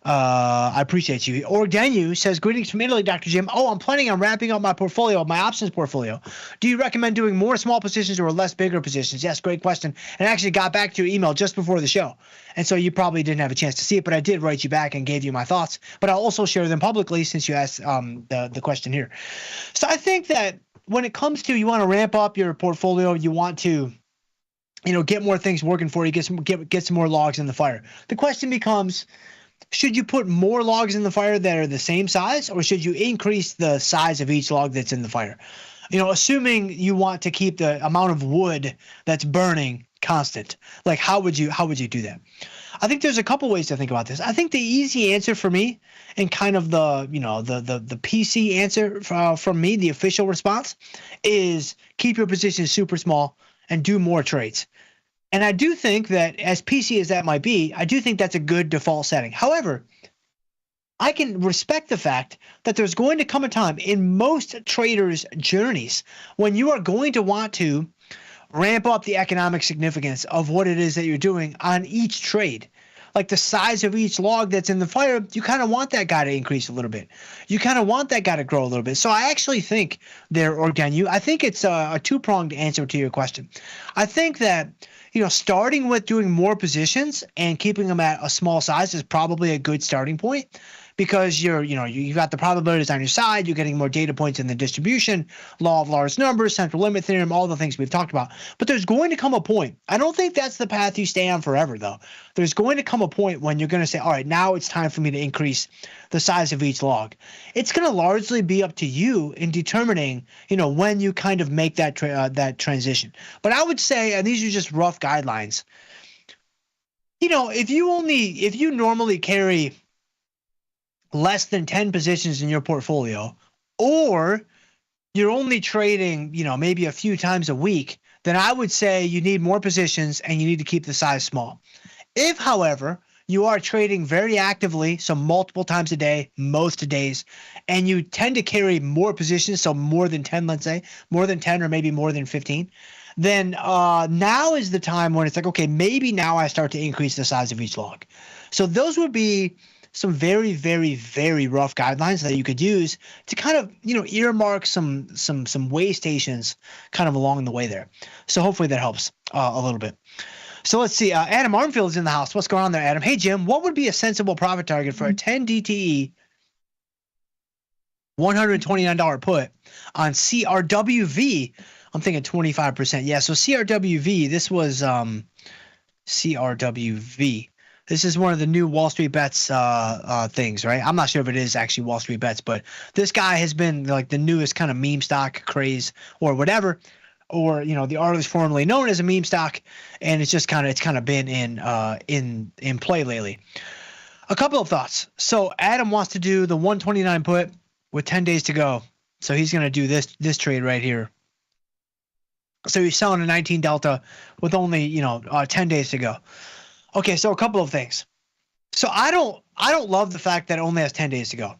S16: I appreciate you. Ordenu says, greetings from Italy, Dr. Jim. Oh, I'm planning on wrapping up my portfolio, my options portfolio. Do you recommend doing more small positions or less bigger positions? Yes, great question. And I actually got back to your email just before the show. And so you probably didn't have a chance to see it, but I did write you back and gave you my thoughts. But I'll also share them publicly since you asked the question here. So I think that when it comes to you want to ramp up your portfolio, you want to get more things working for you, get some more logs in the fire. The question becomes, should you put more logs in the fire that are the same size, or should you increase the size of each log that's in the fire? Assuming you want to keep the amount of wood that's burning constant. Like, how would you do that? I think there's a couple ways to think about this. I think the easy answer for me, and kind of the PC answer from me, the official response, is keep your position super small and do more trades. And I do think that, as PC as that might be, I do think that's a good default setting. However, I can respect the fact that there's going to come a time in most traders' journeys when you are going to want to ramp up the economic significance of what it is that you're doing on each trade. Like the size of each log that's in the fire, you kind of want that guy to increase a little bit. You kind of want that guy to grow a little bit. So I actually think there, Ordenu, I think it's a two-pronged answer to your question. I think that, starting with doing more positions and keeping them at a small size is probably a good starting point, because you've got the probabilities on your side, you're getting more data points in the distribution, law of large numbers, central limit theorem, all the things we've talked about. But there's going to come a point. I don't think that's the path you stay on forever, though. There's going to come a point when you're going to say, all right, now it's time for me to increase the size of each log. It's going to largely be up to you in determining, when you kind of make that that transition. But I would say, and these are just rough guidelines, if you normally carry less than 10 positions in your portfolio, or you're only trading, maybe a few times a week, then I would say you need more positions and you need to keep the size small. If, however, you are trading very actively, so multiple times a day, most days, and you tend to carry more positions, so more than 10, let's say, more than 10 or maybe more than 15, then now is the time when it's like, okay, maybe now I start to increase the size of each log. So those would be some very, very, very rough guidelines that you could use to kind of, earmark some way stations kind of along the way there. So hopefully that helps a little bit. So let's see. Adam Armfield is in the house. What's going on there, Adam? Hey, Jim, what would be a sensible profit target for a 10 DTE $129 put on CRWV? I'm thinking 25%. Yeah, so CRWV, this was CRWV. This is one of the new Wall Street Bets things, right? I'm not sure if it is actually Wall Street Bets, but this guy has been like the newest kind of meme stock craze or whatever, or the artist formerly known as a meme stock, and it's just kind of been in play lately. A couple of thoughts. So Adam wants to do the 129 put with 10 days to go, so he's going to do this trade right here. So he's selling a 19 delta with only 10 days to go. Okay, so a couple of things. So I don't love the fact that it only has 10 days to go.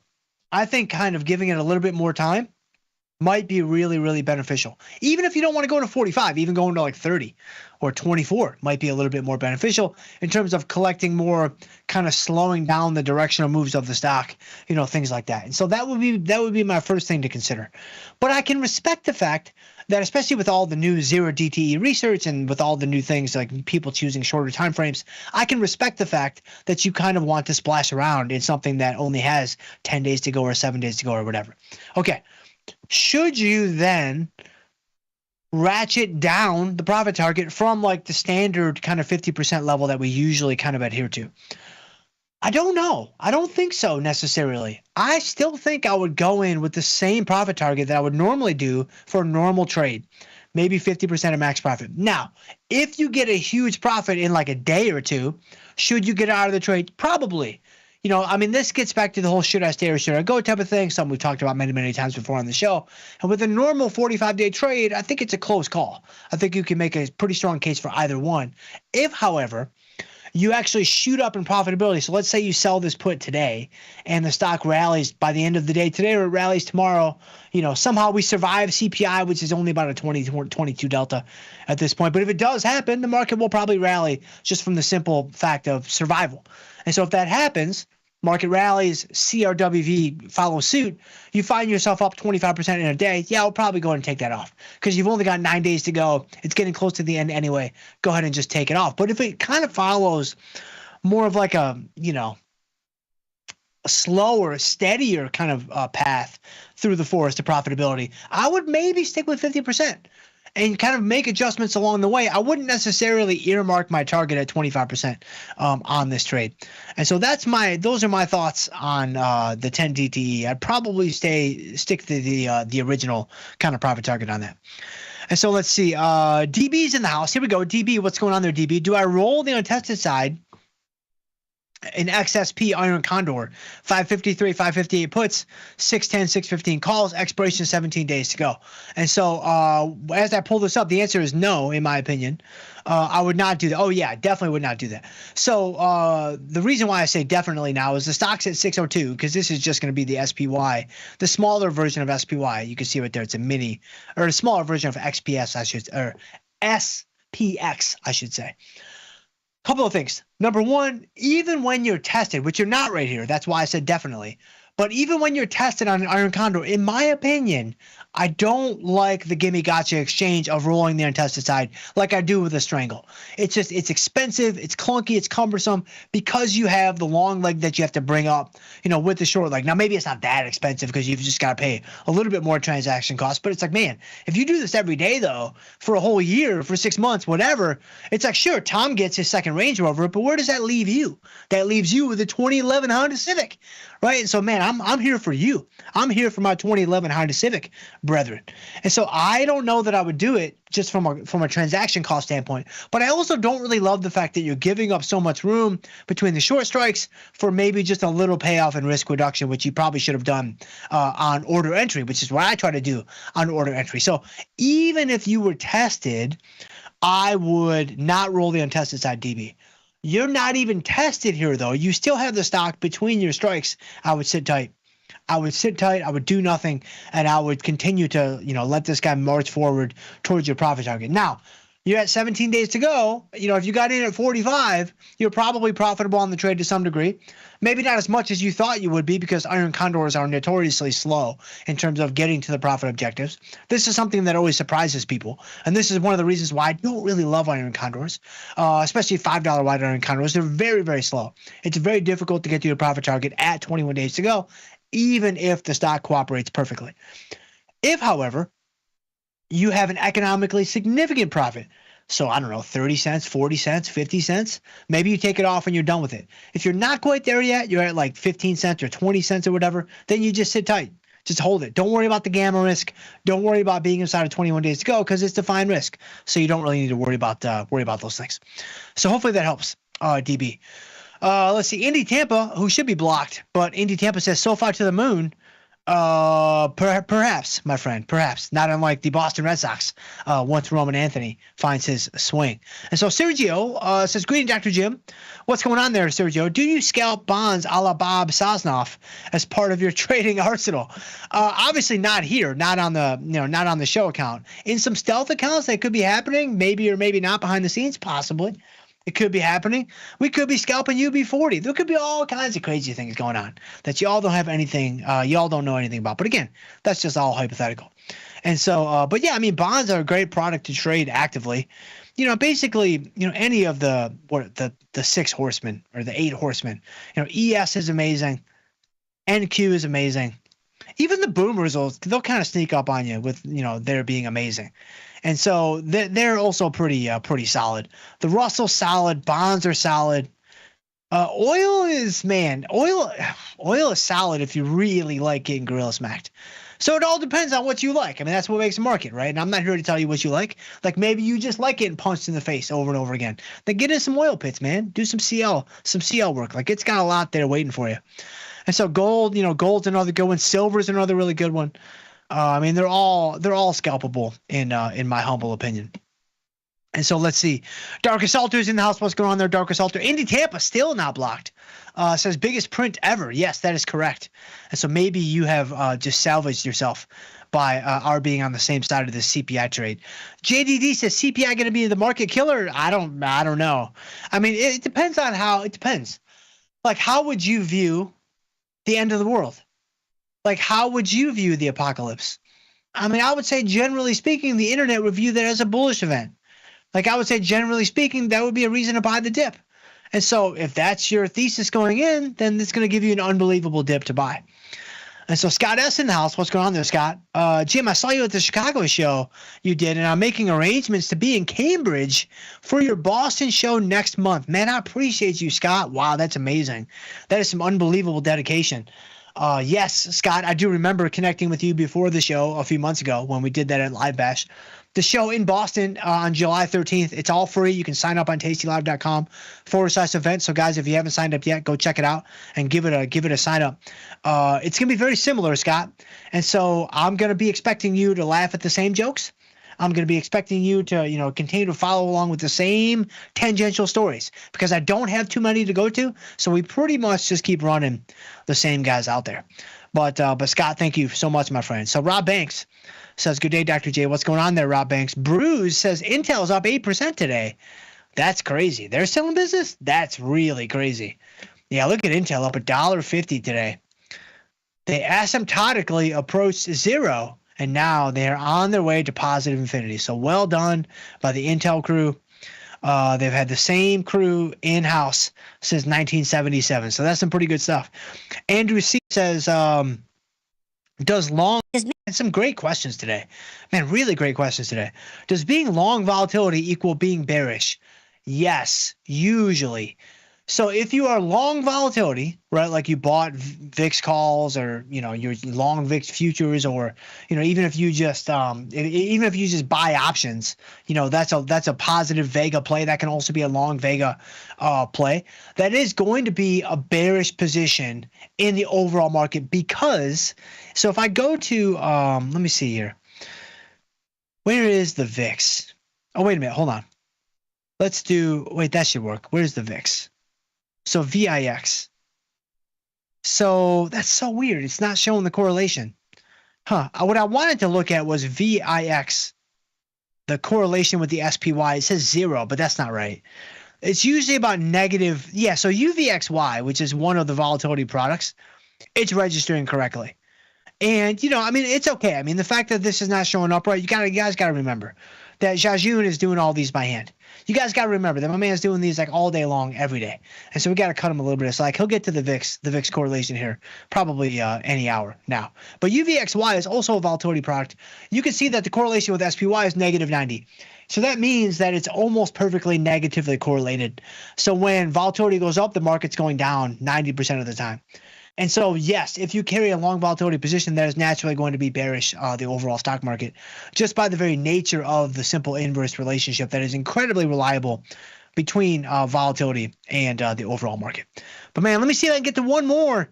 S16: I think kind of giving it a little bit more time might be really, really beneficial. Even if you don't want to go to 45, even going to like 30 or 24 might be a little bit more beneficial in terms of collecting more, kind of slowing down the directional moves of the stock, things like that. And so that would be my first thing to consider. But I can respect the fact that, especially with all the new zero DTE research and with all the new things like people choosing shorter time frames, I can respect the fact that you kind of want to splash around in something that only has 10 days to go or 7 days to go or whatever. Okay. Should you then ratchet down the profit target from like the standard kind of 50% level that we usually kind of adhere to? I don't know. I don't think so necessarily. I still think I would go in with the same profit target that I would normally do for a normal trade. maybe 50% of max profit. Now, if you get a huge profit in like a day or two, should you get out of the trade? Probably. You know, I mean, this gets back to the whole should I stay or should I go type of thing, something we've talked about many, many times before on the show. And with a normal 45-day trade, I think it's a close call. I think you can make a pretty strong case for either one. If, however, you actually shoot up in profitability, so let's say you sell this put today and the stock rallies by the end of the day today or it rallies tomorrow, you know, somehow we survive CPI, which is only about a 22 delta at this point. But if it does happen, the market will probably rally just from the simple fact of survival. And so if that happens, market rallies, CRWV follows suit, you find yourself up 25% in a day, yeah, I'll probably go ahead and take that off because you've only got 9 days to go. It's getting close to the end anyway. Go ahead and just take it off. But if it kind of follows more of like a, you know, a slower, steadier kind of path through the forest to profitability, I would maybe stick with 50%. And kind of make adjustments along the way. I wouldn't necessarily earmark my target at 25% on this trade. And so those are my thoughts on the 10 DTE. I'd probably stick to the original kind of profit target on that. And so let's see. DB's in the house. Here we go. DB, what's going on there, DB? Do I roll the untested side in XSP Iron Condor, 553, 558 puts, 610, 615 calls, expiration 17 days to go. And so as I pull this up, the answer is no, in my opinion. I would not do that. Oh, yeah, definitely would not do that. So the reason why I say definitely now is the stock's at 602 because this is just going to be the SPY, the smaller version of SPY. You can see right there. It's a mini or a smaller version of XPS, or SPX, I should say. Couple of things. Number one, even when you're tested, which you're not right here, that's why I said definitely. But even when you're tested on an Iron Condor, in my opinion, I don't like the gimme gotcha exchange of rolling the untested side like I do with a strangle. It's expensive, it's clunky, it's cumbersome because you have the long leg that you have to bring up, you know, with the short leg. Now, maybe it's not that expensive because you've just got to pay a little bit more transaction costs, but it's like, man, if you do this every day, though, for a whole year, for 6 months, whatever, it's like, sure, Tom gets his second Range Rover, but where does that leave you? That leaves you with a 2011 Honda Civic, right? And so, man, I'm here for you. I'm here for my 2011 Honda Civic, brethren. And so I don't know that I would do it just from a transaction cost standpoint, but I also don't really love the fact that you're giving up so much room between the short strikes for maybe just a little payoff and risk reduction, which you probably should have done on order entry, which is what I try to do on order entry. So even if you were tested, I would not roll the untested side, DB. You're not even tested here, though. You still have the stock between your strikes. I would sit tight. I would do nothing, and I would continue to, you know, let this guy march forward towards your profit target. Now, you're at 17 days to go. You know, if you got in at 45, you're probably profitable on the trade to some degree. Maybe not as much as you thought you would be because Iron Condors are notoriously slow in terms of getting to the profit objectives. This is something that always surprises people, and this is one of the reasons why I don't really love Iron Condors, especially $5 wide Iron Condors. They're very, very slow. It's very difficult to get to your profit target at 21 days to go, even if the stock cooperates perfectly. If, however, you have an economically significant profit, so I don't know, 30 cents, 40 cents, 50 cents, maybe you take it off and you're done with it. If you're not quite there yet, you're at like 15 cents or 20 cents or whatever, then you just sit tight. Just hold it. Don't worry about the gamma risk. Don't worry about being inside of 21 days to go because it's defined risk. So you don't really need to worry about those things. So hopefully that helps, DB. Let's see. Indy Tampa, who should be blocked, but Indy Tampa says so far to the moon. Perhaps, my friend, perhaps. Not unlike the Boston Red Sox once Roman Anthony finds his swing. And so Sergio says, greeting, Dr. Jim. What's going on there, Sergio? Do you scalp bonds a la Bob Sosnoff as part of your trading arsenal? Obviously not here, not on the show account. In some stealth accounts that could be happening, maybe or maybe not behind the scenes, possibly. It could be happening. We could be scalping UB40. There could be all kinds of crazy things going on that y'all don't have anything, y'all don't know anything about. But again, that's just all hypothetical. And so, but yeah, I mean, bonds are a great product to trade actively. You know, basically, you know, any of the 6 horsemen or the 8 horsemen. You know, ES is amazing. NQ is amazing. Even the boomers, they'll kind of sneak up on you with, you know, their being amazing. And so they're also pretty solid. The Russell's solid. Bonds are solid. Oil is solid if you really like getting gorilla smacked. So it all depends on what you like. I mean, that's what makes a market, right? And I'm not here to tell you what you like. Like maybe you just like getting punched in the face over and over again. Then get in some oil pits, man. Do some CL work. Like it's got a lot there waiting for you. And so gold, gold's another good one. Silver's another really good one. I mean, they're all scalpable in my humble opinion. And so let's see. Darkest Salter's in the house. What's going on there, Darkest Salter? Indy Tampa still not blocked. Says biggest print ever. Yes, that is correct. And so maybe you have just salvaged yourself by our being on the same side of this CPI trade. JDD says CPI going to be the market killer. I don't know. I mean, it depends on how. It depends. Like, how would you view the end of the world? Like, how would you view the apocalypse? I mean, I would say, generally speaking, the internet would view that as a bullish event. Like, I would say, generally speaking, that would be a reason to buy the dip. And so if that's your thesis going in, then it's going to give you an unbelievable dip to buy. And so Scott S. in the house. What's going on there, Scott? Jim, I saw you at the Chicago show you did, and I'm making arrangements to be in Cambridge for your Boston show next month. Man, I appreciate you, Scott. Wow, that's amazing. That is some unbelievable dedication. Yes, Scott, I do remember connecting with you before the show a few months ago when we did that at Live Bash. The show in Boston on July 13th. It's all free. You can sign up on tastylive.com/event. So guys, if you haven't signed up yet, go check it out and give it a sign up. It's going to be very similar, Scott. And so I'm going to be expecting you to laugh at the same jokes. I'm going to be expecting you to, continue to follow along with the same tangential stories because I don't have too many to go to. So we pretty much just keep running the same guys out there. But Scott, thank you so much, my friend. So Rob Banks says, good day, Dr. J. What's going on there, Rob Banks? Bruce says Intel's up 8% today. That's crazy. They're still in business? That's really crazy. Yeah, look at Intel up $1.50 today. They asymptotically approached zero, and now they're on their way to positive infinity. So well done by the Intel crew. They've had the same crew in-house since 1977. So that's some pretty good stuff. Andrew C. says, does long – some great questions today. Man, really great questions today. Does being long volatility equal being bearish? Yes, usually. So if you are long volatility, right, like you bought VIX calls or, you're long VIX futures or, even if you just buy options, that's a positive Vega play. That can also be a long Vega play. That is going to be a bearish position in the overall market because – so if I go to let me see here. Where is the VIX? Oh, wait a minute. Hold on. Let's do – wait, that should work. Where's the VIX? So VIX. So that's so weird. It's not showing the correlation. What I wanted to look at was VIX, the correlation with the SPY. It says 0, but that's not right. It's usually about negative. Yeah, so UVXY, which is one of the volatility products, it's registering correctly. And, it's okay. I mean, the fact that this is not showing up right, you guys got to remember that Jajun is doing all these by hand. You guys got to remember that my man's doing these like all day long, every day. And so we got to cut him a little bit of slack. He'll get to the VIX correlation here probably any hour now. But UVXY is also a volatility product. You can see that the correlation with SPY is negative 90. So that means that it's almost perfectly negatively correlated. So when volatility goes up, the market's going down 90% of the time. And so, yes, if you carry a long volatility position, that is naturally going to be bearish the overall stock market, just by the very nature of the simple inverse relationship that is incredibly reliable between volatility and the overall market. But, man, let me see if I can get to one more.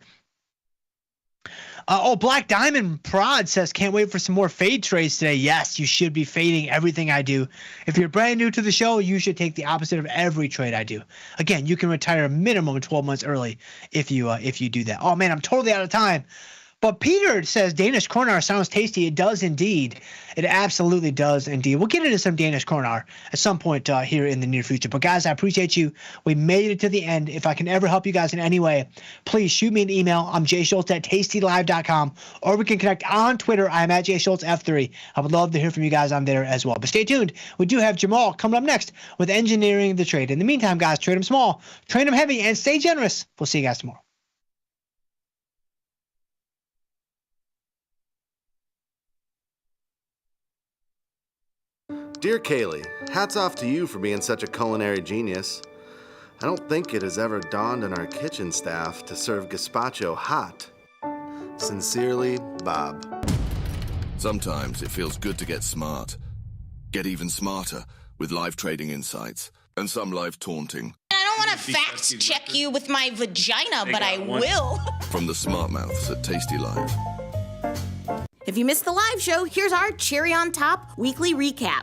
S16: Black Diamond Prod says, can't wait for some more fade trades today. Yes, you should be fading everything I do. If you're brand new to the show, you should take the opposite of every trade I do. Again, you can retire a minimum of 12 months early if you do that. Oh, man, I'm totally out of time. But Peter says Danish Kronar sounds tasty. It does indeed. It absolutely does indeed. We'll get into some Danish Kronar at some point here in the near future. But guys, I appreciate you. We made it to the end. If I can ever help you guys in any way, please shoot me an email. I'm jschultz@tastylive.com, or we can connect on Twitter. I'm at jschultzf3. I would love to hear from you guys on there as well. But stay tuned. We do have Jamal coming up next with Engineering the Trade. In the meantime, guys, trade them small, trade them heavy, and stay generous. We'll see you guys tomorrow.
S22: Dear Kaylee, hats off to you for being such a culinary genius. I don't think it has ever dawned on our kitchen staff to serve gazpacho hot. Sincerely, Bob.
S17: Sometimes it feels good to get smart. Get even smarter with live trading insights and some live taunting.
S18: I don't want to fact check you with my vagina, but I will.
S17: From the smart mouths at Tasty Live.
S18: If you missed the live show, here's our cherry on top weekly recap.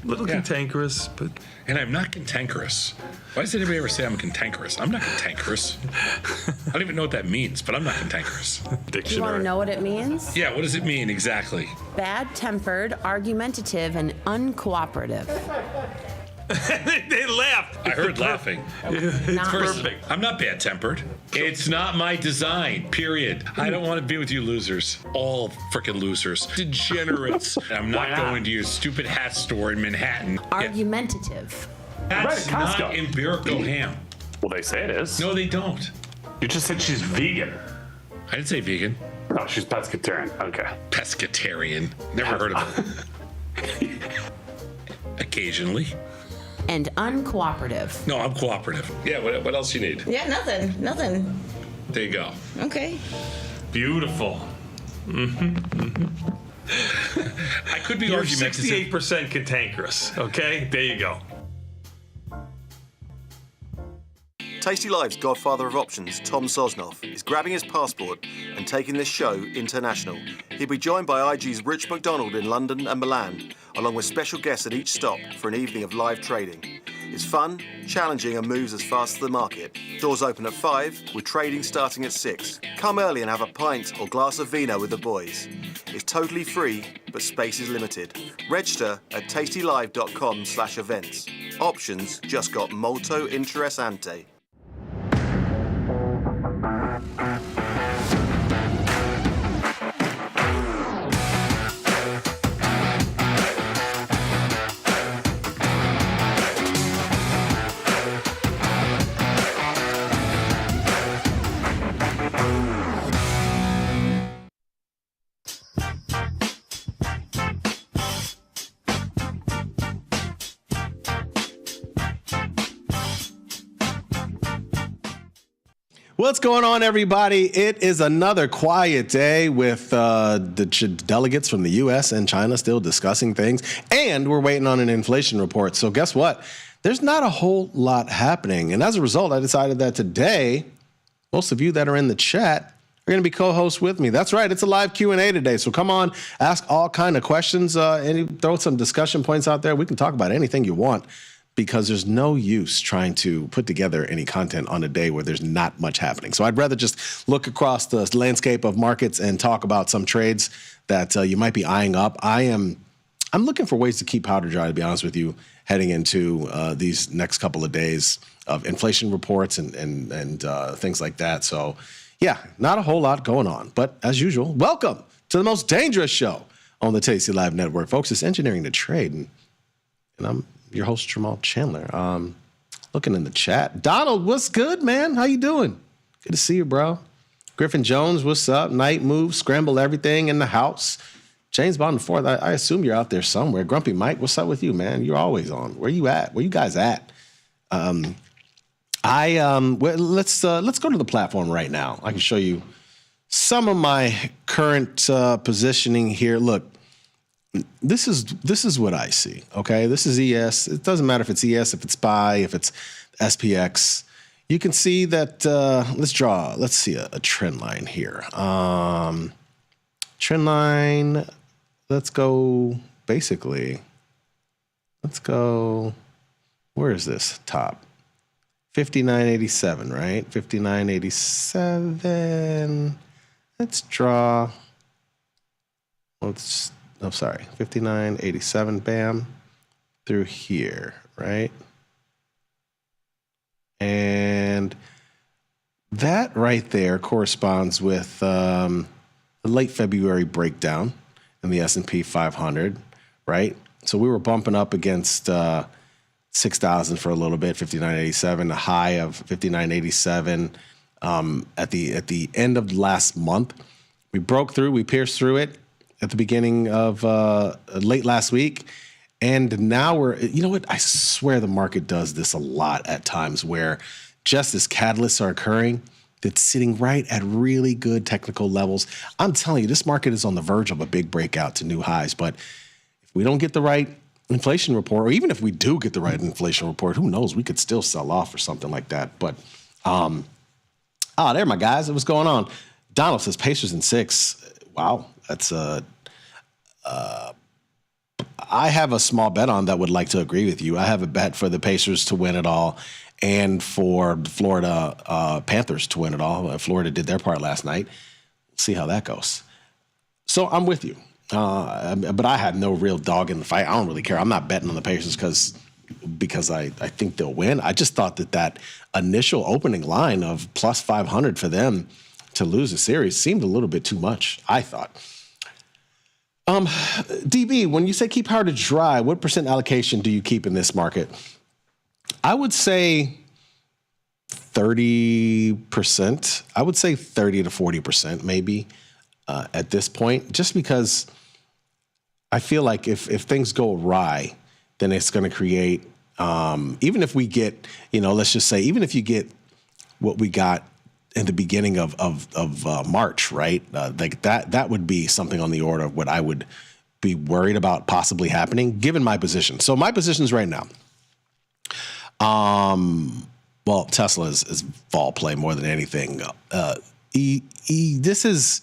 S19: Little cantankerous, but...
S23: And I'm not cantankerous. Why does anybody ever say I'm cantankerous? I'm not cantankerous. I don't even know what that means, but I'm not cantankerous.
S25: Do you want to know what it means?
S23: Yeah, what does it mean exactly?
S25: Bad-tempered, argumentative, and uncooperative.
S23: They laughed. I heard laughing.
S25: It's
S23: perfect. I'm not bad-tempered. It's not my design, period. I don't want to be with you losers. All freaking losers. Degenerates. I'm not going to your stupid hat store in Manhattan.
S25: Argumentative.
S23: That's not empirical ham.
S26: Well, they say it is.
S23: No, they don't.
S26: You just said she's vegan.
S23: I didn't say vegan.
S26: Oh, she's pescatarian. Okay.
S23: Pescatarian. Never heard of it. Occasionally.
S25: And uncooperative.
S23: No, I'm cooperative. Yeah, what else you need?
S18: Yeah, nothing.
S23: There you go.
S18: Okay.
S26: Beautiful.
S23: I could be
S26: You're
S23: argumentative.
S26: 68% cantankerous. Okay, there you go.
S22: Tasty Live's godfather of options, Tom Sosnoff, is grabbing his passport and taking this show international. He'll be joined by IG's Rich McDonald in London and Milan, along with special guests at each stop for an evening of live trading. It's fun, challenging, and moves as fast as the market. Doors open at 5, with trading starting at 6. Come early and have a pint or glass of vino with the boys. It's totally free, but space is limited. Register at tastylive.com/events. Options just got molto interessante.
S11: What's going on, everybody? It is another quiet day with the delegates from the U.S. and China still discussing things, and we're waiting on an inflation report. So guess what? There's not a whole lot happening, and as a result, I decided that today, most of you that are in the chat are going to be co-hosts with me. That's right. It's a live Q&A today. So come on, ask all kind of questions, and throw some discussion points out there. We can talk about anything you want, because there's no use trying to put together any content on a day where there's not much happening. So I'd rather just look across the landscape of markets and talk about some trades that you might be eyeing up. I'm looking for ways to keep powder dry, to be honest with you, heading into these next couple of days of inflation reports and things like that. So yeah, not a whole lot going on. But as usual, welcome to the most dangerous show on the Tasty Live Network. Folks, it's Engineering the Trade. And I'm your host, Jamal Chandler. Looking in the chat. Donald, what's good, man? How you doing? Good to see you, bro. Griffin Jones, what's up? Night Move, Scramble Everything in the house. James Bond the Fourth, I assume you're out there somewhere. Grumpy Mike, what's up with you, man? You're always on. Where you at? Where you guys at? Let's go to the platform right now. I can show you some of my current positioning here. Look, this is what I see, okay? This is ES. It doesn't matter if it's ES, if it's SPY, if it's SPX. You can see that, let's see a trend line here. Trend line, let's go, where is this top? 59.87, right? 59.87. Let's draw, 59.87, bam, through here, right? And that right there corresponds with the late February breakdown in the S&P 500, right? So we were bumping up against 6,000 for a little bit, 59.87, a high of 59.87 at the end of last month. We broke through, we pierced through it at the beginning of late last week. And now you know what? I swear the market does this a lot at times where just as catalysts are occurring, that's sitting right at really good technical levels. I'm telling you, this market is on the verge of a big breakout to new highs. But if we don't get the right inflation report, or even if we do get the right inflation report, who knows? We could still sell off or something like that. But, there, my guys. What's going on? Donald says Pacers in 6. Wow, that's I have a small bet on that would like to agree with you. I have a bet for the Pacers to win it all and for the Florida Panthers to win it all. Florida did their part last night. See how that goes. So I'm with you. But I have no real dog in the fight. I don't really care. I'm not betting on the Pacers because I think they'll win. I just thought that initial opening line of plus 500 for them to lose a series seemed a little bit too much, I thought. DB, when you say keep powder dry, what percent allocation do you keep in this market? I would say 30%. I would say 30 to 40% maybe at this point, just because I feel like if things go awry, then it's going to create, even if we get, let's just say, even if you get what we got in the beginning of March, right? Like that would be something on the order of what I would be worried about possibly happening, given my position. So my positions right now, well, Tesla is vol play more than anything. This is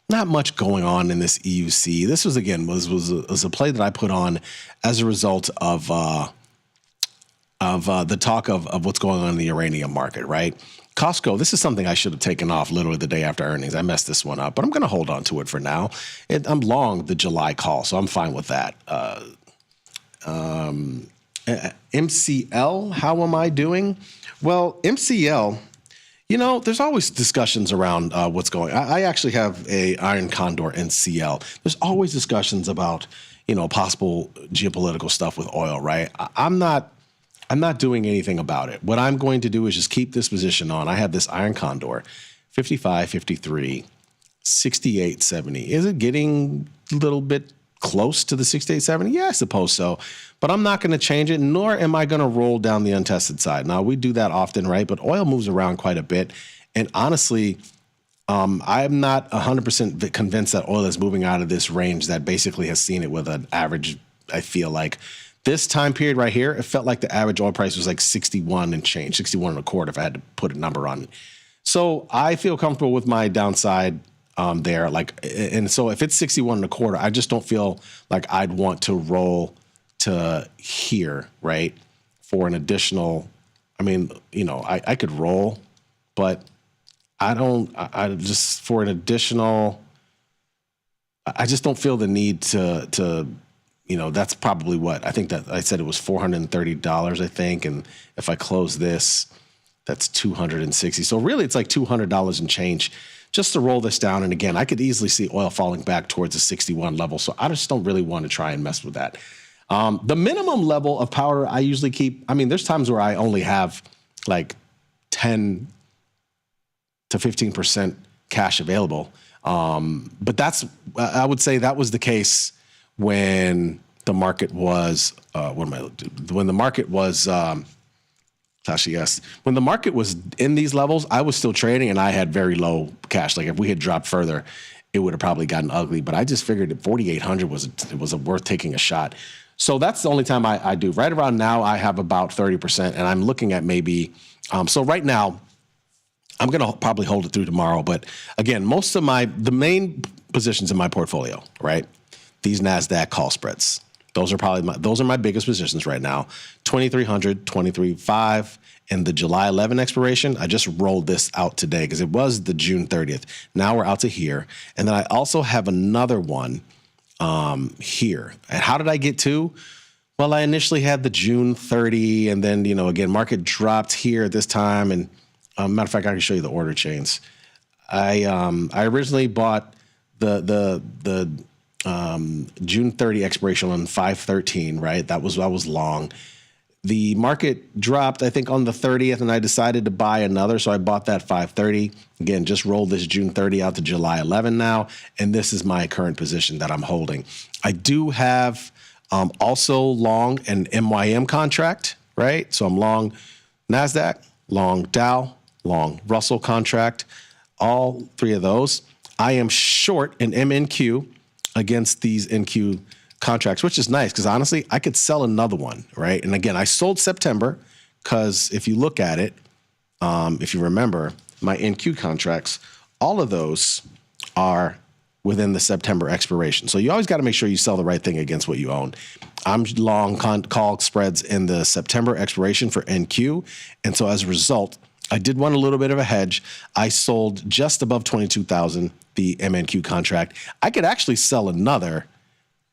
S11: not much going on in this EUC. This was a play that I put on as a result of the talk of what's going on in the uranium market, right? Costco, this is something I should have taken off literally the day after earnings. I messed this one up, but I'm going to hold on to it for now. I'm long the July call, so I'm fine with that. MCL, how am I doing? Well, MCL, there's always discussions around what's going on. I actually have a Iron Condor NCL. There's always discussions about, possible geopolitical stuff with oil, right? I'm not doing anything about it. What I'm going to do is just keep this position on. I have this Iron Condor, 55, 53, 68, 70. Is it getting a little bit close to the 68, 70? Yeah, I suppose so. But I'm not going to change it, nor am I going to roll down the untested side. Now, we do that often, right? But oil moves around quite a bit. And honestly, I'm not 100% convinced that oil is moving out of this range that basically has seen it with an average, I feel like. This time period right here, it felt like the average oil price was like 61 and change, 61 and a quarter if I had to put a number on it. So I feel comfortable with my downside there. And so if it's 61 and a quarter, I just don't feel like I'd want to roll to here, right? For an additional, I could roll, but I just don't feel the need to that's probably what I think that I said it was $430, I think. And if I close this, that's $260. So really it's like $200 and change just to roll this down. And again, I could easily see oil falling back towards the 61 level. So I just don't really want to try and mess with that. The minimum level of powder I usually keep, there's times where I only have like 10 to 15% cash available. But I would say that was the case when the market was, when the market was in these levels, I was still trading and I had very low cash. Like if we had dropped further, it would have probably gotten ugly. But I just figured that 4,800 was worth taking a shot. So that's the only time I do. Right around now, I have about 30%, and I'm looking at maybe. So right now, I'm going to probably hold it through tomorrow. But again, the main positions in my portfolio, right? These NASDAQ call spreads. Those are my biggest positions right now. 2,300, 23.5, and the July 11 expiration. I just rolled this out today because it was the June 30th. Now we're out to here. And then I also have another one here. And how did I get to? Well, I initially had the June 30, and then, again, market dropped here at this time. And matter of fact, I can show you the order chains. I originally bought the June 30 expiration on 513, right? I was long. The market dropped, I think, on the 30th, and I decided to buy another, so I bought that 530. Again, just rolled this June 30 out to July 11 now, and this is my current position that I'm holding. I do have also long an MYM contract, right? So I'm long NASDAQ, long Dow, long. Russell contract, all three of those. I am short an MNQ against these NQ contracts, which is nice because honestly, I could sell another one, right? And again, I sold September because if you look at it, if you remember, my NQ contracts, all of those are within the September expiration. So you always got to make sure you sell the right thing against what you own. I'm long call spreads in the September expiration for NQ. And so as a result, I did want a little bit of a hedge. I sold just above 22,000, the MNQ contract. I could actually sell another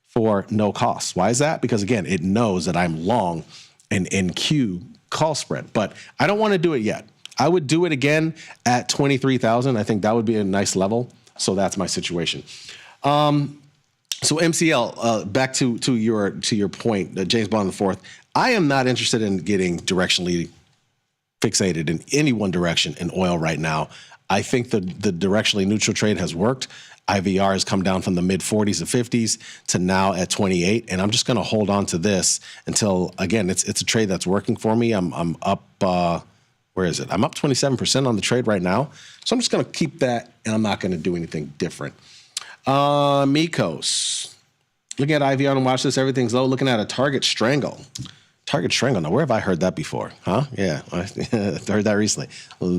S11: for no cost. Why is that? Because again, it knows that I'm long an NQ call spread, but I don't want to do it yet. I would do it again at 23,000. I think that would be a nice level. So that's my situation. So MCL, back to your point, James Bond IV. I am not interested in getting directionally fixated in any one direction in oil right now. I think the directionally neutral trade has worked. IVR has come down from the mid 40s to 50s to now at 28, and I'm just going to hold on to this until again it's a trade that's working for me. I'm up. Where is it? I'm up 27% on the trade right now, so I'm just going to keep that, and I'm not going to do anything different. Mikos, looking at IVR and watch this. Everything's low. Looking at a target strangle. Target strangle. Now, where have I heard that before? Huh? Yeah, I heard that recently,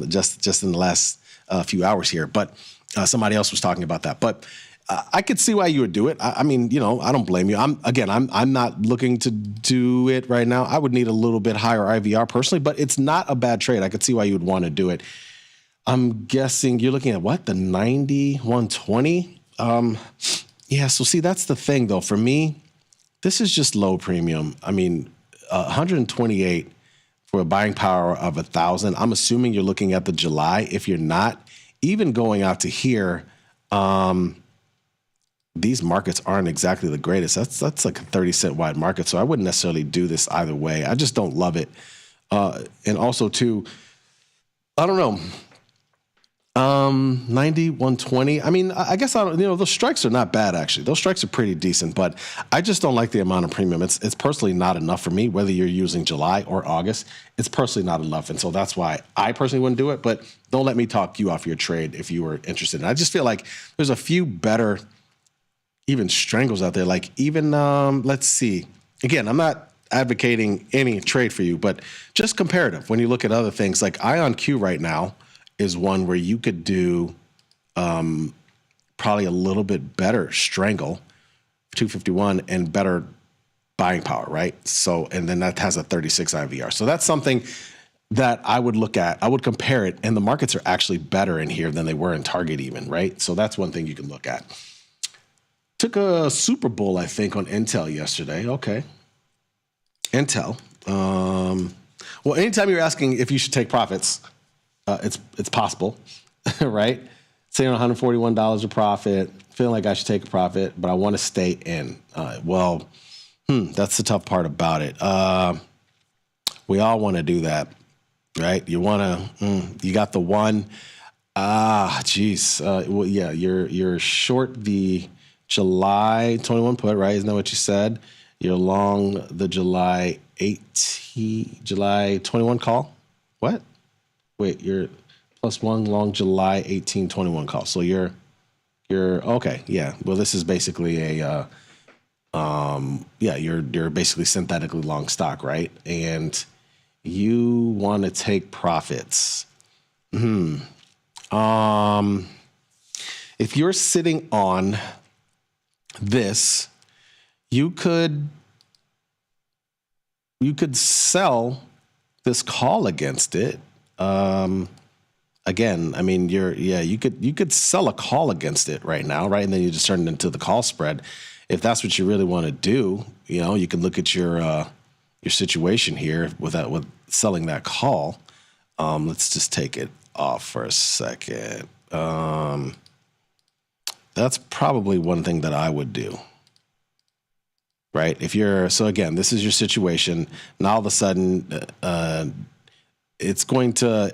S11: just in the last few hours here. But somebody else was talking about that. But I could see why you would do it. I mean, I don't blame you. I'm not looking to do it right now. I would need a little bit higher IVR personally, but it's not a bad trade. I could see why you would want to do it. I'm guessing you're looking at what, the 90, 120? Yeah. So see, that's the thing though. For me, this is just low premium. I mean, 128 for a buying power of 1,000. I'm assuming you're looking at the July. If you're not, even going out to here, these markets aren't exactly the greatest. That's like a 30-cent wide market. So I wouldn't necessarily do this either way. I just don't love it. And also too, I don't know. 90, 120. I mean, I guess those strikes are not bad actually. Those strikes are pretty decent, but I just don't like the amount of premium. It's personally not enough for me, whether you're using July or August. It's personally not enough. And so that's why I personally wouldn't do it, but don't let me talk you off your trade if you were interested. And I just feel like there's a few better even strangles out there. Like even, let's see. Again, I'm not advocating any trade for you, but just comparative. When you look at other things like IonQ right now, is one where you could do probably a little bit better strangle, 251, and better buying power, right? So, and then that has a 36 IVR. So that's something that I would look at. I would compare it, and the markets are actually better in here than they were in Target even, right? So that's one thing you can look at. Took a Super Bowl, I think, on Intel yesterday. Okay. Intel. Well, anytime you're asking if you should take profits, it's possible, right? Saying $141 a profit, feeling like I should take a profit, but I want to stay in. That's the tough part about it. We all want to do that, right? You want to, you got the one. Well, yeah, you're short the July 21 put, right? Isn't that what you said? You're long the July 21 call. What? Wait, you're +1 long July 1821 call. So you're okay. Yeah. Well, this is basically a you're basically synthetically long stock, right? And you want to take profits. If you're sitting on this, you could sell this call against it. Again, I mean, you could sell a call against it right now, right? And then you just turn it into the call spread. If that's what you really want to do, you can look at your situation here with selling that call. Let's just take it off for a second. That's probably one thing that I would do. Right? So again, this is your situation. Now all of a sudden, it's going to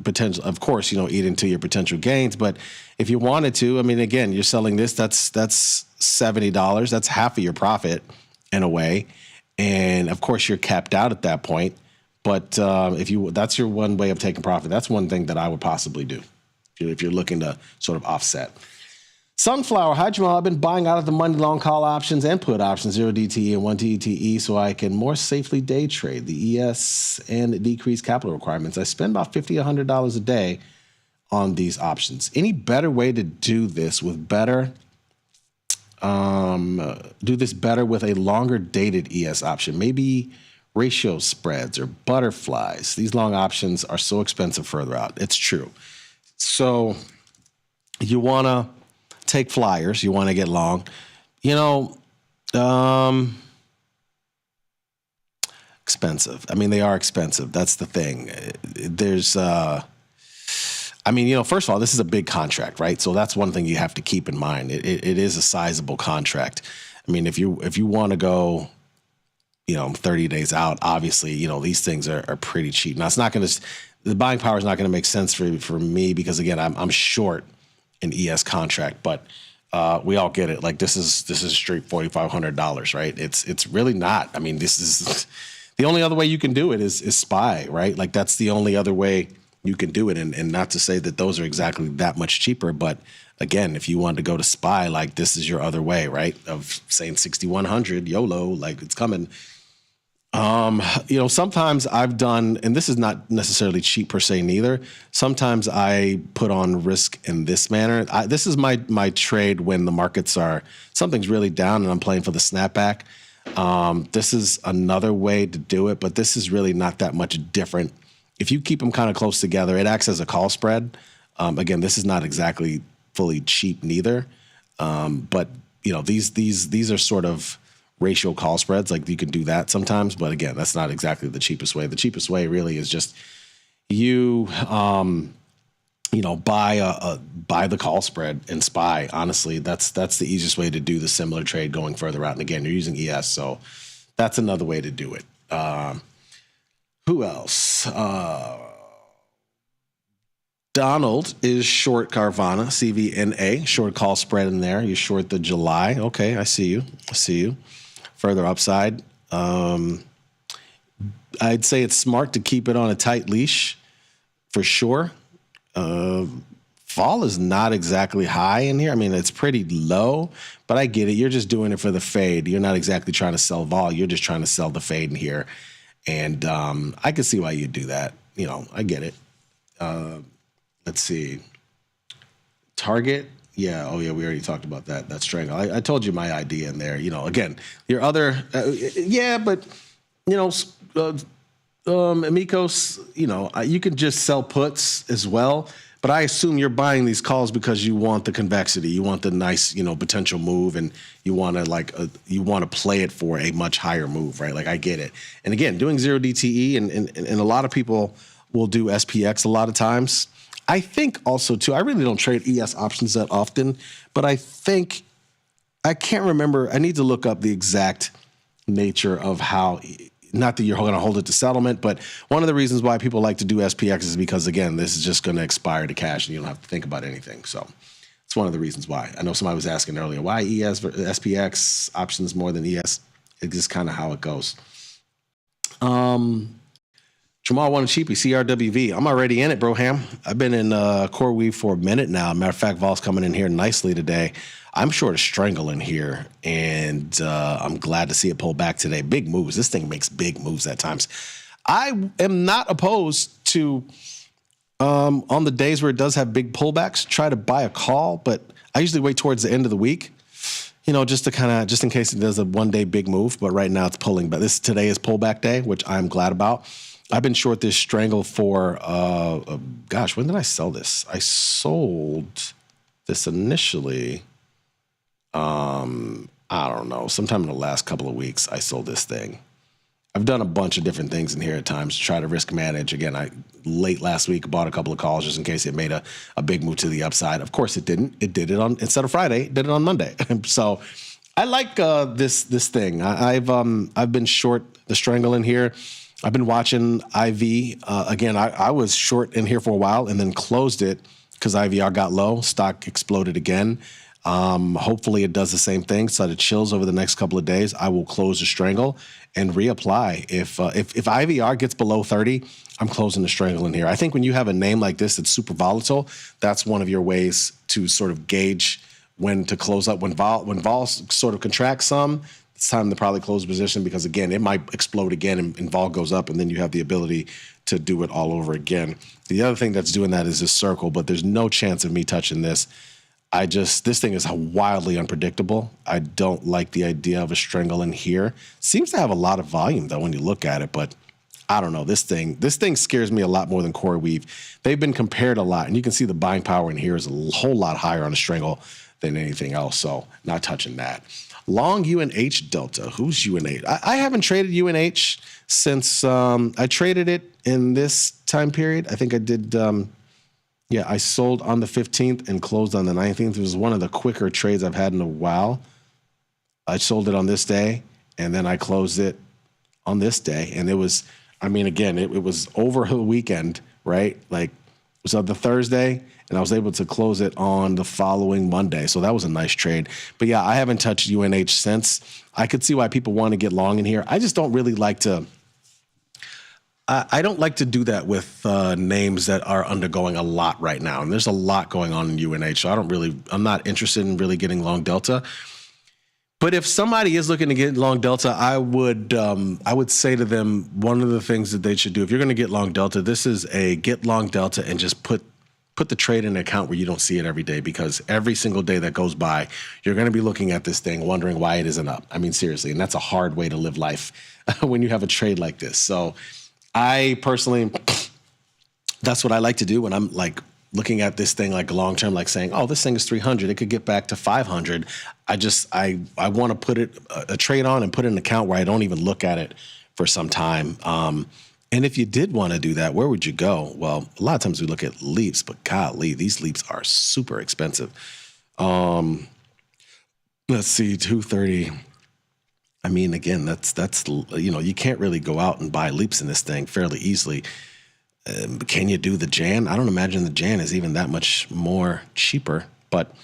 S11: potential, of course, eat into your potential gains. But if you wanted to, I mean, again, you're selling this, that's $70. That's half of your profit in a way. And of course you're capped out at that point, But that's your one way of taking profit. That's one thing that I would possibly do if you're looking to sort of offset. Sunflower, hi Jamal. I've been buying out of the money long call options and put options, 0 DTE and 1 TTE, so I can more safely day trade the ES and decrease capital requirements. I spend about $50, $100 a day on these options. Any better way to do this with better with a longer dated ES option? Maybe ratio spreads or butterflies. These long options are so expensive further out. It's true. So you want to take flyers. You want to get long. Expensive. I mean, they are expensive. That's the thing. There's, first of all, this is a big contract, right? So that's one thing you have to keep in mind. It is a sizable contract. I mean, if you want to go, 30 days out, obviously, these things are pretty cheap. Now, the buying power is not going to make sense for me because, again, I'm short an ES contract, but we all get it. Like this is straight $4,500, right? It's really not. I mean, this is the only other way you can do it is SPY, right? Like that's the only other way you can do it. And not to say that those are exactly that much cheaper, but again, if you want to go to SPY, like this is your other way, right? Of saying 6,100 YOLO, like it's coming. Sometimes I've done, and this is not necessarily cheap per se neither. Sometimes I put on risk in this manner. This is my trade when the markets something's really down and I'm playing for the snapback. This is another way to do it, but this is really not that much different. If you keep them kind of close together, it acts as a call spread. Again, this is not exactly fully cheap neither. But these are sort of ratio call spreads. Like you can do that sometimes, but again, that's not exactly the cheapest way. The cheapest way really is just you buy the call spread and SPY. Honestly, that's the easiest way to do the similar trade going further out. And again, you're using ES, so that's another way to do it. Who else? Donald is short Carvana, CVNA, short call spread in there. You short the July. Okay, I see you. Further upside. I'd say it's smart to keep it on a tight leash for sure. Fall is not exactly high in here. I mean, it's pretty low, but I get it. You're just doing it for the fade. You're not exactly trying to sell vol. You're just trying to sell the fade in here. And I can see why you do that. I get it. Let's see. Target. Yeah. Oh, yeah. We already talked about that. That strangle. I told you my idea in there. Again, your other. But Amigos. You can just sell puts as well. But I assume you're buying these calls because you want the convexity, you want the nice, potential move, and you want to play it for a much higher move, right? Like I get it. And again, doing 0 DTE and a lot of people will do SPX a lot of times. I think also too, I really don't trade ES options that often, but I can't remember. I need to look up the exact nature of how. Not that you're going to hold it to settlement, but one of the reasons why people like to do SPX is because, again, this is just going to expire to cash and you don't have to think about anything. So it's one of the reasons why. I know somebody was asking earlier, why ES for SPX options more than ES? It's just kind of how it goes. Jamal wanted cheapy, CRWV. I'm already in it, Broham. I've been in CoreWeave for a minute now. Matter of fact, Vol's coming in here nicely today. I'm short a strangle in here, and I'm glad to see it pull back today. Big moves. This thing makes big moves at times. I am not opposed to, on the days where it does have big pullbacks, try to buy a call, but I usually wait towards the end of the week, just in case it does a one-day big move. But right now it's pulling. But today is pullback day, which I'm glad about. I've been short this strangle for, when did I sell this? I sold this initially. I don't know. Sometime in the last couple of weeks, I sold this thing. I've done a bunch of different things in here at times to try to risk manage. Again, late last week bought a couple of calls just in case it made a big move to the upside. Of course it didn't. It did it instead of Friday, it did it on Monday. So I like this thing. I've been short the strangle in here. I've been watching IV. Again, I was short in here for a while and then closed it because IVR got low. Stock exploded again. Hopefully it does the same thing so that it chills over the next couple of days. I will close the strangle and reapply. If IVR gets below 30, I'm closing the strangle in here. I think when you have a name like this that's super volatile, that's one of your ways to sort of gauge when to close up. When vol sort of contracts some, it's time to probably close the position because, again, it might explode again and vol goes up, and then you have the ability to do it all over again. The other thing that's doing that is this circle, but there's no chance of me touching this. This thing is wildly unpredictable. I don't like the idea of a strangle in here. Seems to have a lot of volume though when you look at it, but I don't know. This thing scares me a lot more than Core Weave. They've been compared a lot, and you can see the buying power in here is a whole lot higher on a strangle than anything else, so not touching that. Long UNH Delta. Who's UNH? I haven't traded UNH since I traded it in this time period. I think I did... Yeah, I sold on the 15th and closed on the 19th. It was one of the quicker trades I've had in a while. I sold it on this day, and then I closed it on this day. And it was, I mean, again, it was over the weekend, right? Like, it was on the Thursday, and I was able to close it on the following Monday. So that was a nice trade. But yeah, I haven't touched UNH since. I could see why people want to get long in here. I just don't really like to... I don't like to do that with names that are undergoing a lot right now. And there's a lot going on in UNH, so I'm not interested in really getting long Delta. But if somebody is looking to get long Delta, I would say to them, one of the things that they should do, if you're going to get long Delta, this is a get long Delta and just put the trade in an account where you don't see it every day, because every single day that goes by, you're going to be looking at this thing wondering why it isn't up. I mean, seriously, and that's a hard way to live life when you have a trade like this. So I personally, that's what I like to do when I'm like looking at this thing like long term, like saying, oh, this thing is 300. It could get back to 500. I want to put it a trade on and put it in an account where I don't even look at it for some time. And if you did want to do that, where would you go? Well, a lot of times we look at leaps, but golly, these leaps are super expensive. Let's see, 230. I mean, again, that's you can't really go out and buy leaps in this thing fairly easily. Can you do the Jan? I don't imagine the Jan is even that much more cheaper. But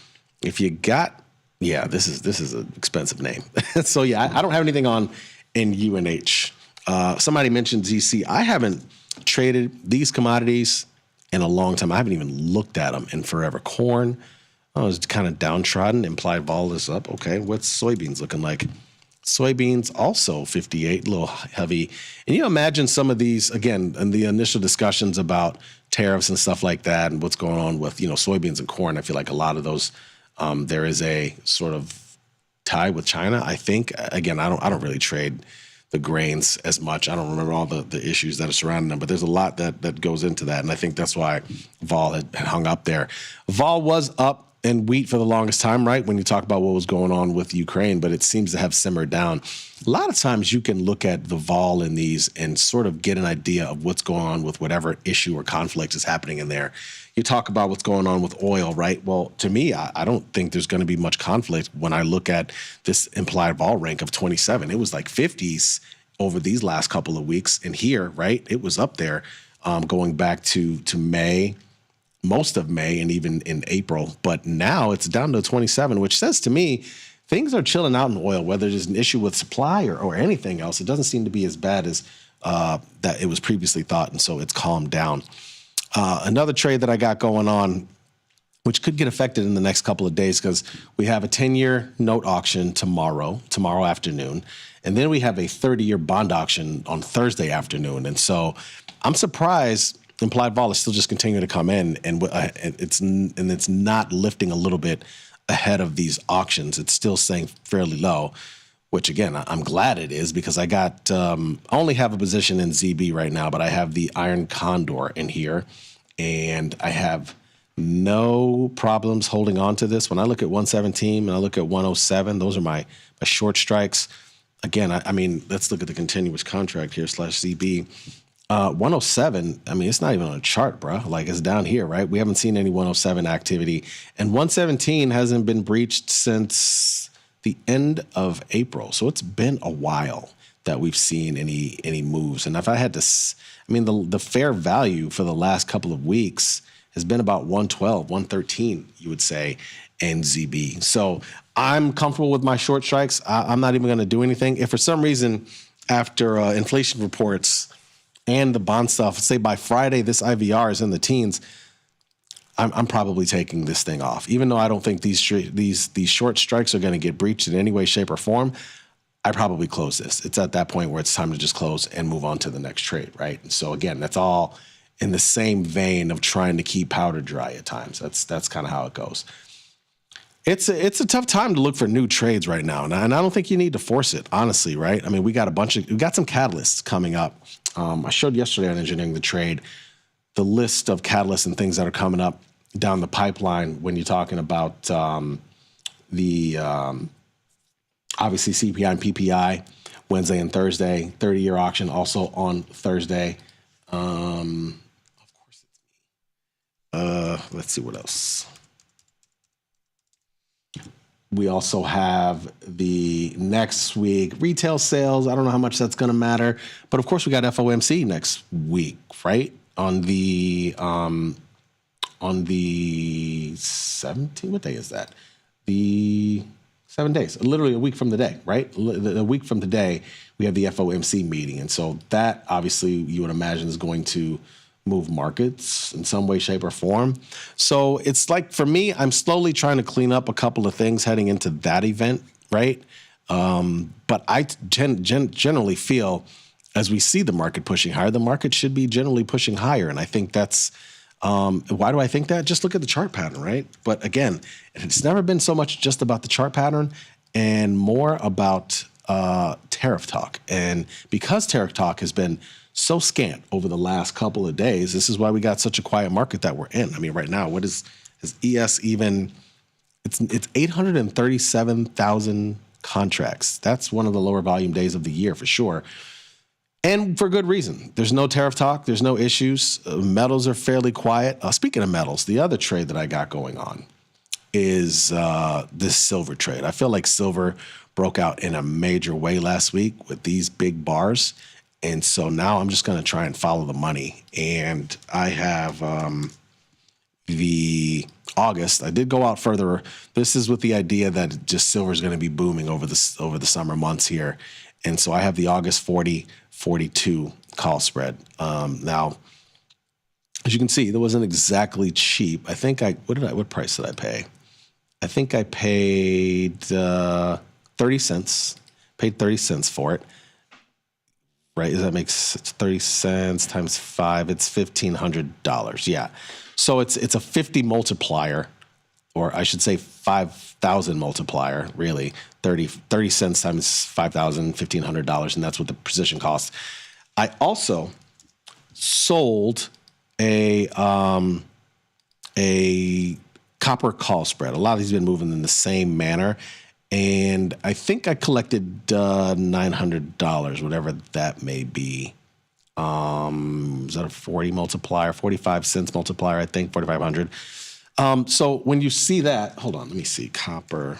S11: if you got, yeah, this is an expensive name. So yeah, I don't have anything on in UNH. Somebody mentioned ZC. I haven't traded these commodities in a long time. I haven't even looked at them in forever. Corn, I was kind of downtrodden. Implied vol is up. Okay, what's soybeans looking like? Soybeans also 58, a little heavy. And you imagine some of these, again, in the initial discussions about tariffs and stuff like that and what's going on with, soybeans and corn. I feel like a lot of those, there is a sort of tie with China. I think, again, I don't really trade the grains as much. I don't remember all the issues that are surrounding them, but there's a lot that goes into that. And I think that's why vol had hung up there. Vol was up in wheat for the longest time, right? When you talk about what was going on with Ukraine, but it seems to have simmered down. A lot of times you can look at the vol in these and sort of get an idea of what's going on with whatever issue or conflict is happening in there. You talk about what's going on with oil, right? Well, to me, I don't think there's going to be much conflict when I look at this implied vol rank of 27. It was like 50s over these last couple of weeks. And here, right, it was up there going back to May, most of May and even in April. But now it's down to 27, which says to me, things are chilling out in oil, whether there's an issue with supply or anything else. It doesn't seem to be as bad as that it was previously thought, and so it's calmed down. Another trade that I got going on, which could get affected in the next couple of days, because we have a 10-year note auction tomorrow afternoon, and then we have a 30-year bond auction on Thursday afternoon. And so I'm surprised implied vol is still just continuing to come in, and it's not lifting a little bit ahead of these auctions. It's still staying fairly low, which again, I'm glad it is, because I got I only have a position in ZB right now, but I have the Iron Condor in here, and I have no problems holding on to this. When I look at 117 and I look at 107, those are my short strikes. Again, I mean, let's look at the continuous contract here /ZB. 107, I mean, it's not even on a chart, bro. Like, it's down here, right? We haven't seen any 107 activity. And 117 hasn't been breached since the end of April. So it's been a while that we've seen any moves. And if I had to, I mean, the fair value for the last couple of weeks has been about 112, 113, you would say. NZB. So I'm comfortable with my short strikes. I'm not even going to do anything. If for some reason after inflation reports and the bond stuff, say by Friday this IVR is in the teens, I'm probably taking this thing off. Even though I don't think these short strikes are going to get breached in any way, shape, or form, I probably close this. It's at that point where it's time to just close and move on to the next trade, right? And so again, that's all in the same vein of trying to keep powder dry at times. That's kind of how it goes. It's a tough time to look for new trades right now, and I don't think you need to force it, honestly, right? I mean, we got some catalysts coming up. I showed yesterday on Engineering the Trade the list of catalysts and things that are coming up down the pipeline when you're talking about the obviously CPI and PPI Wednesday and Thursday, 30-year auction also on Thursday. Of course, it's me. Let's see what else. We also have the next week retail sales. I don't know how much that's going to matter, but of course we got FOMC next week, right? On the 17th. What day is that? The 7 days, literally a week from the day, right? A week from today, we have the FOMC meeting. And so that obviously you would imagine is going to move markets in some way, shape, or form. So it's like, for me, I'm slowly trying to clean up a couple of things heading into that event, right? But I generally feel as we see the market pushing higher, the market should be generally pushing higher. And I think that's, why do I think that? Just look at the chart pattern, right? But again, it's never been so much just about the chart pattern and more about tariff talk. And because tariff talk has been so scant over the last couple of days, this is why we got such a quiet market that we're in. I mean, right now, what is ES even? It's 837,000 contracts. That's one of the lower volume days of the year for sure. And for good reason. There's no tariff talk. There's no issues. Metals are fairly quiet. Speaking of metals, the other trade that I got going on is this silver trade. I feel like silver broke out in a major way last week with these big bars. And so now I'm just going to try and follow the money. And I have the August. I did go out further. This is with the idea that just silver is going to be booming over the summer months here. And so I have the August 40-42 call spread. Now, as you can see, that wasn't exactly cheap. I think what price did I pay? I think I paid 30 cents. Paid 30 cents for it. Right? That makes 30 cents times 5. It's $1,500. Yeah. So it's a 50 multiplier, or I should say 5,000 multiplier, really. 30 cents times 5,000, $1,500, and that's what the position costs. I also sold a copper call spread. A lot of these have been moving in the same manner, and I think I collected $900, whatever that may be. Is that a 40 multiplier, 45 cents multiplier, I think, 4,500. So when you see that, hold on, let me see, copper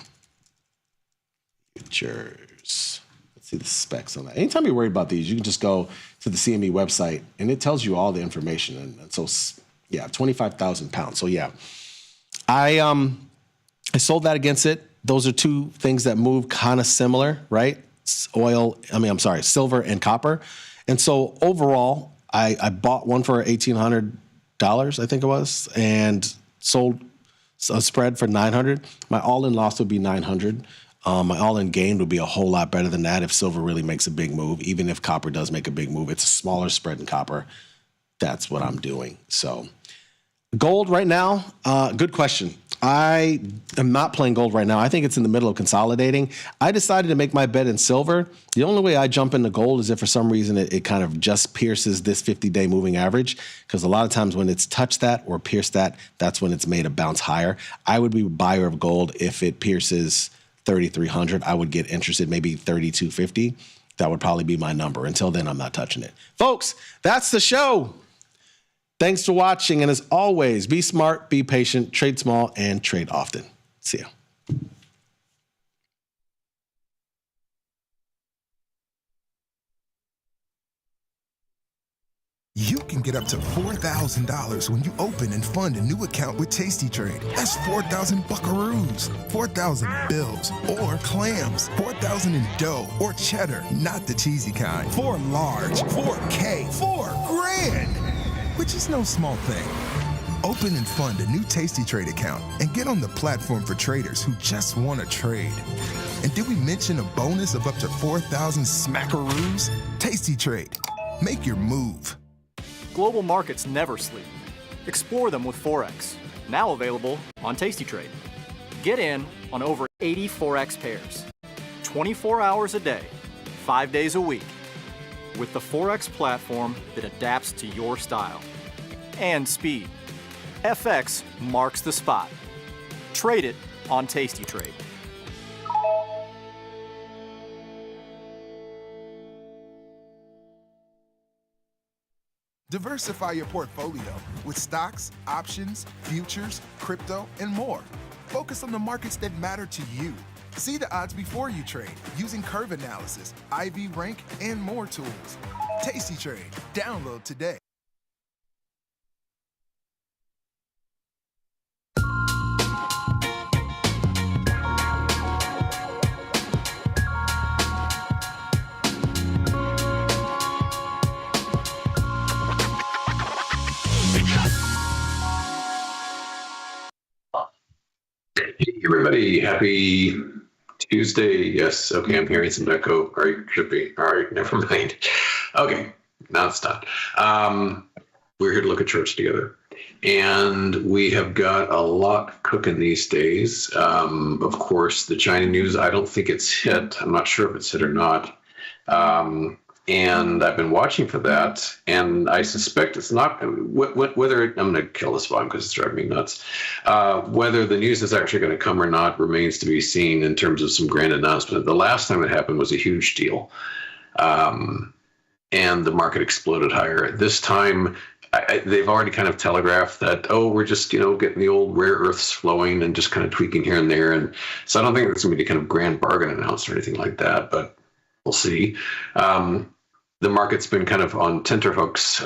S11: futures. Let's see the specs on that. Anytime you're worried about these, you can just go to the CME website, and it tells you all the information. And so, yeah, 25,000 pounds. So, yeah, I sold that against it. Those are two things that move kind of similar, right? Silver and copper. And so overall, I bought one for $1,800, I think it was, and sold a spread for $900. My all-in loss would be $900. My all-in gain would be a whole lot better than that if silver really makes a big move. Even if copper does make a big move, it's a smaller spread in copper. That's what I'm doing. So gold right now, good question. I am not playing gold right now. I think it's in the middle of consolidating. I decided to make my bet in silver. The only way I jump into gold is if for some reason it kind of just pierces this 50-day moving average, because a lot of times when it's touched that or pierced that, that's when it's made a bounce higher. I would be a buyer of gold if it pierces 3,300. I would get interested, maybe 3,250. That would probably be my number. Until then, I'm not touching it. Folks, that's the show. Thanks for watching, and as always, be smart, be patient, trade small, and trade often. See ya.
S1: You can get up to $4,000 when you open and fund a new account with tastytrade. That's 4,000 buckaroos, 4,000 bills, or clams, 4,000 in dough or cheddar, not the cheesy kind. 4 large, 4K, 4 grand, which is no small thing. Open and fund a new tastytrade account and get on the platform for traders who just want to trade. And did we mention a bonus of up to 4,000 smackaroos? tastytrade. Make your move.
S14: Global markets never sleep. Explore them with Forex, now available on tastytrade. Get in on over 80 Forex pairs, 24 hours a day, 5 days a week, with the Forex platform that adapts to your style and speed. FX marks the spot. Trade it on tastytrade.
S1: Diversify your portfolio with stocks, options, futures, crypto, and more. Focus on the markets that matter to you. See the odds before you trade using curve analysis, IV rank, and more tools. tastytrade. Download today.
S3: Hey everybody, happy Tuesday. Yes, okay, I'm hearing some echo. Or it should be. All right, never mind. Okay, now it's done. We're here to look at charts together. And we have got a lot cooking these days. Of course, the China news, I don't think it's hit. I'm not sure if it's hit or not. And I've been watching for that, and I suspect it's not, whether, I'm going to kill this one because it's driving me nuts. Whether the news is actually going to come or not remains to be seen in terms of some grand announcement. The last time it happened was a huge deal, and the market exploded higher. This time, they've already kind of telegraphed that, oh, we're just, getting the old rare earths flowing and just kind of tweaking here and there. And so I don't think there's going to be any kind of grand bargain announced or anything like that, but we'll see. The market's been kind of on tenterhooks,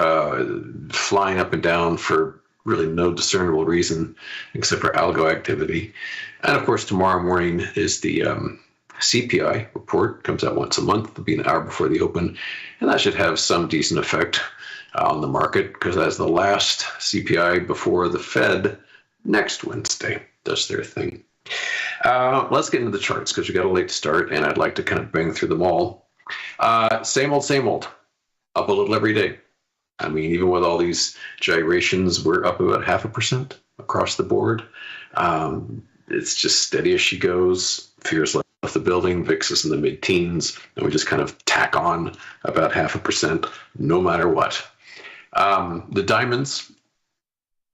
S3: flying up and down for really no discernible reason except for algo activity. And of course, tomorrow morning is the CPI report. Comes out once a month. It'll be an hour before the open. And that should have some decent effect on the market because that's the last CPI before the Fed next Wednesday does their thing. Let's get into the charts because we got a late start and I'd like to kind of bang through them all. Same old, up a little every day. I mean, even with all these gyrations, we're up about 0.5% across the board. It's just steady as she goes. Fears left the building. VIX is in the mid-teens, and we just kind of tack on about 0.5% no matter what. The diamonds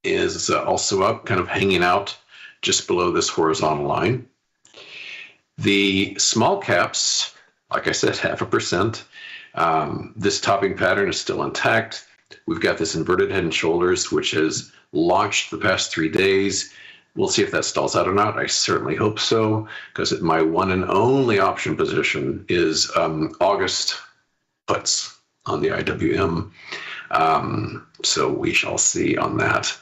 S3: is also up, kind of hanging out just below this horizontal line. The small caps, like I said, 0.5%. This topping pattern is still intact. We've got this inverted head and shoulders, which has launched the past 3 days. We'll see if that stalls out or not. I certainly hope so, because my one and only option position is August puts on the IWM. So we shall see on that.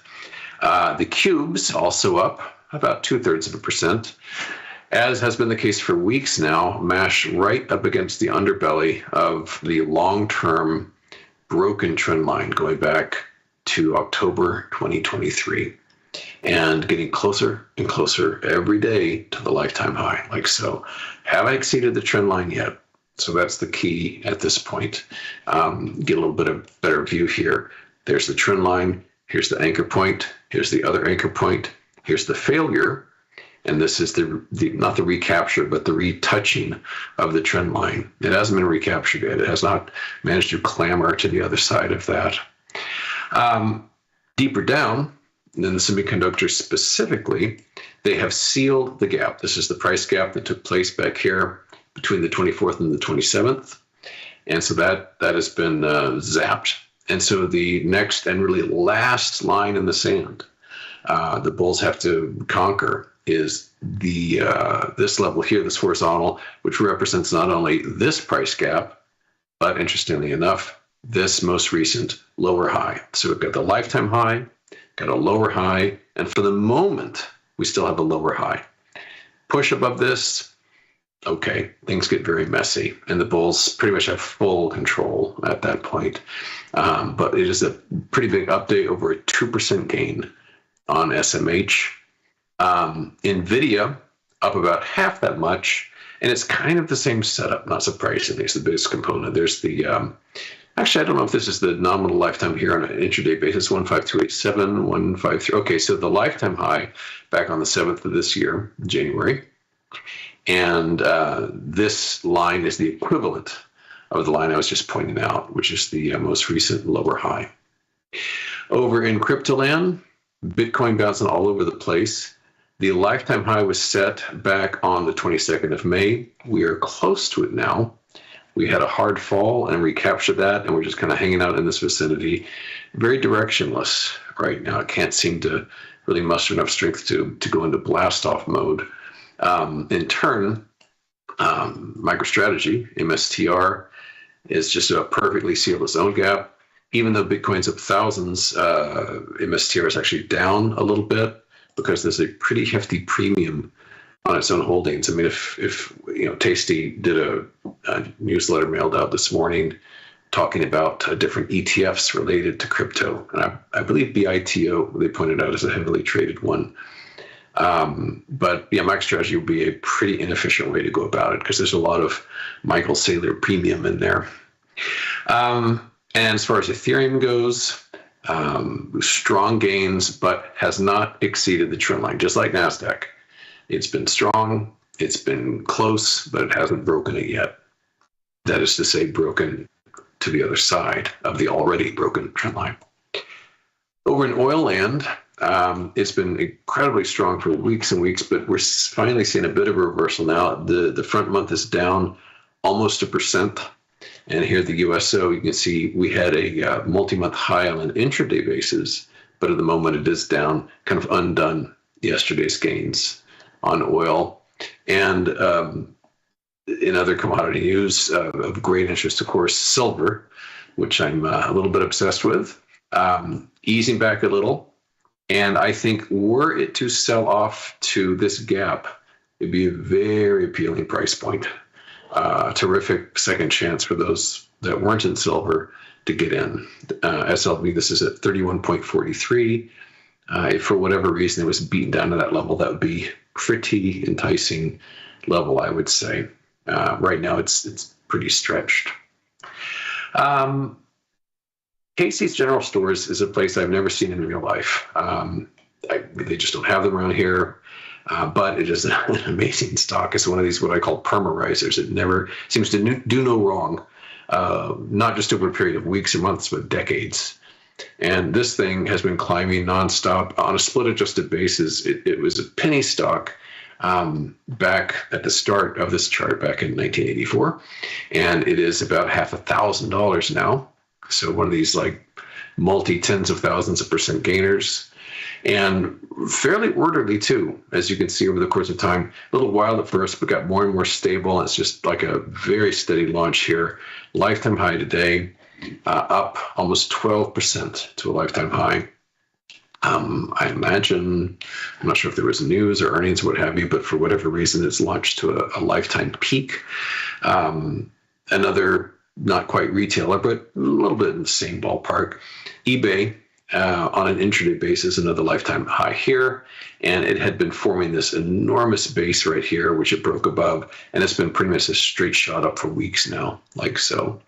S3: The cubes also up about 0.2%. As has been the case for weeks now, mash right up against the underbelly of the long-term broken trend line going back to October 2023 and getting closer and closer every day to the lifetime high, like so. Haven't exceeded the trend line yet, so that's the key at this point. Get a little bit of better view here. There's the trend line. Here's the anchor point. Here's the other anchor point. Here's the failure. And this is the not the recapture, but the retouching of the trend line. It hasn't been recaptured yet. It has not managed to clamber to the other side of that. Deeper down, in the semiconductors specifically, they have sealed the gap. This is the price gap that took place back here between the 24th and the 27th. And so that has been zapped. And so the next and really last line in the sand the bulls have to conquer is the this level here, this horizontal, which represents not only this price gap, but interestingly enough, this most recent lower high. So we've got the lifetime high, got a lower high, and for the moment, we still have a lower high. Push above this, okay, things get very messy, and the bulls pretty much have full control at that point. But it is a pretty big update, over a 2% gain on SMH. NVIDIA up about half that much, and it's kind of the same setup, not surprisingly. It's the biggest component. There's the, actually, I don't know if this is the nominal lifetime here on an intraday basis, 15287, 153. Okay, so the lifetime high back on the 7th of this year, January. And this line is the equivalent of the line I was just pointing out, which is the most recent lower high. Over in crypto land, Bitcoin bouncing all over the place. The lifetime high was set back on the 22nd of May. We are close to it now. We had a hard fall and recaptured that, and we're just kind of hanging out in this vicinity. Very directionless right now. It can't seem to really muster enough strength to go into blast-off mode. In turn, MicroStrategy, MSTR, is just about perfectly sealed its own gap. Even though Bitcoin's up thousands, MSTR is actually down a little bit because there's a pretty hefty premium on its own holdings. I mean, if Tasty did a newsletter mailed out this morning talking about different ETFs related to crypto, and I believe BITO they pointed out as a heavily traded one. But yeah, MicroStrategy would be a pretty inefficient way to go about it because there's a lot of Michael Saylor premium in there. And as far as Ethereum goes, strong gains, but has not exceeded the trend line, just like NASDAQ. It's been strong, it's been close, but it hasn't broken it yet. That is to say, broken to the other side of the already broken trend line. Over in oil land, it's been incredibly strong for weeks and weeks, but we're finally seeing a bit of a reversal now. The front month is down almost 1%. And here at the USO, you can see we had a multi-month high on an intraday basis, but at the moment it is down, kind of undone yesterday's gains on oil. And in other commodity news of great interest, of course, silver, which I'm a little bit obsessed with, easing back a little. And I think were it to sell off to this gap, it'd be a very appealing price point. Terrific second chance for those that weren't in silver to get in. SLV, this is at 31.43. If for whatever reason it was beaten down to that level, that would be pretty enticing level, I would say. Right now, it's pretty stretched. Casey's General Stores is a place I've never seen in real life. They just don't have them around here. But it is an amazing stock. It's one of these what I call permarisers. It never seems to do no wrong, not just over a period of weeks or months, but decades. And this thing has been climbing nonstop on a split-adjusted basis. It was a penny stock back at the start of this chart back in 1984, and it is about $5,000 now. So one of these like multi-tens of thousands of percent gainers. And fairly orderly, too, as you can see over the course of time. A little wild at first, but got more and more stable. It's just like a very steady launch here. Lifetime high today, up almost 12% to a lifetime high. I imagine, I'm not sure if there was news or earnings or what have you, but for whatever reason, it's launched to a lifetime peak. Another, not quite retailer, but a little bit in the same ballpark. eBay. On an intraday basis, another lifetime high here, and it had been forming this enormous base right here, which it broke above, and it's been pretty much a straight shot up for weeks now, like so.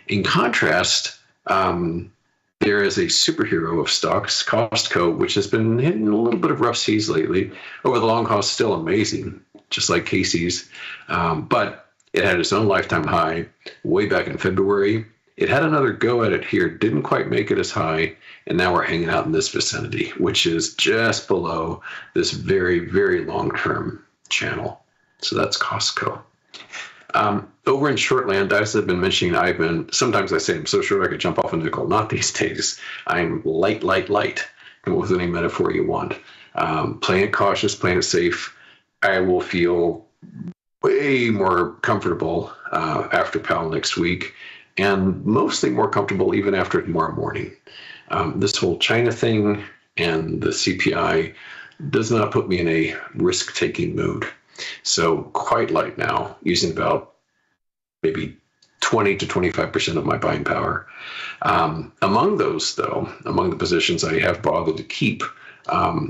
S3: In contrast, there is a superhero of stocks, Costco, which has been hitting a little bit of rough seas lately. Over the long haul, still amazing, just like Casey's, but it had its own lifetime high way back in February. It had another go at it here, didn't quite make it as high, and now we're hanging out in this vicinity, which is just below this very, very long-term channel. So that's Costco. Over in Shortland, as I've been mentioning, sometimes I say I'm so short I could jump off a nickel. Not these days. I'm light. Come up with any metaphor you want. Playing it cautious, playing it safe. I will feel way more comfortable after Powell next week. and mostly more comfortable even after tomorrow morning. This whole China thing and the CPI does not put me in a risk-taking mood. So quite light now, using about maybe 20 to 25% of my buying power. Among those, though, among the positions I have bothered to keep,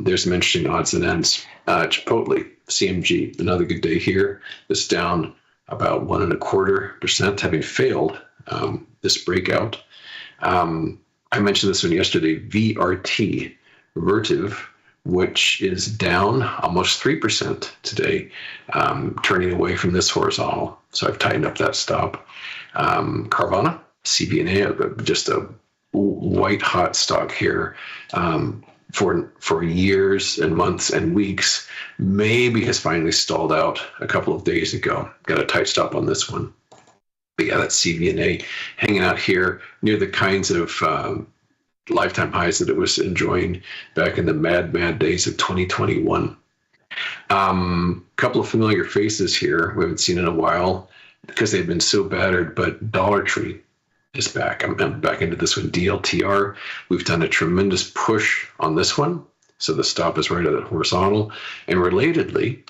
S3: there's some interesting odds and ends. Chipotle, CMG, another good day here. It's down about 1.25%, having failed this breakout. I mentioned this one yesterday, VRT, Vertiv, which is down almost 3% today, turning away from this horizontal. So I've tightened up that stop. Carvana, CVNA, just a white hot stock here for years and months and weeks, maybe has finally stalled out a couple of days ago. Got a tight stop on this one. But yeah, that's CVNA hanging out here near the kinds of lifetime highs that it was enjoying back in the mad days of 2021. Couple of familiar faces here we haven't seen in a while because they've been so battered, but Dollar Tree is back. I'm back into this one, DLTR. We've done a tremendous push on this one, so the stop is right at the horizontal. And relatedly,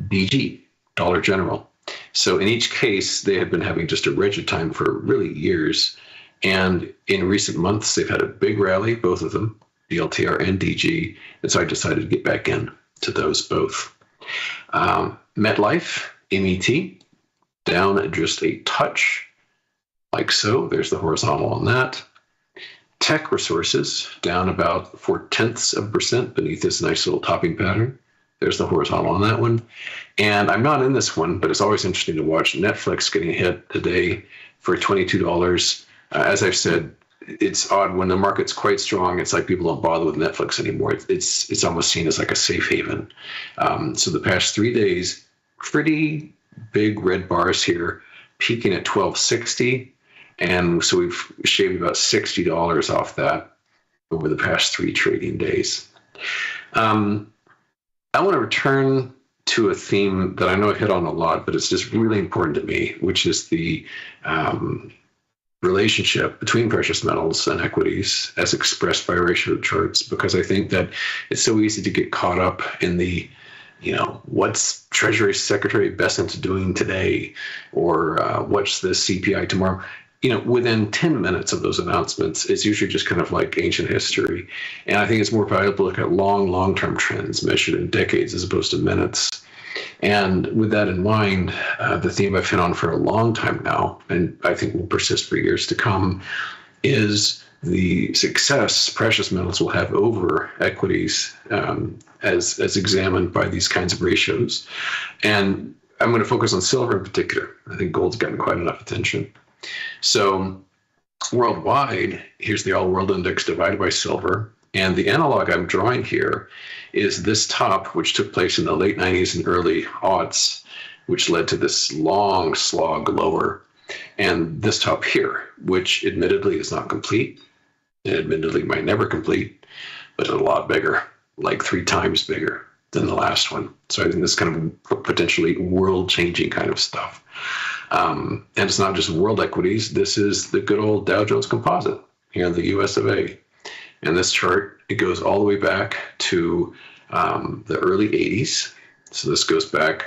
S3: DG, Dollar General. So in each case, they have been having just a wretched time for really years. And in recent months, they've had a big rally, both of them, DLTR and DG. And so I decided to get back in to those both. MetLife, MET, down just a touch, like so. There's the horizontal on that. Tech Resources, down about 0.4% beneath this nice little topping pattern. There's the horizontal on that one. And I'm not in this one, but it's always interesting to watch Netflix getting hit today for $22. As I've said, it's odd when the market's quite strong. It's like people don't bother with Netflix anymore. It's almost seen as like a safe haven. So the past 3 days, pretty big red bars here, peaking at 1260. And so we've shaved about $60 off that over the past 3 trading days. I want to return to a theme that I know I hit on a lot, but it's just really important to me, which is the relationship between precious metals and equities as expressed by ratio charts, because I think that it's so easy to get caught up in the, what's Treasury Secretary Bessent doing today, or what's the CPI tomorrow. Within 10 minutes of those announcements, it's usually just kind of like ancient history. And I think it's more valuable to look at long-term trends measured in decades as opposed to minutes. And with that in mind, the theme I've hit on for a long time now, and I think will persist for years to come, is the success precious metals will have over equities as examined by these kinds of ratios. And I'm going to focus on silver in particular. I think gold's gotten quite enough attention. So worldwide, here's the all-world index divided by silver. And the analog I'm drawing here is this top, which took place in the late 90s and early aughts, which led to this long slog lower. And this top here, which admittedly is not complete, and admittedly might never complete, but a lot bigger, like 3 times bigger than the last one. So I think this is kind of potentially world-changing kind of stuff. And it's not just world equities. This is the good old Dow Jones Composite here in the US of A. And this chart, it goes all the way back to the early 80s. So this goes back,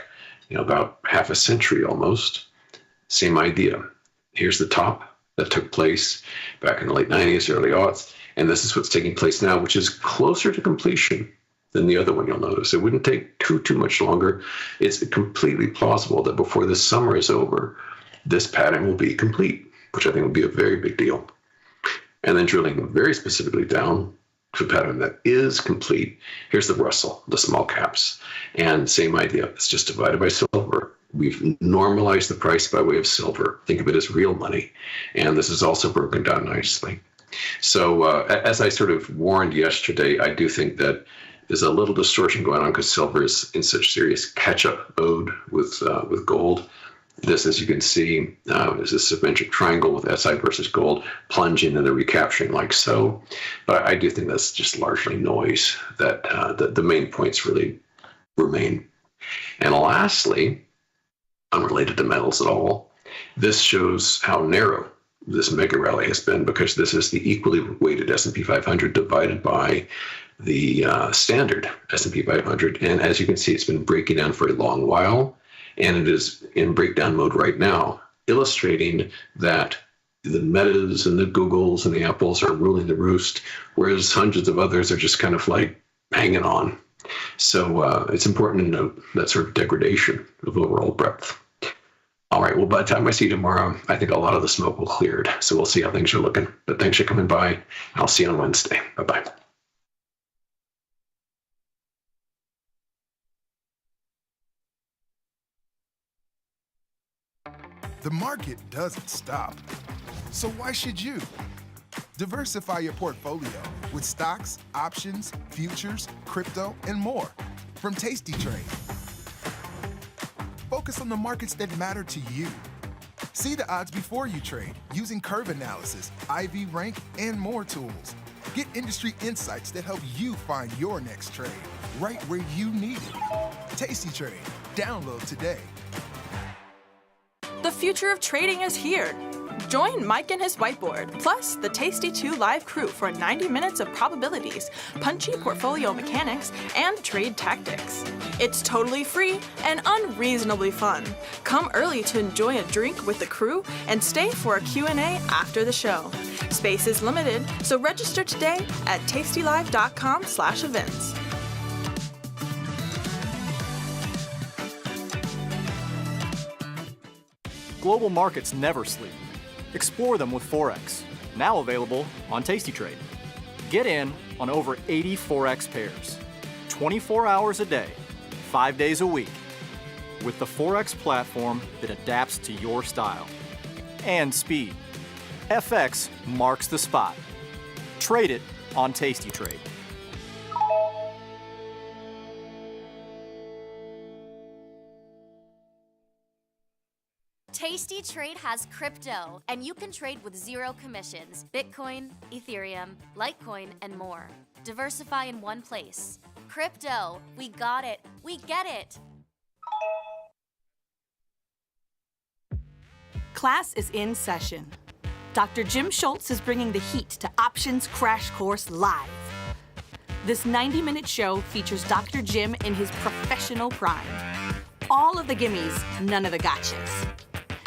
S3: about half a century almost. Same idea. Here's the top that took place back in the late 90s, early aughts. And this is what's taking place now, which is closer to completion than the other one, you'll notice. It wouldn't take too much longer. It's completely plausible that before this summer is over, this pattern will be complete, which I think would be a very big deal. And then drilling very specifically down to a pattern that is complete, here's the Russell, the small caps. And same idea, it's just divided by silver. We've normalized the price by way of silver. Think of it as real money. And this is also broken down nicely. So as I sort of warned yesterday, I do think that there's a little distortion going on because silver is in such serious catch-up mode with gold. This, as you can see, is a symmetric triangle with SI versus gold plunging and then recapturing like so. But I do think that's just largely noise, that the main points really remain. And lastly, unrelated to metals at all, this shows how narrow this mega rally has been, because this is the equally weighted S&P 500 divided by the standard S&P 500. And as you can see, it's been breaking down for a long while, and it is in breakdown mode right now, illustrating that the Metas and the Googles and the Apples are ruling the roost, whereas hundreds of others are just kind of like hanging on. So it's important to note that sort of degradation of overall breadth. All right, well, by the time I see you tomorrow, I think a lot of the smoke will cleared. So we'll see how things are looking. But thanks for coming by. I'll see you on Wednesday. Bye-bye.
S1: The market doesn't stop. So why should you? Diversify your portfolio with stocks, options, futures, crypto, and more from Tasty Trade. Focus on the markets that matter to you. See the odds before you trade using curve analysis, IV rank, and more tools. Get industry insights that help you find your next trade right where you need it. Tasty Trade. Download today.
S7: The future of trading is here. Join Mike and his whiteboard, plus the Tasty 2 live crew for 90 minutes of probabilities, punchy portfolio mechanics, and trade tactics. It's totally free and unreasonably fun. Come early to enjoy a drink with the crew and stay for a Q&A after the show. Space is limited, so register today at tastylive.com/events.
S14: Global markets never sleep. Explore them with Forex, now available on Tasty Trade. Get in on over 80 Forex pairs, 24 hours a day, 5 days a week, with the Forex platform that adapts to your style and speed. FX marks the spot. Trade it on Tasty Trade.
S4: Tasty Trade has crypto, and you can trade with zero commissions. Bitcoin, Ethereum, Litecoin, and more. Diversify in one place. Crypto, we got it. We get it.
S7: Class is in session. Dr. Jim Schultz is bringing the heat to Options Crash Course Live. This 90-minute show features Dr. Jim in his professional prime. All of the gimmies, none of the gotchas.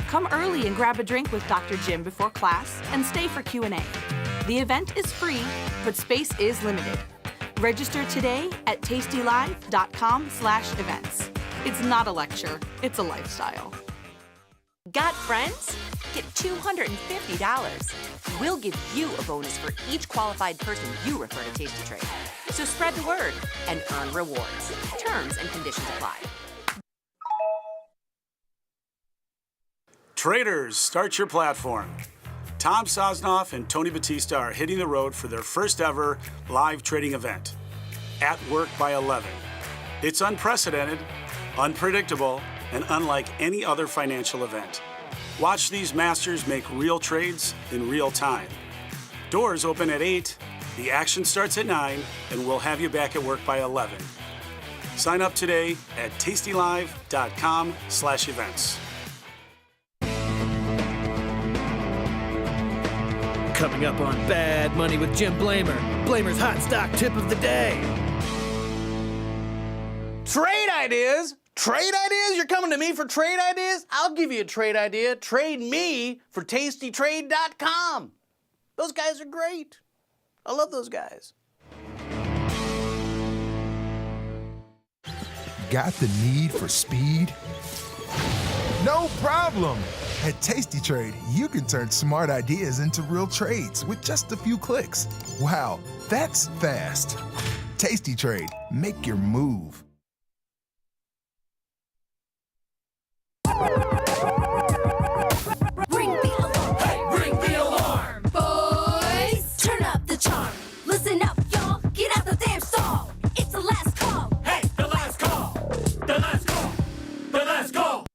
S7: Come early and grab a drink with Dr. Jim before class and stay for Q&A. The event is free, but space is limited. Register today at tastylive.com/events. It's not a lecture, it's a lifestyle.
S2: Got friends? Get $250. We'll give you a bonus for each qualified person you refer to Tasty Trade. So spread the word and earn rewards. Terms and conditions apply.
S5: Traders, start your platform. Tom Sosnoff and Tony Batista are hitting the road for their first ever live trading event, At Work by 11. It's unprecedented, unpredictable, and unlike any other financial event. Watch these masters make real trades in real time. Doors open at 8, the action starts at 9, and we'll have you back at work by 11. Sign up today at tastylive.com/events.
S6: Coming up on Bad Money with Jim Blamer. Blamer's hot stock tip of the day.
S13: Trade ideas? Trade ideas? You're coming to me for trade ideas? I'll give you a trade idea. Trade me for tastytrade.com. Those guys are great. I love those guys.
S1: Got the need for speed? No problem. At Tasty Trade, you can turn smart ideas into real trades with just a few clicks. Wow, that's fast. Tasty Trade, make your move.
S20: Ring the alarm, hey, ring the alarm, boys. Turn up the charm. Listen up, y'all. Get out the damn stall. It's the last call. Hey, the last call. The last call. The last call.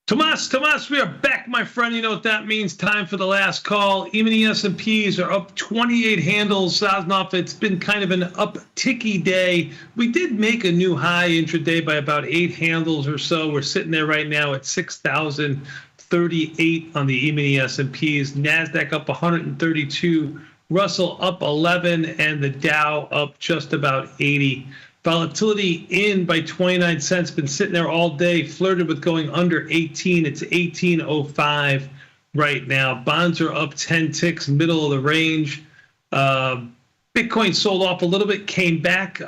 S12: Tomas, we are back, my friend. You know what that means. Time for the last call. Even the S&Ps are up 28 handles. Sosnoff, it's been kind of an upticky day. We did make a new high intraday by about 8 handles or so. We're sitting there right now at 6,000. 38 on the E-mini S&Ps. NASDAQ up 132. Russell up 11, and the Dow up just about 80. Volatility in by 29 cents. Been sitting there all day. Flirted with going under 18. It's 18.05 right now. Bonds are up 10 ticks, middle of the range. Bitcoin sold off a little bit, came back,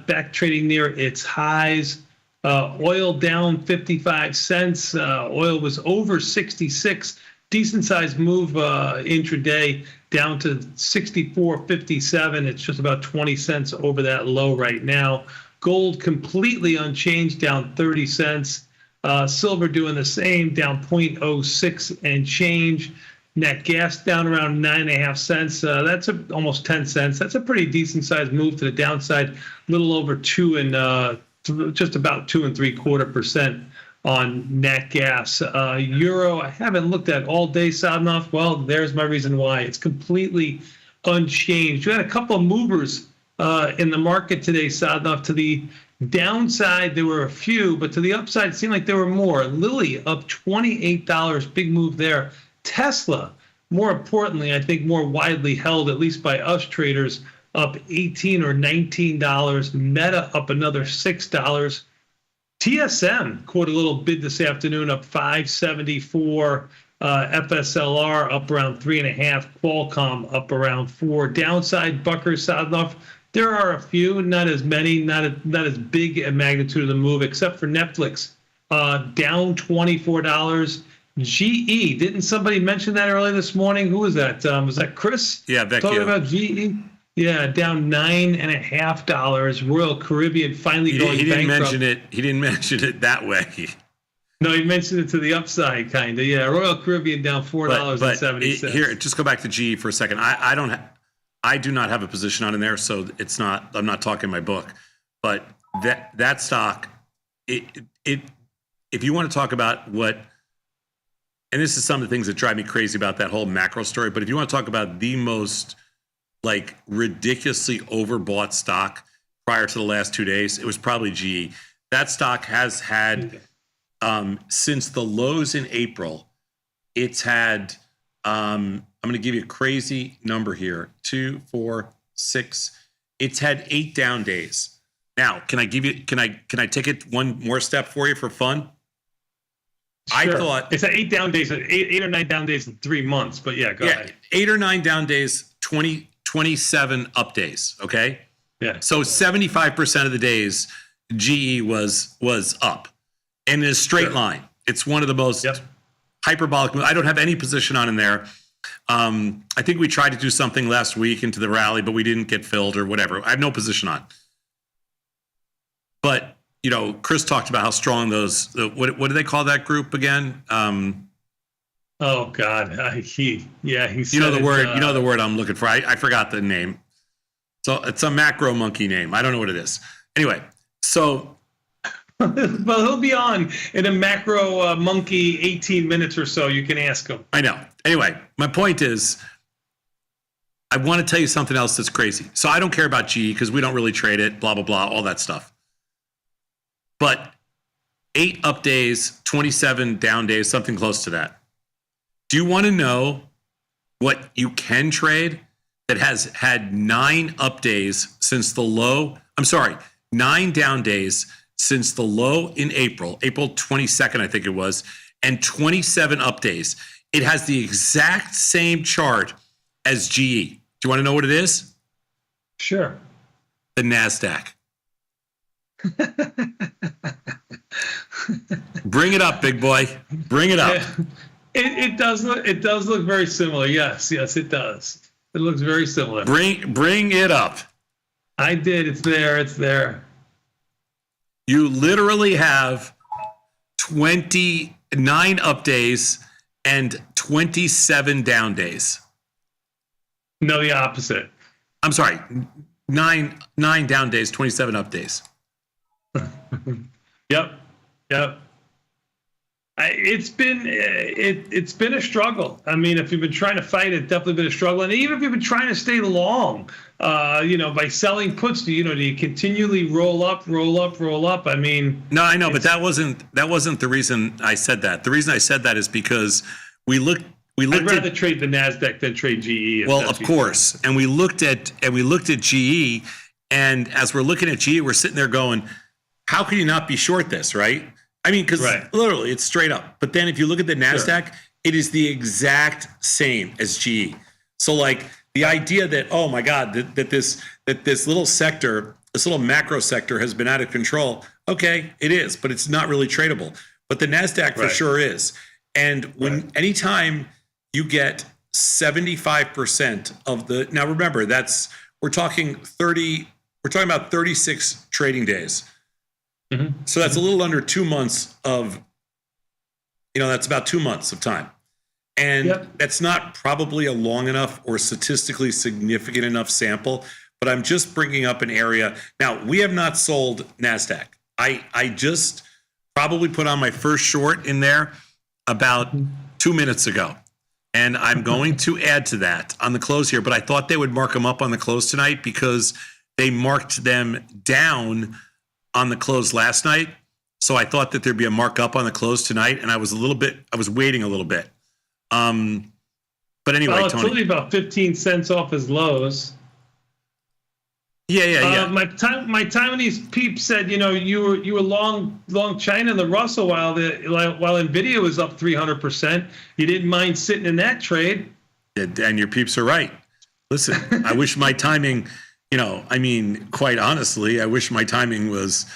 S12: back trading near its highs. Oil down 55 cents. Oil was over 66. Decent sized move intraday, down to 64.57. It's just about 20 cents over that low right now. Gold completely unchanged, down 30 cents. Silver doing the same, down 0.06 and change. Net gas down around 9.5 cents. That's almost 10 cents. That's a pretty decent sized move to the downside. A little over just about 2.75% on nat gas. Euro, I haven't looked at all day, Sadnoff. Well, there's my reason why. It's completely unchanged. You had a couple of movers in the market today, Sadnoff. To the downside, there were a few, but to the upside, it seemed like there were more. Lilly up $28, big move there. Tesla, more importantly, I think more widely held, at least by us traders, up $18 or $19. Meta up another $6. TSM caught a little bid this afternoon, up $5.74. FSLR up around 3.5. Qualcomm up around 4. Downside, Bucker, Sadnoff, there are a few, not as many, not as big a magnitude of the move, except for Netflix, down $24. GE, didn't somebody mention that earlier this morning? Who was that? Was that Chris?
S8: Yeah, Becky.
S12: Talking about GE? Yeah, down $9.50. Royal Caribbean finally going bankrupt.
S8: He didn't mention it that way.
S12: No, he mentioned it to the upside, kind of. Yeah, Royal Caribbean down $4.70.
S8: Here, just go back to GE for a second. I do not have a position on in there, so it's not. I'm not talking my book, but that stock, if you want to talk about what. And this is some of the things that drive me crazy about that whole macro story. But if you want to talk about the most like ridiculously overbought stock prior to the last 2 days, it was probably GE. That stock has had, since the lows in April, it's had, I'm going to give you a crazy number here, 2, 4, 6. It's had 8 down days. Now, can I take it one more step for you for fun?
S12: Sure.
S8: I thought
S12: it's 8 down days, 8 or 9 down days in 3 months. But yeah, go ahead.
S8: 8 or 9 down days, 27 up days. Okay.
S12: Yeah.
S8: So 75% of the days, GE was up, and in a straight line. It's one of the most hyperbolic. I don't have any position on in there. I think we tried to do something last week into the rally, but we didn't get filled or whatever. I have no position on. But you know, Chris talked about how strong those. What do they call that group again?
S12: Oh God, he said
S8: you know the word. You know the word I'm looking for. I forgot the name. So it's a macro monkey name. I don't know what it is. Anyway, so.
S12: Well, he'll be on in a macro monkey 18 minutes or so. You can ask him.
S8: I know. Anyway, my point is, I want to tell you something else that's crazy. So I don't care about GE because we don't really trade it. Blah blah blah. All that stuff. But 8 up days, 27 down days, something close to that. Do you want to know what you can trade that has had 9 up days since the low? I'm sorry, 9 down days since the low in April 22nd, I think it was, and 27 up days. It has the exact same chart as GE. Do you want to know what it is?
S12: Sure.
S8: The NASDAQ. Bring it up, big boy. Bring it up.
S12: It does look very similar. Yes, it does. It looks very similar.
S8: Bring it up.
S12: I did. It's there.
S8: You literally have 29 up days and 27 down days.
S12: No, the opposite.
S8: I'm sorry. 9 down days, 27 up days.
S12: Yep. It's been a struggle. I mean, if you've been trying to fight it, definitely been a struggle. And even if you've been trying to stay long, by selling puts, do you continually roll up? I mean,
S8: no, I know, but that wasn't the reason I said that. The reason I said that is because we looked.
S12: I'd rather trade the Nasdaq than trade GE.
S8: Well, of course, and we looked at GE, and as we're looking at GE, we're sitting there going, "How can you not be short this?" Right? I mean, because literally it's straight up. But then if you look at the NASDAQ, it is the exact same as GE. So like the idea that, oh my God, that this little sector, this little macro sector has been out of control. Okay, it is, but it's not really tradable. But the NASDAQ for sure is. And anytime you get 75% of the, now remember, we're talking about 36 trading days. So that's a little under 2 months of, that's about 2 months of time. And that's not probably a long enough or statistically significant enough sample, but I'm just bringing up an area. Now, we have not sold NASDAQ. I just probably put on my first short in there about 2 minutes ago. And I'm going to add to that on the close here, but I thought they would mark them up on the close tonight because they marked them down on the close last night. So I thought that there'd be a markup on the close tonight, and I was waiting a little bit. But anyway,
S12: well,
S8: Tony.
S12: Totally about 15 cents off his lows.
S8: Yeah.
S12: My Taiwanese peep said, you were long China and the Russell while Nvidia was up 300%. You didn't mind sitting in that trade.
S8: And your peeps are right. Listen, I wish my timing, quite honestly, I wish my timing was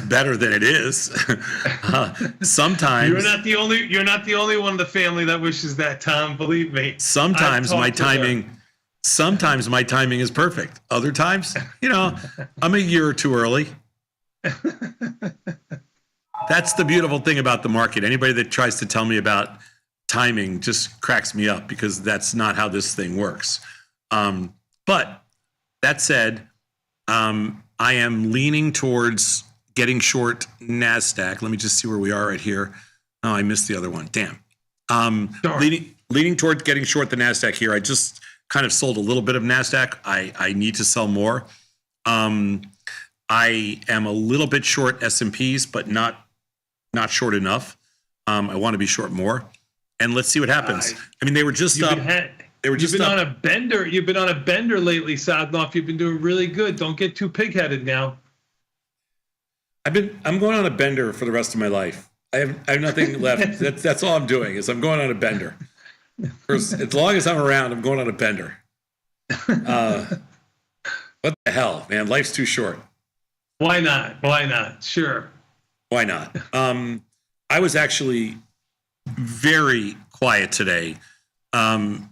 S8: better than it is. Sometimes
S12: you're not the only one in the family that wishes that, Tom. Believe me.
S8: Sometimes my timing is perfect. Other times, I'm a year or two early. That's the beautiful thing about the market. Anybody that tries to tell me about timing just cracks me up because that's not how this thing works. But that said, I am leaning towards getting short NASDAQ. Let me just see where we are right here. Oh, I missed the other one. Damn. Leaning towards getting short the NASDAQ here. I just kind of sold a little bit of NASDAQ. I need to sell more. I am a little bit short S&Ps, but not short enough. I want to be short more. And let's see what happens. they were just up.
S12: You've been on a bender. You've been on a bender lately, Sadnoff. You've been doing really good. Don't get too pig-headed now.
S8: I'm going on a bender for the rest of my life. I have nothing left. That's all I'm doing is I'm going on a bender. As long as I'm around, I'm going on a bender. What the hell, man? Life's too short.
S12: Why not? Sure.
S8: Why not? I was actually very quiet today.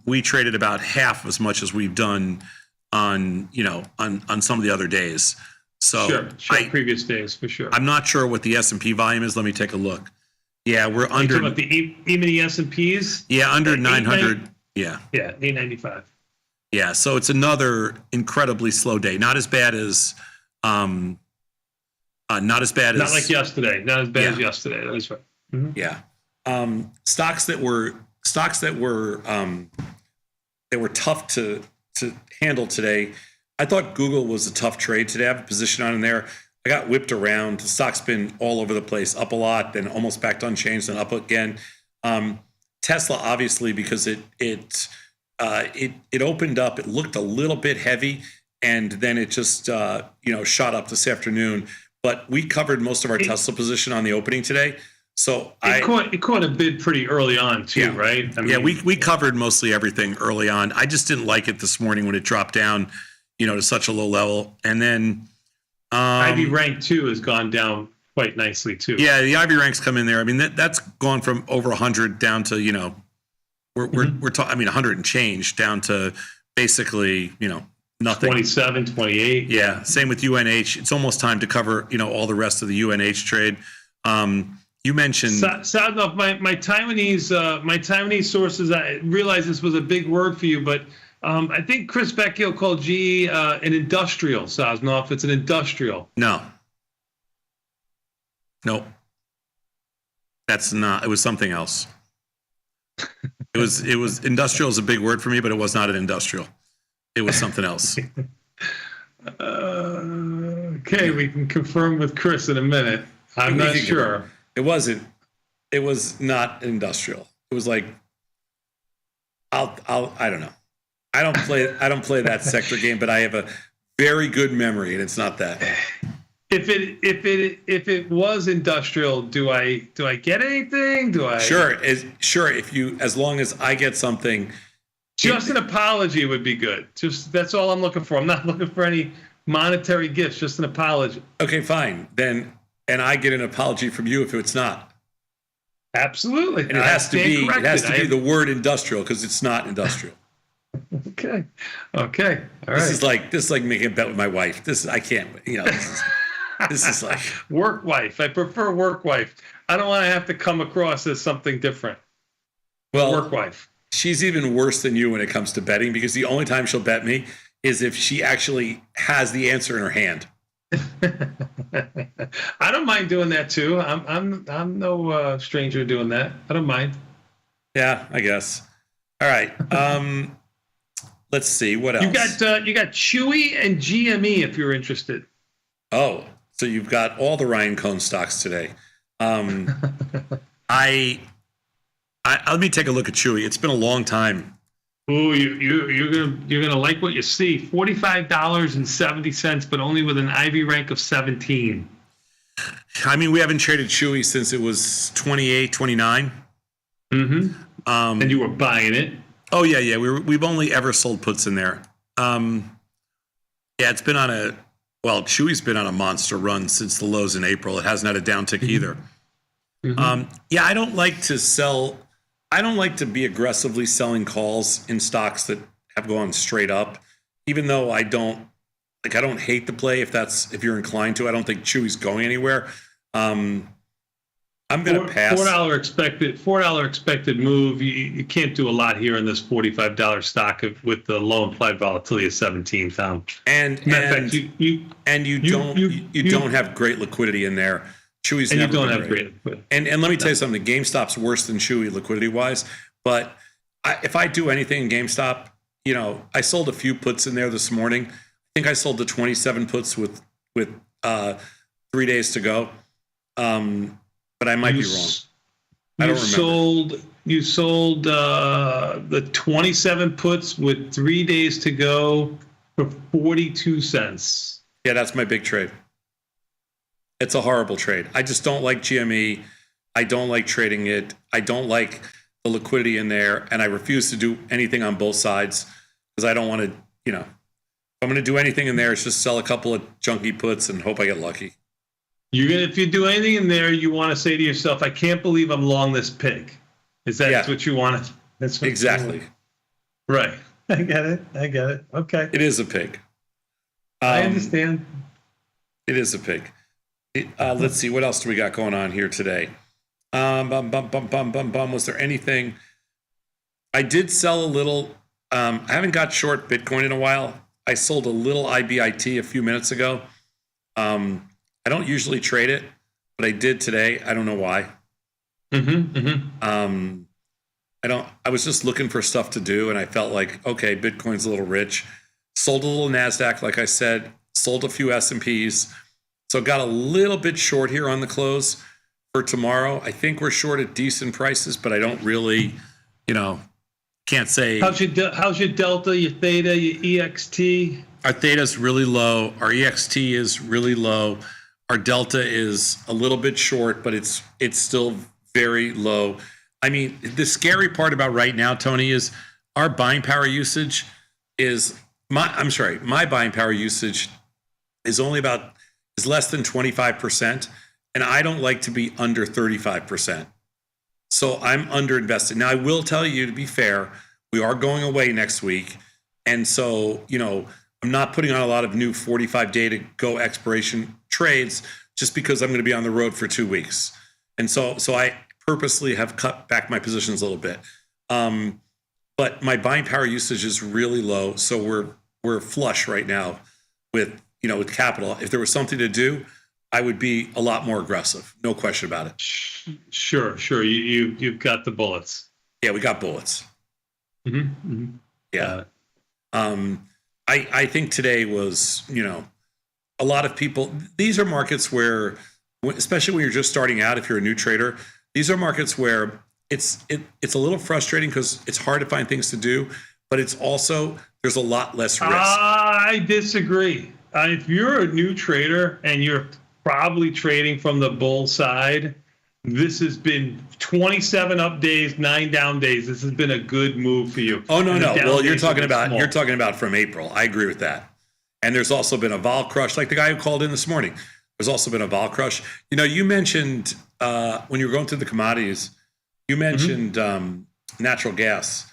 S8: We traded about half as much as we've done on some of the other days. So
S12: sure. Previous days for sure.
S8: I'm not sure what the S&P volume is. Let me take a look. Yeah, we're under.
S12: About the E-mini S&Ps.
S8: Yeah, under 900. Yeah.
S12: Yeah, 895.
S8: Yeah, so it's another incredibly slow day. Not as bad as. Not
S12: like yesterday. Not as bad as yesterday. That's right. Mm-hmm.
S8: Yeah. Stocks that were tough to handle today. I thought Google was a tough trade today. I have a position on in there. I got whipped around. The stock's been all over the place, up a lot, then almost back to unchanged, then up again. Tesla, obviously, because it opened up. It looked a little bit heavy, and then it just shot up this afternoon. But we covered most of our Tesla position on the opening today. So
S12: it caught a bid pretty early on too, right?
S8: We covered mostly everything early on. I just didn't like it this morning when it dropped down, to such a low level. And then
S12: IB rank 2 has gone down quite nicely too.
S8: Yeah, the IB ranks come in there. That's gone from over 100 down to we're talking 100 and change down to basically nothing.
S12: 27, 28.
S8: Yeah, same with UNH. It's almost time to cover all the rest of the UNH trade. You mentioned
S12: Sadnoff, my Taiwanese sources. I realize this was a big word for you, but I think Chris Vecchio called GE an industrial. Sadnoff, it's an industrial.
S8: No. That's not. It was something else. It was industrial is a big word for me, but it was not an industrial. It was something else.
S12: Okay, we can confirm with Chris in a minute. I'm not sure.
S8: It wasn't. It was not industrial. It was like I don't know. I don't play that sector game, but I have a very good memory, and it's not that.
S12: If it was industrial, do I get anything? Do I?
S8: Sure. If you, as long as I get something.
S12: Just an apology would be good. Just that's all I'm looking for. I'm not looking for any monetary gifts. Just an apology.
S8: Okay, fine. Then, and I get an apology from you if it's not.
S12: Absolutely.
S8: And it has to be. It has to be the word industrial because it's not industrial.
S12: Okay. All right.
S8: This is like making a bet with my wife. I can't. This is like
S12: work wife. I prefer work wife. I don't want to have to come across as something different.
S8: Well,
S12: work wife.
S8: She's even worse than you when it comes to betting because the only time she'll bet me is if she actually has the answer in her hand.
S12: I don't mind doing that too. I'm no stranger doing that. I don't mind.
S8: Yeah, I guess. All right. Let's see what else.
S12: You got Chewy and GME if you're interested.
S8: Oh, so you've got all the Ryan Cohn stocks today. Let me take a look at Chewy. It's been a long time.
S12: Ooh, you're gonna like what you see. $45.70, but only with an Ivy rank of 17.
S8: I mean, we haven't traded Chewy since it was 28, 29.
S12: Mm-hmm. And you were buying it.
S8: Oh yeah. We've only ever sold puts in there. Yeah, it's been Chewy's been on a monster run since the lows in April. It hasn't had a downtick either. Mm-hmm. Yeah, I don't like to sell. I don't like to be aggressively selling calls in stocks that have gone straight up, even though I don't hate the play if you're inclined to. I don't think Chewy's going anywhere. I'm going to pass.
S12: $4 expected move. You can't do a lot here in this $45 stock with the low implied volatility of 17 found.
S8: And you don't have great liquidity in there. Chewy's never been great. And let me tell you something. GameStop's worse than Chewy liquidity wise. But if I do anything in GameStop, I sold a few puts in there this morning. I think I sold the 27 puts with 3 days to go. But I might be wrong. I don't remember. You sold the 27 puts with 3 days to go for 42 cents. Yeah, that's my big trade. It's a horrible trade. I just don't like GME. I don't like trading it. I don't like the liquidity in there, and I refuse to do anything on both sides because I don't want to. If I'm going to do anything in there, it's just sell a couple of junky puts and hope I get lucky. If you do anything in there, you want to say to yourself, "I can't believe I'm long this pig." Is that what you want? That's what exactly. Right. I get it. Okay. It is a pig. I understand. It is a pig. Let's see. What else do we got going on here today? Was there anything? I did sell a little. I haven't got short Bitcoin in a while. I sold a little IBIT a few minutes ago. I don't usually trade it, but I did today. I don't know why. I was just looking for stuff to do, and I felt like, okay, Bitcoin's a little rich. Sold a little NASDAQ, like I said. Sold a few S&Ps. So got a little bit short here on the close for tomorrow. I think we're short at decent prices, but I don't really, can't say. How's your delta, your theta, your EXT? Our theta's really low. Our EXT is really low. Our delta is a little bit short, but it's still very low. I mean, the scary part about right now, Tony, is our buying power usage my buying power usage is less than 25%, and I don't like to be under 35%. So I'm underinvested. Now, I will tell you, to be fair, we are going away next week, and so, I'm not putting on a lot of new 45-day to go expiration trades just because I'm going to be on the road for 2 weeks. And so I purposely have cut back my positions a little bit. But my buying power usage is really low, so we're flush right now with capital. If there was something to do, I would be a lot more aggressive. No question about it.
S12: Sure. You've got the bullets.
S8: Yeah, we got bullets.
S12: Mm-hmm.
S8: Yeah. I think today was, a lot of people, these are markets where, especially when you're just starting out, if you're a new trader, these are markets where it's a little frustrating because it's hard to find things to do, but it's also, there's a lot less risk.
S12: I disagree. If you're a new trader and you're probably trading from the bull side, this has been 27 up days, 9 down days. This has been a good move for you.
S8: Oh, no. Well, you're talking about from April. I agree with that. And there's also been a vol crush, like the guy who called in this morning. There's also been a vol crush. You mentioned when you were going through the commodities, you mentioned natural gas.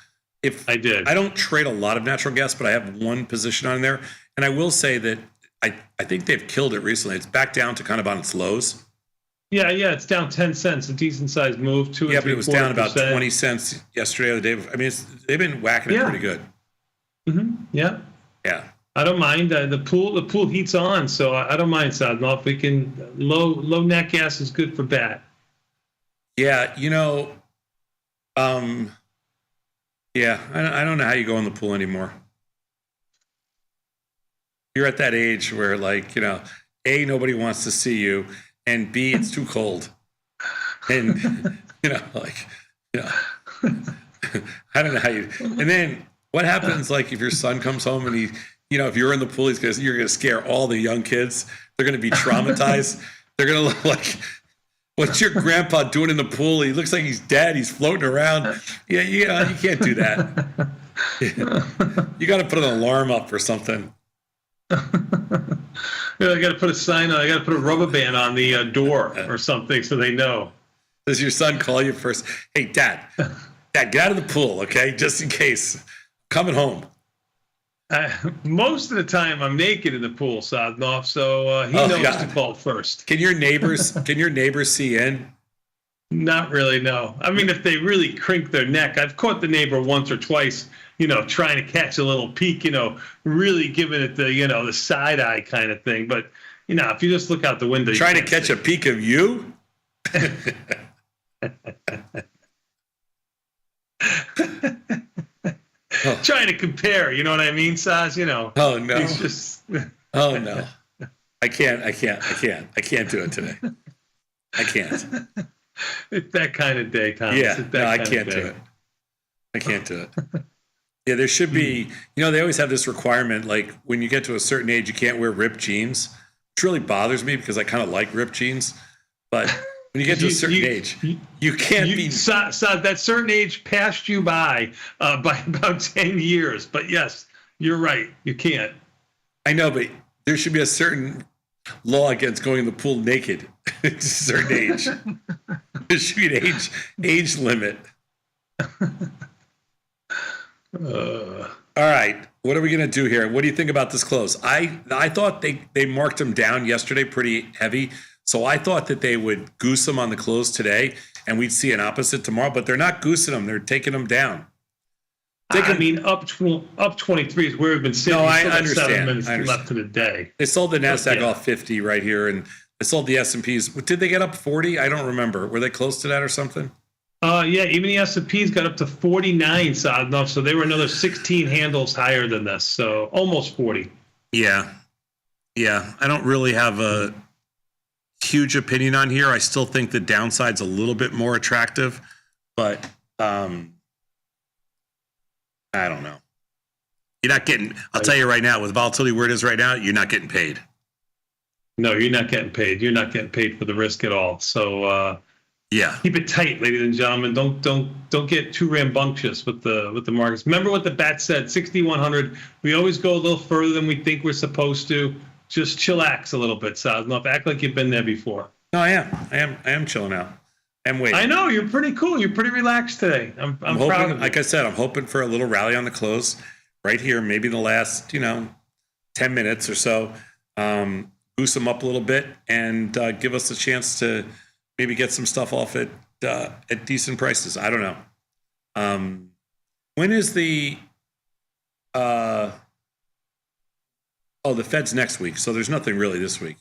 S12: I did.
S8: I don't trade a lot of natural gas, but I have one position on there. And I will say that I think they've killed it recently. It's back down to kind of on its lows.
S12: Yeah, it's down 10 cents, a decent sized move.
S8: Yeah, but it was down about 20 cents yesterday or the day. I mean, they've been whacking it pretty good.
S12: Mm-hmm. Yeah.
S8: Yeah.
S12: I don't mind. The pool heat's on, so I don't mind, Sadnoff. We can low net gas is good for bat.
S8: Yeah, yeah, I don't know how you go in the pool anymore. You're at that age where, A, nobody wants to see you, and B, it's too cold. And, I don't know how you. And then what happens, if your son comes home and he, if you're in the pool, you're going to scare all the young kids. They're going to be traumatized. They're going to look like, what's your grandpa doing in the pool? He looks like he's dead. He's floating around. Yeah, you can't do that. You got to put an alarm up or something.
S12: I got to put a sign on. I got to put a rubber band on the door or something so they know.
S8: Does your son call you first? Hey, Dad, get out of the pool, okay? Just in case. Coming home.
S12: Most of the time, I'm naked in the pool, Sadnoff, so he knows to call first.
S8: Can your neighbors see in?
S12: Not really, no. I mean, if they really crink their neck, I've caught the neighbor once or twice, trying to catch a little peek, really giving it the, the side eye kind of thing. But, if you just look out the window,
S8: trying to catch a peek of you?
S12: Trying to compare, you know what I mean, Saz?
S8: Oh no.
S12: He's just.
S8: Oh no. I can't do it today. I can't.
S12: It's that kind of day, Thomas.
S8: Yeah, I can't do it. I can't do it. Yeah, there should be, they always have this requirement, when you get to a certain age, you can't wear ripped jeans, which really bothers me because I kind of like ripped jeans. But when you get to a certain age, you can't be.
S12: That certain age passed you by about 10 years. But yes, you're right. You can't.
S8: I know, but there should be a certain law against going in the pool naked at a certain age. There should be an age limit. All right. What are we going to do here? What do you think about this close? I thought they marked them down yesterday pretty heavy. So I thought that they would goose them on the close today and we'd see an opposite tomorrow, but they're not goosing them. They're taking them down.
S12: Up 23 is where we've been sitting.
S8: No, I understand.
S12: 7 minutes left in the day.
S8: They sold the NASDAQ off 50 right here, and they sold the S&Ps. Did they get up 40? I don't remember. Were they close to that or something?
S12: Yeah, even the S&Ps got up to 49, Sadnoff, so they were another 16 handles higher than this, so almost 40.
S8: Yeah. I don't really have a huge opinion on here. I still think the downside's a little bit more attractive, but I don't know. You're not getting, I'll tell you right now, with volatility where it is right now, you're not getting paid.
S12: No, you're not getting paid. You're not getting paid for the risk at all. So
S8: yeah,
S12: keep it tight, ladies and gentlemen. Don't get too rambunctious with the markets. Remember what the bat said, 6,100. We always go a little further than we think we're supposed to. Just chillax a little bit, Sadnoff. Act like you've been there before.
S8: No, I am chilling out. I'm waiting.
S12: I know, you're pretty cool. You're pretty relaxed today. I'm
S8: hoping,
S12: proud of you.
S8: like I said, I'm hoping for a little rally on the close right here, maybe the last, 10 minutes or so. Boost them up a little bit and give us a chance to maybe get some stuff off at decent prices. I don't know. When is the the Fed's next week, so there's nothing really this week.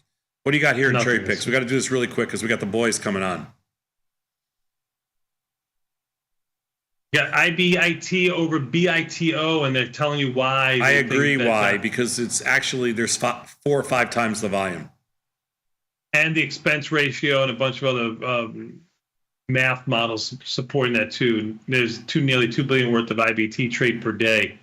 S8: What do you got here in
S12: Nothing
S8: cherry
S12: this
S8: picks? We got to do this really quick because we got the boys coming on.
S12: Yeah, IBIT over BITO, and they're telling you why.
S8: I agree why, because it's actually there's 4 or 5 times the volume.
S12: And the expense ratio and a bunch of other math models supporting that too. There's nearly $2 billion worth of IBT trade per day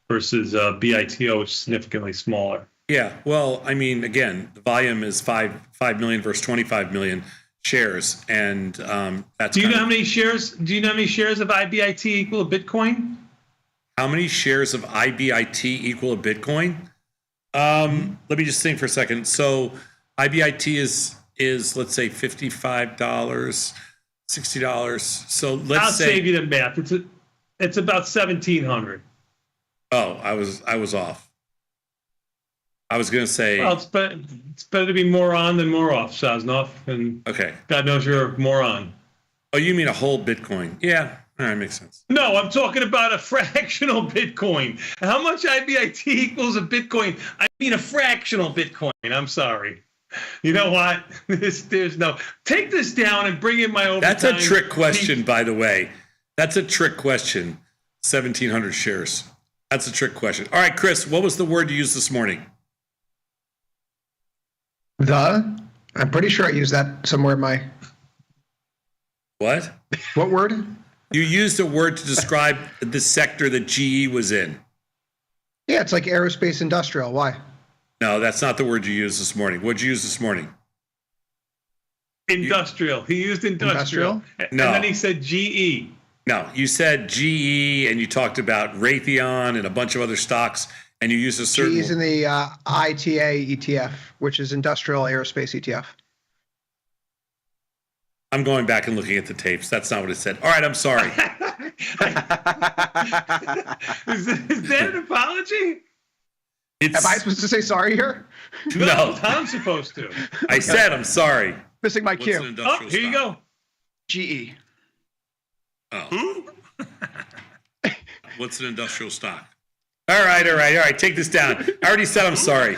S12: versus BITO, which is significantly smaller.
S8: Yeah, well, I mean, again, the volume is 5 million versus 25 million shares, and that's.
S12: Do you know how many shares? Do you know how many shares of IBIT equal a Bitcoin?
S8: How many shares of IBIT equal a Bitcoin? Let me just think for a second. So IBIT is let's say $55, $60. So let's
S12: I'll
S8: say
S12: save you the math. It's about 1,700.
S8: Oh, I was off. I was going to say.
S12: Well, it's better to be more on than more off, Sosnoff. And
S8: okay.
S12: God knows you're a moron.
S8: Oh, you mean a whole Bitcoin? Yeah, all right, makes sense.
S12: No, I'm talking about a fractional Bitcoin. How much IBIT equals a Bitcoin? I mean a fractional Bitcoin. I'm sorry. You know what? There's no. Take this down and bring in my overtime.
S8: That's a trick question, by the way. That's a trick question. 1,700 shares. That's a trick question. All right, Chris, what was the word you used this morning?
S9: I'm pretty sure I used that somewhere in my.
S8: What?
S9: What word?
S8: You used a word to describe the sector that GE was in.
S9: Yeah, it's like aerospace industrial. Why?
S8: No, that's not the word you used this morning. What'd you use this morning?
S12: Industrial. He used industrial.
S8: No.
S12: And then he said GE.
S8: No, you said GE and you talked about Raytheon and a bunch of other stocks, and you used a certain.
S9: GE's in the ITA ETF, which is Industrial Aerospace ETF.
S8: I'm going back and looking at the tapes. That's not what it said. All right, I'm sorry.
S12: Is that an apology?
S9: Am I supposed to say sorry here?
S8: No.
S12: Tom's supposed to.
S8: I said I'm sorry.
S9: Missing my cue.
S12: Oh, here you go.
S9: GE.
S8: Oh. What's an industrial stock? All right. Take this down. I already said I'm sorry.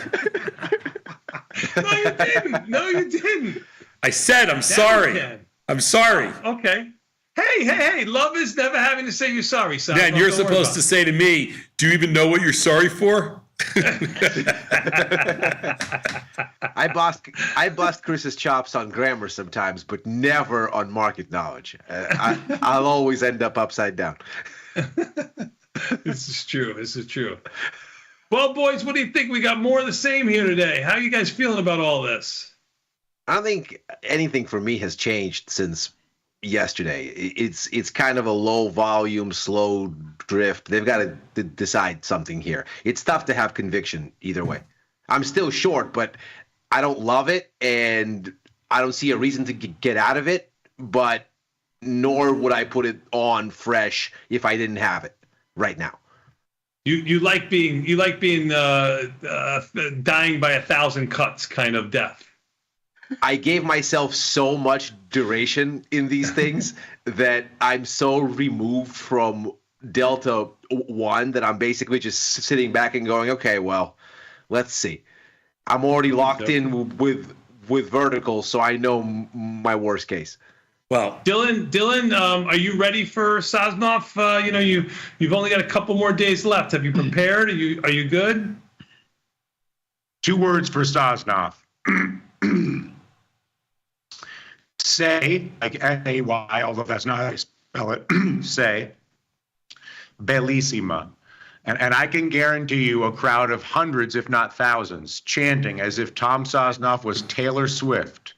S12: No, you didn't.
S8: I said I'm sorry. I'm sorry.
S12: Okay. Hey, love is never having to say you're sorry, son.
S8: Then you're supposed to say to me, do you even know what you're sorry for?
S10: I bust Chris's chops on grammar sometimes, but never on market knowledge. I'll always end up upside down.
S12: This is true. Well, boys, what do you think? We got more of the same here today. How are you guys feeling about all this?
S10: I don't think anything for me has changed since yesterday. It's kind of a low volume, slow drift. They've got to decide something here. It's tough to have conviction either way. I'm still short, but I don't love it, and I don't see a reason to get out of it, but nor would I put it on fresh if I didn't have it right now.
S12: You like being dying by 1,000 cuts kind of death.
S10: I gave myself so much duration in these things that I'm so removed from Delta 1 that I'm basically just sitting back and going, okay, well, let's see. I'm already locked in with verticals, so I know my worst case.
S8: Well,
S12: Dylan, are you ready for Sosnoff? You've only got a couple more days left. Have you prepared? Are you good?
S15: 2 words for Sosnoff. Say, like S-A-Y, although that's not how you spell it, say, bellissima. And I can guarantee you a crowd of hundreds, if not thousands, chanting as if Tom Sosnoff was Taylor Swift.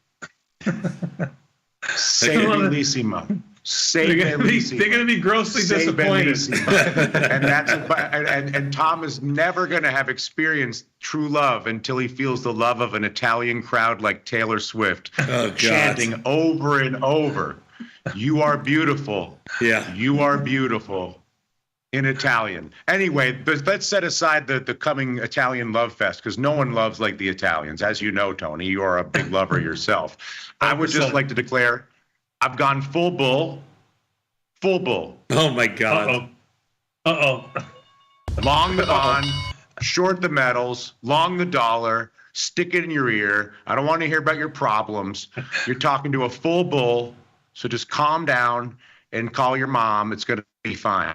S15: Say bellissima. Say bellissima.
S12: They're going to be grossly disappointed.
S15: And Tom is never going to have experienced true love until he feels the love of an Italian crowd like Taylor Swift, chanting over and over, "You are beautiful.
S8: Yeah,
S15: you are beautiful." In Italian. Anyway, but let's set aside the coming Italian love fest, because no one loves like the Italians. As you know, Tony, you are a big lover yourself. I would just like to declare I've gone full bull. Full bull.
S8: Oh, my God.
S15: Uh-oh. Long the bond, short the metals, long the dollar, stick it in your ear. I don't want to hear about your problems. You're talking to a full bull, so just calm down and call your mom. It's going to be fine.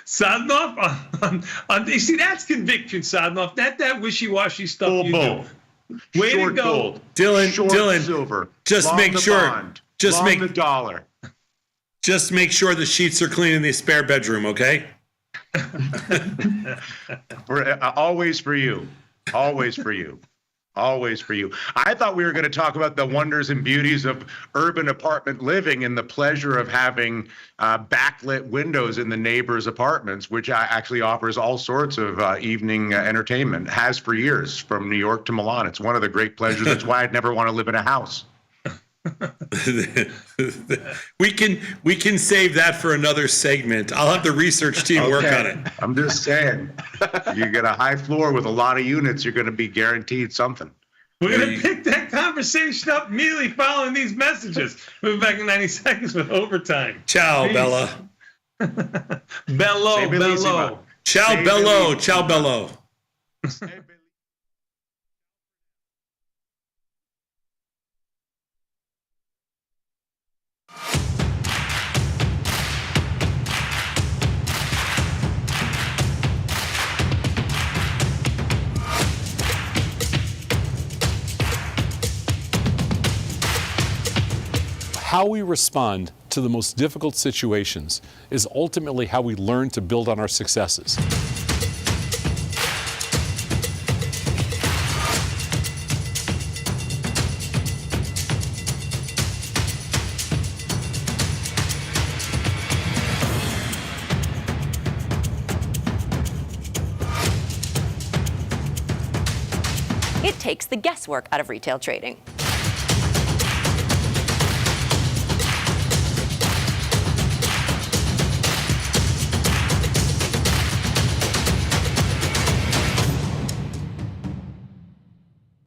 S12: Sadnov, you see, that's conviction, Sadnov. That wishy-washy stuff
S15: Full
S12: you
S15: bull.
S12: do. Way
S15: Short
S12: to go.
S15: gold.
S8: Dylan,
S15: Silver.
S8: just
S15: long
S8: make
S15: the
S8: sure.
S15: Bond,
S8: Just
S15: long
S8: make
S15: the dollar.
S8: Just make sure the sheets are clean in the spare bedroom, okay?
S15: We're always for you. Always for you. Always for you. I thought we were going to talk about the wonders and beauties of urban apartment living and the pleasure of having backlit windows in the neighbors' apartments, which actually offers all sorts of evening entertainment. Has for years, from New York to Milan. It's one of the great pleasures. That's why I'd never want to live in a house.
S8: we can save that for another segment. I'll have the research team work on it.
S15: I'm just saying, you get a high floor with a lot of units, you're going to be guaranteed something.
S12: We're going to pick that conversation up immediately following these messages. We'll be back in 90 seconds with overtime.
S8: Ciao,
S12: Peace.
S8: Bella.
S12: Bello, bello.
S8: Ciao, bello. Ciao, bello.
S16: How we respond to the most difficult situations is ultimately how we learn to build on our successes.
S2: It takes the guesswork out of retail trading.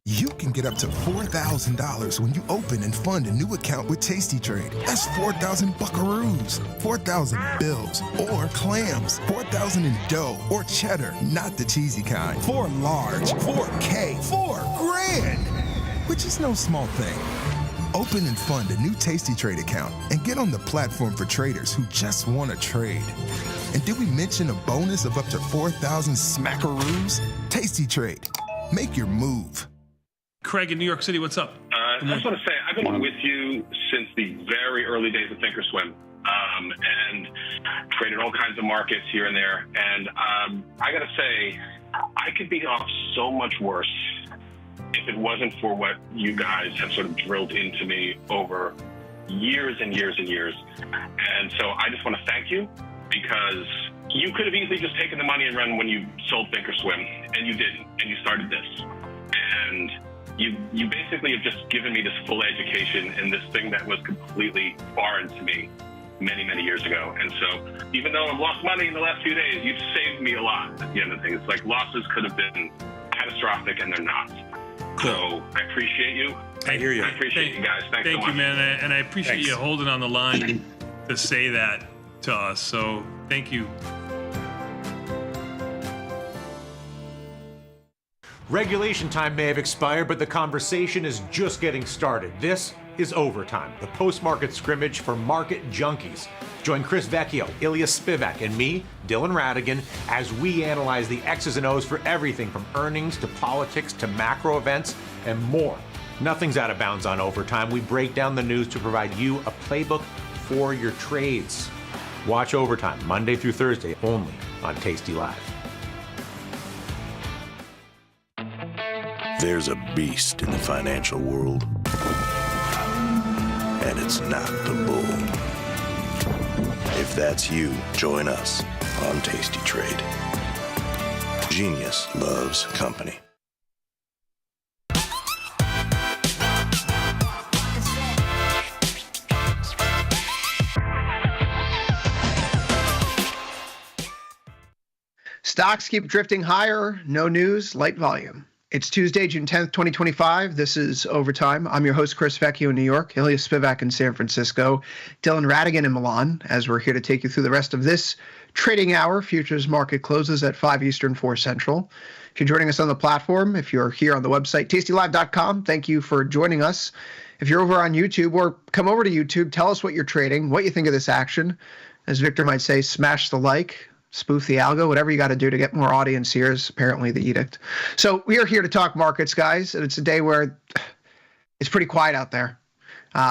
S1: You can get up to $4,000 when you open and fund a new account with Tasty Trade. That's 4,000 buckaroos, 4,000 bills, or clams, 4,000 in dough or cheddar, not the cheesy kind. 4 large, 4K, 4 grand, which is no small thing. Open and fund a new Tasty Trade account and get on the platform for traders who just want to trade. And did we mention a bonus of up to 4,000 smackaroos? Tasty Trade. Make your move.
S12: Craig in New York City, what's up?
S17: I just want to say, I've been with you since the very early days of Thinkorswim, and traded all kinds of markets here and there. And I got to say, I could be off so much worse if it wasn't for what you guys have sort of drilled into me over years and years and years. And so I just want to thank you, because you could have easily just taken the money and run when you sold Thinkorswim, and you didn't, and you started this. And you basically have just given me this full education in this thing that was completely foreign to me many, many years ago. And so even though I've lost money in the last few days, you've saved me a lot at the end of things. Like, losses could have been catastrophic, and they're not. Cool. So I appreciate you.
S8: I hear you.
S17: I appreciate you guys. Thanks so
S12: Thank
S17: much.
S12: you, man. And I appreciate you holding on the line to say that to us. So thank you.
S19: Regulation time may have expired, but the conversation is just getting started. This is Overtime, the post-market scrimmage for market junkies. Join Chris Vecchio, Ilya Spivak, and me, Dylan Radigan, as we analyze the X's and O's for everything from earnings to politics to macro events and more. Nothing's out of bounds on Overtime. We break down the news to provide you a playbook for your trades. Watch Overtime Monday through Thursday only on tastylive.
S21: There's a beast in the financial world, and it's not the bull. If that's you, join us on Tasty Trade. Genius loves company.
S9: Stocks keep drifting higher. No news, light volume. It's Tuesday, June 10th, 2025. This is Overtime. I'm your host, Chris Vecchio in New York, Ilya Spivak in San Francisco, Dylan Radigan in Milan, as we're here to take you through the rest of this trading hour. Futures market closes at 5 Eastern, 4 Central. If you're joining us on the platform, if you're here on the website, tastylive.com, thank you for joining us. If you're over on YouTube, or come over to YouTube, tell us what you're trading, what you think of this action. As Victor might say, smash the like, spoof the algo, whatever you got to do to get more audience here is apparently the edict. So we are here to talk markets, guys, and it's a day where it's pretty quiet out there.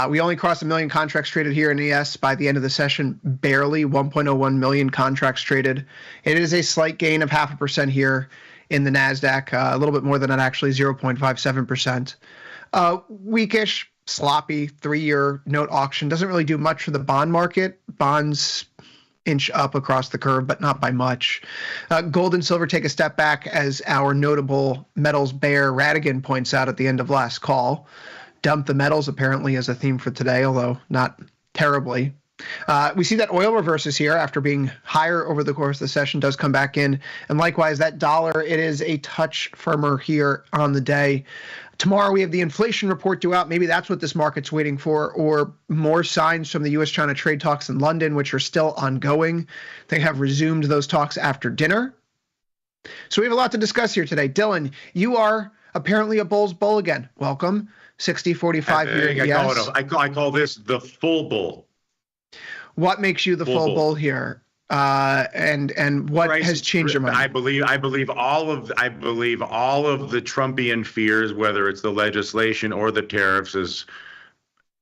S9: We only crossed 1 million contracts traded here in ES by the end of the session, barely 1.01 million contracts traded. It is a slight gain of 0.5% here in the NASDAQ, a little bit more than that, actually, 0.57%. Weakish, sloppy 3-year note auction doesn't really do much for the bond market. Bonds inch up across the curve, but not by much. Gold and silver take a step back, as our notable metals bear Radigan points out at the end of last call. Dump the metals apparently as a theme for today, although not terribly. We see that oil reverses here after being higher over the course of the session, does come back in. And likewise, that dollar, it is a touch firmer here on the day. Tomorrow we have the inflation report due out. Maybe that's what this market's waiting for, or more signs from the U.S.-China trade talks in London, which are still ongoing. They have resumed those talks after dinner. So we have a lot to discuss here today. Dylan, you are apparently a bull's bull again. Welcome. 60-45 here. Yes.
S15: I call this the full bull.
S9: What makes you the full bull here? And what has changed your mind?
S15: I believe all of the Trumpian fears, whether it's the legislation or the tariffs, is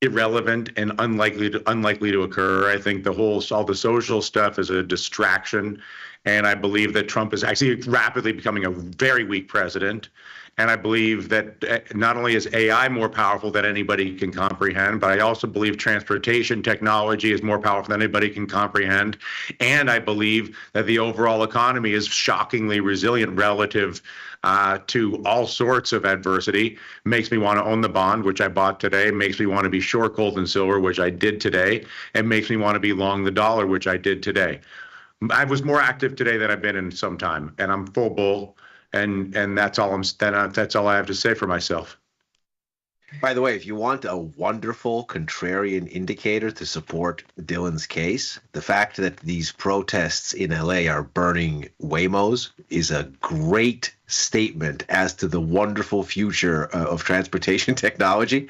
S15: irrelevant and unlikely to occur. I think all the social stuff is a distraction, and I believe that Trump is actually rapidly becoming a very weak president. And I believe that not only is AI more powerful than anybody can comprehend, but I also believe transportation technology is more powerful than anybody can comprehend. And I believe that the overall economy is shockingly resilient relative to all sorts of adversity. Makes me want to own the bond, which I bought today. Makes me want to be short gold and silver, which I did today. And makes me want to be long the dollar, which I did today. I was more active today than I've been in some time, and I'm full bull. And that's all that's all I have to say for myself.
S10: By the way, if you want a wonderful contrarian indicator to support Dylan's case, the fact that these protests in LA are burning Waymos is a great statement as to the wonderful future of transportation technology.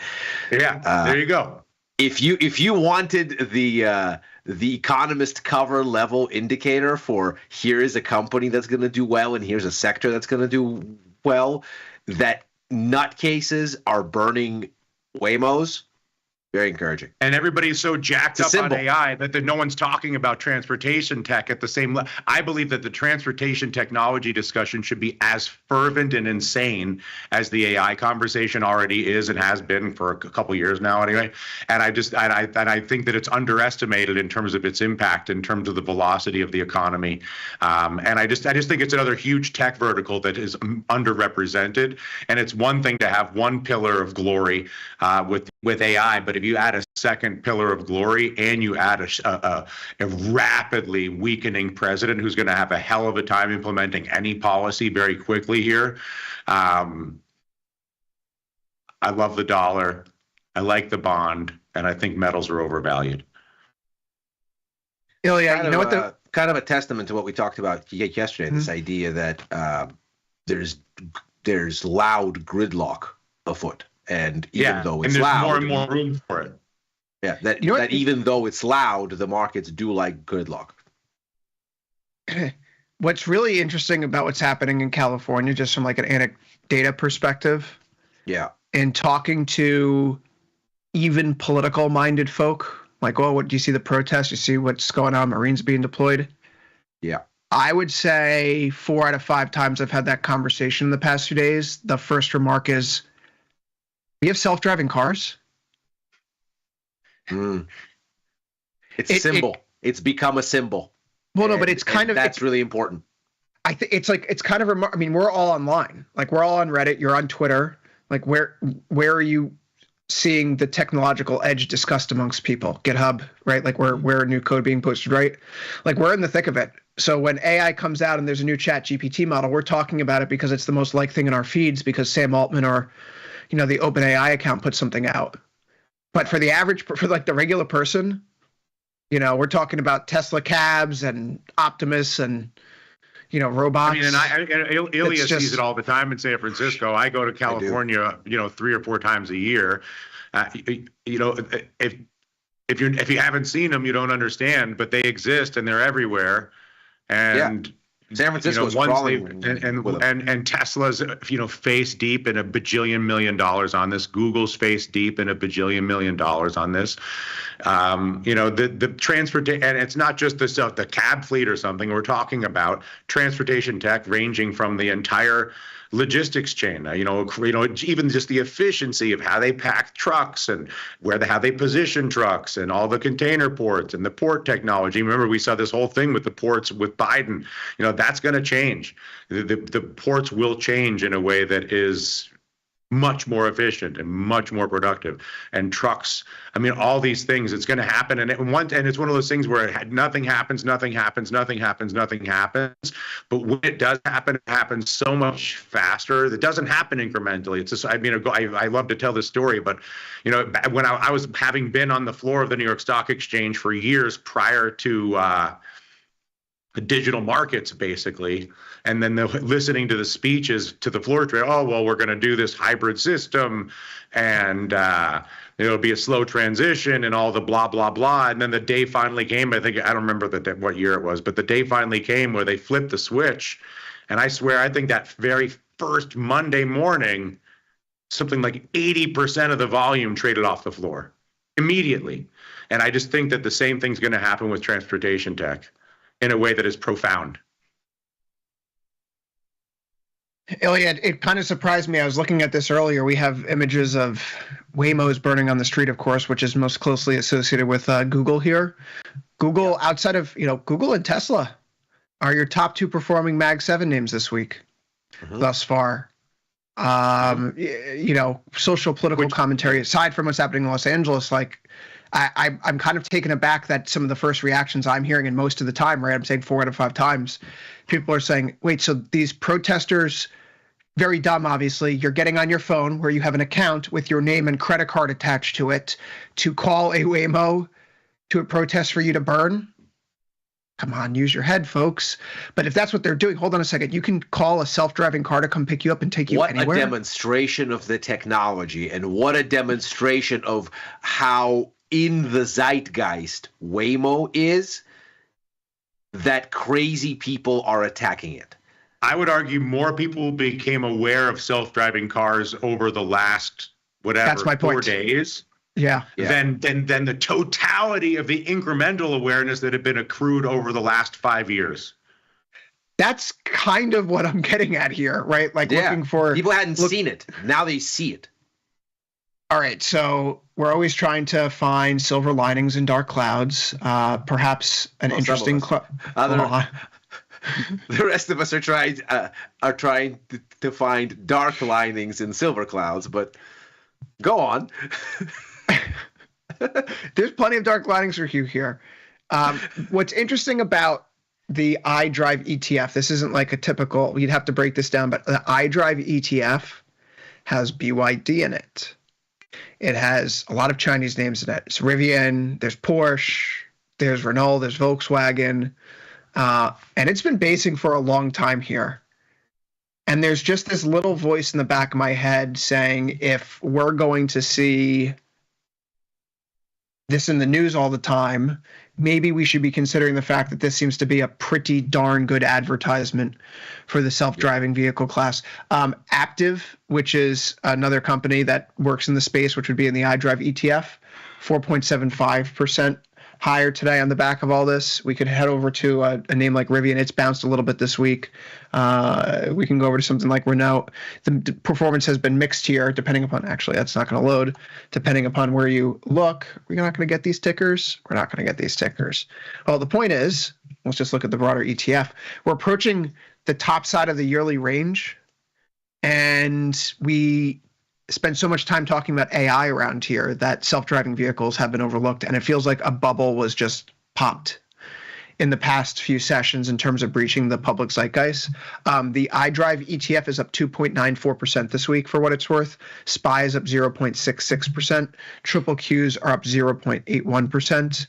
S15: Yeah, there you go.
S10: If you wanted the Economist cover level indicator for here is a company that's going to do well and here's a sector that's going to do well, that nutcases are burning Waymos, very encouraging.
S15: And everybody's so jacked up on AI that no one's talking about transportation tech at the same level. I believe that the transportation technology discussion should be as fervent and insane as the AI conversation already is and has been for a couple years now anyway. And I think that it's underestimated in terms of its impact, in terms of the velocity of the economy. And I just think it's another huge tech vertical that is underrepresented. And it's one thing to have one pillar of glory with AI, but if you add a second pillar of glory and you add a rapidly weakening president who's going to have a hell of a time implementing any policy very quickly here. I love the dollar. I like the bond, and I think metals are overvalued.
S10: Ilya, kind of a testament to what we talked about yesterday. This idea that there's loud gridlock afoot. And even though it's loud,
S15: more and more room for it.
S10: Yeah, that even though it's loud, the markets do like gridlock.
S9: What's really interesting about what's happening in California, just from like an anecdata perspective, and talking to even political-minded folk, like, oh, what do you see the protests? You see what's going on? Marines being deployed.
S10: Yeah.
S9: I would say 4 out of 5 times I've had that conversation in the past few days, the first remark is, we have self-driving cars.
S10: It's a symbol. It's become a symbol.
S9: Well, no, but it's kind of
S10: that's really important.
S9: I think it's like, it's kind of I mean, we're all online. Like, we're all on Reddit. You're on Twitter. Like, where are you seeing the technological edge discussed amongst people? GitHub, right? Like, where new code being posted, right? Like, we're in the thick of it. So when AI comes out and there's a new Chat GPT model, we're talking about it because it's the most liked thing in our feeds because Sam Altman or, the OpenAI account put something out. But for the average, for like the regular person, we're talking about Tesla cabs and Optimus and, robots.
S15: I mean, and Ilya sees it all the time in San Francisco. I go to California, 3 or 4 times a year. If you haven't seen them, you don't understand, but they exist and they're everywhere. And
S10: San Francisco's crawling
S15: and Tesla's face deep in $1 bajillion million on this. Google's face deep in $1 bajillion million on this. The transportation, and it's not just the cab fleet or something. We're talking about transportation tech ranging from the entire logistics chain, even just the efficiency of how they pack trucks and how they position trucks and all the container ports and the port technology. Remember, we saw this whole thing with the ports with Biden. That's going to change. The ports will change in a way that is much more efficient and much more productive. And trucks, all these things, it's going to happen. And it's one of those things where nothing happens. But when it does happen, it happens so much faster. It doesn't happen incrementally. It's just, I love to tell this story, but when I was having been on the floor of the New York Stock Exchange for years prior to digital markets, basically, and then listening to the speeches to the floor trade. Oh, well, we're going to do this hybrid system, and it'll be a slow transition, and all the blah blah blah. And then the day finally came. I don't remember what year it was, but the day finally came where they flipped the switch. And I swear, I think that very first Monday morning, something like 80% of the volume traded off the floor immediately. And I just think that the same thing's going to happen with transportation tech in a way that is profound.
S9: Ilya, it kind of surprised me. I was looking at this earlier. We have images of Waymos burning on the street, of course, which is most closely associated with Google here. Google, outside of, Google and Tesla are your top 2 performing Mag 7 names this week thus far. Social political commentary, aside from what's happening in Los Angeles, I'm kind of taken aback that some of the first reactions I'm hearing, and most of the time, right, I'm saying 4 out of 5 times, people are saying, wait, so these protesters, very dumb, obviously, you're getting on your phone where you have an account with your name and credit card attached to it to call a Waymo to a protest for you to burn? Come on, use your head, folks. But if that's what they're doing, hold on a second. You can call a self-driving car to come pick you up and take you anywhere.
S10: What a demonstration of the technology, and what a demonstration of how in the zeitgeist Waymo is, that crazy people are attacking it.
S15: I would argue more people became aware of self-driving cars over the last,
S9: That's my
S15: 4
S9: point.
S15: days.
S9: Yeah.
S15: Than the totality of the incremental awareness that had been accrued over the last 5 years.
S9: That's kind of what I'm getting at here, right? Looking for...
S10: People hadn't seen it. Now they see it.
S9: All right, so we're always trying to find silver linings in dark clouds. Perhaps an interesting...
S10: The rest of us are trying to find dark linings in silver clouds, but go on.
S9: There's plenty of dark linings for you here. What's interesting about the iDrive ETF, this isn't like a typical, you'd have to break this down, but the iDrive ETF has BYD in it. It has a lot of Chinese names in it. It's Rivian, there's Porsche, there's Renault, there's Volkswagen, and it's been basing for a long time here. And there's just this little voice in the back of my head saying, if we're going to see this in the news all the time, maybe we should be considering the fact that this seems to be a pretty darn good advertisement for the self-driving vehicle class. Active, which is another company that works in the space, which would be in the iDrive ETF, 4.75% higher today on the back of all this. We could head over to a name like Rivian. It's bounced a little bit this week. We can go over to something like Renault. The performance has been mixed here, depending upon, actually, that's not going to load, depending upon where you look. We're not going to get these tickers. We're not going to get these tickers. Well, the point is, let's just look at the broader ETF. We're approaching the top side of the yearly range, and we spend so much time talking about AI around here that self-driving vehicles have been overlooked, and it feels like a bubble was just popped. in the past few sessions in terms of breaching the public zeitgeist. The iDrive ETF is up 2.94% this week for what it's worth. SPY is up 0.66%. Triple Qs are up 0.81%.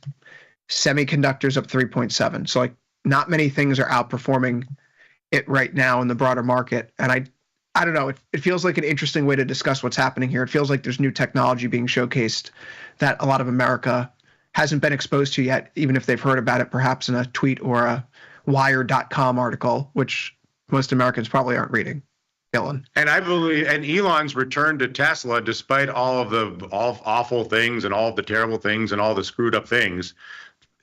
S9: Semiconductors up 3.7%. So like not many things are outperforming it right now in the broader market. And I don't know, it feels like an interesting way to discuss what's happening here. It feels like there's new technology being showcased that a lot of America hasn't been exposed to yet, even if they've heard about it perhaps in a tweet or a Wire.com article, which most Americans probably aren't reading. Dylan.
S15: And I believe, and Elon's return to Tesla, despite all of the awful things and all of the terrible things and all the screwed up things,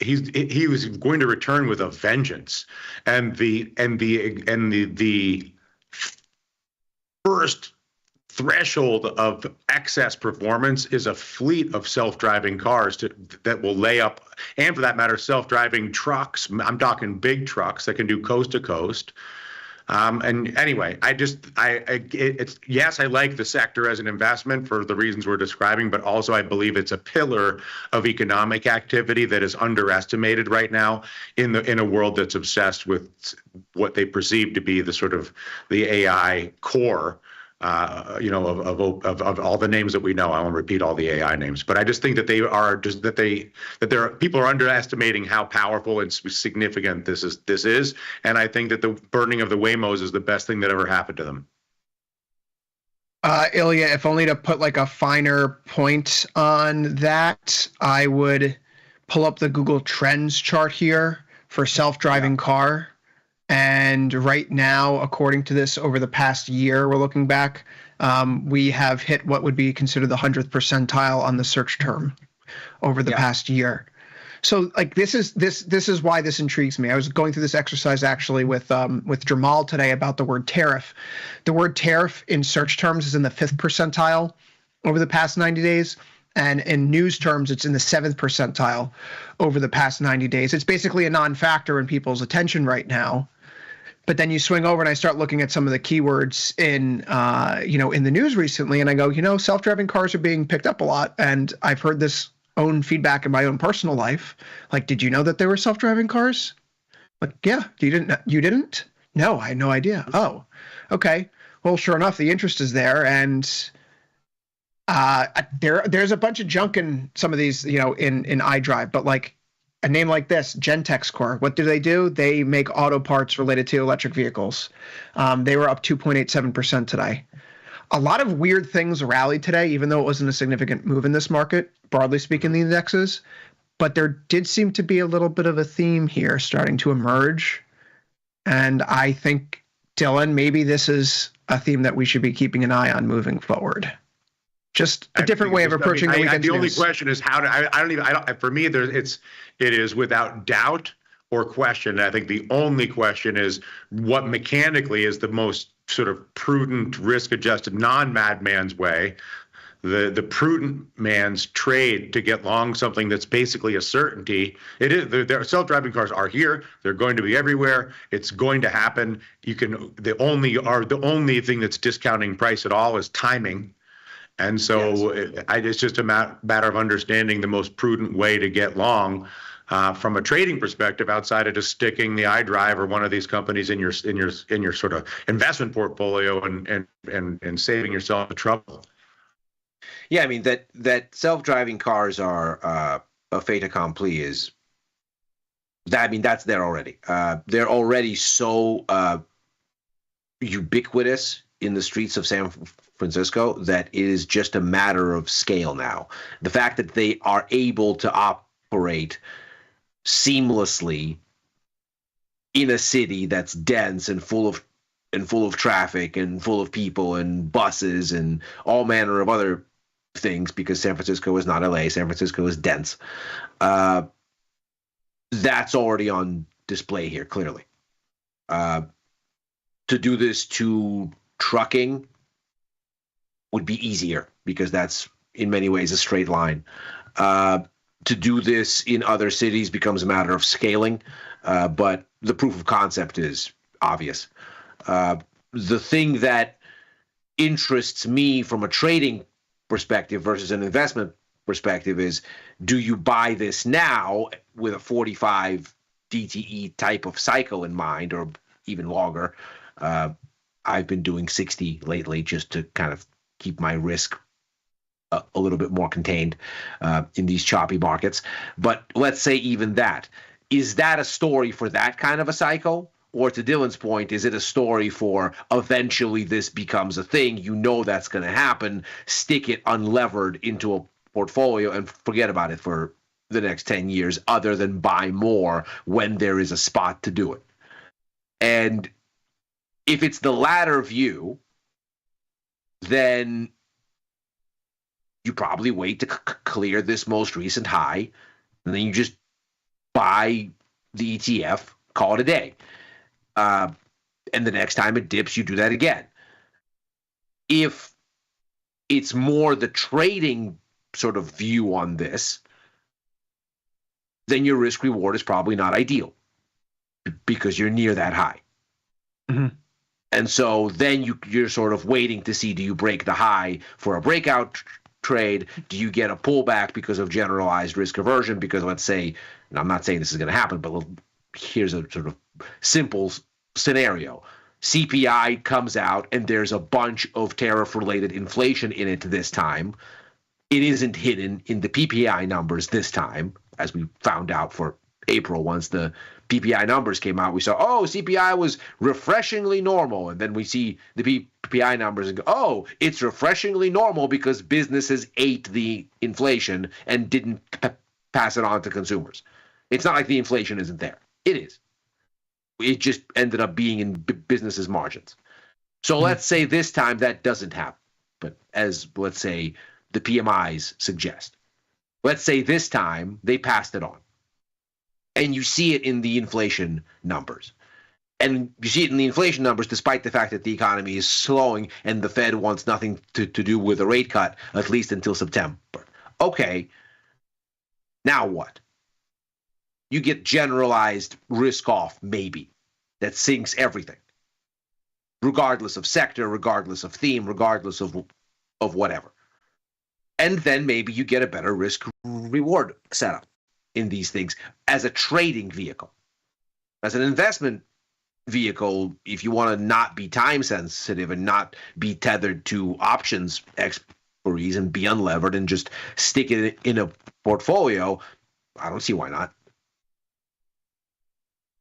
S15: he was going to return with a vengeance. And the first threshold of excess performance is a fleet of self-driving cars that will lay up, and for that matter, self-driving trucks. I'm talking big trucks that can do coast to coast. And anyway, yes, I like the sector as an investment for the reasons we're describing, but also I believe it's a pillar of economic activity that is underestimated right now in a world that's obsessed with what they perceive to be the sort of the AI core. Of all the names that we know. I won't repeat all the AI names, but I just think that people are underestimating how powerful and significant this is, and I think that the burning of the Waymos is the best thing that ever happened to them.
S9: Ilya, if only to put like a finer point on that, I would pull up the Google Trends chart here for self-driving car. And right now, according to this, over the past year, we're looking back, we have hit what would be considered the 100th percentile on the search term over the past year. So, like, this is why this intrigues me. I was going through this exercise actually with Jamal today about the word tariff. The word tariff in search terms is in the 5th percentile over the past 90 days. And in news terms, it's in the 7th percentile over the past 90 days. It's basically a non-factor in people's attention right now. But then you swing over and I start looking at some of the keywords in the news recently, and I go, self-driving cars are being picked up a lot. And I've heard this own feedback in my own personal life. Like, did you know that there were self-driving cars? Like, yeah, you didn't? No, I had no idea. Oh, okay. Well, sure enough, the interest is there, and there's a bunch of junk in some of these, in iDrive, but like a name like this, Gentex Corp, what do? They make auto parts related to electric vehicles. They were up 2.87% today. A lot of weird things rallied today, even though it wasn't a significant move in this market, broadly speaking, the indexes. But there did seem to be a little bit of a theme here starting to emerge. And I think, Dylan, maybe this is a theme that we should be keeping an eye on moving forward. Just a different way of approaching the weekend's
S15: The only
S9: news.
S15: question is how to. For me, it is without doubt or question. I think the only question is what mechanically is the most sort of prudent, risk-adjusted, non-madman's way, the prudent man's trade to get long something that's basically a certainty. It is. Their self-driving cars are here. They're going to be everywhere. It's going to happen. The only thing that's discounting price at all is timing. And so it's just a matter of understanding the most prudent way to get long from a trading perspective, outside of just sticking the iDrive or one of these companies in your sort of investment portfolio and saving yourself the trouble.
S10: Yeah, I mean that self-driving cars are a fait accompli is that. I mean that's there already. They're already so ubiquitous in the streets of San Francisco that it is just a matter of scale now. The fact that they are able to operate seamlessly in a city that's dense and full of traffic and full of people and buses and all manner of other things, because San Francisco is not LA, San Francisco is dense. That's already on display here, clearly. To do this to trucking would be easier because that's in many ways a straight line. To do this in other cities becomes a matter of scaling, but the proof of concept is obvious. The thing that interests me from a trading perspective versus an investment perspective is, do you buy this now with a 45 DTE type of cycle in mind, or even longer. I've been doing 60 lately just to kind of keep my risk a little bit more contained in these choppy markets. But let's say even that. Is that a story for that kind of a cycle? Or to Dylan's point, is it a story for eventually this becomes a thing? You know that's going to happen. Stick it unlevered into a portfolio and forget about it for the next 10 years, other than buy more when there is a spot to do it. And if it's the latter view, then you probably wait to clear this most recent high, and then you just buy the ETF, call it a day. And the next time it dips, you do that again. If it's more the trading sort of view on this, then your risk reward is probably not ideal because you're near that high.
S9: Mm-hmm.
S10: And so then you're sort of waiting to see, do you break the high for a breakout trade? Do you get a pullback because of generalized risk aversion? Because let's say, and I'm not saying this is going to happen, but here's a sort of simple scenario. CPI comes out and there's a bunch of tariff-related inflation in it this time. It isn't hidden in the PPI numbers this time, as we found out for April. Once the PPI numbers came out, we saw, oh, CPI was refreshingly normal. And then we see the PPI numbers and go, oh, it's refreshingly normal because businesses ate the inflation and didn't pass it on to consumers. It's not like the inflation isn't there. It is. It just ended up being in businesses' margins. So let's say this time that doesn't happen. But as, let's say, the PMIs suggest. Let's say this time they passed it on. And you see it in the inflation numbers. And you see it in the inflation numbers despite the fact that the economy is slowing and the Fed wants nothing to do with a rate cut, at least until September. Okay, now what? You get generalized risk off, maybe, that sinks everything. Regardless of sector, regardless of theme, regardless of whatever. And then maybe you get a better risk reward setup in these things as a trading vehicle. As an investment vehicle, if you want to not be time sensitive and not be tethered to options expiries and be unlevered and just stick it in a portfolio, I don't see why not.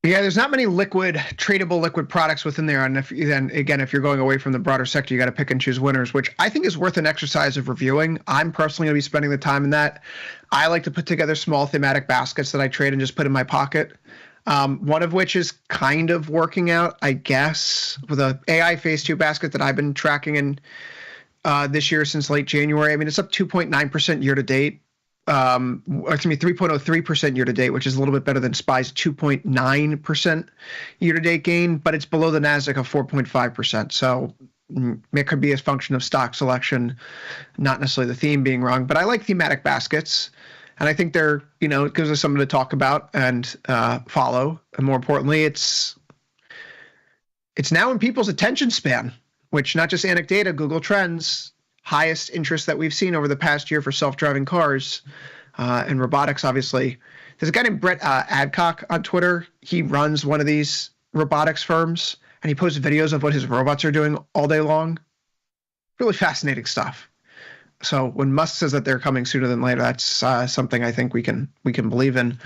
S9: Yeah, there's not many tradable liquid products within there. And if you're going away from the broader sector, you got to pick and choose winners, which I think is worth an exercise of reviewing. I'm personally going to be spending the time in that. I like to put together small thematic baskets that I trade and just put in my pocket. One of which is kind of working out, I guess, with a AI phase 2 basket that I've been tracking in this year since late January. I mean, it's up 2.9% year to date. 3.03% year to date, which is a little bit better than SPY's 2.9% year to date gain, but it's below the NASDAQ of 4.5%. So it could be a function of stock selection, not necessarily the theme being wrong. But I like thematic baskets, and I think they're, it gives us something to talk about and follow. And more importantly, it's now in people's attention span, which not just anecdata, Google Trends, highest interest that we've seen over the past year for self-driving cars and robotics, obviously. There's a guy named Brett Adcock on Twitter. He runs one of these robotics firms, and he posts videos of what his robots are doing all day long. Really fascinating stuff. So when Musk says that they're coming sooner than later, that's something I think we can believe in.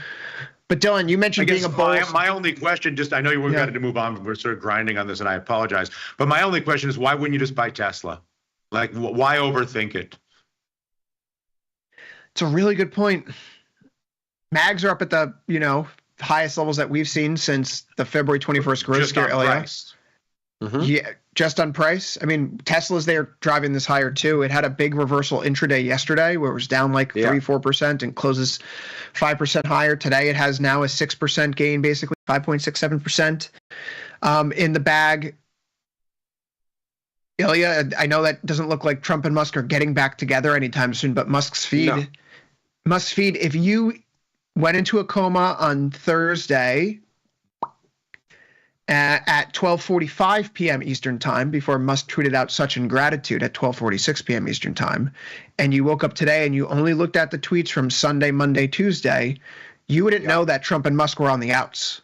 S9: But Dylan, you mentioned being a bull.
S15: My only question, I know we've got to move on. We're sort of grinding on this, and I apologize. But my only question is, why wouldn't you just buy Tesla? Like, why overthink it?
S9: It's a really good point. Mags are up at the, highest levels that we've seen since the February 21st growth scare, LAS. Mm-hmm. Yeah, just on price. I mean, Tesla's there driving this higher too. It had a big reversal intraday yesterday where it was down like 3-4% and closes 5% higher. Today it has now a 6% gain, basically 5.67% in the bag. Ilya, I know that doesn't look like Trump and Musk are getting back together anytime soon, but Musk's feed, if you went into a coma on Thursday at 12:45 p.m. Eastern time, before Musk tweeted out such ingratitude at 12:46 p.m. Eastern time, and you woke up today and you only looked at the tweets from Sunday, Monday, Tuesday, You wouldn't know that Trump and Musk were on the outs.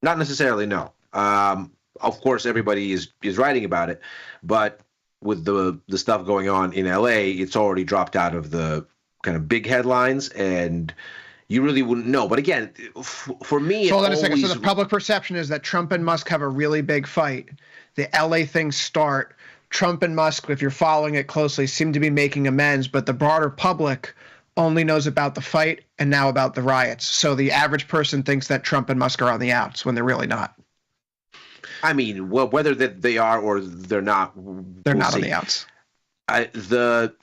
S10: Not necessarily, no. Of course, everybody is writing about it, but with the stuff going on in LA, it's already dropped out of the kind of big headlines, and you really wouldn't know. But again, for me,
S9: so hold on a second. So the public perception is that Trump and Musk have a really big fight. The LA things start. Trump and Musk, if you're following it closely, seem to be making amends, but the broader public only knows about the fight and now about the riots. So the average person thinks that Trump and Musk are on the outs when they're really not.
S10: I mean, well, whether they are or they're not,
S9: they're not on the outs.
S10: The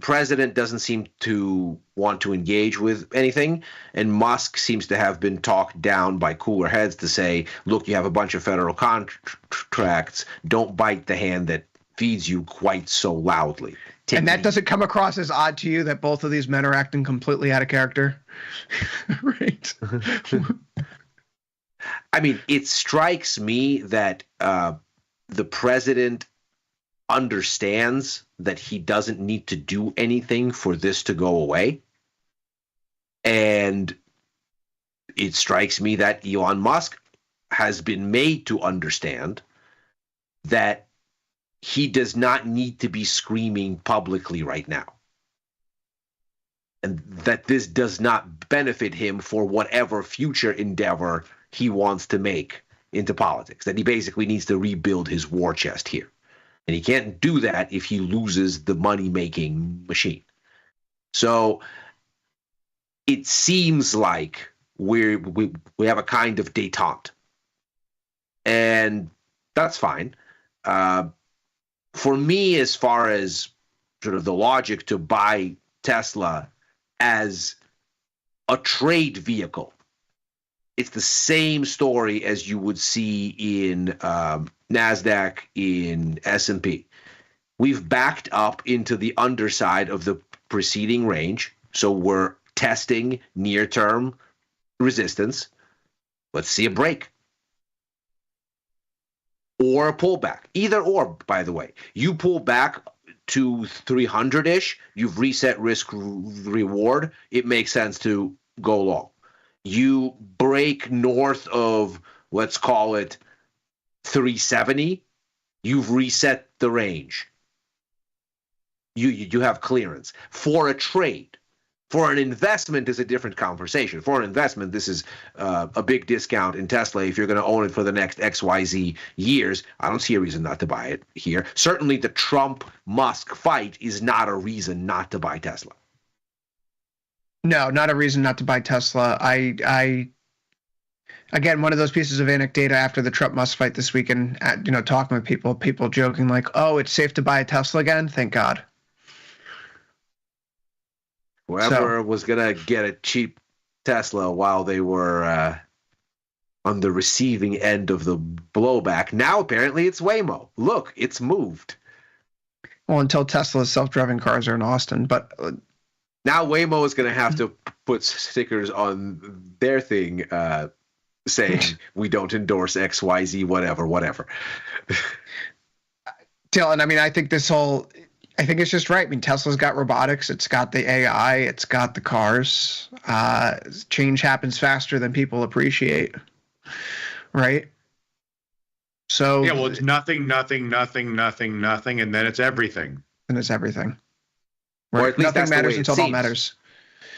S10: president doesn't seem to want to engage with anything, and Musk seems to have been talked down by cooler heads to say, look, you have a bunch of federal contracts. Don't bite the hand that feeds you quite so loudly.
S9: And that doesn't come across as odd to you that both of these men are acting completely out of character? Right.
S10: I mean, it strikes me that the president understands that he doesn't need to do anything for this to go away. And it strikes me that Elon Musk has been made to understand that he does not need to be screaming publicly right now. And that this does not benefit him for whatever future endeavor he wants to make into politics. That he basically needs to rebuild his war chest here. And he can't do that if he loses the money-making machine. So it seems like we have a kind of détente. And that's fine. For me, as far as sort of the logic to buy Tesla as a trade vehicle, it's the same story as you would see in NASDAQ, in S&P. We've backed up into the underside of the preceding range, so we're testing near-term resistance. Let's see a break. Or a pullback. Either or, by the way. You pull back to 300-ish, you've reset risk reward, it makes sense to go long. You break north of, let's call it 370, you've reset the range. You have clearance. For a trade, for an investment is a different conversation. For an investment, this is a big discount in Tesla. If you're going to own it for the next XYZ years, I don't see a reason not to buy it here. Certainly the Trump-Musk fight is not a reason not to buy Tesla.
S9: No, not a reason not to buy Tesla. I again, one of those pieces of anecdata after the Trump-Musk fight this weekend, talking with people joking like, oh, it's safe to buy a Tesla again? Thank God.
S10: Whoever was going to get a cheap Tesla while they were on the receiving end of the blowback, now apparently it's Waymo. Look, it's moved.
S9: Well, until Tesla's self-driving cars are in Austin, but...
S10: now Waymo is going to have to put stickers on their thing saying, we don't endorse XYZ, whatever.
S9: Dylan, I mean, I think it's just right. I mean, Tesla's got robotics. It's got the AI. It's got the cars. Change happens faster than people appreciate, right? So
S15: yeah, well, it's nothing, and then it's everything.
S9: And it's everything.
S10: Or at least
S9: nothing matters until it all matters.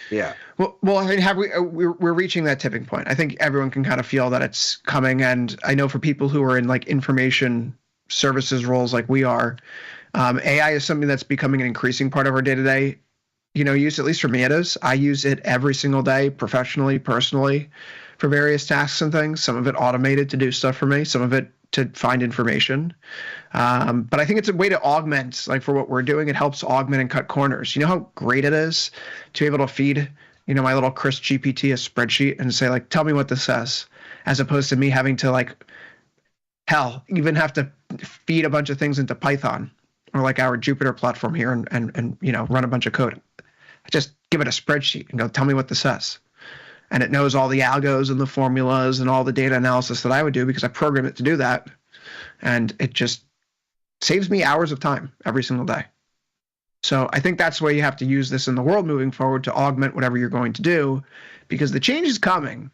S10: Yeah.
S9: Well, I mean, we're reaching that tipping point. I think everyone can kind of feel that it's coming, and I know for people who are in like information services roles like we are, AI is something that's becoming an increasing part of our day-to-day, use. At least for me, it is. I use it every single day, professionally, personally, for various tasks and things. Some of it automated to do stuff for me, some of it to find information. But I think it's a way to augment, like for what we're doing, it helps augment and cut corners. You know how great it is to be able to feed, my little Chris GPT a spreadsheet and say, like, tell me what this says, as opposed to me having to, like, even have to feed a bunch of things into Python or like our Jupyter platform here and run a bunch of code. I just give it a spreadsheet and go, tell me what this says. And it knows all the algos and the formulas and all the data analysis that I would do because I programmed it to do that. And it just saves me hours of time every single day. So I think that's the way you have to use this in the world moving forward to augment whatever you're going to do, because the change is coming.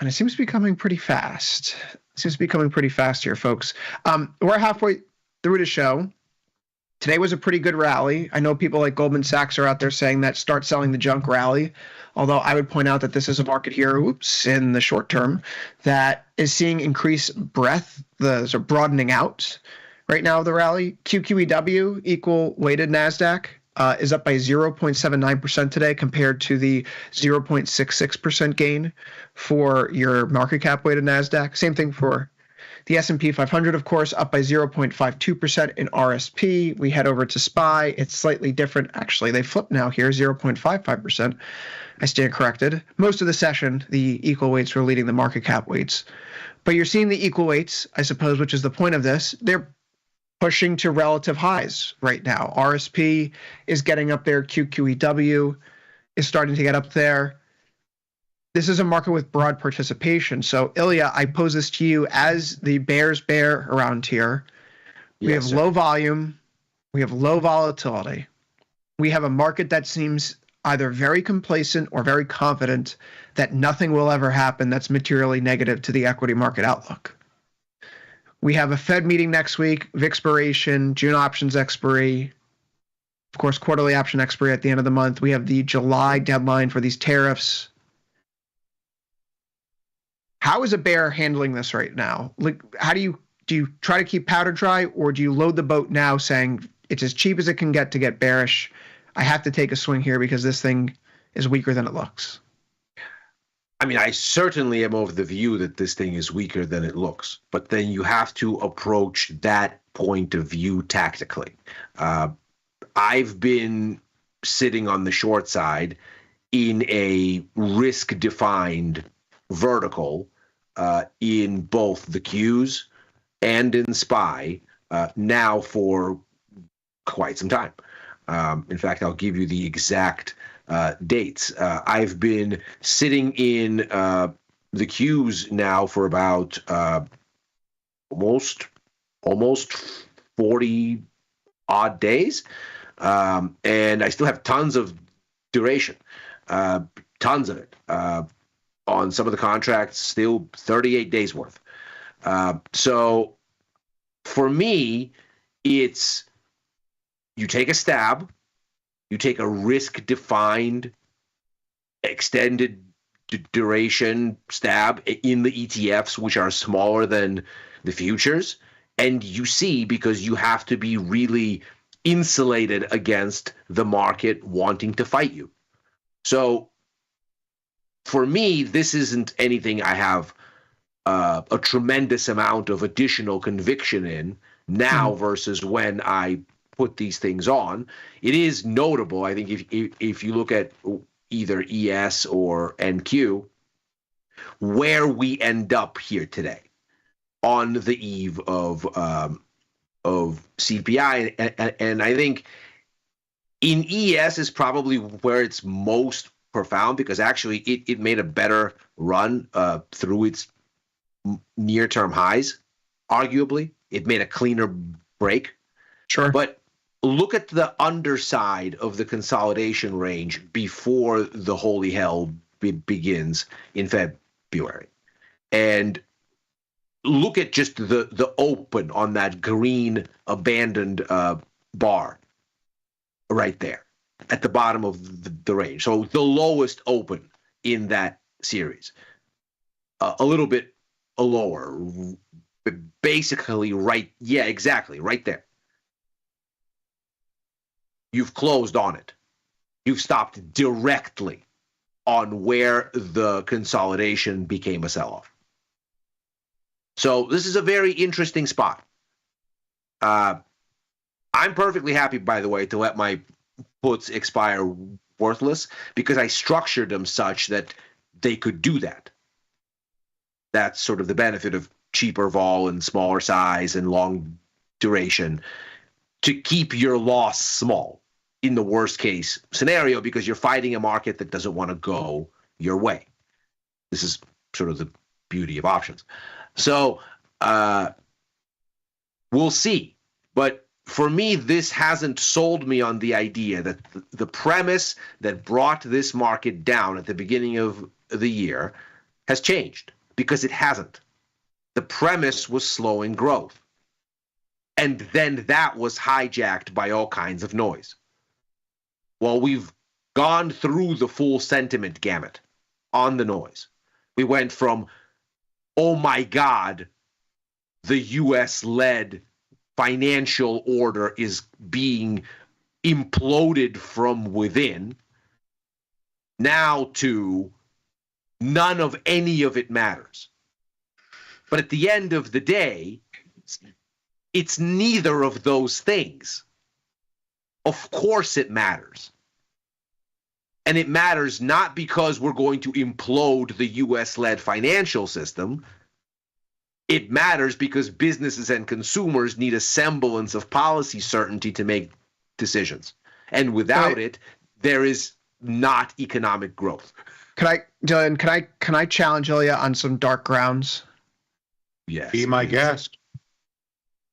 S9: And it seems to be coming pretty fast. Here, folks. We're halfway through the show. Today was a pretty good rally. I know people like Goldman Sachs are out there saying that start selling the junk rally. Although I would point out that this is a market here, in the short term, that is seeing increased breadth, the sort of broadening out right now of the rally. QQEW, equal weighted NASDAQ, is up by 0.79% today compared to the 0.66% gain for your market cap weighted NASDAQ. Same thing for the S&P 500, of course, up by 0.52% in RSP. We head over to SPY. It's slightly different. Actually, they flip now here, 0.55%. I stand corrected. Most of the session, the equal weights were leading the market cap weights. But you're seeing the equal weights, I suppose, which is the point of this. They're pushing to relative highs right now. RSP is getting up there. QQEW is starting to get up there. This is a market with broad participation. So, Ilya, I pose this to you as the bears bear around here. We have low volume. We have low volatility. We have a market that seems either very complacent or very confident that nothing will ever happen that's materially negative to the equity market outlook. We have a Fed meeting next week, expiration, June options expiry, of course, quarterly option expiry at the end of the month. We have the July deadline for these tariffs. How is a bear handling this right now? Like, how do you try to keep powder dry, or do you load the boat now saying it's as cheap as it can get to get bearish? I have to take a swing here because this thing is weaker than it looks.
S10: I mean, I certainly am of the view that this thing is weaker than it looks, but then you have to approach that point of view tactically. I've been sitting on the short side in a risk-defined vertical in both the Qs and in SPY now for quite some time. In fact, I'll give you the exact dates. I've been sitting in the Qs now for about almost 40 odd days, and I still have tons of duration, tons of it. On some of the contracts, still 38 days worth. So for me, it's you take a stab, you take a risk-defined, extended duration stab in the ETFs, which are smaller than the futures, and you see, because you have to be really insulated against the market wanting to fight you. So for me, this isn't anything I have a tremendous amount of additional conviction in now versus when I put these things on. It is notable, I think, if you look at either ES or NQ, where we end up here today on the eve of CPI, and I think in ES is probably where it's most profound, because actually it made a better run through its near-term highs, arguably. It made a cleaner break.
S9: Sure.
S10: But look at the underside of the consolidation range before the holy hell begins in February. And look at just the open on that green abandoned bar right there at the bottom of the range. So the lowest open in that series. A little bit lower. Basically right, yeah, exactly, right there. You've closed on it. You've stopped directly on where the consolidation became a sell-off. So this is a very interesting spot. I'm perfectly happy, by the way, to let my puts expire worthless, because I structured them such that they could do that. That's sort of the benefit of cheaper vol and smaller size and long duration, to keep your loss small in the worst case scenario, because you're fighting a market that doesn't want to go your way. This is sort of the beauty of options. So we'll see. But for me, this hasn't sold me on the idea that the premise that brought this market down at the beginning of the year has changed, because it hasn't. The premise was slowing growth. And then that was hijacked by all kinds of noise. Well, we've gone through the full sentiment gamut on the noise. We went from, oh my God, the US-led financial order is being imploded from within, now to none of any of it matters. But at the end of the day, it's neither of those things. Of course it matters. And it matters not because we're going to implode the US-led financial system. It matters because businesses and consumers need a semblance of policy certainty to make decisions. And without it, there is not economic growth.
S9: Dylan, can I challenge Ilya on some dark grounds?
S10: Yes.
S15: Be my guest.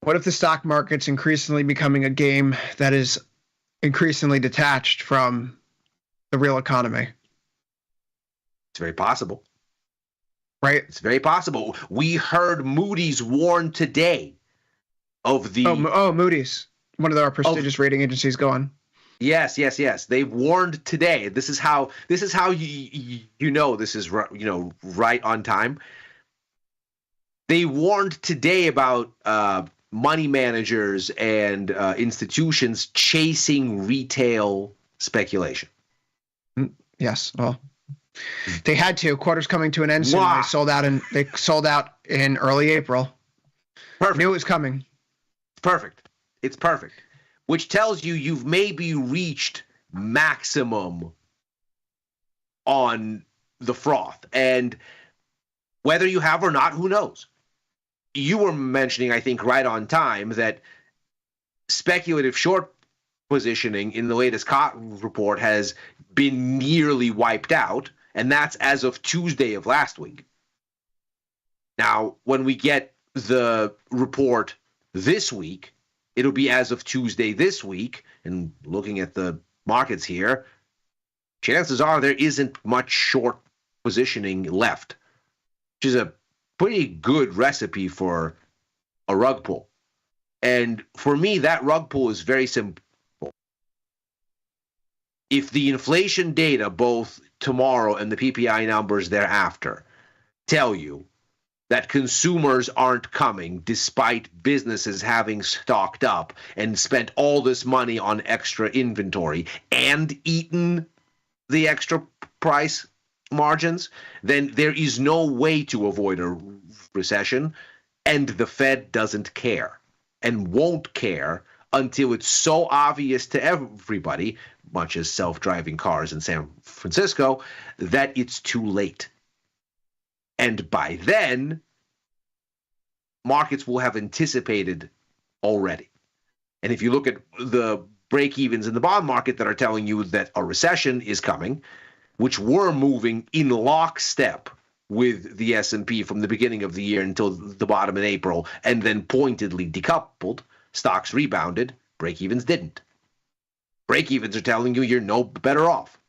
S9: What if the stock market's increasingly becoming a game that is increasingly detached from the real economy?
S10: It's very possible.
S9: Right?
S10: It's very possible. We heard Moody's warn today of the...
S9: Moody's. One of our prestigious rating agencies. Go on.
S10: Yes. They've warned today. This is how you know this is right on time. They warned today about money managers and institutions chasing retail speculation.
S9: Yes. Well, they had to. Quarter's coming to an end soon. They sold out in early April.
S10: Perfect.
S9: Knew it was coming.
S10: Perfect. It's perfect. Which tells you you've maybe reached maximum on the froth. And whether you have or not, who knows? You were mentioning, I think, right on time, that speculative short positioning in the latest cotton report has been nearly wiped out, and that's as of Tuesday of last week. Now, when we get the report this week, it'll be as of Tuesday this week, and looking at the markets here, chances are there isn't much short positioning left, which is a pretty good recipe for a rug pull. And for me, that rug pull is very simple. If the inflation data, both tomorrow and the PPI numbers thereafter, tell you that consumers aren't coming despite businesses having stocked up and spent all this money on extra inventory and eaten the extra price margins, then there is no way to avoid a recession, and the Fed doesn't care and won't care until it's so obvious to everybody, much as self-driving cars in San Francisco, that it's too late. And by then, markets will have anticipated already. And if you look at the break-evens in the bond market that are telling you that a recession is coming, which were moving in lockstep with the S&P from the beginning of the year until the bottom in April, and then pointedly decoupled, stocks rebounded, break-evens didn't. Break-evens are telling you you're no better off.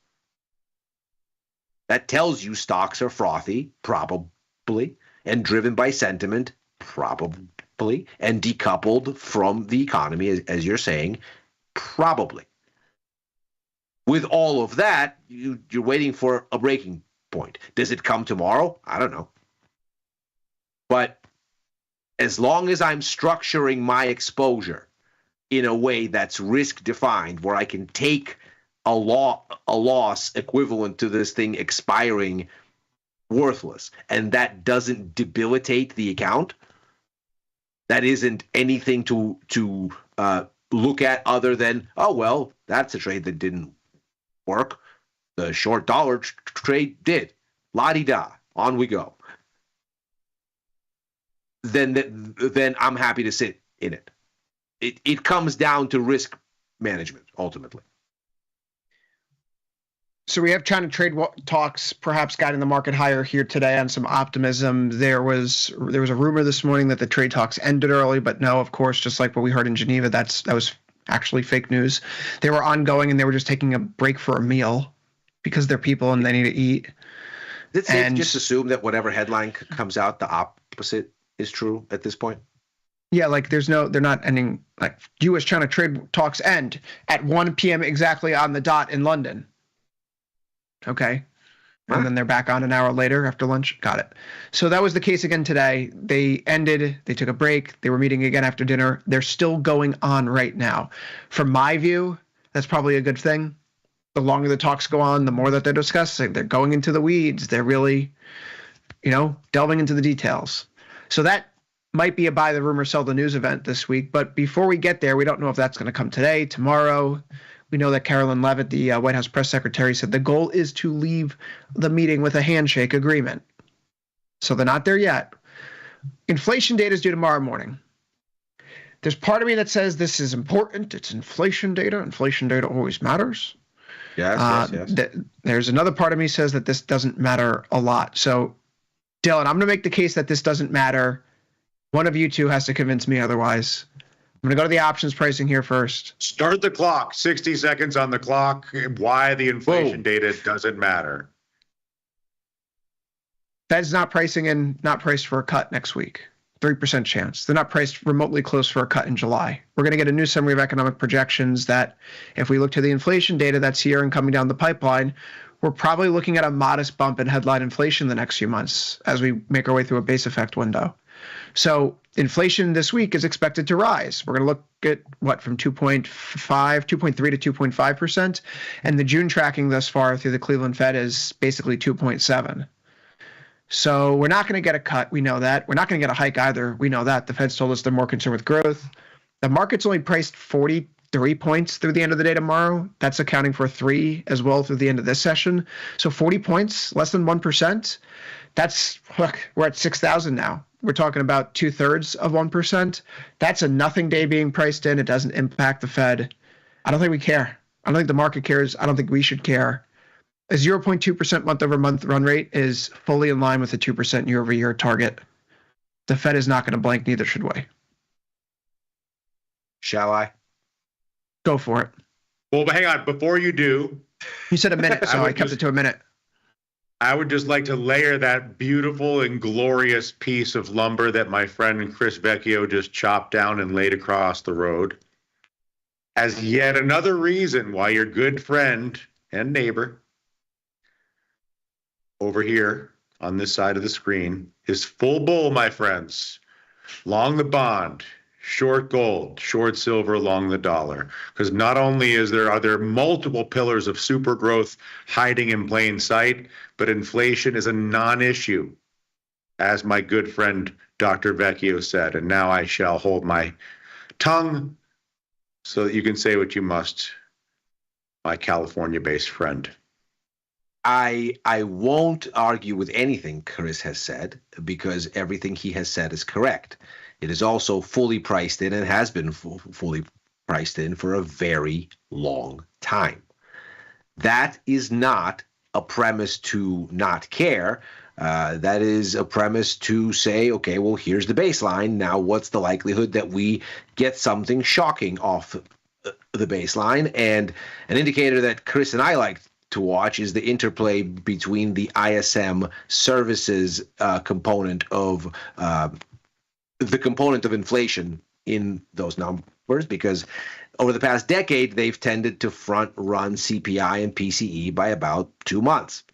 S10: That tells you stocks are frothy, probably, and driven by sentiment, probably, and decoupled from the economy, as you're saying, probably. With all of that, you're waiting for a breaking point. Does it come tomorrow? I don't know. But as long as I'm structuring my exposure in a way that's risk defined, where I can take a loss equivalent to this thing expiring worthless, and that doesn't debilitate the account, that isn't anything to look at other than, oh, well, that's a trade that didn't work. The short dollar trade did. La-di-da. On we go. Then I'm happy to sit in it. It comes down to risk management, ultimately.
S9: So we have China trade talks perhaps guiding the market higher here today on some optimism. There was a rumor this morning that the trade talks ended early, but no, of course, just like what we heard in Geneva, that was actually fake news. They were ongoing and they were just taking a break for a meal because they're people and they need to eat.
S10: Is it safe to just assume that whatever headline comes out, the opposite is true at this point?
S9: Yeah, like they're not ending, like U.S.-China trade talks end at 1 p.m. exactly on the dot in London. Okay. And then they're back on an hour later after lunch. Got it. So that was the case again today. They ended, they took a break. They were meeting again after dinner. They're still going on right now. From my view, that's probably a good thing. The longer the talks go on, the more that they're discussing. They're going into the weeds. They're really, delving into the details. So that might be a buy the rumor, sell the news event this week. But before we get there, we don't know if that's going to come today, tomorrow. We know that Carolyn Leavitt, the White House press secretary, said the goal is to leave the meeting with a handshake agreement. So they're not there yet. Inflation data is due tomorrow morning. There's part of me that says this is important. It's inflation data. Inflation data always matters.
S10: Yes.
S9: There's another part of me says that this doesn't matter a lot. So, Dylan, I'm going to make the case that this doesn't matter. One of you two has to convince me otherwise. I'm going to go to the options pricing here first.
S15: Start the clock. 60 seconds on the clock. Why the inflation data doesn't matter.
S9: Fed's not priced for a cut next week. 3% chance. They're not priced remotely close for a cut in July. We're going to get a new summary of economic projections that, if we look to the inflation data that's here and coming down the pipeline, we're probably looking at a modest bump in headline inflation the next few months as we make our way through a base effect window. So inflation this week is expected to rise. We're going to look at from 2.3 to 2.5%. And the June tracking thus far through the Cleveland Fed is basically 2.7. So we're not going to get a cut. We know that. We're not going to get a hike either. We know that. The Fed's told us they're more concerned with growth. The market's only priced 43 points through the end of the day tomorrow. That's accounting for 3 as well through the end of this session. So 40 points, less than 1%. We're at 6,000 now. We're talking about 2/3 of 1%. That's a nothing day being priced in. It doesn't impact the Fed. I don't think we care. I don't think the market cares. I don't think we should care. A 0.2% month-over-month run rate is fully in line with the 2% year-over-year target. The Fed is not going to blink, neither should we.
S10: Shall I?
S9: Go for it.
S15: Well, hang on. Before you do.
S9: You said a minute, so I kept it to a minute.
S15: I would just like to layer that beautiful and glorious piece of lumber that my friend Chris Vecchio just chopped down and laid across the road as yet another reason why your good friend and neighbor over here on this side of the screen is full bull, my friends. Long the bond, short gold, short silver, long the dollar. Because not only are there multiple pillars of super growth hiding in plain sight, but inflation is a non-issue, as my good friend Dr. Vecchio said. And now I shall hold my tongue so that you can say what you must, my California-based friend.
S10: I won't argue with anything Chris has said, because everything he has said is correct. It is also fully priced in and has been fully priced in for a very long time. That is not a premise to not care. That is a premise to say, okay, well, here's the baseline. Now, what's the likelihood that we get something shocking off the baseline? And an indicator that Chris and I like to watch is the interplay between the ISM services component of the component of inflation in those numbers, because over the past decade, they've tended to front run CPI and PCE by about 2 months.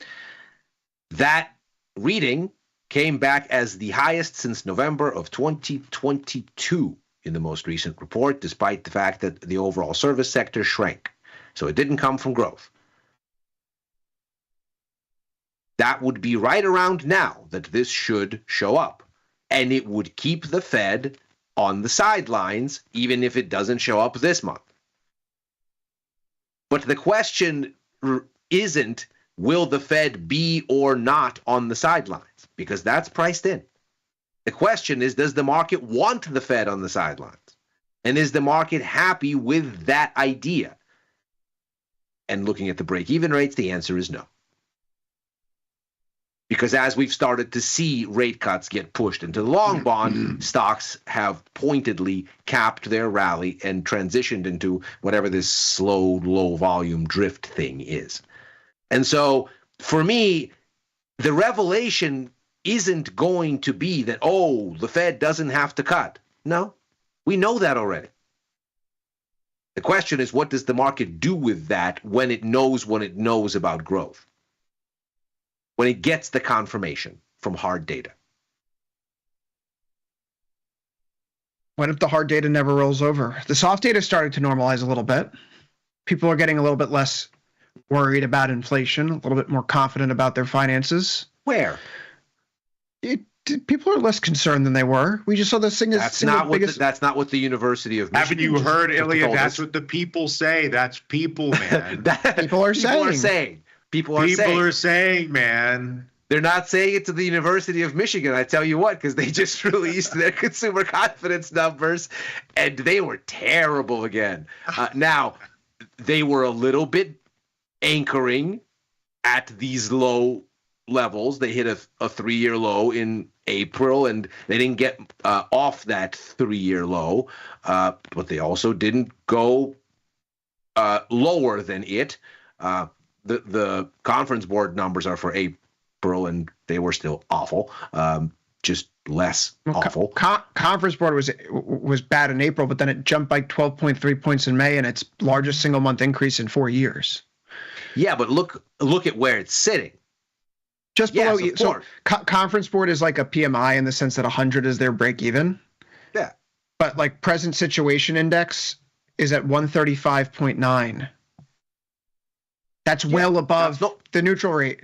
S10: That reading came back as the highest since November of 2022 in the most recent report, despite the fact that the overall service sector shrank. So it didn't come from growth. That would be right around now that this should show up. And it would keep the Fed on the sidelines, even if it doesn't show up this month. But the question isn't, will the Fed be or not on the sidelines? Because that's priced in. The question is, does the market want the Fed on the sidelines? And is the market happy with that idea? and looking at the break-even rates, the answer is no. Because as we've started to see rate cuts get pushed into the long bond, stocks have pointedly capped their rally and transitioned into whatever this slow, low volume drift thing is. And so for me, the revelation isn't going to be that, oh, the Fed doesn't have to cut. No, we know that already. The question is, what does the market do with that when it knows about growth? When it gets the confirmation from hard data.
S9: What if the hard data never rolls over? The soft data started to normalize a little bit. People are getting a little bit less worried about inflation, a little bit more confident about their finances.
S10: Where?
S9: People are less concerned than they were. We just saw this thing.
S10: That's not what the University of Michigan.
S15: Haven't you heard, Ilya? That's what the people say. That's people, man.
S9: People are saying.
S10: People are saying,
S15: man.
S10: They're not saying it to the University of Michigan, I tell you what, because they just released their consumer confidence numbers, and they were terrible again. Now, they were a little bit anchoring at these low levels. They hit a 3-year low in April, and they didn't get off that 3-year low, but they also didn't go lower than it. The conference board numbers are for April, and they were still awful, just less awful.
S9: Conference board was bad in April, but then it jumped by 12.3 points in May, and its largest single month increase in 4 years.
S10: Yeah, but look at where it's sitting.
S9: Just below. Yes, so conference board is like a PMI in the sense that 100 is their break even.
S10: Yeah.
S9: But like present situation index is at 135.9. That's well above the neutral rate.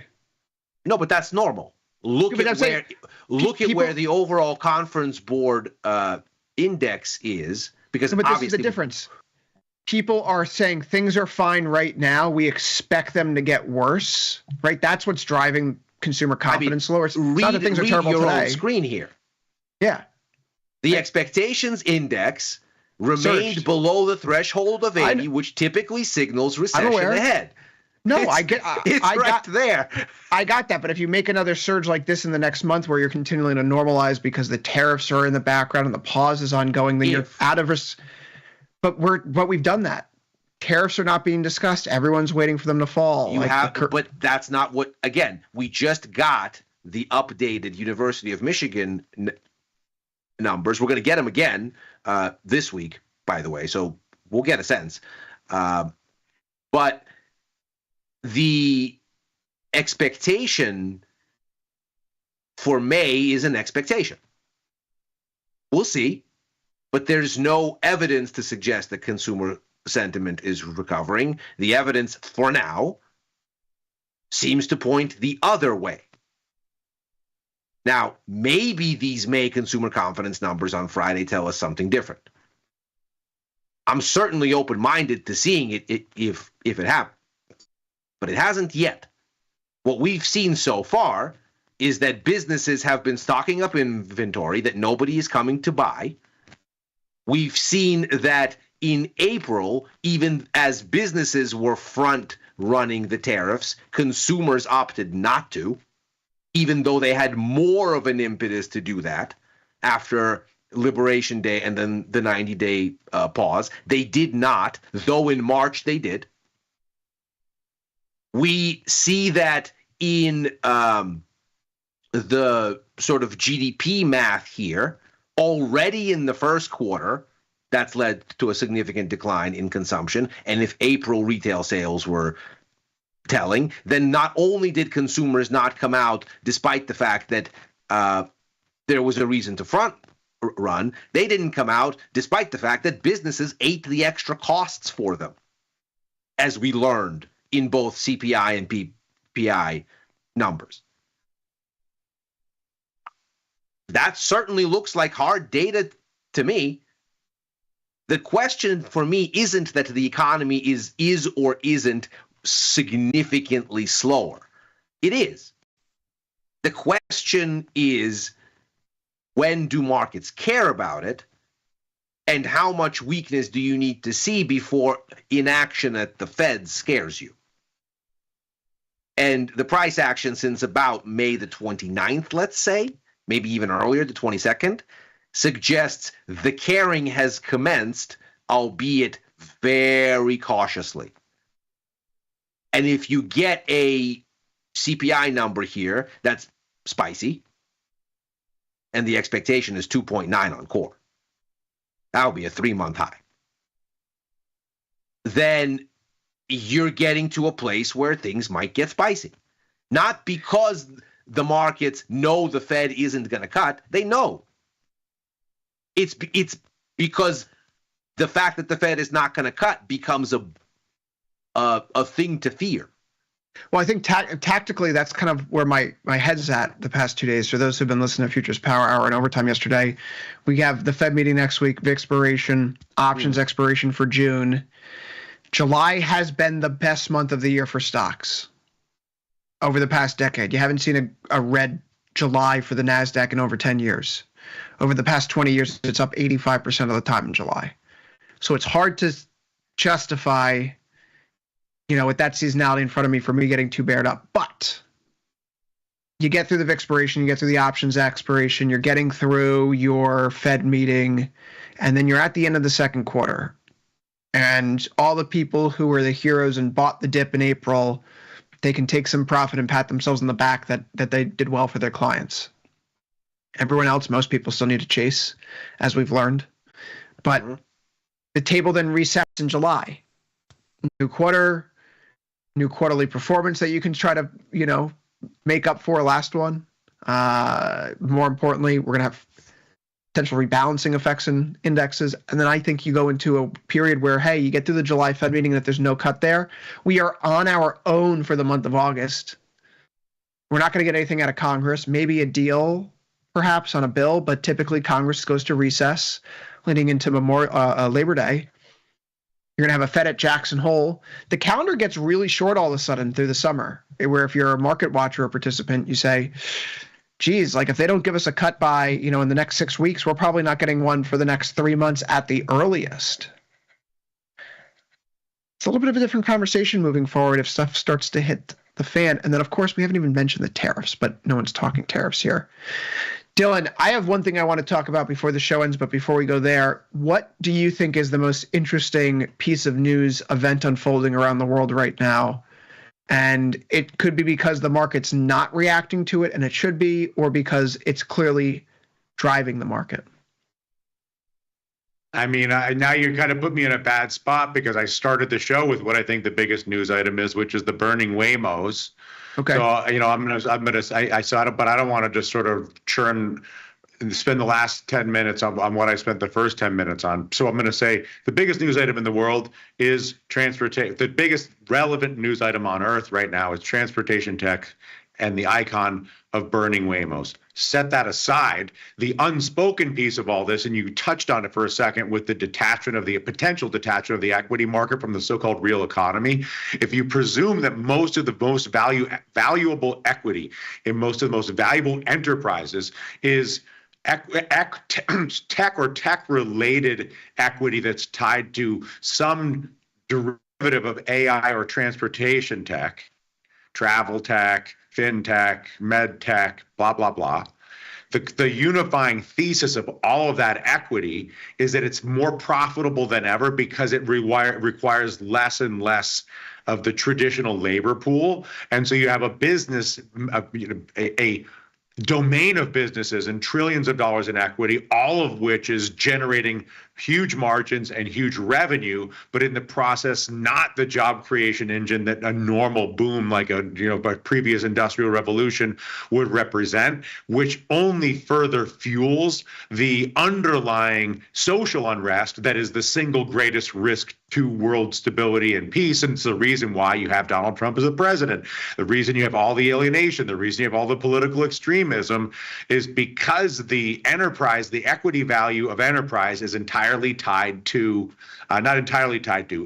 S10: No, but that's normal. Look at where the overall conference board index is, because
S9: but this is the difference. People are saying things are fine right now. We expect them to get worse, right? That's what's driving consumer confidence lower. It's not that things are terrible today.
S10: Read your own screen here.
S9: Yeah.
S10: The expectations index remained below the threshold of 80, which typically signals recession ahead.
S9: No,
S10: it's there.
S9: I got that, but if you make another surge like this in the next month where you're continuing to normalize because the tariffs are in the background and the pause is ongoing, then you're out of risk. But we've done that. Tariffs are not being discussed. Everyone's waiting for them to fall.
S10: But that's not what. Again, we just got the updated University of Michigan numbers. We're going to get them again this week, by the way. So we'll get a sense. But the expectation for May is an expectation. We'll see. But there's no evidence to suggest that consumer sentiment is recovering. The evidence for now seems to point the other way. Now, maybe these May consumer confidence numbers on Friday tell us something different. I'm certainly open-minded to seeing it if it happens. But it hasn't yet. What we've seen so far is that businesses have been stocking up inventory that nobody is coming to buy. We've seen that in April, even as businesses were front-running the tariffs, consumers opted not to, even though they had more of an impetus to do that after Liberation Day and then the 90-day pause. They did not, though in March they did. We see that in the sort of GDP math here. Already in the first quarter, that's led to a significant decline in consumption. And if April retail sales were telling, then not only did consumers not come out, despite the fact that there was a reason to front run, they didn't come out despite the fact that businesses ate the extra costs for them, as we learned in both CPI and PPI numbers. That certainly looks like hard data to me. The question for me isn't that the economy is or isn't significantly slower. It is. The question is, when do markets care about it? And how much weakness do you need to see before inaction at the Fed scares you? And the price action since about May the 29th, let's say, maybe even earlier, the 22nd, suggests the carrying has commenced, albeit very cautiously. And if you get a CPI number here that's spicy, and the expectation is 2.9 on core, that'll be a 3-month high. Then you're getting to a place where things might get spicy. Not because the markets know the Fed isn't going to cut. They know. It's because the fact that the Fed is not going to cut becomes a thing to fear.
S9: Well, I think tactically, that's kind of where my head's at the past 2 days. For those who've been listening to Futures Power Hour and Overtime yesterday, we have the Fed meeting next week, the expiration, options expiration for June. July has been the best month of the year for stocks over the past decade. You haven't seen a red July for the NASDAQ in over 10 years. Over the past 20 years, it's up 85% of the time in July. So it's hard to justify, with that seasonality in front of me, for me getting too bared up. But you get through the expiration, you get through the options expiration, you're getting through your Fed meeting, and then you're at the end of the second quarter. And all the people who were the heroes and bought the dip in April, they can take some profit and pat themselves on the back that they did well for their clients. Everyone else, most people still need to chase, as we've learned. But the table then resets in July. New quarter, new quarterly performance that you can try to, make up for last one. More importantly, we're going to have potential rebalancing effects in indexes. And then I think you go into a period where, hey, you get through the July Fed meeting and if there's no cut there, we are on our own for the month of August. We're not going to get anything out of Congress, maybe a deal perhaps on a bill, but typically Congress goes to recess leading into Labor Day. You're going to have a Fed at Jackson Hole. The calendar gets really short all of a sudden through the summer, where if you're a market watcher or participant, you say, geez, like if they don't give us a cut by, in the next 6 weeks, we're probably not getting one for the next 3 months at the earliest. It's a little bit of a different conversation moving forward if stuff starts to hit the fan. And then, of course, we haven't even mentioned the tariffs, but no one's talking tariffs here. Dylan, I have one thing I want to talk about before the show ends, but before we go there, what do you think is the most interesting piece of news event unfolding around the world right now? And it could be because the market's not reacting to it, and it should be, or because it's clearly driving the market.
S15: I mean, now you kind of put me in a bad spot because I started the show with what I think the biggest news item is, which is the burning Waymos.
S9: Okay.
S15: So I saw it, but I don't want to just sort of spend the last 10 minutes on what I spent the first 10 minutes on. So I'm going to say the biggest news item in the world is transportation. The biggest relevant news item on earth right now is transportation tech and the icon of burning Waymos. Set that aside. The unspoken piece of all this, and you touched on it for a second with the potential detachment of the equity market from the so-called real economy. If you presume that most of the most valuable equity in most of the most valuable enterprises is tech or tech-related equity that's tied to some derivative of AI or transportation tech, travel tech, fintech, med tech, blah, blah, blah. The unifying thesis of all of that equity is that it's more profitable than ever because it requires less and less of the traditional labor pool. And so you have a business, a domain of businesses and trillions of dollars in equity, all of which is generating huge margins and huge revenue, but in the process, not the job creation engine that a normal boom like a previous industrial revolution would represent, which only further fuels the underlying social unrest that is the single greatest risk to world stability and peace. And it's the reason why you have Donald Trump as a president. The reason you have all the alienation, the reason you have all the political extremism is because the enterprise, the equity value of enterprise is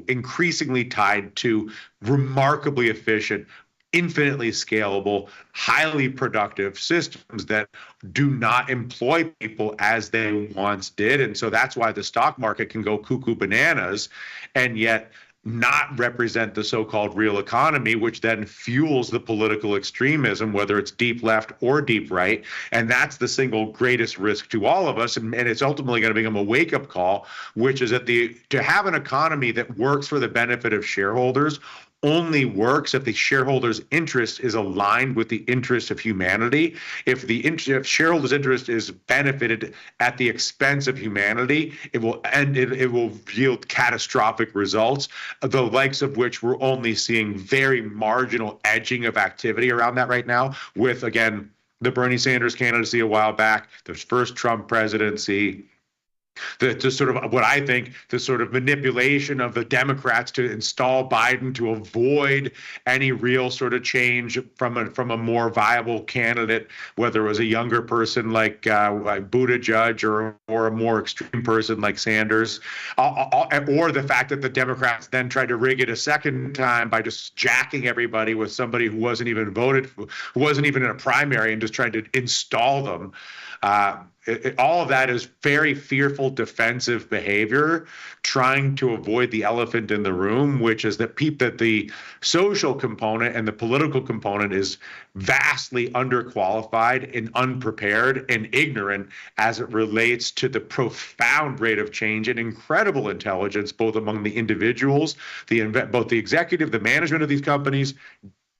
S15: increasingly tied to remarkably efficient, infinitely scalable, highly productive systems that do not employ people as they once did. And so that's why the stock market can go cuckoo bananas. And yet not represent the so-called real economy, which then fuels the political extremism, whether it's deep left or deep right. And that's the single greatest risk to all of us. And it's ultimately going to become a wake-up call, which is that to have an economy that works for the benefit of shareholders only works if the shareholders' interest is aligned with the interest of humanity. If shareholders' interest is benefited at the expense of humanity, it will yield catastrophic results, the likes of which we're only seeing very marginal edging of activity around that right now, with, again, the Bernie Sanders candidacy a while back, the first Trump presidency, the sort of what I think the sort of manipulation of the Democrats to install Biden to avoid any real sort of change from a more viable candidate, whether it was a younger person like Buttigieg or a more extreme person like Sanders, or the fact that the Democrats then tried to rig it a second time by just jacking everybody with somebody who wasn't even voted, who wasn't even in a primary, and just trying to install them. All of that is very fearful defensive behavior, trying to avoid the elephant in the room, which is that the social component and the political component is vastly underqualified and unprepared and ignorant as it relates to the profound rate of change and incredible intelligence, both among the individuals, both the executive, the management of these companies,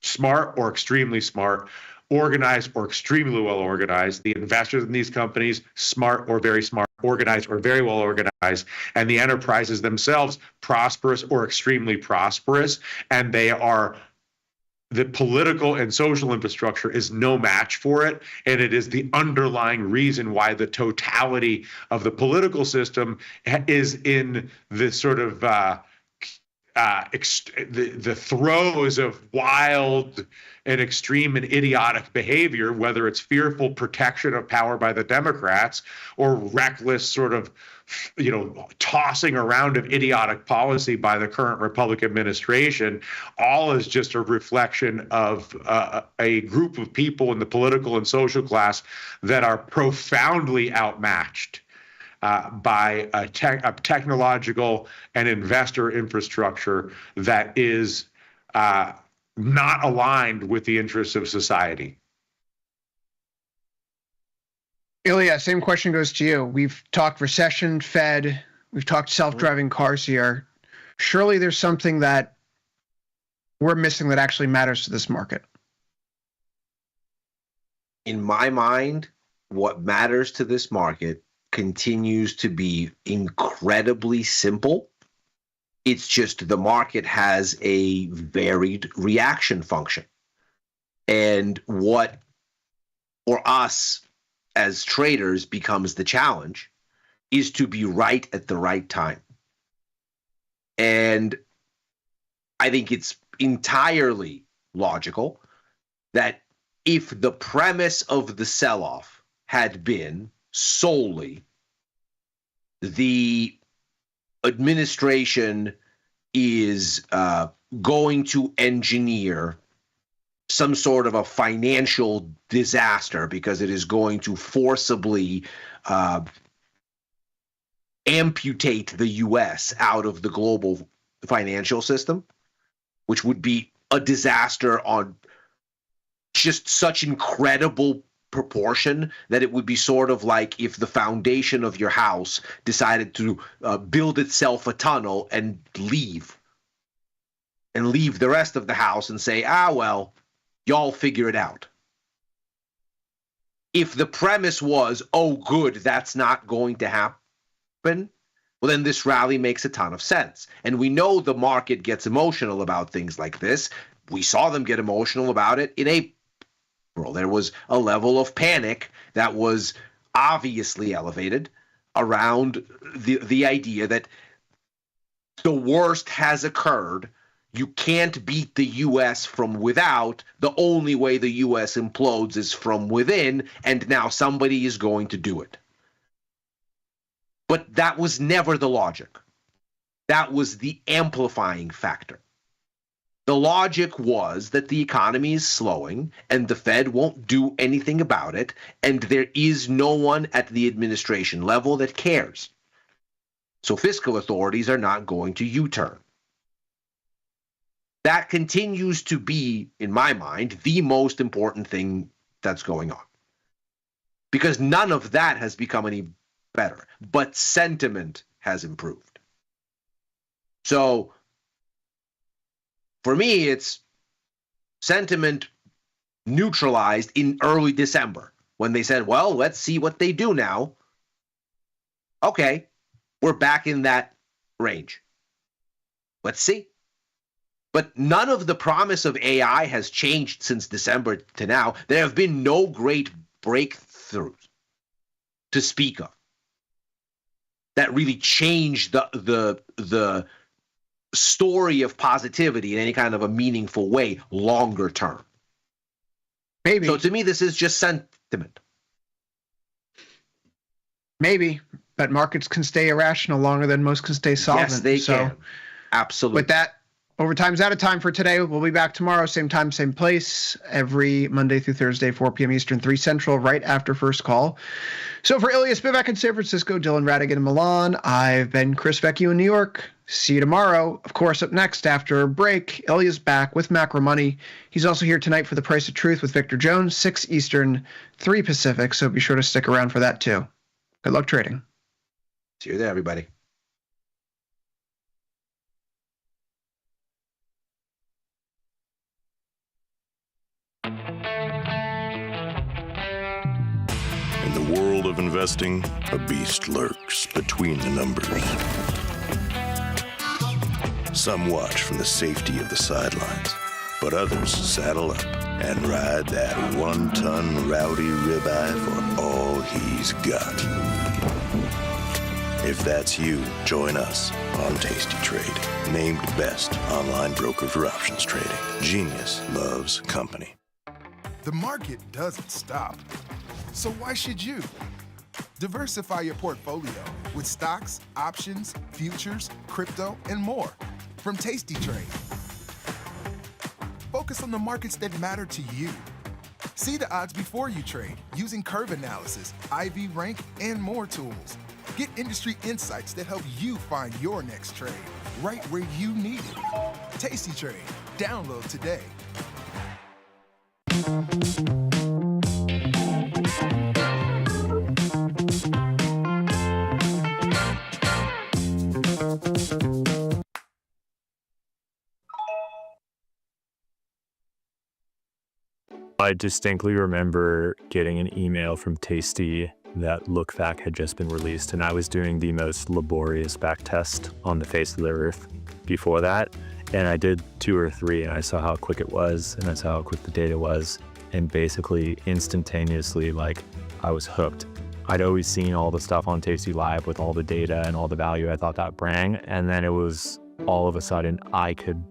S15: smart or extremely smart, organized or extremely well organized, the investors in these companies, smart or very smart, organized or very well organized, and the enterprises themselves, prosperous or extremely prosperous. And the political and social infrastructure is no match for it. And it is the underlying reason why the totality of the political system is in this sort of the throes of wild and extreme and idiotic behavior, whether it's fearful protection of power by the Democrats or reckless sort of, tossing around of idiotic policy by the current Republican administration. All is just a reflection of a group of people in the political and social class that are profoundly outmatched by a technological and investor infrastructure that is not aligned with the interests of society.
S9: Ilya, same question goes to you. We've talked recession, Fed, we've talked self-driving cars here. Surely there's something that we're missing that actually matters to this market.
S10: In my mind, what matters to this market continues to be incredibly simple. It's just the market has a varied reaction function. And what for us as traders becomes the challenge is to be right at the right time. And I think it's entirely logical that if the premise of the sell-off had been solely the administration is going to engineer some sort of a financial disaster because it is going to forcibly amputate the U.S. out of the global financial system, which would be a disaster on just such incredible proportion that it would be sort of like if the foundation of your house decided to build itself a tunnel and leave the rest of the house and say, well, y'all figure it out. If the premise was, oh, good, that's not going to happen, well, then this rally makes a ton of sense. And we know the market gets emotional about things like this. We saw them get emotional about it in April. There was a level of panic that was obviously elevated around the idea that the worst has occurred. You can't beat the U.S. from without. The only way the U.S. implodes is from within, and now somebody is going to do it. But that was never the logic. That was the amplifying factor. The logic was that the economy is slowing and the Fed won't do anything about it, and there is no one at the administration level that cares. So fiscal authorities are not going to U-turn. That continues to be, in my mind, the most important thing that's going on. Because none of that has become any better, but sentiment has improved. So for me, it's sentiment neutralized in early December when they said, well, let's see what they do now. Okay, we're back in that range. Let's see. But none of the promise of AI has changed since December to now. There have been no great breakthroughs to speak of that really changed the story of positivity in any kind of a meaningful way longer term.
S9: Maybe.
S10: So to me, this is just sentiment.
S9: Maybe, but markets can stay irrational longer than most can stay solvent.
S10: Yes, they can. Absolutely.
S9: With that, Overtime's out of time for today. We'll be back tomorrow, same time, same place, every Monday through Thursday, 4 p.m. Eastern, 3 Central, right after first call. So for Ilya Spivak in San Francisco, Dylan Radigan in Milan, I've been Chris Vecchio in New York. See you tomorrow. Of course, up next after a break, Ilya's back with Macro Money. He's also here tonight for The Price of Truth with Victor Jones, 6 Eastern, 3 Pacific, so be sure to stick around for that too. Good luck trading.
S10: See you there, everybody.
S21: In the world of investing, a beast lurks between the numbers. Some watch from the safety of the sidelines, but others saddle up and ride that 1-ton rowdy ribeye for all he's got. If that's you, join us on Tasty Trade, named best online broker for options trading. Genius loves company.
S1: The market doesn't stop. So why should you? Diversify your portfolio with stocks, options, futures, crypto, and more from Tasty Trade. Focus on the markets that matter to you. See the odds before you trade using curve analysis, IV rank, and more tools. Get industry insights that help you find your next trade right where you need it. Tasty Trade. Download today.
S18: I distinctly remember getting an email from Tasty that Lookback had just been released, and I was doing the most laborious back test on the face of the earth before that. And I did 2 or 3, and I saw how quick it was, and I saw how quick the data was, and basically instantaneously, like, I was hooked. I'd always seen all the stuff on Tasty Live with all the data and all the value I thought that bring, and then it was all of a sudden I could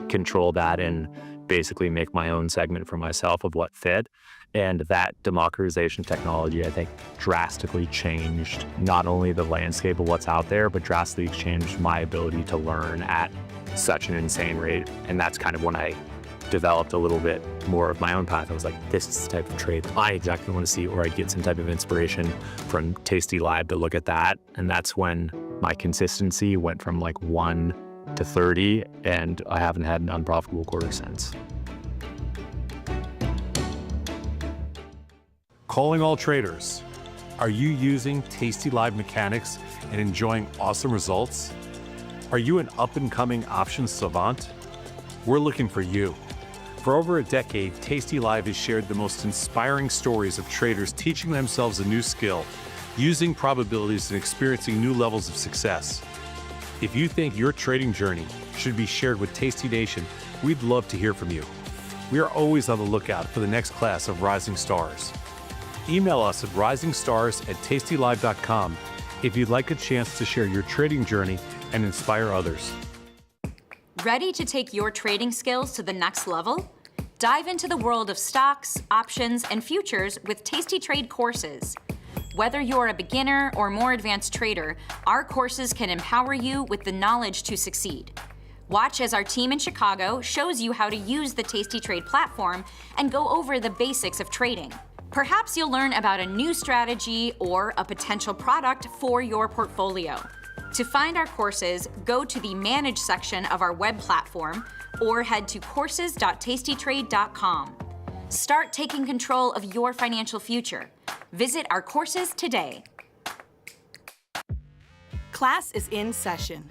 S18: control that and basically make my own segment for myself of what fit. And that democratization technology, I think, drastically changed not only the landscape of what's out there, but drastically changed my ability to learn at such an insane rate. And that's kind of when I developed a little bit more of my own path. I was like, this is the type of trade I exactly want to see, or I get some type of inspiration from Tasty Live to look at that. And that's when my consistency went from like 1 to 30, and I haven't had an unprofitable quarter since.
S16: Calling all traders. Are you using Tasty Live mechanics and enjoying awesome results? Are you an up-and-coming options savant? We're looking for you. For over a decade, Tasty Live has shared the most inspiring stories of traders teaching themselves a new skill, using probabilities and experiencing new levels of success. If you think your trading journey should be shared with Tasty Nation, we'd love to hear from you. We are always on the lookout for the next class of rising stars. Email us at risingstars@tastylive.com if you'd like a chance to share your trading journey and inspire others.
S22: Ready to take your trading skills to the next level? Dive into the world of stocks, options, and futures with Tasty Trade courses. Whether you're a beginner or more advanced trader, our courses can empower you with the knowledge to succeed. Watch as our team in Chicago shows you how to use the Tasty Trade platform and go over the basics of trading. Perhaps you'll learn about a new strategy or a potential product for your portfolio. To find our courses, go to the Manage section of our web platform or head to courses.tastytrade.com. Start taking control of your financial future. Visit our courses today.
S7: Class is in session.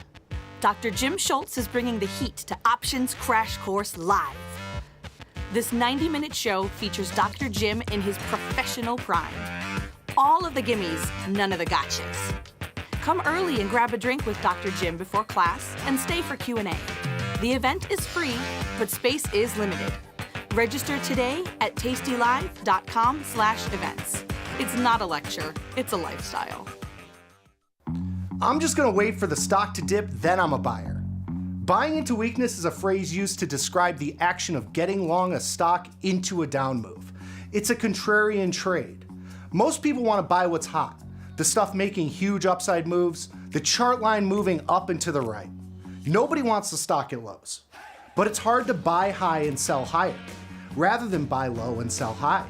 S7: Dr. Jim Schultz is bringing the heat to Options Crash Course Live. This 90-minute show features Dr. Jim in his professional prime. All of the gimmies, none of the gotchas. Come early and grab a drink with Dr. Jim before class and stay for Q&A. The event is free, but space is limited. Register today at tastylive.com/events. It's not a lecture, it's a lifestyle.
S3: I'm just gonna wait for the stock to dip, then I'm a buyer. Buying into weakness is a phrase used to describe the action of getting long a stock into a down move. It's a contrarian trade. Most people want to buy what's hot, the stuff making huge upside moves, the chart line moving up and to the right. Nobody wants the stock at lows. But it's hard to buy high and sell higher, rather than buy low and sell high.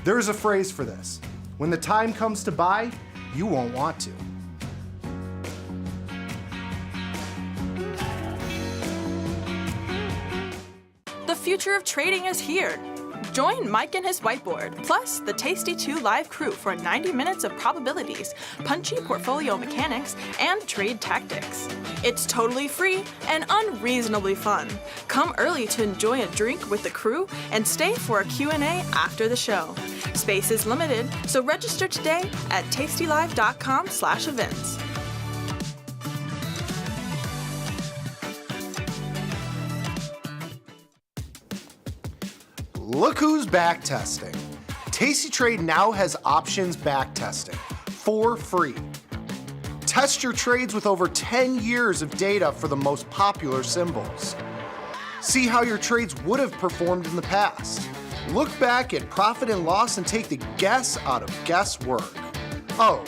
S3: There is a phrase for this. When the time comes to buy, you won't want to.
S11: The future of trading is here. Join Mike and his whiteboard, plus the Tasty 2 live crew for 90 minutes of probabilities, punchy portfolio mechanics, and trade tactics. It's totally free and unreasonably fun. Come early to enjoy a drink with the crew and stay for a Q&A after the show. Space is limited, so register today at tastylive.com/events.
S3: Look who's back testing. Tasty Trade now has options back testing for free. Test your trades with over 10 years of data for the most popular symbols. See how your trades would have performed in the past. Look back at profit and loss and take the guess out of guesswork. Oh,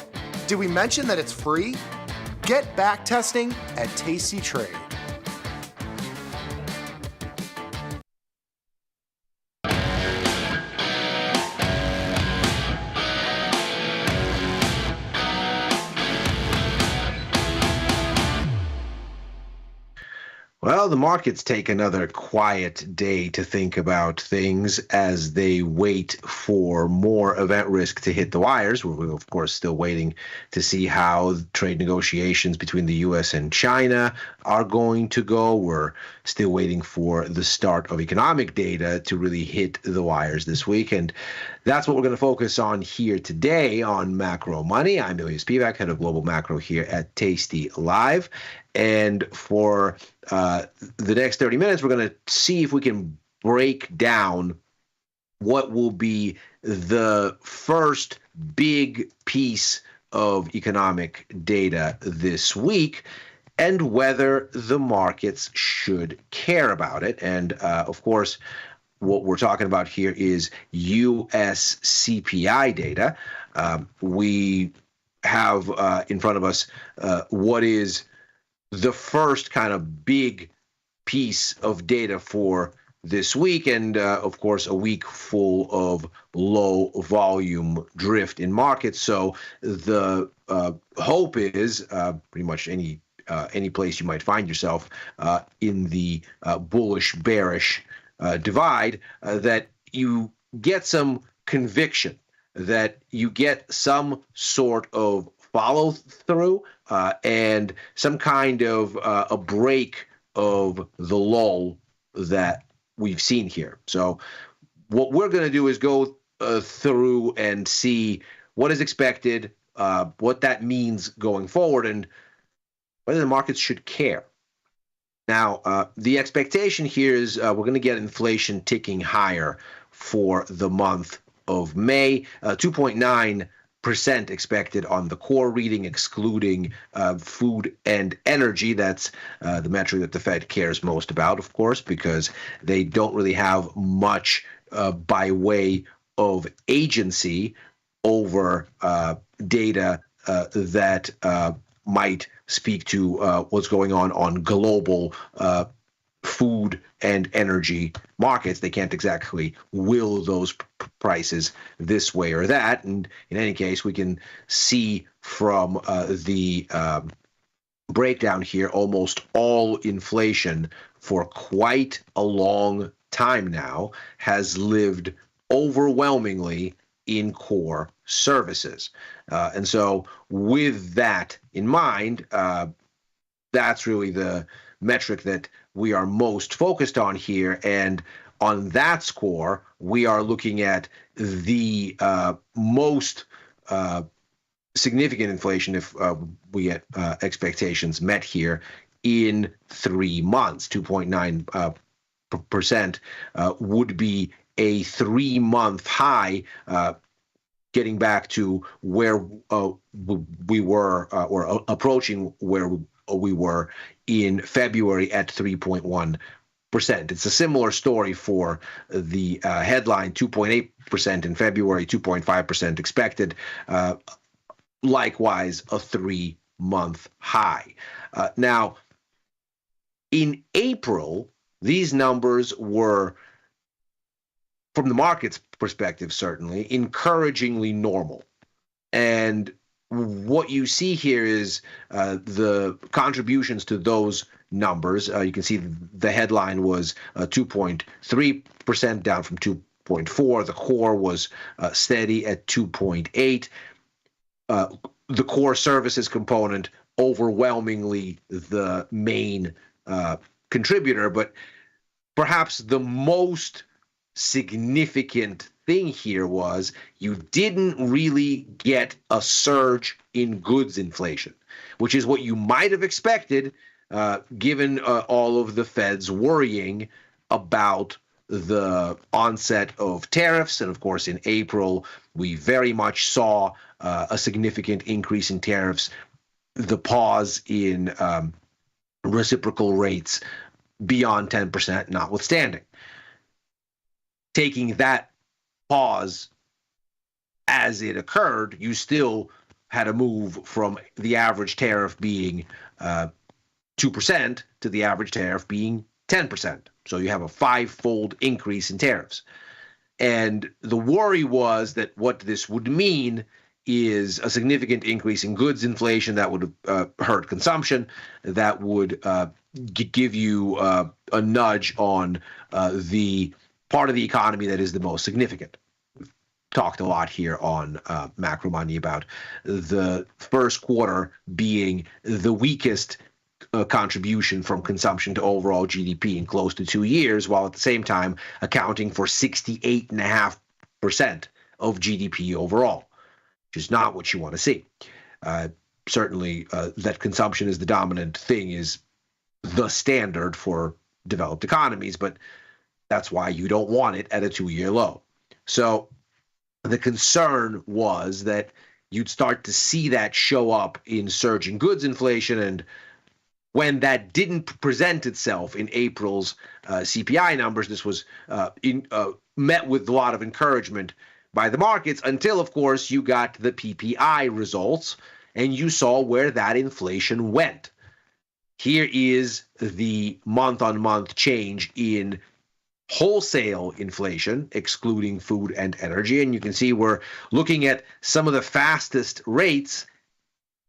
S3: did we mention that it's free? Get back testing at Tasty Trade.
S10: Well, the markets take another quiet day to think about things as they wait for more event risk to hit the wires. We're, of course, still waiting to see how trade negotiations between the U.S. and China are going to go. We're still waiting for the start of economic data to really hit the wires this week. And that's what we're going to focus on here today on Macro Money. I'm Ilya Spivak, head of Global Macro here at Tasty Live. And for the next 30 minutes, we're going to see if we can break down what will be the first big piece of economic data this week and whether the markets should care about it. And of course, what we're talking about here is U.S. CPI data. We have in front of us what is the first kind of big piece of data for this week, and of course a week full of low volume drift in markets. So the hope is pretty much any place you might find yourself in the bullish bearish divide, that you get some conviction, that you get some sort of follow through and some kind of a break of the lull that we've seen here. So what we're going to do is go through and see what is expected, what that means going forward, and whether the markets should care. Now, the expectation here is we're going to get inflation ticking higher for the month of May, 2.9% expected on the core reading, excluding food and energy. That's the metric that the Fed cares most about, of course, because they don't really have much by way of agency over data that might speak to what's going on global food and energy markets. They can't exactly will those prices this way or that. And in any case, we can see from the breakdown here, almost all inflation for quite a long time now has lived overwhelmingly in core services. And so with that in mind, that's really the metric that we are most focused on here. And on that score, we are looking at the most significant inflation if we get expectations met here in 3 months. 2.9% would be a 3-month high, getting back to where we were or approaching where we were in February at 3.1%. It's a similar story for the headline, 2.8% in February, 2.5% expected. Likewise, a 3-month high. Now, in April, these numbers were, from the market's perspective, certainly, encouragingly normal. And what you see here is the contributions to those numbers. You can see the headline was 2.3%, down from 2.4. The core was steady at 2.8. The core services component overwhelmingly the main contributor, but perhaps the most significant thing here was you didn't really get a surge in goods inflation, which is what you might have expected given all of the Fed's worrying about the onset of tariffs. And of course, in April, we very much saw a significant increase in tariffs, the pause in reciprocal rates beyond 10% notwithstanding. Taking that pause as it occurred, you still had a move from the average tariff being 2% to the average tariff being 10%. So you have a 5-fold increase in tariffs. And the worry was that what this would mean is a significant increase in goods inflation that would hurt consumption, that would give you a nudge on the part of the economy that is the most significant. We've talked a lot here on Macro Money about the first quarter being the weakest contribution from consumption to overall GDP in close to 2 years, while at the same time accounting for 68.5% of GDP overall, which is not what you want to see. Certainly, that consumption is the dominant thing is the standard for developed economies, but that's why you don't want it at a 2-year low. So the concern was that you'd start to see that show up in surging goods inflation. And when that didn't present itself in April's CPI numbers, this was met with a lot of encouragement by the markets until, of course, you got the PPI results and you saw where that inflation went. Here is the month-on-month change in wholesale inflation, excluding food and energy. And you can see we're looking at some of the fastest rates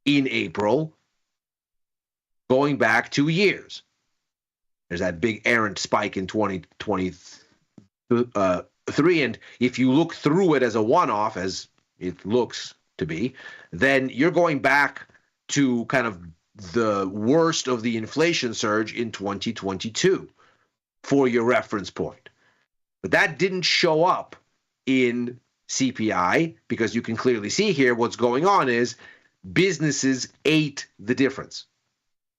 S10: in April going back 2 years. There's that big errant spike in 2023. And if you look through it as a one-off, as it looks to be, then you're going back to kind of the worst of the inflation surge in 2022 for your reference point. But that didn't show up in CPI because you can clearly see here what's going on is businesses ate the difference.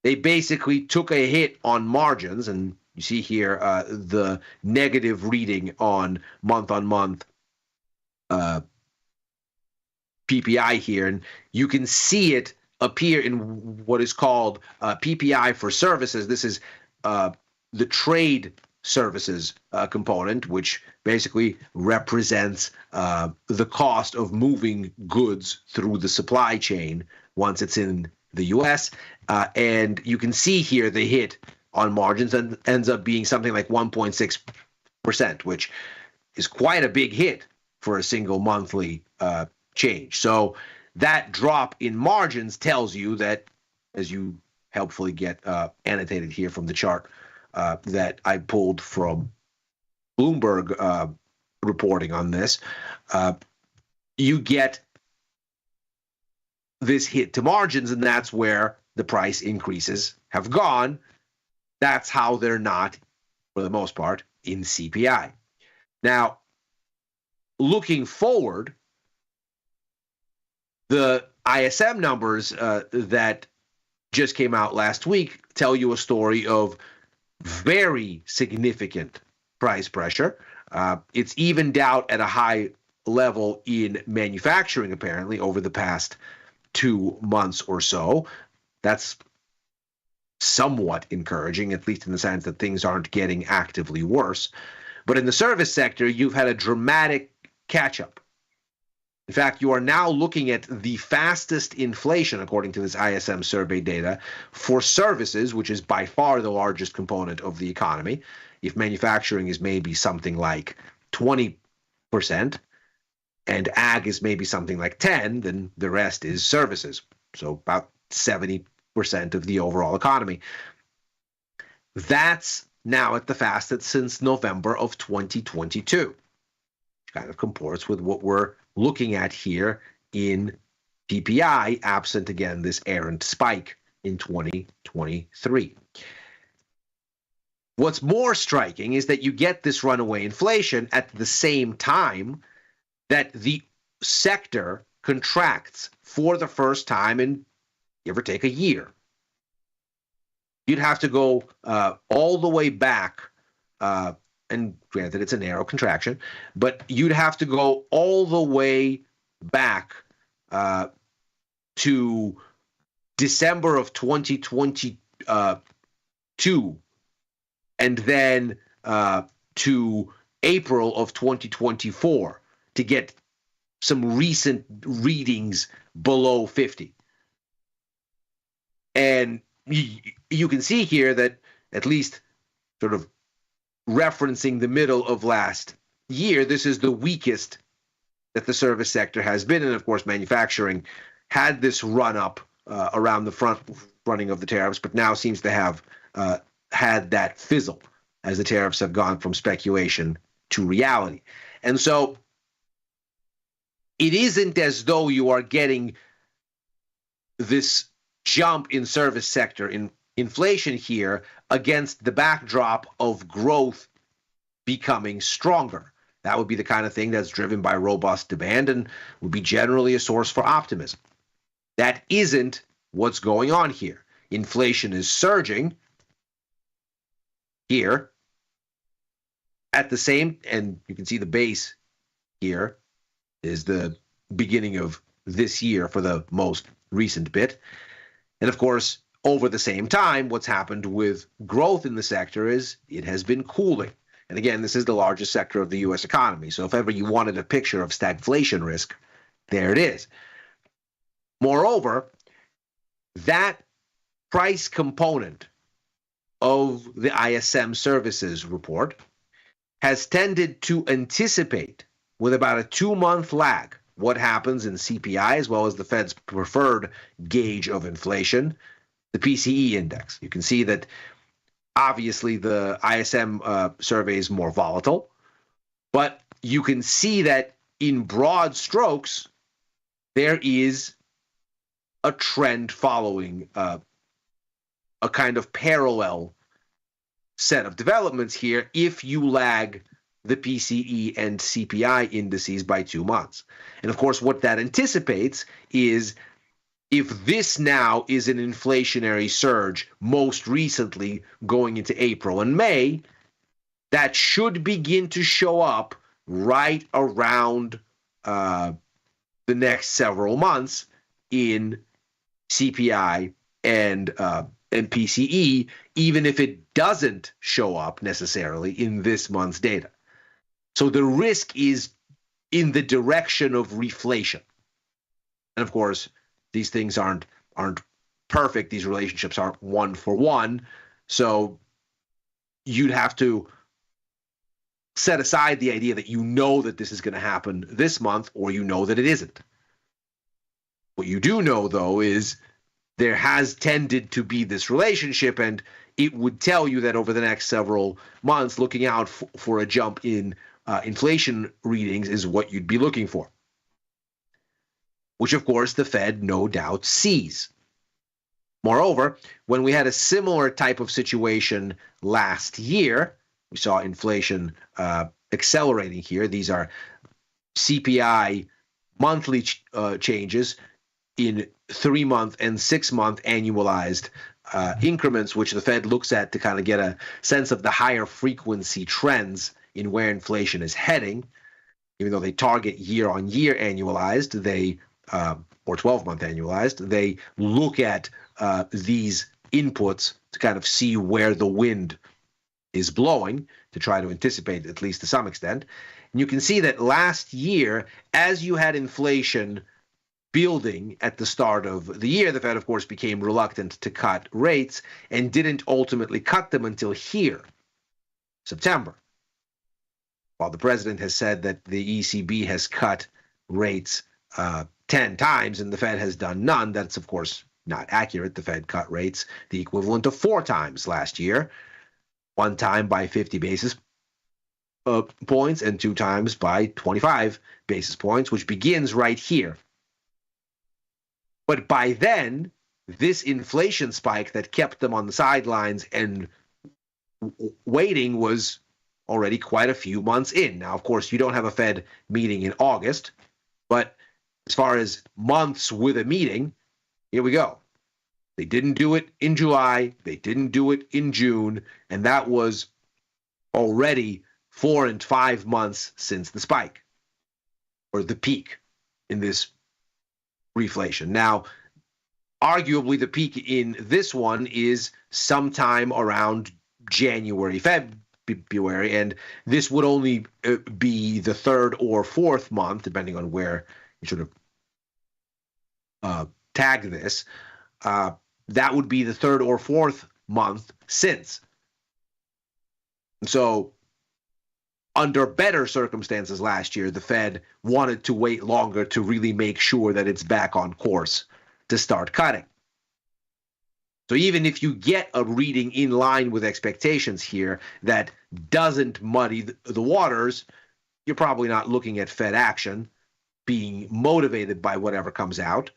S10: They basically took a hit on margins, and you see here the negative reading on month-on-month PPI here, and you can see it appear in what is called PPI for services. This is the trade services component, which basically represents the cost of moving goods through the supply chain once it's in the U.S. And you can see here the hit on margins and ends up being something like 1.6%, which is quite a big hit for a single monthly change. So that drop in margins tells you that, as you helpfully get annotated here from the chart that I pulled from Bloomberg reporting on this. You get this hit to margins, and that's where the price increases have gone. That's how they're not, for the most part, in CPI. Now, looking forward, the ISM numbers that just came out last week tell you a story of very significant price pressure. It's evened out at a high level in manufacturing, apparently, over the past 2 months or so. That's somewhat encouraging, at least in the sense that things aren't getting actively worse. But in the service sector, you've had a dramatic catch-up. In fact, you are now looking at the fastest inflation, according to this ISM survey data, for services, which is by far the largest component of the economy. If manufacturing is maybe something like 20%, and ag is maybe something like 10%, then the rest is services. So about 70% of the overall economy. That's now at the fastest since November of 2022. Kind of comports with what we're looking at here in PPI, absent, again, this errant spike in 2023. What's more striking is that you get this runaway inflation at the same time that the sector contracts for the first time in, give or take, a year. You'd have to go all the way back, and granted it's a narrow contraction, but you'd have to go all the way back to December of 2022 and then to April of 2024 to get some recent readings below 50. And you can see here that, at least sort of referencing the middle of last year, this is the weakest that the service sector has been. And of course, manufacturing had this run up around the front running of the tariffs, but now seems to have had that fizzle as the tariffs have gone from speculation to reality. And so it isn't as though you are getting this jump in service sector in inflation here against the backdrop of growth becoming stronger. That would be the kind of thing that's driven by robust demand and would be generally a source for optimism. That isn't what's going on here. Inflation is surging here at the same, and you can see the base here is the beginning of this year for the most recent bit. And of course, over the same time, what's happened with growth in the sector is it has been cooling. And again, this is the largest sector of the U.S. economy. So if ever you wanted a picture of stagflation risk, there it is. Moreover, that price component of the ISM services report has tended to anticipate with about a 2-month lag what happens in CPI, as well as the Fed's preferred gauge of inflation, the PCE index. You can see that obviously the ISM survey is more volatile, but you can see that in broad strokes, there is a trend following a kind of parallel set of developments here if you lag the PCE and CPI indices by 2 months. And of course, what that anticipates is if this now is an inflationary surge, most recently going into April and May, that should begin to show up right around the next several months in CPI and PCE, even if it doesn't show up necessarily in this month's data. So the risk is in the direction of reflation. And of course, these things aren't perfect. These relationships aren't one for one. So you'd have to set aside the idea that you know that this is going to happen this month, or you know that it isn't. What you do know, though, is there has tended to be this relationship, and it would tell you that over the next several months, looking out for a jump in inflation readings is what you'd be looking for, which of course the Fed no doubt sees. Moreover, when we had a similar type of situation last year, we saw inflation accelerating here. These are CPI monthly changes in 3-month and 6-month annualized increments, which the Fed looks at to kind of get a sense of the higher frequency trends in where inflation is heading. Even though they target year-on-year annualized, they or 12-month annualized, they look at these inputs to kind of see where the wind is blowing, to try to anticipate, at least to some extent. And you can see that last year, as you had inflation building at the start of the year, the Fed, of course, became reluctant to cut rates and didn't ultimately cut them until here, September. While the president has said that the ECB has cut rates 10 times and the Fed has done none, that's, of course, not accurate. The Fed cut rates the equivalent of 4 times last year, 1 time by 50 basis points and 2 times by 25 basis points, which begins right here. But by then, this inflation spike that kept them on the sidelines and waiting was already quite a few months in. Now, of course, you don't have a Fed meeting in August, but as far as months with a meeting, here we go. They didn't do it in July, they didn't do it in June, and that was already 4 and 5 months since the spike, or the peak in this reflation. Now, arguably the peak in this one is sometime around January, February, and this would only be the 3rd or 4th month, depending on where you sort of tag this. That would be the 3rd or 4th month since. So, under better circumstances last year, the Fed wanted to wait longer to really make sure that it's back on course to start cutting. So even if you get a reading in line with expectations here that doesn't muddy the waters, you're probably not looking at Fed action being motivated by whatever comes out.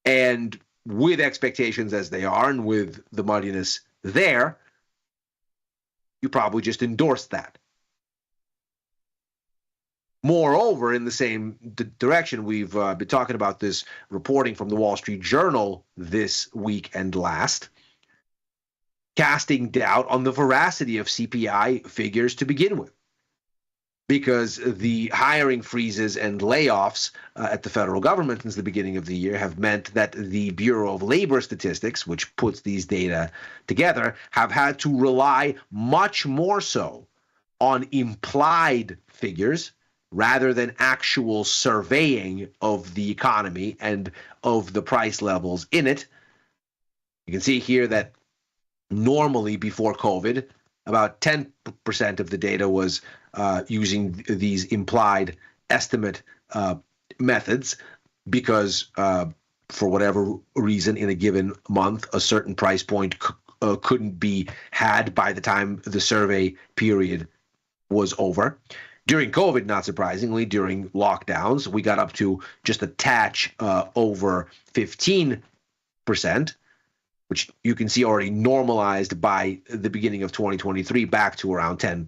S10: And with expectations as they are and with the muddiness there, you probably just endorse that. Moreover, in the same direction, we've been talking about this reporting from the Wall Street Journal this week and last, casting doubt on the veracity of CPI figures to begin with, because the hiring freezes and layoffs at the federal government since the beginning of the year have meant that the Bureau of Labor Statistics, which puts these data together, have had to rely much more so on implied figures rather than actual surveying of the economy and of the price levels in it. You can see here that normally before COVID, about 10% of the data was using these implied estimate methods because for whatever reason in a given month, a certain price point couldn't be had by the time the survey period was over. During COVID, not surprisingly, during lockdowns, we got up to just a touch over 15%, which you can see already normalized by the beginning of 2023 back to around 10%.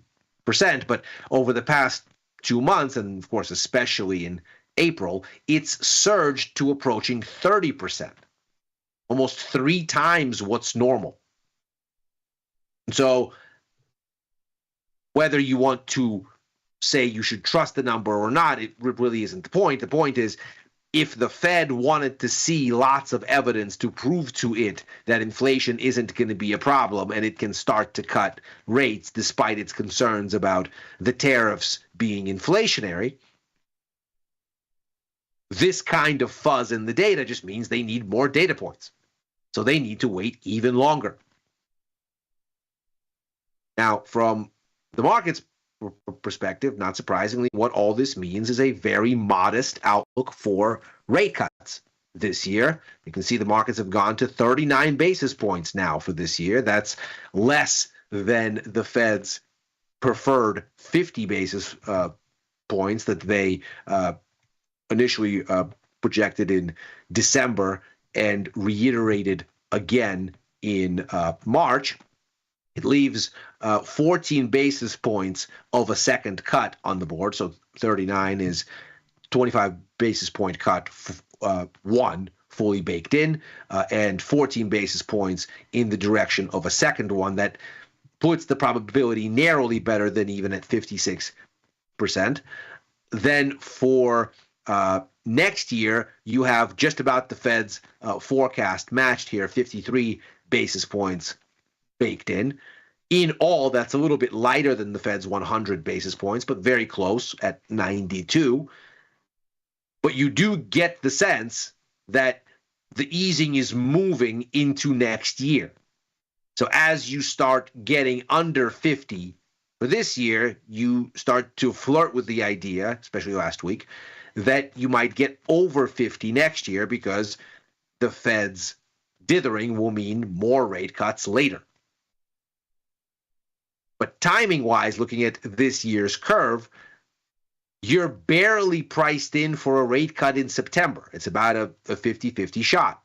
S10: But over the past 2 months, and of course, especially in April, it's surged to approaching 30%, almost 3 times what's normal. So whether you want to say you should trust the number or not, it really isn't the point. The point is, if the Fed wanted to see lots of evidence to prove to it that inflation isn't going to be a problem and it can start to cut rates despite its concerns about the tariffs being inflationary, this kind of fuzz in the data just means they need more data points. So they need to wait even longer. Now, from the market's perspective, not surprisingly, what all this means is a very modest outlook for rate cuts this year. You can see the markets have gone to 39 basis points now for this year. That's less than the Fed's preferred 50 basis points that they initially projected in December and reiterated again in March. It leaves 14 basis points of a second cut on the board. So 39 is 25 basis point cut, one fully baked in, and 14 basis points in the direction of a second one that puts the probability narrowly better than even at 56%. Then for next year, you have just about the Fed's forecast matched here, 53 basis points baked in. In all, that's a little bit lighter than the Fed's 100 basis points, but very close at 92. But you do get the sense that the easing is moving into next year. So as you start getting under 50 for this year, you start to flirt with the idea, especially last week, that you might get over 50 next year because the Fed's dithering will mean more rate cuts later. But timing-wise, looking at this year's curve, you're barely priced in for a rate cut in September. It's about a 50-50 shot.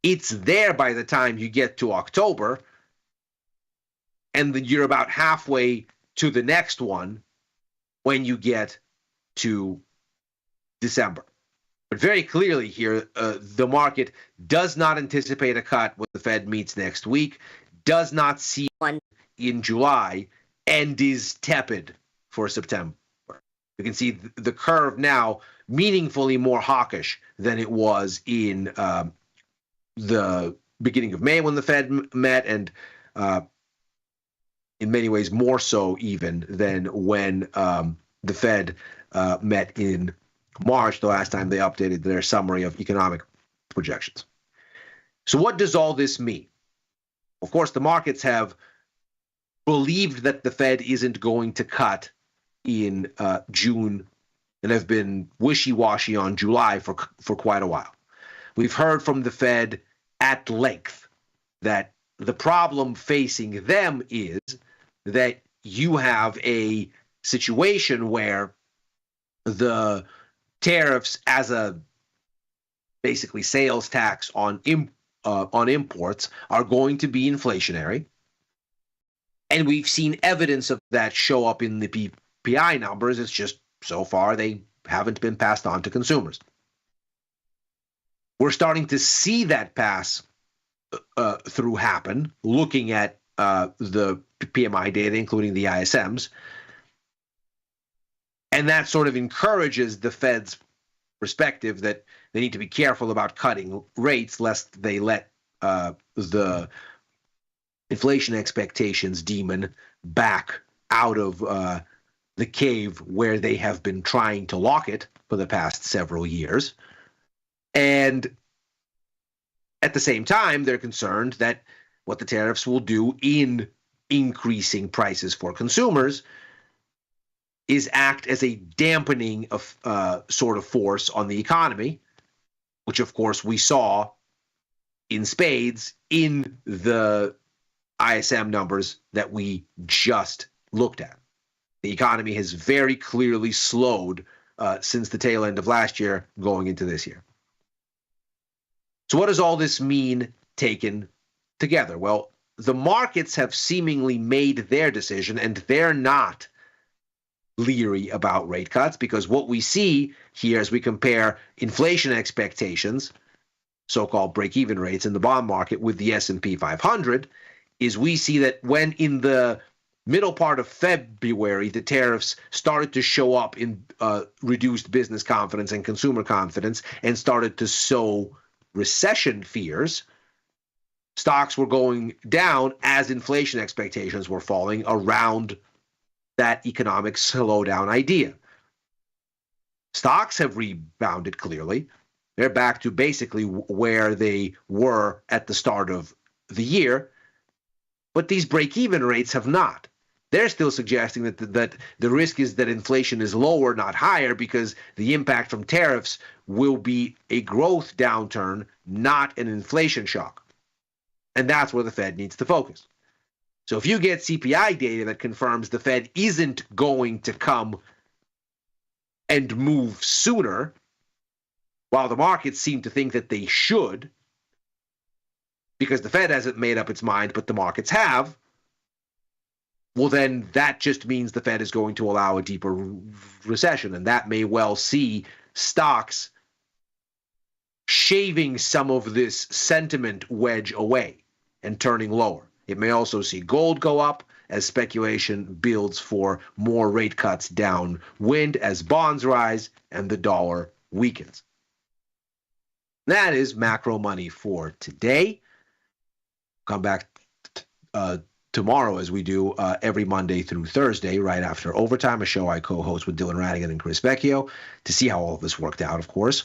S10: It's there by the time you get to October, and then you're about halfway to the next one when you get to December. But very clearly here, the market does not anticipate a cut when the Fed meets next week, does not see one in July, and is tepid for September. You can see the curve now meaningfully more hawkish than it was in the beginning of May when the Fed met, and in many ways more so even than when the Fed met in March, the last time they updated their summary of economic projections. So what does all this mean? Of course, the markets have believed that the Fed isn't going to cut in June and have been wishy-washy on July for quite a while. We've heard from the Fed at length that the problem facing them is that you have a situation where the tariffs as a basically sales tax on imports are going to be inflationary. And we've seen evidence of that show up in the PPI numbers. It's just so far they haven't been passed on to consumers. We're starting to see that pass through happen, looking at the PMI data, including the ISMs. And that sort of encourages the Fed's perspective that they need to be careful about cutting rates lest they let the inflation expectations demon back out of the cave where they have been trying to lock it for the past several years. And at the same time, they're concerned that what the tariffs will do in increasing prices for consumers is act as a dampening of sort of force on the economy, which of course we saw in spades in the ISM numbers that we just looked at. The economy has very clearly slowed since the tail end of last year going into this year. So what does all this mean taken together? Well, the markets have seemingly made their decision, and they're not leery about rate cuts, because what we see here as we compare inflation expectations, so-called break-even rates in the bond market with the S&P 500, is we see that when in the middle part of February, the tariffs started to show up in reduced business confidence and consumer confidence and started to sow recession fears, stocks were going down as inflation expectations were falling around that economic slowdown idea. Stocks have rebounded clearly. They're back to basically where they were at the start of the year, but these break-even rates have not. They're still suggesting that the risk is that inflation is lower, not higher, because the impact from tariffs will be a growth downturn, not an inflation shock. And that's where the Fed needs to focus. So if you get CPI data that confirms the Fed isn't going to come and move sooner, while the markets seem to think that they should, because the Fed hasn't made up its mind, but the markets have, well, then that just means the Fed is going to allow a deeper recession, and that may well see stocks shaving some of this sentiment wedge away and turning lower. It may also see gold go up as speculation builds for more rate cuts downwind as bonds rise and the dollar weakens. That is macro money for today. Come back tomorrow, as we do every Monday through Thursday, right after Overtime, a show I co-host with Dylan Radigan and Chris Vecchio, to see how all of this worked out, of course,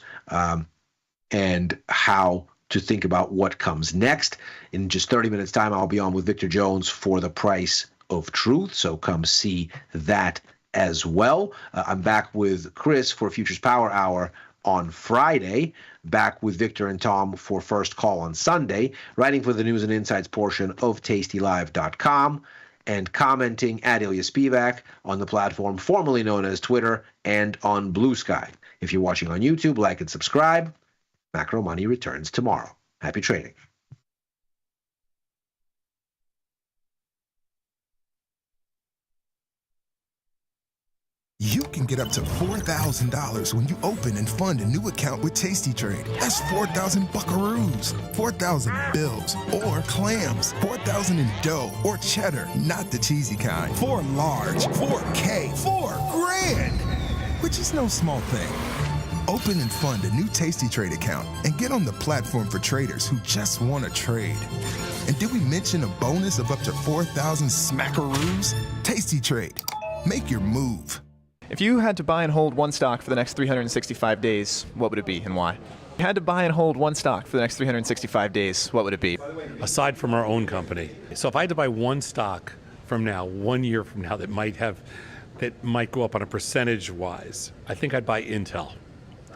S10: and how to think about what comes next. In just 30 minutes' time, I'll be on with Victor Jones for The Price of Truth, so come see that as well. I'm back with Chris for Futures Power Hour on Friday, back with Victor and Tom for First Call on Sunday, writing for the News and Insights portion of tastylive.com, and commenting at Ilya Spivak on the platform formerly known as Twitter and on Blue Sky. If you're watching on YouTube, like and subscribe. Macro Money returns tomorrow. Happy trading.
S1: You can get up to $4,000 when you open and fund a new account with Tasty Trade. That's 4,000 buckaroos, 4,000 bills, or clams, 4,000 in dough or cheddar, not the cheesy kind. 4 large, 4K, 4 grand, which is no small thing. Open and fund a new Tasty Trade account and get on the platform for traders who just want to trade. And did we mention a bonus of up to 4,000 smackaroos? Tasty Trade. Make your move.
S4: If you had to buy and hold one stock for the next 365 days, what would it be and why? If you had to buy and hold one stock for the next 365 days, what would it be?
S8: Aside from our own company. So if I had to buy one stock from now, 1 year from now, that might go up on a percentage wise, I think I'd buy Intel.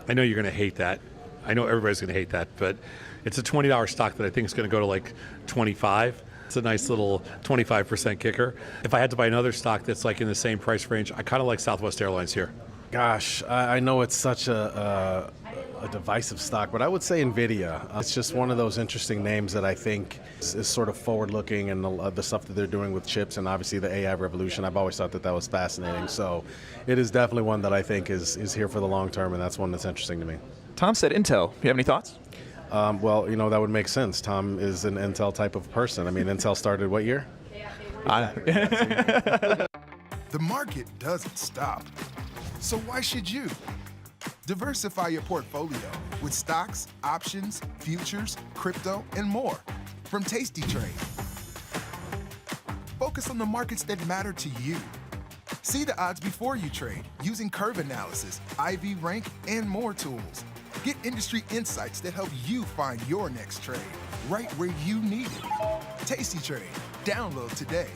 S8: I know you're going to hate that. I know everybody's going to hate that, but it's a $20 stock that I think is going to go to like 25. It's a nice little 25% kicker. If I had to buy another stock that's like in the same price range, I kind of like Southwest Airlines here.
S14: Gosh, I know it's such a divisive stock, but I would say NVIDIA. It's just one of those interesting names that I think is sort of forward-looking, and the stuff that they're doing with chips and obviously the AI revolution. I've always thought that was fascinating. So it is definitely one that I think is here for the long term, and that's one that's interesting to me.
S4: Tom said Intel. You have any thoughts?
S14: Well, that would make sense. Tom is an Intel type of person. I mean, Intel started what year?
S1: The market doesn't stop. So why should you? Diversify your portfolio with stocks, options, futures, crypto, and more from Tasty Trade. Focus on the markets that matter to you. See the odds before you trade using curve analysis, IV rank, and more tools. Get industry insights that help you find your next trade right where you need it. Tasty Trade. Download today.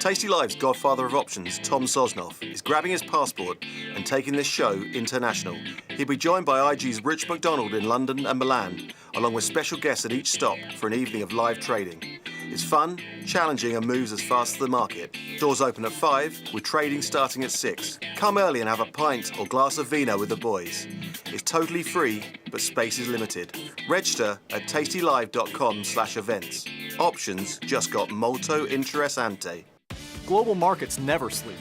S23: Tasty Live's godfather of options, Tom Sosnoff, is grabbing his passport and taking this show international. He'll be joined by IG's Rich McDonald in London and Milan, along with special guests at each stop for an evening of live trading. It's fun, challenging, and moves as fast as the market. Doors open at 5, with trading starting at 6. Come early and have a pint or glass of vino with the boys. It's totally free, but space is limited. Register at tastylive.com/events. Options just got molto interessante.
S24: Global markets never sleep.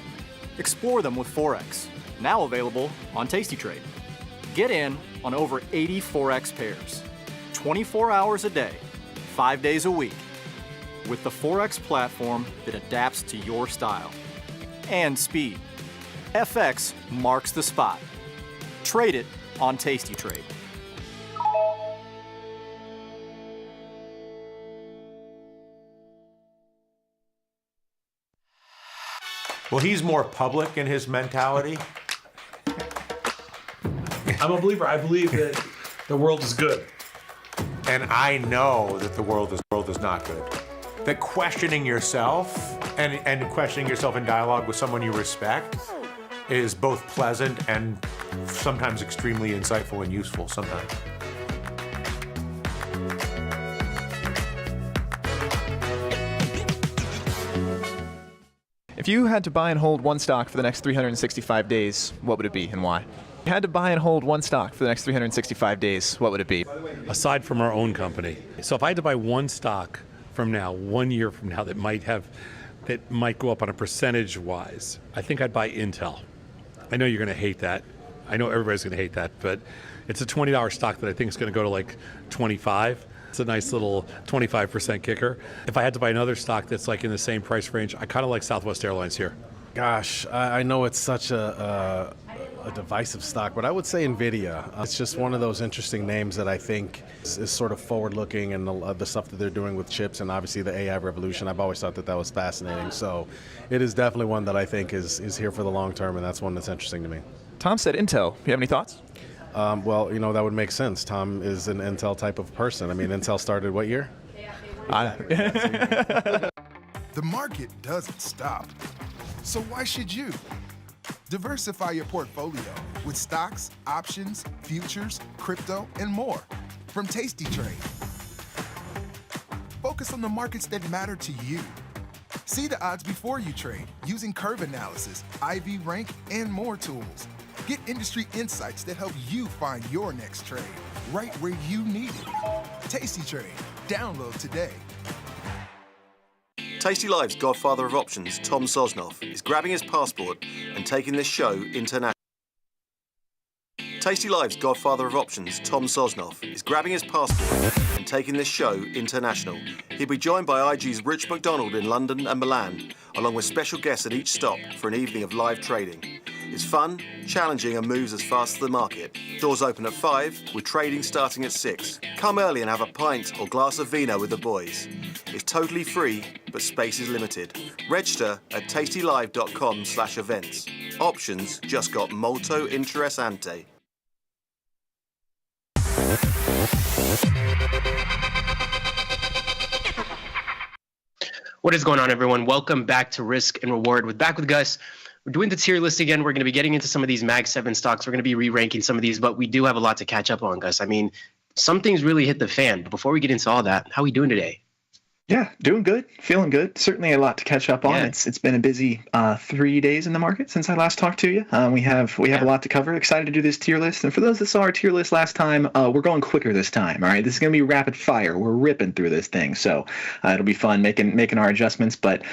S24: Explore them with Forex, now available on Tasty Trade. Get in on over 80 Forex pairs, 24 hours a day, 5 days a week, with the Forex platform that adapts to your style and speed. FX marks the spot. Trade it on Tasty Trade.
S19: Well, he's more public in his mentality.
S12: I'm a believer. I believe that the world is good.
S19: And I know that the world is not good. that questioning yourself and questioning yourself in dialogue with someone you respect is both pleasant and sometimes extremely insightful and useful sometimes.
S4: If you had to buy and hold one stock for the next 365 days, what would it be and why? If you had to buy and hold one stock for the next 365 days, what would it be?
S16: Aside from our own company. So if I had to buy one stock from now, 1 year from now, that might go up on a percentage wise, I think I'd buy Intel. I know you're going to hate that. I know everybody's going to hate that, but it's a $20 stock that I think is going to go to like 25. It's a nice little 25% kicker. If I had to buy another stock that's like in the same price range, I kind of like Southwest Airlines here.
S14: Gosh, I know it's such a divisive stock, but I would say NVIDIA. It's just one of those interesting names that I think is sort of forward-looking, and the stuff that they're doing with chips and obviously the AI revolution. I've always thought that was fascinating. So it is definitely one that I think is here for the long term, and that's one that's interesting to me.
S4: Tom said Intel. You have any thoughts?
S14: Well, that would make sense. Tom is an Intel type of person. I mean, Intel started what year?
S1: The market doesn't stop. So why should you? Diversify your portfolio with stocks, options, futures, crypto, and more from Tasty Trade. Focus on the markets that matter to you. See the odds before you trade using curve analysis, IV rank, and more tools. Get industry insights that help you find your next trade right where you need it. Tasty Trade. Download today.
S23: Tasty Live's godfather of options, Tom Sosnoff, is grabbing his passport and taking this show international. Tasty Live's godfather of options, Tom Sosnoff, is grabbing his passport and taking this show international. He'll be joined by IG's Rich McDonald in London and Milan, along with special guests at each stop for an evening of live trading. It's fun, challenging, and moves as fast as the market. Doors open at 5, with trading starting at 6. Come early and have a pint or glass of vino with the boys. It's totally free, but space is limited. Register at tastylive.com/events. Options just got molto interessante.
S5: What is going on, everyone? Welcome back to Risk and Reward. We're back with Gus. We're doing the tier list again. We're going to be getting into some of these Mag 7 stocks. We're going to be re-ranking some of these, but we do have a lot to catch up on, Gus. I mean, some things really hit the fan. But before we get into all that, how are we doing today?
S9: Yeah, doing good, feeling good. Certainly a lot to catch up on. Yeah. It's been a busy 3 days in the market since I last talked to you. We have a lot to cover. Excited to do this tier list. And for those that saw our tier list last time, we're going quicker this time. All right, this is going to be rapid fire. We're ripping through this thing, so it'll be fun making our adjustments. But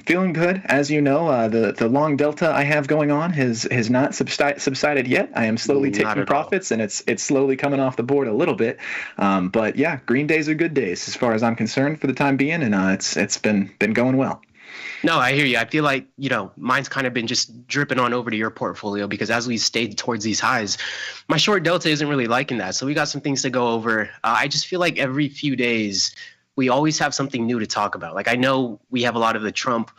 S9: feeling good, as you know. The long delta I have going on has not subsided yet. I am slowly taking profits, and it's slowly coming off the board a little bit. But yeah, green days are good days as far as I'm concerned for the time being, and it's been going well.
S5: No, I hear you. I feel like, mine's kind of been just dripping on over to your portfolio because as we stayed towards these highs, my short delta isn't really liking that. So we got some things to go over. I just feel like every few days we always have something new to talk about. Like I know we have a lot of the Trump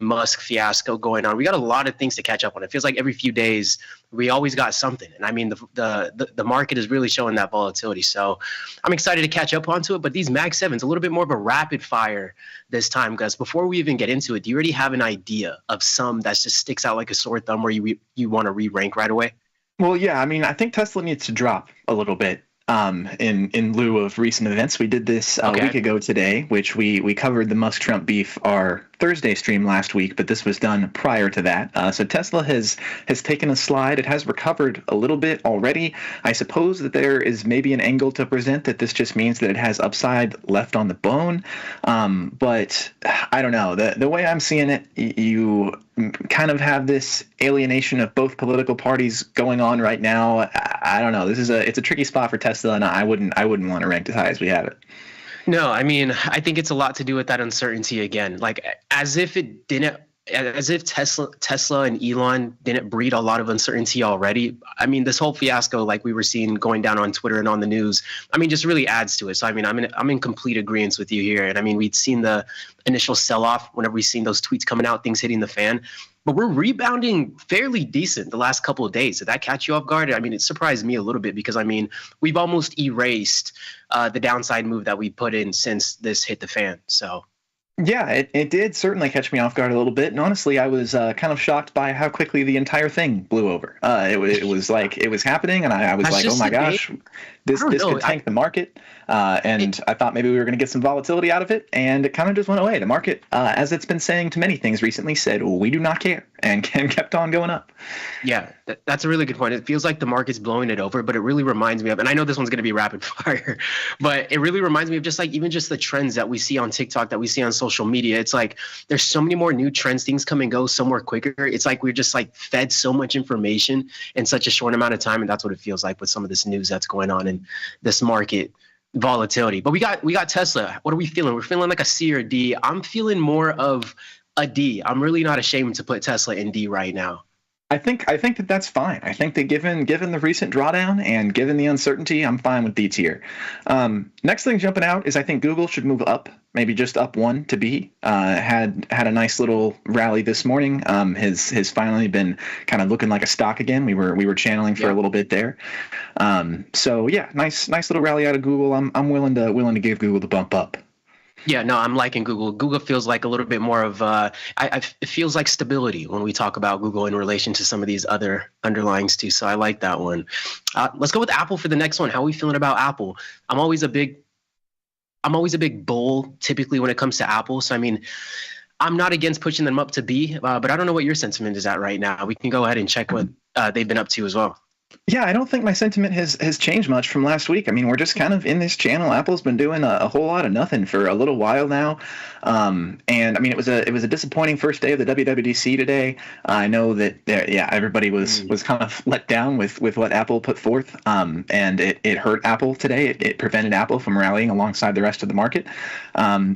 S5: Musk fiasco going on. We got a lot of things to catch up on. It feels like every few days we always got something. And I mean, the market is really showing that volatility. So I'm excited to catch up onto it. But these Mag 7s, a little bit more of a rapid fire this time, Gus. Before we even get into it, do you already have an idea of some that just sticks out like a sore thumb where you want to re-rank right away?
S9: Well, yeah. I mean, I think Tesla needs to drop a little bit. In lieu of recent events. We did this a week ago today, which we covered the Musk-Trump beef our Thursday stream last week, but this was done prior to that. So Tesla has taken a slide. It has recovered a little bit already. I suppose that there is maybe an angle to present that this just means that it has upside left on the bone. But I don't know. The way I'm seeing it, you kind of have this alienation of both political parties going on right now. I don't know. It's a tricky spot for Tesla, and I wouldn't want to rank as high as we have it.
S5: No, I mean, I think it's a lot to do with that uncertainty again. Like as if Tesla and Elon didn't breed a lot of uncertainty already. I mean, this whole fiasco, like we were seeing going down on Twitter and on the news, I mean, just really adds to it. So I mean, I'm in complete agreement with you here. And I mean, we'd seen the initial sell-off whenever we've seen those tweets coming out, things hitting the fan. But we're rebounding fairly decent the last couple of days. Did that catch you off guard? I mean, it surprised me a little bit because, I mean, we've almost erased the downside move that we put in since this hit the fan. So,
S4: Yeah, it did certainly catch me off guard a little bit, and honestly, I was kind of shocked by how quickly the entire thing blew over. It was like it was happening, and I was
S5: That's
S4: like, oh
S5: just
S4: my
S5: the game.
S4: gosh, this
S5: I don't know.
S4: could tank the market. And I thought maybe we were going to get some volatility out of it, and it kind of just went away. The market, as it's been saying to many things recently, said, well, we do not care, and kept on going up.
S5: Yeah, that's a really good point. It feels like the market's blowing it over, but it really reminds me of, and I know this one's going to be rapid fire, but it really reminds me of just like even just the trends that we see on TikTok, that we see on social media. It's like there's so many more new trends, things come and go so more quicker. It's like we're just like fed so much information in such a short amount of time, and that's what it feels like with some of this news that's going on in this market volatility. But we got Tesla. What are we feeling? We're feeling like a C or a D. I'm feeling more of a D. I'm really not ashamed to put Tesla in D right now.
S4: I think that's fine. I think that given the recent drawdown and given the uncertainty, I'm fine with D tier. Next thing jumping out is I think Google should move up, maybe just up one to B. Had a nice little rally this morning. Has finally been kind of looking like a stock again. We were channeling for a little bit there. So yeah, nice little rally out of Google. I'm willing to give Google the bump up.
S5: Yeah, no, I'm liking Google. Google feels like a little bit more of it feels like stability when we talk about Google in relation to some of these other underlyings too. So I like that one. Let's go with Apple for the next one. How are we feeling about Apple? I'm always a big bull typically when it comes to Apple. So I mean, I'm not against pushing them up to B, but I don't know what your sentiment is at right now. We can go ahead and check what they've been up to as well.
S4: Yeah, I don't think my sentiment has changed much from last week. I mean, we're just kind of in this channel. Apple's been doing a whole lot of nothing for a little while now. And I mean, it was a disappointing first day of the WWDC today. I know that everybody was kind of let down with what Apple put forth. And it hurt Apple today. It prevented Apple from rallying alongside the rest of the market.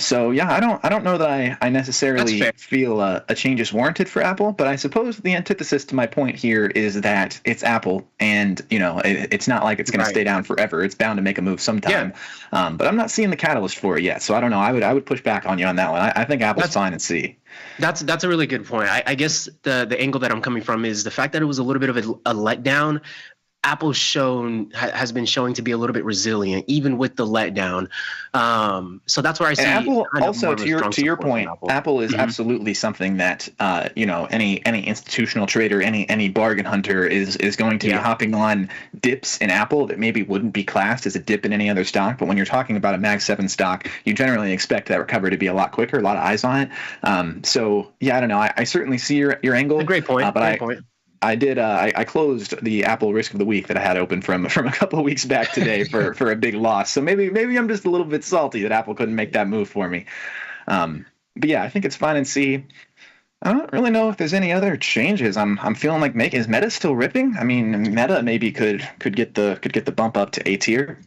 S4: So yeah, I don't know that I necessarily feel a change is warranted for Apple, but I suppose the antithesis to my point here is that it's Apple. And, you know, it's not like it's going to stay down forever. It's bound to make a move sometime. Yeah. But I'm not seeing the catalyst for it yet. So I don't know. I would push back on you on that one. I think Apple's fine at C.
S5: That's a really good point. I guess the angle that I'm coming from is the fact that it was a little bit of a letdown. Apple has been showing to be a little bit resilient, even with the letdown. So that's where I see.
S4: And Apple also, to your point, Apple is absolutely something that any institutional trader, any bargain hunter is going to be hopping on dips in Apple that maybe wouldn't be classed as a dip in any other stock. But when you're talking about a Mag 7 stock, you generally expect that recovery to be a lot quicker, a lot of eyes on it. So yeah, I don't know. I certainly see your angle.
S5: Great point.
S4: Great point. I did. I closed the Apple risk of the week that I had open from a couple of weeks back today for a big loss. So maybe I'm just a little bit salty that Apple couldn't make that move for me. But yeah, I think it's fine in C. I don't really know if there's any other changes. I'm feeling like is Meta still ripping? I mean, Meta maybe could get the bump up to A tier.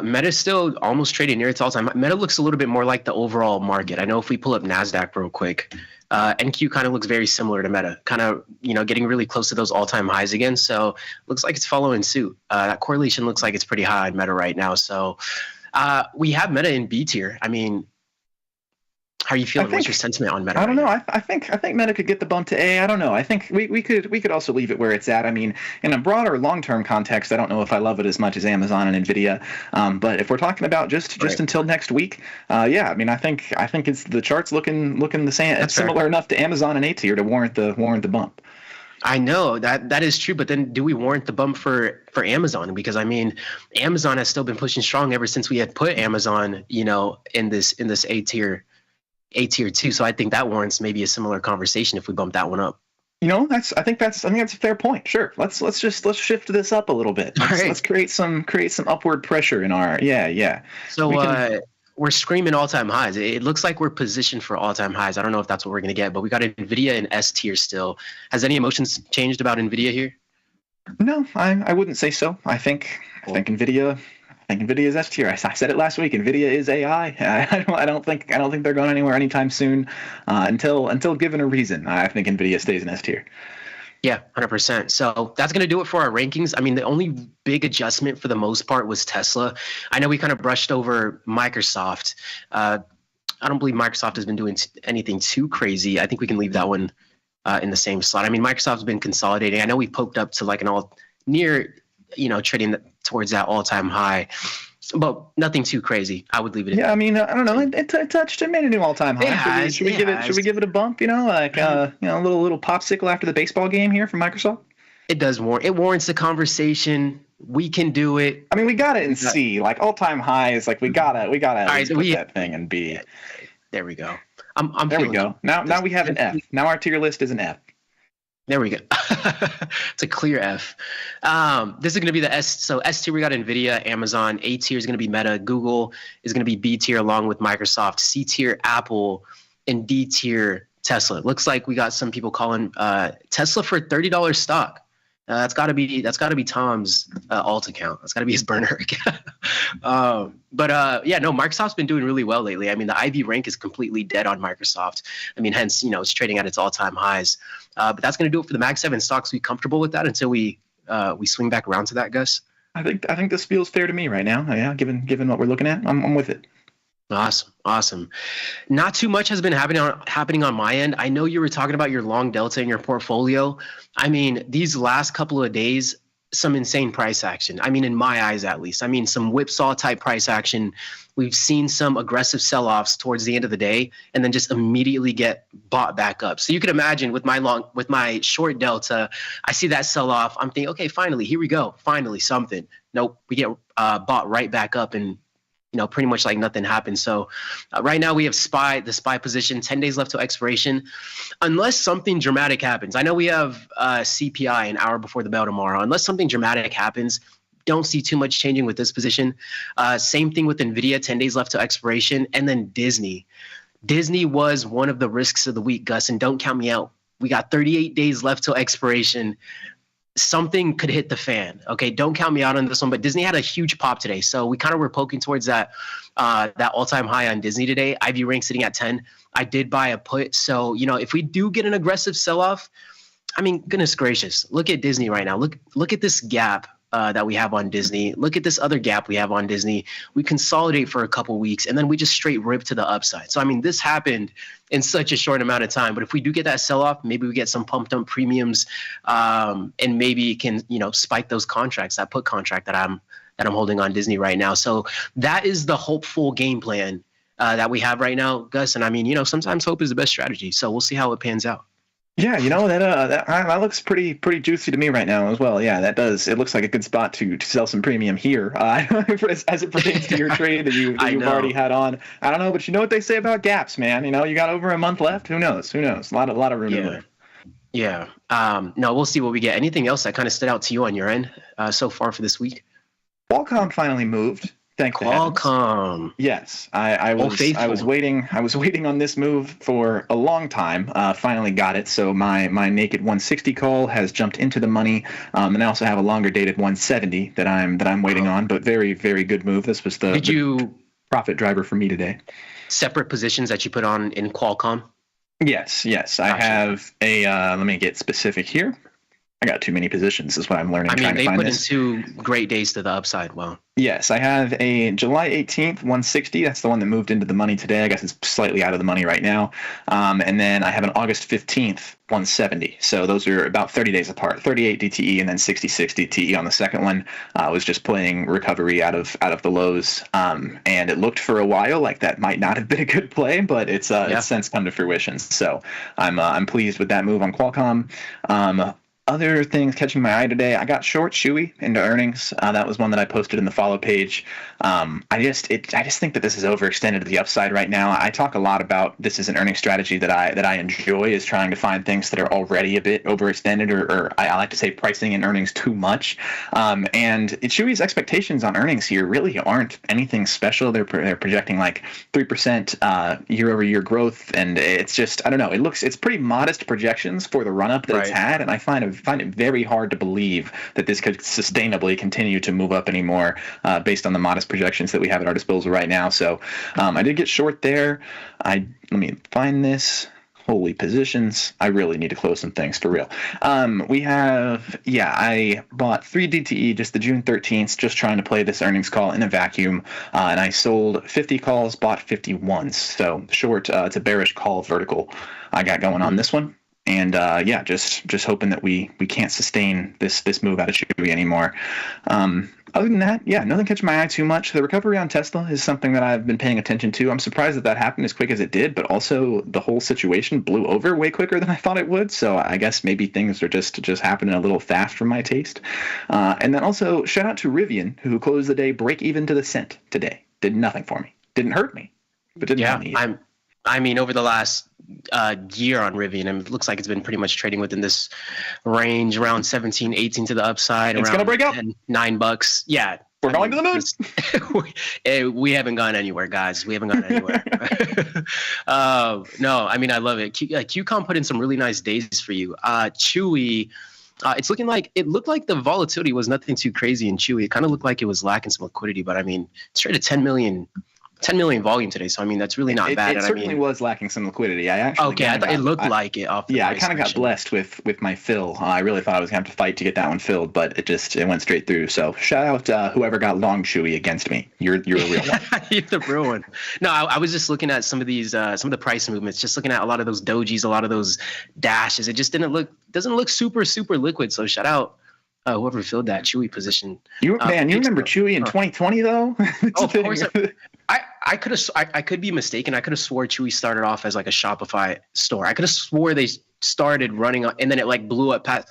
S5: Meta's still almost trading near its all-time. Meta looks a little bit more like the overall market. I know if we pull up NASDAQ real quick, NQ kind of looks very similar to Meta, kind of, getting really close to those all-time highs again. So looks like it's following suit. That correlation looks like it's pretty high in Meta right now. So we have Meta in B tier. I mean, how are you feeling? What's your sentiment on Meta?
S4: I don't know. I think Meta could get the bump to A. I don't know. I think we could also leave it where it's at. I mean, in a broader long-term context, I don't know if I love it as much as Amazon and Nvidia. But if we're talking about just until next week, yeah. I mean, I think it's the chart's looking the same. It's similar enough to Amazon and A tier to warrant the bump.
S5: I know that is true, but then do we warrant the bump for Amazon? Because I mean, Amazon has still been pushing strong ever since we had put Amazon, in this A tier 2. So I think that warrants maybe a similar conversation if we bump that one up.
S4: I think that's a fair point. Sure. Let's shift this up a little bit. Let's create some upward pressure in our
S5: So we're screaming all-time highs. It looks like we're positioned for all-time highs. I don't know if that's what we're going to get, but we got Nvidia in S tier still. Has any emotions changed about Nvidia here?
S4: No, I wouldn't say so. I think Nvidia is S tier. I said it last week. Nvidia is AI. I don't think they're going anywhere anytime soon. Until given a reason, I think Nvidia stays in S tier.
S5: Yeah, 100%. So that's going to do it for our rankings. I mean, the only big adjustment for the most part was Tesla. I know we kind of brushed over Microsoft. I don't believe Microsoft has been doing anything too crazy. I think we can leave that one in the same slot. I mean, Microsoft's been consolidating. I know we poked up to like an all near, trading towards that all-time high. but nothing too crazy. I would leave it at
S4: Yeah,
S5: that.
S4: I mean, I don't know. It touched. It made a new all-time high. Should we give it a bump? You know, like a little popsicle after the baseball game here from Microsoft.
S5: It does warrant. It warrants the conversation. We can do it.
S4: I mean, we got it in C. Like all-time highs. Like we gotta at least put that thing in B.
S5: There we go.
S4: There we go. Now we have an F. Now our tier list is an F.
S5: There we go. It's a clear F. This is going to be the S. So S tier, we got NVIDIA, Amazon. A tier is going to be Meta. Google is going to be B tier along with Microsoft. C tier, Apple. And D tier, Tesla. Looks like we got some people calling Tesla for $30 stock. That's got to be Tom's alt account. That's got to be his burner account. Microsoft's been doing really well lately. I mean, the IV rank is completely dead on Microsoft. I mean, hence, it's trading at its all-time highs. But that's going to do it for the Mag 7 stocks. We comfortable with that until we swing back around to that, Gus?
S4: I think this feels fair to me right now. Yeah, given what we're looking at, I'm with it.
S5: Awesome. Not too much has been happening on my end. I know you were talking about your long delta in your portfolio. I mean, these last couple of days, some insane price action. I mean, in my eyes, at least. I mean, some whipsaw type price action. We've seen some aggressive sell-offs towards the end of the day, and then just immediately get bought back up. So you can imagine with my short delta, I see that sell-off. I'm thinking, okay, finally, here we go. Finally, something. Nope, we get bought right back up, and pretty much like nothing happened. So right now we have the SPY position, 10 days left till expiration. Unless something dramatic happens. I know we have CPI an hour before the bell tomorrow. Unless something dramatic happens, don't see too much changing with this position. Same thing with NVIDIA, 10 days left till expiration. And then Disney. Disney was one of the risks of the week, Gus, and don't count me out. We got 38 days left till expiration. Something could hit the fan. Okay, don't count me out on this one, but Disney had a huge pop today. So we kind of were poking towards that all-time high on Disney today. IV rank sitting at 10. I did buy a put. So, if we do get an aggressive sell-off, I mean, goodness gracious, look at Disney right now. Look at this gap that we have on Disney. Look at this other gap we have on Disney. We consolidate for a couple weeks, and then we just straight rip to the upside. So, I mean, this happened in such a short amount of time. But if we do get that sell-off, maybe we get some pumped up premiums, and maybe can spike those contracts, that put contract that I'm holding on Disney right now. So that is the hopeful game plan that we have right now, Gus. And I mean, sometimes hope is the best strategy. So we'll see how it pans out.
S4: Yeah, that looks pretty juicy to me right now as well. Yeah, that does. It looks like a good spot to sell some premium here as it pertains to your trade that you've already had on. I don't know, but you know what they say about gaps, man. You got over a month left. Who knows? A lot of room to move.
S5: Yeah. No, we'll see what we get. Anything else that kind of stood out to you on your end so far for this week?
S4: Qualcomm finally moved. Thank
S5: Qualcomm.
S4: Yes, I was waiting on this move for a long time. Finally got it. So my naked 160 call has jumped into the money, and I also have a longer dated 170 that I'm waiting on. But very, very good move. This was the profit driver for me today.
S5: Separate positions that you put on in Qualcomm?
S4: Yes. I have a. Let me get specific here. I got too many positions is what I'm learning.
S5: I mean, they put in 2 great days to the upside. Wow.
S4: Yes, I have a July 18th 160. That's the one that moved into the money today. I guess it's slightly out of the money right now. And then I have an August 15th 170. So those are about 30 days apart. 38 DTE and then 66 DTE on the second one. I was just playing recovery out of the lows. And it looked for a while like that might not have been a good play, but it's since come to fruition. So I'm pleased with that move on Qualcomm. Other things catching my eye today, I got short Chewy into earnings. That was one that I posted in the follow page. I just think that this is overextended to the upside right now. I talk a lot about this is an earnings strategy that I enjoy, is trying to find things that are already a bit overextended, or I like to say pricing in earnings too much. And Chewy's expectations on earnings here really aren't anything special. They're projecting like 3% year-over-year growth, and it's just, I don't know. It's pretty modest projections for the run-up that it's had, and I find it very hard to believe that this could sustainably continue to move up anymore based on the modest projections that we have at our disposal right now. So I did get short there. Let me find this. Holy positions. I really need to close some things for real. I bought 3 DTE just the June 13th, just trying to play this earnings call in a vacuum. And I sold 50 calls, bought 51. So short, it's a bearish call vertical I got going on this one. yeah, just hoping that we can't sustain this move out of Chewy anymore. Other than that, yeah, nothing catches my eye too much. The recovery on Tesla is something that I've been paying attention to. I'm surprised that happened as quick as it did, but also the whole situation blew over way quicker than I thought it would. So I guess maybe things are just happening a little fast for my taste. And then also shout out to Rivian, who closed the day break even to the cent today. Did nothing for me. Didn't hurt me, but didn't hurt me either.
S5: I mean, over the last year on Rivian, it looks like it's been pretty much trading within this range around 17, 18 to the upside.
S4: It's going to break out.
S5: $9. Yeah.
S4: We're going to the
S5: moon. We haven't gone anywhere, guys. We haven't gone anywhere. No, I mean, I love it. QCOM put in some really nice days for you. Chewy, it looked like the volatility was nothing too crazy in Chewy. It kind of looked like it was lacking some liquidity, but I mean, it's traded 10 million volume today, so I mean that's really not bad.
S4: It certainly was lacking some liquidity. I
S5: thought it looked like it off the
S4: I kind of got blessed with my fill. I really thought I was going to have to fight to get that one filled, but it went straight through. So shout out whoever got long Chewy against me. You're a real one.
S5: You're the real one. No, I was just looking at some of these some of the price movements, just looking at a lot of those dojis, a lot of those dashes. It just doesn't look super liquid. So shout out whoever filled that Chewy position.
S4: You remember Chewy in 2020 though?
S5: Of course. I could be mistaken. I could have swore Chewy started off as like a Shopify store. I could have swore they started running and then it like blew up past.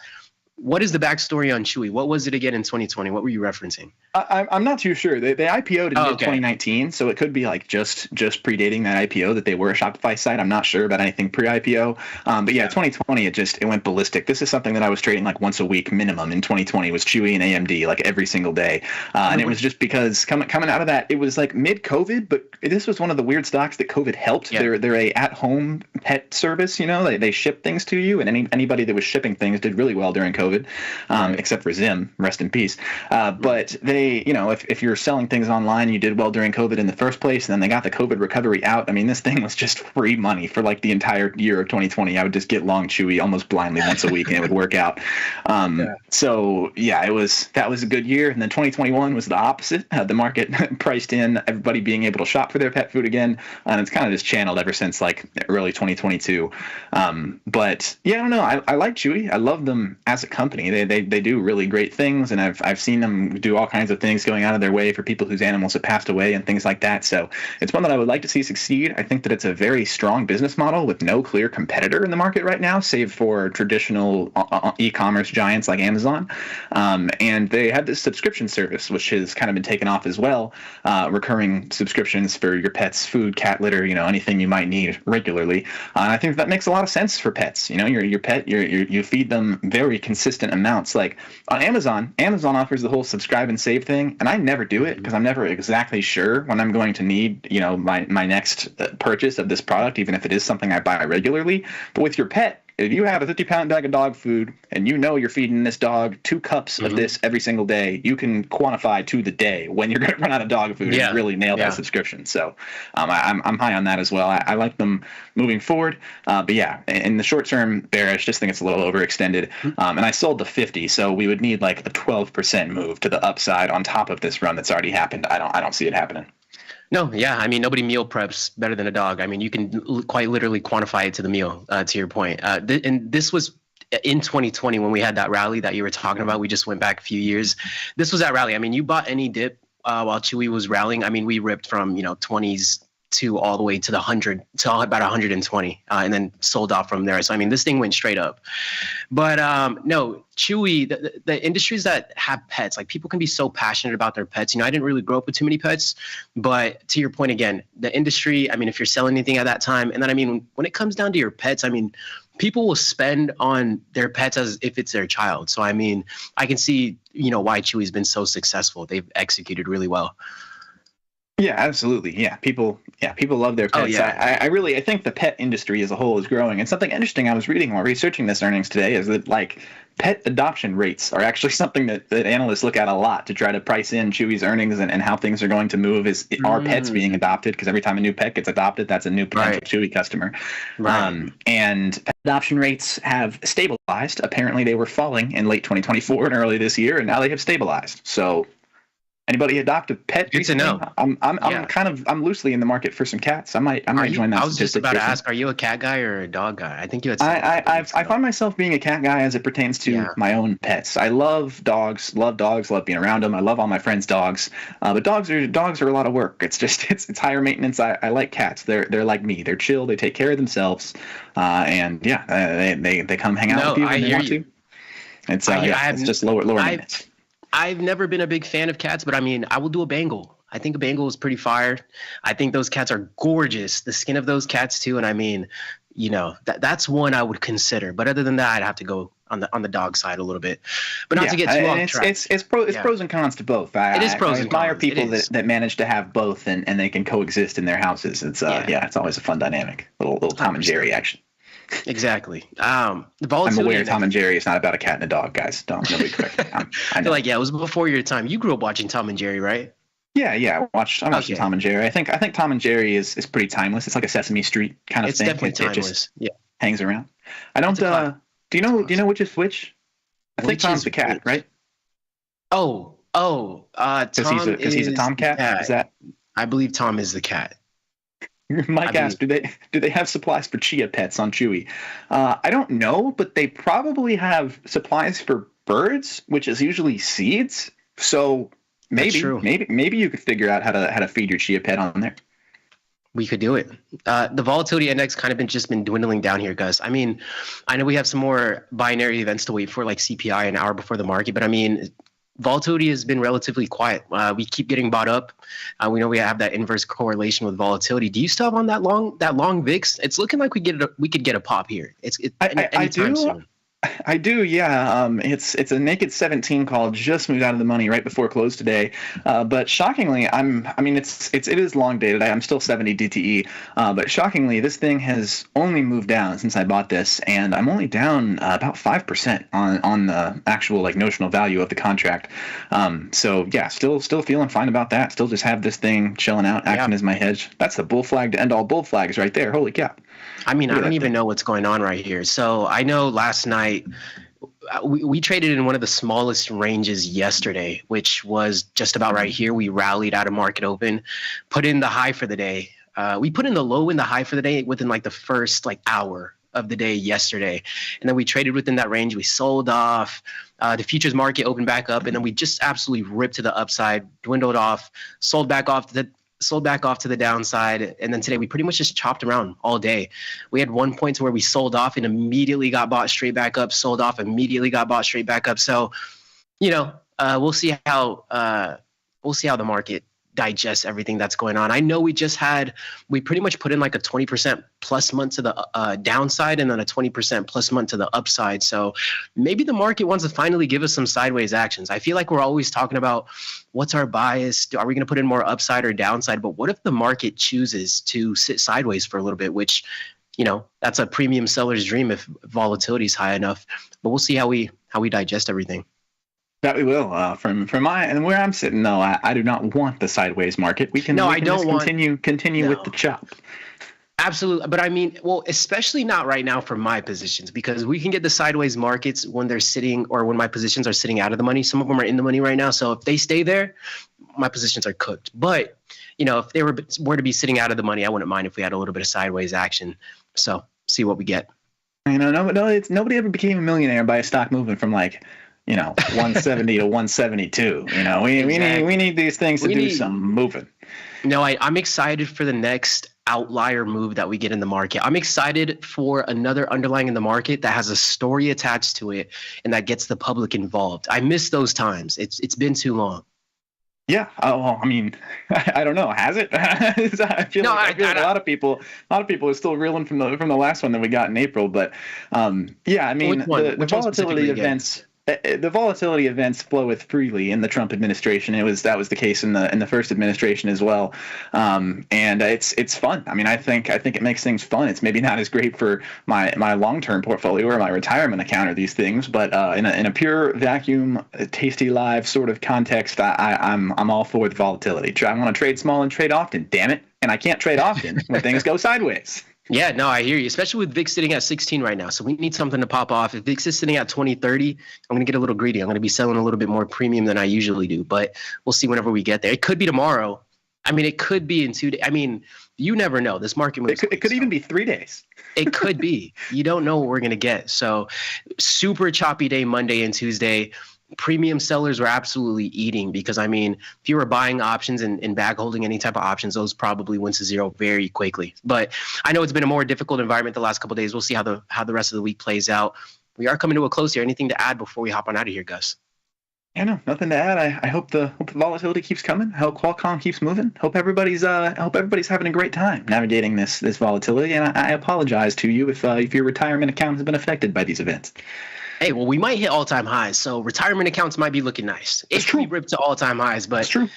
S5: What is the backstory on Chewy? What was it again in 2020? What were you referencing?
S4: I'm not too sure. They IPO'd in mid-2019, so it could be like just predating that IPO that they were a Shopify site. I'm not sure about anything pre-IPO. But yeah, 2020, it went ballistic. This is something that I was trading like once a week minimum in 2020 was Chewy and AMD like every single day. And it was just because coming out of that, it was like mid-COVID, but this was one of the weird stocks that COVID helped. Yeah. They're a at-home pet service, they ship things to you, and anybody that was shipping things did really well during COVID. Except for Zim, rest in peace. But they, if you're selling things online, you did well during COVID in the first place, and then they got the COVID recovery out. I mean, this thing was just free money for like the entire year of 2020. I would just get long Chewy almost blindly once a week, and it would work out. So yeah, that was a good year. And then 2021 was the opposite. The market priced in everybody being able to shop for their pet food again, and it's kind of just channeled ever since like early 2022. But yeah, I don't know. I like Chewy. I love them as a company. They do really great things, and I've seen them do all kinds of things going out of their way for people whose animals have passed away and things like that. So it's one that I would like to see succeed. I think that it's a very strong business model with no clear competitor in the market right now, save for traditional e-commerce giants like Amazon. And they have this subscription service, which has kind of been taken off as well, recurring subscriptions for your pet's food, cat litter, anything you might need regularly. And I think that makes a lot of sense for pets. Your pet, you feed them very consistent amounts. Like on Amazon offers the whole subscribe and save thing, and I never do it because I'm never exactly sure when I'm going to need my next purchase of this product, even if it is something I buy regularly. But with your pet, if you have a 50-pound bag of dog food and you're feeding this dog 2 cups of this every single day, you can quantify to the day when you're going to run out of dog food and really nail that subscription. So I'm high on that as well. I like them moving forward. But yeah, in the short term, bearish. Just think it's a little overextended. And I sold the 50, so we would need like a 12% move to the upside on top of this run that's already happened. I don't see it happening.
S5: No, yeah. I mean, nobody meal preps better than a dog. I mean, you can quite literally quantify it to the meal, to your point. And this was in 2020 when we had that rally that you were talking about. We just went back a few years. This was that rally. I mean, you bought any dip while Chewy was rallying. I mean, we ripped from, 20s to all the way to the 100 to about 120 and then sold off from there. So, I mean, this thing went straight up. But no, Chewy, the industries that have pets, like people can be so passionate about their pets. I didn't really grow up with too many pets, but to your point again, the industry, I mean, if you're selling anything at that time, and then, I mean, when it comes down to your pets, I mean, people will spend on their pets as if it's their child. So, I mean, I can see, why Chewy's been so successful. They've executed really well.
S4: Yeah, absolutely. Yeah, people love their pets.
S5: Oh, yeah.
S4: I think the pet industry as a whole is growing. And something interesting I was reading while researching this earnings today is that like pet adoption rates are actually something that analysts look at a lot to try to price in Chewy's earnings and how things are going to move. Are pets being adopted? Because every time a new pet gets adopted, that's a new potential Chewy customer. Right. And pet adoption rates have stabilized. Apparently they were falling in late 2024 and early this year, and now they have stabilized. So Anybody adopt a pet?
S5: Good to know.
S4: I'm loosely in the market for some cats. I might join that.
S5: I was just about to ask, are you a cat guy or a dog guy? I think you had.
S4: I find myself being a cat guy as it pertains to my own pets. I love dogs, love being around them. I love all my friends' dogs, but dogs are a lot of work. It's higher maintenance. I like cats. They're like me. They're chill. They take care of themselves, and they come hang out with you when they want to. It's just lower maintenance.
S5: I've never been a big fan of cats, but I mean, I will do a Bengal. I think a Bengal is pretty fire. I think those cats are gorgeous. The skin of those cats too. And I mean, that's one I would consider. But other than that, I'd have to go on the dog side a little bit. But not to get too off track.
S4: It's pros and cons to both.
S5: It is pros and cons.
S4: I admire people that manage to have both and they can coexist in their houses. It's it's always a fun dynamic. Little Tom and Jerry action.
S5: Exactly. The
S4: I'm aware Tom and Jerry is not about a cat and a dog, guys. Don't nobody correct me. I know.
S5: It was before your time. You grew up watching Tom and Jerry, right?
S4: Yeah. I watched Tom and Jerry. I think Tom and Jerry is pretty timeless. It's like a Sesame Street kind of thing.
S5: It's definitely timeless.
S4: It just hangs around. I don't. Do you know which is which? I think Tom's the cat, right?
S5: Tom
S4: because he's a tomcat.
S5: Cat.
S4: Is that?
S5: I believe Tom is the cat.
S4: Mike asked, do they have supplies for chia pets on Chewy? I don't know, but they probably have supplies for birds, which is usually seeds. So maybe you could figure out how to feed your chia pet on there.
S5: We could do it. The volatility index kind of been dwindling down here, Gus. I mean, I know we have some more binary events to wait for, like CPI an hour before the market, but I mean, volatility has been relatively quiet. We keep getting bought up. We know we have that inverse correlation with volatility. Do you still have on that long VIX? It's looking like we could get a pop here. I do. Soon.
S4: I do, yeah. It's a naked 17 call, just moved out of the money right before close today. But shockingly, it is long dated. I'm still 70 DTE. But shockingly, this thing has only moved down since I bought this, and I'm only down about 5% on the actual notional value of the contract. So yeah, still feeling fine about that. Still just have this thing chilling out, acting as my hedge. That's the bull flag to end all bull flags right there. Holy cow.
S5: I mean, I don't even know what's going on right here. So I know last night we traded in one of the smallest ranges yesterday, which was just about right here. We rallied out of market open, put in the high for the day. We put in the low and the high for the day within the first hour of the day yesterday. And then we traded within that range. We sold off. The futures market opened back up, and then we just absolutely ripped to the upside, dwindled off, sold back off to the downside, and then today we pretty much just chopped around all day. We had one point to where we sold off and immediately got bought straight back up, sold off, immediately got bought straight back up. So, we'll see how the market digests everything that's going on. I know we pretty much put in a 20% plus month to the downside and then a 20% plus month to the upside. So maybe the market wants to finally give us some sideways actions. I feel like we're always talking about what's our bias? Are we going to put in more upside or downside? But what if the market chooses to sit sideways for a little bit, which, that's a premium seller's dream if volatility is high enough. But we'll see how we digest everything.
S4: That we will. From my and where I'm sitting, though, I do not want the sideways market. We can continue with the chop.
S5: Absolutely. But I mean, especially not right now for my positions, because we can get the sideways markets when they're sitting or when my positions are sitting out of the money. Some of them are in the money right now. So if they stay there, my positions are cooked. But, if they were to be sitting out of the money, I wouldn't mind if we had a little bit of sideways action. So see what we get.
S4: Nobody ever became a millionaire by a stock moving from 170 to 172. We need these things to do some moving.
S5: No, I'm excited for the next outlier move that we get in the market. I'm excited for another underlying in the market that has a story attached to it and that gets the public involved. I miss those times. It's been too long.
S4: Yeah. I don't know. Has it? I feel like a lot of people are still reeling from the last one that we got in April. But the volatility events. The volatility events floweth freely in the Trump administration. That was the case in the first administration as well, and it's fun. I think it makes things fun. It's maybe not as great for my long-term portfolio or my retirement account or these things, but in a pure vacuum, tasty live sort of context, I'm all for the volatility. I want to trade small and trade often. Damn it, and I can't trade often when things go sideways.
S5: Yeah, no, I hear you, especially with VIX sitting at 16 right now. So we need something to pop off. If VIX is sitting at 20, 30, I'm going to get a little greedy. I'm going to be selling a little bit more premium than I usually do, but we'll see whenever we get there. It could be tomorrow. I mean, it could be in 2 days. I mean, you never know. This market moves.
S4: It could even be 3 days.
S5: It could be. You don't know what we're going to get. So super choppy day Monday and Tuesday. Premium sellers were absolutely eating because, I mean, if you were buying options and bag holding any type of options, those probably went to zero very quickly. But I know it's been a more difficult environment the last couple of days. We'll see how the rest of the week plays out. We are coming to a close here. Anything to add before we hop on out of here, Gus?
S4: Yeah, no, nothing to add. I hope the volatility keeps coming. I hope Qualcomm keeps moving. Hope everybody's having a great time navigating this volatility. And I apologize to you if your retirement account has been affected by these events.
S5: Hey, well, we might hit all-time highs, so retirement accounts might be looking nice. It's true. We ripped to all-time highs, but
S4: That's true.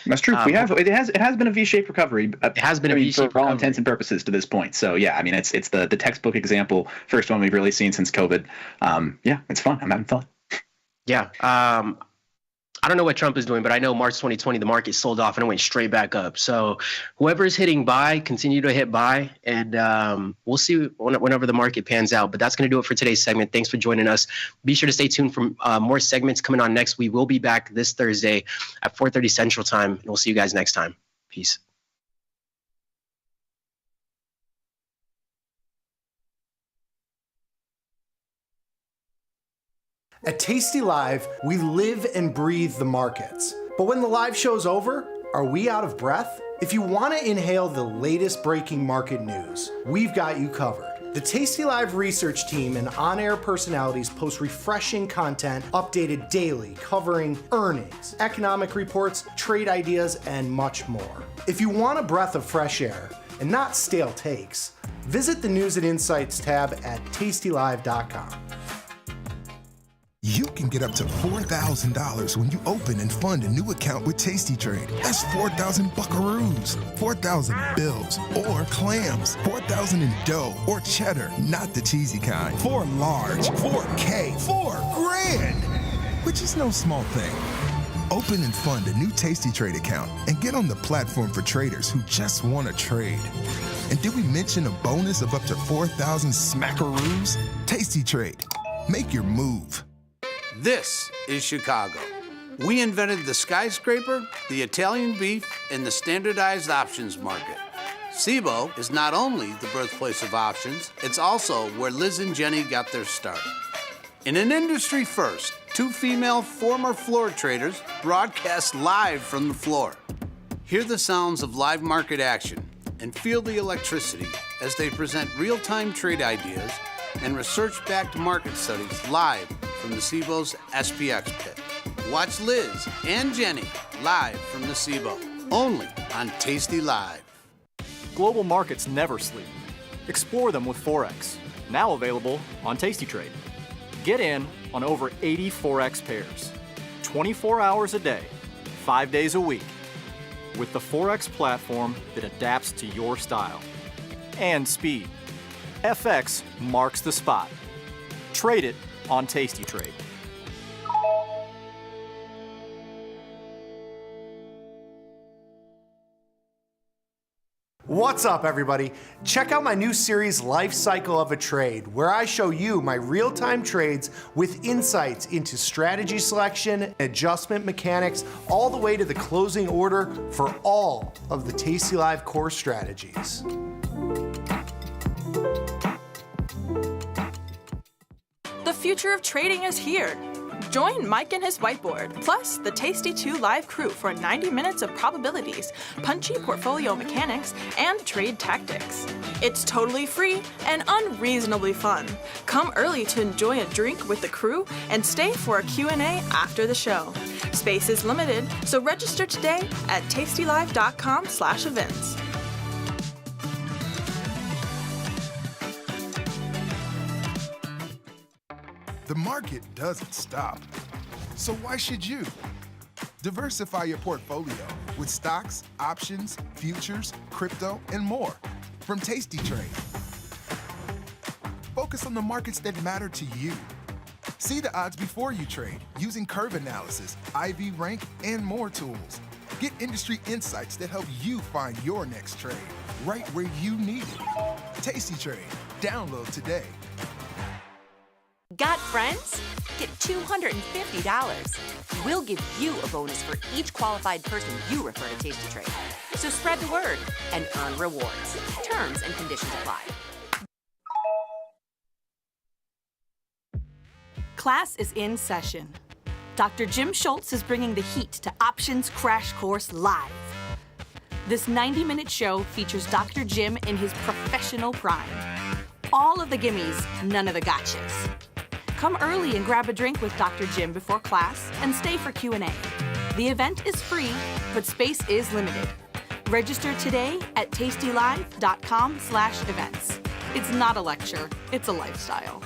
S4: We have. It has been a V-shaped recovery.
S5: It has been a V-shaped
S4: for all intents and purposes to this point. So yeah, I mean, it's the textbook example, first one we've really seen since COVID. Yeah, it's fun. I'm having fun.
S5: Yeah. I don't know what Trump is doing, but I know March 2020, the market sold off and it went straight back up. So whoever's hitting buy, continue to hit buy, and we'll see whenever the market pans out. But that's going to do it for today's segment. Thanks for joining us. Be sure to stay tuned for more segments coming on next. We will be back this Thursday at 4:30 Central Time, and we'll see you guys next time. Peace.
S3: At Tasty Live, we live and breathe the markets. But when the live show's over, are we out of breath? If you want to inhale the latest breaking market news, we've got you covered. The Tasty Live research team and on-air personalities post refreshing content updated daily covering earnings, economic reports, trade ideas, and much more. If you want a breath of fresh air and not stale takes, visit the News and Insights tab at tastylive.com.
S1: You can get up to $4,000 when you open and fund a new account with Tasty Trade. That's 4,000 buckaroos, 4,000 bills, or clams, 4,000 in dough or cheddar, not the cheesy kind. 4 large, 4K, $4,000, which is no small thing. Open and fund a new Tasty Trade account and get on the platform for traders who just want to trade. And did we mention a bonus of up to 4,000 smackaroos? Tasty Trade. Make your move.
S2: This is Chicago. We invented the skyscraper, the Italian beef, and the standardized options market. SIBO is not only the birthplace of options, it's also where Liz and Jenny got their start. In an industry first, 2 female former floor traders broadcast live from the floor. Hear the sounds of live market action and feel the electricity as they present real-time trade ideas and research-backed market studies live from the SIBO's SPX pit. Watch Liz and Jenny live from the SIBO, only on Tasty Live.
S24: Global markets never sleep. Explore them with Forex, now available on Tasty Trade. Get in on over 80 Forex pairs, 24 hours a day, 5 days a week, with the Forex platform that adapts to your style and speed. FX marks the spot. Trade it on Tasty Trade.
S3: What's up, everybody? Check out my new series, Life Cycle of a Trade, where I show you my real-time trades with insights into strategy selection, adjustment mechanics, all the way to the closing order for all of the Tasty Live core strategies.
S11: The future of trading is here. Join Mike and his whiteboard, plus the Tasty 2 live crew for 90 minutes of probabilities, punchy portfolio mechanics, and trade tactics. It's totally free and unreasonably fun. Come early to enjoy a drink with the crew and stay for a Q&A after the show. Space is limited, so register today at tastylive.com/events.
S1: The market doesn't stop. So why should you? Diversify your portfolio with stocks, options, futures, crypto, and more from Tasty Trade. Focus on the markets that matter to you. See the odds before you trade using curve analysis, IV rank, and more tools. Get industry insights that help you find your next trade. right where you need it. Tasty Trade. Download today.
S6: Got friends? Get $250. We'll give you a bonus for each qualified person you refer to Tasty Trade. So spread the word and earn rewards. Terms and conditions apply.
S7: Class is in session. Dr. Jim Schultz is bringing the heat to Options Crash Course Live. This 90-minute show features Dr. Jim in his professional prime. All of the gimmies, none of the gotchas. Come early and grab a drink with Dr. Jim before class and stay for Q&A. The event is free, but space is limited. Register today at tastylive.com/events. It's not a lecture, it's a lifestyle.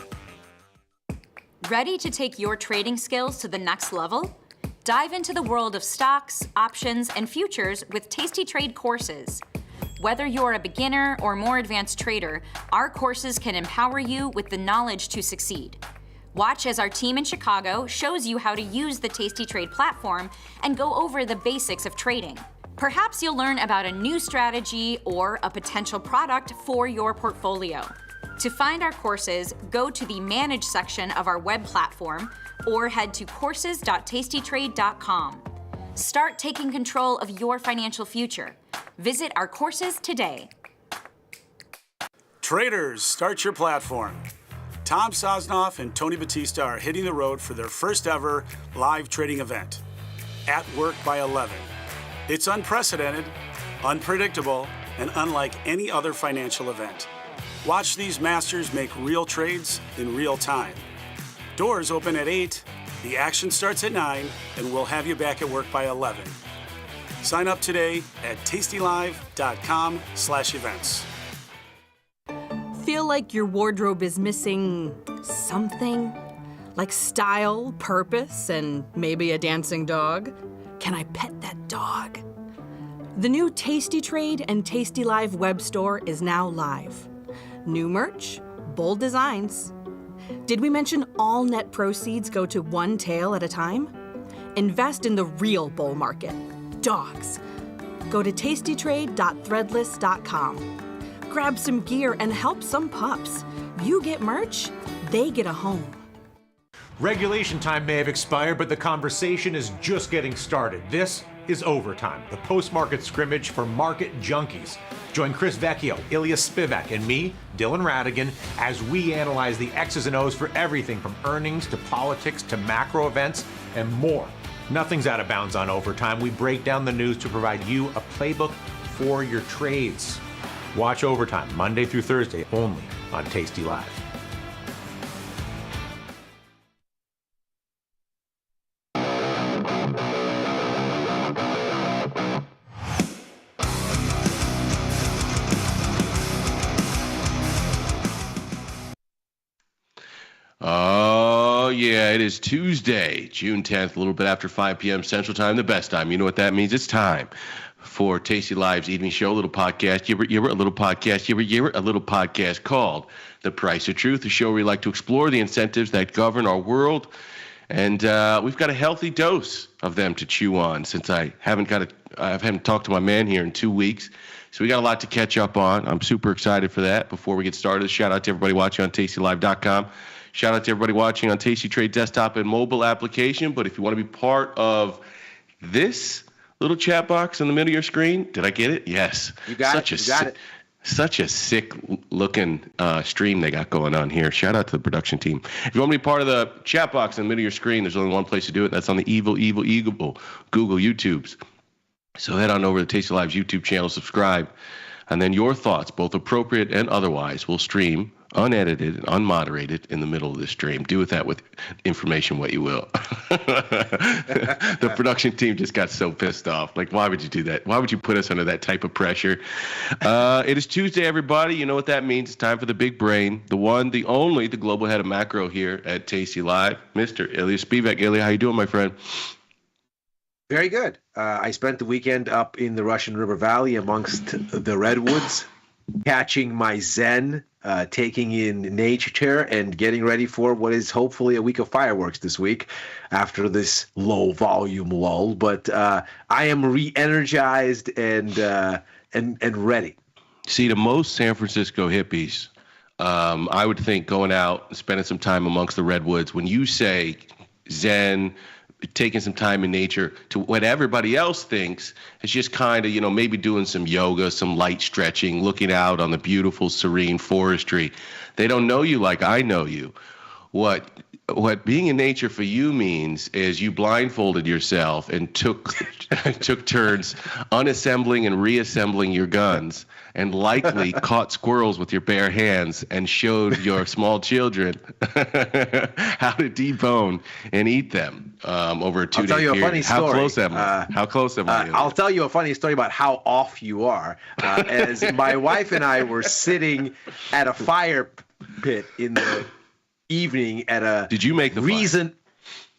S22: Ready to take your trading skills to the next level? Dive into the world of stocks, options, and futures with Tasty Trade courses. Whether you're a beginner or more advanced trader, our courses can empower you with the knowledge to succeed. Watch as our team in Chicago shows you how to use the Tasty Trade platform and go over the basics of trading. Perhaps you'll learn about a new strategy or a potential product for your portfolio. To find our courses, go to the Manage section of our web platform or head to courses.tastytrade.com. Start taking control of your financial future. Visit our courses today.
S13: Traders, start your platform. Tom Sosnoff and Tony Batista are hitting the road for their first ever live trading event, At Work by 11. It's unprecedented, unpredictable, and unlike any other financial event. Watch these masters make real trades in real time. Doors open at 8, the action starts at 9, and we'll have you back at work by 11. Sign up today at tastylive.com/events.
S7: Feel like your wardrobe is missing something? Like style, purpose, and maybe a dancing dog? Can I pet that dog? The new Tasty Trade and Tasty Live web store is now live. New merch, bold designs. Did we mention all net proceeds go to one tail at a time? Invest in the real bull market, dogs. Go to tastytrade.threadless.com. Grab some gear and help some pups. You get merch, they get a home.
S19: Regulation time may have expired, but the conversation is just getting started. This is Overtime, the post-market scrimmage for market junkies. Join Chris Vecchio, Ilya Spivak, and me, Dylan Radigan, as we analyze the X's and O's for everything from earnings to politics to macro events and more. Nothing's out of bounds on Overtime. We break down the news to provide you a playbook for your trades. Watch Overtime Monday through Thursday only on Tasty Live.
S17: Oh, yeah, it is Tuesday, June 10th, a little bit after 5 p.m. Central Time, the best time. You know what that means? It's time for Tasty Live's Evening Show, a little podcast, a little podcast called The Price of Truth, a show where we like to explore the incentives that govern our world. And we've got a healthy dose of them to chew on since I haven't talked to my man here in 2 weeks. So we got a lot to catch up on. I'm super excited for that. Before we get started, shout out to everybody watching on tastylive.com. Shout out to everybody watching on Tasty Trade desktop and mobile application. But if you want to be part of this little chat box in the middle of your screen, did I get it? Yes.
S10: You got it.
S17: Such a sick looking stream they got going on here. Shout out to the production team. If you want to be part of the chat box in the middle of your screen, there's only one place to do it. That's on the evil Google YouTubes. So head on over to Tasty Live's YouTube channel, subscribe, and then your thoughts, both appropriate and otherwise, will stream unedited and unmoderated in the middle of the stream. Do with that with information what you will. The production team just got so pissed off. Like, why would you do that? Why would you put us under that type of pressure? It is Tuesday, everybody. You know what that means. It's time for the big brain, the one, the only, the global head of macro here at Tasty Live, Mr. Ilya Spivak. Ilya, how you doing, my friend?
S10: Very good. I spent the weekend up in the Russian River Valley amongst the redwoods, catching my zen, taking in nature, and getting ready for what is hopefully a week of fireworks this week after this low-volume lull. But I am re-energized and ready.
S17: See, to most San Francisco hippies, I would think going out and spending some time amongst the redwoods, when you say Zen, taking some time in nature, to what everybody else thinks is just kind of, maybe doing some yoga, some light stretching, looking out on the beautiful, serene forestry. They don't know you like I know you. What being in nature for you means is you blindfolded yourself and took turns unassembling and reassembling your guns, and likely caught squirrels with your bare hands and showed your small children how to debone and eat them over a 2-day period.
S10: I'll tell you a funny story.
S17: How close am I? How close am I?
S10: I'll tell you a funny story about how off you are. As my wife and I were sitting at a fire pit in the evening at a
S17: Did you make the
S10: fire?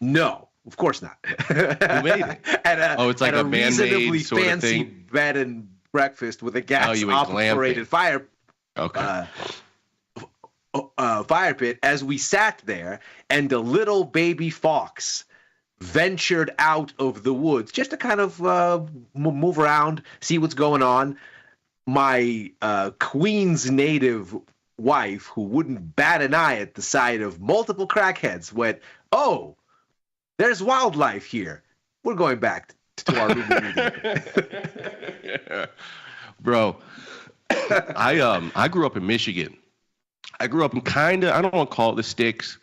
S10: No, of course not.
S17: Who made it?
S10: It's
S17: like a man-made
S10: reasonably
S17: sort of
S10: fancy
S17: thing?
S10: bed and breakfast with a gas
S17: you went
S10: operated fire fire pit as we sat there, and a little baby fox ventured out of the woods just to kind of move around, see what's going on. My Queens native wife, who wouldn't bat an eye at the sight of multiple crackheads, went, "Oh, there's wildlife here. We're going back to our meeting."
S17: Bro, I grew up in Michigan. I grew up in I don't want to call it the sticks,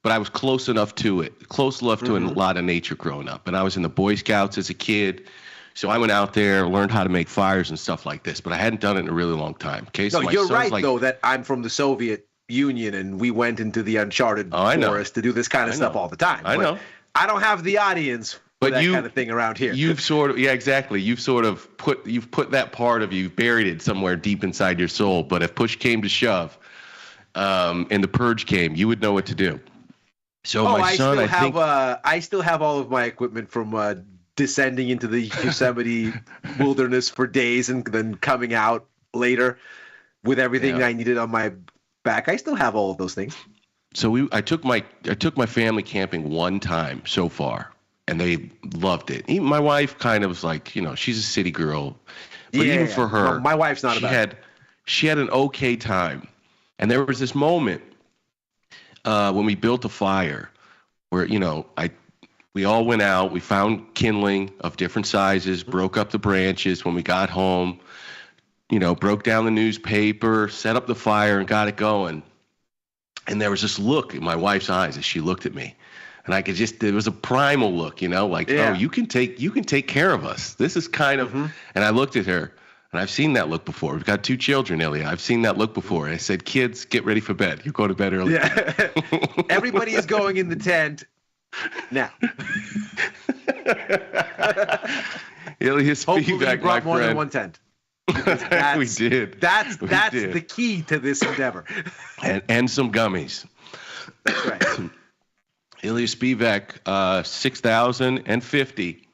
S17: but I was close enough to it, to a lot of nature growing up. And I was in the Boy Scouts as a kid. So I went out there, learned how to make fires and stuff like this, but I hadn't done it in a really long time. Okay, so
S10: no, you're right, though, that I'm from the Soviet Union and we went into the uncharted forest to do this kind of stuff all the time.
S17: I know.
S10: I don't have the audience for that kind of thing around here.
S17: You've sort of, exactly. You've put that part of you, buried it somewhere deep inside your soul. But if push came to shove, and the purge came, you would know what to do. So my son,
S10: I still have all of my equipment from descending into the Yosemite wilderness for days and then coming out later with everything I needed on my back. I still have all of those things.
S17: So I took my family camping one time so far, and they loved it. Even my wife kind of was like, she's a city girl, but even for her,
S10: well, my wife's not about it.
S17: She had an okay time, and there was this moment when we built a fire where we all went out, we found kindling of different sizes, broke up the branches. When we got home, broke down the newspaper, set up the fire, and got it going. And there was this look in my wife's eyes as she looked at me, and I could there was a primal look, oh, you can take care of us. This is kind of, and I looked at her, and I've seen that look before. We've got 2 children, Ilya. I've seen that look before. And I said, kids, get ready for bed. You go to bed early.
S10: Yeah. Everybody is going in the tent now.
S17: Ilya
S10: Hopefully you
S17: Spivak,
S10: brought
S17: my
S10: more
S17: friend.
S10: than one tent.
S17: We did.
S10: That's the key to this endeavor.
S17: And some gummies.
S10: That's right.
S17: Ilya Spivak, 6,050.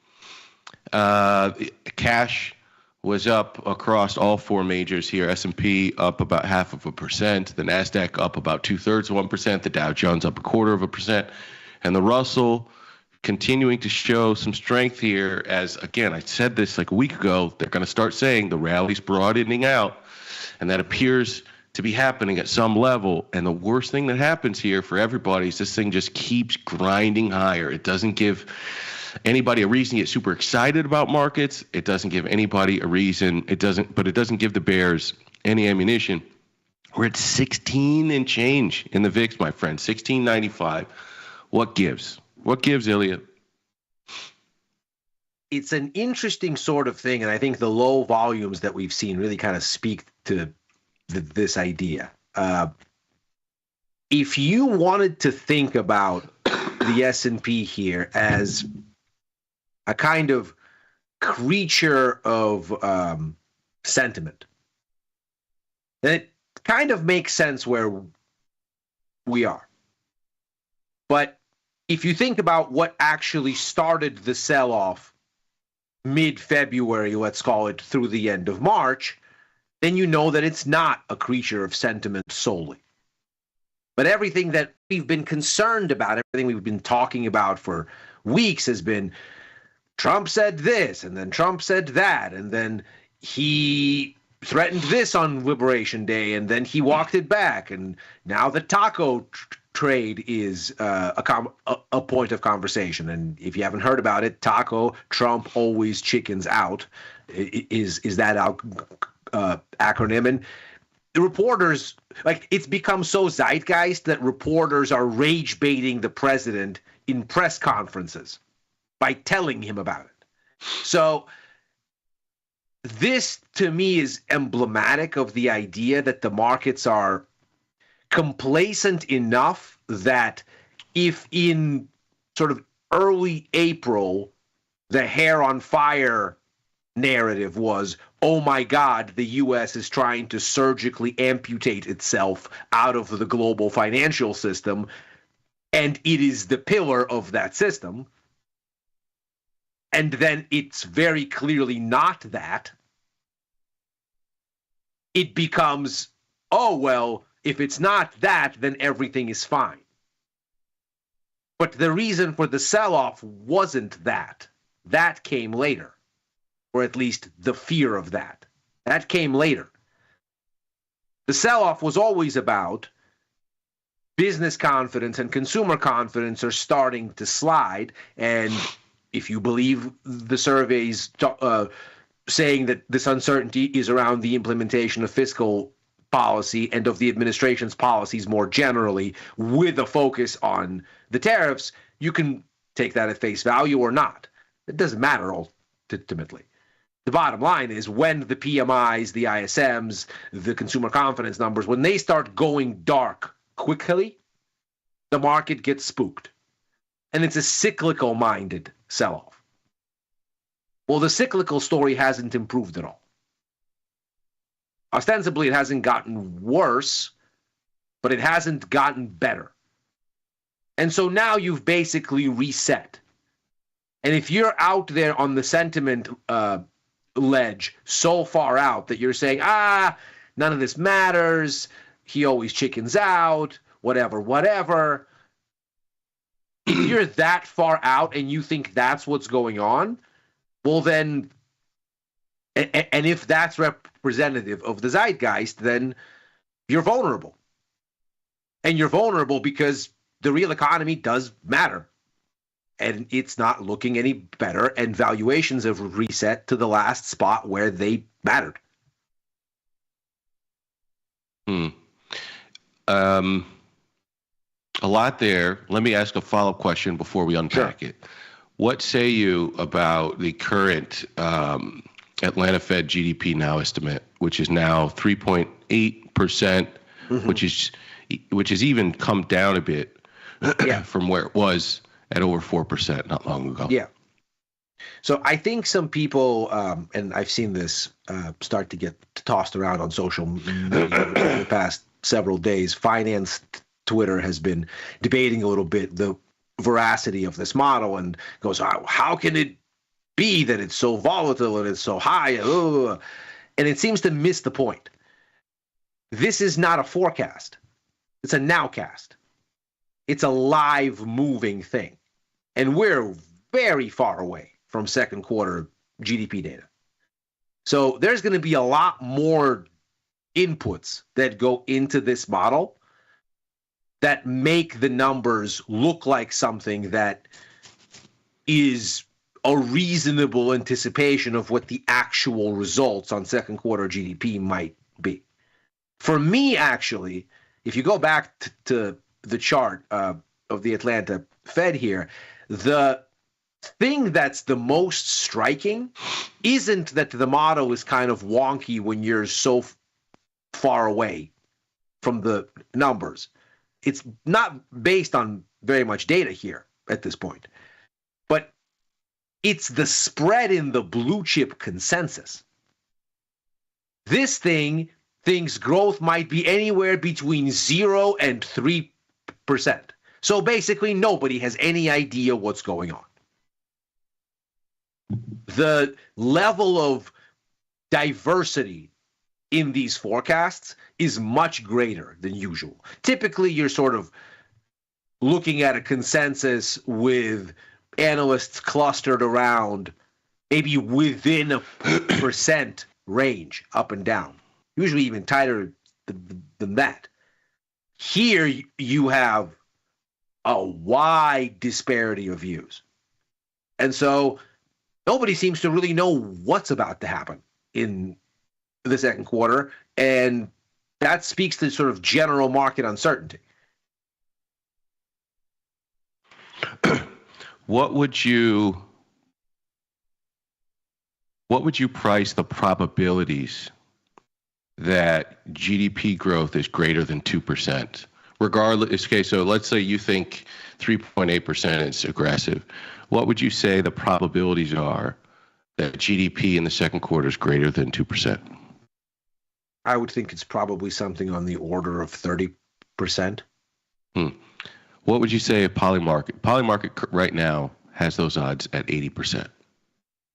S17: Cash was up across all 4 majors here. S&P up about 0.5%. The NASDAQ up about 2/3 of 1%. The Dow Jones up 0.25%. And the Russell continuing to show some strength here as, again, I said this like a week ago, they're going to start saying the rally's broadening out, and that appears to be happening at some level. And the worst thing that happens here for everybody is this thing just keeps grinding higher. It doesn't give anybody a reason to get super excited about markets. It doesn't give anybody a reason. It doesn't give the bears any ammunition. We're at 16 and change in the VIX, my friend, 1695. What gives? What gives, Ilya?
S10: It's an interesting sort of thing, and I think the low volumes that we've seen really kind of speak to this idea. If you wanted to think about the S&P here as a kind of creature of sentiment, then it kind of makes sense where we are. But if you think about what actually started the sell-off mid-February, let's call it, through the end of March, then you know that it's not a creature of sentiment solely. But everything that we've been concerned about, everything we've been talking about for weeks has been Trump said this, and then Trump said that, and then he threatened this on Liberation Day, and then he walked it back, and now the taco trade is a point of conversation. And if you haven't heard about it, taco, Trump always chickens out, is that acronym. And the reporters, like, it's become so zeitgeist that reporters are rage baiting the president in press conferences by telling him about it. So this, to me, is emblematic of the idea that the markets are complacent enough that if in sort of early April, the hair on fire narrative was, oh my God, the U.S. is trying to surgically amputate itself out of the global financial system, and it is the pillar of that system, and then it's very clearly not that, it becomes, oh, well, if it's not that, then everything is fine. But the reason for the sell-off wasn't that. That came later. Or at least the fear of that. That came later. The sell-off was always about business confidence and consumer confidence are starting to slide. And if you believe the surveys saying that this uncertainty is around the implementation of fiscal policy and of the administration's policies more generally, with a focus on the tariffs, you can take that at face value or not. It doesn't matter ultimately. The bottom line is when the PMIs, the ISMs, the consumer confidence numbers, when they start going dark quickly, the market gets spooked. And it's a cyclical-minded sell-off. Well, the cyclical story hasn't improved at all. Ostensibly, it hasn't gotten worse, but it hasn't gotten better. And so now you've basically reset. And if you're out there on the sentiment ledge so far out that you're saying, none of this matters, he always chickens out, whatever. If you're that far out and you think that's what's going on, well then, and if that's representative of the zeitgeist, then you're vulnerable. And you're vulnerable because the real economy does matter. And it's not looking any better, and valuations have reset to the last spot where they mattered.
S17: A lot there. Let me ask a follow-up question before we unpack it. What say you about the current Atlanta Fed GDP now estimate, which is now 3.8%, which has even come down a bit from where it was at over 4% not long ago?
S10: Yeah. So I think some people, and I've seen this start to get tossed around on social media over the past several days, finance Twitter has been debating a little bit the veracity of this model and goes, how can it be that it's so volatile and it's so high? Ugh. And it seems to miss the point. This is not a forecast. It's a nowcast. It's a live moving thing. And we're very far away from second quarter GDP data. So there's going to be a lot more inputs that go into this model that make the numbers look like something that is a reasonable anticipation of what the actual results on second quarter GDP might be. For me, actually, if you go back to the chart of the Atlanta Fed here, the thing that's the most striking isn't that the model is kind of wonky when you're so far away from the numbers. It's not based on very much data here at this point, but it's the spread in the blue chip consensus. This thing thinks growth might be anywhere between 0 and 3%. So basically, nobody has any idea what's going on. The level of diversity in these forecasts is much greater than usual. Typically, you're sort of looking at a consensus with analysts clustered around maybe within a percent range up and down, usually even tighter than that. Here you have a wide disparity of views. And so nobody seems to really know what's about to happen in the second quarter. And that speaks to sort of general market uncertainty.
S17: What would you price the probabilities that GDP growth is greater than 2%? Regardless, okay, so let's say you think 3.8% is aggressive. What would you say the probabilities are that GDP in the second quarter is greater than 2%?
S10: I would think it's probably something on the order of 30%.
S17: What would you say a Polymarket? Polymarket right now has those odds at 80%.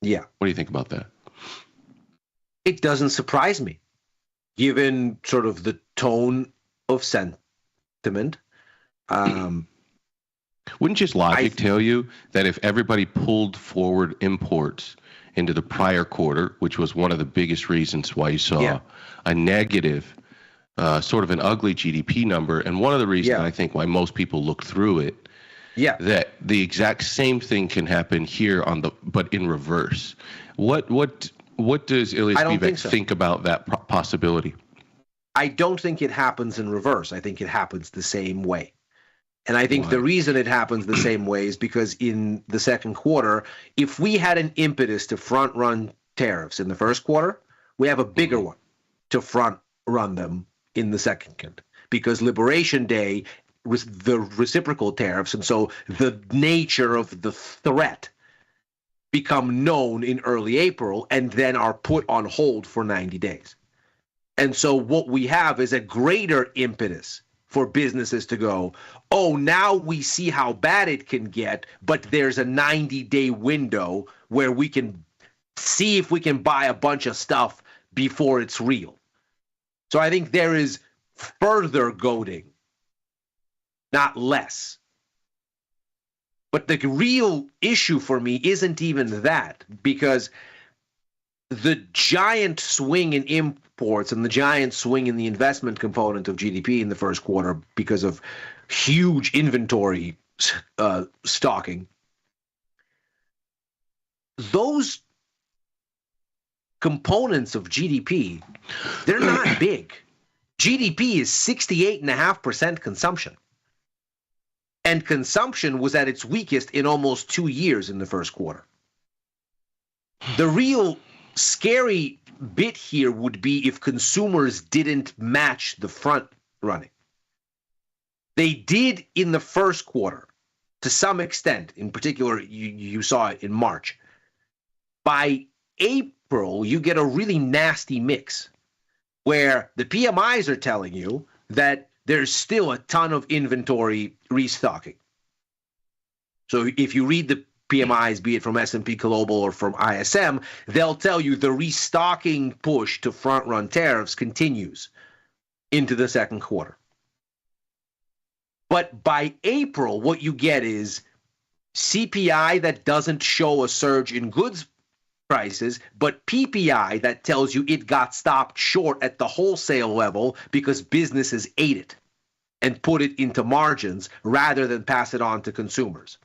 S10: Yeah.
S17: What do you think about that?
S10: It doesn't surprise me, given sort of the tone of sentiment.
S17: Wouldn't just logic tell you that if everybody pulled forward imports into the prior quarter, which was one of the biggest reasons why you saw a negative, sort of an ugly GDP number, and one of the reasons I think why most people look through it, that the exact same thing can happen here but in reverse. What does Ilya Spivak think about that possibility?
S10: I don't think it happens in reverse. I think it happens the same way. And I think the reason it happens the same way is because in the second quarter, if we had an impetus to front run tariffs in the first quarter, we have a bigger one to front run them in the second, because Liberation Day was the reciprocal tariffs. And so the nature of the threat become known in early April and then are put on hold for 90 days. And so what we have is a greater impetus for businesses to go, oh, now we see how bad it can get, but there's a 90-day window where we can see if we can buy a bunch of stuff before it's real. So I think there is further goading, not less. But the real issue for me isn't even that, because the giant swing in imports and the giant swing in the investment component of GDP in the first quarter because of huge inventory stocking, those components of GDP, they're not big. GDP is 68.5% consumption. And consumption was at its weakest in almost 2 years in the first quarter. The real scary bit here would be if consumers didn't match the front running. They did in the first quarter, to some extent. In particular, you saw it in March. By April, you get a really nasty mix where the PMIs are telling you that there's still a ton of inventory restocking. So if you read the PMIs, be it from S&P Global or from ISM, they'll tell you the restocking push to front-run tariffs continues into the second quarter. But by April, what you get is CPI that doesn't show a surge in goods prices, but PPI that tells you it got stopped short at the wholesale level because businesses ate it and put it into margins rather than pass it on to consumers.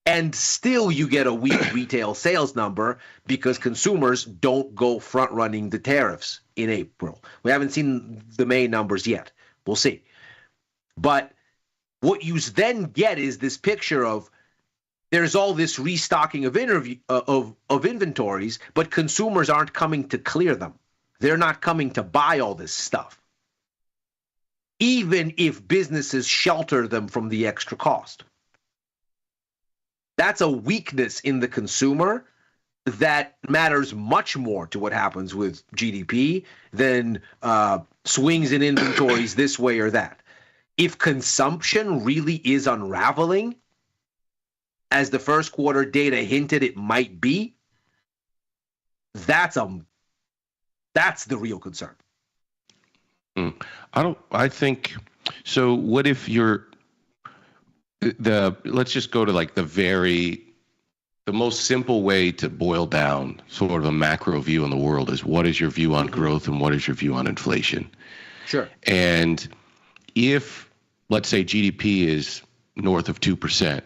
S10: And still you get a weak retail sales number because consumers don't go front-running the tariffs in April. We haven't seen the May numbers yet. We'll see. But what you then get is this picture of there's all this restocking of inventories, but consumers aren't coming to clear them. They're not coming to buy all this stuff, even if businesses shelter them from the extra cost. That's a weakness in the consumer that matters much more to what happens with GDP than swings in inventories this way or that. If consumption really is unraveling, as the first quarter data hinted it might be, that's the real concern.
S17: I think so. What if let's just go to like the the most simple way to boil down sort of a macro view on the world is what is your view on growth and what is your view on inflation?
S10: Sure.
S17: And if, let's say, GDP is north of 2%,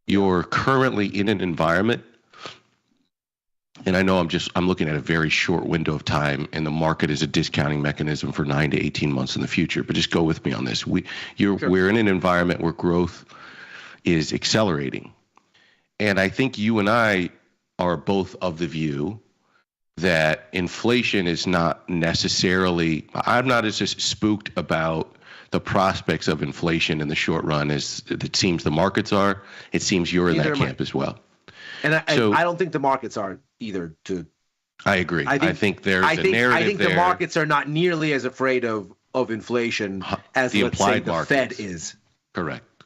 S17: you're currently in an environment, and I know I'm looking at a very short window of time, and the market is a discounting mechanism for 9 to 18 months in the future, but just go with me on this. We're in an environment where growth is accelerating. And I think you and I are both of the view that inflation is not necessarily, I'm not as spooked about the prospects of inflation in the short run as it seems the markets are. It seems you're in that camp as well.
S10: And I don't think the markets are either.
S17: I agree. I think there's a narrative
S10: I think
S17: there.
S10: the markets are not nearly as afraid of inflation as
S17: the
S10: let's say
S17: implied
S10: the Fed
S17: markets.
S10: is.
S17: Correct.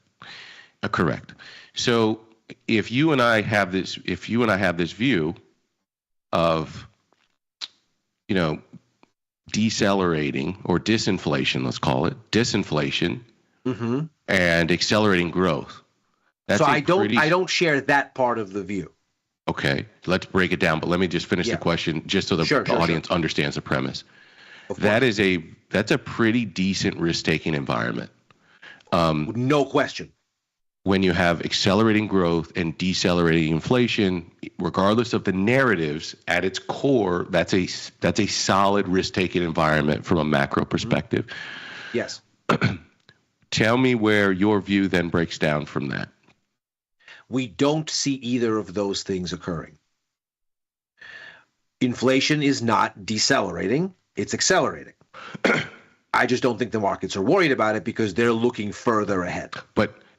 S17: Correct. So if you and I have this view of, decelerating or disinflation, let's call it disinflation, and accelerating growth.
S10: So I don't share that part of the view.
S17: Okay, let's break it down. But let me just finish the question, just so the audience understands the premise. That's a pretty decent risk-taking environment.
S10: No question.
S17: When you have accelerating growth and decelerating inflation, regardless of the narratives, at its core, that's a solid risk-taking environment from a macro perspective.
S10: Yes.
S17: Tell me where your view then breaks down from that.
S10: We don't see either of those things occurring. Inflation is not decelerating, it's accelerating. I just don't think the markets are worried about it because they're looking further ahead.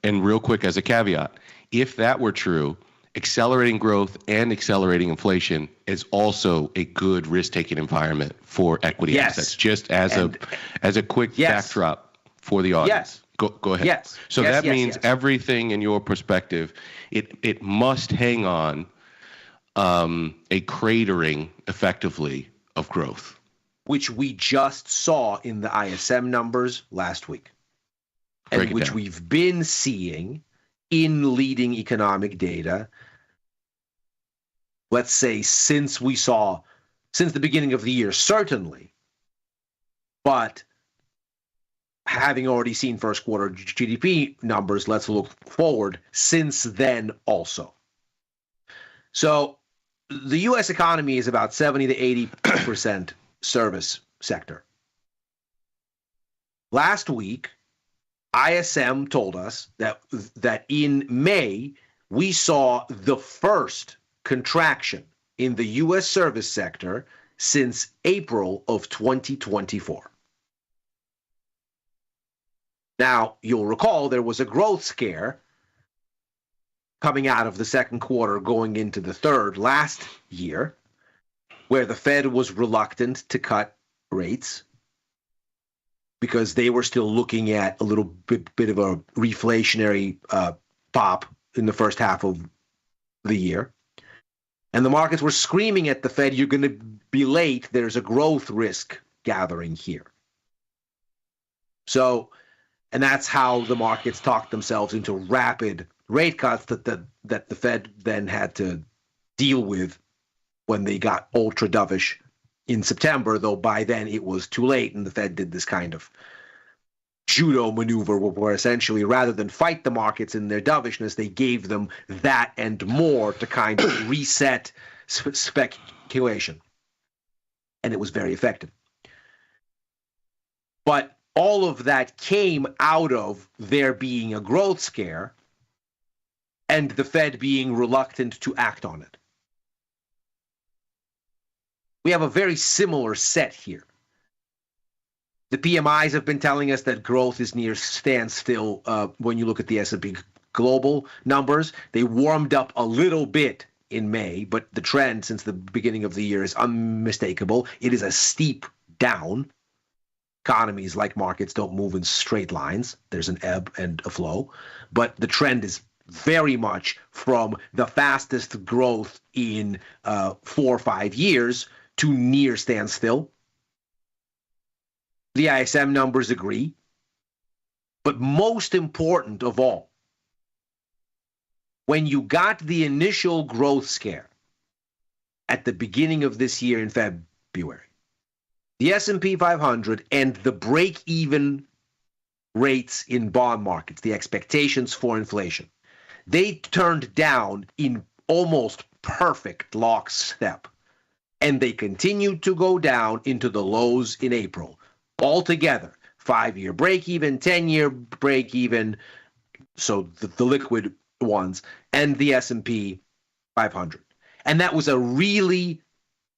S17: And real quick, as a caveat, if that were true, accelerating growth and accelerating inflation is also a good risk-taking environment for equity assets. Just as a quick backdrop for the audience. Go ahead.
S10: Yes.
S17: So that means everything in your perspective, it must hang on a cratering, effectively, of growth.
S10: Which we just saw in the ISM numbers last week. And which we've been seeing in leading economic data, let's say since the beginning of the year, certainly, but having already seen first quarter GDP numbers, let's look forward since then also. So the U.S. economy is about 70 to 80% service sector. Last week, ISM told us that in May, we saw the first contraction in the U.S. service sector since April of 2024. Now, you'll recall there was a growth scare coming out of the second quarter going into the third last year, where the Fed was reluctant to cut rates because they were still looking at a little bit of a reflationary pop in the first half of the year. And the markets were screaming at the Fed, you're going to be late. There's a growth risk gathering here. So, and that's how the markets talked themselves into rapid rate cuts that the Fed then had to deal with when they got ultra dovish in September, though by then it was too late, and the Fed did this kind of judo maneuver where essentially rather than fight the markets in their dovishness, they gave them that and more to kind of reset speculation. And it was very effective. But all of that came out of there being a growth scare and the Fed being reluctant to act on it. We have a very similar set here. The PMIs have been telling us that growth is near standstill when you look at the S&P global numbers. They warmed up a little bit in May, but the trend since the beginning of the year is unmistakable. It is a steep down. Economies, like markets, don't move in straight lines. There's an ebb and a flow. But the trend is very much from the fastest growth in 4 or 5 years to near standstill. The ISM numbers agree. But most important of all, when you got the initial growth scare at the beginning of this year in February, the S&P 500 and the break-even rates in bond markets, the expectations for inflation, they turned down in almost perfect lockstep. And they continued to go down into the lows in April. Altogether, 5-year break-even, 10-year break-even, so the liquid ones, and the S&P 500. And that was a really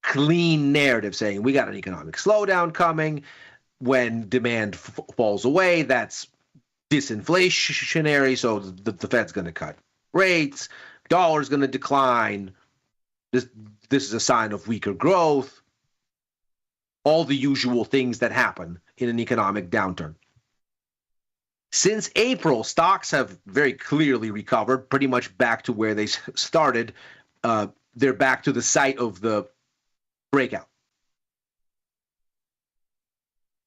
S10: clean narrative saying we got an economic slowdown coming. When demand falls away, that's disinflationary, so the Fed's going to cut rates, dollar's going to decline. This is a sign of weaker growth. All the usual things that happen in an economic downturn. Since April, stocks have very clearly recovered, pretty much back to where they started. They're back to the site of the breakout.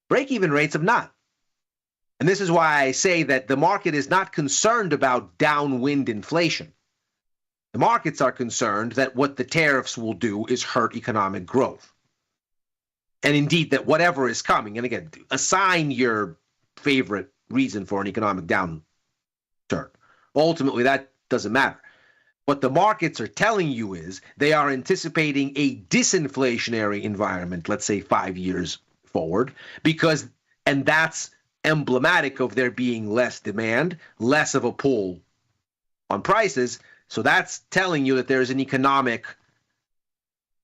S10: Break-even rates have not. And this is why I say that the market is not concerned about downwind inflation. The markets are concerned that what the tariffs will do is hurt economic growth. And indeed, that whatever is coming, and again, assign your favorite reason for an economic downturn. Ultimately, that doesn't matter. What the markets are telling you is they are anticipating a disinflationary environment, let's say 5 years forward, and that's emblematic of there being less demand, less of a pull on prices. So that's telling you that there's an economic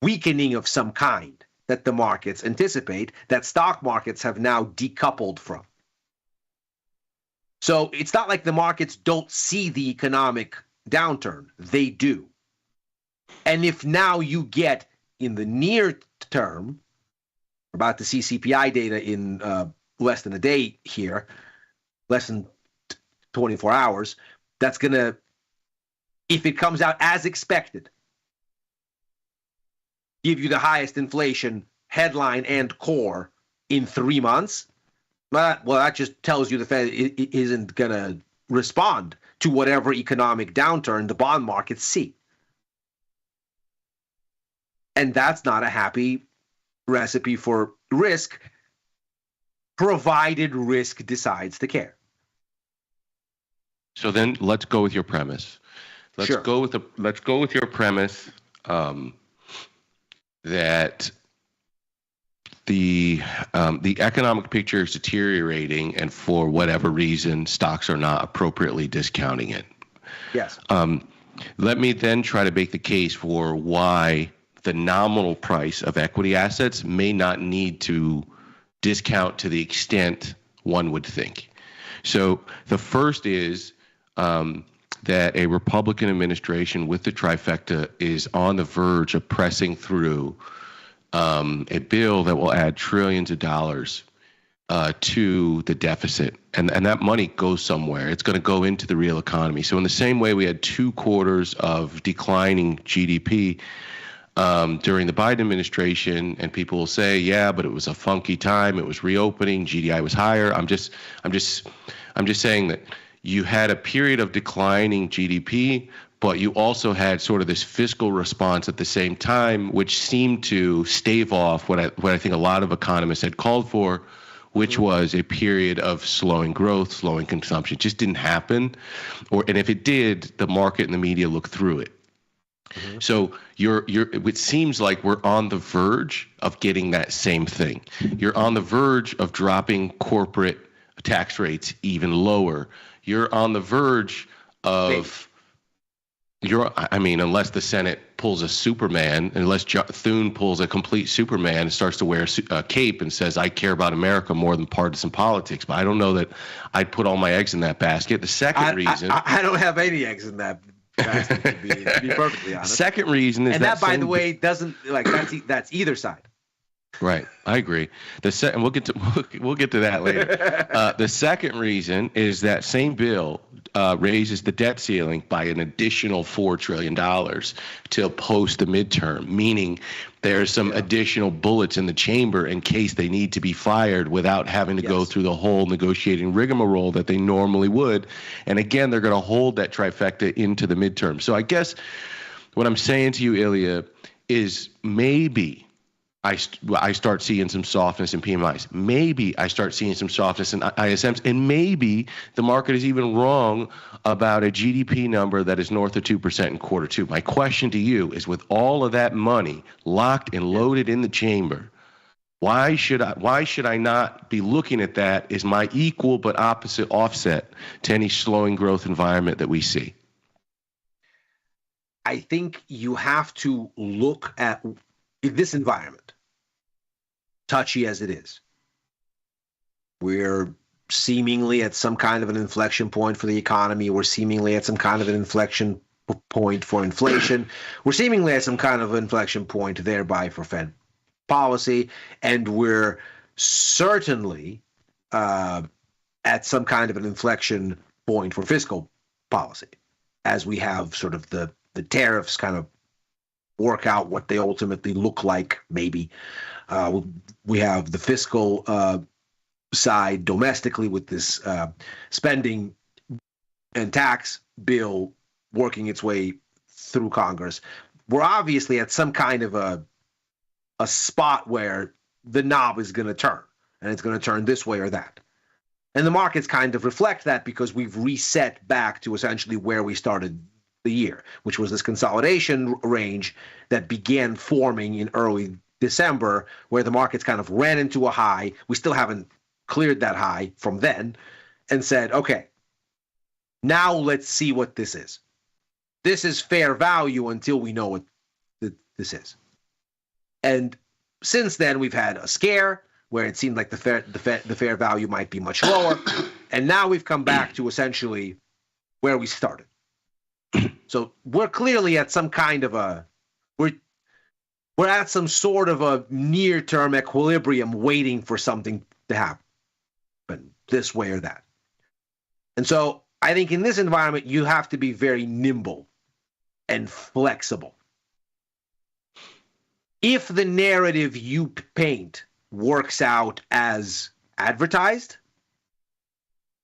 S10: weakening of some kind that the markets anticipate, that stock markets have now decoupled from. So it's not like the markets don't see the economic downturn. They do. And if now you get in the near term, we're about to see CPI data in less than a day here, less than 24 hours, that's going to, if it comes out as expected, give you the highest inflation headline and core in 3 months, well, that just tells you the Fed isn't going to respond to whatever economic downturn the bond markets see. And that's not a happy recipe for risk, provided risk decides to care.
S17: So then let's go with your premise. Let's go with your premise that the economic picture is deteriorating, and for whatever reason, stocks are not appropriately discounting it.
S10: Yes.
S17: Let me then try to make the case for why the nominal price of equity assets may not need to discount to the extent one would think. So the first is that a Republican administration with the trifecta is on the verge of pressing through a bill that will add trillions of dollars to the deficit. And that money goes somewhere. It's going to go into the real economy. So in the same way we had 2 quarters of declining GDP during the Biden administration, and people will say, yeah, but it was a funky time. It was reopening. GDI was higher. I'm just saying that you had a period of declining GDP, but you also had sort of this fiscal response at the same time, which seemed to stave off what I think a lot of economists had called for, which was a period of slowing growth, slowing consumption. It just didn't happen, and if it did, the market and the media looked through it. Mm-hmm. So it seems like we're on the verge of getting that same thing. You're on the verge of dropping corporate tax rates even lower. You're on the verge of unless the Senate pulls a Superman, unless Thune pulls a complete Superman and starts to wear a cape and says, I care about America more than partisan politics. But I don't know that I'd put all my eggs in that basket. The second reason...
S10: I don't have any eggs in that basket, to be perfectly honest.
S17: Second reason is
S10: that by the way, doesn't, like, that's either side.
S17: Right, I agree. We'll get to that later. The second reason is that same bill raises the debt ceiling by an additional $4 trillion till post the midterm, meaning there's some additional bullets in the chamber in case they need to be fired without having to go through the whole negotiating rigmarole that they normally would. And again, they're going to hold that trifecta into the midterm. So I guess what I'm saying to you, Ilya, is maybe I start seeing some softness in PMIs. Maybe I start seeing some softness in ISMs. And maybe the market is even wrong about a GDP number that is north of 2% in quarter two. My question to you is, with all of that money locked and loaded in the chamber, why should I not be looking at that as my equal but opposite offset to any slowing growth environment that we see?
S10: I think you have to look at this environment, touchy as it is. We're seemingly at some kind of an inflection point for the economy. We're seemingly at some kind of an inflection point for inflation. We're seemingly at some kind of inflection point thereby for Fed policy. And we're certainly at some kind of an inflection point for fiscal policy, as we have sort of the tariffs kind of work out what they ultimately look like, maybe. We have the fiscal side domestically with this spending and tax bill working its way through Congress. We're obviously at some kind of a spot where the knob is going to turn, and it's going to turn this way or that. And the markets kind of reflect that because we've reset back to essentially where we started the year, which was this consolidation range that began forming in early December, where the markets kind of ran into a high. We still haven't cleared that high from then, and said, okay, now let's see what this is. This is fair value until we know what this is. And since then, we've had a scare where it seemed like the fair value might be much lower, and now we've come back to essentially where we started. So we're clearly at some kind of we're at some sort of a near-term equilibrium waiting for something to happen this way or that. And so I think in this environment, you have to be very nimble and flexible. If the narrative you paint works out as advertised,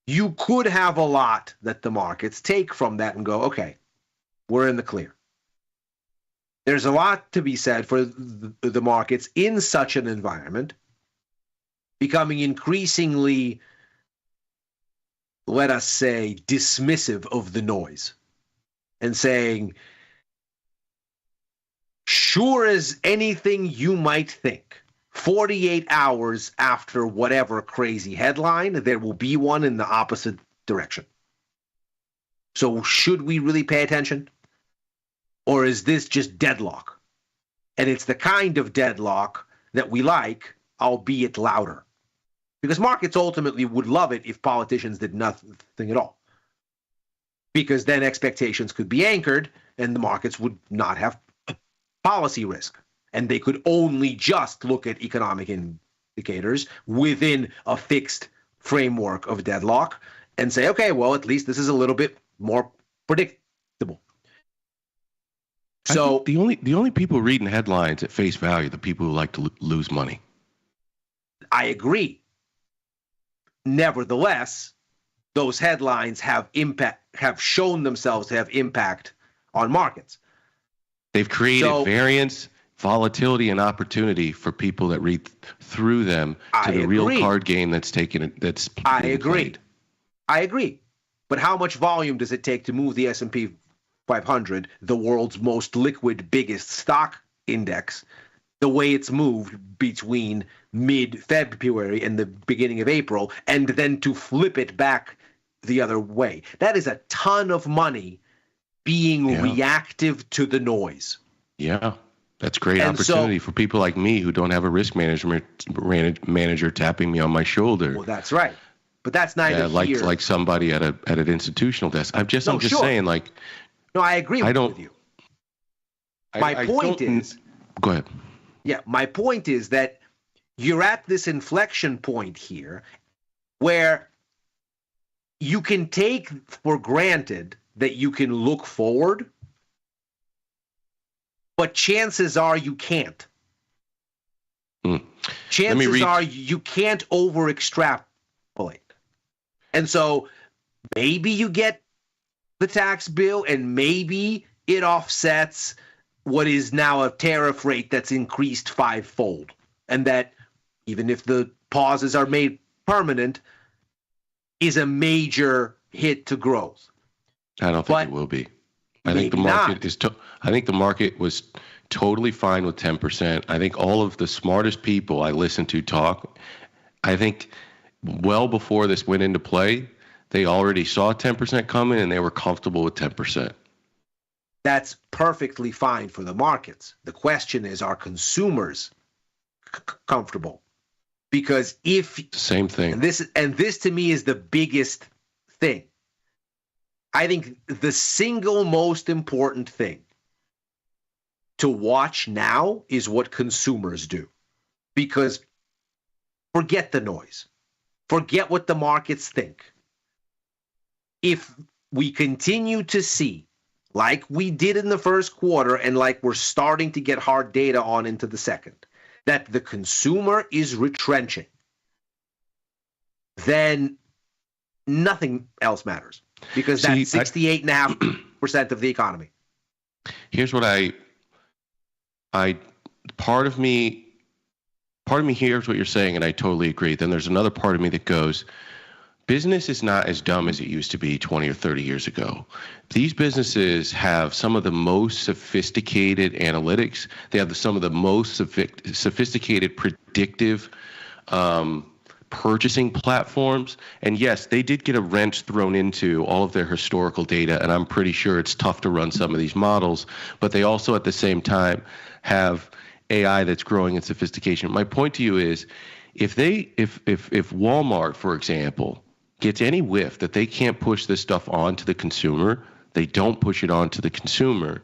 S10: you could have a lot that the markets take from that and go, okay, we're in the clear. There's a lot to be said for the markets in such an environment becoming increasingly, let us say, dismissive of the noise and saying, sure as anything you might think, 48 hours after whatever crazy headline, there will be one in the opposite direction. So should we really pay attention? Or is this just deadlock? And it's the kind of deadlock that we like, albeit louder. Because markets ultimately would love it if politicians did nothing at all. Because then expectations could be anchored and the markets would not have policy risk. And they could only just look at economic indicators within a fixed framework of deadlock and say, okay, well, at least this is a little bit more predictable. So
S17: the only people reading headlines at face value are the people who like to lose money.
S10: I agree. Nevertheless, those headlines have shown themselves to have impact on markets.
S17: They've created variance, volatility, and opportunity for people that read through them to the real card game that's being played.
S10: I agree. But how much volume does it take to move the S&P 500, the world's most liquid, biggest stock index, the way it's moved between mid-February and the beginning of April, and then to flip it back the other way? That is a ton of money being reactive to the noise.
S17: Yeah, that's great opportunity for people like me who don't have a risk manager tapping me on my shoulder.
S10: Well, that's right. But that's neither here.
S17: Like somebody at an institutional desk. I'm just saying, like.
S10: No, I agree with you. My point is.
S17: Go ahead.
S10: Yeah, my point is that you're at this inflection point here where you can take for granted that you can look forward, but chances are you can't. Chances are you can't over extrapolate. And so maybe you get the tax bill and maybe it offsets what is now a tariff rate that's increased fivefold. And that, even if the pauses are made permanent, is a major hit to growth.
S17: I don't think it will be. I think the market is. I think the market was totally fine with 10%. I think all of the smartest people I listen to talk. I think well before this went into play, they already saw 10% coming and they were comfortable with 10%.
S10: That's perfectly fine for the markets. The question is, are consumers comfortable? Because if
S17: same thing,
S10: and this to me is the biggest thing. I think the single most important thing to watch now is what consumers do. Because forget the noise. Forget what the markets think. If we continue to see, like we did in the first quarter and like we're starting to get hard data on into the second, that the consumer is retrenching, then nothing else matters. Because that's 68.5% of the economy.
S17: Here's what part of me hears what you're saying, and I totally agree. Then there's another part of me that goes, business is not as dumb as it used to be 20 or 30 years ago. These businesses have some of the most sophisticated analytics. They have some of the most sophisticated predictive purchasing platforms. And yes, they did get a wrench thrown into all of their historical data, and I'm pretty sure it's tough to run some of these models, but they also at the same time have AI that's growing in sophistication. My point to you is, if Walmart, for example, gets any whiff that they can't push this stuff on to the consumer, they don't push it on to the consumer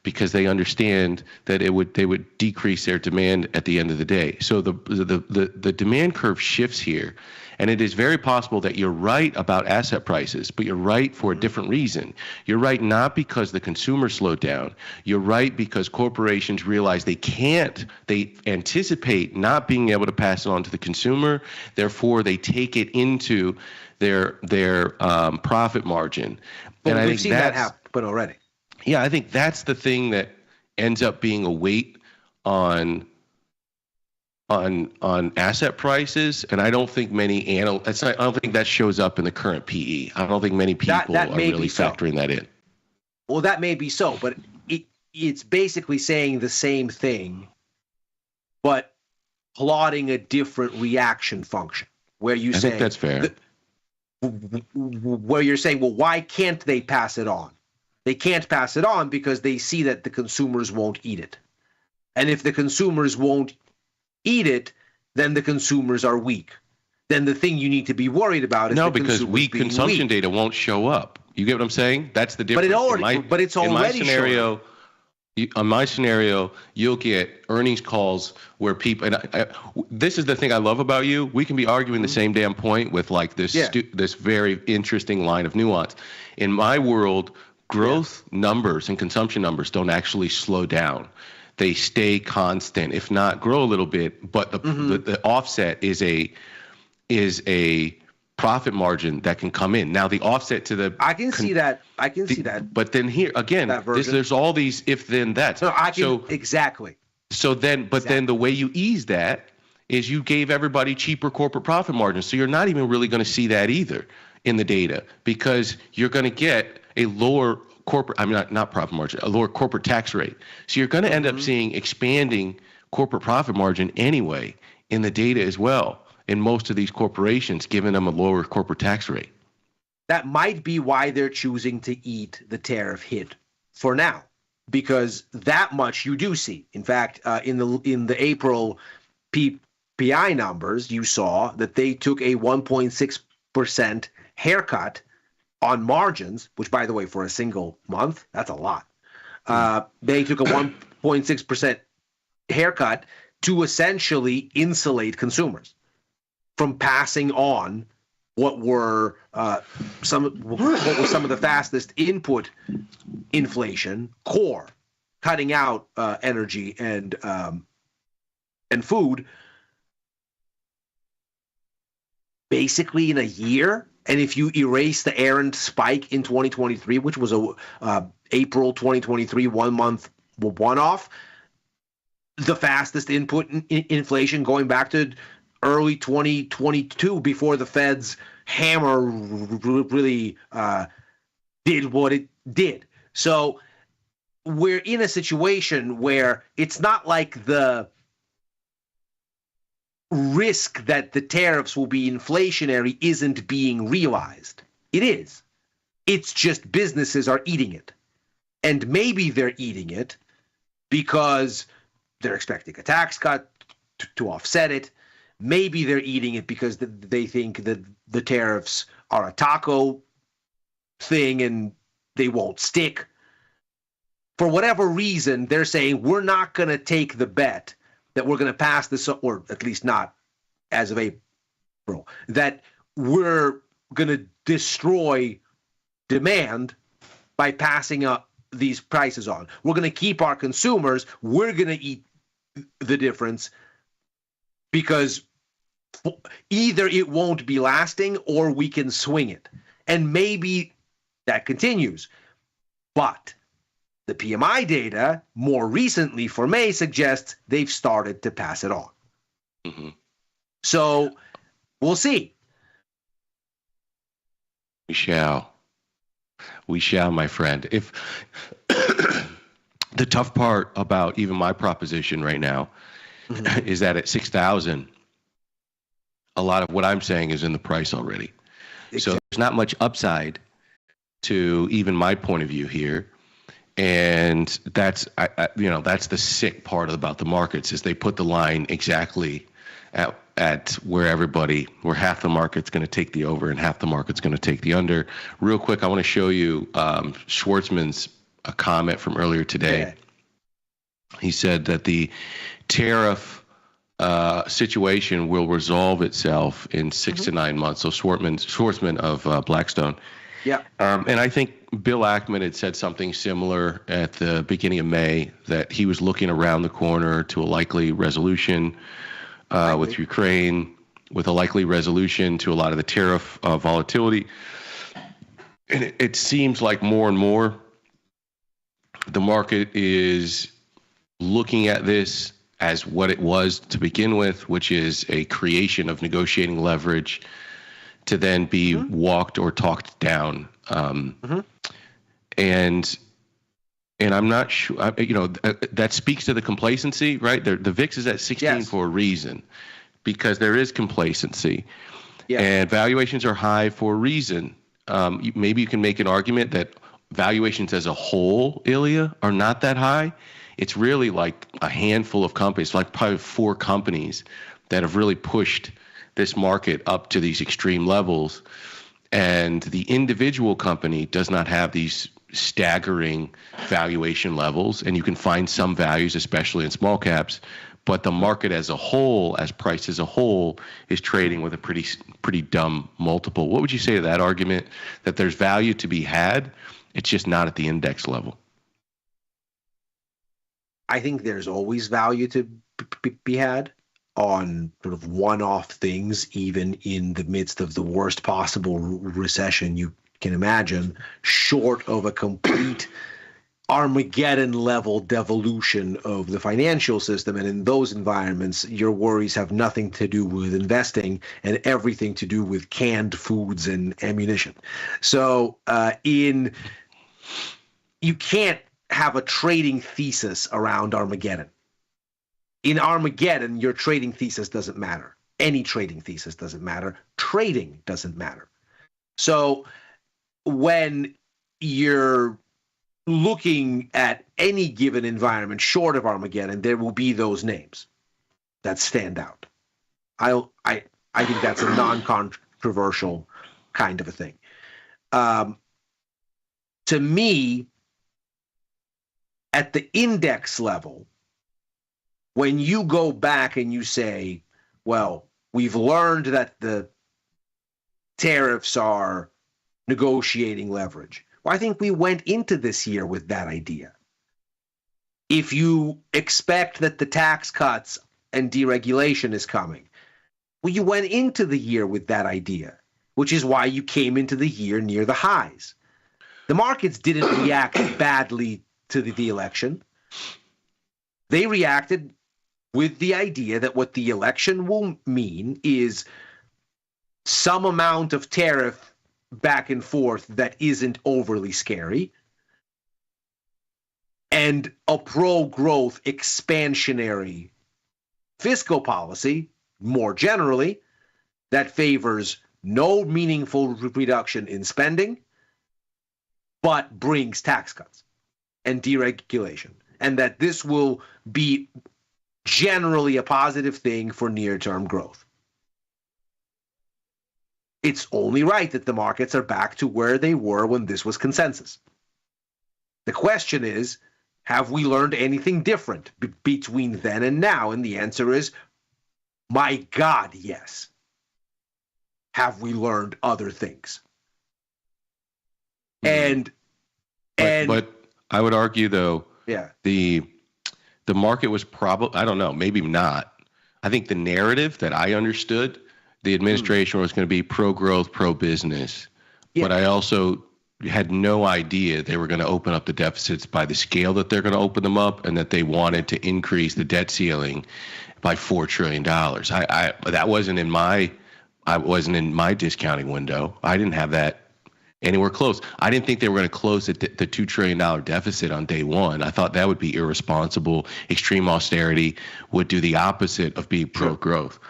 S17: because they understand that they would decrease their demand at the end of the day. So the demand curve shifts here, and it is very possible that you're right about asset prices, but you're right for a different reason. You're right not because the consumer slowed down. You're right because corporations realize they anticipate not being able to pass it on to the consumer. Therefore, they take it into their profit margin.
S10: Well,
S17: and
S10: we've seen that happen already.
S17: Yeah, I think that's the thing that ends up being a weight on asset prices, and I don't think many analysts. I don't think that shows up in the current PE. I don't think many people are really factoring that in.
S10: Well, that may be so, but it's basically saying the same thing, but plotting a different reaction function. Where you say,
S17: I think that's fair.
S10: Where you're saying, well, why can't they pass it on? They can't pass it on because they see that the consumers won't eat it. And if the consumers won't eat it, then the consumers are weak. Then the thing you need to be worried about is
S17: because weak consumption data won't show up. You get what I'm saying? That's the difference.
S10: But it's already
S17: in my scenario. On my scenario, you'll get earnings calls where people. And this is the thing I love about you. We can be arguing the same damn point with like this this very interesting line of nuance. In my world, growth numbers and consumption numbers don't actually slow down. They stay constant, if not grow a little bit. But the offset is a profit margin that can come in. Now the offset to the
S10: I can see that.
S17: But then here again, there's all these if then that's.
S10: No, exactly.
S17: So then, then the way you ease that is you gave everybody cheaper corporate profit margins. So you're not even really going to see that either in the data because you're going to get a lower corporate, not profit margin, a lower corporate tax rate. So you're going to end up seeing expanding corporate profit margin anyway in the data as well in most of these corporations, giving them a lower corporate tax rate.
S10: That might be why they're choosing to eat the tariff hit for now, because that much you do see. In fact, in the April PPI numbers, you saw that they took a 1.6% haircut on margins, which, by the way, for a single month, that's a lot. They took a 1.6% haircut to essentially insulate consumers from passing on what were some of the fastest input inflation, core, cutting out energy and food, basically in a year. And if you erase the errant spike in 2023, which was a April 2023 1-month one-off, the fastest input inflation going back to early 2022 before the Fed's hammer really did what it did. So we're in a situation where it's not like the risk that the tariffs will be inflationary isn't being realized. It is. It's just businesses are eating it. And maybe they're eating it because they're expecting a tax cut to offset it. Maybe they're eating it because they think that the tariffs are a taco thing and they won't stick. For whatever reason, they're saying we're not going to take the bet that we're going to pass this, or at least not as of April, that we're going to destroy demand by passing up these prices on. We're going to keep our consumers. We're going to eat the difference because either it won't be lasting or we can swing it. And maybe that continues. But the PMI data more recently for May suggests they've started to pass it on.
S17: Mm-hmm.
S10: So we'll see.
S17: We shall, my friend. If the tough part about even my proposition right now is that at 6,000, a lot of what I'm saying is in the price already. Exactly. So there's not much upside to even my point of view here. And that's, that's the sick part about the markets is they put the line exactly at where half the market's going to take the over and half the market's going to take the under. Real quick, I want to show you Schwartzman's a comment from earlier today. Yeah. He said that the tariff situation will resolve itself in 6 to 9 months. So Schwartzman of Blackstone.
S10: Yeah.
S17: And I think Bill Ackman had said something similar at the beginning of May, that he was looking around the corner to a likely resolution with Ukraine, with a likely resolution to a lot of the tariff volatility. And it seems like more and more the market is looking at this as what it was to begin with, which is a creation of negotiating leverage to then be walked or talked down. And I'm not sure, that speaks to the complacency, right? The VIX is at 16 for a reason, because there is complacency. Yeah. And valuations are high for a reason. Maybe you can make an argument that valuations as a whole, Ilya, are not that high. It's really like a handful of companies, like probably 4 companies that have really pushed this market up to these extreme levels. And the individual company does not have these staggering valuation levels. And you can find some values, especially in small caps, but the market as a whole, as price as a whole, is trading with a pretty dumb multiple. What would you say to that argument, that there's value to be had? It's just not at the index level.
S10: I think there's always value to be had on sort of one-off things, even in the midst of the worst possible recession you can imagine, short of a complete Armageddon-level devolution of the financial system. And in those environments, your worries have nothing to do with investing and everything to do with canned foods and ammunition. So you can't have a trading thesis around Armageddon. In Armageddon, your trading thesis doesn't matter. Any trading thesis doesn't matter. Trading doesn't matter. So when you're looking at any given environment short of Armageddon, there will be those names that stand out. I think that's a non-controversial kind of a thing. To me, at the index level, when you go back and you say, well, we've learned that the tariffs are negotiating leverage. Well, I think we went into this year with that idea. If you expect that the tax cuts and deregulation is coming, well, you went into the year with that idea, which is why you came into the year near the highs. The markets didn't react badly to the election. They reacted with the idea that what the election will mean is some amount of tariff back and forth that isn't overly scary, and a pro-growth expansionary fiscal policy, more generally, that favors no meaningful reduction in spending, but brings tax cuts and deregulation, and that this will be generally a positive thing for near-term growth. It's only right that the markets are back to where they were when this was consensus. The question is, have we learned anything different between then and now? And the answer is, my God, yes. Have we learned other things? But
S17: I would argue, though,
S10: yeah,
S17: the market was probably, I don't know, maybe not. I think the narrative that I understood, the administration was going to be pro-growth, pro-business. Yeah. But I also had no idea they were going to open up the deficits by the scale that they're going to open them up, and that they wanted to increase the debt ceiling by $4 trillion. That wasn't in my discounting window. I didn't have that anywhere close. I didn't think they were going to close the $2 trillion deficit on day one. I thought that would be irresponsible. Extreme austerity would do the opposite of being pro-growth.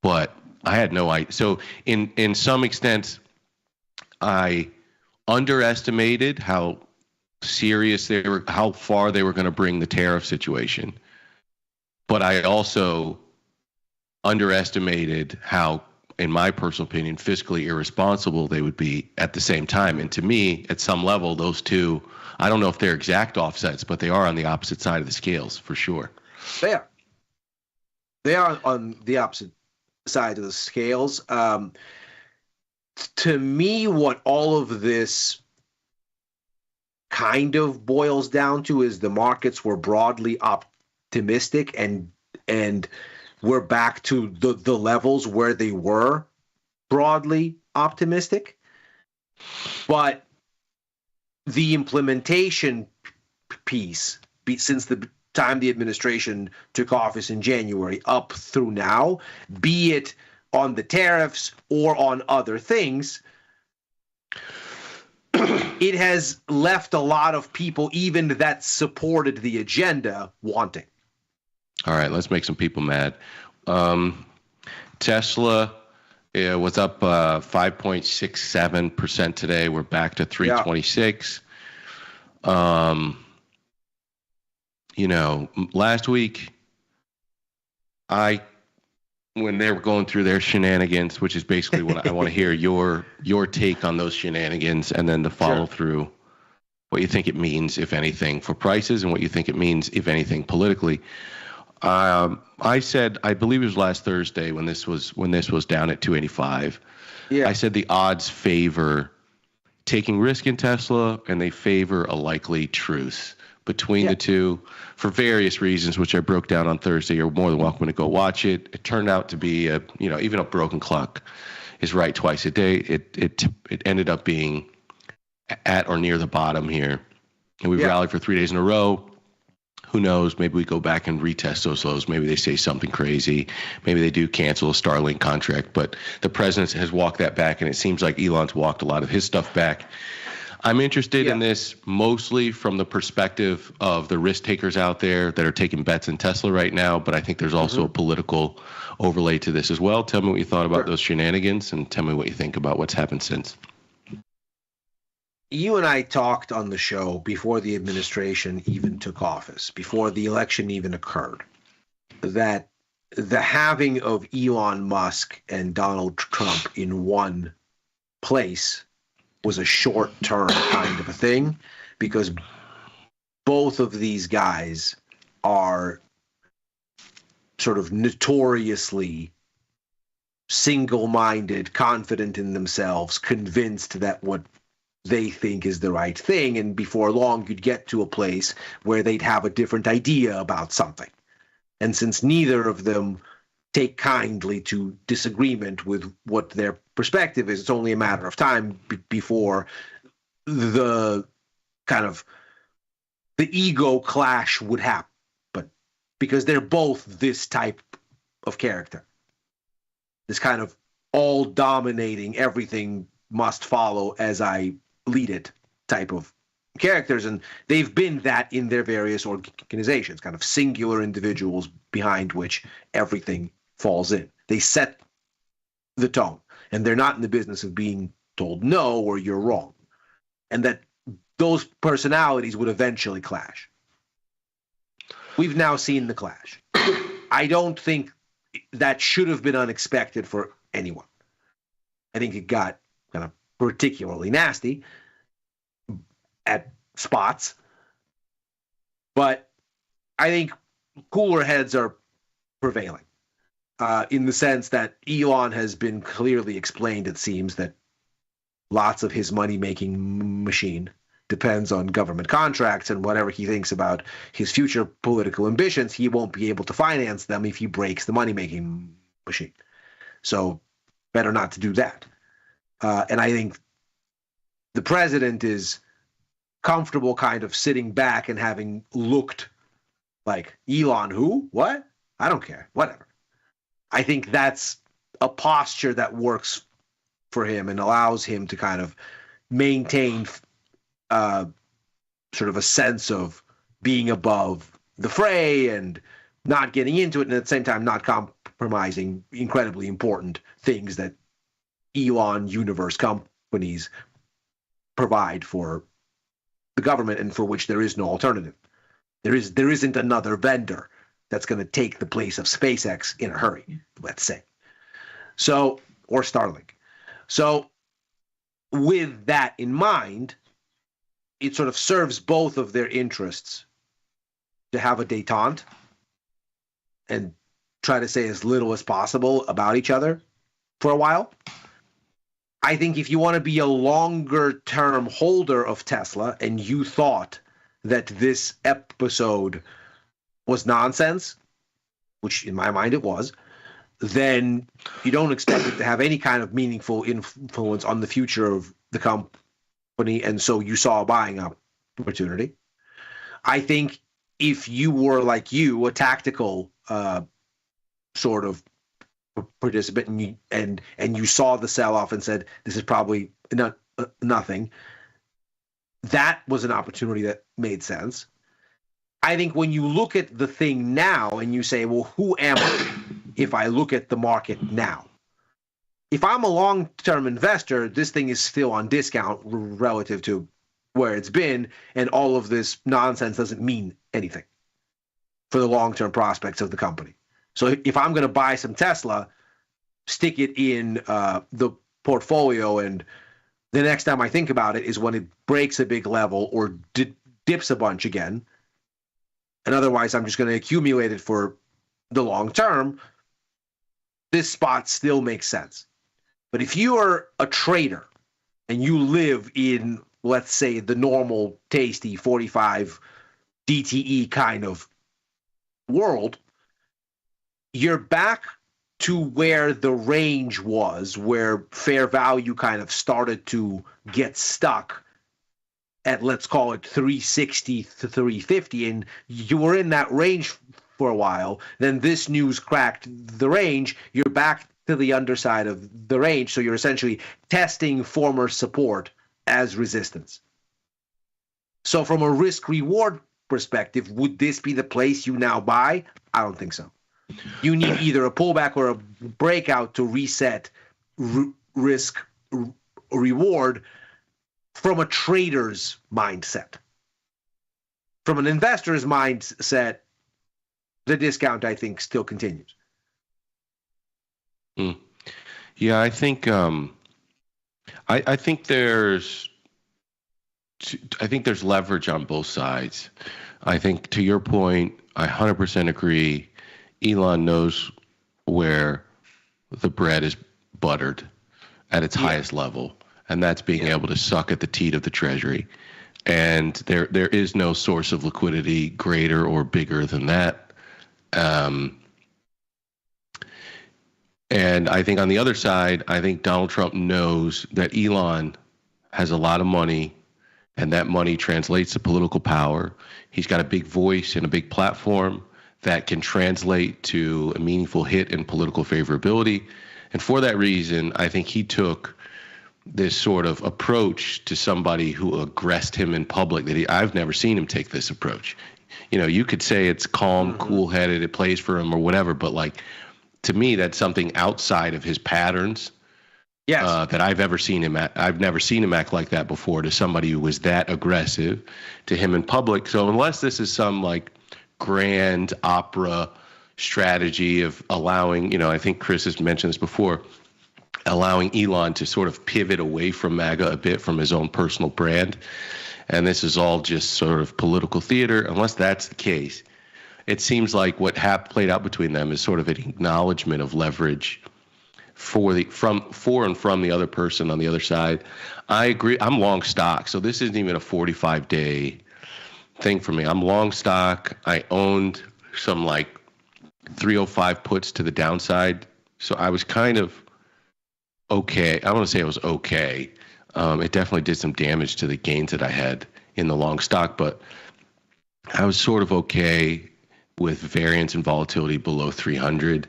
S17: But I had no idea. So in some extent, I underestimated how serious they were, how far they were going to bring the tariff situation. But I also underestimated how, in my personal opinion, fiscally irresponsible they would be at the same time. And to me, at some level, those two, I don't know if they're exact offsets, but they are on the opposite side of the scales for sure.
S10: They are. They are on the opposite side of the scales. To me, what all of this kind of boils down to is the markets were broadly optimistic, and we're back to the levels where they were broadly optimistic. But the implementation piece, since the time the administration took office in January up through now, be it on the tariffs or on other things, it has left a lot of people, even that supported the agenda, wanting.
S17: All right, let's make some people mad. Tesla was up 5.67% today. We're back to 326. Yeah. Last week, when they were going through their shenanigans, which is basically what I want to hear your take on those shenanigans, and then the follow through, what you think it means, if anything, for prices, and what you think it means, if anything, politically. I said, I believe it was last Thursday when this was down at 285. Yeah. I said the odds favor taking risk in Tesla, and they favor a likely truce between the two for various reasons, which I broke down on Thursday. You're more than welcome to go watch it. It turned out to be even a broken clock is right twice a day. It ended up being at or near the bottom here, and we've rallied for 3 days in a row. Who knows? Maybe we go back and retest those lows. Maybe they say something crazy. Maybe they do cancel a Starlink contract. But the president has walked that back, and it seems like Elon's walked a lot of his stuff back. I'm interested in this mostly from the perspective of the risk takers out there that are taking bets in Tesla right now. But I think there's also a political overlay to this as well. Tell me what you thought about those shenanigans, and tell me what you think about what's happened since.
S10: You and I talked on the show before the administration even took office, before the election even occurred, that the having of Elon Musk and Donald Trump in one place was a short-term kind of a thing, because both of these guys are sort of notoriously single-minded, confident in themselves, convinced that what they think is the right thing, and before long you'd get to a place where they'd have a different idea about something. And since neither of them take kindly to disagreement with what their perspective is, it's only a matter of time before the kind of the ego clash would happen, because they're both this type of character, this kind of all dominating, everything must follow as I lead it type of characters. And they've been that in their various organizations, kind of singular individuals behind which everything falls in. They set the tone, and they're not in the business of being told no or you're wrong. And that those personalities would eventually clash. We've now seen the clash. I don't think that should have been unexpected for anyone. I think it got kind of particularly nasty at spots, but I think cooler heads are prevailing in the sense that Elon has been clearly explained, it seems, that lots of his money-making machine depends on government contracts, and whatever he thinks about his future political ambitions, he won't be able to finance them if he breaks the money-making machine. So better not to do that. And I think the president is comfortable kind of sitting back and having looked like, Elon who? What? I don't care. Whatever. I think that's a posture that works for him and allows him to kind of maintain sort of a sense of being above the fray and not getting into it, and at the same time not compromising incredibly important things that Elon universe companies provide for the government and for which there is no alternative. There isn't another vendor that's going to take the place of SpaceX in a hurry, let's say. So, or Starlink. So with that in mind, it sort of serves both of their interests to have a détente and try to say as little as possible about each other for a while. I think if you want to be a longer-term holder of Tesla and you thought that this episode was nonsense, which in my mind it was, then you don't expect it to have any kind of meaningful influence on the future of the company, and so you saw a buying opportunity. I think if you were like you, a tactical sort of participant, and you saw the sell-off and said, this is probably nothing, that was an opportunity that made sense. I think when you look at the thing now and you say, well, who am I if I look at the market now? If I'm a long-term investor, this thing is still on discount relative to where it's been, and all of this nonsense doesn't mean anything for the long-term prospects of the company. So if I'm going to buy some Tesla, stick it in the portfolio, and the next time I think about it is when it breaks a big level or dips a bunch again. And otherwise, I'm just going to accumulate it for the long term. This spot still makes sense. But if you are a trader and you live in, let's say, the normal tasty 45 DTE kind of world, you're back to where the range was, where fair value kind of started to get stuck at, let's call it 360 to 350, and you were in that range for a while. Then this news cracked the range. You're back to the underside of the range, so you're essentially testing former support as resistance. So from a risk-reward perspective, would this be the place you now buy? I don't think so. You need either a pullback or a breakout to reset risk-reward from a trader's mindset. From an investor's mindset, the discount, I think, still continues.
S17: Yeah, I think I think there's leverage on both sides. I think, to your point, I 100% agree. Elon knows where the bread is buttered at its highest level, and that's being able to suck at the teat of the treasury. And there is no source of liquidity greater or bigger than that. And I think on the other side, I think Donald Trump knows that Elon has a lot of money, and that money translates to political power. He's got a big voice and a big platform that can translate to a meaningful hit in political favorability. And for that reason, I think he took this sort of approach to somebody who aggressed him in public that I've never seen him take this approach. You know, you could say it's calm, cool-headed, it plays for him or whatever, but like, to me, that's something outside of his patterns. Yes. That I've ever seen him at. I've never seen him act like that before to somebody who was that aggressive to him in public. So unless this is some like grand opera strategy of allowing, you know, I think Chris has mentioned this before, allowing Elon to sort of pivot away from MAGA a bit from his own personal brand. And this is all just sort of political theater. Unless that's the case, it seems like what played out between them is sort of an acknowledgement of leverage for and from the other person on the other side. I agree. I'm long stock, so this isn't even a 45-day thing for me. I'm long stock. I owned some like 305 puts to the downside, so I was kind of okay. I want to say it was okay. It definitely did some damage to the gains that I had in the long stock, but I was sort of okay with variance and volatility below 300.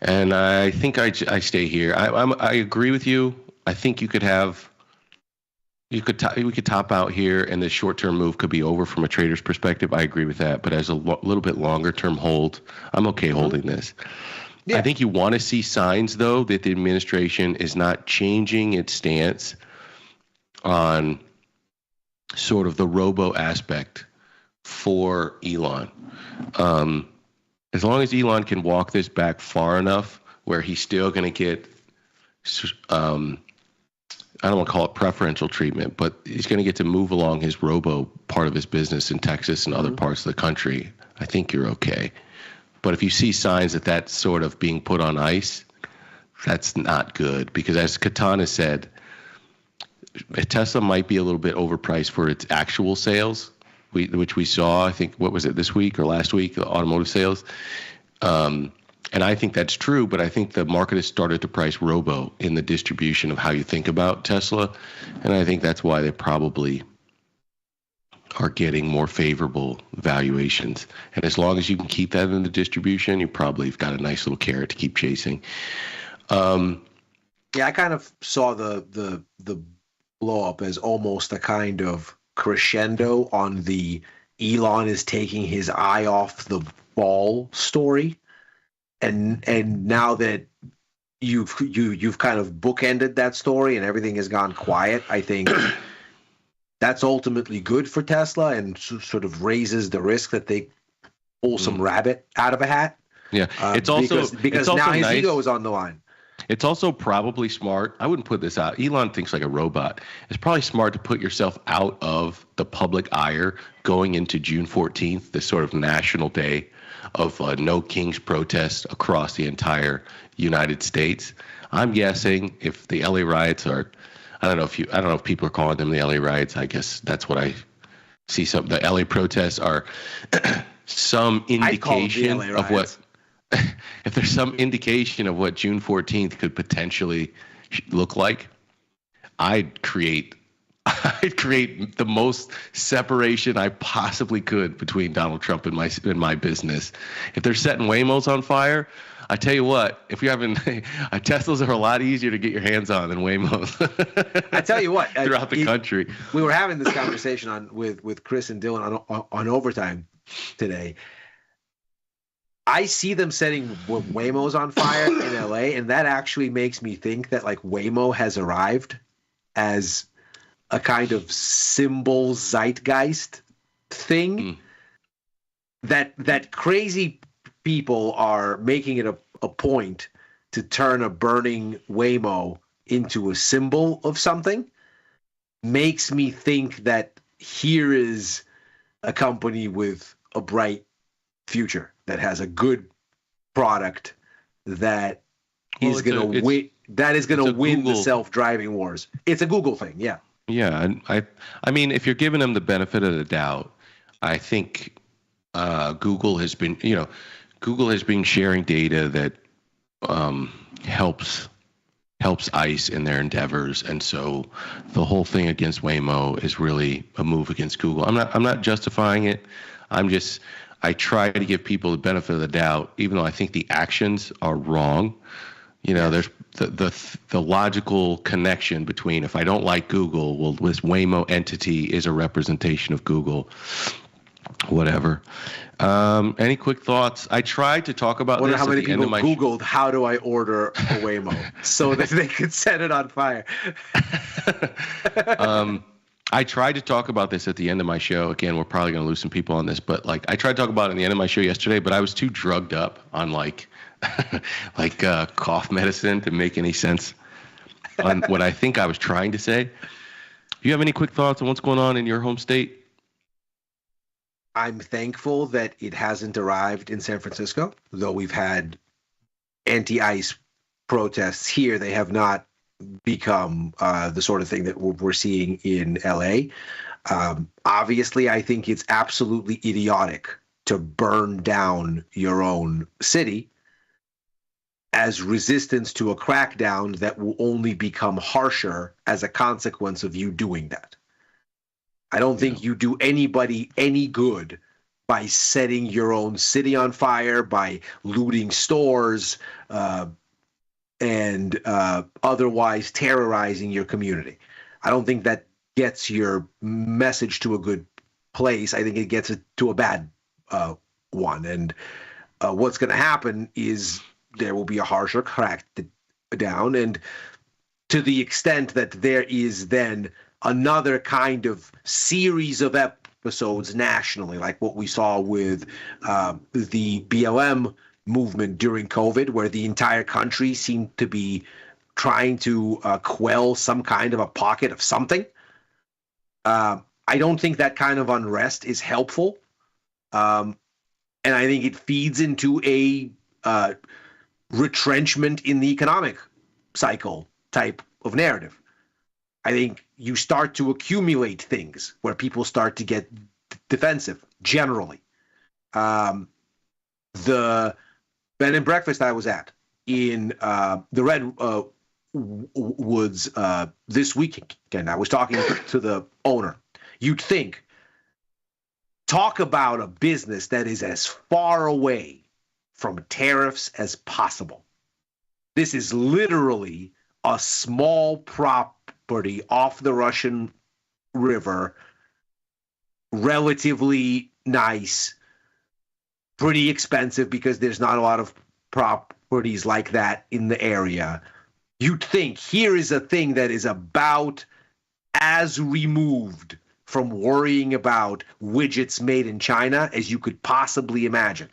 S17: And I think I stay here. I agree with you. I think we could top out here, and the short-term move could be over from a trader's perspective. I agree with that. But as a little bit longer-term hold, I'm okay holding this. Yeah. I think you want to see signs, though, that the administration is not changing its stance on sort of the robo aspect for Elon. As long as Elon can walk this back far enough where he's still going to get, I don't want to call it preferential treatment, but he's going to get to move along his robo part of his business in Texas and other parts of the country, I think you're okay. But if you see signs that that's sort of being put on ice, that's not good, because as Katana said, Tesla might be a little bit overpriced for its actual sales, which we saw, I think, what was it, this week or last week, the automotive sales. And I think that's true, but I think the market has started to price robo in the distribution of how you think about Tesla. And I think that's why they probably are getting more favorable valuations. And as long as you can keep that in the distribution, you probably have got a nice little carrot to keep chasing.
S10: Yeah, I kind of saw the blow up as almost a kind of crescendo on the Elon is taking his eye off the ball story, and now that you've kind of bookended that story and everything has gone quiet, I think that's ultimately good for Tesla and sort of raises the risk that they pull some rabbit out of a hat.
S17: Yeah, it's also
S10: because now his ego is on the line.
S17: It's also probably smart. I wouldn't put this out. Elon thinks like a robot. It's probably smart to put yourself out of the public ire going into June 14th, this sort of national day of no kings protest across the entire United States. I'm guessing if the LA riots are, I don't know if people are calling them the LA riots. I guess that's what I see. The LA protests are some indication of what. If there's some indication of what June 14th could potentially look like, I'd create the most separation I possibly could between Donald Trump and my business. If they're setting Waymos on fire, I tell you what, if you're having Teslas are a lot easier to get your hands on than Waymos.
S10: I tell you what,
S17: throughout the country.
S10: We were having this conversation with Chris and Dylan on overtime today. I see them setting Waymos on fire in LA, and that actually makes me think that like Waymo has arrived as a kind of symbol zeitgeist thing. That crazy people are making it a point to turn a burning Waymo into a symbol of something. Makes me think that here is a company with a bright future that has a good product that is going to win. That is going to win the self-driving wars. It's a Google thing, yeah.
S17: Yeah, and I mean, if you're giving them the benefit of the doubt, I think Google has been sharing data that helps ICE in their endeavors, and so the whole thing against Waymo is really a move against Google. I'm not justifying it. I try to give people the benefit of the doubt, even though I think the actions are wrong. There's the logical connection between, if I don't like Google, well, this Waymo entity is a representation of Google. Whatever. Any quick thoughts? I tried to talk about this
S10: how many
S17: at the end
S10: people
S17: of my
S10: Googled how do I order a Waymo so that they could set it on fire.
S17: I tried to talk about this at the end of my show. Again, we're probably going to lose some people on this, but I tried to talk about it at the end of my show yesterday, but I was too drugged up on cough medicine to make any sense on what I think I was trying to say. Do you have any quick thoughts on what's going on in your home state?
S10: I'm thankful that it hasn't arrived in San Francisco, though we've had anti-ICE protests here. They have not become the sort of thing that we're seeing in LA. Obviously, I think it's absolutely idiotic to burn down your own city as resistance to a crackdown that will only become harsher as a consequence of you doing that. I don't think you do anybody any good by setting your own city on fire, by looting stores, and otherwise terrorizing your community. I don't think that gets your message to a good place. I think it gets it to a bad one. And what's going to happen is there will be a harsher crackdown. And to the extent that there is then another kind of series of episodes nationally, like what we saw with the BLM movement during COVID, where the entire country seemed to be trying to quell some kind of a pocket of something. I don't think that kind of unrest is helpful. And I think it feeds into a retrenchment in the economic cycle type of narrative. I think you start to accumulate things where people start to get defensive generally. The bed and breakfast I was at in the Redwoods this weekend, I was talking to the owner. You'd think, talk about a business that is as far away from tariffs as possible. This is literally a small property off the Russian River, relatively nice, pretty expensive because there's not a lot of properties like that in the area. You'd think here is a thing that is about as removed from worrying about widgets made in China as you could possibly imagine.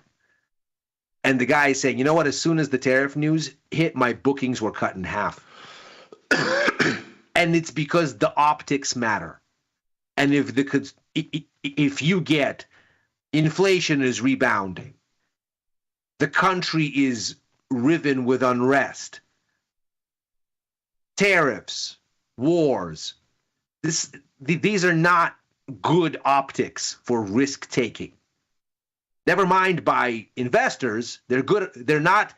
S10: And the guy is saying, you know what, as soon as the tariff news hit, my bookings were cut in half. And it's because the optics matter. And if you get inflation is rebounding, the country is riven with unrest, tariffs, wars, these are not good optics for risk taking. Never mind by investors, they're not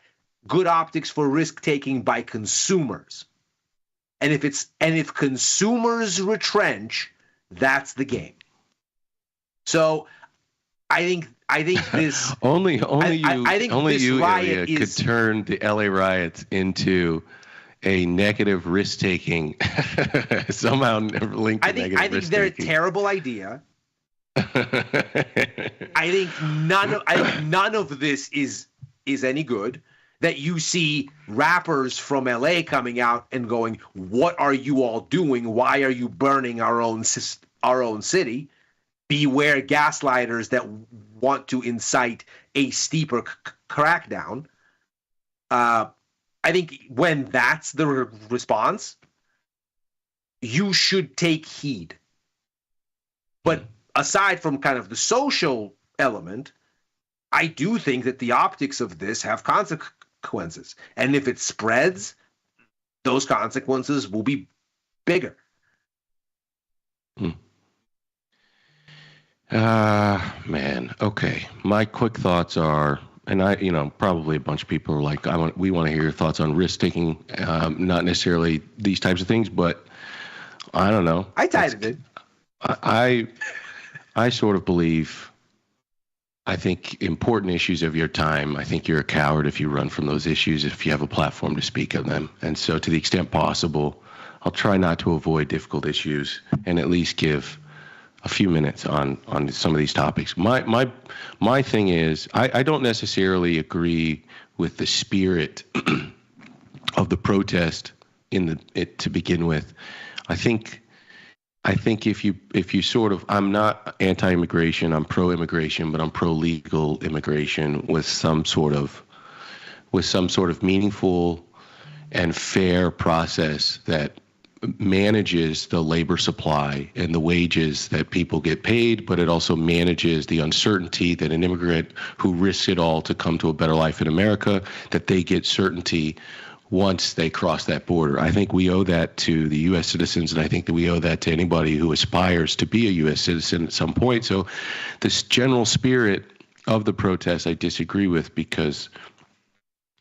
S10: good optics for risk taking by consumers. And if consumers retrench, that's the game. So I think this
S17: only
S10: this
S17: you
S10: riot
S17: Ilya, could turn the LA riots into a negative risk taking somehow linked to negative risk taking.
S10: I think they're a terrible idea. I think none of this is any good. That you see rappers from LA coming out and going, "What are you all doing? Why are you burning our own city?" Beware gaslighters that want to incite a steeper crackdown. I think when that's the response, you should take heed. But aside from kind of the social element, I do think that the optics of this have consequences consequences. And if it spreads, those consequences will be bigger.
S17: Man. Okay. My quick thoughts are, and probably a bunch of people are like, we want to hear your thoughts on risk taking, not necessarily these types of things, but I don't know.
S10: I tied it.
S17: I sort of believe, I think important issues of your time, I think you're a coward if you run from those issues, if you have a platform to speak of them. And so to the extent possible, I'll try not to avoid difficult issues and at least give a few minutes on some of these topics. My thing is, I don't necessarily agree with the spirit of the protest to begin with. I think if you sort of, I'm not anti-immigration, I'm pro-immigration, but I'm pro-legal immigration with some sort of meaningful and fair process that manages the labor supply and the wages that people get paid, but it also manages the uncertainty that an immigrant who risks it all to come to a better life in America, that they get certainty once they cross that border. I think we owe that to the U.S. citizens, and I think that we owe that to anybody who aspires to be a U.S. citizen at some point. So this general spirit of the protest I disagree with because,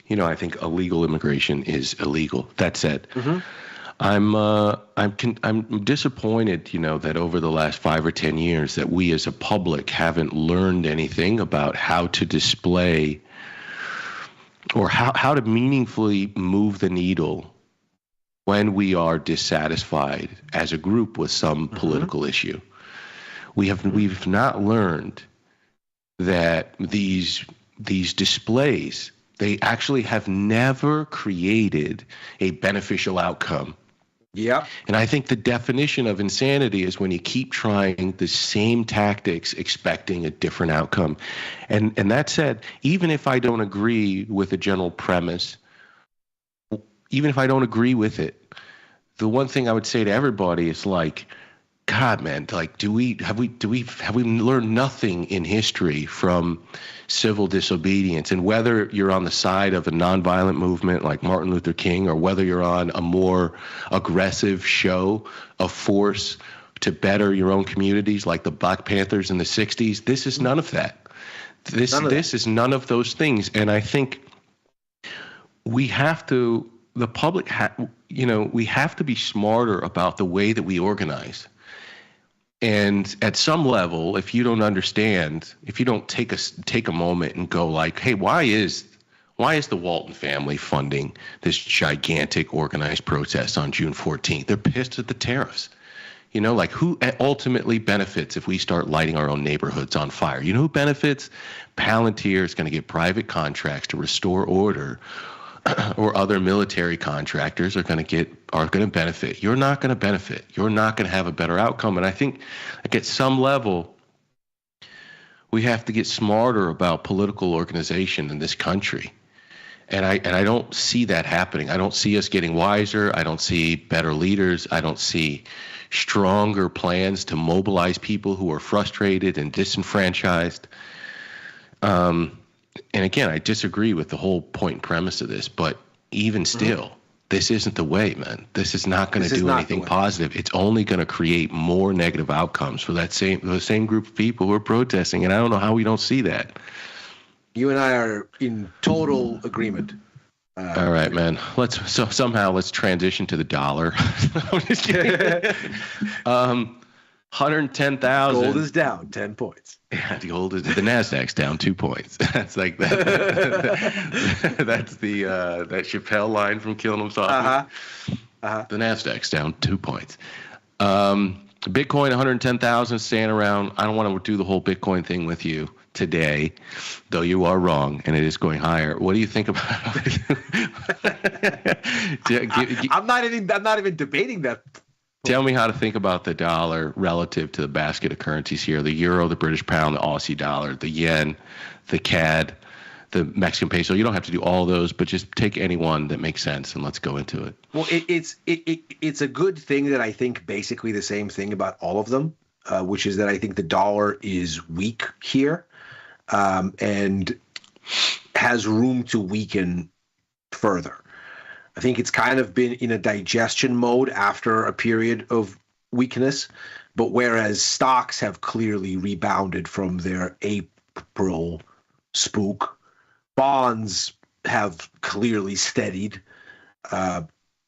S17: I think illegal immigration is illegal. That said, I'm disappointed, that over the last 5 or 10 years that we as a public haven't learned anything about how to display or how to meaningfully move the needle when we are dissatisfied as a group with some political issue. We've not learned that these displays, they actually have never created a beneficial outcome.
S10: Yeah.
S17: And I think the definition of insanity is when you keep trying the same tactics expecting a different outcome. And that said, even if I don't agree with the general premise, even if I don't agree with it, the one thing I would say to everybody is like, God, man, like, have we learned nothing in history from civil disobedience? And whether you're on the side of a nonviolent movement like Martin Luther King, or whether you're on a more aggressive show of force to better your own communities like the Black Panthers in the 60s, this is none of that. This is none of those things. And I think we have to, the public, we have to be smarter about the way that we organize. And at some level, if you don't understand, if you don't take a moment and go like, hey, why is the Walton family funding this gigantic organized protest on June 14th? They're pissed at the tariffs. Like who ultimately benefits if we start lighting our own neighborhoods on fire? You know who benefits? Palantir is going to get private contracts to restore order, or other military contractors are going to benefit. You're not going to benefit. You're not going to have a better outcome. And I think like at some level, we have to get smarter about political organization in this country. And I don't see that happening. I don't see us getting wiser. I don't see better leaders. I don't see stronger plans to mobilize people who are frustrated and disenfranchised. And again, I disagree with the whole point and premise of this, but even still, this isn't the way, man. This is not going to do anything positive. It's only going to create more negative outcomes for the same group of people who are protesting. And I don't know how we don't see that.
S10: You and I are in total agreement.
S17: All right, man. Let's transition to the dollar. I'm just kidding. 110,000.
S10: Gold is down 10 points.
S17: Yeah, the Nasdaq's down 2 points. That's like that. That's the that Chappelle line from Killing Them Softly. The Nasdaq's down 2 points. Bitcoin 110,000, staying around. I don't want to do the whole Bitcoin thing with you today, though you are wrong, and it is going higher. What do you think about it?
S10: I'm not even debating that.
S17: Tell me how to think about the dollar relative to the basket of currencies here: the euro, the British pound, the Aussie dollar, the yen, the CAD, the Mexican peso. You don't have to do all those, but just take any one that makes sense and let's go into it.
S10: Well, it's a good thing that I think basically the same thing about all of them, which is that I think the dollar is weak here, and has room to weaken further. I think it's kind of been in a digestion mode after a period of weakness, but whereas stocks have clearly rebounded from their April spook, bonds have clearly steadied.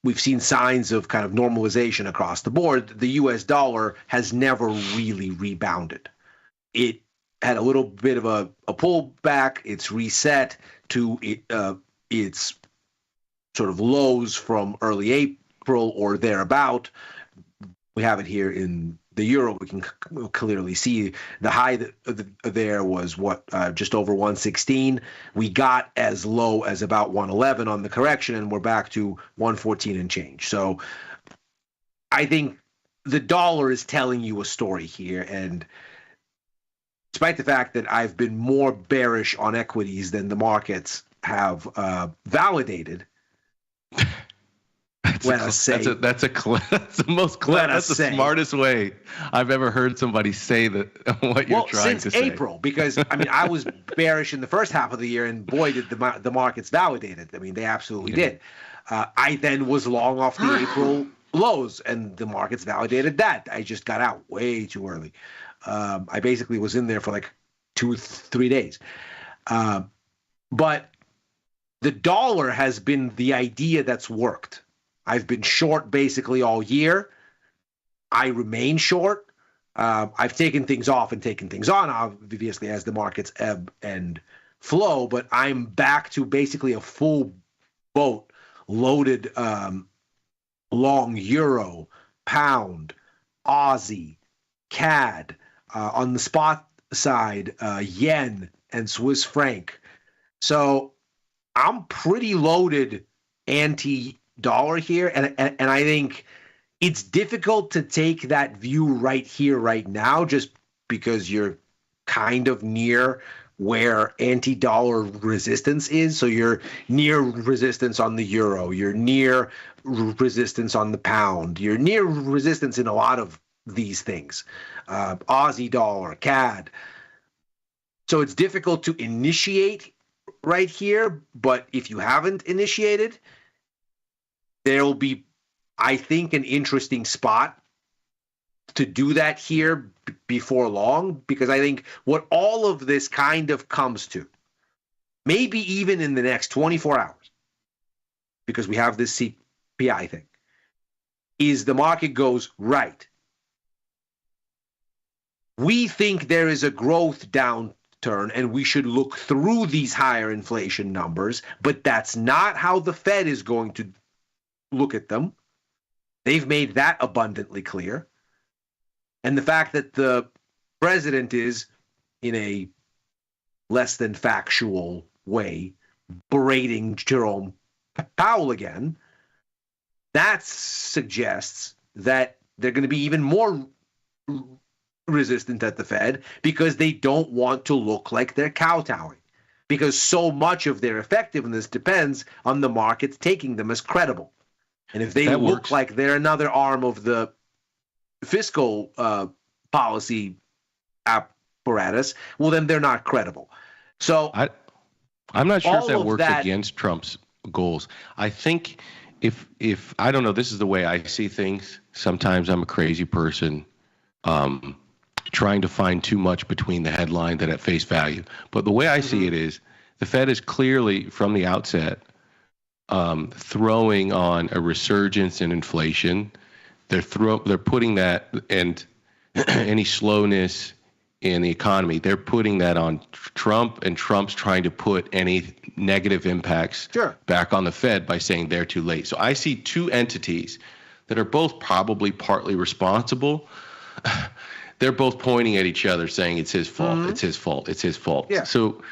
S10: We've seen signs of kind of normalization across the board. The US dollar has never really rebounded. It had a little bit of a pullback. It's reset to its sort of lows from early April or thereabout. We have it here in the euro. We can clearly see the high there was just over 116. We got as low as about 111 on the correction, and we're back to 114 and change. So I think the dollar is telling you a story here, and despite the fact that I've been more bearish on equities than the markets have validated,
S17: That's the most clever. That's the smartest way I've ever heard somebody say that. What you're trying to say.
S10: Since April, because I mean, I was bearish in the first half of the year, and boy, did the markets validate it. I mean, they absolutely did. I then was long off the April lows, and the markets validated that. I just got out way too early. I basically was in there for like 2-3 days. But the dollar has been the idea that's worked. I've been short basically all year. I remain short. I've taken things off and taken things on, obviously, as the markets ebb and flow, but I'm back to basically a full boat loaded long euro, pound, Aussie, CAD, on the spot side, yen and Swiss franc. So I'm pretty loaded anti-dollar here, and I think it's difficult to take that view right here, right now, just because you're kind of near where anti-dollar resistance is. So you're near resistance on the euro, you're near resistance on the pound, you're near resistance in a lot of these things, Aussie dollar, CAD. So it's difficult to initiate right here, but if you haven't initiated, there'll be, I think, an interesting spot to do that here before long, because I think what all of this kind of comes to, maybe even in the next 24 hours, because we have this CPI thing, is the market goes, right, we think there is a growth downturn and we should look through these higher inflation numbers, but that's not how the Fed is going to look at them. They've made that abundantly clear. And the fact that the president is, in a less than factual way, berating Jerome Powell again, that suggests that they're going to be even more resistant at the Fed, because they don't want to look like they're kowtowing, because so much of their effectiveness depends on the markets taking them as credible. And if they look like they're another arm of the fiscal policy apparatus, well, then they're not credible. So
S17: I'm not sure if that works against Trump's goals. I think if I don't know, this is the way I see things. Sometimes I'm a crazy person, trying to find too much between the headline that at face value. But the way I see it is, the Fed is clearly from the outset throwing on a resurgence in inflation. They're putting that, and any slowness in the economy, they're putting that on Trump, and Trump's trying to put any negative impacts back on the Fed by saying they're too late. So I see two entities that are both probably partly responsible. They're both pointing at each other saying it's his fault, it's his fault, it's his fault. Yeah. So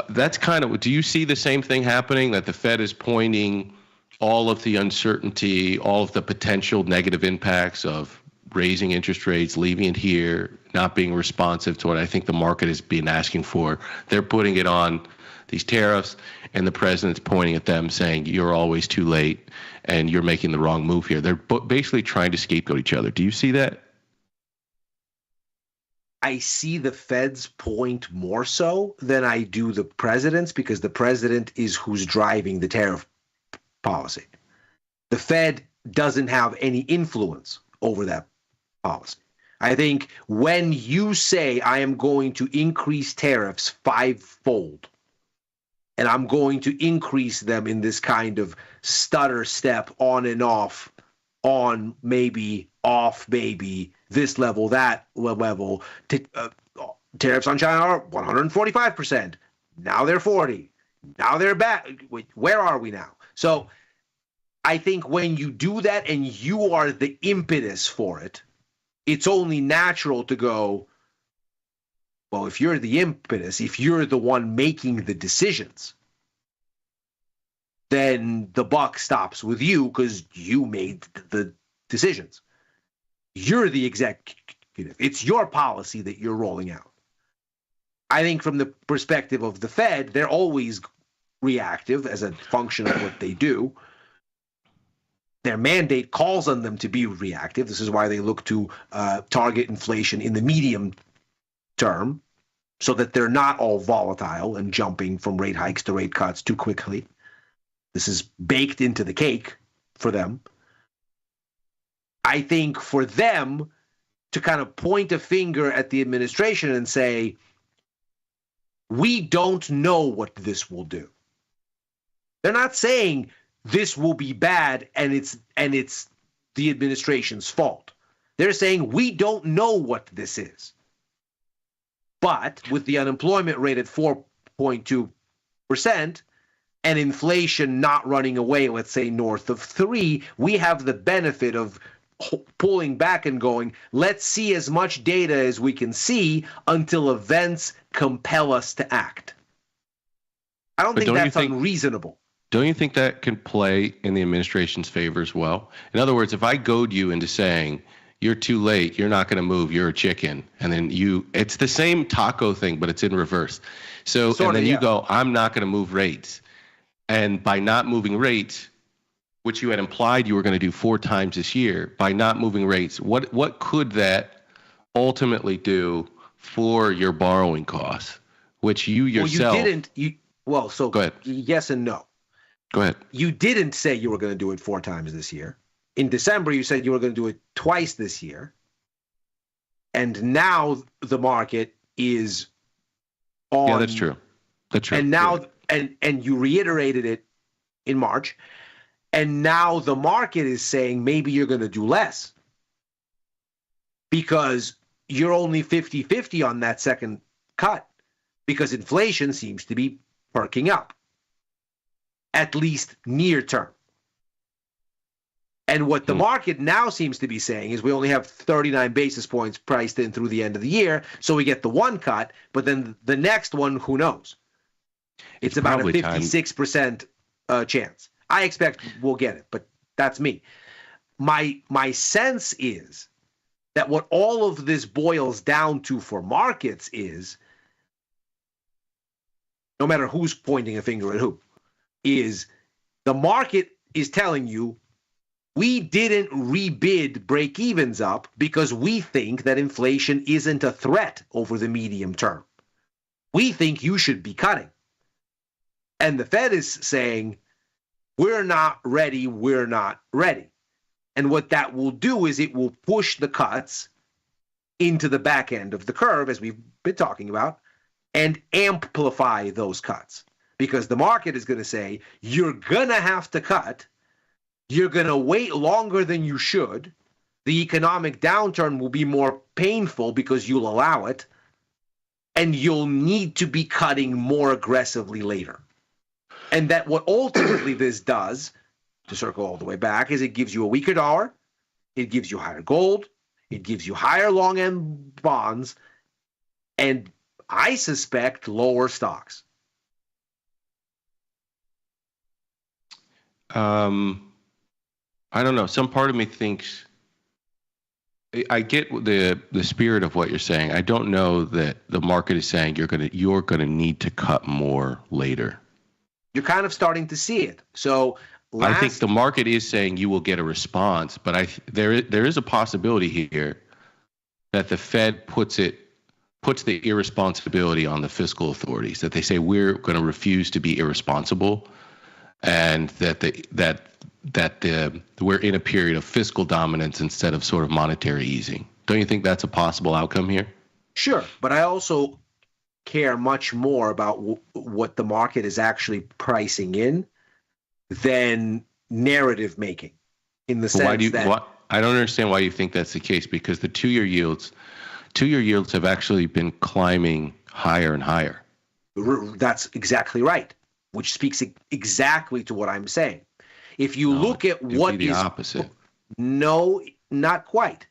S17: that's kind of, do you see the same thing happening, that the Fed is pointing all of the uncertainty, all of the potential negative impacts of raising interest rates, leaving it here, not being responsive to what I think the market has been asking for? They're putting it on these tariffs, and the president's pointing at them saying, you're always too late and you're making the wrong move here. They're basically trying to scapegoat each other. Do you see that?
S10: I see the Fed's point more so than I do the president's, because the president is who's driving the tariff policy. The Fed doesn't have any influence over that policy. I think when you say I am going to increase tariffs fivefold, and I'm going to increase them in this kind of stutter step on and off, on maybe, off maybe, this level, that level, tariffs on China are 145%. Now they're 40. Now they're back. Where are we now? So I think when you do that and you are the impetus for it, it's only natural to go, well, if you're the impetus, if you're the one making the decisions, then the buck stops with you because you made the decisions. You're the executive. It's your policy that you're rolling out. I think from the perspective of the Fed, they're always reactive as a function of what they do. Their mandate calls on them to be reactive. This is why they look to target inflation in the medium term so that they're not all volatile and jumping from rate hikes to rate cuts too quickly. This is baked into the cake for them. I think for them to kind of point a finger at the administration and say, we don't know what this will do. They're not saying this will be bad and it's the administration's fault. They're saying we don't know what this is. But with the unemployment rate at 4.2% and inflation not running away, let's say north of 3%, we have the benefit of pulling back and going, let's see as much data as we can see until events compel us to act. I don't think that's unreasonable.
S17: Don't you think that can play in the administration's favor as well? In other words, if I goad you into saying, you're too late, you're not going to move, you're a chicken, and then it's the same taco thing, but it's in reverse. So, and then you go, I'm not going to move rates. And by not moving rates, which you had implied you were going to do 4 times this year, by not moving rates, what could that ultimately do for your borrowing costs, which you yourself...
S10: So go ahead. Yes and no.
S17: Go ahead.
S10: You didn't say you were going to do it 4 times this year. In December, you said you were going to do it twice this year. And now the market is on...
S17: Yeah, that's true. That's true.
S10: And now, and you reiterated it in March. And now the market is saying maybe you're going to do less because you're only 50-50 on that second cut because inflation seems to be perking up, at least near term. And what the market now seems to be saying is we only have 39 basis points priced in through the end of the year, so we get the one cut, but then the next one, who knows? It's about a 56% chance. I expect we'll get it, but that's me. My sense is that what all of this boils down to for markets is, no matter who's pointing a finger at who, is the market is telling you we didn't rebid break-evens up because we think that inflation isn't a threat over the medium term. We think you should be cutting. And the Fed is saying, we're not ready, we're not ready. And what that will do is it will push the cuts into the back end of the curve, as we've been talking about, and amplify those cuts. Because the market is going to say, you're going to have to cut, you're going to wait longer than you should, the economic downturn will be more painful because you'll allow it, and you'll need to be cutting more aggressively later. And that what ultimately this does, to circle all the way back, is it gives you a weaker dollar, it gives you higher gold, it gives you higher long-end bonds, and I suspect lower stocks.
S17: I don't know. Some part of me thinks I get the spirit of what you're saying. I don't know that the market is saying you're gonna need to cut more later.
S10: You're kind of starting to see it. So
S17: I think the market is saying you will get a response, but there is a possibility here that the Fed puts the irresponsibility on the fiscal authorities, that they say we're going to refuse to be irresponsible, and that we're in a period of fiscal dominance instead of sort of monetary easing. Don't you think that's a possible outcome here?
S10: Sure, but I also care much more about what the market is actually pricing in than narrative making. In the sense
S17: I don't understand why you think that's the case, because the two-year yields have actually been climbing higher and higher.
S10: That's exactly right, which speaks exactly to what I'm saying. If you look at what
S17: the
S10: is
S17: opposite.
S10: No, not quite.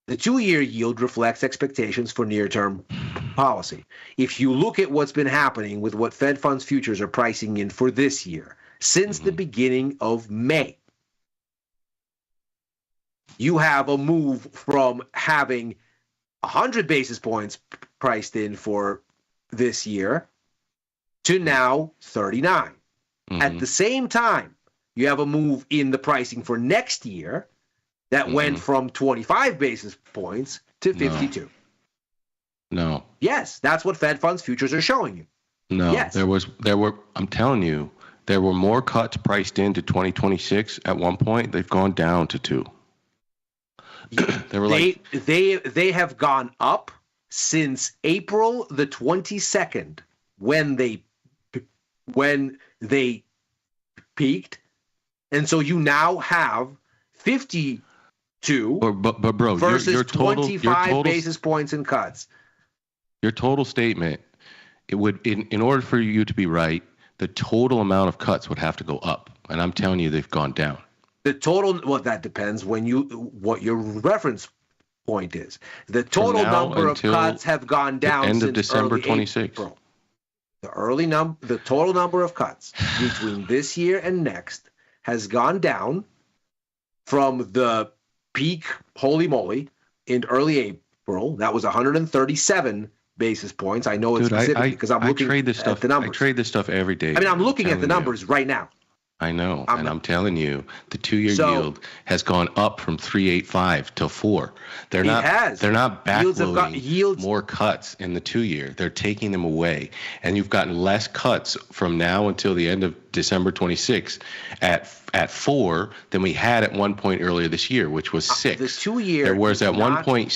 S10: The 2-year yield reflects expectations for near-term policy. If you look at what's been happening with what Fed funds futures are pricing in for this year, since the beginning of May, you have a move from having 100 basis points priced in for this year to now 39. At the same time, you have a move in the pricing for next year that went from 25 basis points to 52.
S17: No.
S10: Yes, that's what Fed funds futures are showing you.
S17: No.
S10: Yes.
S17: I'm telling you, there were more cuts priced into 2026 at one point. They've gone down to 2.
S10: They have gone up since April the 22nd when they peaked, and so you now have 52
S17: but bro,
S10: versus
S17: your total,
S10: 25 basis points in cuts.
S17: Your total statement, it would in order for you to be right, the total amount of cuts would have to go up, and I'm telling you they've gone down.
S10: The total, well, that depends what your reference point is. The total number of cuts have gone down
S17: end
S10: since
S17: of December 26.
S10: The total number of cuts between this year and next has gone down from the peak, holy moly, in early April. That was 137 basis points. I know it's specific because I'm looking at the numbers.
S17: I trade this stuff every day.
S10: I mean, I'm looking at the numbers right now.
S17: I know, and I'm telling you, the 2-year yield has gone up from 3.85 to 4. They're not backloading more cuts in the 2-year. They're taking them away, and you've gotten less cuts from now until the end of December 26 at 4 than we had at one point earlier this year, which was 6.
S10: The 2-year,
S17: whereas at one point